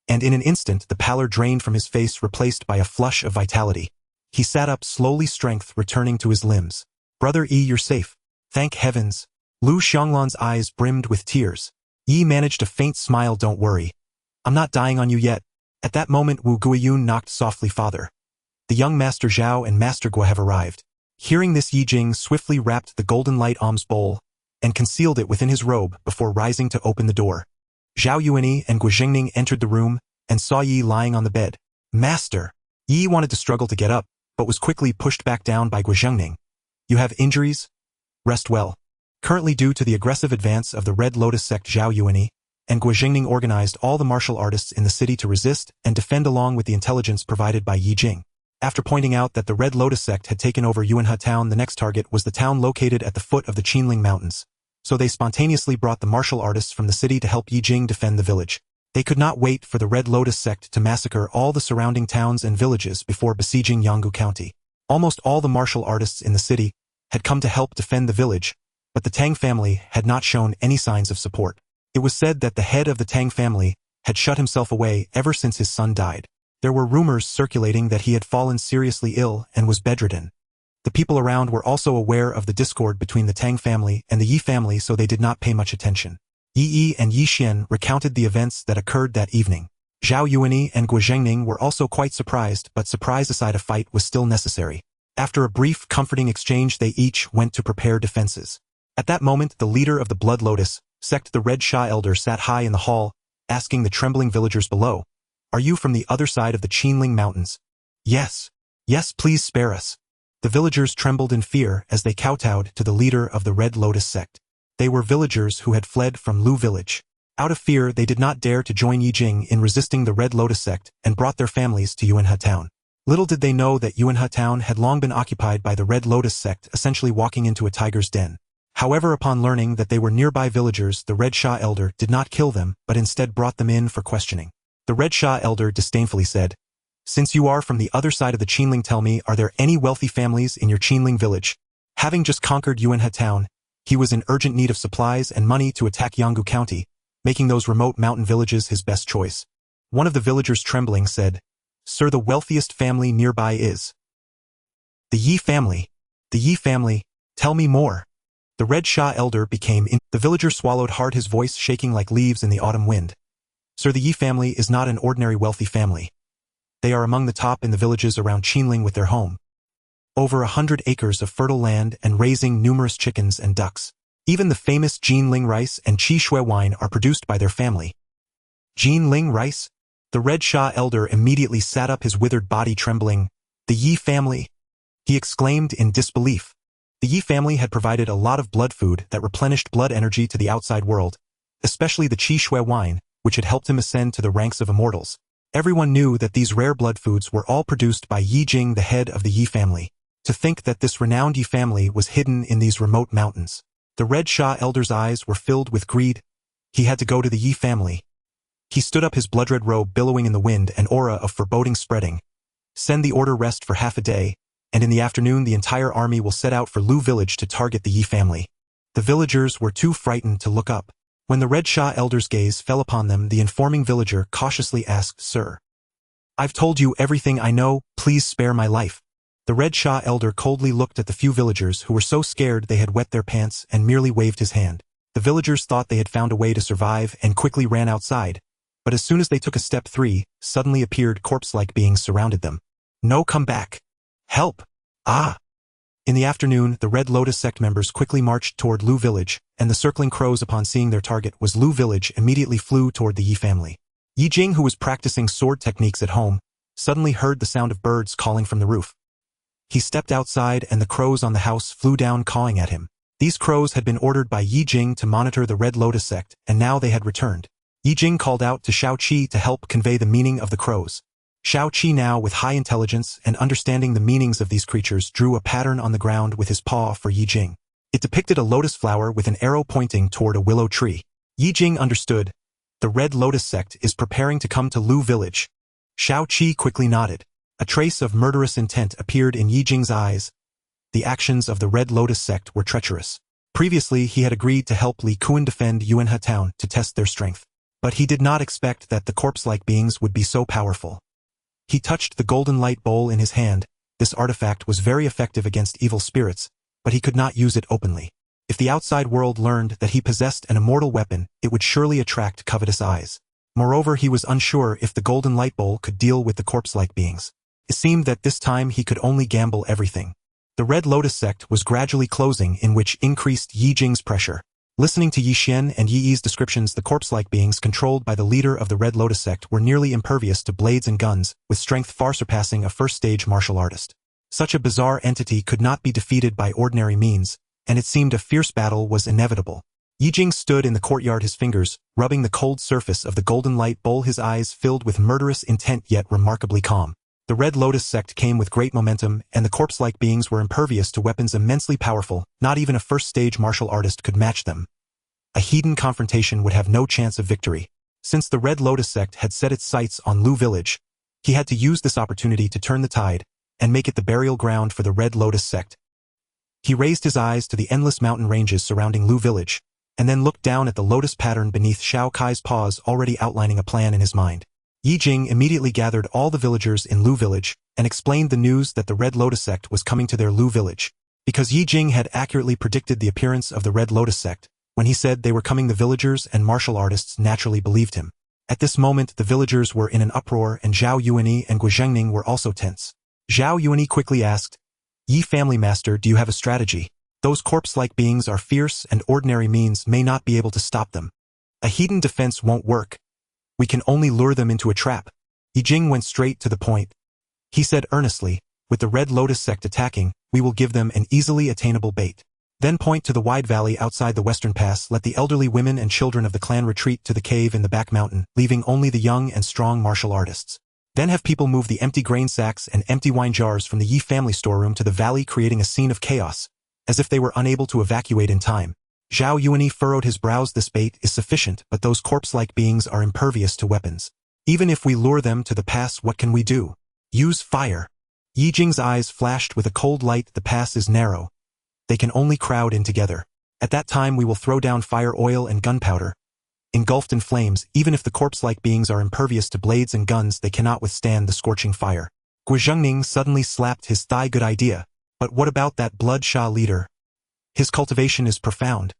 and in an instant the pallor drained from his face, replaced by a flush of vitality. He sat up slowly, strength returning to his limbs. "Brother Yi, you're safe. Thank heavens." Lu Xianglan's eyes brimmed with tears. Yi managed a faint smile. "Don't worry. I'm not dying on you yet." At that moment Wu Guiyun knocked softly. "Father, the young Master Zhao and Master Guo have arrived." Hearing this, Ye Jing swiftly wrapped the golden light alms bowl and concealed it within his robe before rising to open the door. Zhao Yuani and Guo Jingning entered the room and saw Yi lying on the bed. "Master!" Yi wanted to struggle to get up, but was quickly pushed back down by Guo Jingning. "You have injuries? Rest well." Currently, due to the aggressive advance of the Red Lotus sect, Zhao Yuani and Guo Jingning organized all the martial artists in the city to resist and defend along with the intelligence provided by Ye Jing. After pointing out that the Red Lotus sect had taken over Yuanhe town, the next target was the town located at the foot of the Qinling Mountains. So they spontaneously brought the martial artists from the city to help Ye Jing defend the village. They could not wait for the Red Lotus sect to massacre all the surrounding towns and villages before besieging Yanggu County. Almost all the martial artists in the city had come to help defend the village, but the Tang family had not shown any signs of support. It was said that the head of the Tang family had shut himself away ever since his son died. There were rumors circulating that he had fallen seriously ill and was bedridden. The people around were also aware of the discord between the Tang family and the Yi family, so they did not pay much attention. Yi and Yi Xian recounted the events that occurred that evening. Zhao Yuanyi and Guo Zhengning were also quite surprised, but surprise aside, a fight was still necessary. After a brief, comforting exchange, they each went to prepare defenses. At that moment, the leader of the Blood Lotus sect, the Red Sha Elder, sat high in the hall, asking the trembling villagers below, "Are you from the other side of the Qinling Mountains?" "Yes. Yes, please spare us." The villagers trembled in fear as they kowtowed to the leader of the Red Lotus sect. They were villagers who had fled from Lu village. Out of fear, they did not dare to join Ye Jing in resisting the Red Lotus sect and brought their families to Yuanhe town. Little did they know that Yuanhe town had long been occupied by the Red Lotus sect, essentially walking into a tiger's den. However, upon learning that they were nearby villagers, the Red Sha Elder did not kill them, but instead brought them in for questioning. The Red Sha Elder disdainfully said, "Since you are from the other side of the Qinling, tell me, are there any wealthy families in your Qinling village?" Having just conquered Yuanhe town, he was in urgent need of supplies and money to attack Yanggu County, making those remote mountain villages his best choice. One of the villagers, trembling, said, "Sir, the wealthiest family nearby is the Yi family." "The Yi family? Tell me more." The Red Sha Elder became The villager swallowed hard, his voice shaking like leaves in the autumn wind. "Sir, the Yi family is not an ordinary wealthy family. They are among the top in the villages around Qinling, with their home over 100 acres of fertile land and raising numerous chickens and ducks. Even the famous Jinling rice and Qi Shui wine are produced by their family." "Jinling rice?" The Red Sha Elder immediately sat up, his withered body trembling. "The Yi family?" he exclaimed in disbelief. The Yi family had provided a lot of blood food that replenished blood energy to the outside world, especially the Qi Shui wine, which had helped him ascend to the ranks of immortals. Everyone knew that these rare blood foods were all produced by Ye Jing, the head of the Yi family. To think that this renowned Yi family was hidden in these remote mountains. The Red Sha Elder's eyes were filled with greed. He had to go to the Yi family. He stood up, his blood-red robe billowing in the wind, an aura of foreboding spreading. "Send the order, rest for half a day, and in the afternoon the entire army will set out for Lu village to target the Yi family." The villagers were too frightened to look up. When the Red Sha Elder's gaze fell upon them, the informing villager cautiously asked, "Sir, I've told you everything I know, please spare my life." The Red Sha Elder coldly looked at the few villagers who were so scared they had wet their pants and merely waved his hand. The villagers thought they had found a way to survive and quickly ran outside, but as soon as they took a step, three suddenly appeared corpse-like beings surrounded them. "No, come back! Help! Ah!" In the afternoon, the Red Lotus sect members quickly marched toward Lu village, and the circling crows, upon seeing their target was Lu village, immediately flew toward the Yi family. Ye Jing, who was practicing sword techniques at home, suddenly heard the sound of birds calling from the roof. He stepped outside, and the crows on the house flew down, cawing at him. These crows had been ordered by Ye Jing to monitor the Red Lotus sect, and now they had returned. Ye Jing called out to Shao Qi to help convey the meaning of the crows. Shao Qi, now with high intelligence and understanding the meanings of these creatures, drew a pattern on the ground with his paw for Ye Jing. It depicted a lotus flower with an arrow pointing toward a willow tree. Ye Jing understood. The Red Lotus sect is preparing to come to Lu village. Shao Qi quickly nodded. A trace of murderous intent appeared in Ye Jing's eyes. The actions of the Red Lotus sect were treacherous. Previously, he had agreed to help Li Kuan defend Yuanhe town to test their strength. But he did not expect that the corpse-like beings would be so powerful. He touched the golden light bowl in his hand. This artifact was very effective against evil spirits, but he could not use it openly. If the outside world learned that he possessed an immortal weapon, it would surely attract covetous eyes. Moreover, he was unsure if the golden light bowl could deal with the corpse-like beings. It seemed that this time he could only gamble everything. The Red Lotus sect was gradually closing, in which increased Ye Jing's pressure. Listening to Yi Xian and Yi Yi's descriptions, the corpse-like beings controlled by the leader of the Red Lotus sect were nearly impervious to blades and guns, with strength far surpassing a first-stage martial artist. Such a bizarre entity could not be defeated by ordinary means, and it seemed a fierce battle was inevitable. Ye Jing stood in the courtyard, his fingers rubbing the cold surface of the golden light bowl, his eyes filled with murderous intent yet remarkably calm. The Red Lotus sect came with great momentum, and the corpse-like beings were impervious to weapons immensely powerful. Not even a first-stage martial artist could match them. A heathen confrontation would have no chance of victory. Since the Red Lotus sect had set its sights on Lu village, he had to use this opportunity to turn the tide and make it the burial ground for the Red Lotus sect. He raised his eyes to the endless mountain ranges surrounding Lu village, and then looked down at the lotus pattern beneath Shao Kai's paws, already outlining a plan in his mind. Ye Jing immediately gathered all the villagers in Lu village and explained the news that the Red Lotus sect was coming to their Lu village. Because Ye Jing had accurately predicted the appearance of the Red Lotus sect, when he said they were coming, the villagers and martial artists naturally believed him. At this moment the villagers were in an uproar, and Zhao Yuani and Guizhengning were also tense. Zhao Yuani quickly asked, "Ye family master, do you have a strategy? Those corpse-like beings are fierce, and ordinary means may not be able to stop them. A heathen defense won't work. We can only lure them into a trap." Ye Jing went straight to the point. He said earnestly, "With the Red Lotus sect attacking, we will give them an easily attainable bait. Then point to the wide valley outside the western pass. Let the elderly women and children of the clan retreat to the cave in the back mountain, leaving only the young and strong martial artists. Then have people move the empty grain sacks and empty wine jars from the Yi family storeroom to the valley, creating a scene of chaos, as if they were unable to evacuate in time." Zhao Yuani furrowed his brows. "This bait is sufficient, but those corpse-like beings are impervious to weapons. Even if we lure them to the pass, what can we do? Use fire." Ye Jing's eyes flashed with a cold light. "The pass is narrow. They can only crowd in together. At that time we will throw down fire, oil, and gunpowder, engulfed in flames. Even if the corpse-like beings are impervious to blades and guns, they cannot withstand the scorching fire." Guizhengning suddenly slapped his thigh. "Good idea. But what about that Blood Sha leader? His cultivation is profound.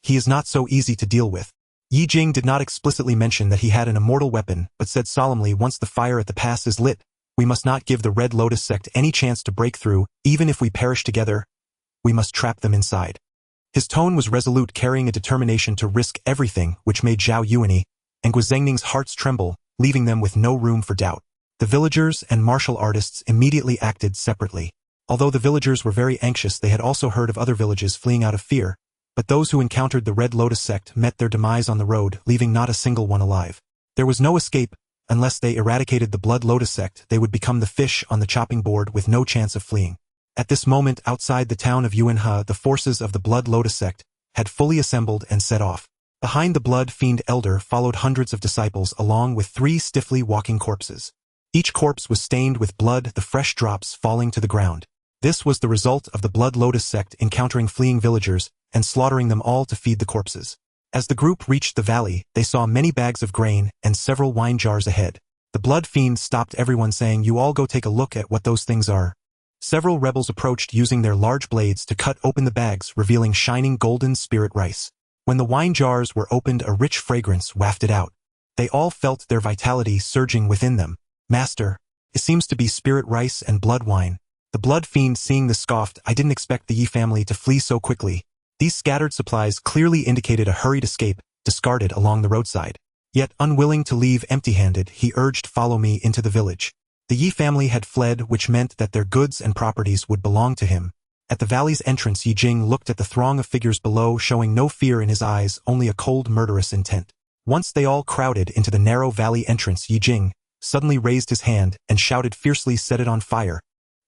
He is not so easy to deal with." Ye Jing did not explicitly mention that he had an immortal weapon, but said solemnly, "Once the fire at the pass is lit, we must not give the Red Lotus sect any chance to break through. Even if we perish together, we must trap them inside." His tone was resolute, carrying a determination to risk everything, which made Zhao Yuani and Guizhengning's hearts tremble, leaving them with no room for doubt. The villagers and martial artists immediately acted separately. Although the villagers were very anxious, they had also heard of other villages fleeing out of fear, but those who encountered the Red Lotus sect met their demise on the road, leaving not a single one alive. There was no escape. Unless they eradicated the Blood Lotus sect, they would become the fish on the chopping board with no chance of fleeing. At this moment, outside the town of Yuanhe, the forces of the Blood Lotus sect had fully assembled and set off. Behind the Blood Fiend Elder followed hundreds of disciples, along with 3 stiffly walking corpses. Each corpse was stained with blood, the fresh drops falling to the ground. This was the result of the Blood Lotus sect encountering fleeing villagers and slaughtering them all to feed the corpses. As the group reached the valley, they saw many bags of grain and several wine jars ahead. The Blood Fiend stopped everyone, saying, "You all go take a look at what those things are." Several rebels approached, using their large blades to cut open the bags, revealing shining golden spirit rice. When the wine jars were opened, a rich fragrance wafted out. They all felt their vitality surging within them. "Master, it seems to be spirit rice and blood wine." The Blood Fiend, seeing this, scoffed, "I didn't expect the Yi family to flee so quickly." These scattered supplies clearly indicated a hurried escape, discarded along the roadside. Yet, unwilling to leave empty-handed, he urged, "Follow me into the village." The Yi family had fled, which meant that their goods and properties would belong to him. At the valley's entrance, Ye Jing looked at the throng of figures below, showing no fear in his eyes, only a cold, murderous intent. Once they all crowded into the narrow valley entrance, Ye Jing suddenly raised his hand and shouted fiercely, "Set it on fire."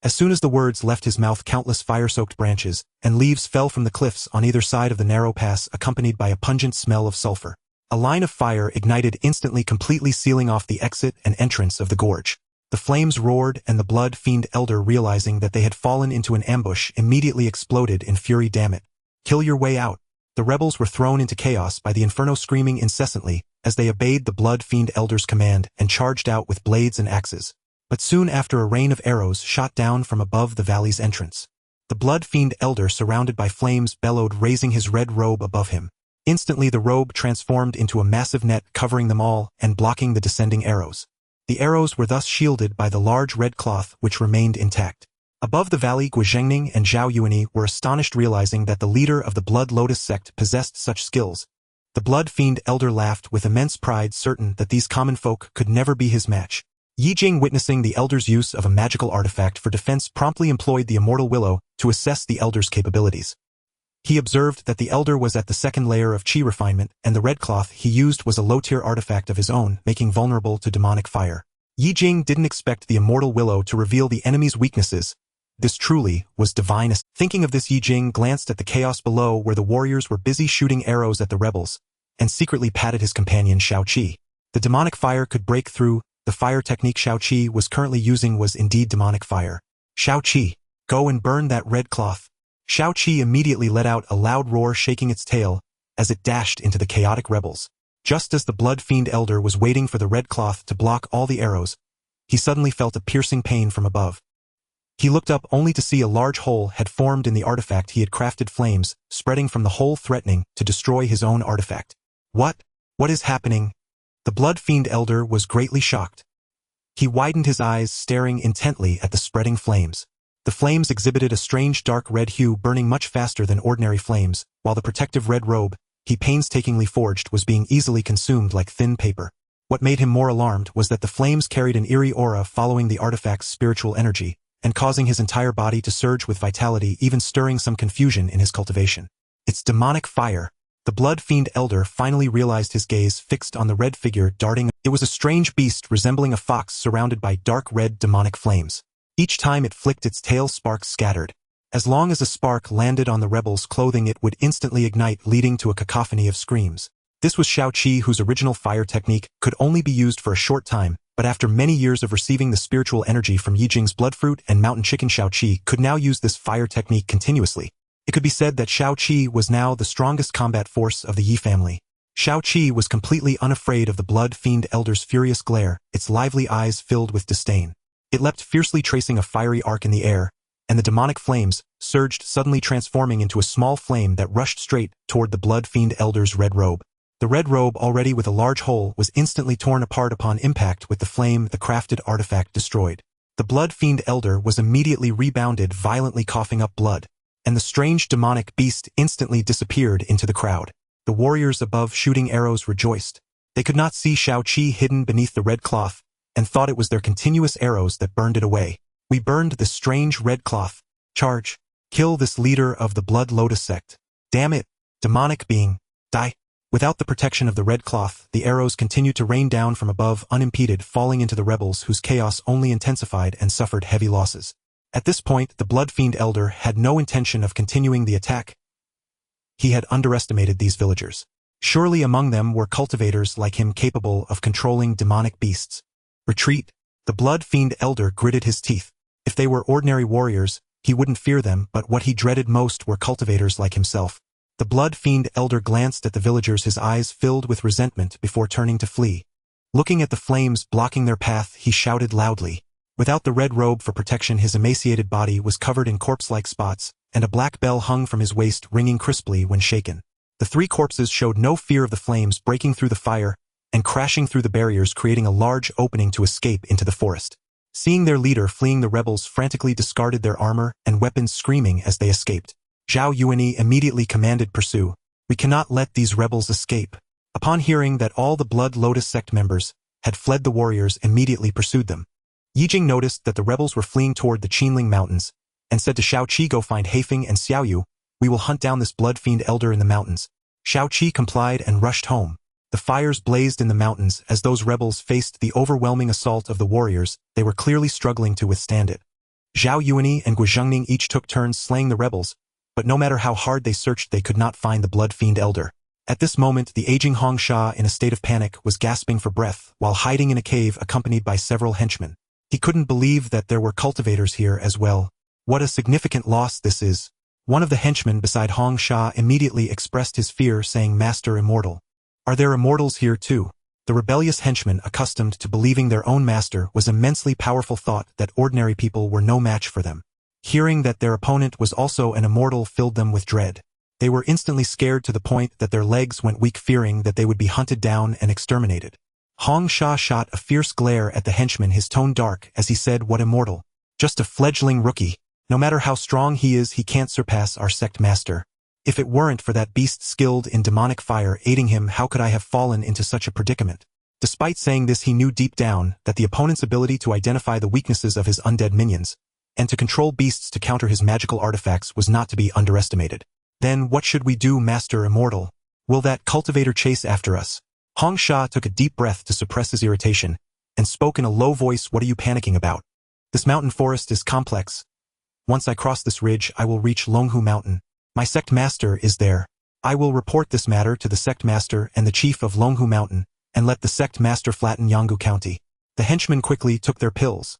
As soon as the words left his mouth, countless fire-soaked branches and leaves fell from the cliffs on either side of the narrow pass, accompanied by a pungent smell of sulfur. A line of fire ignited instantly, completely sealing off the exit and entrance of the gorge. The flames roared, and the Blood Fiend Elder, realizing that they had fallen into an ambush, immediately exploded in fury. "Damn it. Kill your way out." The rebels were thrown into chaos by the inferno, screaming incessantly as they obeyed the Blood Fiend Elder's command and charged out with blades and axes. But soon after, a rain of arrows shot down from above the valley's entrance. The Blood Fiend Elder, surrounded by flames, bellowed, raising his red robe above him. Instantly the robe transformed into a massive net, covering them all and blocking the descending arrows. The arrows were thus shielded by the large red cloth, which remained intact. Above the valley, Guizhengning and Zhao Yuani were astonished, realizing that the leader of the Blood Lotus sect possessed such skills. The Blood Fiend Elder laughed with immense pride, certain that these common folk could never be his match. Ye Jing, witnessing the Elder's use of a magical artifact for defense, promptly employed the Immortal Willow to assess the Elder's capabilities. He observed that the Elder was at the second layer of chi refinement, and the red cloth he used was a low-tier artifact of his own, making vulnerable to demonic fire. Ye Jing didn't expect the immortal willow to reveal the enemy's weaknesses. This truly was divine. Thinking of this, Ye Jing glanced at the chaos below where the warriors were busy shooting arrows at the rebels, and secretly patted his companion Shao-Chi. The demonic fire could break through. The fire technique Shao-Chi was currently using was indeed demonic fire. Shao-Chi, go and burn that red cloth. Shao-Chi immediately let out a loud roar, shaking its tail as it dashed into the chaotic rebels. Just as the blood fiend elder was waiting for the red cloth to block all the arrows, he suddenly felt a piercing pain from above. He looked up only to see a large hole had formed in the artifact he had crafted, flames spreading from the hole threatening to destroy his own artifact. What? What is happening? The blood fiend elder was greatly shocked. He widened his eyes, staring intently at the spreading flames. The flames exhibited a strange dark red hue, burning much faster than ordinary flames, while the protective red robe he painstakingly forged was being easily consumed like thin paper. What made him more alarmed was that the flames carried an eerie aura following the artifact's spiritual energy, and causing his entire body to surge with vitality, even stirring some confusion in his cultivation. It's demonic fire. The blood fiend elder finally realized, his gaze fixed on the red figure darting. It was a strange beast resembling a fox surrounded by dark red demonic flames. Each time it flicked its tail, sparks scattered. As long as a spark landed on the rebels' clothing, it would instantly ignite, leading to a cacophony of screams. This was Shao-Chi, whose original fire technique could only be used for a short time, but after many years of receiving the spiritual energy from Ye Jing's bloodfruit and mountain chicken, Shao-Chi could now use this fire technique continuously. It could be said that Shao-Chi was now the strongest combat force of the Ye family. Shao-Chi was completely unafraid of the blood fiend elder's furious glare, its lively eyes filled with disdain. It leapt fiercely, tracing a fiery arc in the air, and the demonic flames surged, suddenly transforming into a small flame that rushed straight toward the blood fiend elder's red robe. The red robe, already with a large hole, was instantly torn apart upon impact with the flame the crafted artifact destroyed. The blood fiend elder was immediately rebounded, violently coughing up blood, and the strange demonic beast instantly disappeared into the crowd. The warriors above, shooting arrows, rejoiced. They could not see Shao-Chi hidden beneath the red cloth, and thought it was their continuous arrows that burned it away. We burned this strange red cloth. Charge. Kill this leader of the Blood Lotus sect. Damn it. Demonic being. Die. Without the protection of the red cloth, the arrows continued to rain down from above unimpeded, falling into the rebels, whose chaos only intensified and suffered heavy losses. At this point, the blood fiend elder had no intention of continuing the attack. He had underestimated these villagers. Surely among them were cultivators like him capable of controlling demonic beasts. Retreat. The blood fiend elder gritted his teeth. If they were ordinary warriors, he wouldn't fear them, but what he dreaded most were cultivators like himself. The blood fiend elder glanced at the villagers, his eyes filled with resentment, before turning to flee. Looking at the flames blocking their path, he shouted loudly. Without the red robe for protection, his emaciated body was covered in corpse-like spots, and a black bell hung from his waist, ringing crisply when shaken. The three corpses showed no fear of the flames breaking through the fire and crashing through the barriers, creating a large opening to escape into the forest. Seeing their leader fleeing, the rebels frantically discarded their armor and weapons, screaming as they escaped. Zhao Yuanyi immediately commanded, "Pursue. We cannot let these rebels escape." Upon hearing that all the Blood Lotus sect members had fled, the warriors immediately pursued them. Ye Jing noticed that the rebels were fleeing toward the Qinling Mountains, and said to Shao-Chi, "Go find Haifeng and Xiaoyu. We will hunt down this blood fiend elder in the mountains." Shao-Chi complied and rushed home. The fires blazed in the mountains as those rebels faced the overwhelming assault of the warriors. They were clearly struggling to withstand it. Zhao Yuanyi and Guizhengning each took turns slaying the rebels, but no matter how hard they searched, they could not find the blood fiend elder. At this moment, the aging Hong Sha, in a state of panic, was gasping for breath while hiding in a cave accompanied by several henchmen. He couldn't believe that there were cultivators here as well. What a significant loss this is. One of the henchmen beside Hong Sha immediately expressed his fear, saying, "Master Immortal. Are there immortals here too?" The rebellious henchman, accustomed to believing their own master was immensely powerful, thought that ordinary people were no match for them. Hearing that their opponent was also an immortal filled them with dread. They were instantly scared to the point that their legs went weak, fearing that they would be hunted down and exterminated. Hong Sha shot a fierce glare at the henchman, his tone dark as he said, "What immortal? Just a fledgling rookie. No matter how strong he is, he can't surpass our sect master. If it weren't for that beast skilled in demonic fire aiding him, how could I have fallen into such a predicament?" Despite saying this, he knew deep down that the opponent's ability to identify the weaknesses of his undead minions and to control beasts to counter his magical artifacts was not to be underestimated. "Then what should we do, Master Immortal? Will that cultivator chase after us?" Hong Sha took a deep breath to suppress his irritation, and spoke in a low voice, "What are you panicking about? This mountain forest is complex. Once I cross this ridge, I will reach Longhu Mountain. My sect master is there. I will report this matter to the sect master and the chief of Longhu Mountain, and let the sect master flatten Yanggu County." The henchmen quickly took their pills.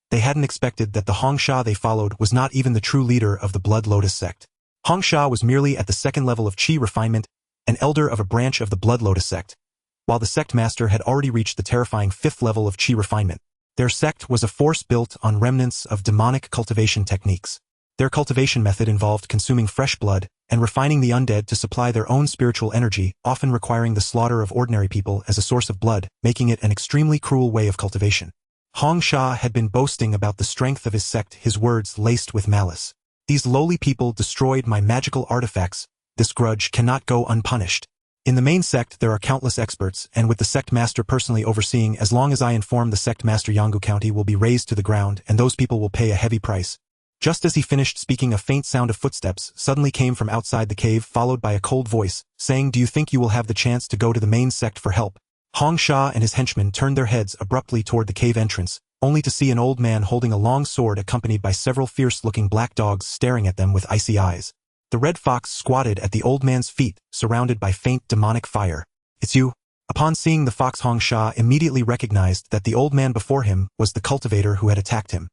They hadn't expected that the Hongsha they followed was not even the true leader of the Blood Lotus sect. Hongsha was merely at the second level of Qi refinement, an elder of a branch of the Blood Lotus sect, while the sect master had already reached the terrifying 5th level of Qi refinement. Their sect was a force built on remnants of demonic cultivation techniques. Their cultivation method involved consuming fresh blood and refining the undead to supply their own spiritual energy, often requiring the slaughter of ordinary people as a source of blood, making it an extremely cruel way of cultivation. Hongsha had been boasting about the strength of his sect, his words laced with malice. "These lowly people destroyed my magical artifacts. This grudge cannot go unpunished. In the main sect there are countless experts, and with the sect master personally overseeing, as long as I inform the sect master, Yanggu County will be razed to the ground, and those people will pay a heavy price." Just as he finished speaking, a faint sound of footsteps suddenly came from outside the cave, followed by a cold voice, saying, "Do you think you will have the chance to go to the main sect for help?" Hongsha and his henchmen turned their heads abruptly toward the cave entrance, only to see an old man holding a long sword accompanied by several fierce-looking black dogs staring at them with icy eyes. The red fox squatted at the old man's feet, surrounded by faint demonic fire. "It's you." Upon seeing the fox, Hongsha immediately recognized that the old man before him was the cultivator who had attacked him.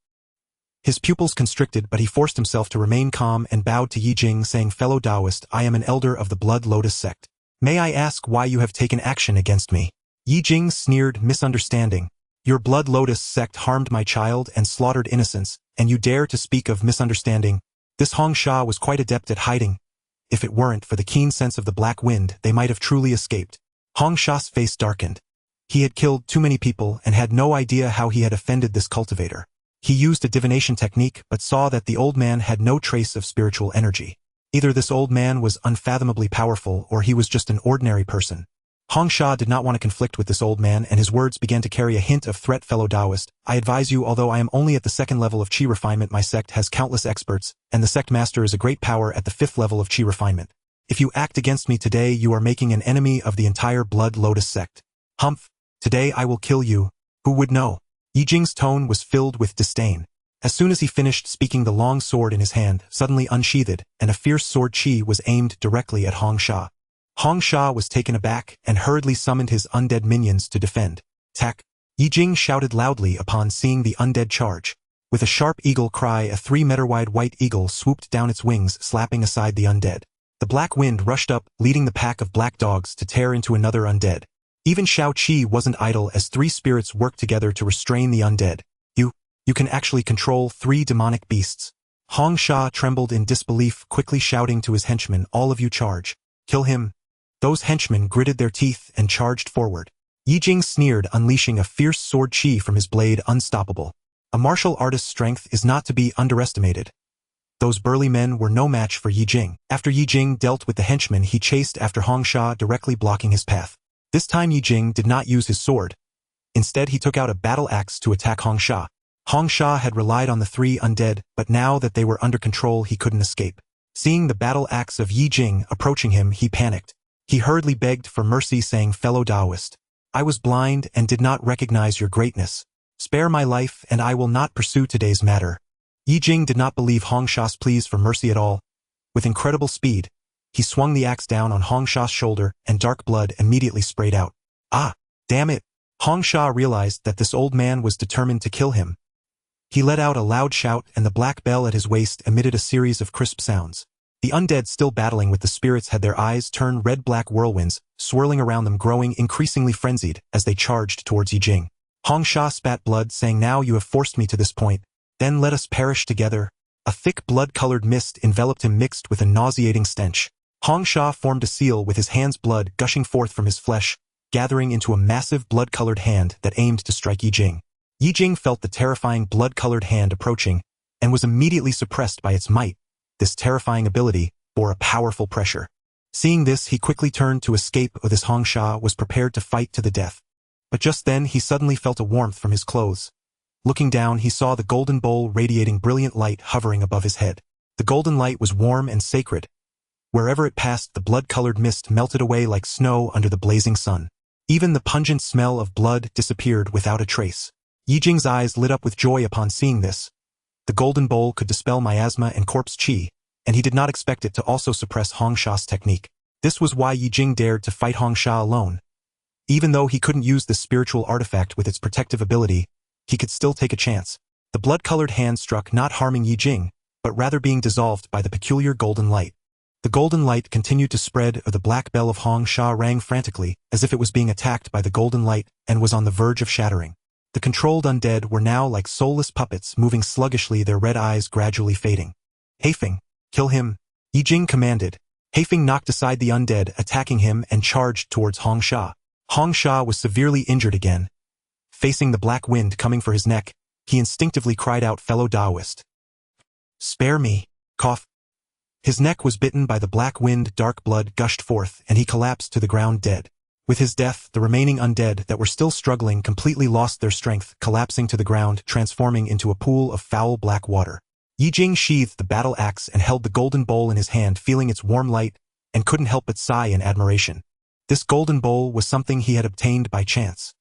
His pupils constricted, but he forced himself to remain calm and bowed to Ye Jing, saying, "Fellow Taoist, I am an elder of the Blood Lotus sect. May I ask why you have taken action against me?" Ye Jing sneered, "Misunderstanding. Your Blood Lotus sect harmed my child and slaughtered innocents, and you dare to speak of misunderstanding?" This Hongsha was quite adept at hiding. If it weren't for the keen sense of the black wind, they might have truly escaped. Hongsha's face darkened. He had killed too many people and had no idea how he had offended this cultivator. He used a divination technique, but saw that the old man had no trace of spiritual energy. Either this old man was unfathomably powerful, or he was just an ordinary person. Hongsha did not want to conflict with this old man, and his words began to carry a hint of threat. "Fellow Taoist, I advise you, although I am only at the 2nd level of Qi refinement, my sect has countless experts, and the sect master is a great power at the 5th level of Qi refinement. If you act against me today, you are making an enemy of the entire Blood Lotus sect. Humph, today I will kill you. Who would know?" Ye Jing's tone was filled with disdain. As soon as he finished speaking, the long sword in his hand suddenly unsheathed, and a fierce sword chi was aimed directly at Hongsha. Hongsha was taken aback and hurriedly summoned his undead minions to defend. "Attack!" Ye Jing shouted loudly upon seeing the undead charge. With a sharp eagle cry, a 3-meter-wide white eagle swooped down its wings, slapping aside the undead. The black wind rushed up, leading the pack of black dogs to tear into another undead. Even Shao Qi wasn't idle as 3 spirits worked together to restrain the undead. You can actually control 3 demonic beasts." Hongsha trembled in disbelief, quickly shouting to his henchmen, "All of you charge. Kill him." Those henchmen gritted their teeth and charged forward. Ye Jing sneered, unleashing a fierce sword chi from his blade, unstoppable. A martial artist's strength is not to be underestimated. Those burly men were no match for Ye Jing. After Ye Jing dealt with the henchmen, he chased after Hongsha, directly blocking his path. This time Ye Jing did not use his sword. Instead, he took out a battle axe to attack Hongsha. Hongsha had relied on the 3 undead, but now that they were under control, he couldn't escape. Seeing the battle axe of Ye Jing approaching him, he panicked. He hurriedly begged for mercy, saying, "Fellow Taoist, I was blind and did not recognize your greatness. Spare my life and I will not pursue today's matter." Ye Jing did not believe Hongsha's pleas for mercy at all. With incredible speed, he swung the axe down on Hongsha's shoulder, and dark blood immediately sprayed out. "Ah, damn it!" Hongsha realized that this old man was determined to kill him. He let out a loud shout, and the black bell at his waist emitted a series of crisp sounds. The undead still battling with the spirits had their eyes turn red-black whirlwinds, swirling around them, growing increasingly frenzied as they charged towards Ye Jing. Hongsha spat blood, saying, "Now you have forced me to this point. Then let us perish together." A thick blood-colored mist enveloped him, mixed with a nauseating stench. Hongsha formed a seal with his hand's blood gushing forth from his flesh, gathering into a massive blood-colored hand that aimed to strike Ye Jing. Ye Jing felt the terrifying blood-colored hand approaching, and was immediately suppressed by its might. This terrifying ability bore a powerful pressure. Seeing this, he quickly turned to escape, or this Hongsha was prepared to fight to the death. But just then, he suddenly felt a warmth from his clothes. Looking down, he saw the golden bowl radiating brilliant light hovering above his head. The golden light was warm and sacred. Wherever it passed, the blood-colored mist melted away like snow under the blazing sun. Even the pungent smell of blood disappeared without a trace. Ye Jing's eyes lit up with joy upon seeing this. The golden bowl could dispel miasma and corpse qi, and he did not expect it to also suppress Hong Sha's technique. This was why Ye Jing dared to fight Hong Sha alone. Even though he couldn't use this spiritual artifact with its protective ability, he could still take a chance. The blood-colored hand struck, not harming Ye Jing, but rather being dissolved by the peculiar golden light. The golden light continued to spread, the black bell of Hong Sha rang frantically, as if it was being attacked by the golden light and was on the verge of shattering. The controlled undead were now like soulless puppets moving sluggishly, their red eyes gradually fading. Heifeng, kill him, Ye Jing commanded. Heifeng knocked aside the undead, attacking him, and charged towards Hong Sha. Hong Sha was severely injured again. Facing the black wind coming for his neck, he instinctively cried out, "Fellow Taoist, spare me!" Cough. His neck was bitten by the black wind, dark blood gushed forth, and he collapsed to the ground dead. With his death, the remaining undead that were still struggling completely lost their strength, collapsing to the ground, transforming into a pool of foul black water. Ye Jing sheathed the battle axe and held the golden bowl in his hand, feeling its warm light, and couldn't help but sigh in admiration. This golden bowl was something he had obtained by chance.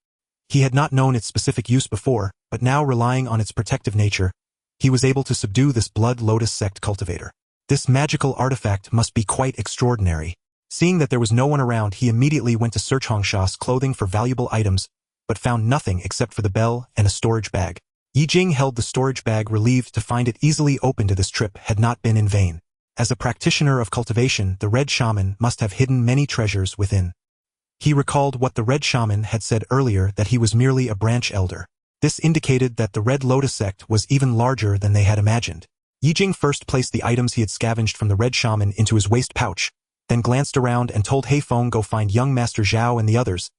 He had not known its specific use before, but now, relying on its protective nature, he was able to subdue this Blood Lotus sect cultivator. This magical artifact must be quite extraordinary. Seeing that there was no one around, he immediately went to search Hong Sha's clothing for valuable items, but found nothing except for the bell and a storage bag. Ye Jing held the storage bag, relieved to find it easily open. To this trip had not been in vain. As a practitioner of cultivation, the Red Shaman must have hidden many treasures within. He recalled what the Red Shaman had said earlier, that he was merely a branch elder. This indicated that the Red Lotus sect was even larger than they had imagined. Ye Jing first placed the items he had scavenged from the Red Shaman into his waist pouch, then glanced around and told Heifeng go find young Master Zhao and the others.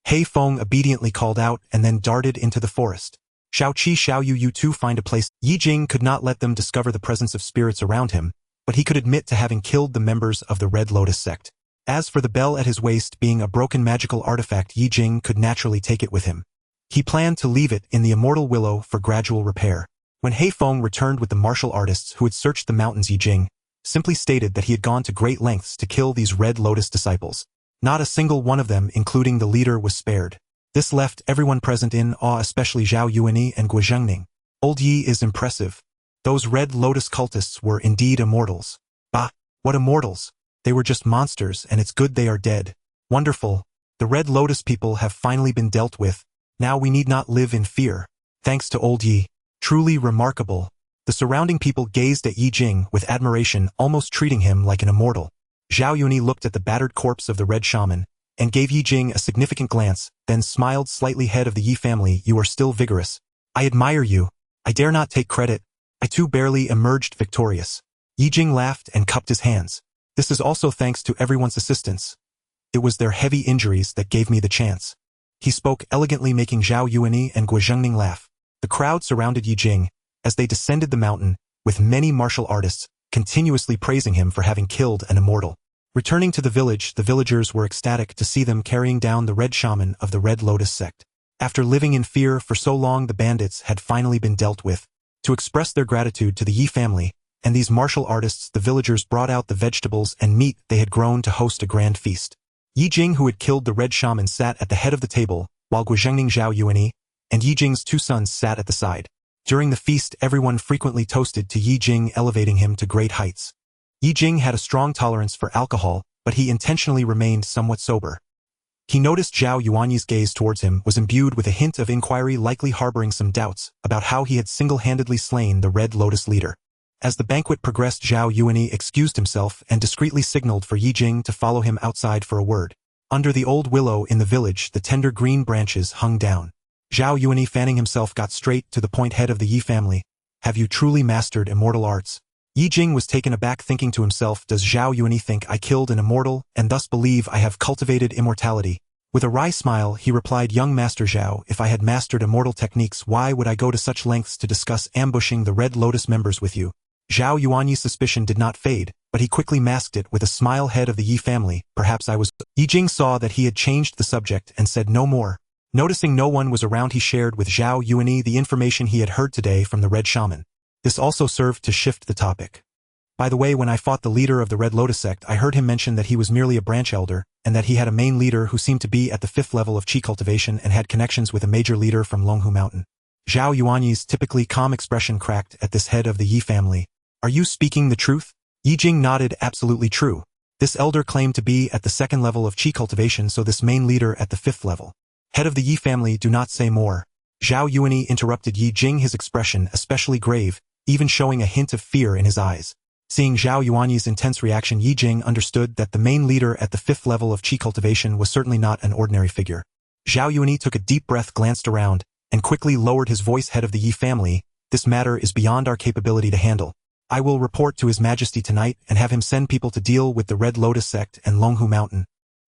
Heifeng obediently called out and then darted into the forest. Shao Qi, Xiao Yu, you two find a place. Ye Jing could not let them discover the presence of spirits around him, but he could admit to having killed the members of the Red Lotus sect. As for the bell at his waist being a broken magical artifact, Ye Jing could naturally take it with him. He planned to leave it in the Immortal Willow for gradual repair. When Heifeng returned with the martial artists who had searched the mountains, Ye Jing simply stated that he had gone to great lengths to kill these Red Lotus disciples. Not a single one of them, including the leader, was spared. This left everyone present in awe, especially Zhao Yuani and Guo Zhengning. Old Yi is impressive. Those Red Lotus cultists were indeed immortals. Bah, what immortals? They were just monsters, and it's good they are dead. Wonderful. The Red Lotus people have finally been dealt with. Now we need not live in fear. Thanks to Old Yi. Truly remarkable. The surrounding people gazed at Ye Jing with admiration, almost treating him like an immortal. Zhao Yuni looked at the battered corpse of the Red Shaman, and gave Ye Jing a significant glance, then smiled slightly. Head of the Yi family, you are still vigorous. I admire you. I dare not take credit. I too barely emerged victorious. Ye Jing laughed and cupped his hands. This is also thanks to everyone's assistance. It was their heavy injuries that gave me the chance. He spoke elegantly, making Zhao Yuani and Guo Zhengning laugh. The crowd surrounded Ye Jing as they descended the mountain, with many martial artists continuously praising him for having killed an immortal. Returning to the village, the villagers were ecstatic to see them carrying down the Red Shaman of the Red Lotus sect. After living in fear for so long, the bandits had finally been dealt with. To express their gratitude to the Yi family and these martial artists, the villagers brought out the vegetables and meat they had grown to host a grand feast. Ye Jing, who had killed the Red Shaman, sat at the head of the table, while Guo Zhengning, Zhao Yuani, and Ye Jing's two sons sat at the side. During the feast, everyone frequently toasted to Ye Jing, elevating him to great heights. Ye Jing had a strong tolerance for alcohol, but he intentionally remained somewhat sober. He noticed Zhao Yuani's gaze towards him was imbued with a hint of inquiry, likely harboring some doubts about how he had single-handedly slain the Red Lotus leader. As the banquet progressed, Zhao Yuani excused himself and discreetly signaled for Ye Jing to follow him outside for a word. Under the old willow in the village, the tender green branches hung down. Zhao Yuani, fanning himself, got straight to the point. Head of the Yi family, have you truly mastered immortal arts? Ye Jing was taken aback, thinking to himself, does Zhao Yuani think I killed an immortal and thus believe I have cultivated immortality? With a wry smile, he replied, young Master Zhao, if I had mastered immortal techniques, why would I go to such lengths to discuss ambushing the Red Lotus members with you? Zhao Yuani's suspicion did not fade, but he quickly masked it with a smile. Head of the Yi family, perhaps I was... Ye Jing saw that he had changed the subject and said no more. Noticing no one was around, he shared with Zhao Yuani the information he had heard today from the Red Shaman. This also served to shift the topic. By the way, when I fought the leader of the Red Lotus sect, I heard him mention that he was merely a branch elder, and that he had a main leader who seemed to be at the 5th level of Qi cultivation and had connections with a major leader from Longhu Mountain. Zhao Yuanyi's typically calm expression cracked at this head of the Yi family. Are you speaking the truth? Ye Jing nodded. Absolutely true. This elder claimed to be at the 2nd level of Qi cultivation, so this main leader at the 5th level. Head of the Yi family, do not say more. Zhao Yuanyi interrupted Ye Jing, his expression especially grave, even showing a hint of fear in his eyes. Seeing Zhao Yuanyi's intense reaction, Ye Jing understood that the main leader at the 5th level of Qi cultivation was certainly not an ordinary figure. Zhao Yuanyi took a deep breath, glanced around, and quickly lowered his voice. Head of the Yi family, this matter is beyond our capability to handle. I will report to His Majesty tonight and have him send people to deal with the Red Lotus sect and Longhu Mountain.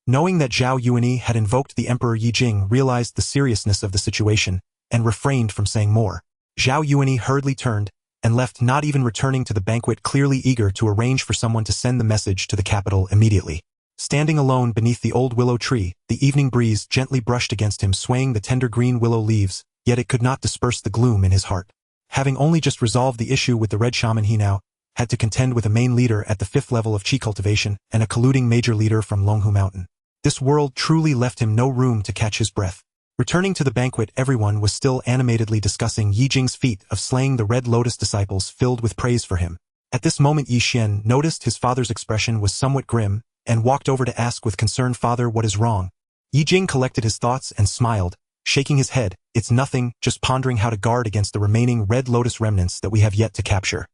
Knowing that Zhao Yuanyi had invoked the Emperor, Ye Jing realized the seriousness of the situation and refrained from saying more. Zhao Yuanyi hurriedly turned and left, not even returning to the banquet, clearly eager to arrange for someone to send the message to the capital immediately. Standing alone beneath the old willow tree, the evening breeze gently brushed against him, swaying the tender green willow leaves, yet it could not disperse the gloom in his heart. Having only just resolved the issue with the Red Shaman, he now had to contend with a main leader at the 5th level of Qi cultivation and a colluding major leader from Longhu Mountain. This world truly left him no room to catch his breath. Returning to the banquet, everyone was still animatedly discussing Ye Jing's feat of slaying the Red Lotus disciples, filled with praise for him. At this moment, Yi Xian noticed his father's expression was somewhat grim and walked over to ask with concern, "Father, what is wrong?" Ye Jing collected his thoughts and smiled, shaking his head. "It's nothing, just pondering how to guard against the remaining Red Lotus remnants that we have yet to capture."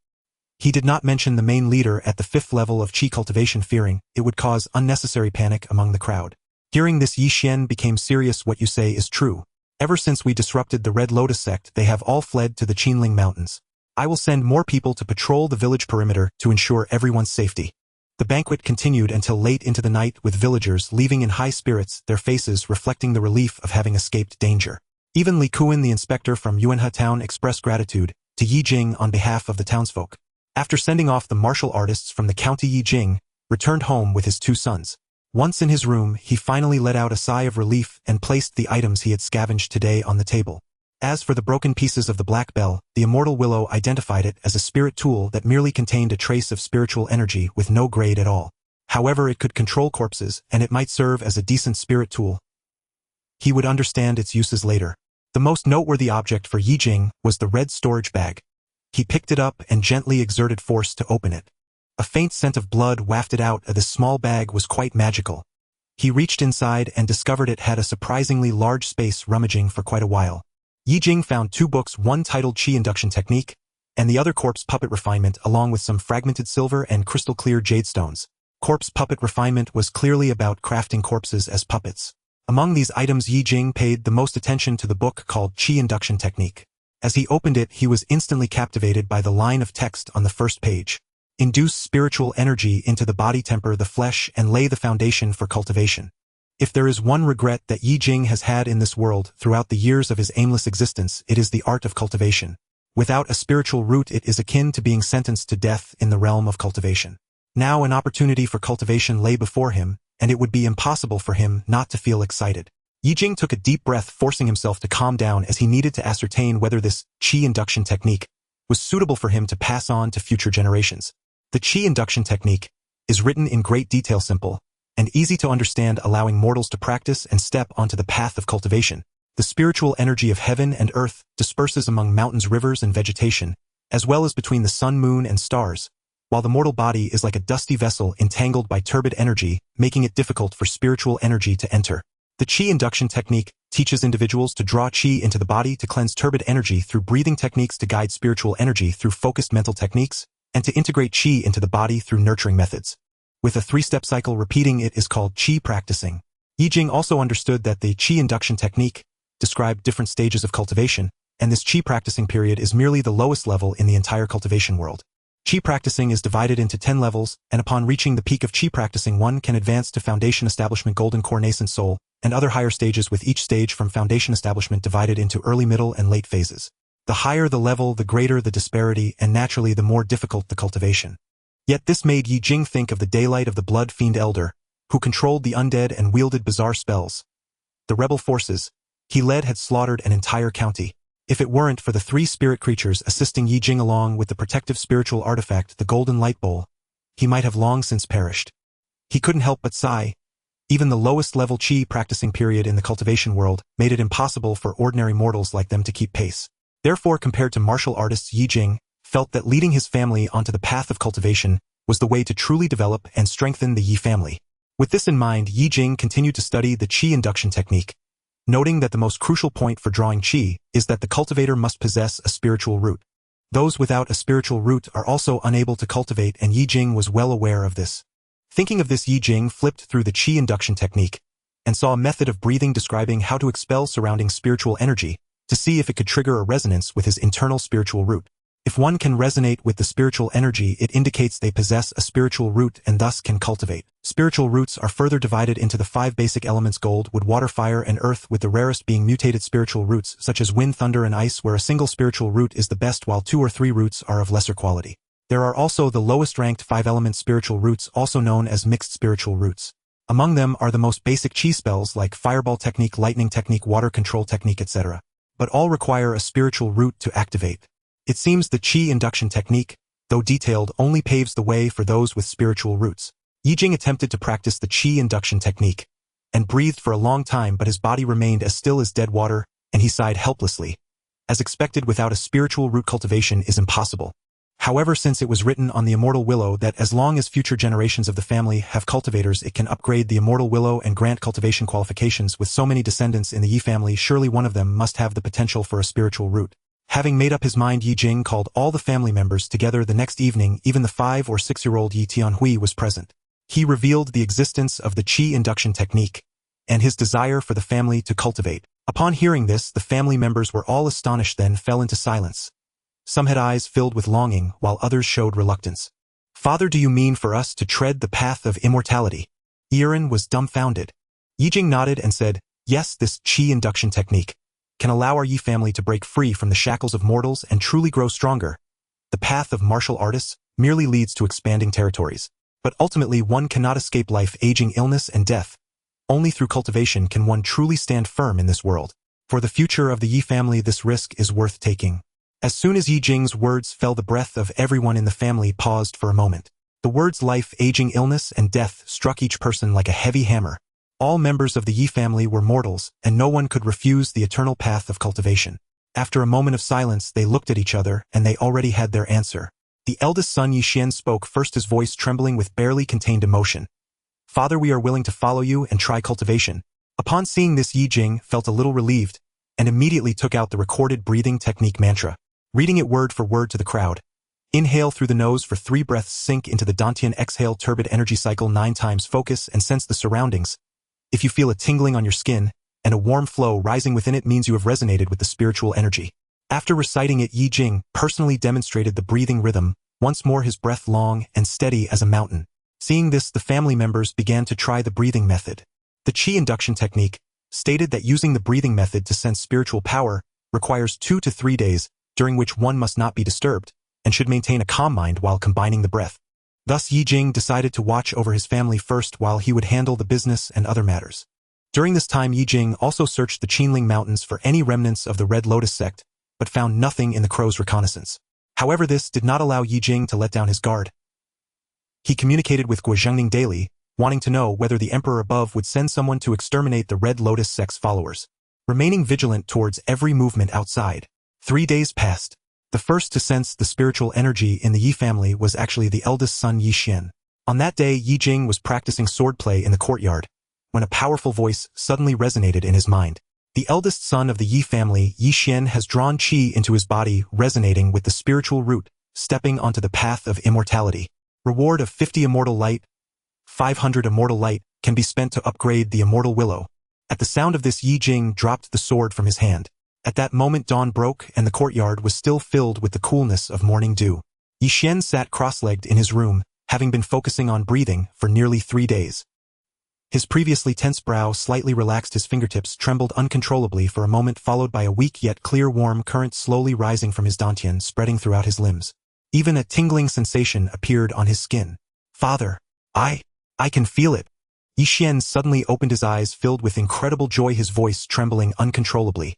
He did not mention the main leader at the 5th level of Qi cultivation, fearing it would cause unnecessary panic among the crowd. Hearing this, Yi Xian became serious. "What you say is true. Ever since we disrupted the Red Lotus sect, they have all fled to the Qinling Mountains. I will send more people to patrol the village perimeter to ensure everyone's safety." The banquet continued until late into the night, with villagers leaving in high spirits, their faces reflecting the relief of having escaped danger. Even Li Kuan, the inspector from Yuanhe town, expressed gratitude to Ye Jing on behalf of the townsfolk. After sending off the martial artists from the county, Ye Jing returned home with his 2 sons. Once in his room, he finally let out a sigh of relief and placed the items he had scavenged today on the table. As for the broken pieces of the black bell, the immortal willow identified it as a spirit tool that merely contained a trace of spiritual energy with no grade at all. However, it could control corpses, and it might serve as a decent spirit tool. He would understand its uses later. The most noteworthy object for Ye Jing was the red storage bag. He picked it up and gently exerted force to open it. A faint scent of blood wafted out of this small bag was quite magical. He reached inside and discovered it had a surprisingly large space. Rummaging for quite a while, Ye Jing found 2 books, one titled Qi Induction Technique, and the other Corpse Puppet Refinement, along with some fragmented silver and crystal-clear jade stones. Corpse Puppet Refinement was clearly about crafting corpses as puppets. Among these items, Ye Jing paid the most attention to the book called Qi Induction Technique. As he opened it, he was instantly captivated by the line of text on the first page. Induce spiritual energy into the body, temper the flesh, and lay the foundation for cultivation. If there is one regret that Ye Jing has had in this world throughout the years of his aimless existence, it is the art of cultivation. Without a spiritual root, it is akin to being sentenced to death in the realm of cultivation. Now an opportunity for cultivation lay before him, and it would be impossible for him not to feel excited. Ye Jing took a deep breath, forcing himself to calm down, as he needed to ascertain whether this Qi induction technique was suitable for him to pass on to future generations. The Qi induction technique is written in great detail, simple and easy to understand, allowing mortals to practice and step onto the path of cultivation. The spiritual energy of heaven and earth disperses among mountains, rivers, and vegetation, as well as between the sun, moon, and stars, while the mortal body is like a dusty vessel entangled by turbid energy, making it difficult for spiritual energy to enter. The Qi induction technique teaches individuals to draw Qi into the body, to cleanse turbid energy through breathing techniques, to guide spiritual energy through focused mental techniques, and to integrate Qi into the body through nurturing methods. With a 3-step cycle, repeating it is called Qi practicing. Ye Jing also understood that the Qi induction technique described different stages of cultivation, and this Qi practicing period is merely the lowest level in the entire cultivation world. Qi practicing is divided into 10 levels, and upon reaching the peak of Qi practicing, one can advance to foundation establishment, golden core, nascent soul, and other higher stages, with each stage from foundation establishment divided into early, middle, and late phases. The higher the level, the greater the disparity, and naturally the more difficult the cultivation. Yet this made Ye Jing think of the daylight of the blood fiend elder, who controlled the undead and wielded bizarre spells. The rebel forces he led had slaughtered an entire county. If it weren't for the 3 spirit creatures assisting Ye Jing along with the protective spiritual artifact, the golden light bowl, he might have long since perished. He couldn't help but sigh. Even the lowest level chi practicing period in the cultivation world made it impossible for ordinary mortals like them to keep pace. Therefore, compared to martial artists, Ye Jing felt that leading his family onto the path of cultivation was the way to truly develop and strengthen the Ye family. With this in mind, Ye Jing continued to study the chi induction technique, noting that the most crucial point for drawing chi is that the cultivator must possess a spiritual root. Those without a spiritual root are also unable to cultivate, and Ye Jing was well aware of this. Thinking of this, Ye Jing flipped through the chi induction technique and saw a method of breathing describing how to expel surrounding spiritual energy to see if it could trigger a resonance with his internal spiritual root. If one can resonate with the spiritual energy, it indicates they possess a spiritual root and thus can cultivate. Spiritual roots are further divided into the 5 basic elements: gold, wood, water, fire, and earth, with the rarest being mutated spiritual roots such as wind, thunder, and ice, where a single spiritual root is the best while 2 or 3 roots are of lesser quality. There are also the lowest ranked 5-element spiritual roots, also known as mixed spiritual roots. Among them are the most basic chi spells like fireball technique, lightning technique, water control technique, etc. But all require a spiritual root to activate. It seems the chi induction technique, though detailed, only paves the way for those with spiritual roots. Ye Jing attempted to practice the chi induction technique and breathed for a long time, but his body remained as still as dead water, and he sighed helplessly. As expected, without a spiritual root, cultivation is impossible. However, since it was written on the immortal willow that as long as future generations of the family have cultivators, it can upgrade the immortal willow and grant cultivation qualifications. With so many descendants in the Ye family, surely one of them must have the potential for a spiritual root. Having made up his mind, Ye Jing called all the family members together the next evening. Even the 5 or 6-year-old Ye Tianhui was present. He revealed the existence of the chi induction technique and his desire for the family to cultivate. Upon hearing this, the family members were all astonished, then fell into silence. Some had eyes filled with longing, while others showed reluctance. "Father, do you mean for us to tread the path of immortality?" Iran was dumbfounded. Ye Jing nodded and said, "Yes, this chi induction technique can allow our Ye family to break free from the shackles of mortals and truly grow stronger. The path of martial artists merely leads to expanding territories. But ultimately, one cannot escape life, aging, illness, and death. Only through cultivation can one truly stand firm in this world. For the future of the Ye family, this risk is worth taking." As soon as Ye Jing's words fell, the breath of everyone in the family paused for a moment. The words life, aging, illness, and death struck each person like a heavy hammer. All members of the Ye family were mortals, and no one could refuse the eternal path of cultivation. After a moment of silence, they looked at each other, and they already had their answer. The eldest son Ye Xian spoke first, his voice trembling with barely contained emotion. "Father, we are willing to follow you and try cultivation." Upon seeing this, Ye Jing felt a little relieved, and immediately took out the recorded breathing technique mantra, reading it word for word to the crowd. "Inhale through the nose for 3 breaths, sink into the dantian, exhale turbid energy cycle 9 times, focus and sense the surroundings. If you feel a tingling on your skin and a warm flow rising within, it means you have resonated with the spiritual energy." After reciting it, Ye Jing personally demonstrated the breathing rhythm, once more his breath long and steady as a mountain. Seeing this, the family members began to try the breathing method. The chi induction technique stated that using the breathing method to sense spiritual power requires 2 to 3 days, during which one must not be disturbed and should maintain a calm mind while combining the breath. Thus, Ye Jing decided to watch over his family first while he would handle the business and other matters. During this time, Ye Jing also searched the Qinling Mountains for any remnants of the Red Lotus sect, but found nothing in the crow's reconnaissance. However, this did not allow Ye Jing to let down his guard. He communicated with Guozhengning daily, wanting to know whether the emperor above would send someone to exterminate the Red Lotus sect's followers, remaining vigilant towards every movement outside. 3 days passed. The first to sense the spiritual energy in the Ye family was actually the eldest son Ye Xian. On that day, Ye Jing was practicing swordplay in the courtyard, when a powerful voice suddenly resonated in his mind. The eldest son of the Ye family, Ye Xian, has drawn qi into his body, resonating with the spiritual root, stepping onto the path of immortality. Reward of 50 immortal light, 500 immortal light, can be spent to upgrade the immortal willow. At the sound of this, Ye Jing dropped the sword from his hand. At that moment, dawn broke, and the courtyard was still filled with the coolness of morning dew. Ye Xian sat cross-legged in his room, having been focusing on breathing for nearly 3 days. His previously tense brow slightly relaxed, his fingertips trembled uncontrollably for a moment, followed by a weak yet clear warm current slowly rising from his dantian, spreading throughout his limbs. Even a tingling sensation appeared on his skin. "Father, I can feel it." Ye Xian suddenly opened his eyes, filled with incredible joy, his voice trembling uncontrollably.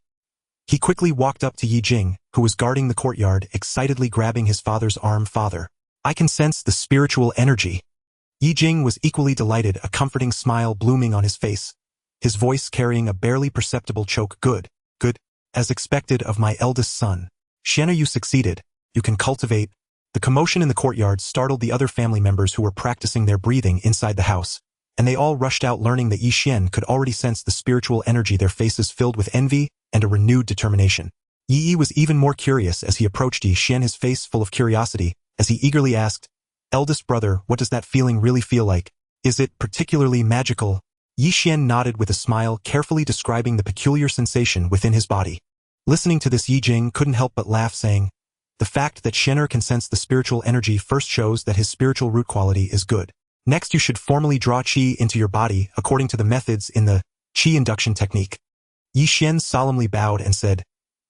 He quickly walked up to Ye Jing, who was guarding the courtyard, excitedly grabbing his father's arm. "Father, I can sense the spiritual energy." Ye Jing was equally delighted, a comforting smile blooming on his face, his voice carrying a barely perceptible choke. Good, as expected of my eldest son. Xian, you succeeded. You can cultivate." The commotion in the courtyard startled the other family members who were practicing their breathing inside the house, and they all rushed out learning that Yi Xian could already sense the spiritual energy, their faces filled with envy and a renewed determination. Yi was even more curious as he approached Yi Xian, his face full of curiosity, as he eagerly asked, "Eldest brother, what does that feeling really feel like? Is it particularly magical?" Yi Xian nodded with a smile, carefully describing the peculiar sensation within his body. Listening to this, Ye Jing couldn't help but laugh, saying, "The fact that Xianer can sense the spiritual energy first shows that his spiritual root quality is good. Next, you should formally draw qi into your body according to the methods in the qi induction technique." Yi Xian solemnly bowed and said,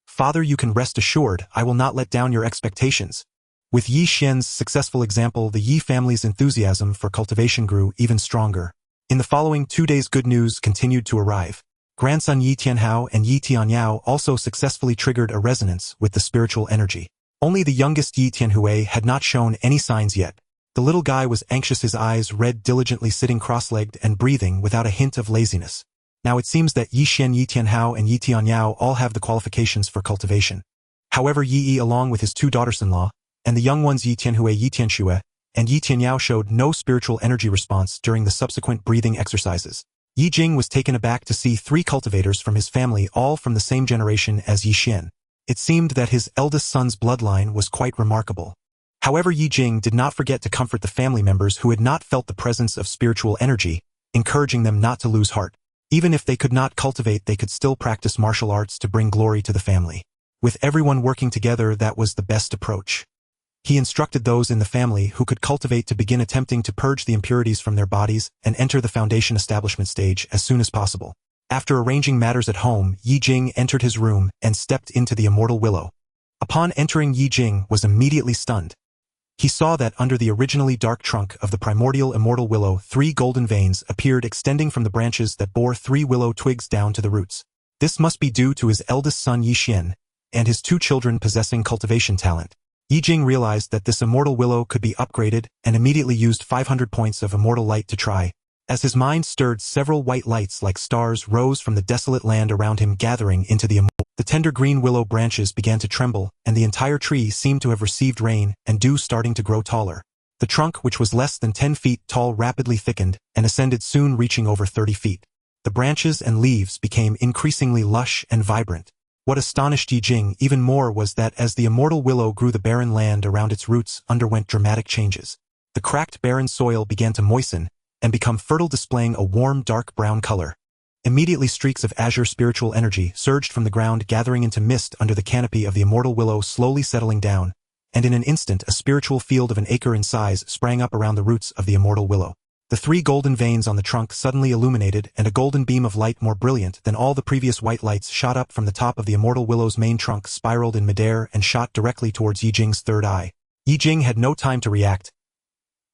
"Father, you can rest assured I will not let down your expectations." With Yi Xian's successful example, the Yi family's enthusiasm for cultivation grew even stronger. In the following 2 days, good news continued to arrive. Grandson Yi Tianhao and Yi Tianyao also successfully triggered a resonance with the spiritual energy. Only the youngest Yi Tianhui had not shown any signs yet. The little guy was anxious, his eyes red, diligently sitting cross-legged and breathing without a hint of laziness. Now it seems that Yi Xian, Yi Tianhao, and Yi Tianyao all have the qualifications for cultivation. However, Yi, along with his 2 daughters-in-law, and the young ones Yi Tianhui, Yi Tianxue, and Yi Tianyao showed no spiritual energy response during the subsequent breathing exercises. Ye Jing was taken aback to see 3 cultivators from his family, all from the same generation as Yi Xian. It seemed that his eldest son's bloodline was quite remarkable. However, Ye Jing did not forget to comfort the family members who had not felt the presence of spiritual energy, encouraging them not to lose heart. Even if they could not cultivate, they could still practice martial arts to bring glory to the family. With everyone working together, that was the best approach. He instructed those in the family who could cultivate to begin attempting to purge the impurities from their bodies and enter the foundation establishment stage as soon as possible. After arranging matters at home, Ye Jing entered his room and stepped into the immortal willow. Upon entering, Ye Jing was immediately stunned. He saw that under the originally dark trunk of the primordial immortal willow, 3 golden veins appeared extending from the branches that bore 3 willow twigs down to the roots. This must be due to his eldest son Yi Xian and his 2 children possessing cultivation talent. Ye Jing realized that this immortal willow could be upgraded and immediately used 500 points of immortal light to try. As his mind stirred, several white lights like stars rose from the desolate land around him, gathering into the immortal. The tender green willow branches began to tremble, and the entire tree seemed to have received rain and dew, starting to grow taller. The trunk, which was less than 10 feet tall, rapidly thickened and ascended, soon reaching over 30 feet. The branches and leaves became increasingly lush and vibrant. What astonished Ye Jing even more was that as the immortal willow grew, the barren land around its roots underwent dramatic changes. The cracked, barren soil began to moisten and become fertile, displaying a warm, dark brown color. Immediately, streaks of azure spiritual energy surged from the ground, gathering into mist under the canopy of the immortal willow, slowly settling down, and in an instant a spiritual field of an acre in size sprang up around the roots of the immortal willow. The 3 golden veins on the trunk suddenly illuminated, and a golden beam of light more brilliant than all the previous white lights shot up from the top of the immortal willow's main trunk, spiraled in midair, and shot directly towards Ye Jing's 3rd eye. Ye Jing had no time to react.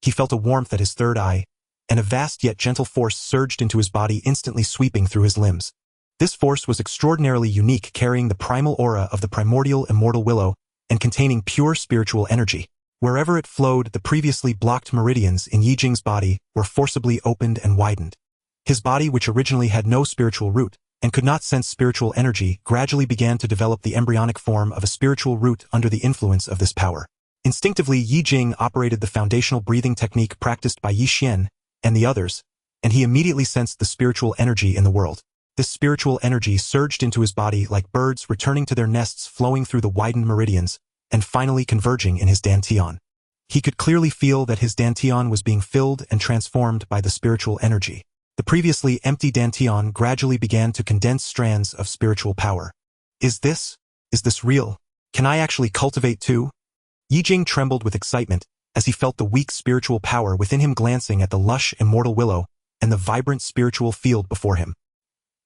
He felt a warmth at his 3rd eye, and a vast yet gentle force surged into his body, instantly sweeping through his limbs. This force was extraordinarily unique, carrying the primal aura of the primordial immortal willow and containing pure spiritual energy. Wherever it flowed, the previously blocked meridians in Ye Jing's body were forcibly opened and widened. His body, which originally had no spiritual root and could not sense spiritual energy, gradually began to develop the embryonic form of a spiritual root under the influence of this power. Instinctively, Ye Jing operated the foundational breathing technique practiced by Yi Xian and the others, and he immediately sensed the spiritual energy in the world. This spiritual energy surged into his body like birds returning to their nests, flowing through the widened meridians, and finally converging in his dantian. He could clearly feel that his dantian was being filled and transformed by the spiritual energy. The previously empty dantian gradually began to condense strands of spiritual power. Is this real? Can I actually cultivate too? Ye Jing trembled with excitement as he felt the weak spiritual power within him, glancing at the lush immortal willow and the vibrant spiritual field before him.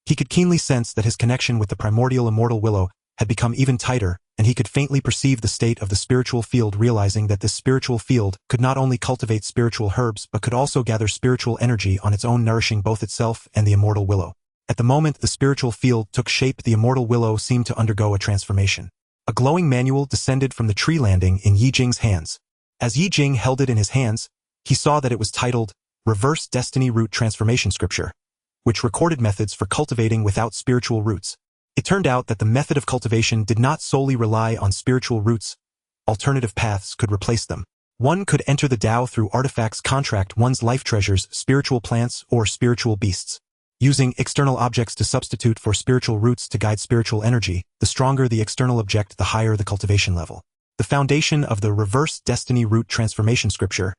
He could keenly sense that his connection with the primordial immortal willow had become even tighter, and he could faintly perceive the state of the spiritual field, realizing that this spiritual field could not only cultivate spiritual herbs but could also gather spiritual energy on its own, nourishing both itself and the immortal willow. At the moment the spiritual field took shape, the immortal willow seemed to undergo a transformation. A glowing manual descended from the tree landing in Ye Jing's hands. As Ye Jing held it in his hands, he saw that it was titled Reverse Destiny Root Transformation Scripture, which recorded methods for cultivating without spiritual roots. It turned out that the method of cultivation did not solely rely on spiritual roots. Alternative paths could replace them. One could enter the Tao through artifacts, contract one's life treasures, spiritual plants, or spiritual beasts. Using external objects to substitute for spiritual roots to guide spiritual energy, the stronger the external object, the higher the cultivation level. The foundation of the Reverse Destiny Root Transformation Scripture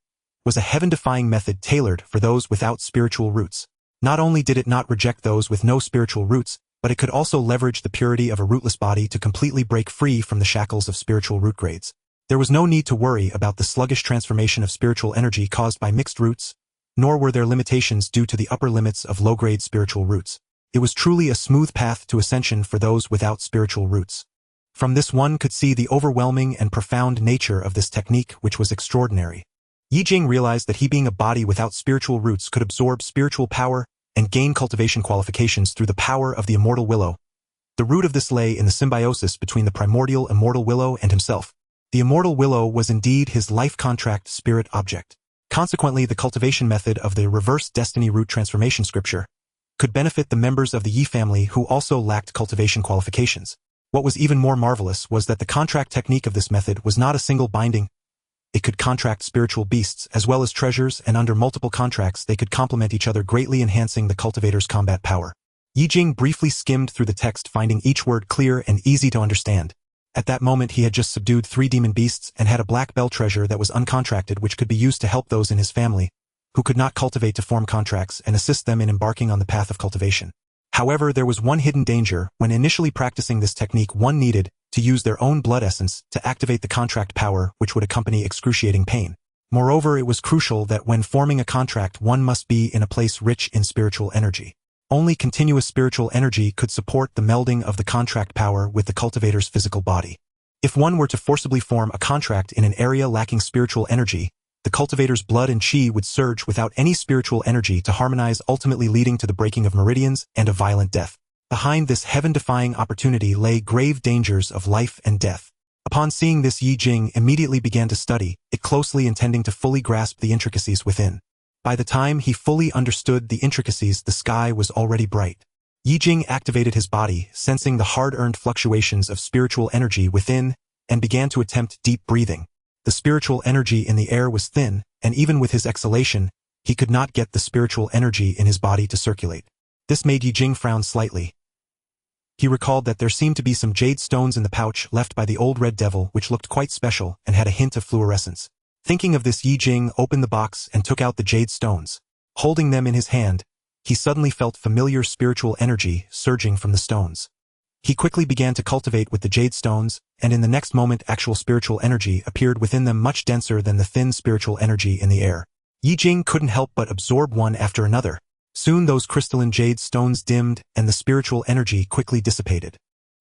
was a heaven-defying method tailored for those without spiritual roots. Not only did it not reject those with no spiritual roots, but it could also leverage the purity of a rootless body to completely break free from the shackles of spiritual root grades. There was no need to worry about the sluggish transformation of spiritual energy caused by mixed roots, nor were there limitations due to the upper limits of low-grade spiritual roots. It was truly a smooth path to ascension for those without spiritual roots. From this one could see the overwhelming and profound nature of this technique, which was extraordinary. Ye Jing realized that he, being a body without spiritual roots, could absorb spiritual power and gain cultivation qualifications through the power of the immortal willow. The root of this lay in the symbiosis between the primordial immortal willow and himself. The immortal willow was indeed his life contract spirit object. Consequently, the cultivation method of the Reverse Destiny Root Transformation Scripture could benefit the members of the Ye family who also lacked cultivation qualifications. What was even more marvelous was that the contract technique of this method was not a single binding. It could contract spiritual beasts as well as treasures, and under multiple contracts they could complement each other, greatly enhancing the cultivator's combat power. Ye Jing briefly skimmed through the text, finding each word clear and easy to understand. At that moment he had just subdued 3 demon beasts and had a black bell treasure that was uncontracted, which could be used to help those in his family who could not cultivate to form contracts and assist them in embarking on the path of cultivation. However, there was one hidden danger. When initially practicing this technique, one needed to use their own blood essence to activate the contract power, which would accompany excruciating pain. Moreover, it was crucial that when forming a contract one must be in a place rich in spiritual energy. Only continuous spiritual energy could support the melding of the contract power with the cultivator's physical body. If one were to forcibly form a contract in an area lacking spiritual energy, the cultivator's blood and chi would surge without any spiritual energy to harmonize, ultimately leading to the breaking of meridians and a violent death. Behind this heaven-defying opportunity lay grave dangers of life and death. Upon seeing this, Ye Jing immediately began to study it closely, intending to fully grasp the intricacies within. By the time he fully understood the intricacies, the sky was already bright. Ye Jing activated his body, sensing the hard-earned fluctuations of spiritual energy within, and began to attempt deep breathing. The spiritual energy in the air was thin, and even with his exhalation, he could not get the spiritual energy in his body to circulate. This made Ye Jing frown slightly. He recalled that there seemed to be some jade stones in the pouch left by the old red devil, which looked quite special and had a hint of fluorescence. Thinking of this, Ye Jing opened the box and took out the jade stones. Holding them in his hand, he suddenly felt familiar spiritual energy surging from the stones. He quickly began to cultivate with the jade stones, and in the next moment actual spiritual energy appeared within them, much denser than the thin spiritual energy in the air. Ye Jing couldn't help but absorb one after another. Soon those crystalline jade stones dimmed, and the spiritual energy quickly dissipated.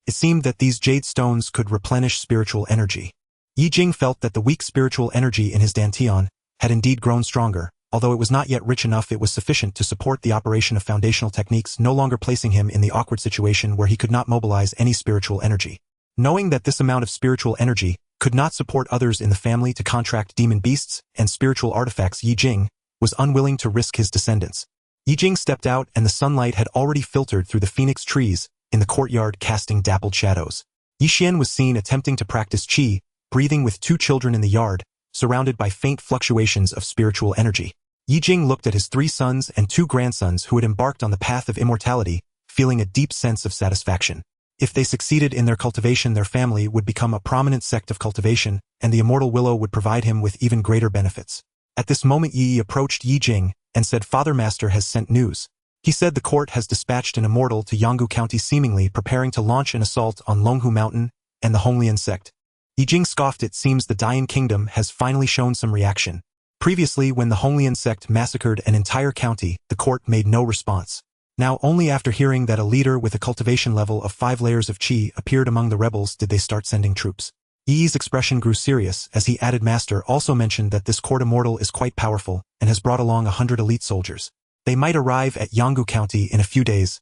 It seemed that these jade stones could replenish spiritual energy. Ye Jing felt that the weak spiritual energy in his dantian had indeed grown stronger. Although it was not yet rich enough, it was sufficient to support the operation of foundational techniques, no longer placing him in the awkward situation where he could not mobilize any spiritual energy. Knowing that this amount of spiritual energy could not support others in the family to contract demon beasts and spiritual artifacts, Ye Jing was unwilling to risk his descendants. Ye Jing stepped out, and the sunlight had already filtered through the phoenix trees in the courtyard, casting dappled shadows. Ye Xian was seen attempting to practice qi, breathing with 2 children in the yard, surrounded by faint fluctuations of spiritual energy. Ye Jing looked at his 3 sons and 2 grandsons who had embarked on the path of immortality, feeling a deep sense of satisfaction. If they succeeded in their cultivation, their family would become a prominent sect of cultivation, and the immortal willow would provide him with even greater benefits. At this moment Yi approached Ye Jing and said, "Father Master has sent news. He said the court has dispatched an immortal to Yanggu County, seemingly preparing to launch an assault on Longhu Mountain and the Honglian sect." Ye Jing scoffed. It seems the Dantian kingdom has finally shown some reaction. Previously, when the Honglian sect massacred an entire county, the court made no response. Now, only after hearing that a leader with a cultivation level of 5 layers of qi appeared among the rebels did they start sending troops. Yi's expression grew serious as he added, "Master also mentioned that this court immortal is quite powerful and has brought along 100 elite soldiers. They might arrive at Yanggu County in a few days."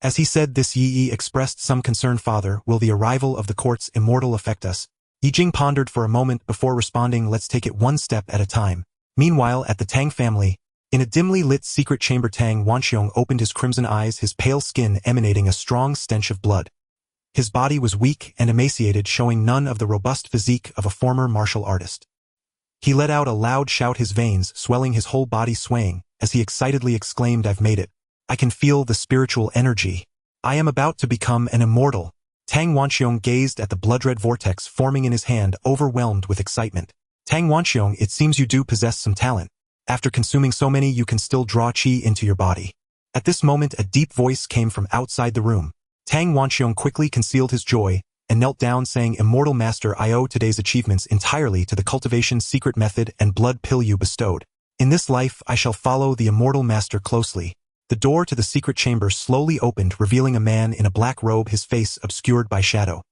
As he said this, Yi expressed some concern. Father, will the arrival of the court's immortal affect us? Ye Jing pondered for a moment before responding, let's take it one step at a time. Meanwhile, at the Tang family, in a dimly lit secret chamber, Tang Wanxiong opened his crimson eyes, his pale skin emanating a strong stench of blood. His body was weak and emaciated, showing none of the robust physique of a former martial artist. He let out a loud shout, his veins swelling, his whole body swaying, as he excitedly exclaimed, I've made it. I can feel the spiritual energy. I am about to become an immortal. Tang Wanxiong gazed at the blood-red vortex forming in his hand, overwhelmed with excitement. Tang Wanxiong, it seems you do possess some talent. After consuming so many, you can still draw qi into your body. At this moment, a deep voice came from outside the room. Tang Wanxiong quickly concealed his joy and knelt down, saying, Immortal Master, I owe today's achievements entirely to the cultivation secret method and blood pill you bestowed. In this life, I shall follow the Immortal Master closely. The door to the secret chamber slowly opened, revealing a man in a black robe, his face obscured by shadow.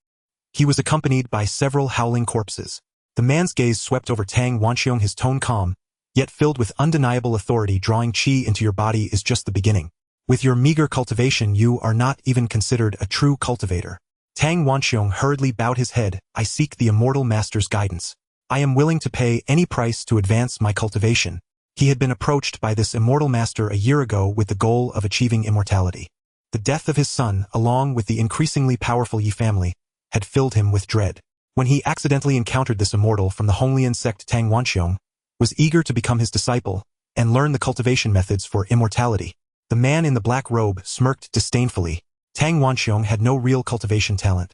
He was accompanied by several howling corpses. The man's gaze swept over Tang Wanxiong, his tone calm, yet filled with undeniable authority. Drawing qi into your body is just the beginning. With your meager cultivation, you are not even considered a true cultivator. Tang Wanxiong hurriedly bowed his head. I seek the Immortal Master's guidance. I am willing to pay any price to advance my cultivation. He had been approached by this Immortal Master a year ago with the goal of achieving immortality. The death of his son, along with the increasingly powerful Ye family, had filled him with dread. When he accidentally encountered this immortal from the Honglian sect, Tang Wanxiong was eager to become his disciple and learn the cultivation methods for immortality. The man in the black robe smirked disdainfully. Tang Wanxiong had no real cultivation talent.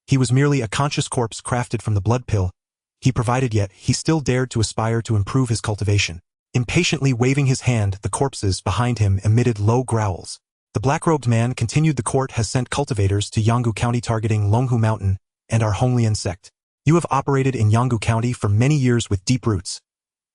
He was merely a conscious corpse crafted from the blood pill he provided, yet he still dared to aspire to improve his cultivation. Impatiently waving his hand, the corpses behind him emitted low growls. The black-robed man continued, the court has sent cultivators to Yanggu County targeting Longhu Mountain and our Honglian sect. You have operated in Yanggu County for many years with deep roots.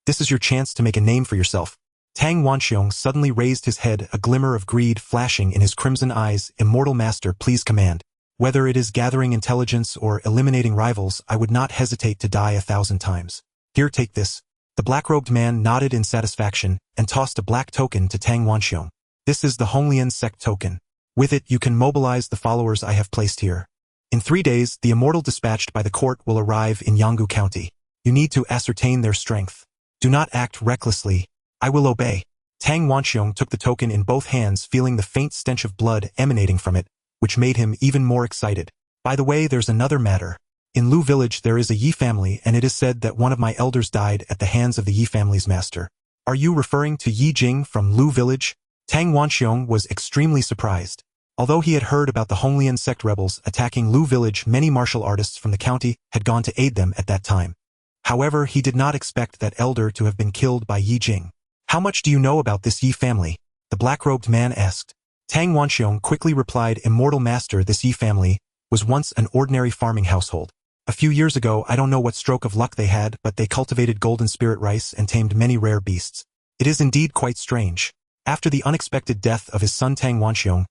This is your chance to make a name for yourself. Tang Wanxiong suddenly raised his head, a glimmer of greed flashing in his crimson eyes. Immortal Master, please command. Whether it is gathering intelligence or eliminating rivals, I would not hesitate to die 1,000 times. Here, take this. The black-robed man nodded in satisfaction and tossed a black token to Tang Wanxiong. This is the Honglian sect token. With it, you can mobilize the followers I have placed here. In 3 days, the immortal dispatched by the court will arrive in Yanggu County. You need to ascertain their strength. Do not act recklessly. I will obey. Tang Wanxiong took the token in both hands, feeling the faint stench of blood emanating from it, which made him even more excited. By the way, there's another matter. In Lu village there is a Ye family, and it is said that one of my elders died at the hands of the Ye family's master. Are you referring to Ye Jing from Lu village? Tang Wanxiong was extremely surprised. Although he had heard about the Honglian sect rebels attacking Lu village, many martial artists from the county had gone to aid them at that time. However, he did not expect that elder to have been killed by Ye Jing. How much do you know about this Ye family? The black-robed man asked. Tang Wanxiong quickly replied, Immortal Master, this Ye family was once an ordinary farming household. A few years ago, I don't know what stroke of luck they had, but they cultivated golden spirit rice and tamed many rare beasts. It is indeed quite strange. After the unexpected death of his son, Tang Wanxiong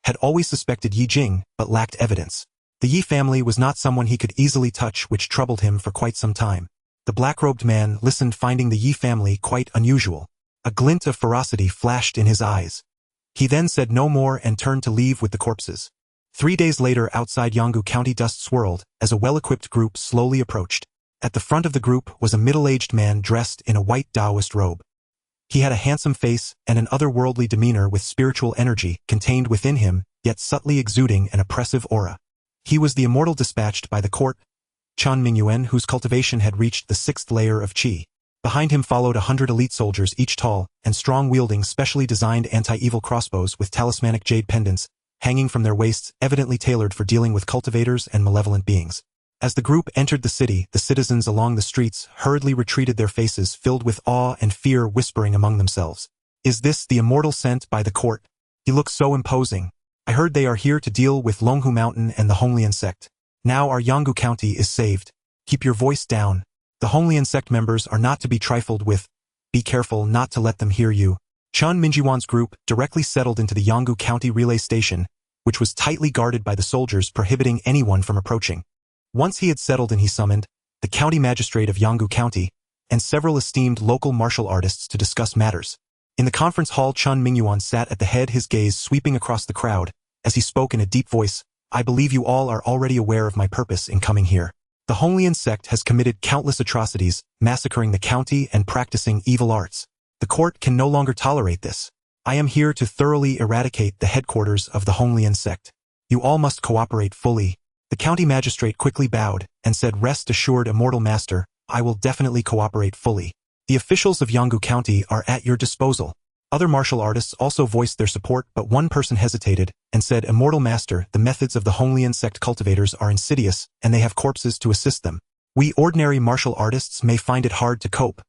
had always suspected Ye Jing, but lacked evidence. The Ye family was not someone he could easily touch, which troubled him for quite some time. The black-robed man listened, finding the Ye family quite unusual. A glint of ferocity flashed in his eyes. He then said no more and turned to leave with the corpses. 3 days later, outside Yanggu County, dust swirled as a well-equipped group slowly approached. At the front of the group was a middle-aged man dressed in a white Taoist robe. He had a handsome face and an otherworldly demeanor with spiritual energy contained within him, yet subtly exuding an oppressive aura. He was the immortal dispatched by the court, Chen Mingyuan, whose cultivation had reached the 6th layer of qi. Behind him followed 100 elite soldiers, each tall and strong, wielding specially designed anti-evil crossbows with talismanic jade pendants hanging from their waists, evidently tailored for dealing with cultivators and malevolent beings. As the group entered the city, the citizens along the streets hurriedly retreated, their faces filled with awe and fear, whispering among themselves. Is this the immortal sent by the court? He looks so imposing. I heard they are here to deal with Longhu Mountain and the Honglian sect. Now our Yanggu County is saved. Keep your voice down. The Honglian sect members are not to be trifled with. Be careful not to let them hear you. Chen Minjiwan's group directly settled into the Yanggu County relay station, which was tightly guarded by the soldiers, prohibiting anyone from approaching. Once he had settled in, he summoned the county magistrate of Yanggu County and several esteemed local martial artists to discuss matters. In the conference hall, Chun Mingyuan sat at the head, his gaze sweeping across the crowd, as he spoke in a deep voice. I believe you all are already aware of my purpose in coming here. The Honglian sect has committed countless atrocities, massacring the county and practicing evil arts. The court can no longer tolerate this. I am here to thoroughly eradicate the headquarters of the Honglian sect. You all must cooperate fully. The county magistrate quickly bowed and said, Rest assured, Immortal Master, I will definitely cooperate fully. The officials of Yanggu County are at your disposal. Other martial artists also voiced their support, but one person hesitated and said, Immortal Master, the methods of the Honglian sect cultivators are insidious, and they have corpses to assist them. We ordinary martial artists may find it hard to cope.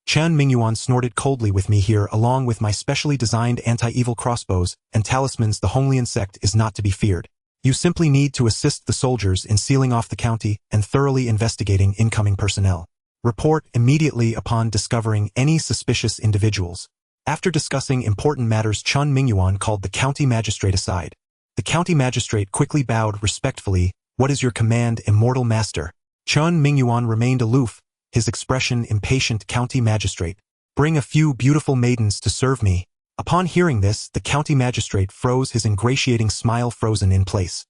Chan Mingyuan snorted coldly. With me here, along with my specially designed anti-evil crossbows and talismans, the Honglian sect is not to be feared. You simply need to assist the soldiers in sealing off the county and thoroughly investigating incoming personnel. Report immediately upon discovering any suspicious individuals. After discussing important matters, Chun Mingyuan called the county magistrate aside. The county magistrate quickly bowed respectfully. What is your command, Immortal Master? Chun Mingyuan remained aloof, his expression impatient. County magistrate, bring a few beautiful maidens to serve me. Upon hearing this, the county magistrate froze, his ingratiating smile frozen in place.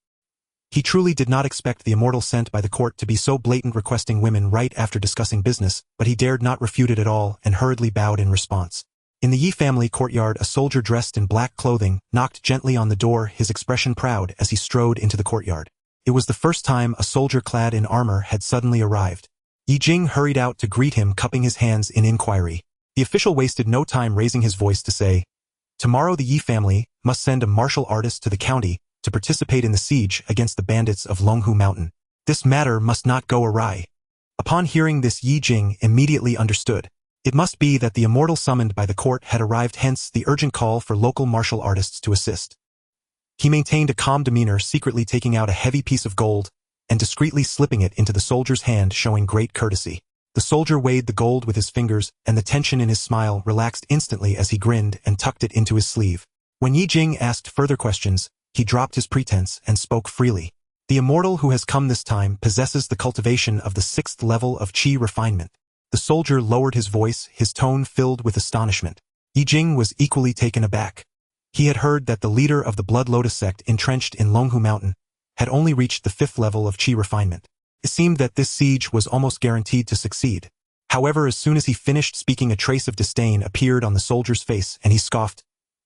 He truly did not expect the immortal sent by the court to be so blatant, requesting women right after discussing business, but he dared not refute it at all and hurriedly bowed in response. In the Ye family courtyard, a soldier dressed in black clothing knocked gently on the door, his expression proud as he strode into the courtyard. It was the first time a soldier clad in armor had suddenly arrived. Ye Jing hurried out to greet him, cupping his hands in inquiry. The official wasted no time raising his voice to say, Tomorrow the Ye family must send a martial artist to the county to participate in the siege against the bandits of Longhu Mountain. This matter must not go awry. Upon hearing this, Ye Jing immediately understood. It must be that the immortal summoned by the court had arrived, hence the urgent call for local martial artists to assist. He maintained a calm demeanor, secretly taking out a heavy piece of gold and discreetly slipping it into the soldier's hand, showing great courtesy. The soldier weighed the gold with his fingers, and the tension in his smile relaxed instantly as he grinned and tucked it into his sleeve. When Ye Jing asked further questions, he dropped his pretense and spoke freely. The immortal who has come this time possesses the cultivation of the 6th level of qi refinement. The soldier lowered his voice, his tone filled with astonishment. Ye Jing was equally taken aback. He had heard that the leader of the Blood Lotus sect entrenched in Longhu Mountain had only reached the 5th level of qi refinement. It seemed that this siege was almost guaranteed to succeed. However, as soon as he finished speaking, a trace of disdain appeared on the soldier's face, and he scoffed.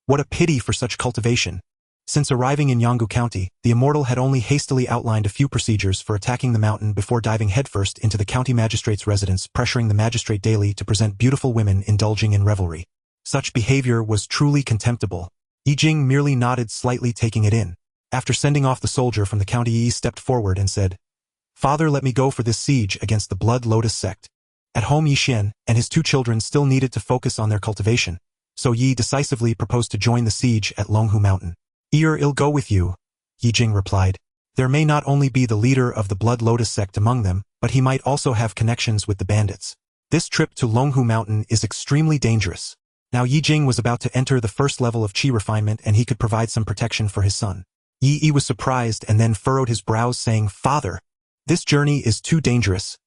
What a pity for such cultivation! Since arriving in Yanggu County, the immortal had only hastily outlined a few procedures for attacking the mountain before diving headfirst into the county magistrate's residence, pressuring the magistrate daily to present beautiful women indulging in revelry. Such behavior was truly contemptible. Ye Jing merely nodded slightly, taking it in. After sending off the soldier from the county, Yi stepped forward and said, Father, let me go for this siege against the Blood Lotus sect. At home, Yi Xian and his 2 children still needed to focus on their cultivation, so Yi decisively proposed to join the siege at Longhu Mountain. I'll go with you, Ye Jing replied. There may not only be the leader of the Blood Lotus sect among them, but he might also have connections with the bandits. This trip to Longhu Mountain is extremely dangerous. Now Ye Jing was about to enter the 1st level of qi refinement, and he could provide some protection for his son. Yi was surprised and then furrowed his brows, saying, Father, this journey is too dangerous.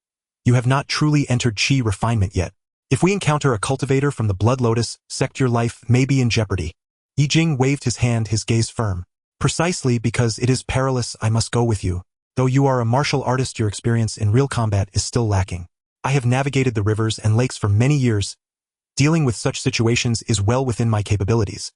You have not truly entered qi refinement yet. If we encounter a cultivator from the Blood Lotus sect, your life may be in jeopardy. Ye Jing waved his hand, his gaze firm. Precisely because it is perilous, I must go with you. Though you are a martial artist, your experience in real combat is still lacking. I have navigated the rivers and lakes for many years. Dealing with such situations is well within my capabilities.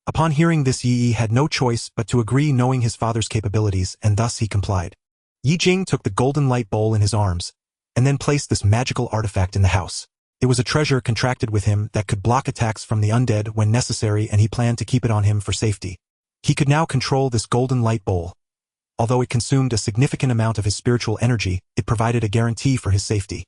Upon hearing this, Yi had no choice but to agree, knowing his father's capabilities, and thus he complied. Ye Jing took the golden light bowl in his arms, and then placed this magical artifact in the house. It was a treasure contracted with him that could block attacks from the undead when necessary, and he planned to keep it on him for safety. He could now control this golden light bowl. Although it consumed a significant amount of his spiritual energy, it provided a guarantee for his safety.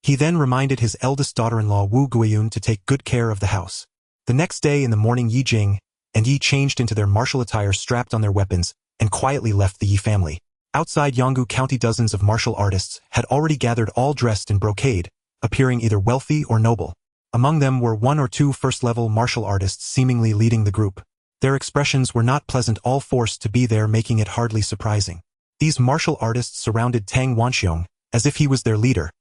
He then reminded his eldest daughter-in-law Wu Guiyun to take good care of the house. The next day in the morning, Ye Jing and Yi changed into their martial attire, strapped on their weapons, and quietly left the Yi family. Outside Yanggu County, dozens of martial artists had already gathered, all dressed in brocade, appearing either wealthy or noble. Among them were 1 or 2 first-level martial artists seemingly leading the group. Their expressions were not pleasant, all forced to be there, making it hardly surprising. These martial artists surrounded Tang Wanxiong as if he was their leader.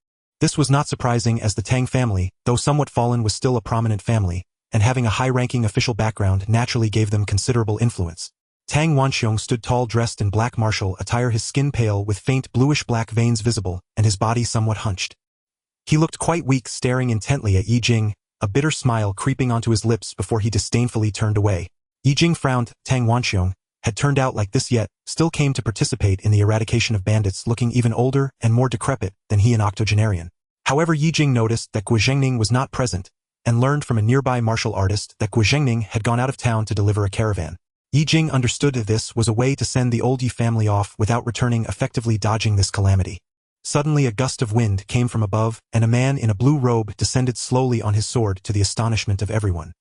This was not surprising, as the Tang family, though somewhat fallen, was still a prominent family, and having a high-ranking official background naturally gave them considerable influence. Tang Wanxiong stood tall dressed in black martial attire, his skin pale with faint bluish-black veins visible, and his body somewhat hunched. He looked quite weak, staring intently at Ye Jing, a bitter smile creeping onto his lips before he disdainfully turned away. Ye Jing frowned. Tang Wanxiong had turned out like this yet still came to participate in the eradication of bandits, looking even older and more decrepit than he, an octogenarian. However, Ye Jing noticed that Gu Zhengning was not present, and learned from a nearby martial artist that Gu Zhengning had gone out of town to deliver a caravan. Ye Jing understood that this was a way to send the old Ye family off without returning, effectively dodging this calamity. Suddenly a gust of wind came from above, and a man in a blue robe descended slowly on his sword to the astonishment of everyone.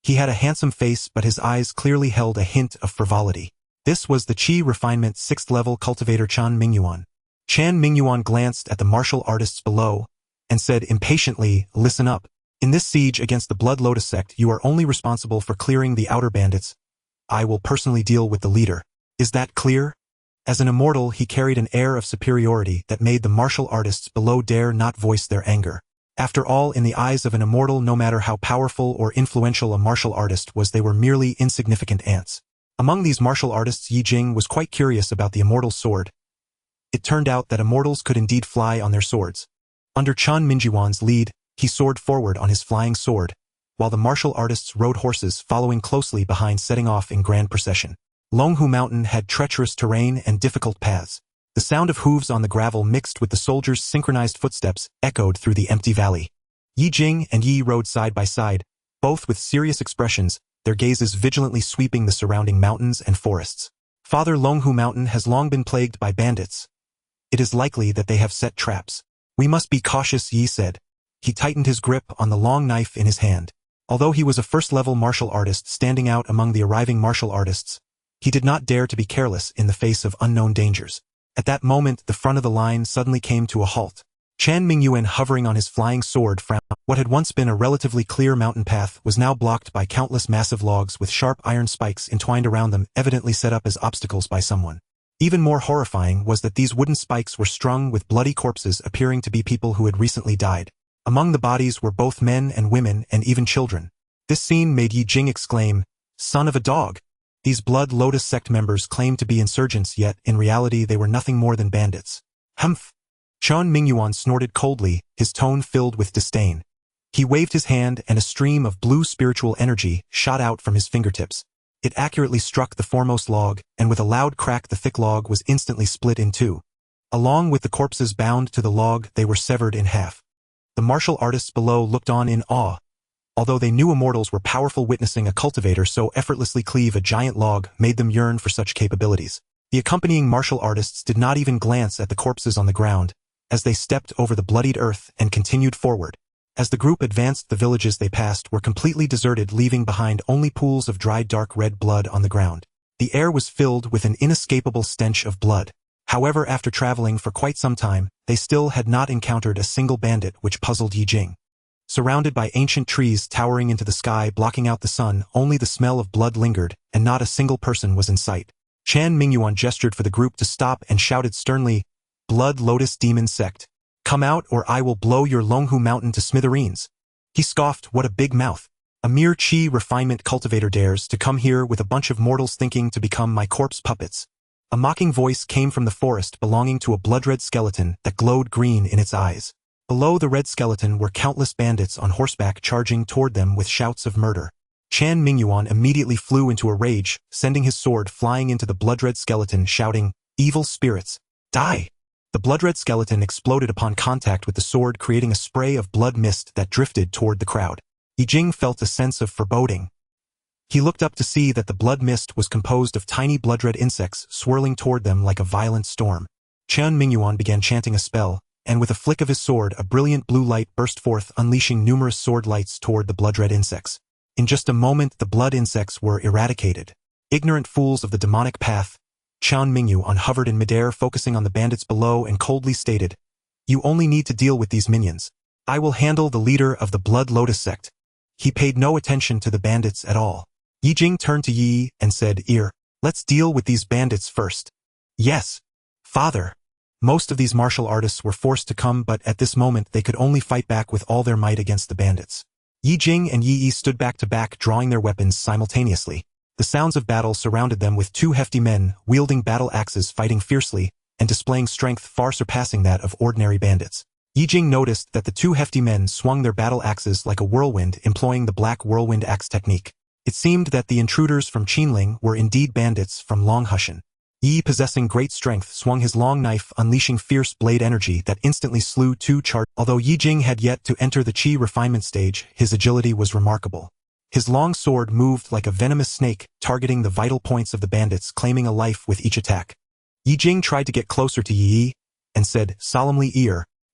He had a handsome face, but his eyes clearly held a hint of frivolity. This was the Qi Refinement 6th level cultivator Chan Mingyuan. Chan Mingyuan glanced at the martial artists below, and said impatiently, "Listen up. In this siege against the Blood Lotus sect, you are only responsible for clearing the outer bandits. I will personally deal with the leader. Is that clear?" As an immortal, he carried an air of superiority that made the martial artists below dare not voice their anger. After all, in the eyes of an immortal, no matter how powerful or influential a martial artist was, they were merely insignificant ants. Among these martial artists, Ye Jing was quite curious about the immortal's sword. It turned out that immortals could indeed fly on their swords. Under Chan Mingyuan's lead, he soared forward on his flying sword, while the martial artists rode horses following closely behind, setting off in grand procession. Longhu Mountain had treacherous terrain and difficult paths. The sound of hooves on the gravel mixed with the soldiers' synchronized footsteps echoed through the empty valley. Ye Jing and Yi rode side by side, both with serious expressions, their gazes vigilantly sweeping the surrounding mountains and forests. "Father, Longhu Mountain has long been plagued by bandits. It is likely that they have set traps. We must be cautious," Yi said. He tightened his grip on the long knife in his hand. Although he was a first-level martial artist standing out among the arriving martial artists, he did not dare to be careless in the face of unknown dangers. At that moment, the front of the line suddenly came to a halt. Chan Mingyuan, hovering on his flying sword, frowned. What had once been a relatively clear mountain path was now blocked by countless massive logs with sharp iron spikes entwined around them, evidently set up as obstacles by someone. Even more horrifying was that these wooden spikes were strung with bloody corpses appearing to be people who had recently died. Among the bodies were both men and women and even children. This scene made Ye Jing exclaim, "Son of a dog!" These Blood Lotus sect members claimed to be insurgents, yet in reality they were nothing more than bandits. "Humph!" Chan Mingyuan snorted coldly, his tone filled with disdain. He waved his hand and a stream of blue spiritual energy shot out from his fingertips. It accurately struck the foremost log, and with a loud crack the thick log was instantly split in two. Along with the corpses bound to the log, they were severed in half. The martial artists below looked on in awe. Although they knew immortals were powerful, witnessing a cultivator so effortlessly cleave a giant log made them yearn for such capabilities. The accompanying martial artists did not even glance at the corpses on the ground, as they stepped over the bloodied earth and continued forward. As the group advanced, the villages they passed were completely deserted, leaving behind only pools of dried dark red blood on the ground. The air was filled with an inescapable stench of blood. However, after traveling for quite some time, they still had not encountered a single bandit, which puzzled Ye Jing. Surrounded by ancient trees towering into the sky, blocking out the sun, only the smell of blood lingered, and not a single person was in sight. Chan Mingyuan gestured for the group to stop and shouted sternly, "Blood Lotus Demon Sect, come out or I will blow your Longhu Mountain to smithereens." He scoffed, "What a big mouth. A mere Qi Refinement cultivator dares to come here with a bunch of mortals thinking to become my corpse puppets." A mocking voice came from the forest belonging to a blood-red skeleton that glowed green in its eyes. Below the red skeleton were countless bandits on horseback charging toward them with shouts of murder. Chan Mingyuan immediately flew into a rage, sending his sword flying into the blood-red skeleton, shouting, "Evil spirits, die!" The blood-red skeleton exploded upon contact with the sword, creating a spray of blood mist that drifted toward the crowd. Ye Jing felt a sense of foreboding. He looked up to see that the blood mist was composed of tiny blood-red insects swirling toward them like a violent storm. Chan Mingyuan began chanting a spell, and with a flick of his sword a brilliant blue light burst forth, unleashing numerous sword lights toward the blood-red insects. In just a moment the blood insects were eradicated. Ignorant fools of the demonic path, Chan Mingyuan hovered in midair, focusing on the bandits below, and coldly stated, "You only need to deal with these minions. I will handle the leader of the Blood Lotus sect." He paid no attention to the bandits at all. Ye Jing turned to Yi and said, "Let's deal with these bandits first." "Yes, father." Most of these martial artists were forced to come, but at this moment they could only fight back with all their might against the bandits. Ye Jing and Ye stood back to back, drawing their weapons simultaneously. The sounds of battle surrounded them, with two hefty men wielding battle axes fighting fiercely and displaying strength far surpassing that of ordinary bandits. Ye Jing noticed that the two hefty men swung their battle axes like a whirlwind, employing the black whirlwind axe technique. It seemed that the intruders from Qinling were indeed bandits from Longhushan. Ye, possessing great strength, swung his long knife, unleashing fierce blade energy that instantly slew two charged. Although Ye Jing had yet to enter the Qi refinement stage, his agility was remarkable. His long sword moved like a venomous snake, targeting the vital points of the bandits, claiming a life with each attack. Ye Jing tried to get closer to Yi and said solemnly,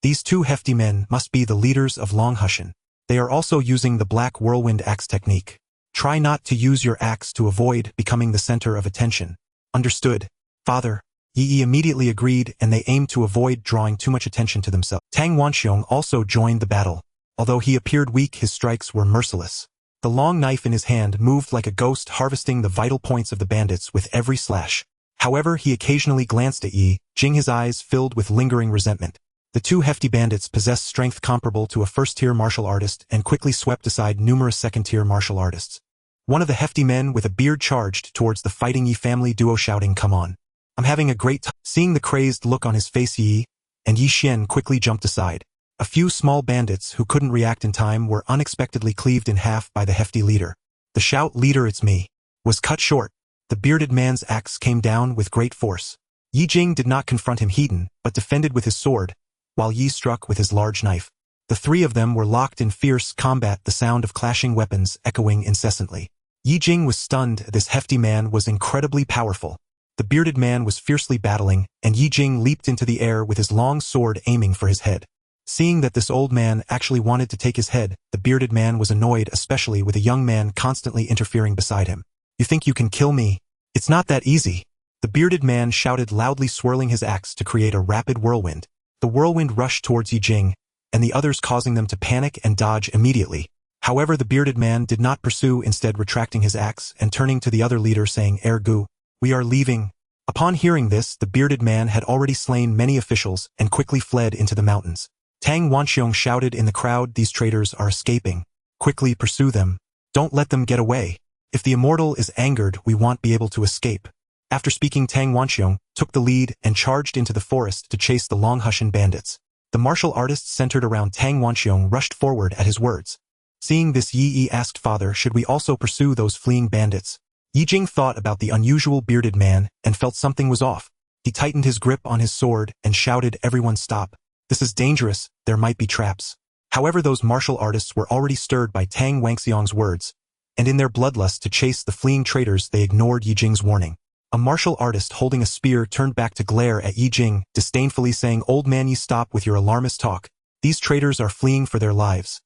"These two hefty men must be the leaders of Longhushan. They are also using the black whirlwind axe technique. Try not to use your axe to avoid becoming the center of attention." "Understood, Father." Yi immediately agreed, and they aimed to avoid drawing too much attention to themselves. Tang Wanxiong also joined the battle. Although he appeared weak, his strikes were merciless. The long knife in his hand moved like a ghost, harvesting the vital points of the bandits with every slash. However, he occasionally glanced at Ye Jing, his eyes filled with lingering resentment. The two hefty bandits possessed strength comparable to a first-tier martial artist and quickly swept aside numerous second-tier martial artists. One of the hefty men with a beard charged towards the fighting Yi family duo, shouting, "Come on. I'm having a great time." Seeing the crazed look on his face, Yi and Yi Xian quickly jumped aside. A few small bandits who couldn't react in time were unexpectedly cleaved in half by the hefty leader. The shout, "Leader, it's me," was cut short. The bearded man's axe came down with great force. Ye Jing did not confront him heat, but defended with his sword, while Yi struck with his large knife. The three of them were locked in fierce combat, the sound of clashing weapons echoing incessantly. Ye Jing was stunned. This hefty man was incredibly powerful. The bearded man was fiercely battling, and Ye Jing leaped into the air with his long sword aiming for his head. Seeing that this old man actually wanted to take his head, the bearded man was annoyed, especially with a young man constantly interfering beside him. "You think you can kill me? It's not that easy." The bearded man shouted loudly, swirling his axe to create a rapid whirlwind. The whirlwind rushed towards Ye Jing, and the others, causing them to panic and dodge immediately. However, the bearded man did not pursue, instead retracting his axe and turning to the other leader, saying, "Ergu, we are leaving." Upon hearing this, the bearded man had already slain many officials and quickly fled into the mountains. Tang Wanxiong shouted in the crowd, "These traitors are escaping. Quickly pursue them. Don't let them get away. If the Immortal is angered, we won't be able to escape." After speaking, Tang Wanxiong took the lead and charged into the forest to chase the Longhushan bandits. The martial artists centered around Tang Wanxiong rushed forward at his words. Seeing this, Yi asked, "Father, should we also pursue those fleeing bandits?" Ye Jing thought about the unusual bearded man and felt something was off. He tightened his grip on his sword and shouted, "Everyone stop. This is dangerous, there might be traps." However, those martial artists were already stirred by Tang Wanxiong's words, and in their bloodlust to chase the fleeing traitors, they ignored Ye Jing's warning. A martial artist holding a spear turned back to glare at Ye Jing, disdainfully saying, "Old man, you stop with your alarmist talk. These traitors are fleeing for their lives.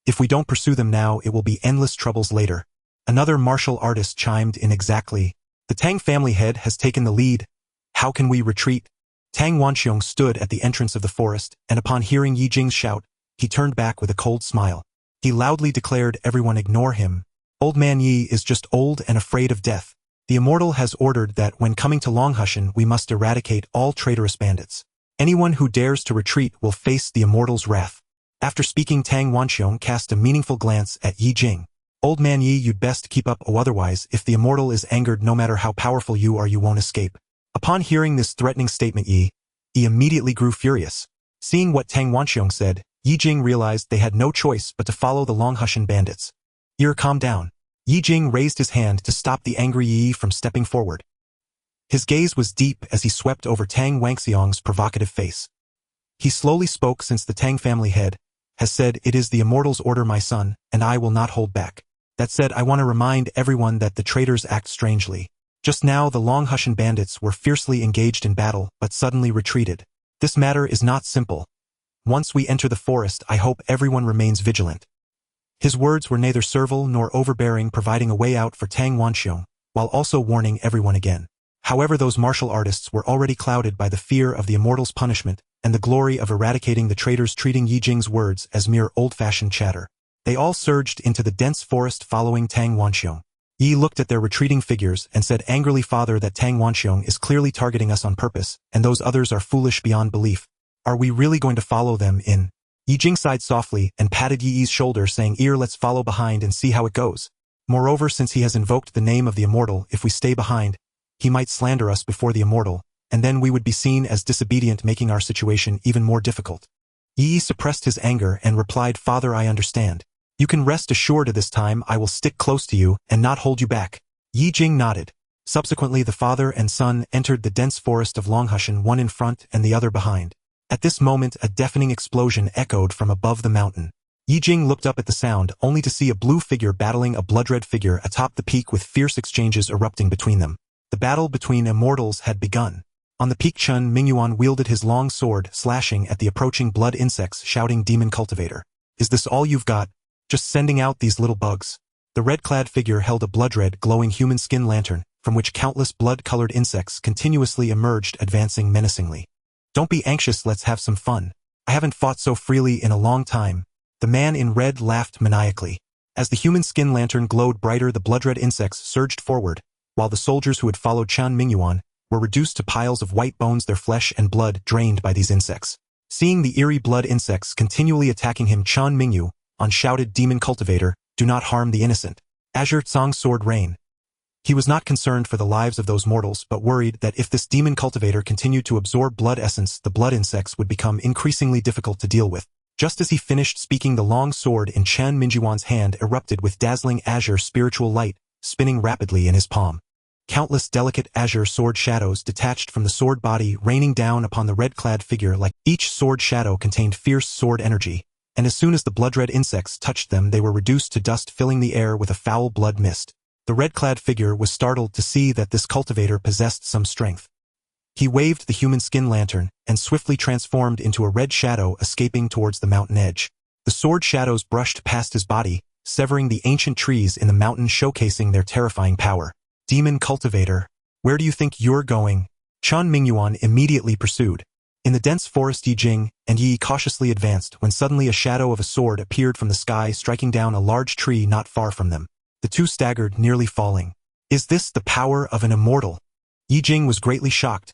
If we don't pursue them now, it will be endless troubles later." Another martial artist chimed in, "Exactly. The Tang family head has taken the lead. How can we retreat?" Tang Wanxiong stood at the entrance of the forest, and upon hearing Ye Jing's shout, he turned back with a cold smile. He loudly declared, "Everyone ignore him. Old man Yi is just old and afraid of death. The Immortal has ordered that when coming to Longhushan, we must eradicate all traitorous bandits. Anyone who dares to retreat will face the Immortal's wrath." After speaking, Tang Wanxiong cast a meaningful glance at Ye Jing. "Old man Yi, you'd best keep up, otherwise, if the Immortal is angered, no matter how powerful you are, you won't escape." Upon hearing this threatening statement, Yi immediately grew furious. Seeing what Tang Wanxiong said, Ye Jing realized they had no choice but to follow the Longhushan bandits. Calm down." Ye Jing raised his hand to stop the angry Yi from stepping forward. His gaze was deep as he swept over Tang Wanxiong's provocative face. He slowly spoke, "Since the Tang family head has said it is the Immortal's order, my son, and I will not hold back. That said, I want to remind everyone that the traitors act strangely. Just now, the Longhushan bandits were fiercely engaged in battle, but suddenly retreated. This matter is not simple. Once we enter the forest, I hope everyone remains vigilant." His words were neither servile nor overbearing, providing a way out for Tang Wanxiong, while also warning everyone again. However, those martial artists were already clouded by the fear of the Immortal's punishment and the glory of eradicating the traitors, treating Ye Jing's words as mere old-fashioned chatter. They all surged into the dense forest following Tang Wanxiong. Yi looked at their retreating figures and said angrily, "Father, that Tang Wanxiong is clearly targeting us on purpose, and those others are foolish beyond belief. Are we really going to follow them in?" Ye Jing sighed softly and patted Yi's shoulder, saying, Let's follow behind and see how it goes. Moreover, since he has invoked the name of the Immortal, if we stay behind, he might slander us before the Immortal, and then we would be seen as disobedient, making our situation even more difficult. Yi suppressed his anger and replied, Father, I understand. You can rest assured this time I will stick close to you and not hold you back. Ye Jing nodded. Subsequently, the father and son entered the dense forest of Longhushan, one in front and the other behind. At this moment, a deafening explosion echoed from above the mountain. Ye Jing looked up at the sound, only to see a blue figure battling a blood-red figure atop the peak, with fierce exchanges erupting between them. The battle between immortals had begun. On the peak, Chen Mingyuan wielded his long sword, slashing at the approaching blood insects, shouting, Demon Cultivator. Is this all you've got? Just sending out these little bugs? The red-clad figure held a blood-red, glowing human skin lantern, from which countless blood-colored insects continuously emerged, advancing menacingly. Don't be anxious, let's have some fun. I haven't fought so freely in a long time. The man in red laughed maniacally. As the human skin lantern glowed brighter, the blood-red insects surged forward, while the soldiers who had followed Chen Mingyuan were reduced to piles of white bones, their flesh and blood drained by these insects. Seeing the eerie blood insects continually attacking him, Chen Mingyu shouted, Demon Cultivator, do not harm the innocent. Azure Tsang's sword rain. He was not concerned for the lives of those mortals, but worried that if this demon cultivator continued to absorb blood essence, the blood insects would become increasingly difficult to deal with. Just as he finished speaking, the long sword in Chen Mingyuan's hand erupted with dazzling azure spiritual light, spinning rapidly in his palm. Countless delicate azure sword shadows detached from the sword body, raining down upon the red-clad figure. Like each sword shadow contained fierce sword energy, and as soon as the blood-red insects touched them, they were reduced to dust, filling the air with a foul blood mist. The red-clad figure was startled to see that this cultivator possessed some strength. He waved the human skin lantern and swiftly transformed into a red shadow, escaping towards the mountain edge. The sword shadows brushed past his body, severing the ancient trees in the mountain, showcasing their terrifying power. Demon Cultivator, where do you think you're going? Chen Mingyuan immediately pursued. In the dense forest, Ye Jing and Yi cautiously advanced when suddenly a shadow of a sword appeared from the sky, striking down a large tree not far from them. The two staggered, nearly falling. Is this the power of an immortal? Ye Jing was greatly shocked.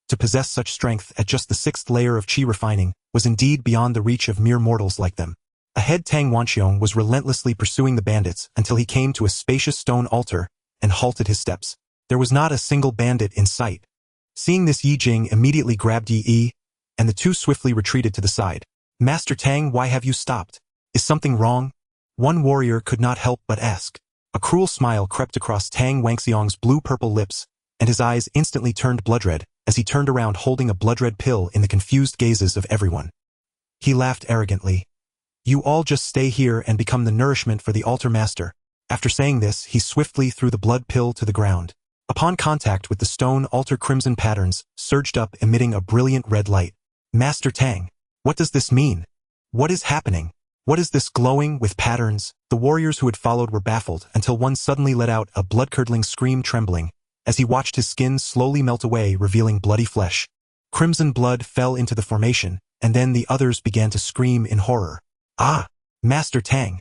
To possess such strength at just the 6th layer of qi refining was indeed beyond the reach of mere mortals like them. Ahead, Tang Wanqiong was relentlessly pursuing the bandits until he came to a spacious stone altar and halted his steps. There was not a single bandit in sight. Seeing this, Ye Jing immediately grabbed Yi, and the two swiftly retreated to the side. Master Tang, why have you stopped? Is something wrong? One warrior could not help but ask. A cruel smile crept across Tang Wanxiong's blue-purple lips, and his eyes instantly turned blood-red as he turned around holding a blood-red pill in the confused gazes of everyone. He laughed arrogantly. You all just stay here and become the nourishment for the altar master. After saying this, he swiftly threw the blood pill to the ground. Upon contact with the stone altar, crimson patterns surged up, emitting a brilliant red light. Master Tang, what does this mean? What is happening? What is this glowing with patterns? The warriors who had followed were baffled until one suddenly let out a blood-curdling scream, trembling as he watched his skin slowly melt away, revealing bloody flesh. Crimson blood fell into the formation, and then the others began to scream in horror. Ah! Master Tang!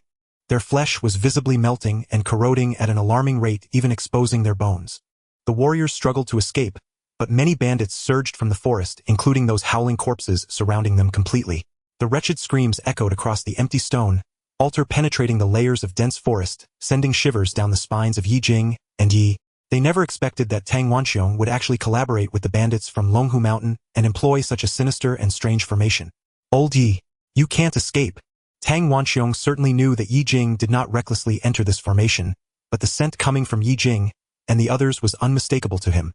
Their flesh was visibly melting and corroding at an alarming rate, even exposing their bones. The warriors struggled to escape, but many bandits surged from the forest, including those howling corpses surrounding them completely. The wretched screams echoed across the empty stone altar, penetrating the layers of dense forest, sending shivers down the spines of Ye Jing and Yi. They never expected that Tang Wanqiong would actually collaborate with the bandits from Longhu Mountain and employ such a sinister and strange formation. Old Yi, you can't escape. Tang Wanqiong certainly knew that Ye Jing did not recklessly enter this formation, but the scent coming from Ye Jing and the others was unmistakable to him.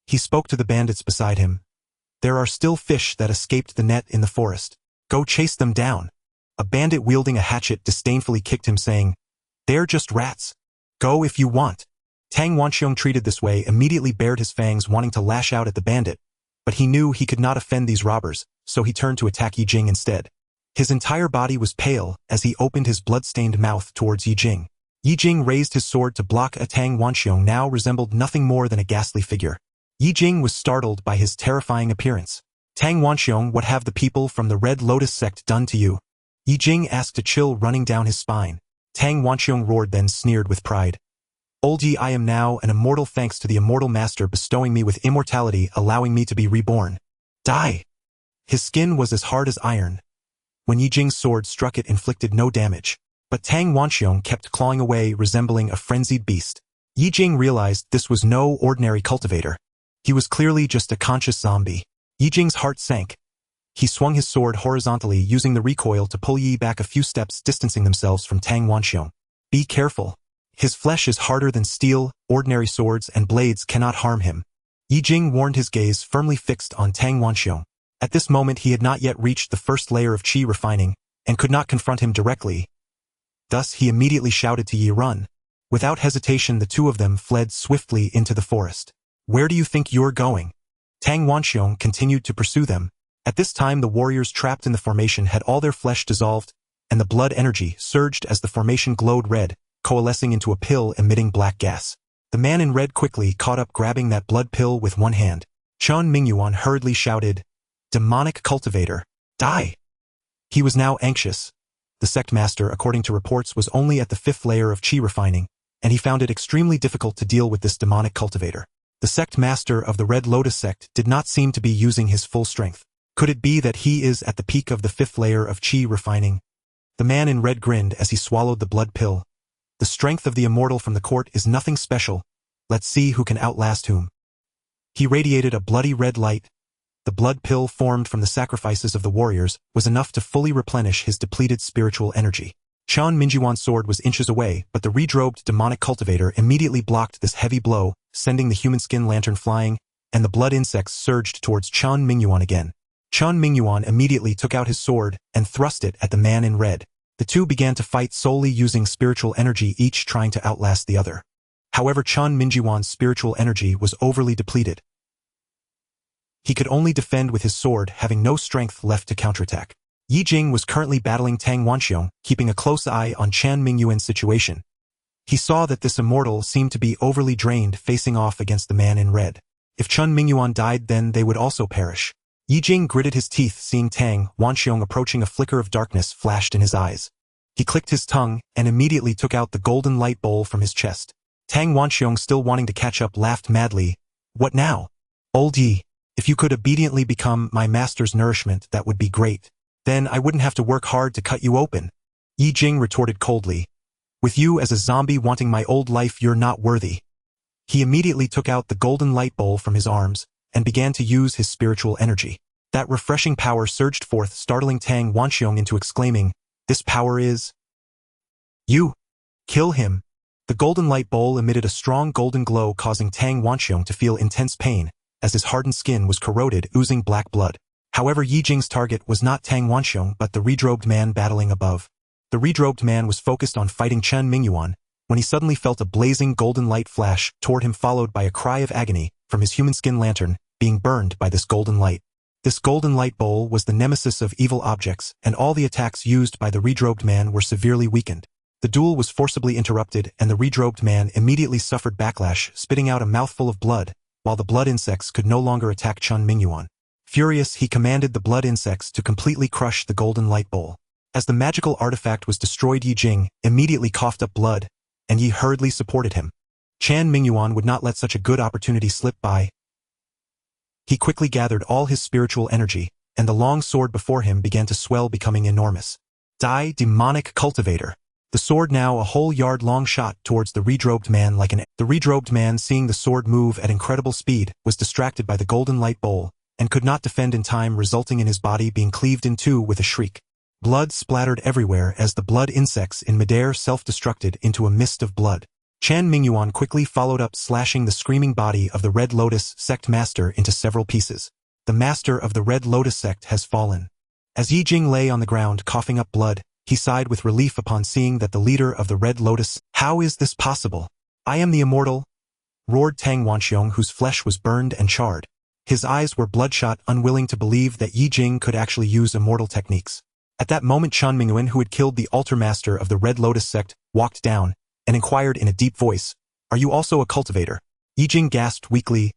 He spoke to the bandits beside him. There are still fish that escaped the net in the forest. Go chase them down. A bandit wielding a hatchet disdainfully kicked him, saying, They're just rats. Go if you want. Tang Wanqiong, treated this way, immediately bared his fangs, wanting to lash out at the bandit, but he knew he could not offend these robbers, so he turned to attack Ye Jing instead. His entire body was pale as he opened his blood-stained mouth towards Ye Jing. Ye Jing raised his sword to block. A Tang Wanqiong now resembled nothing more than a ghastly figure. Ye Jing was startled by his terrifying appearance. Tang Wanqiong, what have the people from the Red Lotus sect done to you? Ye Jing asked, a chill running down his spine. Tang Wanqiong roared, then sneered with pride. Old Yi, I am now an immortal thanks to the immortal master bestowing me with immortality, allowing me to be reborn. Die! His skin was as hard as iron. When Ye Jing's sword struck it inflicted no damage. But Tang Wanxiong kept clawing away, resembling a frenzied beast. Ye Jing realized this was no ordinary cultivator. He was clearly just a conscious zombie. Ye Jing's heart sank. He swung his sword horizontally, using the recoil to pull Yi back a few steps, distancing themselves from Tang Wanxiong. Be careful. His flesh is harder than steel, ordinary swords and blades cannot harm him. Ye Jing warned, his gaze firmly fixed on Tang Wanxiong. At this moment he had not yet reached the first layer of qi refining, and could not confront him directly. Thus he immediately shouted to Yi, "Run." Without hesitation the two of them fled swiftly into the forest. "Where do you think you're going?" Tang Wanxiong continued to pursue them. At this time the warriors trapped in the formation had all their flesh dissolved, and the blood energy surged as the formation glowed red, coalescing into a pill emitting black gas. The man in red quickly caught up, grabbing that blood pill with one hand. Chen Mingyuan hurriedly shouted, "Demonic cultivator, die!" He was now anxious. The sect master, according to reports, was only at the 5th layer of qi refining, and he found it extremely difficult to deal with this demonic cultivator. The sect master of the Red Lotus sect did not seem to be using his full strength. Could it be that he is at the peak of the 5th layer of qi refining? The man in red grinned as he swallowed the blood pill. The strength of the immortal from the court is nothing special. Let's see who can outlast whom. He radiated a bloody red light. The blood pill formed from the sacrifices of the warriors was enough to fully replenish his depleted spiritual energy. Chen Mingyuan's sword was inches away, but the redrobed demonic cultivator immediately blocked this heavy blow, sending the human skin lantern flying, and the blood insects surged towards Chen Mingyuan again. Chen Mingyuan immediately took out his sword and thrust it at the man in red. The two began to fight solely using spiritual energy, each trying to outlast the other. However, Chen Mingyuan's spiritual energy was overly depleted. He could only defend with his sword, having no strength left to counterattack. Ye Jing was currently battling Tang Wanxiong, keeping a close eye on Chen Mingyuan's situation. He saw that this immortal seemed to be overly drained, facing off against the man in red. If Chen Mingyuan died, then they would also perish. Ye Jing gritted his teeth, seeing Tang Wanxiong approaching. A flicker of darkness flashed in his eyes. He clicked his tongue and immediately took out the golden light bowl from his chest. Tang Wanxiong, still wanting to catch up, laughed madly. "What now? Old Yi, if you could obediently become my master's nourishment, that would be great. Then I wouldn't have to work hard to cut you open." Ye Jing retorted coldly. "With you as a zombie wanting my old life, you're not worthy." He immediately took out the golden light bowl from his arms and began to use his spiritual energy. That refreshing power surged forth, startling Tang Wanxiong into exclaiming, "This power is... you! Kill him!" The golden light bowl emitted a strong golden glow, causing Tang Wanxiong to feel intense pain, as his hardened skin was corroded, oozing black blood. However, Ye Jing's target was not Tang Wanxiong but the redrobed man battling above. The redrobed man was focused on fighting Chen Mingyuan, when he suddenly felt a blazing golden light flash toward him, followed by a cry of agony from his human skin lantern being burned by this golden light. This golden light bowl was the nemesis of evil objects, and all the attacks used by the redrobed man were severely weakened. The duel was forcibly interrupted, and the redrobed man immediately suffered backlash, spitting out a mouthful of blood, while the blood insects could no longer attack Chen Mingyuan. Furious, he commanded the blood insects to completely crush the golden light bowl. As the magical artifact was destroyed, Ye Jing immediately coughed up blood, and Yi hurriedly supported him. Chen Mingyuan would not let such a good opportunity slip by. He quickly gathered all his spiritual energy, and the long sword before him began to swell, becoming enormous. "Die, demonic cultivator!" The sword, now a whole yard long, shot towards the redrobed man like an... The redrobed man, seeing the sword move at incredible speed, was distracted by the golden light bowl, and could not defend in time, resulting in his body being cleaved in two with a shriek. Blood splattered everywhere as the blood insects in midair self-destructed into a mist of blood. Chen Mingyuan quickly followed up, slashing the screaming body of the Red Lotus sect master into several pieces. The master of the Red Lotus sect has fallen. As Ye Jing lay on the ground coughing up blood, he sighed with relief upon seeing that the leader of the Red Lotus... "How is this possible? I am the immortal!" roared Tang Wanxiong, whose flesh was burned and charred. His eyes were bloodshot, unwilling to believe that Ye Jing could actually use immortal techniques. At that moment, Chen Mingyuan, who had killed the altar master of the Red Lotus sect, walked down and inquired in a deep voice, "Are you also a cultivator?" Ye Jing gasped weakly,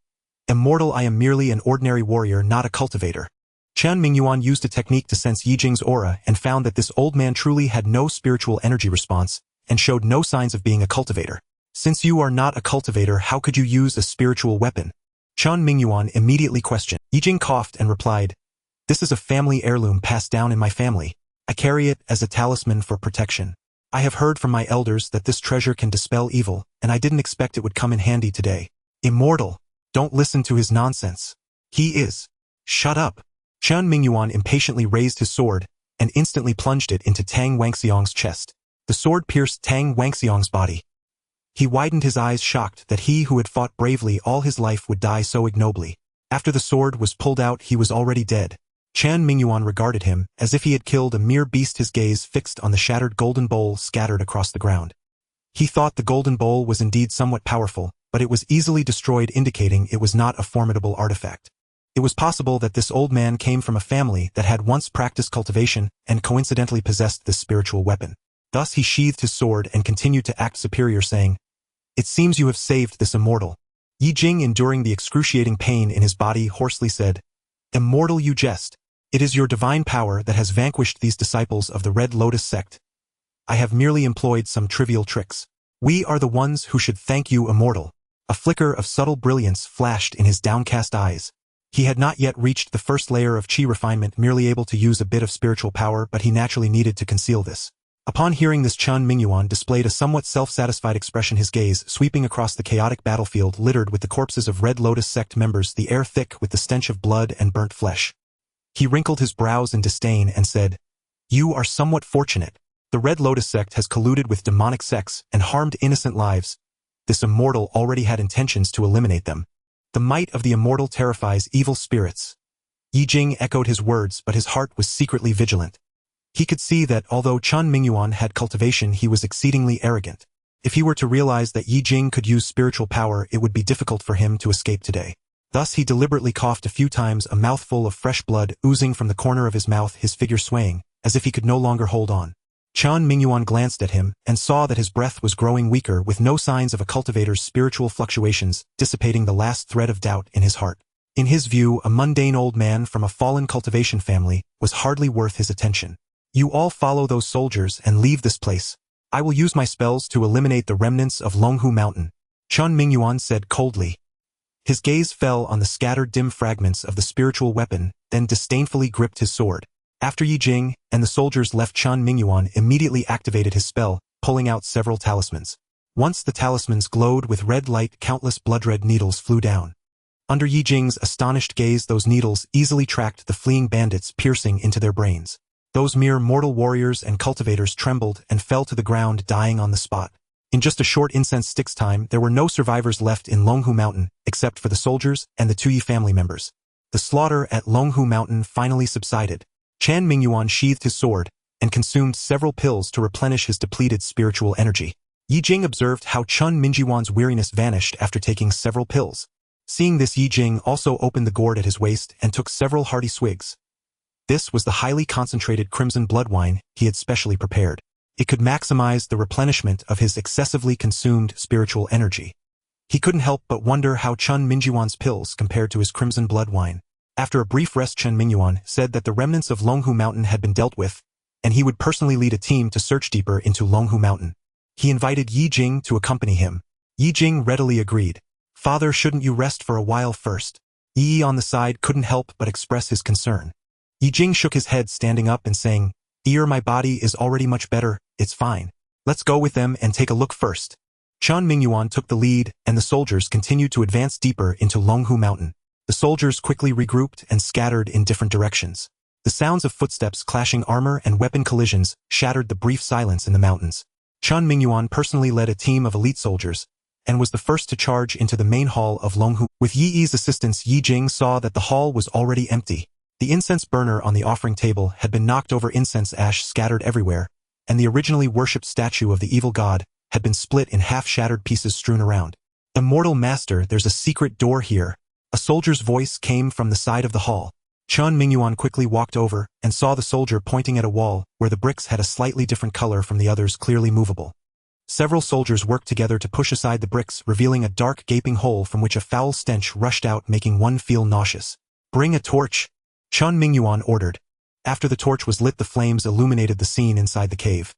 "Immortal, I am merely an ordinary warrior, not a cultivator." Chen Mingyuan used a technique to sense Ye Jing's aura and found that this old man truly had no spiritual energy response and showed no signs of being a cultivator. "Since you are not a cultivator, how could you use a spiritual weapon?" Chen Mingyuan immediately questioned. Ye Jing coughed and replied, "This is a family heirloom passed down in my family. I carry it as a talisman for protection. I have heard from my elders that this treasure can dispel evil, and I didn't expect it would come in handy today. Immortal. Don't listen to his nonsense. He is. Shut up. Chen Mingyuan impatiently raised his sword and instantly plunged it into Tang Wangxiang's chest. The sword pierced Tang Wangxiang's body. He widened his eyes, shocked that he who had fought bravely all his life would die so ignobly. After the sword was pulled out, he was already dead. Chen Mingyuan regarded him as if he had killed a mere beast, his gaze fixed on the shattered golden bowl scattered across the ground. He thought the golden bowl was indeed somewhat powerful, but it was easily destroyed, indicating it was not a formidable artifact. It was possible that this old man came from a family that had once practiced cultivation and coincidentally possessed this spiritual weapon. Thus he sheathed his sword and continued to act superior, saying, "It seems you have saved this immortal." Ye Jing, enduring the excruciating pain in his body, hoarsely said, "Immortal, you jest. It is your divine power that has vanquished these disciples of the Red Lotus sect. I have merely employed some trivial tricks. We are the ones who should thank you, Immortal." A flicker of subtle brilliance flashed in his downcast eyes. He had not yet reached the first layer of qi refinement, merely able to use a bit of spiritual power, but he naturally needed to conceal this. Upon hearing this, Chen Mingyuan displayed a somewhat self-satisfied expression, his gaze sweeping across the chaotic battlefield littered with the corpses of Red Lotus sect members, the air thick with the stench of blood and burnt flesh. He wrinkled his brows in disdain and said, "You are somewhat fortunate. The Red Lotus sect has colluded with demonic sects and harmed innocent lives. This immortal already had intentions to eliminate them. The might of the immortal terrifies evil spirits." Ye Jing echoed his words, but his heart was secretly vigilant. He could see that although Chen Mingyuan had cultivation, he was exceedingly arrogant. If he were to realize that Ye Jing could use spiritual power, it would be difficult for him to escape today. Thus he deliberately coughed a few times, a mouthful of fresh blood oozing from the corner of his mouth, his figure swaying, as if he could no longer hold on. Chen Mingyuan glanced at him and saw that his breath was growing weaker, with no signs of a cultivator's spiritual fluctuations dissipating the last thread of doubt in his heart. In his view, a mundane old man from a fallen cultivation family was hardly worth his attention. "You all follow those soldiers and leave this place. I will use my spells to eliminate the remnants of Longhu Mountain," Chen Mingyuan said coldly. His gaze fell on the scattered dim fragments of the spiritual weapon, then disdainfully gripped his sword. After Ye Jing and the soldiers left, Chen Mingyuan immediately activated his spell, pulling out several talismans. Once the talismans glowed with red light, countless blood-red needles flew down. Under Ye Jing's astonished gaze, those needles easily tracked the fleeing bandits, piercing into their brains. Those mere mortal warriors and cultivators trembled and fell to the ground, dying on the spot. In just a short incense stick's time, there were no survivors left in Longhu Mountain, except for the soldiers and the Tuyi family members. The slaughter at Longhu Mountain finally subsided. Chen Mingyuan sheathed his sword and consumed several pills to replenish his depleted spiritual energy. Ye Jing observed how Chen Mingyuan's weariness vanished after taking several pills. Seeing this, Ye Jing also opened the gourd at his waist and took several hearty swigs. This was the highly concentrated crimson blood wine he had specially prepared. It could maximize the replenishment of his excessively consumed spiritual energy. He couldn't help but wonder how Chen Mingyuan's pills compared to his crimson blood wine. After a brief rest, Chen Mingyuan said that the remnants of Longhu Mountain had been dealt with, and he would personally lead a team to search deeper into Longhu Mountain. He invited Ye Jing to accompany him. Ye Jing readily agreed. "Father, shouldn't you rest for a while first?" Yi on the side couldn't help but express his concern. Ye Jing shook his head, standing up and saying, My body is already much better, it's fine. Let's go with them and take a look first." Chen Mingyuan took the lead, and the soldiers continued to advance deeper into Longhu Mountain. The soldiers quickly regrouped and scattered in different directions. The sounds of footsteps clashing, armor and weapon collisions shattered the brief silence in the mountains. Chen Mingyuan personally led a team of elite soldiers, and was the first to charge into the main hall of Longhu. With Yi Yi's assistance, Ye Jing saw that the hall was already empty. The incense burner on the offering table had been knocked over, incense ash scattered everywhere, and the originally worshipped statue of the evil god had been split in half-shattered pieces strewn around. "Immortal Master, there's a secret door here." A soldier's voice came from the side of the hall. Chen Mingyuan quickly walked over and saw the soldier pointing at a wall where the bricks had a slightly different color from the others, clearly movable. Several soldiers worked together to push aside the bricks, revealing a dark gaping hole from which a foul stench rushed out, making one feel nauseous. "Bring a torch," Chen Mingyuan ordered. After the torch was lit, the flames illuminated the scene inside the cave.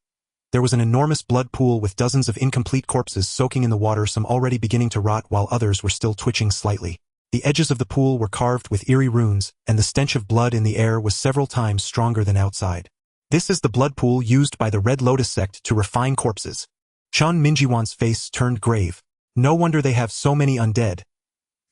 There was an enormous blood pool with dozens of incomplete corpses soaking in the water, some already beginning to rot while others were still twitching slightly. The edges of the pool were carved with eerie runes, and the stench of blood in the air was several times stronger than outside. This is the blood pool used by the Red Lotus sect to refine corpses. Chun Mingyuan's face turned grave. No wonder they have so many undead.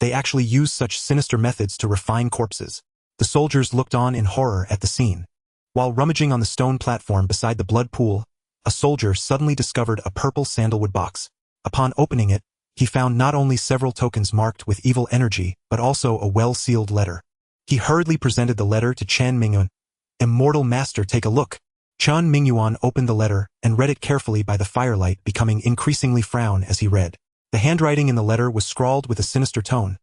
They actually use such sinister methods to refine corpses. The soldiers looked on in horror at the scene. While rummaging on the stone platform beside the blood pool, a soldier suddenly discovered a purple sandalwood box. Upon opening it, he found not only several tokens marked with evil energy, but also a well-sealed letter. He hurriedly presented the letter to Chan Mingyuan. Immortal Master, take a look. Chan Mingyuan opened the letter and read it carefully by the firelight, becoming increasingly frown as he read. The handwriting in the letter was scrawled with a sinister tone.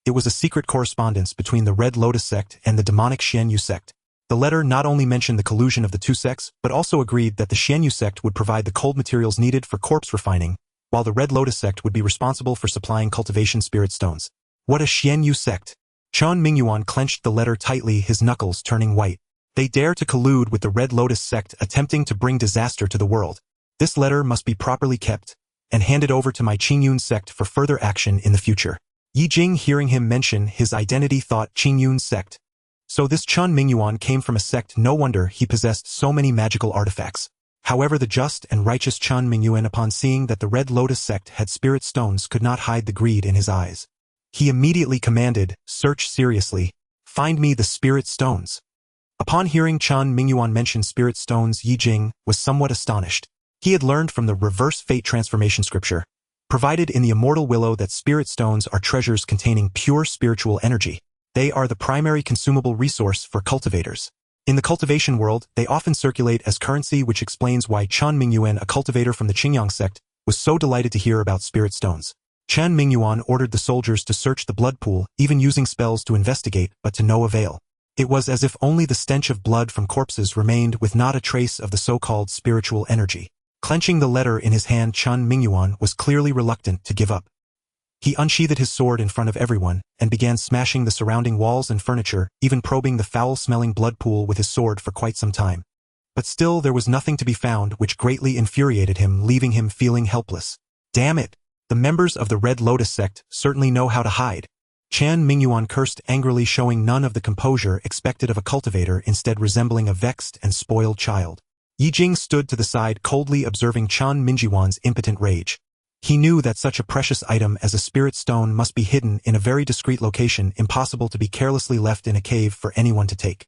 It was a secret correspondence between the Red Lotus sect and the demonic Xianyu sect. The letter not only mentioned the collusion of the two sects, but also agreed that the Xianyu sect would provide the cold materials needed for corpse refining, while the Red Lotus sect would be responsible for supplying cultivation spirit stones. What a Xianyu sect! Chan Mingyuan clenched the letter tightly, his knuckles turning white. They dare to collude with the Red Lotus sect, attempting to bring disaster to the world. This letter must be properly kept and handed over to my Qingyun sect for further action in the future. Ye Jing, hearing him mention his identity, thought Qingyun sect. So this Chan Mingyuan came from a sect, no wonder he possessed so many magical artifacts. However, the just and righteous Chan Mingyuan, upon seeing that the Red Lotus sect had spirit stones, could not hide the greed in his eyes. He immediately commanded, "Search seriously. Find me the spirit stones." Upon hearing Chan Mingyuan mention spirit stones, Ye Jing was somewhat astonished. He had learned from the reverse fate transformation scripture, provided in the Immortal Willow, that spirit stones are treasures containing pure spiritual energy. They are the primary consumable resource for cultivators. In the cultivation world, they often circulate as currency, which explains why Chan Mingyuan, a cultivator from the Qingyang sect, was so delighted to hear about spirit stones. Chan Mingyuan ordered the soldiers to search the blood pool, even using spells to investigate, but to no avail. It was as if only the stench of blood from corpses remained, with not a trace of the so-called spiritual energy. Clenching the letter in his hand, Chan Mingyuan was clearly reluctant to give up. He unsheathed his sword in front of everyone and began smashing the surrounding walls and furniture, even probing the foul-smelling blood pool with his sword for quite some time. But still there was nothing to be found, which greatly infuriated him, leaving him feeling helpless. Damn it! The members of the Red Lotus sect certainly know how to hide. Chan Mingyuan cursed angrily, showing none of the composure expected of a cultivator, instead resembling a vexed and spoiled child. Ye Jing stood to the side, coldly observing Chan Mingyuan's impotent rage. He knew that such a precious item as a spirit stone must be hidden in a very discreet location, impossible to be carelessly left in a cave for anyone to take.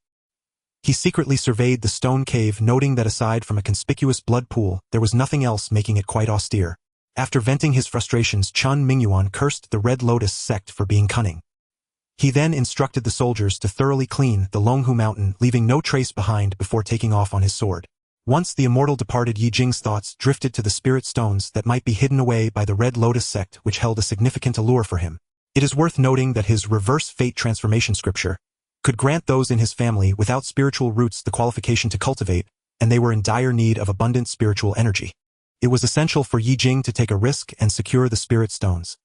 He secretly surveyed the stone cave, noting that aside from a conspicuous blood pool, there was nothing else, making it quite austere. After venting his frustrations, Chan Mingyuan cursed the Red Lotus sect for being cunning. He then instructed the soldiers to thoroughly clean the Longhu Mountain, leaving no trace behind, before taking off on his sword. Once the Immortal departed, Ye Jing's thoughts drifted to the spirit stones that might be hidden away by the Red Lotus sect, which held a significant allure for him. It is worth noting that his reverse fate transformation scripture could grant those in his family without spiritual roots the qualification to cultivate, and they were in dire need of abundant spiritual energy. It was essential for Ye Jing to take a risk and secure the spirit stones.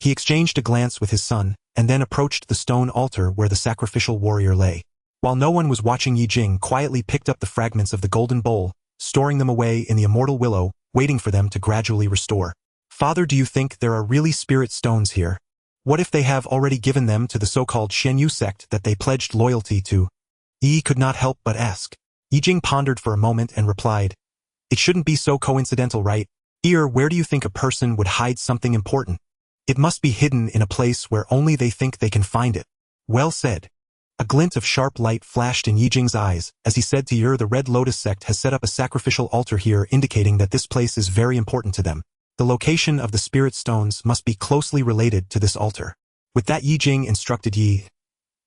He exchanged a glance with his son, and then approached the stone altar where the sacrificial warrior lay. While no one was watching, Ye Jing quietly picked up the fragments of the golden bowl, storing them away in the Immortal Willow, waiting for them to gradually restore. "Father, do you think there are really spirit stones here? What if they have already given them to the so-called Xianyu sect that they pledged loyalty to?" Yi could not help but ask. Ye Jing pondered for a moment and replied, "It shouldn't be so coincidental, right? Where do you think a person would hide something important? It must be hidden in a place where only they think they can find it." "Well said." A glint of sharp light flashed in Ye Jing's eyes as he said to the Red Lotus sect has set up a sacrificial altar here, indicating that this place is very important to them. The location of the spirit stones must be closely related to this altar. With that, Ye Jing instructed Yi,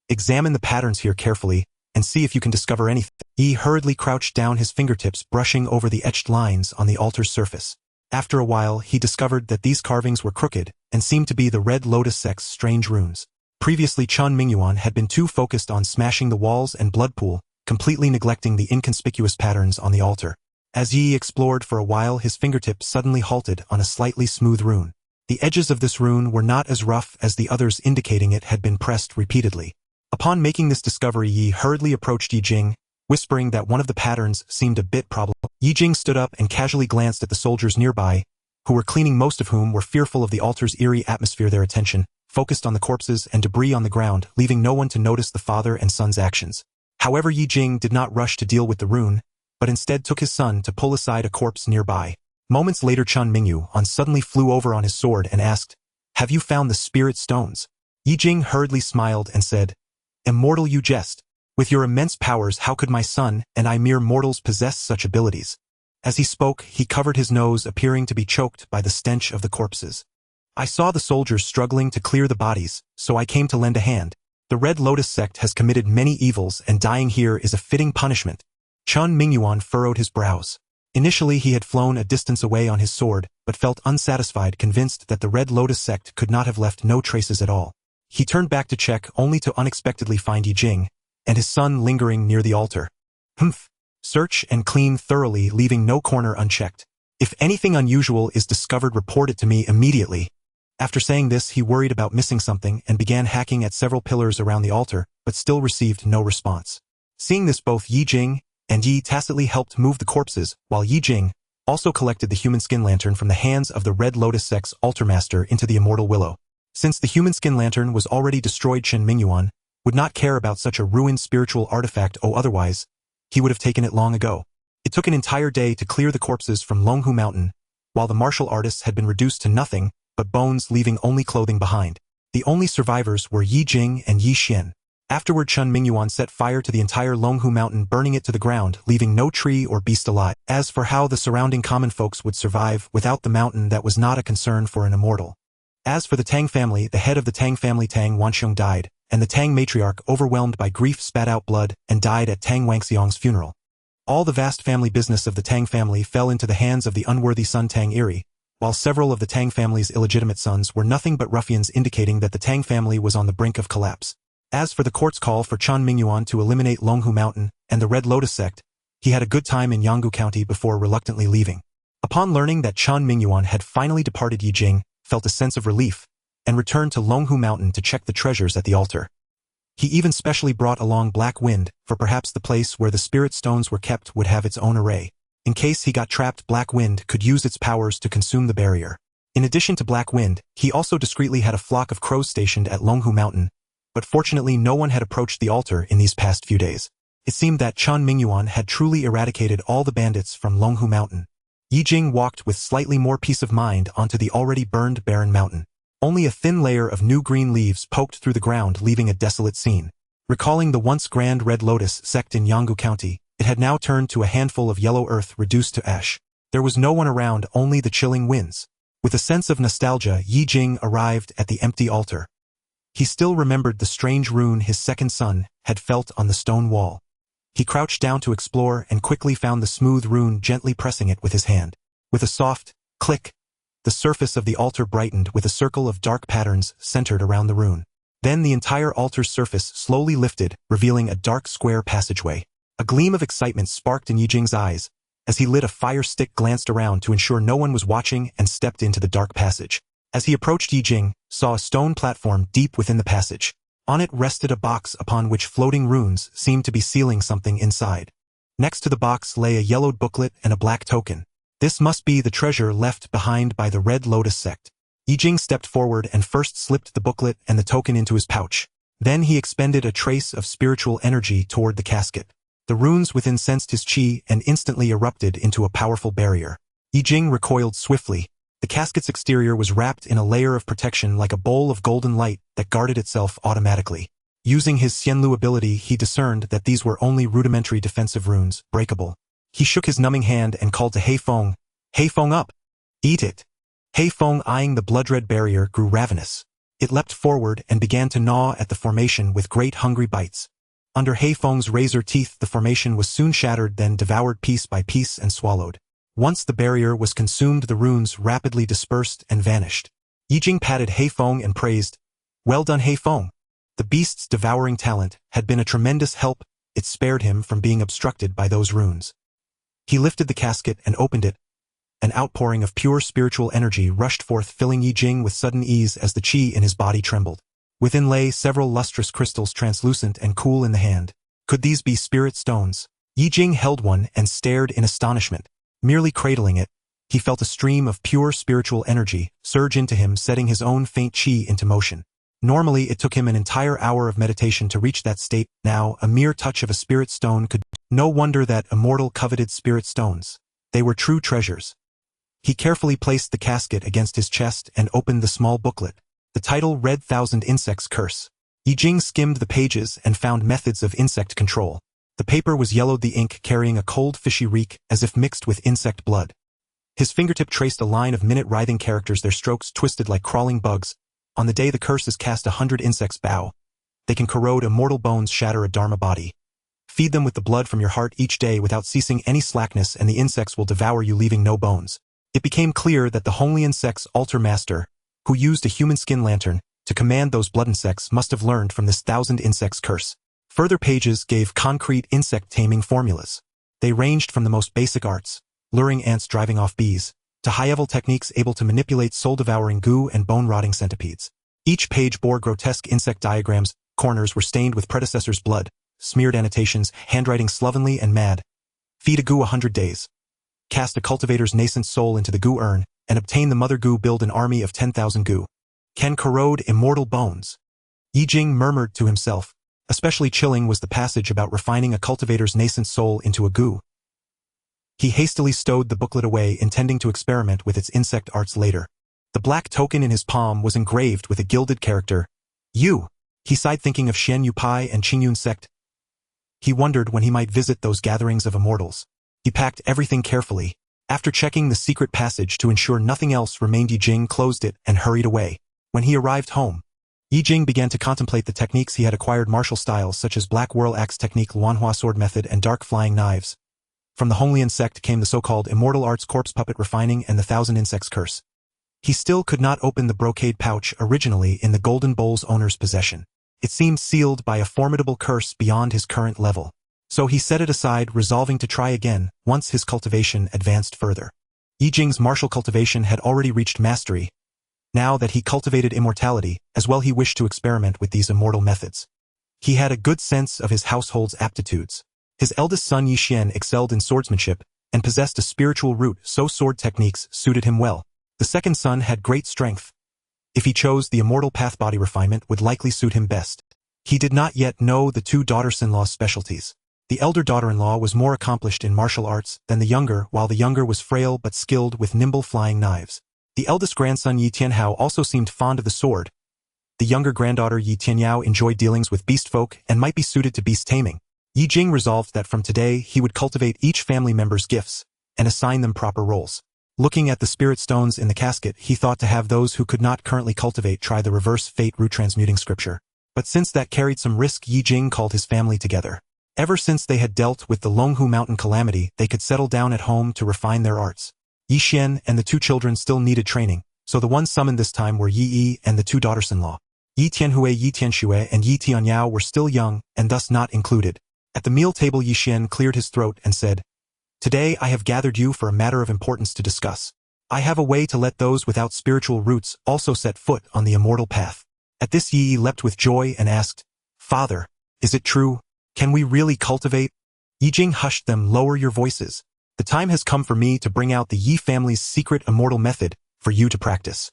"Examine the patterns here carefully and see if you can discover anything." Yi hurriedly crouched down, his fingertips brushing over the etched lines on the altar's surface. After a while, he discovered that these carvings were crooked and seemed to be the Red Lotus sect's strange runes. Previously, Chan Mingyuan had been too focused on smashing the walls and blood pool, completely neglecting the inconspicuous patterns on the altar. As Yi explored for a while, his fingertips suddenly halted on a slightly smooth rune. The edges of this rune were not as rough as the others, indicating it had been pressed repeatedly. Upon making this discovery, Yi hurriedly approached Ye Jing, whispering that one of the patterns seemed a bit problematic. Ye Jing stood up and casually glanced at the soldiers nearby, who were cleaning, most of whom were fearful of the altar's eerie atmosphere. Their attention focused on the corpses and debris on the ground, leaving no one to notice the father and son's actions. However, Ye Jing did not rush to deal with the rune, but instead took his son to pull aside a corpse nearby. Moments later, Chun Mingyuan suddenly flew over on his sword and asked, "Have you found the spirit stones?" Ye Jing hurriedly smiled and said, "Immortal, you jest. With your immense powers, how could my son and I mere mortals possess such abilities?" As he spoke, he covered his nose, appearing to be choked by the stench of the corpses. "I saw the soldiers struggling to clear the bodies, so I came to lend a hand. The Red Lotus sect has committed many evils, and dying here is a fitting punishment." Chun Mingyuan furrowed his brows. Initially, he had flown a distance away on his sword, but felt unsatisfied, convinced that the Red Lotus sect could not have left no traces at all. He turned back to check, only to unexpectedly find Ye Jing and his son lingering near the altar. "Humph. Search and clean thoroughly, leaving no corner unchecked. If anything unusual is discovered, report it to me immediately." After saying this, he worried about missing something and began hacking at several pillars around the altar, but still received no response. Seeing this, both Ye Jing and Yi tacitly helped move the corpses, while Ye Jing also collected the human skin lantern from the hands of the Red Lotus sect's altar master into the immortal willow. Since the human skin lantern was already destroyed, Chun Mingyuan would not care about such a ruined spiritual artifact, otherwise he would have taken it long ago. It took an entire day to clear the corpses from Longhu Mountain, while the martial artists had been reduced to nothing but bones, leaving only clothing behind. The only survivors were Ye Jing and Yi Xian. Afterward, Chun Mingyuan set fire to the entire Longhu Mountain, burning it to the ground, leaving no tree or beast alive. As for how the surrounding common folks would survive without the mountain, that was not a concern for an immortal. As for the Tang family, the head of the Tang family, Tang Wanxiong, died, and the Tang matriarch, overwhelmed by grief, spat out blood and died at Tang Wangxiong's funeral. All the vast family business of the Tang family fell into the hands of the unworthy son Tang Eri, while several of the Tang family's illegitimate sons were nothing but ruffians, indicating that the Tang family was on the brink of collapse. As for the court's call for Chun Mingyuan to eliminate Longhu Mountain and the Red Lotus sect, he had a good time in Yanggu County before reluctantly leaving. Upon learning that Chun Mingyuan had finally departed, Ye Jing felt a sense of relief and returned to Longhu Mountain to check the treasures at the altar. He even specially brought along Black Wind, for perhaps the place where the spirit stones were kept would have its own array. In case he got trapped, Black Wind could use its powers to consume the barrier. In addition to Black Wind, he also discreetly had a flock of crows stationed at Longhu Mountain, but fortunately no one had approached the altar in these past few days. It seemed that Chun Mingyuan had truly eradicated all the bandits from Longhu Mountain. Ye Jing walked with slightly more peace of mind onto the already burned barren mountain. Only a thin layer of new green leaves poked through the ground, leaving a desolate scene. Recalling the once grand Red Lotus sect in Yanggu County, it had now turned to a handful of yellow earth reduced to ash. There was no one around, only the chilling winds. With a sense of nostalgia, Ye Jing arrived at the empty altar. He still remembered the strange rune his second son had felt on the stone wall. He crouched down to explore and quickly found the smooth rune, gently pressing it with his hand. With a soft click, the surface of the altar brightened with a circle of dark patterns centered around the rune. Then the entire altar's surface slowly lifted, revealing a dark square passageway. A gleam of excitement sparked in Ye Jing's eyes as he lit a fire stick, glanced around to ensure no one was watching, and stepped into the dark passage. As he approached, Ye Jing saw a stone platform deep within the passage. On it rested a box upon which floating runes seemed to be sealing something inside. Next to the box lay a yellowed booklet and a black token. This must be the treasure left behind by the Red Lotus sect. Ye Jing stepped forward and first slipped the booklet and the token into his pouch. Then he expended a trace of spiritual energy toward the casket. The runes within sensed his chi and instantly erupted into a powerful barrier. Ye Jing recoiled swiftly. The casket's exterior was wrapped in a layer of protection, like a bowl of golden light that guarded itself automatically. Using his Xianlu ability, he discerned that these were only rudimentary defensive runes, breakable. He shook his numbing hand and called to Hei Feng. "Hei Feng, up! Eat it!" Hei Feng, eyeing the blood-red barrier, grew ravenous. It leapt forward and began to gnaw at the formation with great hungry bites. Under Hei Feng's razor teeth, the formation was soon shattered, then devoured piece by piece and swallowed. Once the barrier was consumed, the runes rapidly dispersed and vanished. Ye Jing patted Hei Feng and praised, "Well done, Hei Feng." The beast's devouring talent had been a tremendous help. It spared him from being obstructed by those runes. He lifted the casket and opened it. An outpouring of pure spiritual energy rushed forth, filling Ye Jing with sudden ease as the chi in his body trembled. Within lay several lustrous crystals, translucent and cool in the hand. Could these be spirit stones? Ye Jing held one and stared in astonishment. Merely cradling it, he felt a stream of pure spiritual energy surge into him, setting his own faint chi into motion. Normally, it took him an entire hour of meditation to reach that state. Now, a mere touch of a spirit stone could... No wonder that Immortal coveted spirit stones. They were true treasures. He carefully placed the casket against his chest and opened the small booklet. The title read Thousand Insects Curse. Ye Jing skimmed the pages and found methods of insect control. The paper was yellowed, the ink carrying a cold fishy reek as if mixed with insect blood. His fingertip traced a line of minute writhing characters, their strokes twisted like crawling bugs. On the day the curse is cast, 100 insects bow. They can corrode immortal bones, shatter a dharma body. Feed them with the blood from your heart each day without ceasing any slackness, and the insects will devour you, leaving no bones. It became clear that the homely insect's altar master, who used a human skin lantern to command those blood insects, must have learned from this Thousand Insects curse. Further pages gave concrete insect taming formulas. They ranged from the most basic arts, luring ants driving off bees, to high-level techniques able to manipulate soul-devouring goo and bone-rotting centipedes. Each page bore grotesque insect diagrams, corners were stained with predecessors' blood, smeared annotations, handwriting slovenly and mad. Feed a goo 100 days. Cast a cultivator's nascent soul into the goo urn, and obtain the mother goo. Build an army of 10,000 goo. Can corrode immortal bones. Ye Jing murmured to himself. Especially chilling was the passage about refining a cultivator's nascent soul into a goo. He hastily stowed the booklet away, intending to experiment with its insect arts later. The black token in his palm was engraved with a gilded character. You. He sighed, thinking of Xian Yu Pai and Qingyun sect. He wondered when he might visit those gatherings of immortals. He packed everything carefully. After checking the secret passage to ensure nothing else remained, Ye Jing closed it and hurried away. When he arrived home, Ye Jing began to contemplate the techniques he had acquired, martial styles such as black whirl axe technique, Luanhua sword method, and dark flying knives. From the Honglian sect came the so-called immortal arts, corpse puppet refining, and the Thousand Insects curse. He still could not open the brocade pouch originally in the golden bowl's owner's possession. It seemed sealed by a formidable curse beyond his current level. So he set it aside, resolving to try again once his cultivation advanced further. Ye Jing's martial cultivation had already reached mastery. Now that he cultivated immortality, as well, he wished to experiment with these immortal methods. He had a good sense of his household's aptitudes. His eldest son Ye Xian excelled in swordsmanship and possessed a spiritual root, so sword techniques suited him well. The second son had great strength. If he chose the immortal path, body refinement would likely suit him best. He did not yet know the two daughters-in-law's specialties. The elder daughter-in-law was more accomplished in martial arts than the younger, while the younger was frail but skilled with nimble flying knives. The eldest grandson Ye Tianhao also seemed fond of the sword. The younger granddaughter Ye Tianyao enjoyed dealings with beast folk and might be suited to beast taming. Ye Jing resolved that from today he would cultivate each family member's gifts and assign them proper roles. Looking at the spirit stones in the casket, he thought to have those who could not currently cultivate try the reverse fate root transmuting scripture. But since that carried some risk, Ye Jing called his family together. Ever since they had dealt with the Longhu Mountain calamity, they could settle down at home to refine their arts. Ye Xian and the two children still needed training, so the ones summoned this time were Ye Yi and the two daughters-in-law. Ye Tianhui, Ye Tianxue, and Ye Tianyao were still young and thus not included. At the meal table, Ye Xian cleared his throat and said, "Today I have gathered you for a matter of importance to discuss. I have a way to let those without spiritual roots also set foot on the immortal path." At this, Ye Yi leapt with joy and asked, "Father, is it true? Can we really cultivate?" Ye Jing hushed them. "Lower your voices. The time has come for me to bring out the Yi family's secret immortal method for you to practice."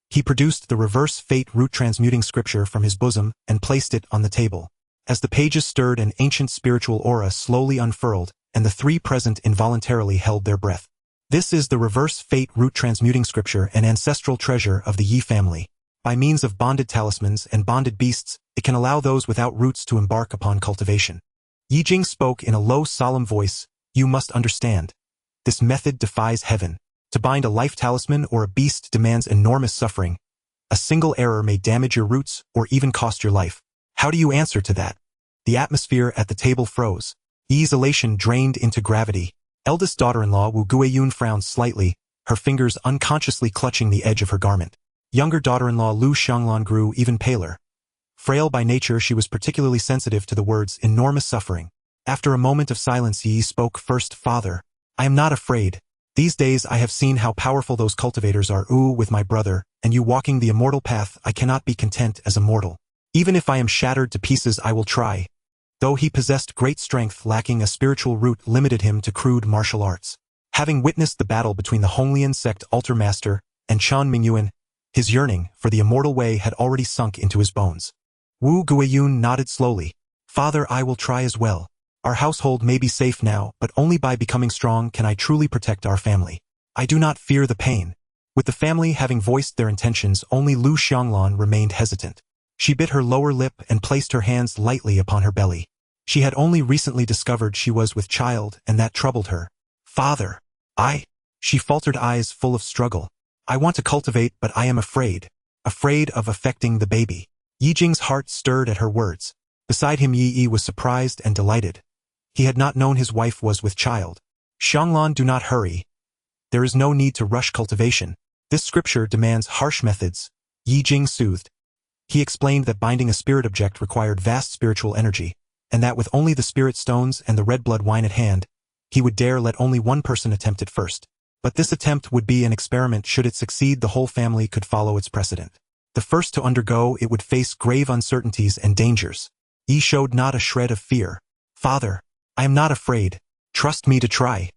He produced the reverse fate root transmuting scripture from his bosom and placed it on the table. As the pages stirred, an ancient spiritual aura slowly unfurled, and the three present involuntarily held their breath. This is the reverse fate root transmuting scripture, an ancestral treasure of the Yi family. By means of bonded talismans and bonded beasts, it can allow those without roots to embark upon cultivation. Ye Jing spoke in a low, solemn voice. "You must understand. This method defies heaven. To bind a life talisman or a beast demands enormous suffering. A single error may damage your roots or even cost your life. How do you answer to that?" The atmosphere at the table froze. Yi's elation drained into gravity. Eldest daughter-in-law Wu Guiyun frowned slightly, her fingers unconsciously clutching the edge of her garment. Younger daughter-in-law Lu Xianglan grew even paler. Frail by nature, she was particularly sensitive to the words enormous suffering. After a moment of silence, Yi spoke first. "Father, I am not afraid. These days I have seen how powerful those cultivators are. With my brother, and you walking the immortal path, I cannot be content as a mortal. Even if I am shattered to pieces, I will try." Though he possessed great strength, lacking a spiritual root limited him to crude martial arts. Having witnessed the battle between the Honglian sect altar master and Chan Mingyuan, His yearning for the immortal way had already sunk into his bones. Wu Guiyun nodded slowly. Father, I will try as well. Our household may be safe now, but only by becoming strong can I truly protect our family. I do not fear the pain. With the family having voiced their intentions, only Lu Xianglan remained hesitant. She bit her lower lip and placed her hands lightly upon her belly. She had only recently discovered she was with child, and that troubled her. Father, she faltered, eyes full of struggle. I want to cultivate, but I am afraid. Afraid of affecting the baby. Ye Jing's heart stirred at her words. Beside him Yi was surprised and delighted. He had not known his wife was with child. Xianglan, do not hurry. There is no need to rush cultivation. This scripture demands harsh methods. Ye Jing soothed. He explained that binding a spirit object required vast spiritual energy, and that with only the spirit stones and the red blood wine at hand, he would dare let only one person attempt it first. But this attempt would be an experiment. Should it succeed, the whole family could follow its precedent. The first to undergo it would face grave uncertainties and dangers. Yi showed not a shred of fear. Father, I am not afraid. Trust me to try.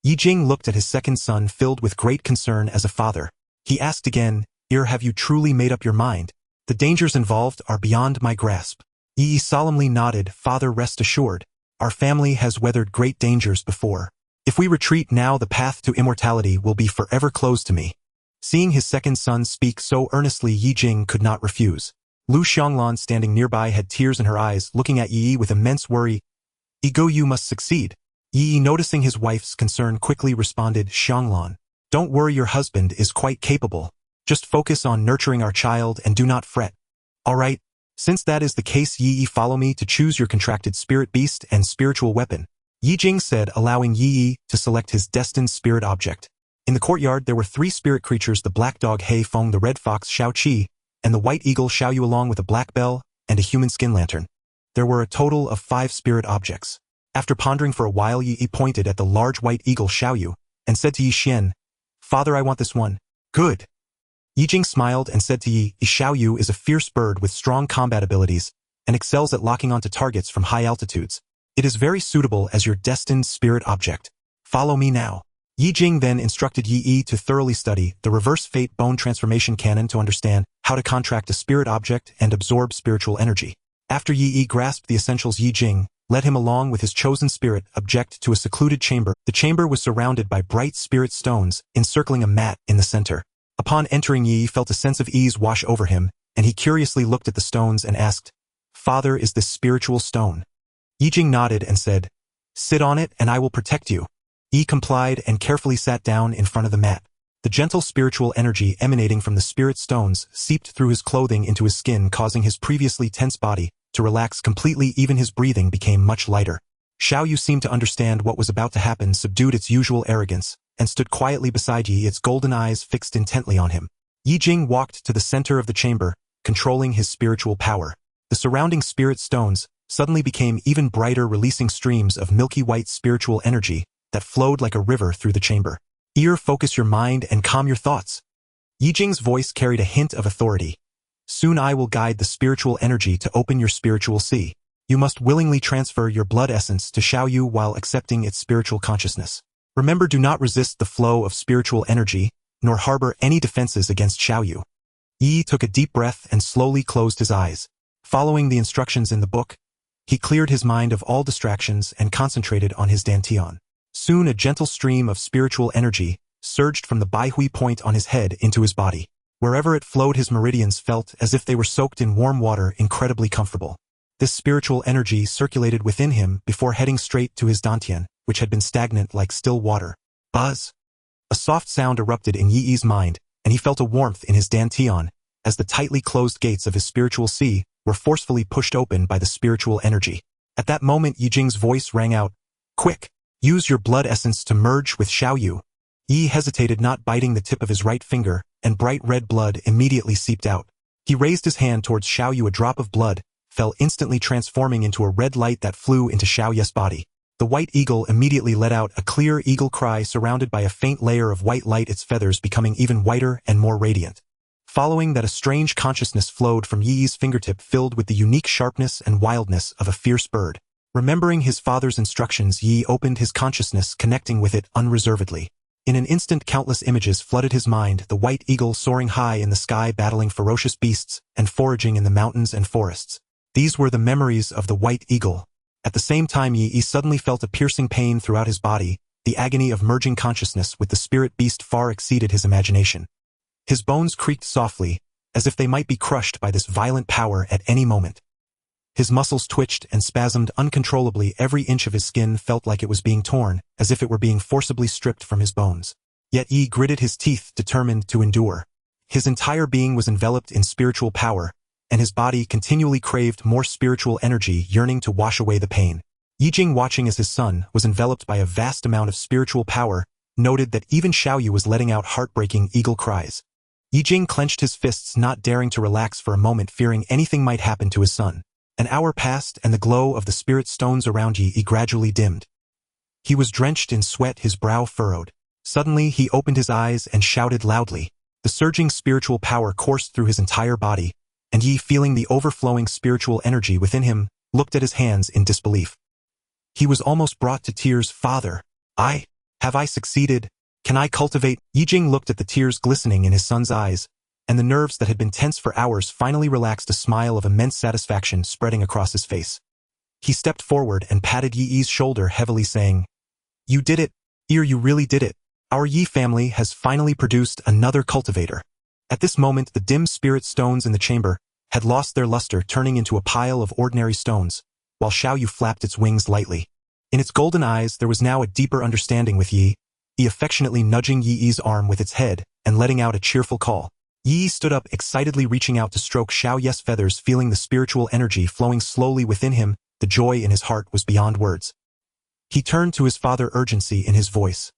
Ye Jing looked at his second son filled with great concern as a father. He asked again, have you truly made up your mind? The dangers involved are beyond my grasp. Yi solemnly nodded. Father, rest assured. Our family has weathered great dangers before. If we retreat now, the path to immortality will be forever closed to me. Seeing his second son speak so earnestly, Ye Jing could not refuse. Lu Xianglan, standing nearby, had tears in her eyes, looking at Yi with immense worry. Ego, you must succeed. Yi, noticing his wife's concern, quickly responded, Xianglan, don't worry, your husband is quite capable. Just focus on nurturing our child and do not fret. All right, since that is the case, Yi, follow me to choose your contracted spirit beast and spiritual weapon. Ye Jing said, allowing Yi to select his destined spirit object. In the courtyard there were 3 spirit creatures, the black dog Hei Feng, the red fox Xiao Qi, and the white eagle Xiao Yu, along with a black bell and a human skin lantern. There were a total of 5 spirit objects. After pondering for a while, Yi pointed at the large white eagle Xiao Yu and said to Yi Xian, Father, I want this one. Good. Ye Jing smiled and said to Yi, Xiao Yu is a fierce bird with strong combat abilities and excels at locking onto targets from high altitudes. It is very suitable as your destined spirit object. Follow me now. Ye Jing then instructed Yi to thoroughly study the reverse fate bone transformation canon to understand how to contract a spirit object and absorb spiritual energy. After Yi grasped the essentials, Ye Jing led him along with his chosen spirit object to a secluded chamber. The chamber was surrounded by bright spirit stones, encircling a mat in the center. Upon entering, Yi felt a sense of ease wash over him, and he curiously looked at the stones and asked, Father, is this spiritual stone? Ye Jing nodded and said, Sit on it and I will protect you. Yi complied and carefully sat down in front of the mat. The gentle spiritual energy emanating from the spirit stones seeped through his clothing into his skin, causing his previously tense body to relax completely. Even his breathing became much lighter. Xiao Yu seemed to understand what was about to happen, subdued its usual arrogance, and stood quietly beside Yi, its golden eyes fixed intently on him. Ye Jing walked to the center of the chamber, controlling his spiritual power. The surrounding spirit stones suddenly became even brighter, releasing streams of milky white spiritual energy that flowed like a river through the chamber. Focus your mind and calm your thoughts. Ye Jing's voice carried a hint of authority. Soon I will guide the spiritual energy to open your spiritual sea. You must willingly transfer your blood essence to Xiao Yu while accepting its spiritual consciousness. Remember, do not resist the flow of spiritual energy, nor harbor any defenses against Xiao Yu. Yi took a deep breath and slowly closed his eyes. Following the instructions in the book, he cleared his mind of all distractions and concentrated on his dantian. Soon a gentle stream of spiritual energy surged from the Baihui point on his head into his body. Wherever it flowed, his meridians felt as if they were soaked in warm water, incredibly comfortable. This spiritual energy circulated within him before heading straight to his dantian, which had been stagnant like still water. Buzz! A soft sound erupted in Yi's mind, and he felt a warmth in his dantian as the tightly closed gates of his spiritual sea were forcefully pushed open by the spiritual energy. At that moment, Ye Jing's voice rang out, Quick! Use your blood essence to merge with Xiao Yu. Yi hesitated, not biting the tip of his right finger, and bright red blood immediately seeped out. He raised his hand towards Xiao Yu. A drop of blood fell, instantly transforming into a red light that flew into Xiao Yu's body. The white eagle immediately let out a clear eagle cry, surrounded by a faint layer of white light, its feathers becoming even whiter and more radiant. Following that, a strange consciousness flowed from Yi's fingertip, filled with the unique sharpness and wildness of a fierce bird. Remembering his father's instructions, Yi opened his consciousness, connecting with it unreservedly. In an instant countless images flooded his mind, the white eagle soaring high in the sky battling ferocious beasts and foraging in the mountains and forests. These were the memories of the white eagle. At the same time Yi suddenly felt a piercing pain throughout his body. The agony of merging consciousness with the spirit beast far exceeded his imagination. His bones creaked softly, as if they might be crushed by this violent power at any moment. His muscles twitched and spasmed uncontrollably. Every inch of his skin felt like it was being torn, as if it were being forcibly stripped from his bones. Yet Yi gritted his teeth, determined to endure. His entire being was enveloped in spiritual power, and his body continually craved more spiritual energy, yearning to wash away the pain. Ye Jing, watching as his son was enveloped by a vast amount of spiritual power, noted that even Xiaoyu was letting out heartbreaking eagle cries. Ye Jing clenched his fists, not daring to relax for a moment, fearing anything might happen to his son. An hour passed, and the glow of the spirit stones around Yi gradually dimmed. He was drenched in sweat, his brow furrowed. Suddenly he opened his eyes and shouted loudly. The surging spiritual power coursed through his entire body, and Yi, feeling the overflowing spiritual energy within him, looked at his hands in disbelief. He was almost brought to tears. Father, have I succeeded? Can I cultivate? Ye Jing looked at the tears glistening in his son's eyes, and the nerves that had been tense for hours finally relaxed, a smile of immense satisfaction spreading across his face. He stepped forward and patted Yi's shoulder heavily, saying, "You did it, you really did it. Our Yi family has finally produced another cultivator." At this moment the dim spirit stones in the chamber had lost their luster, turning into a pile of ordinary stones, while Xiaoyu flapped its wings lightly. In its golden eyes there was now a deeper understanding with Yi, affectionately nudging Yi's arm with its head and letting out a cheerful call. Yi stood up excitedly, reaching out to stroke Xiaoyu's feathers, feeling the spiritual energy flowing slowly within him. The joy in his heart was beyond words. He turned to his father, urgency in his voice.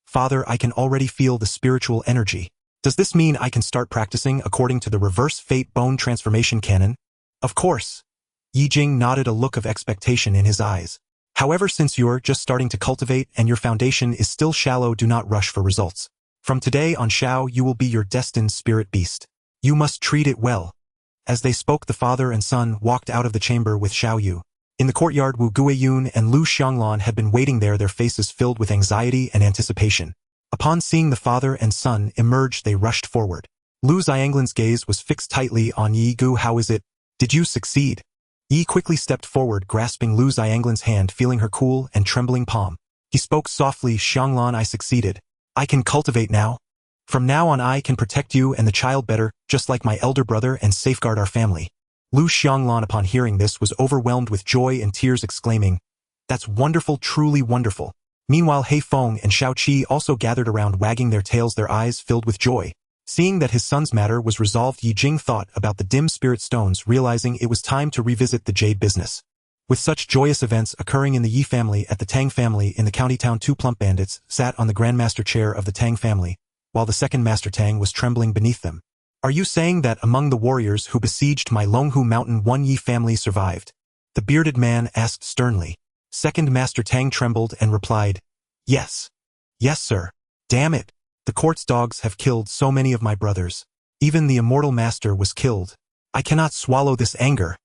"Father, I can already feel the spiritual energy. Does this mean I can start practicing according to the reverse fate bone transformation canon?" "Of course." Ye Jing nodded, a look of expectation in his eyes. "However, since you're just starting to cultivate and your foundation is still shallow, do not rush for results. From today on, Xiao, you will be your destined spirit beast. You must treat it well." As they spoke, the father and son walked out of the chamber with Xiaoyu. In the courtyard, Wu Guiyun and Lu Xianglan had been waiting there, their faces filled with anxiety and anticipation. Upon seeing the father and son emerge, they rushed forward. Lu Xianglan's gaze was fixed tightly on Yi Gu. "How is it? Did you succeed?" Yi quickly stepped forward, grasping Lu Xianglan's hand, feeling her cool and trembling palm. He spoke softly, "Xianglan, I succeeded. I can cultivate now. From now on I can protect you and the child better, just like my elder brother, and safeguard our family." Lu Xianglan, upon hearing this, was overwhelmed with joy and tears, exclaiming, "That's wonderful, truly wonderful." Meanwhile, He Feng and Shao Qi also gathered around, wagging their tails, their eyes filled with joy. Seeing that his son's matter was resolved, Ye Jing thought about the dim spirit stones, realizing it was time to revisit the jade business. With such joyous events occurring in the Yi family, at the Tang family in the county town, two plump bandits sat on the grandmaster chair of the Tang family, while the second Master Tang was trembling beneath them. "Are you saying that among the warriors who besieged my Longhu mountain, one Yi family survived?" the bearded man asked sternly. Second Master Tang trembled and replied, "Yes. Yes, sir. Damn it. The court's dogs have killed so many of my brothers. Even the Immortal Master was killed. I cannot swallow this anger."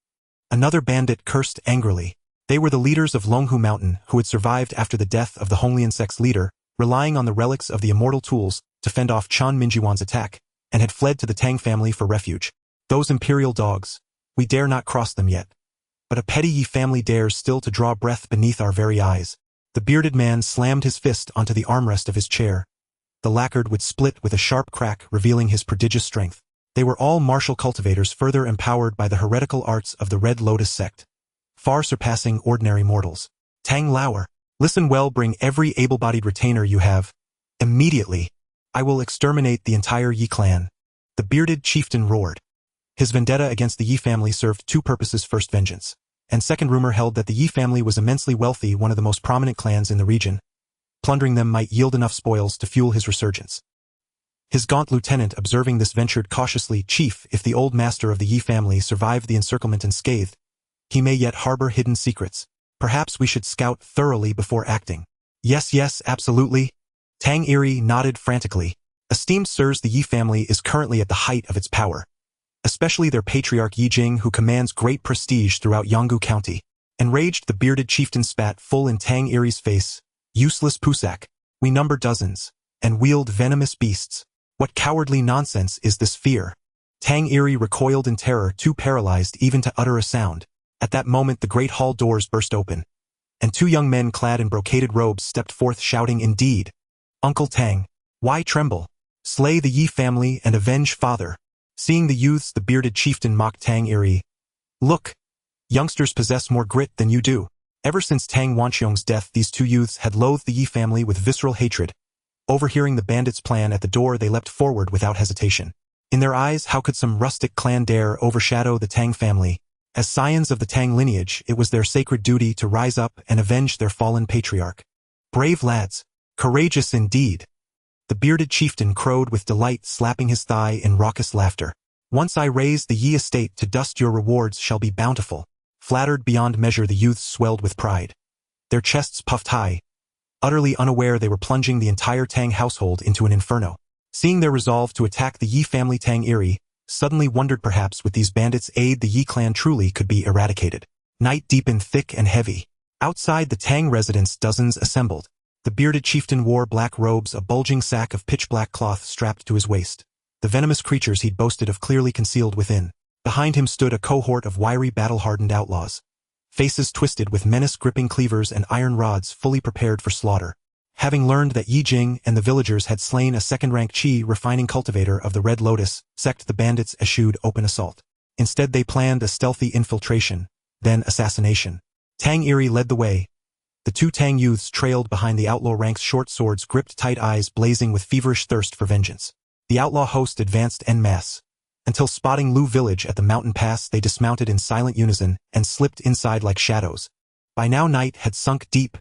Another bandit cursed angrily. They were the leaders of Longhu Mountain, who had survived after the death of the Honglian sect's leader, relying on the relics of the immortal tools to fend off Chan Minjiwan's attack, and had fled to the Tang family for refuge. "Those imperial dogs. We dare not cross them yet. But a petty Yi family dares still to draw breath beneath our very eyes." The bearded man slammed his fist onto the armrest of his chair. The lacquered wood split with a sharp crack, revealing his prodigious strength. They were all martial cultivators, further empowered by the heretical arts of the Red Lotus sect, far surpassing ordinary mortals. "Tang Lauer, listen well, bring every able-bodied retainer you have. Immediately. I will exterminate the entire Yi clan." The bearded chieftain roared. His vendetta against the Yi family served two purposes: first, vengeance, and second, rumor held that the Yi family was immensely wealthy, one of the most prominent clans in the region. Plundering them might yield enough spoils to fuel his resurgence. His gaunt lieutenant, observing this, ventured cautiously, "Chief, if the old master of the Yi family survived the encirclement unscathed, he may yet harbor hidden secrets. Perhaps we should scout thoroughly before acting." Yes, absolutely." Tang Eri nodded frantically. "Esteemed sirs, the Yi family is currently at the height of its power, especially their patriarch Ye Jing, who commands great prestige throughout Yanggu County." Enraged, the bearded chieftain spat full in Tang Eri's face. "Useless Pusak. We number dozens. and wield venomous beasts. What cowardly nonsense is this fear? Tang Eri recoiled in terror, too paralyzed even to utter a sound. At that moment the great hall doors burst open, and two young men clad in brocaded robes stepped forth shouting, "Indeed! Uncle Tang, why tremble? Slay the Ye family and avenge father." Seeing the youths, the bearded chieftain mocked Tang Eri. "Look, youngsters possess more grit than you do." Ever since Tang Wanxiong's death, these two youths had loathed the Ye family with visceral hatred. Overhearing the bandits' plan at the door, they leapt forward without hesitation. In their eyes, how could some rustic clan dare overshadow the Tang family? As scions of the Tang lineage, it was their sacred duty to rise up and avenge their fallen patriarch. "Brave lads! Courageous indeed!" The bearded chieftain crowed with delight, slapping his thigh in raucous laughter. "Once I raise the Ye estate to dust, your rewards shall be bountiful." Flattered beyond measure, the youths swelled with pride. Their chests puffed high. Utterly unaware they were plunging the entire Tang household into an inferno. Seeing their resolve to attack the Ye family, Tang Eri suddenly wondered perhaps with these bandits' aid the Ye clan truly could be eradicated. Night deepened thick and heavy. Outside the Tang residence, dozens assembled. The bearded chieftain wore black robes, a bulging sack of pitch-black cloth strapped to his waist. The venomous creatures he'd boasted of clearly concealed within. Behind him stood a cohort of wiry, battle-hardened outlaws. Faces twisted with menace, gripping cleavers and iron rods, fully prepared for slaughter. Having learned that Ye Jing and the villagers had slain a second-rank Qi refining cultivator of the Red Lotus sect, the bandits eschewed open assault. Instead they planned a stealthy infiltration, then assassination. Tang Eri led the way. The two Tang youths trailed behind the outlaw ranks, short swords gripped tight, eyes blazing with feverish thirst for vengeance. The outlaw host advanced en masse. Until spotting Lu village at the mountain pass, they dismounted in silent unison and slipped inside like shadows. By now night had sunk deep.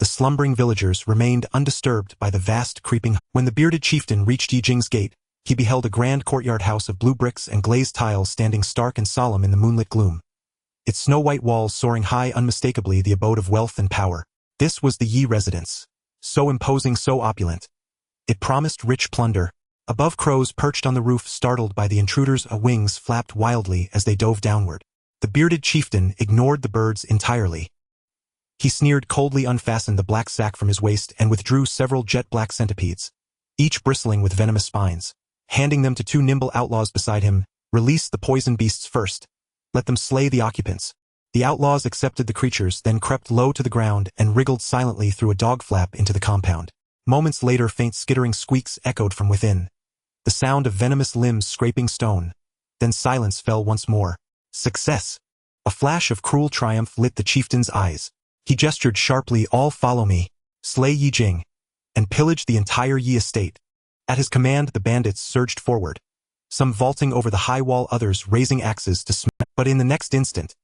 The slumbering villagers remained undisturbed by the vast creeping. When the bearded chieftain reached Ye Jing's gate, he beheld a grand courtyard house of blue bricks and glazed tiles standing stark and solemn in the moonlit gloom. Its snow-white walls soaring high, unmistakably the abode of wealth and power. This was the Ye residence. So imposing, so opulent. It promised rich plunder. Above, crows perched on the roof, startled by the intruders, wings flapped wildly as they dove downward. The bearded chieftain ignored the birds entirely. He sneered coldly, unfastened the black sack from his waist, and withdrew several jet-black centipedes, each bristling with venomous spines. Handing them to two nimble outlaws beside him, "Release the poison beasts first. Let them slay the occupants." The outlaws accepted the creatures, then crept low to the ground and wriggled silently through a dog flap into the compound. Moments later, faint skittering squeaks echoed from within. The sound of venomous limbs scraping stone. Then silence fell once more. Success! A flash of cruel triumph lit the chieftain's eyes. He gestured sharply, "All follow me. Slay Ye Jing, and pillage the entire Ye estate." At his command, the bandits surged forward, some vaulting over the high wall, others raising axes to smash. But in the next instant,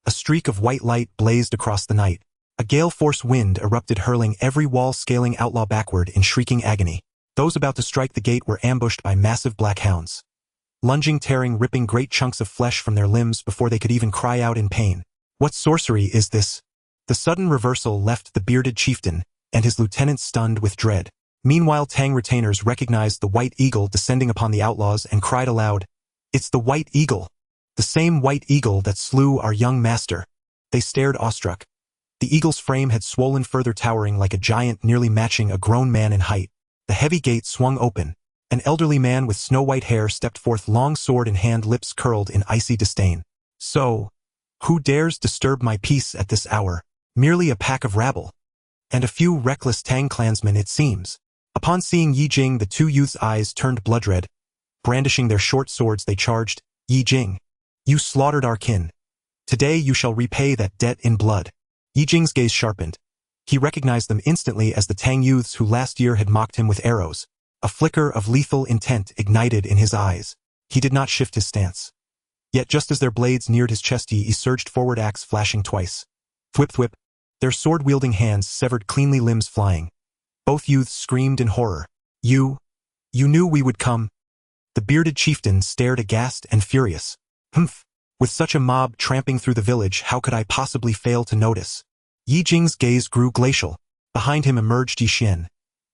a streak of white light blazed across the night. A gale-force wind erupted, hurling every wall-scaling outlaw backward in shrieking agony. Those about to strike the gate were ambushed by massive black hounds, lunging, tearing, ripping great chunks of flesh from their limbs before they could even cry out in pain. What sorcery is this? The sudden reversal left the bearded chieftain and his lieutenants stunned with dread. Meanwhile, Tang retainers recognized the white eagle descending upon the outlaws and cried aloud, "It's the white eagle! The same white eagle that slew our young master!" They stared awestruck. The eagle's frame had swollen further, towering like a giant, nearly matching a grown man in height. The heavy gate swung open. An elderly man with snow-white hair stepped forth, long sword in hand, lips curled in icy disdain. "So, who dares disturb my peace at this hour? Merely a pack of rabble. And a few reckless Tang clansmen, it seems." Upon seeing Ye Jing, the two youths' eyes turned blood-red. Brandishing their short swords, they charged. "Ye Jing, you slaughtered our kin. Today you shall repay that debt in blood." Ye Jing's gaze sharpened. He recognized them instantly as the Tang youths who last year had mocked him with arrows. A flicker of lethal intent ignited in his eyes. He did not shift his stance. Yet just as their blades neared his chest, he surged forward, axe flashing twice. Thwip thwip. Their sword-wielding hands severed cleanly, limbs flying. Both youths screamed in horror. You knew we would come." The bearded chieftain stared aghast and furious. "Humph! With such a mob tramping through the village, how could I possibly fail to notice?" Ye Jing's gaze grew glacial. Behind him emerged Ye Xian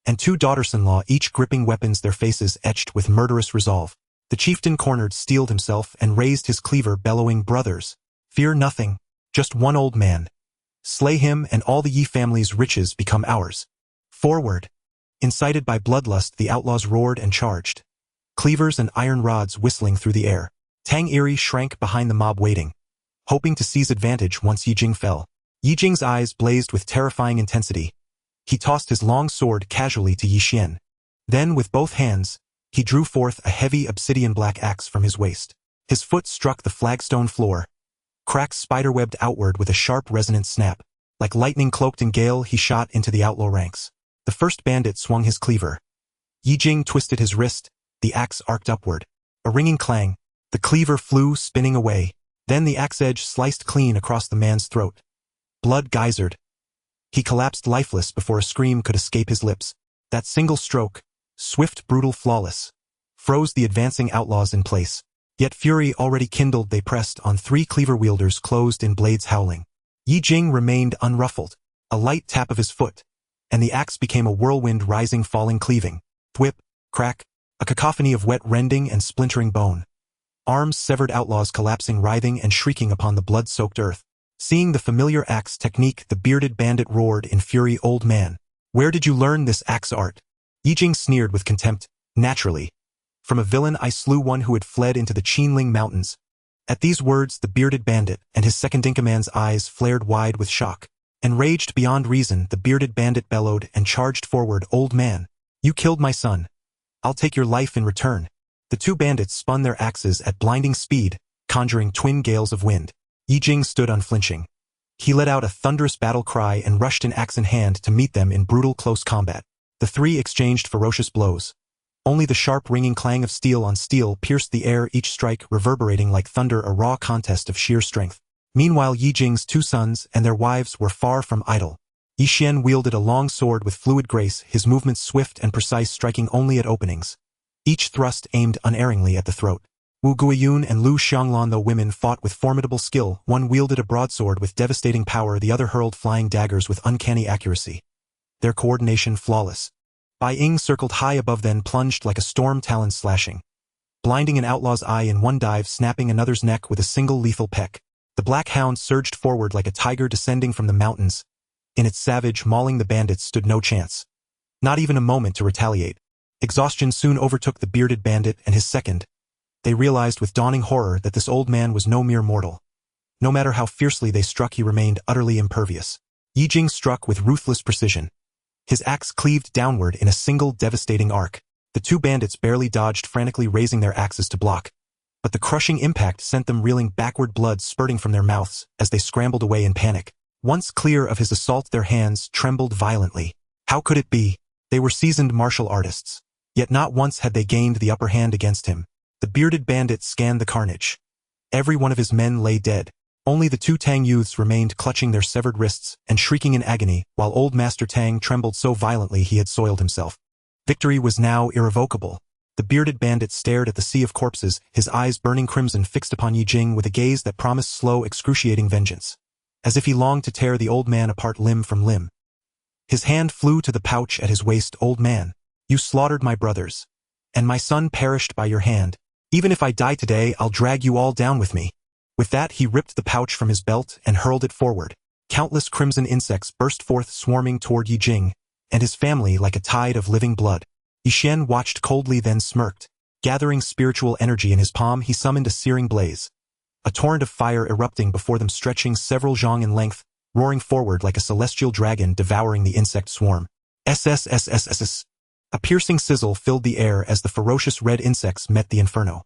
and two daughters-in-law, each gripping weapons, their faces etched with murderous resolve. The chieftain cornered, steeled himself, and raised his cleaver, bellowing, "Brothers, fear nothing. Just one old man. Slay him, and all the Ye family's riches become ours. Forward!" Incited by bloodlust, the outlaws roared and charged, cleavers and iron rods whistling through the air. Tang Eri shrank behind the mob waiting, hoping to seize advantage once Ye Jing fell. Ye Jing's eyes blazed with terrifying intensity. He tossed his long sword casually to Yi Xian. Then, with both hands, he drew forth a heavy obsidian-black axe from his waist. His foot struck the flagstone floor. Cracks spiderwebbed outward with a sharp resonant snap. Like lightning cloaked in gale, he shot into the outlaw ranks. The first bandit swung his cleaver. Ye Jing twisted his wrist, the axe arced upward. A ringing clang, the cleaver flew spinning away. Then the axe edge sliced clean across the man's throat. Blood geysered. He collapsed lifeless before a scream could escape his lips. That single stroke, swift, brutal, flawless, froze the advancing outlaws in place. Yet fury already kindled, they pressed on 3 cleaver wielders closed in blades howling. Ye Jing remained unruffled. A light tap of his foot, and the axe became a whirlwind, rising, falling, cleaving. Thwip, crack, a cacophony of wet rending and splintering bone. Arms severed, outlaws collapsing, writhing and shrieking upon the blood-soaked earth. Seeing the familiar axe technique, the bearded bandit roared in fury, "Old man, where did you learn this axe art?" Ye Jing sneered with contempt. "Naturally. From a villain I slew, one who had fled into the Qinling Mountains." At these words, the bearded bandit and his second-in-command's eyes flared wide with shock. Enraged beyond reason, the bearded bandit bellowed and charged forward. "Old man, you killed my son. I'll take your life in return." The 2 bandits spun their axes at blinding speed, conjuring twin gales of wind. Ye Jing stood unflinching. He let out a thunderous battle cry and rushed, an axe in hand, to meet them in brutal close combat. The 3 exchanged ferocious blows. Only the sharp ringing clang of steel on steel pierced the air, each strike reverberating like thunder, a raw contest of sheer strength. Meanwhile, Ye Jing's 2 sons and their wives were far from idle. Yi Xian wielded a long sword with fluid grace, his movements swift and precise, striking only at openings. Each thrust aimed unerringly at the throat. Wu Guiyun and Lu Xianglan, though women, fought with formidable skill. One wielded a broadsword with devastating power, the other hurled flying daggers with uncanny accuracy. Their coordination flawless. Bai Ying circled high above, then plunged like a storm, talons slashing, blinding an outlaw's eye in one dive, snapping another's neck with a single lethal peck. The black hound surged forward like a tiger descending from the mountains. In its savage mauling, the bandits stood no chance. Not even a moment to retaliate. Exhaustion soon overtook the bearded bandit and his second. They realized with dawning horror that this old man was no mere mortal. No matter how fiercely they struck, he remained utterly impervious. Ye Jing struck with ruthless precision. His axe cleaved downward in a single devastating arc. The 2 bandits barely dodged, frantically raising their axes to block. But the crushing impact sent them reeling backward, blood spurting from their mouths as they scrambled away in panic. Once clear of his assault, their hands trembled violently. How could it be? They were seasoned martial artists. Yet not once had they gained the upper hand against him. The bearded bandit scanned the carnage. Every one of his men lay dead. Only the 2 Tang youths remained, clutching their severed wrists and shrieking in agony, while old Master Tang trembled so violently he had soiled himself. Victory was now irrevocable. The bearded bandit stared at the sea of corpses, his eyes burning crimson, fixed upon Ye Jing with a gaze that promised slow, excruciating vengeance, as if he longed to tear the old man apart limb from limb. His hand flew to the pouch at his waist. "Old man, you slaughtered my brothers, and my son perished by your hand. Even if I die today, I'll drag you all down with me." With that, he ripped the pouch from his belt and hurled it forward. Countless crimson insects burst forth, swarming toward Ye Jing and his family like a tide of living blood. Yi Xian watched coldly, then smirked. Gathering spiritual energy in his palm, he summoned a searing blaze. A torrent of fire erupting before them, stretching several zhang in length, roaring forward like a celestial dragon devouring the insect swarm. SSSSSS. A piercing sizzle filled the air as the ferocious red insects met the inferno.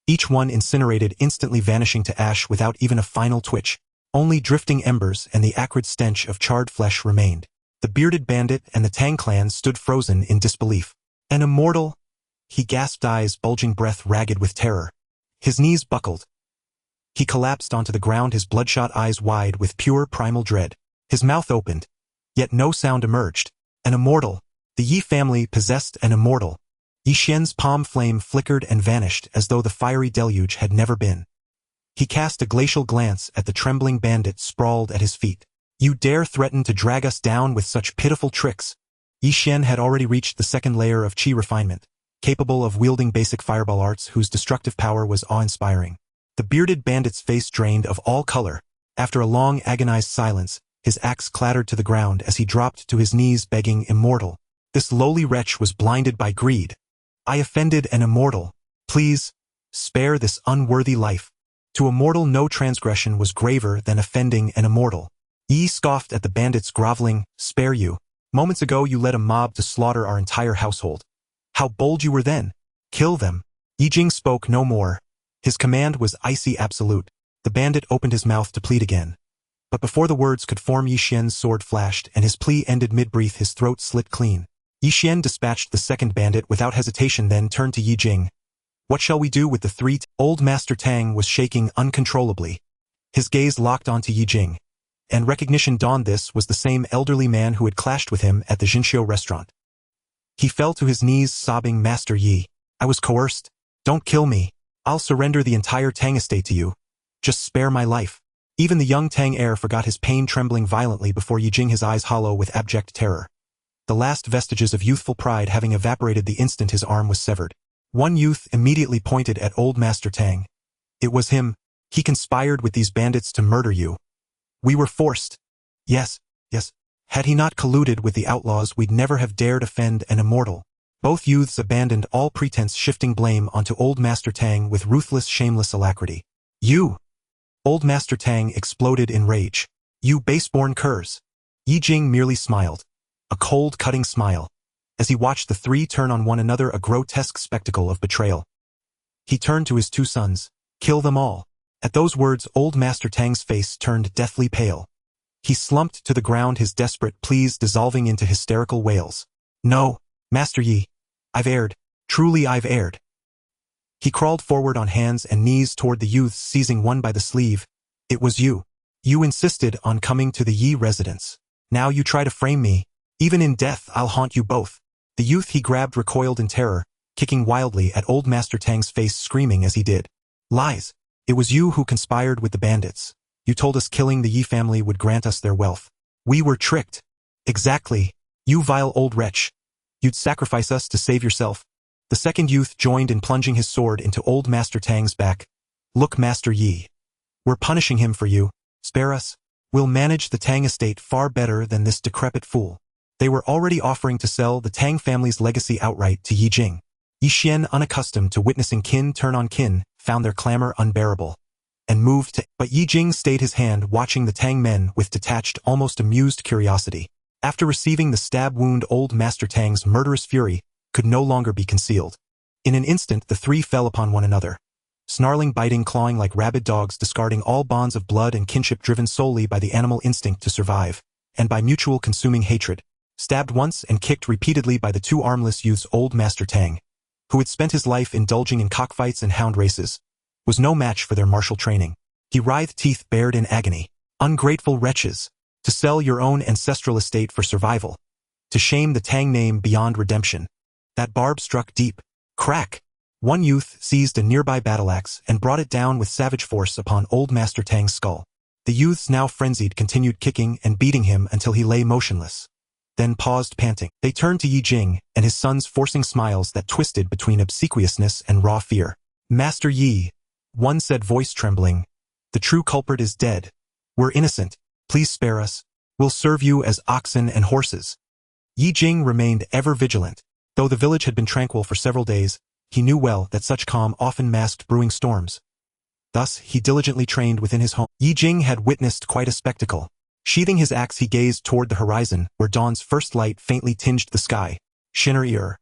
Each one incinerated, instantly vanishing to ash without even a final twitch. Only drifting embers and the acrid stench of charred flesh remained. The bearded bandit and the Tang clan stood frozen in disbelief. "An immortal?" he gasped, eyes bulging, breath ragged with terror. His knees buckled. He collapsed onto the ground, his bloodshot eyes wide with pure primal dread. His mouth opened, yet no sound emerged. An immortal. The Yi family possessed an immortal. Yi Xian's palm flame flickered and vanished as though the fiery deluge had never been. He cast a glacial glance at the trembling bandit sprawled at his feet. "You dare threaten to drag us down with such pitiful tricks?" Yi Xian had already reached the second layer of qi refinement, capable of wielding basic fireball arts whose destructive power was awe-inspiring. The bearded bandit's face drained of all color. After a long, agonized silence, his axe clattered to the ground as he dropped to his knees, begging, "Immortal, This lowly wretch was blinded by greed. I offended an immortal. Please, spare this unworthy life. To a mortal no transgression was graver than offending an immortal. Ye scoffed at the bandits groveling, spare you. Moments ago you led a mob to slaughter our entire household. How bold you were then. Kill them. Ye Jing spoke no more. His command was icy absolute. The bandit opened his mouth to plead again. But before the words could form, Yi Xian's sword flashed, and his plea ended mid-breath, his throat slit clean. Yi Xian dispatched the second bandit without hesitation, then turned to Ye Jing. What shall we do with the three? Old Master Tang was shaking uncontrollably. His gaze locked onto Ye Jing, and recognition dawned. This was the same elderly man who had clashed with him at the Jinxiu restaurant. He fell to his knees, sobbing, Master Yi, I was coerced. Don't kill me. I'll surrender the entire Tang estate to you. Just spare my life. Even the young Tang heir forgot his pain, trembling violently before Ye Jing, his eyes hollow with abject terror. The last vestiges of youthful pride having evaporated the instant his arm was severed. One youth immediately pointed at old Master Tang. It was him. He conspired with these bandits to murder you. We were forced. Yes. Had he not colluded with the outlaws, we'd never have dared offend an immortal. Both youths abandoned all pretense, shifting blame onto old Master Tang with ruthless, shameless alacrity. You! Old Master Tang exploded in rage. You base-born curs! Ye Jing merely smiled. A cold, cutting smile, as he watched the three turn on one another, a grotesque spectacle of betrayal. He turned to his two sons. Kill them all. At those words, old Master Tang's face turned deathly pale. He slumped to the ground, his desperate pleas dissolving into hysterical wails. No, Master Yi. I've erred. Truly I've erred. He crawled forward on hands and knees toward the youths, seizing one by the sleeve. It was you. You insisted on coming to the Yi residence. Now you try to frame me. Even in death I'll haunt you both. The youth he grabbed recoiled in terror, kicking wildly at old Master Tang's face, screaming as he did. Lies. It was you who conspired with the bandits. You told us killing the Yi family would grant us their wealth. We were tricked. Exactly. You vile old wretch. You'd sacrifice us to save yourself. The second youth joined in, plunging his sword into old Master Tang's back. Look, Master Yi. We're punishing him for you. Spare us. We'll manage the Tang estate far better than this decrepit fool. They were already offering to sell the Tang family's legacy outright to Ye Jing. Yi Xian, unaccustomed to witnessing kin turn on kin, found their clamor unbearable, and moved to. But Ye Jing stayed his hand, watching the Tang men with detached, almost amused curiosity. After receiving the stab wound, old Master Tang's murderous fury could no longer be concealed. In an instant the three fell upon one another, snarling, biting, clawing like rabid dogs, discarding all bonds of blood and kinship, driven solely by the animal instinct to survive, and by mutual consuming hatred. Stabbed once and kicked repeatedly by the two armless youths, old Master Tang, who had spent his life indulging in cockfights and hound races, was no match for their martial training. He writhed, teeth bared in agony. Ungrateful wretches! To sell your own ancestral estate for survival. To shame the Tang name beyond redemption. That barb struck deep. Crack! One youth seized a nearby battle-axe and brought it down with savage force upon old Master Tang's skull. The youths, now frenzied, continued kicking and beating him until he lay motionless, then paused, panting. They turned to Ye Jing and his sons, forcing smiles that twisted between obsequiousness and raw fear. Master Yi, one said, voice trembling, the true culprit is dead. We're innocent. Please spare us. We'll serve you as oxen and horses. Ye Jing remained ever vigilant. Though the village had been tranquil for several days, he knew well that such calm often masked brewing storms. Thus, he diligently trained within his home. Ye Jing had witnessed quite a spectacle. Sheathing his axe, he gazed toward the horizon, where dawn's first light faintly tinged the sky. Shinner,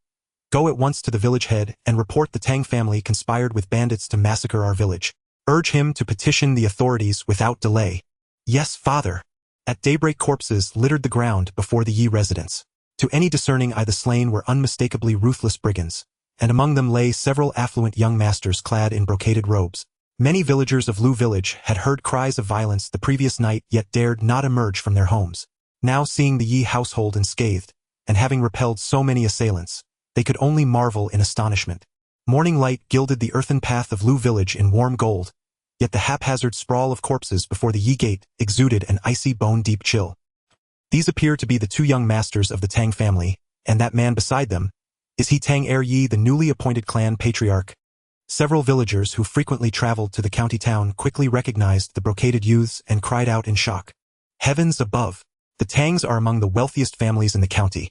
go at once to the village head and report the Tang family conspired with bandits to massacre our village. Urge him to petition the authorities without delay. Yes, father. At daybreak corpses littered the ground before the Yi residence. To any discerning eye the slain were unmistakably ruthless brigands, and among them lay several affluent young masters clad in brocaded robes. Many villagers of Lu village had heard cries of violence the previous night, yet dared not emerge from their homes. Now, seeing the Yi household unscathed, and having repelled so many assailants, they could only marvel in astonishment. Morning light gilded the earthen path of Lu village in warm gold, yet the haphazard sprawl of corpses before the Yi gate exuded an icy, bone-deep chill. These appear to be the two young masters of the Tang family, and that man beside them, is he Tang heir Yi, the newly appointed clan patriarch? Several villagers who frequently traveled to the county town quickly recognized the brocaded youths and cried out in shock. Heavens above! The Tangs are among the wealthiest families in the county.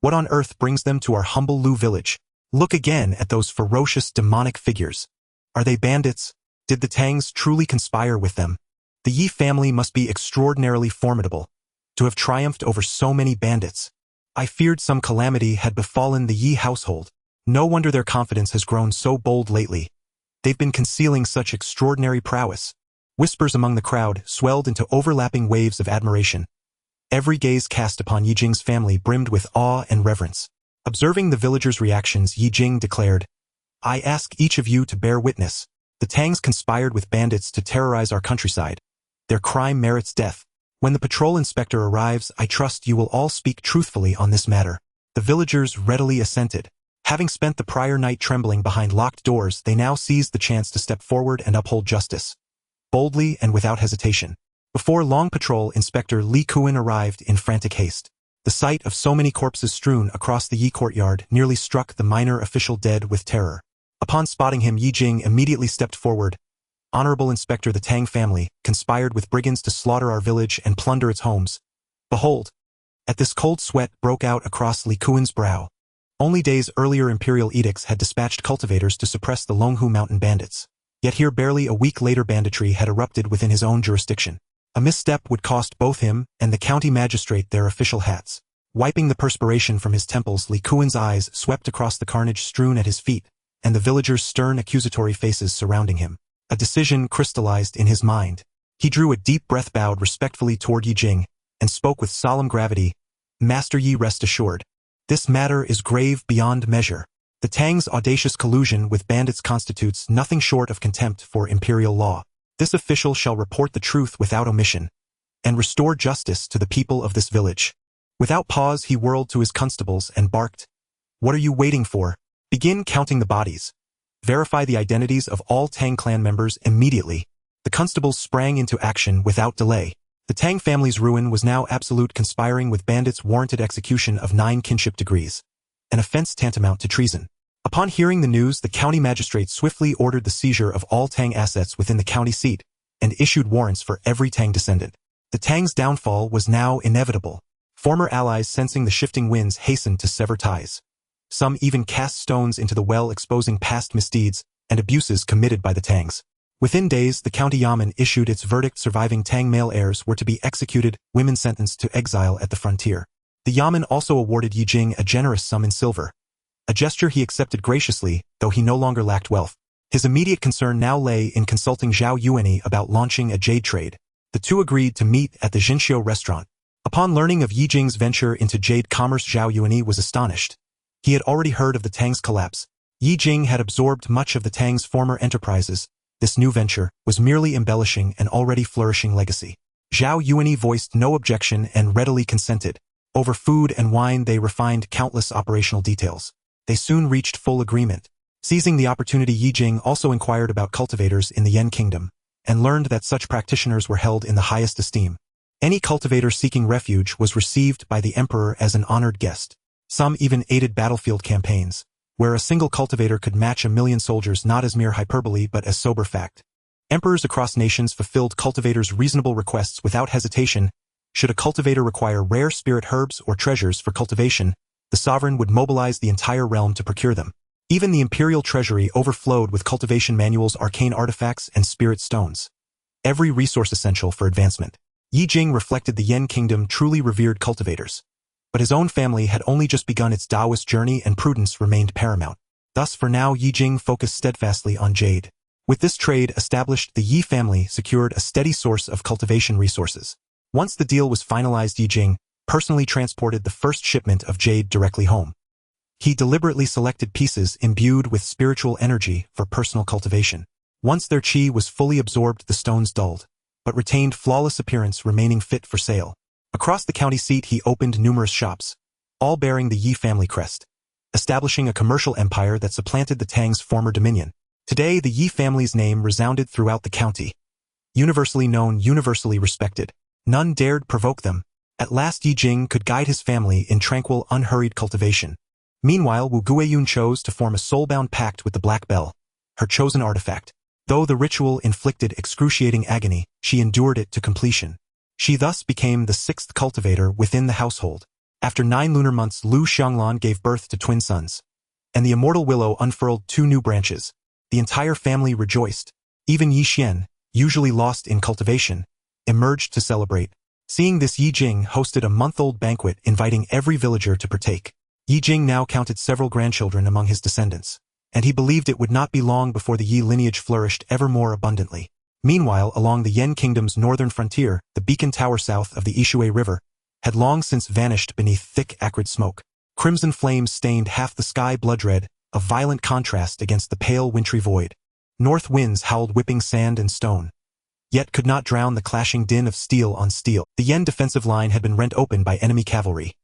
What on earth brings them to our humble Lu village? Look again at those ferocious demonic figures. Are they bandits? Did the Tangs truly conspire with them? The Ye family must be extraordinarily formidable, to have triumphed over so many bandits. I feared some calamity had befallen the Ye household. No wonder their confidence has grown so bold lately. They've been concealing such extraordinary prowess. Whispers among the crowd swelled into overlapping waves of admiration. Every gaze cast upon Ye Jing's family brimmed with awe and reverence. Observing the villagers' reactions, Ye Jing declared, "I ask each of you to bear witness. The Tangs conspired with bandits to terrorize our countryside. Their crime merits death. When the patrol inspector arrives, I trust you will all speak truthfully on this matter." The villagers readily assented. Having spent the prior night trembling behind locked doors, they now seized the chance to step forward and uphold justice. Boldly and without hesitation. Before long, Patrol Inspector Li Kuan arrived in frantic haste. The sight of so many corpses strewn across the Yi courtyard nearly struck the minor official dead with terror. Upon spotting him, Ye Jing immediately stepped forward. "Honorable Inspector, the Tang family conspired with brigands to slaughter our village and plunder its homes. Behold." At this, cold sweat broke out across Li Kuan's brow. Only days earlier, imperial edicts had dispatched cultivators to suppress the Longhu mountain bandits. Yet here, barely a week later, banditry had erupted within his own jurisdiction. A misstep would cost both him and the county magistrate their official hats. Wiping the perspiration from his temples, Li Kuan's eyes swept across the carnage strewn at his feet, and the villagers' stern accusatory faces surrounding him. A decision crystallized in his mind. He drew a deep breath, bowed respectfully toward Ye Jing, and spoke with solemn gravity. "Master Yi, rest assured. This matter is grave beyond measure. The Tang's audacious collusion with bandits constitutes nothing short of contempt for imperial law. This official shall report the truth without omission, and restore justice to the people of this village." Without pause, he whirled to his constables and barked, "What are you waiting for? Begin counting the bodies. Verify the identities of all Tang clan members immediately." The constables sprang into action without delay. The Tang family's ruin was now absolute. Conspiring with bandits warranted execution of 9 kinship degrees, an offense tantamount to treason. Upon hearing the news, the county magistrate swiftly ordered the seizure of all Tang assets within the county seat, and issued warrants for every Tang descendant. The Tang's downfall was now inevitable. Former allies, sensing the shifting winds, hastened to sever ties. Some even cast stones into the well, exposing past misdeeds and abuses committed by the Tangs. Within days, the county yamen issued its verdict. Surviving Tang male heirs were to be executed, women sentenced to exile at the frontier. The yamen also awarded Ye Jing a generous sum in silver, a gesture he accepted graciously, though he no longer lacked wealth. His immediate concern now lay in consulting Zhao Yuanyi about launching a jade trade. The two agreed to meet at the Jinxiu restaurant. Upon learning of Ye Jing's venture into jade commerce, Zhao Yuanyi was astonished. He had already heard of the Tang's collapse. Ye Jing had absorbed much of the Tang's former enterprises. This new venture was merely embellishing an already flourishing legacy. Zhao Yuanyi voiced no objection and readily consented. Over food and wine, they refined countless operational details. They soon reached full agreement. Seizing the opportunity, Ye Jing also inquired about cultivators in the Yan kingdom, and learned that such practitioners were held in the highest esteem. Any cultivator seeking refuge was received by the emperor as an honored guest. Some even aided battlefield campaigns, where a single cultivator could match 1,000,000 soldiers, not as mere hyperbole but as sober fact. Emperors across nations fulfilled cultivators' reasonable requests without hesitation. Should a cultivator require rare spirit herbs or treasures for cultivation, the sovereign would mobilize the entire realm to procure them. Even the imperial treasury overflowed with cultivation manuals, arcane artifacts, and spirit stones. Every resource essential for advancement. Ye Jing reflected the Yan kingdom truly revered cultivators. But his own family had only just begun its Taoist journey, and prudence remained paramount. Thus, for now, Ye Jing focused steadfastly on jade. With this trade established, the Yi family secured a steady source of cultivation resources. Once the deal was finalized, Ye Jing personally transported the first shipment of jade directly home. He deliberately selected pieces imbued with spiritual energy for personal cultivation. Once their qi was fully absorbed, the stones dulled, but retained flawless appearance, remaining fit for sale. Across the county seat, he opened numerous shops, all bearing the Yi family crest, establishing a commercial empire that supplanted the Tang's former dominion. Today, the Yi family's name resounded throughout the county. Universally known, universally respected. None dared provoke them. At last, Ye Jing could guide his family in tranquil, unhurried cultivation. Meanwhile, Wu Guiyun chose to form a soul-bound pact with the Black Bell, her chosen artifact. Though the ritual inflicted excruciating agony, she endured it to completion. She thus became the 6th cultivator within the household. After 9 lunar months, Lu Xianglan gave birth to twin sons, and the immortal willow unfurled 2 new branches. The entire family rejoiced. Even Ye Xian, usually lost in cultivation, emerged to celebrate. Seeing this, Ye Jing hosted a month-old banquet inviting every villager to partake. Ye Jing now counted several grandchildren among his descendants, and he believed it would not be long before the Ye lineage flourished ever more abundantly. Meanwhile, along the Yan kingdom's northern frontier, the beacon tower south of the Ishui River had long since vanished beneath thick, acrid smoke. Crimson flames stained half the sky blood red, a violent contrast against the pale wintry void. North winds howled, whipping sand and stone, yet could not drown the clashing din of steel on steel. The Yan defensive line had been rent open by enemy cavalry.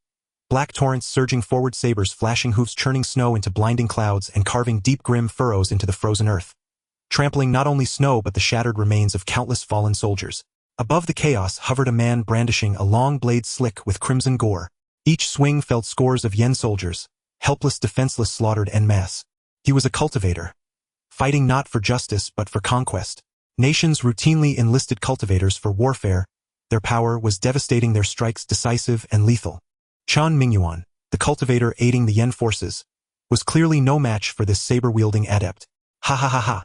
Black torrents surging forward, sabers flashing, hoofs churning snow into blinding clouds and carving deep grim furrows into the frozen earth, trampling not only snow but the shattered remains of countless fallen soldiers. Above the chaos hovered a man brandishing a long blade slick with crimson gore. Each swing felled scores of Yan soldiers, helpless, defenseless, slaughtered en masse. He was a cultivator, fighting not for justice but for conquest. Nations routinely enlisted cultivators for warfare. Their power was devastating, their strikes decisive and lethal. Chen Mingyuan, the cultivator aiding the Yan forces, was clearly no match for this saber-wielding adept. Ha ha ha ha.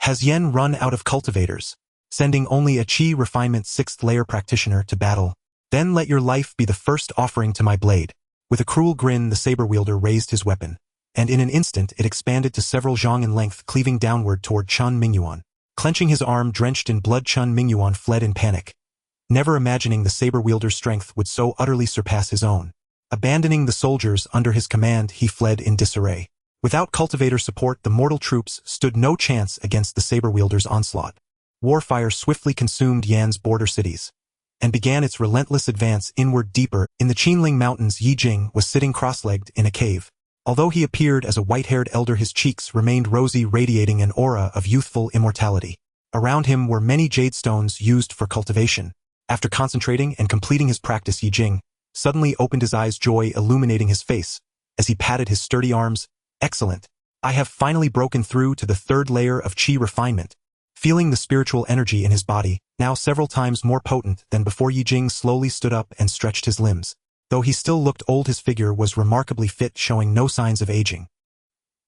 Has Yan run out of cultivators, sending only a Qi refinement 6th layer practitioner to battle? Then let your life be the first offering to my blade. With a cruel grin, the saber-wielder raised his weapon, and in an instant it expanded to several zhang in length, cleaving downward toward Chen Mingyuan. Clenching his arm drenched in blood, Chen Mingyuan fled in panic, never imagining the saber-wielder's strength would so utterly surpass his own. Abandoning the soldiers under his command, he fled in disarray. Without cultivator support, the mortal troops stood no chance against the saber-wielder's onslaught. Warfire swiftly consumed Yan's border cities, and began its relentless advance inward deeper. In the Qinling Mountains, Ye Jing was sitting cross-legged in a cave. Although he appeared as a white-haired elder, his cheeks remained rosy, radiating an aura of youthful immortality. Around him were many jade stones used for cultivation. After concentrating and completing his practice, Ye Jing suddenly opened his eyes, joy illuminating his face, as he patted his sturdy arms. Excellent. I have finally broken through to the 3rd layer of Qi refinement. Feeling the spiritual energy in his body, now several times more potent than before, Ye Jing slowly stood up and stretched his limbs. Though he still looked old, his figure was remarkably fit, showing no signs of aging.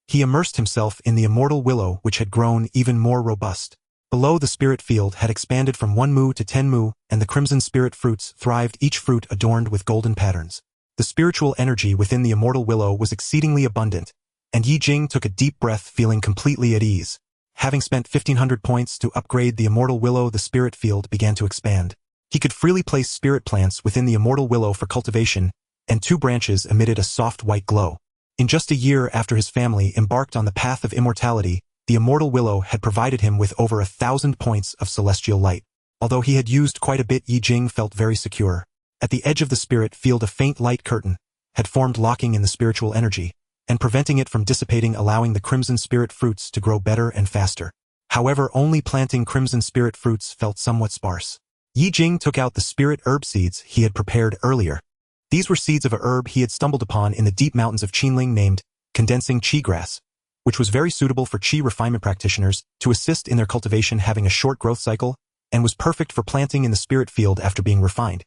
He immersed himself in the immortal willow, which had grown even more robust. Below, the spirit field had expanded from 1 mu to 10 mu, and the crimson spirit fruits thrived, each fruit adorned with golden patterns. The spiritual energy within the immortal willow was exceedingly abundant, and Ye Jing took a deep breath, feeling completely at ease. Having spent 1,500 points to upgrade the immortal willow, the spirit field began to expand. He could freely place spirit plants within the immortal willow for cultivation, and 2 branches emitted a soft white glow. In just a year after his family embarked on the path of immortality, the immortal willow had provided him with over 1,000 points of celestial light. Although he had used quite a bit, Ye Jing felt very secure. At the edge of the spirit field, a faint light curtain had formed, locking in the spiritual energy, and preventing it from dissipating, allowing the crimson spirit fruits to grow better and faster. However, only planting crimson spirit fruits felt somewhat sparse. Ye Jing took out the spirit herb seeds he had prepared earlier. These were seeds of a herb he had stumbled upon in the deep mountains of Qinling named condensing qi grass, which was very suitable for qi refinement practitioners to assist in their cultivation, having a short growth cycle, and was perfect for planting in the spirit field after being refined.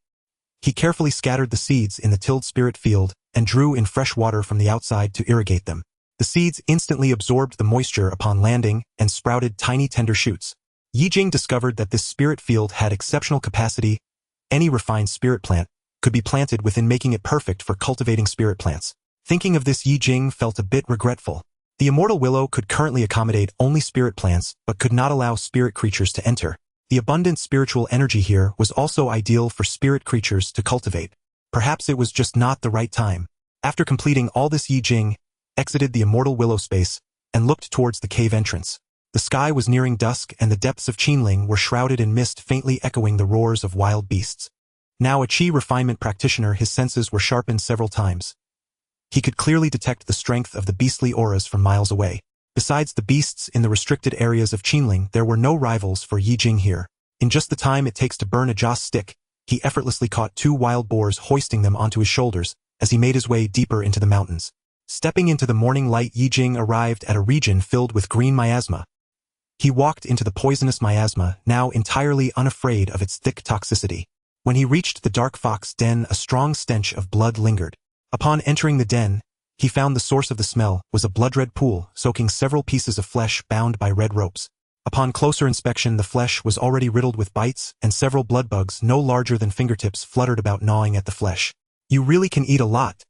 He carefully scattered the seeds in the tilled spirit field and drew in fresh water from the outside to irrigate them. The seeds instantly absorbed the moisture upon landing and sprouted tiny tender shoots. Ye Jing discovered that this spirit field had exceptional capacity. Any refined spirit plant could be planted within, making it perfect for cultivating spirit plants. Thinking of this, Ye Jing felt a bit regretful. The immortal willow could currently accommodate only spirit plants but could not allow spirit creatures to enter. The abundant spiritual energy here was also ideal for spirit creatures to cultivate. Perhaps it was just not the right time. After completing all this, Ye Jing exited the immortal willow space and looked towards the cave entrance. The sky was nearing dusk and the depths of Qinling were shrouded in mist, faintly echoing the roars of wild beasts. Now a qi refinement practitioner, his senses were sharpened several times. He could clearly detect the strength of the beastly auras from miles away. Besides the beasts in the restricted areas of Qinling, there were no rivals for Ye Jing here. In just the time it takes to burn a joss stick, he effortlessly caught 2 wild boars, hoisting them onto his shoulders as he made his way deeper into the mountains. Stepping into the morning light, Ye Jing arrived at a region filled with green miasma. He walked into the poisonous miasma, now entirely unafraid of its thick toxicity. When he reached the dark fox den, a strong stench of blood lingered. Upon entering the den, he found the source of the smell was a blood-red pool soaking several pieces of flesh bound by red ropes. Upon closer inspection, the flesh was already riddled with bites, and several blood bugs no larger than fingertips fluttered about gnawing at the flesh. "You really can eat a lot,"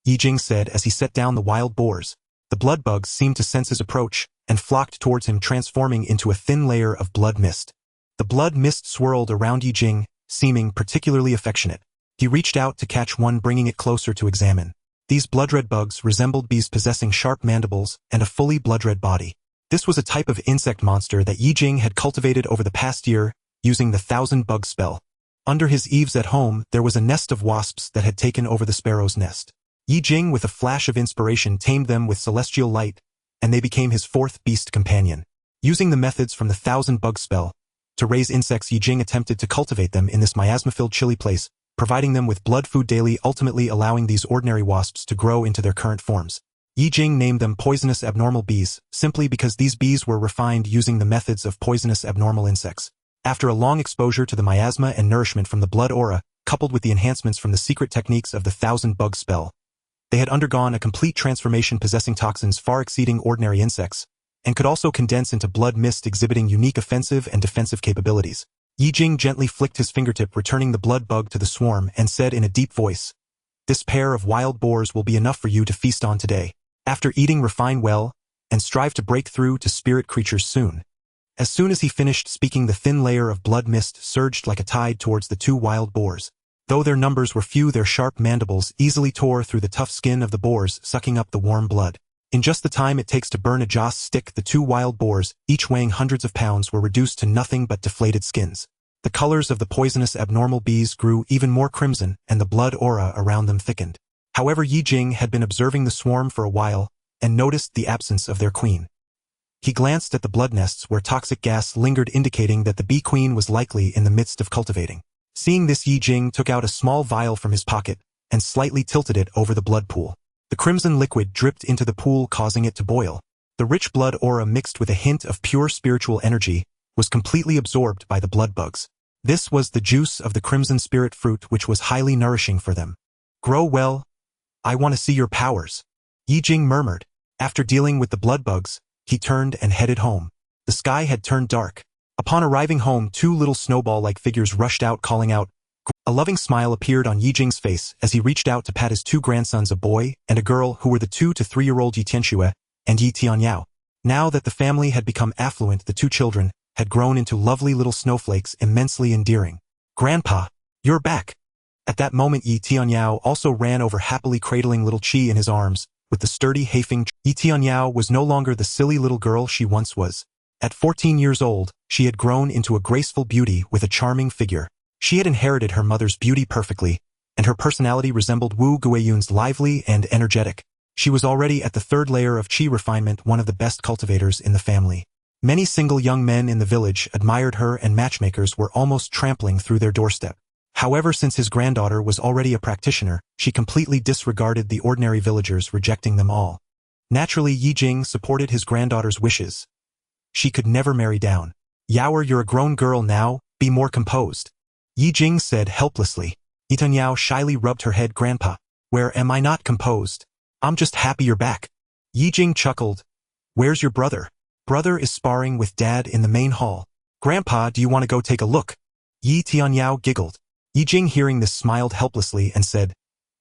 Ye Jing said as he set down the wild boars. The blood bugs seemed to sense his approach and flocked towards him, transforming into a thin layer of blood mist. The blood mist swirled around Ye Jing, seeming particularly affectionate. He reached out to catch one, bringing it closer to examine. These blood-red bugs resembled bees possessing sharp mandibles and a fully blood-red body. This was a type of insect monster that Ye Jing had cultivated over the past year using the 1,000-bug spell. Under his eaves at home, there was a nest of wasps that had taken over the sparrow's nest. Ye Jing, with a flash of inspiration, tamed them with celestial light, and they became his fourth beast companion. Using the methods from the 1,000-bug spell to raise insects, Ye Jing attempted to cultivate them in this miasma-filled chilly place, providing them with blood food daily, ultimately allowing these ordinary wasps to grow into their current forms. Ye Jing named them poisonous abnormal bees, simply because these bees were refined using the methods of poisonous abnormal insects. After a long exposure to the miasma and nourishment from the blood aura, coupled with the enhancements from the secret techniques of the 1,000-bug spell, they had undergone a complete transformation, possessing toxins far exceeding ordinary insects, and could also condense into blood mist, exhibiting unique offensive and defensive capabilities. Ye Jing gently flicked his fingertip, returning the blood bug to the swarm, and said in a deep voice, "This pair of wild boars will be enough for you to feast on today. After eating, refine well, and strive to break through to spirit creatures soon." As soon as he finished speaking, the thin layer of blood mist surged like a tide towards the two wild boars. Though their numbers were few, their sharp mandibles easily tore through the tough skin of the boars, sucking up the warm blood. In just the time it takes to burn a joss stick, the two wild boars, each weighing hundreds of pounds, were reduced to nothing but deflated skins. The colors of the poisonous abnormal bees grew even more crimson, and the blood aura around them thickened. However, Ye Jing had been observing the swarm for a while, and noticed the absence of their queen. He glanced at the blood nests where toxic gas lingered, indicating that the bee queen was likely in the midst of cultivating. Seeing this, Ye Jing took out a small vial from his pocket and slightly tilted it over the blood pool. The crimson liquid dripped into the pool, causing it to boil. The rich blood aura, mixed with a hint of pure spiritual energy, was completely absorbed by the blood bugs. This was the juice of the crimson spirit fruit, which was highly nourishing for them. "Grow well. I want to see your powers," Ye Jing murmured. After dealing with the blood bugs, he turned and headed home. The sky had turned dark. Upon arriving home, two little snowball-like figures rushed out, calling out. A loving smile appeared on Ye Jing's face as he reached out to pat his two grandsons, a boy and a girl, who were the 2 to 3-year-old Ye Tianxue and Ye Tianyao. Now that the family had become affluent, the two children had grown into lovely little snowflakes, immensely endearing. "Grandpa, you're back." At that moment, Ye Tianyao also ran over, happily cradling little Chi in his arms with the sturdy Haifeng. Ye Tianyao was no longer the silly little girl she once was. At 14 years old, she had grown into a graceful beauty with a charming figure. She had inherited her mother's beauty perfectly, and her personality resembled Wu Guiyun's, lively and energetic. She was already at the 3rd layer of Qi refinement, one of the best cultivators in the family. Many single young men in the village admired her, and matchmakers were almost trampling through their doorstep. However, since his granddaughter was already a practitioner, she completely disregarded the ordinary villagers, rejecting them all. Naturally, Ye Jing supported his granddaughter's wishes. She could never marry down. "Yaoer, you're a grown girl now, be more composed," Ye Jing said helplessly. Ye Tianyao shyly rubbed her head. "Grandpa, where am I not composed? I'm just happy you're back." Ye Jing chuckled. "Where's your brother?" "Brother is sparring with Dad in the main hall." "Grandpa, do you want to go take a look?" Ye Tianyao giggled. Ye Jing, hearing this, smiled helplessly and said,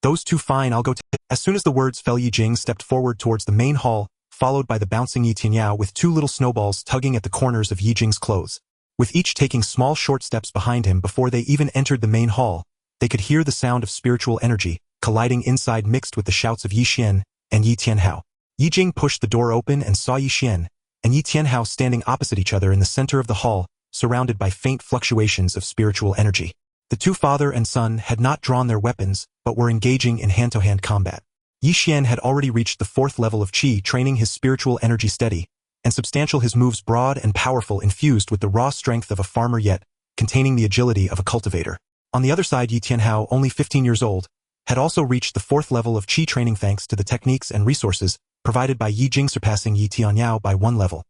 "Those two, fine, I'll go take." As soon as the words fell, Ye Jing stepped forward towards the main hall, followed by the bouncing Ye Tianyao, with two little snowballs tugging at the corners of Ye Jing's clothes. With each taking small short steps behind him before they even entered the main hall, they could hear the sound of spiritual energy colliding inside, mixed with the shouts of Ye Xian and Ye Tianhao. Ye Jing pushed the door open and saw Ye Xian and Ye Tianhao standing opposite each other in the center of the hall, surrounded by faint fluctuations of spiritual energy. The two father and son had not drawn their weapons, but were engaging in hand-to-hand combat. Ye Xian had already reached the 4th level of Qi, training his spiritual energy steady and substantial, his moves broad and powerful, infused with the raw strength of a farmer yet containing the agility of a cultivator. On the other side, Ye Tianhao, only 15 years old, had also reached the 4th level of Qi training thanks to the techniques and resources provided by Ye Jing, surpassing Ye Tianyao by 1 level.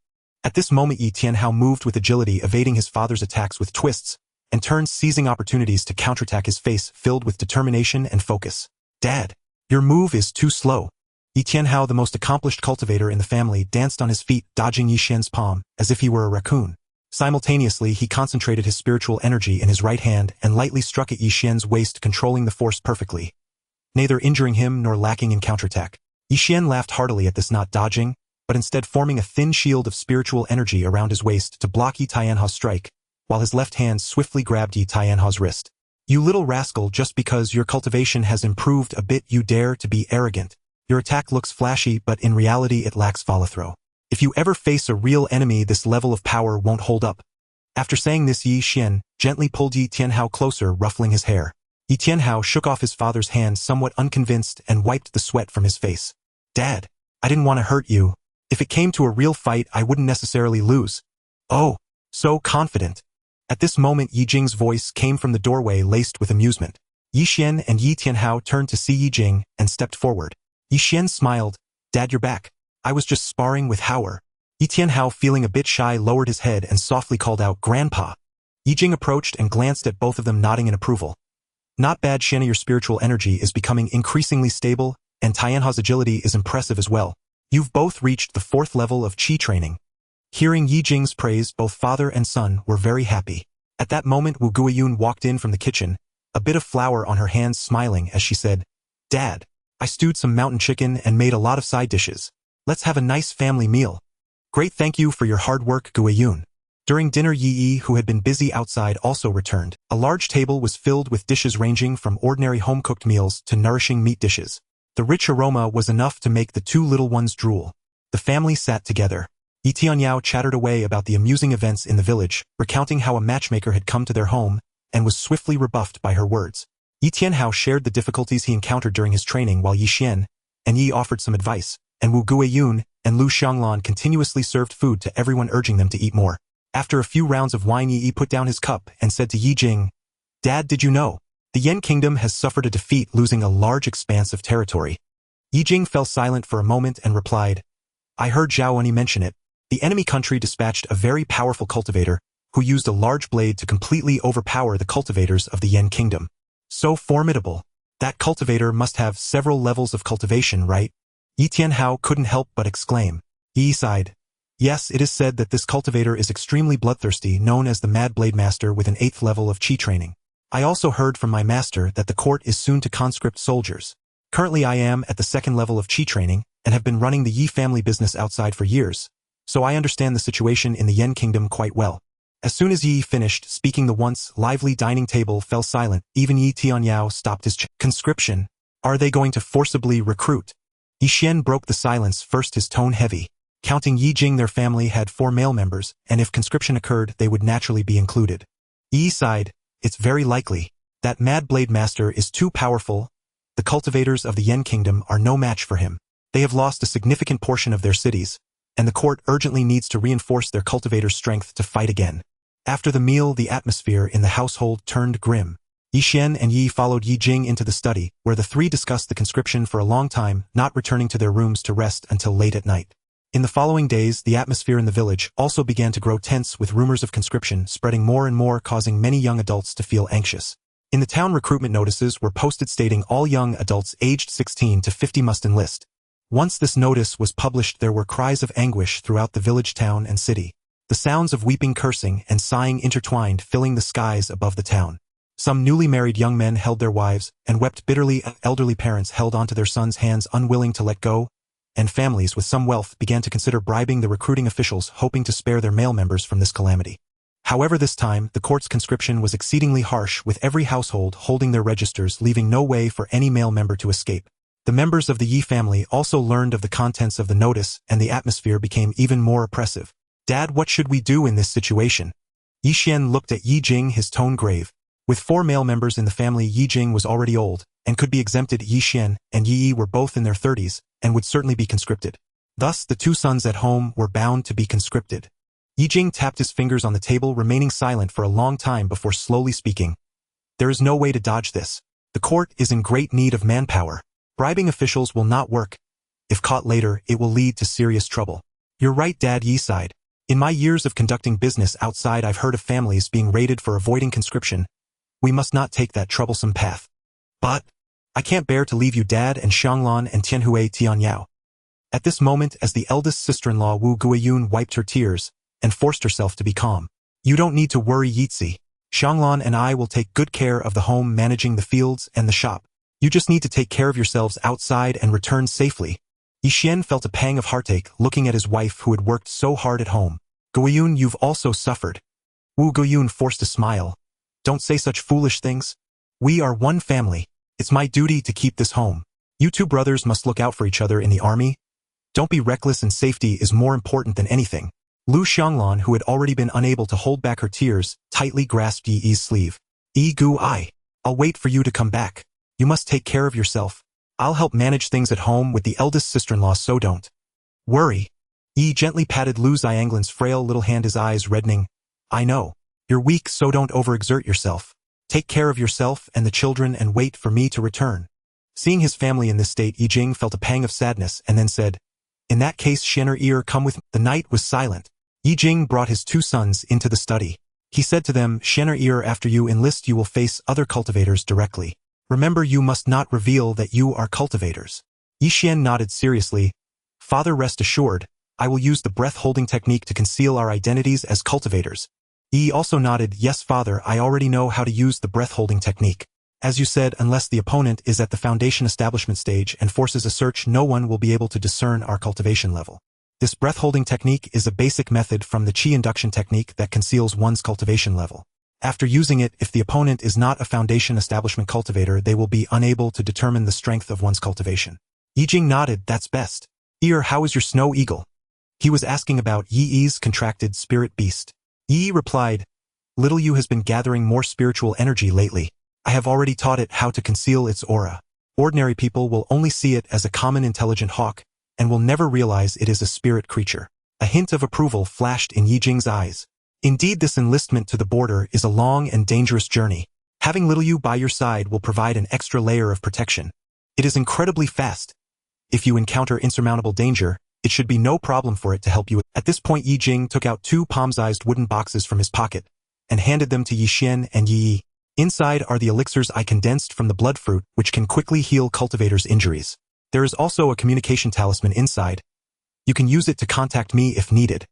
At this moment, Ye Tianhao moved with agility, evading his father's attacks with twists and turned, seizing opportunities to counterattack, his face filled with determination and focus. Dad, your move is too slow. Ye Tianhao, the most accomplished cultivator in the family, danced on his feet, dodging Yi Xian's palm, as if he were a raccoon. Simultaneously, he concentrated his spiritual energy in his right hand and lightly struck at Yi Xian's waist, controlling the force perfectly, neither injuring him nor lacking in counterattack. Yi Xian laughed heartily at this, not dodging, but instead forming a thin shield of spiritual energy around his waist to block Yi Tianhao's strike, while his left hand swiftly grabbed Yi Tianhao's wrist. You little rascal, just because your cultivation has improved a bit you dare to be arrogant. Your attack looks flashy, but in reality it lacks follow-through. If you ever face a real enemy, this level of power won't hold up. After saying this, Yi Xian gently pulled Yi Tianhao closer, ruffling his hair. Yi Tianhao shook off his father's hand, somewhat unconvinced, and wiped the sweat from his face. Dad, I didn't want to hurt you. If it came to a real fight, I wouldn't necessarily lose. Oh, so confident. At this moment, Ye Jing's voice came from the doorway, laced with amusement. Yi Xian and Yi Tianhao turned to see Ye Jing and stepped forward. Yi Xian smiled. Dad, you're back. I was just sparring with Howard. Yi Tianhao, feeling a bit shy, lowered his head and softly called out, Grandpa. Ye Jing approached and glanced at both of them, nodding in approval. Not bad, Xian. Your spiritual energy is becoming increasingly stable, and Tianhao's agility is impressive as well. You've both reached the 4th level of Qi training. Hearing Ye Jing's praise, both father and son were very happy. At that moment, Wu Guiyun walked in from the kitchen, a bit of flour on her hands, smiling as she said, Dad, I stewed some mountain chicken and made a lot of side dishes. Let's have a nice family meal. Great, thank you for your hard work, Guiyun. During dinner, Yi, who had been busy outside, also returned. A large table was filled with dishes ranging from ordinary home-cooked meals to nourishing meat dishes. The rich aroma was enough to make the two little ones drool. The family sat together. Yi Tianyao chattered away about the amusing events in the village, recounting how a matchmaker had come to their home and was swiftly rebuffed by her words. Yi Tianhao shared the difficulties he encountered during his training, while Yi Xian and Yi offered some advice, and Wu Guiyun and Lu Xianglan continuously served food to everyone, urging them to eat more. After a few rounds of wine, Yi put down his cup and said to Ye Jing, Dad, did you know? The Yan kingdom has suffered a defeat, losing a large expanse of territory. Ye Jing fell silent for a moment and replied, I heard Zhao Eni mention it. The enemy country dispatched a very powerful cultivator who used a large blade to completely overpower the cultivators of the Yan kingdom. So formidable. That cultivator must have several levels of cultivation, right? Yi Tianhao couldn't help but exclaim. Yi sighed. Yes, it is said that this cultivator is extremely bloodthirsty, known as the Mad Blade Master, with an 8th level of Qi training. I also heard from my master that the court is soon to conscript soldiers. Currently I am at the 2nd level of Qi training and have been running the Yi family business outside for years, so I understand the situation in the Yan kingdom quite well. As soon as Yi finished speaking, the once lively dining table fell silent. Even Yi Tianyao stopped his conscription. Are they going to forcibly recruit? Yi Xian broke the silence, first his tone heavy. Counting Ye Jing, their family had 4 male members, and if conscription occurred, they would naturally be included. Yi sighed. It's very likely. That Mad Blade Master is too powerful. The cultivators of the Yan kingdom are no match for him. They have lost a significant portion of their cities, and the court urgently needs to reinforce their cultivators' strength to fight again. After the meal, the atmosphere in the household turned grim. Yi Xian and Yi followed Ye Jing into the study, where the three discussed the conscription for a long time, not returning to their rooms to rest until late at night. In the following days, the atmosphere in the village also began to grow tense, with rumors of conscription spreading more and more, causing many young adults to feel anxious. In the town, recruitment notices were posted stating all young adults aged 16 to 50 must enlist. Once this notice was published, there were cries of anguish throughout the village, town, and city. The sounds of weeping, cursing, and sighing intertwined, filling the skies above the town. Some newly married young men held their wives and wept bitterly. Elderly parents held onto their sons' hands, unwilling to let go, and families with some wealth began to consider bribing the recruiting officials, hoping to spare their male members from this calamity. However, this time, the court's conscription was exceedingly harsh, with every household holding their registers, leaving no way for any male member to escape. The members of the Yi family also learned of the contents of the notice, and the atmosphere became even more oppressive. Dad, what should we do in this situation? Yi Xian looked at Ye Jing, his tone grave. With 4 male members in the family, Ye Jing was already old, and could be exempted. Yi Xian and Yi were both in their 30s, and would certainly be conscripted. Thus, the 2 sons at home were bound to be conscripted. Ye Jing tapped his fingers on the table, remaining silent for a long time before slowly speaking. There is no way to dodge this. The court is in great need of manpower. Bribing officials will not work. If caught later, it will lead to serious trouble. You're right, Dad, Yi sighed. In my years of conducting business outside, I've heard of families being raided for avoiding conscription. We must not take that troublesome path. But I can't bear to leave you, Dad, and Xianglan and Tianhui Tianyao. At this moment, as the eldest sister-in-law Wu Guiyun wiped her tears and forced herself to be calm. You don't need to worry, Yitzi. Xianglan and I will take good care of the home, managing the fields and the shop. You just need to take care of yourselves outside and return safely. Yi Xian felt a pang of heartache looking at his wife who had worked so hard at home. Guiyun, you've also suffered. Wu Guiyun forced a smile. Don't say such foolish things. We are one family. It's my duty to keep this home. You two brothers must look out for each other in the army. Don't be reckless, and safety is more important than anything. Lu Xianglan, who had already been unable to hold back her tears, tightly grasped Yi Yi's sleeve. Yi Gu, I'll wait for you to come back. You must take care of yourself. I'll help manage things at home with the eldest sister-in-law, so don't worry. Yi gently patted Lu Xianglan's frail little hand, his eyes reddening. I know. You're weak, so don't overexert yourself. Take care of yourself and the children and wait for me to return. Seeing his family in this state, Ye Jing felt a pang of sadness and then said, In that case, Shen'er, come with me. The night was silent. Ye Jing brought his two sons into the study. He said to them, Shen'er, after you enlist, you will face other cultivators directly. Remember, you must not reveal that you are cultivators. Yi Xian nodded seriously. Father, rest assured, I will use the breath-holding technique to conceal our identities as cultivators. Yi also nodded. Yes, Father, I already know how to use the breath-holding technique. As you said, unless the opponent is at the foundation establishment stage and forces a search, no one will be able to discern our cultivation level. This breath-holding technique is a basic method from the Qi induction technique that conceals one's cultivation level. After using it, if the opponent is not a foundation establishment cultivator, they will be unable to determine the strength of one's cultivation. Ye Jing nodded. That's best. How is your snow eagle? He was asking about Yi Yi's contracted spirit beast. Yi replied, Little Yu has been gathering more spiritual energy lately. I have already taught it how to conceal its aura. Ordinary people will only see it as a common intelligent hawk, and will never realize it is a spirit creature. A hint of approval flashed in Ye Jing's eyes. Indeed, this enlistment to the border is a long and dangerous journey. Having little Yu by your side will provide an extra layer of protection. It is incredibly fast. If you encounter insurmountable danger, it should be no problem for it to help you. At this point, Ye Jing took out two palm-sized wooden boxes from his pocket and handed them to Yi Xian and Yi Yi. Inside are the elixirs I condensed from the blood fruit, which can quickly heal cultivators' injuries. There is also a communication talisman inside. You can use it to contact me if needed.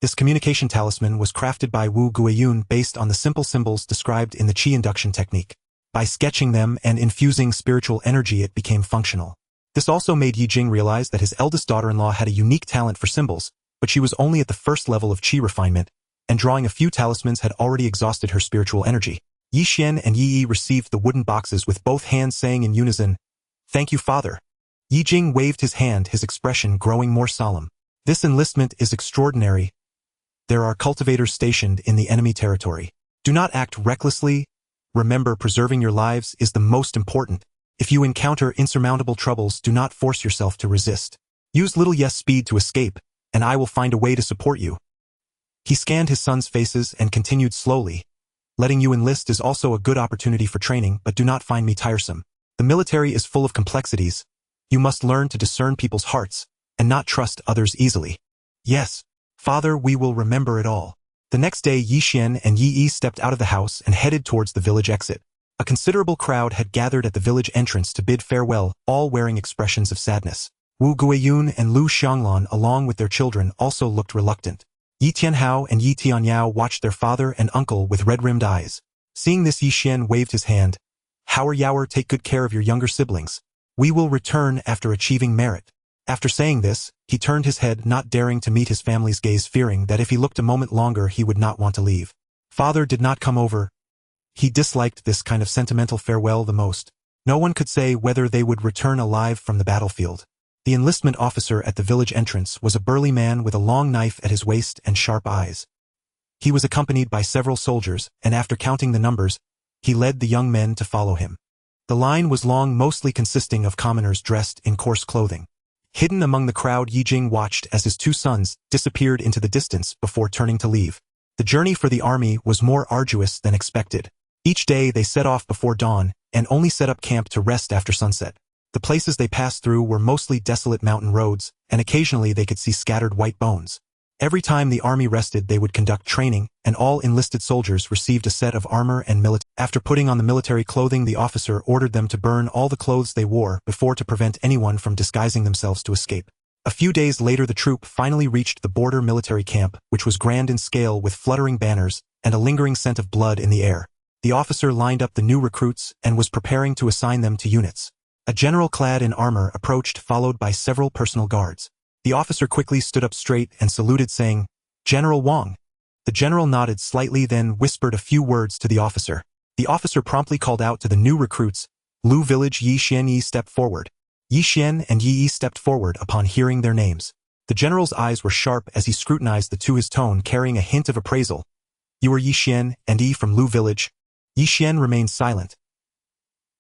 This communication talisman was crafted by Wu Guiyun based on the simple symbols described in the Qi induction technique. By sketching them and infusing spiritual energy, it became functional. This also made Ye Jing realize that his eldest daughter-in-law had a unique talent for symbols, but she was only at the first level of Qi refinement, and drawing a few talismans had already exhausted her spiritual energy. Yi Xian and Yi Yi received the wooden boxes with both hands, saying in unison, Thank you, Father. Ye Jing waved his hand, his expression growing more solemn. This enlistment is extraordinary. There are cultivators stationed in the enemy territory. Do not act recklessly. Remember, preserving your lives is the most important. If you encounter insurmountable troubles, do not force yourself to resist. Use little yes speed to escape, and I will find a way to support you. He scanned his sons' faces and continued slowly. Letting you enlist is also a good opportunity for training, but do not find me tiresome. The military is full of complexities. You must learn to discern people's hearts and not trust others easily. Yes, Father, we will remember it all. The next day, Yi Xian and Yi Yi stepped out of the house and headed towards the village exit. A considerable crowd had gathered at the village entrance to bid farewell, all wearing expressions of sadness. Wu Guiyun and Lu Xianglan, along with their children, also looked reluctant. Yi Tianhao and Yi Tianyao watched their father and uncle with red-rimmed eyes. Seeing this, Yi Xian waved his hand. Howar Yawer, take good care of your younger siblings. We will return after achieving merit. After saying this, he turned his head, not daring to meet his family's gaze, fearing that if he looked a moment longer he would not want to leave. Father did not come over. He disliked this kind of sentimental farewell the most. No one could say whether they would return alive from the battlefield. The enlistment officer at the village entrance was a burly man with a long knife at his waist and sharp eyes. He was accompanied by several soldiers, and after counting the numbers, he led the young men to follow him. The line was long, mostly consisting of commoners dressed in coarse clothing. Hidden among the crowd, Ye Jing watched as his two sons disappeared into the distance before turning to leave. The journey for the army was more arduous than expected. Each day they set off before dawn and only set up camp to rest after sunset. The places they passed through were mostly desolate mountain roads, and occasionally they could see scattered white bones. Every time the army rested, they would conduct training, and all enlisted soldiers received a set of armor and military. After putting on the military clothing, the officer ordered them to burn all the clothes they wore before to prevent anyone from disguising themselves to escape. A few days later, the troop finally reached the border military camp, which was grand in scale with fluttering banners and a lingering scent of blood in the air. The officer lined up the new recruits and was preparing to assign them to units. A general clad in armor approached, followed by several personal guards. The officer quickly stood up straight and saluted, saying, "General Wang." The general nodded slightly, then whispered a few words to the officer. The officer promptly called out to the new recruits, "Lu village Ye Xian, Yi step forward." Ye Xian and Yi stepped forward upon hearing their names. The general's eyes were sharp as he scrutinized the two, his tone carrying a hint of appraisal. "You are Ye Xian and Yi from Lu village?" Ye Xian remained silent.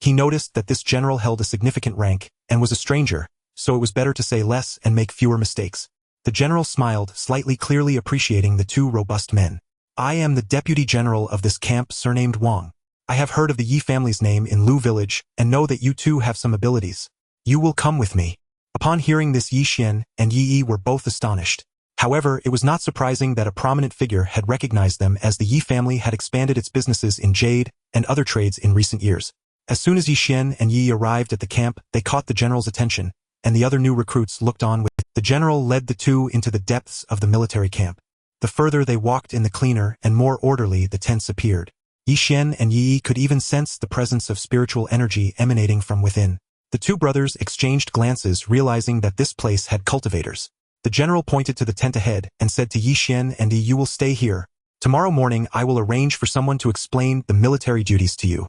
He noticed that this general held a significant rank and was a stranger, so it was better to say less and make fewer mistakes. The general smiled slightly, clearly appreciating the two robust men. "I am the deputy general of this camp, surnamed Wang. I have heard of the Yi family's name in Lu village and know that you two have some abilities. You will come with me." Upon hearing this, Ye Xian and Yi were both astonished. However, it was not surprising that a prominent figure had recognized them, as the Yi family had expanded its businesses in jade and other trades in recent years. As soon as Ye Xian and Yi arrived at the camp, they caught the general's attention, and the other new recruits looked on with. The general led the two into the depths of the military camp. The further they walked in, the cleaner and more orderly the tents appeared. Ye Xian and Yi could even sense the presence of spiritual energy emanating from within. The two brothers exchanged glances, realizing that this place had cultivators. The general pointed to the tent ahead and said to Ye Xian and Yi, "You will stay here. Tomorrow morning I will arrange for someone to explain the military duties to you.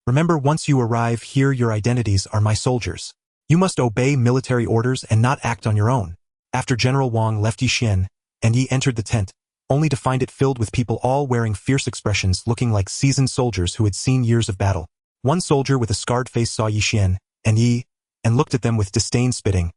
Remember, once you arrive here, your identities are my soldiers. You must obey military orders and not act on your own." After General Wang left, Ye Xian and Yi entered the tent, only to find it filled with people, all wearing fierce expressions, looking like seasoned soldiers who had seen years of battle. One soldier with a scarred face saw Ye Xian and Yi and looked at them with disdain, spitting,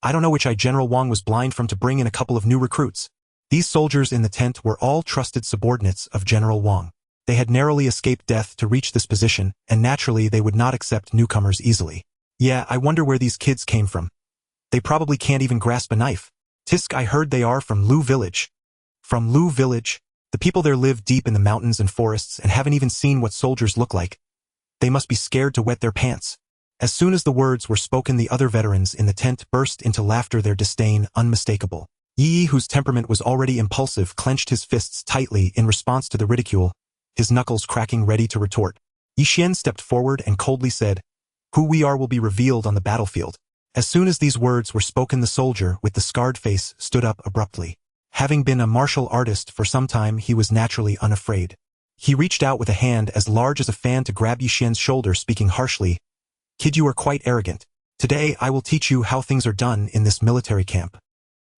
"I don't know which eye General Wang was blind from to bring in a couple of new recruits." These soldiers in the tent were all trusted subordinates of General Wang. They had narrowly escaped death to reach this position, and naturally they would not accept newcomers easily. "Yeah, I wonder where these kids came from. They probably can't even grasp a knife. Tisk, I heard they are from Lu village." "From Lu village? The people there live deep in the mountains and forests and haven't even seen what soldiers look like. They must be scared to wet their pants." As soon as the words were spoken, the other veterans in the tent burst into laughter, their disdain unmistakable. Yi, whose temperament was already impulsive, clenched his fists tightly in response to the ridicule, his knuckles cracking ready to retort. Ye Xian stepped forward and coldly said, "Who we are will be revealed on the battlefield." As soon as these words were spoken, the soldier with the scarred face stood up abruptly. Having been a martial artist for some time, he was naturally unafraid. He reached out with a hand as large as a fan to grab Ye Xian's shoulder, speaking harshly, "Kid, you are quite arrogant. Today I will teach you how things are done in this military camp."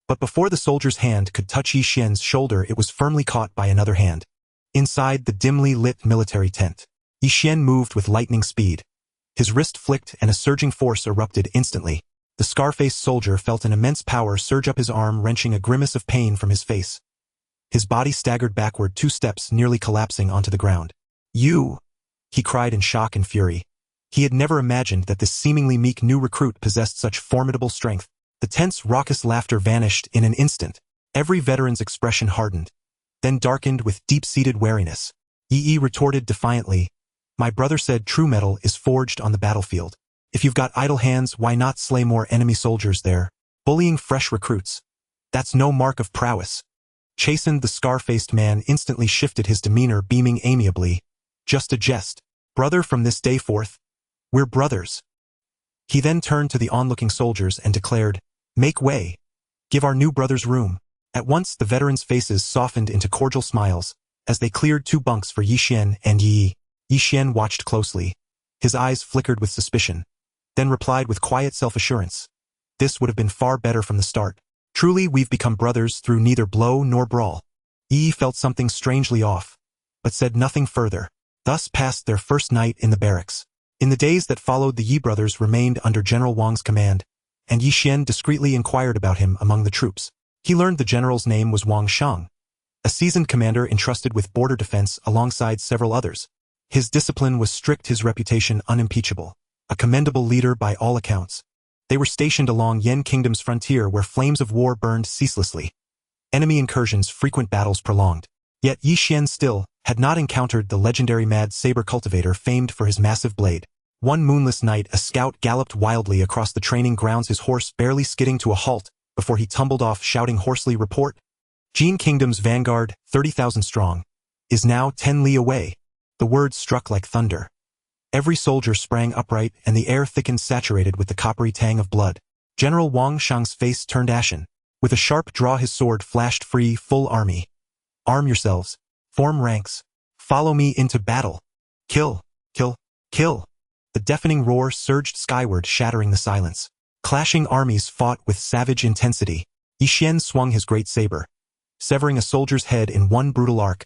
But before the soldier's hand could touch Ye Xian's shoulder, it was firmly caught by another hand. Inside the dimly lit military tent, Ye Xian moved with lightning speed. His wrist flicked and a surging force erupted instantly. The scar-faced soldier felt an immense power surge up his arm, wrenching a grimace of pain from his face. His body staggered backward 2 steps, nearly collapsing onto the ground. "You!" he cried in shock and fury. He had never imagined that this seemingly meek new recruit possessed such formidable strength. The tent's raucous laughter vanished in an instant. Every veteran's expression hardened, then darkened with deep-seated wariness. Yi retorted defiantly, "My brother said true metal is forged on the battlefield. If you've got idle hands, why not slay more enemy soldiers there? Bullying fresh recruits. That's no mark of prowess." Chastened, the scar-faced man instantly shifted his demeanor, beaming amiably. "Just a jest. Brother, from this day forth, we're brothers." He then turned to the onlooking soldiers and declared, "Make way. Give our new brothers room." At once the veterans' faces softened into cordial smiles as they cleared 2 bunks for Ye Xian and Yi. Ye Xian watched closely. His eyes flickered with suspicion, then replied with quiet self-assurance, "This would have been far better from the start. Truly, we've become brothers through neither blow nor brawl." Yi felt something strangely off, but said nothing further. Thus passed their first night in the barracks. In the days that followed, the Yi brothers remained under General Wang's command, and Ye Xian discreetly inquired about him among the troops. He learned the general's name was Wang Shang, a seasoned commander entrusted with border defense alongside several others. His discipline was strict, his reputation unimpeachable, a commendable leader by all accounts. They were stationed along Yan Kingdom's frontier, where flames of war burned ceaselessly. Enemy incursions, frequent battles prolonged. Yet Ye Jing still had not encountered the legendary mad saber cultivator famed for his massive blade. One moonless night, a scout galloped wildly across the training grounds, his horse barely skidding to a halt before he tumbled off, shouting hoarsely, "Report! Jin Kingdom's vanguard, 30,000 strong, is now 10 li away." The words struck like thunder. Every soldier sprang upright, and the air thickened, saturated with the coppery tang of blood. General Wang Shang's face turned ashen. With a sharp draw, his sword flashed free. "Full army. Arm yourselves. Form ranks. Follow me into battle. Kill, kill, kill." The deafening roar surged skyward, shattering the silence. Clashing armies fought with savage intensity. Ye Jing swung his great saber, severing a soldier's head in one brutal arc,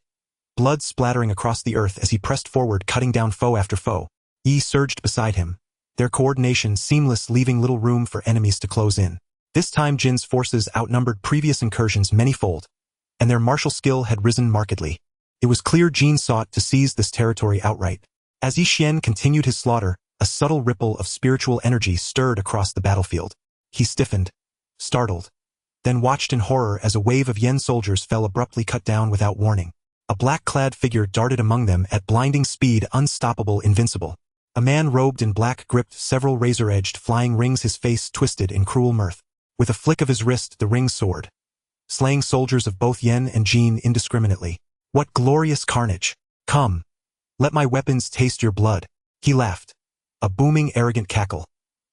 blood splattering across the earth as he pressed forward, cutting down foe after foe. Yi surged beside him, their coordination seamless, leaving little room for enemies to close in. This time Jin's forces outnumbered previous incursions manyfold, and their martial skill had risen markedly. It was clear Jin sought to seize this territory outright. As Ye Jing continued his slaughter, a subtle ripple of spiritual energy stirred across the battlefield. He stiffened, startled, then watched in horror as a wave of Yen soldiers fell, abruptly cut down without warning. A black-clad figure darted among them at blinding speed, unstoppable, invincible. A man robed in black gripped several razor-edged flying rings, his face twisted in cruel mirth. With a flick of his wrist, the rings soared, slaying soldiers of both Yen and Jin indiscriminately. "What glorious carnage! Come, let my weapons taste your blood." He laughed, a booming, arrogant cackle,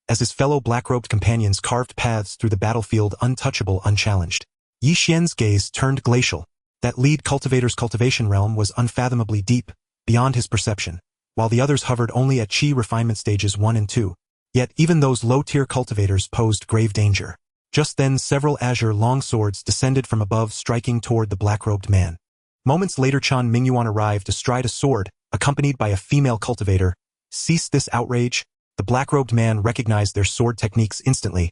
as his fellow black-robed companions carved paths through the battlefield, untouchable, unchallenged. Ye Jing's gaze turned glacial. That lead cultivator's cultivation realm was unfathomably deep, beyond his perception, while the others hovered only at chi refinement stages 1 and 2. Yet even those low-tier cultivators posed grave danger. Just then several azure longswords descended from above, striking toward the black-robed man. Moments later Chan Mingyuan arrived astride a sword, accompanied by a female cultivator. "Cease this outrage." The black-robed man recognized their sword techniques instantly,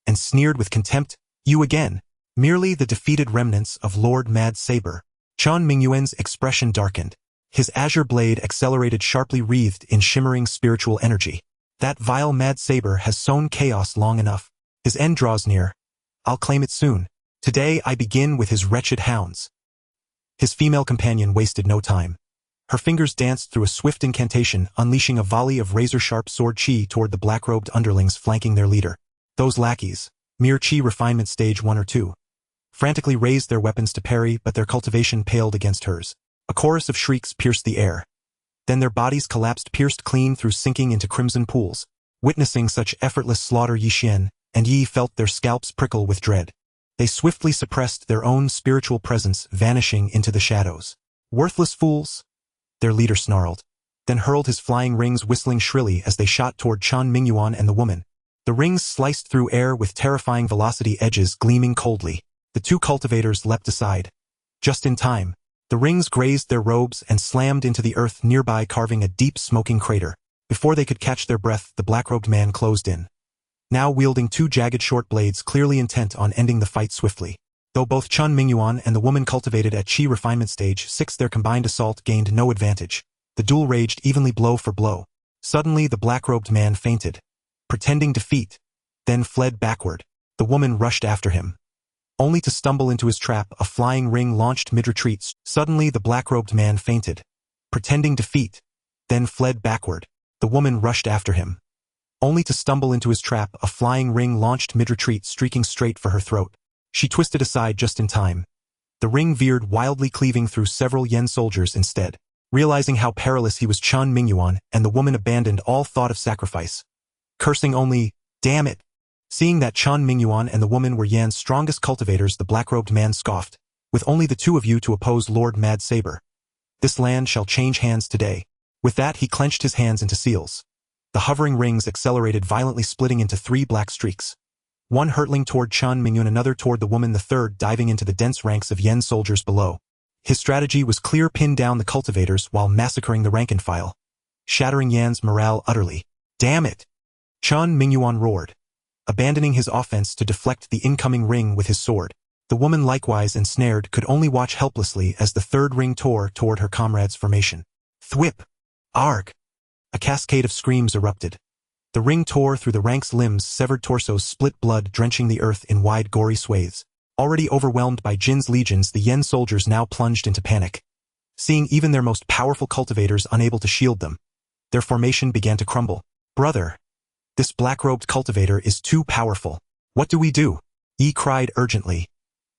and sneered with contempt. "You again? Merely the defeated remnants of Lord Mad Saber." Chan Mingyuan's expression darkened. His azure blade accelerated sharply, wreathed in shimmering spiritual energy. "That vile Mad Saber has sown chaos long enough. His end draws near. I'll claim it soon. Today I begin with his wretched hounds." His female companion wasted no time. Her fingers danced through a swift incantation, unleashing a volley of razor-sharp sword chi toward the black-robed underlings flanking their leader. Those lackeys, mere chi refinement stage 1 or 2, frantically raised their weapons to parry, but their cultivation paled against hers. A chorus of shrieks pierced the air. Then their bodies collapsed, pierced clean through, sinking into crimson pools. Witnessing such effortless slaughter, Ye Jing and Yi felt their scalps prickle with dread. They swiftly suppressed their own spiritual presence, vanishing into the shadows. "Worthless fools!" their leader snarled, then hurled his flying rings, whistling shrilly as they shot toward Chan Mingyuan and the woman. The rings sliced through air with terrifying velocity, edges gleaming coldly. The two cultivators leapt aside. Just in time, the rings grazed their robes and slammed into the earth nearby, carving a deep, smoking crater. Before they could catch their breath, the black-robed man closed in, now wielding two jagged short blades, clearly intent on ending the fight swiftly. Though both Chan Mingyuan and the woman cultivated at chi refinement stage 6, their combined assault gained no advantage. The duel raged evenly, blow for blow. Suddenly the black-robed man fainted, pretending defeat, then fled backward. The woman rushed after him, only to stumble into his trap, a flying ring launched mid-retreat. Suddenly the black-robed man fainted, pretending defeat, then fled backward. The woman rushed after him, only to stumble into his trap, a flying ring launched mid-retreat, streaking straight for her throat. She twisted aside just in time. The ring veered wildly, cleaving through several Yen soldiers instead. Realizing how perilous he was, Chan Mingyuan and the woman abandoned all thought of sacrifice, cursing only, "Damn it!" Seeing that Chan Mingyuan and the woman were Yan's strongest cultivators, the black-robed man scoffed. "With only the two of you to oppose Lord Mad Saber, this land shall change hands today." With that he clenched his hands into seals. The hovering rings accelerated violently, splitting into 3 black streaks. One hurtling toward Chan Mingyuan, another toward the woman, the third diving into the dense ranks of Yen soldiers below. His strategy was clear: pin down the cultivators while massacring the rank-and-file, shattering Yan's morale utterly. "Damn it!" Chan Mingyuan roared, abandoning his offense to deflect the incoming ring with his sword. The woman, likewise ensnared, could only watch helplessly as the third ring tore toward her comrade's formation. "Thwip! Arg!" A cascade of screams erupted. The ring tore through the ranks, limbs, severed torsos, split, blood drenching the earth in wide, gory swathes. Already overwhelmed by Jin's legions, the Yen soldiers now plunged into panic. Seeing even their most powerful cultivators unable to shield them, their formation began to crumble. "Brother, this black-robed cultivator is too powerful. What do we do?" Yi cried urgently.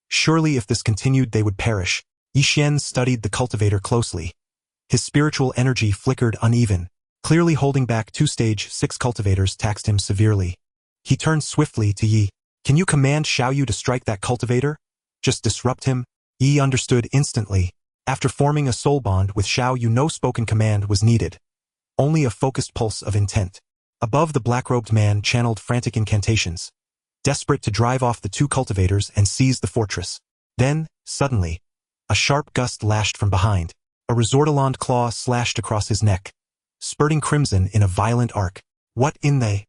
Surely if this continued they would perish. Yi Xian studied the cultivator closely. His spiritual energy flickered uneven, clearly holding back 2 stage 6 cultivators taxed him severely. He turned swiftly to Yi. "Can you command Xiaoyu to strike that cultivator? Just disrupt him?" Yi understood instantly. After forming a soul bond with Xiaoyu, no spoken command was needed. Only a focused pulse of intent. Above, the black-robed man channeled frantic incantations, desperate to drive off the 2 cultivators and seize the fortress. Then, suddenly, a sharp gust lashed from behind. A resortilland claw slashed across his neck, spurting crimson in a violent arc. What in the...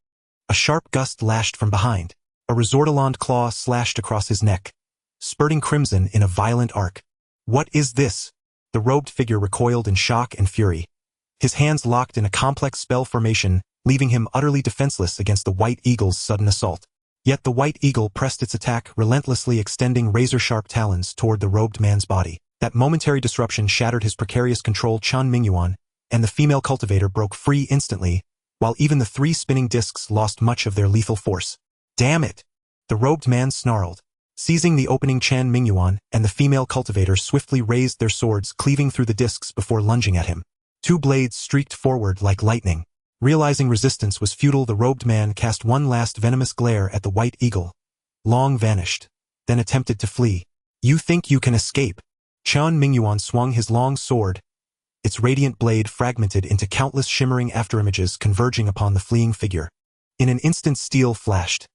A sharp gust lashed from behind. A resortilland claw slashed across his neck, spurting crimson in a violent arc. What is this? The robed figure recoiled in shock and fury. His hands locked in a complex spell formation, leaving him utterly defenseless against the White Eagle's sudden assault. Yet the White Eagle pressed its attack, relentlessly extending razor-sharp talons toward the robed man's body. That momentary disruption shattered his precarious control Chan Mingyuan, and the female cultivator broke free instantly, while even the 3 spinning discs lost much of their lethal force. "Damn it!" The robed man snarled. Seizing the opening, Chan Mingyuan and the female cultivator swiftly raised their swords, cleaving through the discs before lunging at him. 2 blades streaked forward like lightning. Realizing resistance was futile, the robed man cast one last venomous glare at the White Eagle. Long vanished, then attempted to flee. "You think you can escape?" Chan Mingyuan swung his long sword, its radiant blade fragmented into countless shimmering afterimages converging upon the fleeing figure. In an instant, steel flashed.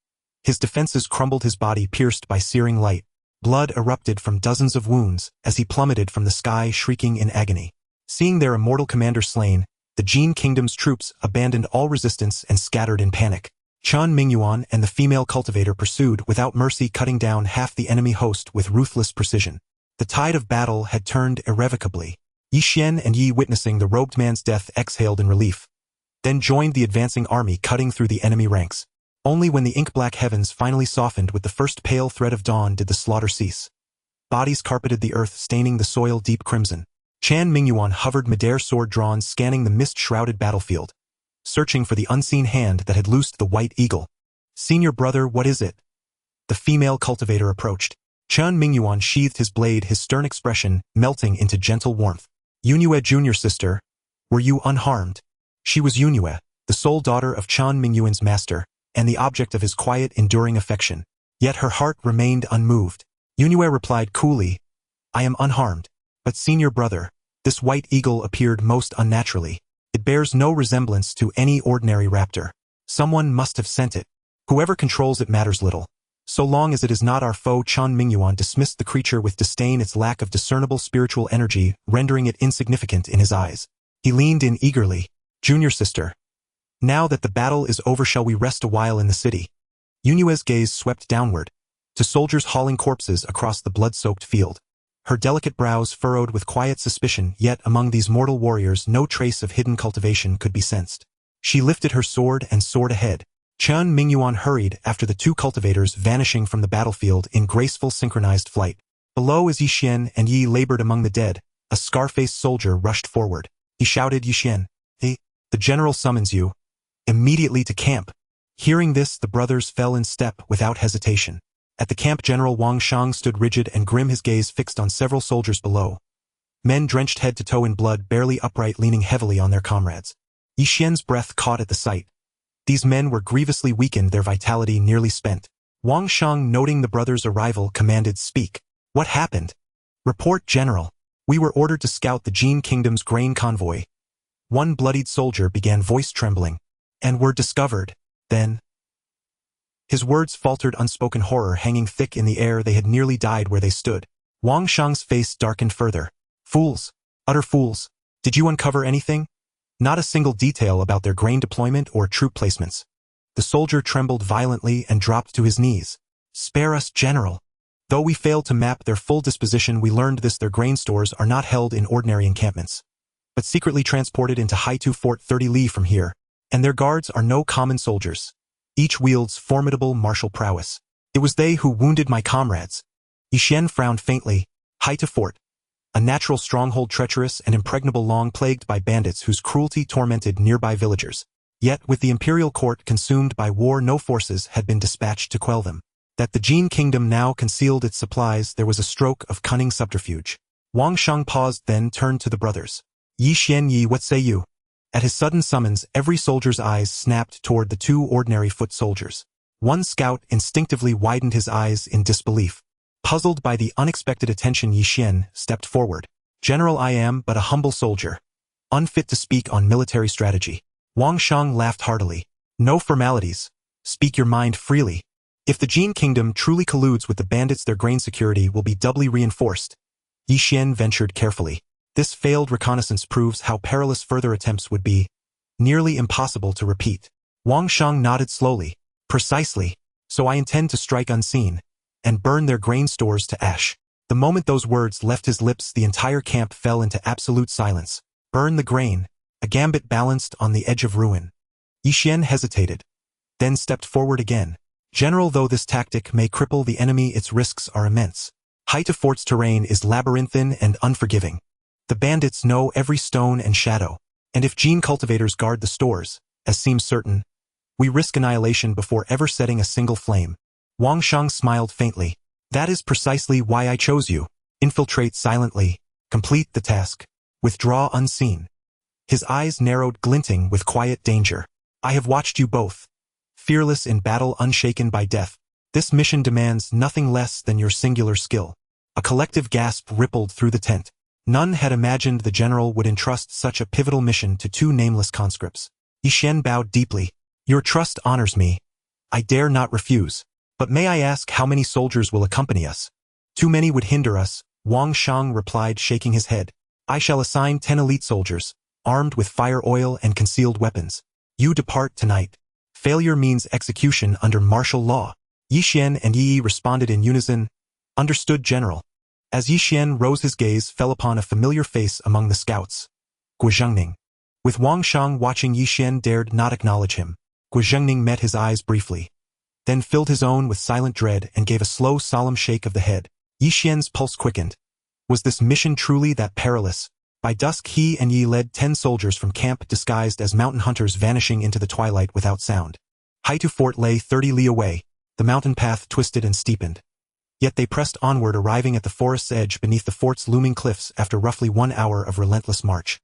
His defenses crumbled, his body pierced by searing light. Blood erupted from dozens of wounds as he plummeted from the sky, shrieking in agony. Seeing their immortal commander slain, the Jin Kingdom's troops abandoned all resistance and scattered in panic. Chan Mingyuan and the female cultivator pursued without mercy, cutting down half the enemy host with ruthless precision. The tide of battle had turned irrevocably. Yi Xian and Yi, witnessing the robed man's death, exhaled in relief, then joined the advancing army, cutting through the enemy ranks. Only when the ink-black heavens finally softened with the first pale thread of dawn did the slaughter cease. Bodies carpeted the earth, staining the soil deep crimson. Chan Mingyuan hovered midair, sword drawn, scanning the mist-shrouded battlefield, searching for the unseen hand that had loosed the White Eagle. "Senior brother, what is it?" The female cultivator approached. Chan Mingyuan sheathed his blade, his stern expression melting into gentle warmth. "Yunue, junior sister, were you unharmed?" She was Yunue, the sole daughter of Chan Mingyuan's master, and the object of his quiet, enduring affection. Yet her heart remained unmoved. Yunue replied coolly, "I am unharmed. But senior brother, this White Eagle appeared most unnaturally. It bears no resemblance to any ordinary raptor. Someone must have sent it. Whoever controls it matters little, so long as it is not our foe." Chan Mingyuan dismissed the creature with disdain, its lack of discernible spiritual energy rendering it insignificant in his eyes. He leaned in eagerly. "Junior sister, now that the battle is over, shall we rest a while in the city?" Yunue's gaze swept downward, to soldiers hauling corpses across the blood-soaked field. Her delicate brows furrowed with quiet suspicion, yet among these mortal warriors no trace of hidden cultivation could be sensed. She lifted her sword and soared ahead. Chan Mingyuan hurried after the 2 cultivators, vanishing from the battlefield in graceful synchronized flight. Below, as Yi Xian and Yi labored among the dead, a scar-faced soldier rushed forward. He shouted, "Yi Xian, the general summons you immediately to camp." Hearing this, the brothers fell in step without hesitation. At the camp, General Wang Shang stood rigid and grim, his gaze fixed on several soldiers below. Men drenched head to toe in blood, barely upright, leaning heavily on their comrades. Yi Xian's breath caught at the sight. These men were grievously weakened, their vitality nearly spent. Wang Shang, noting the brothers' arrival, commanded, "Speak. What happened?" "Report, General. We were ordered to scout the Jin Kingdom's grain convoy." One bloodied soldier began, voice trembling. "And were discovered. Then..." His words faltered, unspoken horror hanging thick in the air. They had nearly died where they stood. Wang Shang's face darkened further. "Fools. Utter fools. Did you uncover anything?" "Not a single detail about their grain deployment or troop placements." The soldier trembled violently and dropped to his knees. "Spare us, General. Though we failed to map their full disposition, we learned this: their grain stores are not held in ordinary encampments, but secretly transported into Haitu Fort 30 li from here. And their guards are no common soldiers. Each wields formidable martial prowess. It was they who wounded my comrades." Ye Xian frowned faintly. Haita Fort. A natural stronghold treacherous and impregnable, long plagued by bandits whose cruelty tormented nearby villagers. Yet, with the imperial court consumed by war, no forces had been dispatched to quell them. That the Jin kingdom now concealed its supplies, there was a stroke of cunning subterfuge. Wang Sheng paused, then turned to the brothers. Ye Xian Yi, what say you? At his sudden summons, every soldier's eyes snapped toward the two ordinary foot soldiers. One scout instinctively widened his eyes in disbelief. Puzzled by the unexpected attention, Ye Xian stepped forward. General, I am but a humble soldier, unfit to speak on military strategy. Wang Sheng laughed heartily. No formalities. Speak your mind freely. If the Jin kingdom truly colludes with the bandits, their grain security will be doubly reinforced. Ye Xian ventured carefully. This failed reconnaissance proves how perilous further attempts would be. Nearly impossible to repeat. Wang Sheng nodded slowly. Precisely. So I intend to strike unseen and burn their grain stores to ash. The moment those words left his lips, the entire camp fell into absolute silence. Burn the grain, a gambit balanced on the edge of ruin. Ye Xian hesitated, then stepped forward again. General, though this tactic may cripple the enemy, its risks are immense. Haita Fort's terrain is labyrinthine and unforgiving. The bandits know every stone and shadow, and if Jin cultivators guard the stores, as seems certain, we risk annihilation before ever setting a single flame. Wang Sheng smiled faintly. That is precisely why I chose you. Infiltrate silently. Complete the task. Withdraw unseen. His eyes narrowed, glinting with quiet danger. I have watched you both. Fearless in battle, unshaken by death. This mission demands nothing less than your singular skill. A collective gasp rippled through the tent. None had imagined the general would entrust such a pivotal mission to two nameless conscripts. Ye Xian bowed deeply. Your trust honors me. I dare not refuse. But may I ask how many soldiers will accompany us? Too many would hinder us, Wang Sheng replied, shaking his head. I shall assign 10 elite soldiers, armed with fire oil and concealed weapons. You depart tonight. Failure means execution under martial law. Ye Xian and Yi responded in unison. Understood, General. As Ye Xian rose, his gaze fell upon a familiar face among the scouts. Guizhengning. With Wang Sheng watching, Ye Xian dared not acknowledge him. Guizhengning met his eyes briefly, then filled his own with silent dread and gave a slow, solemn shake of the head. Ye Xian's pulse quickened. Was this mission truly that perilous? By dusk, he and Yi led 10 soldiers from camp, disguised as mountain hunters, vanishing into the twilight without sound. Haita Fort lay 30 li away. The mountain path twisted and steepened. Yet they pressed onward, arriving at the forest's edge beneath the fort's looming cliffs after roughly 1 hour of relentless march.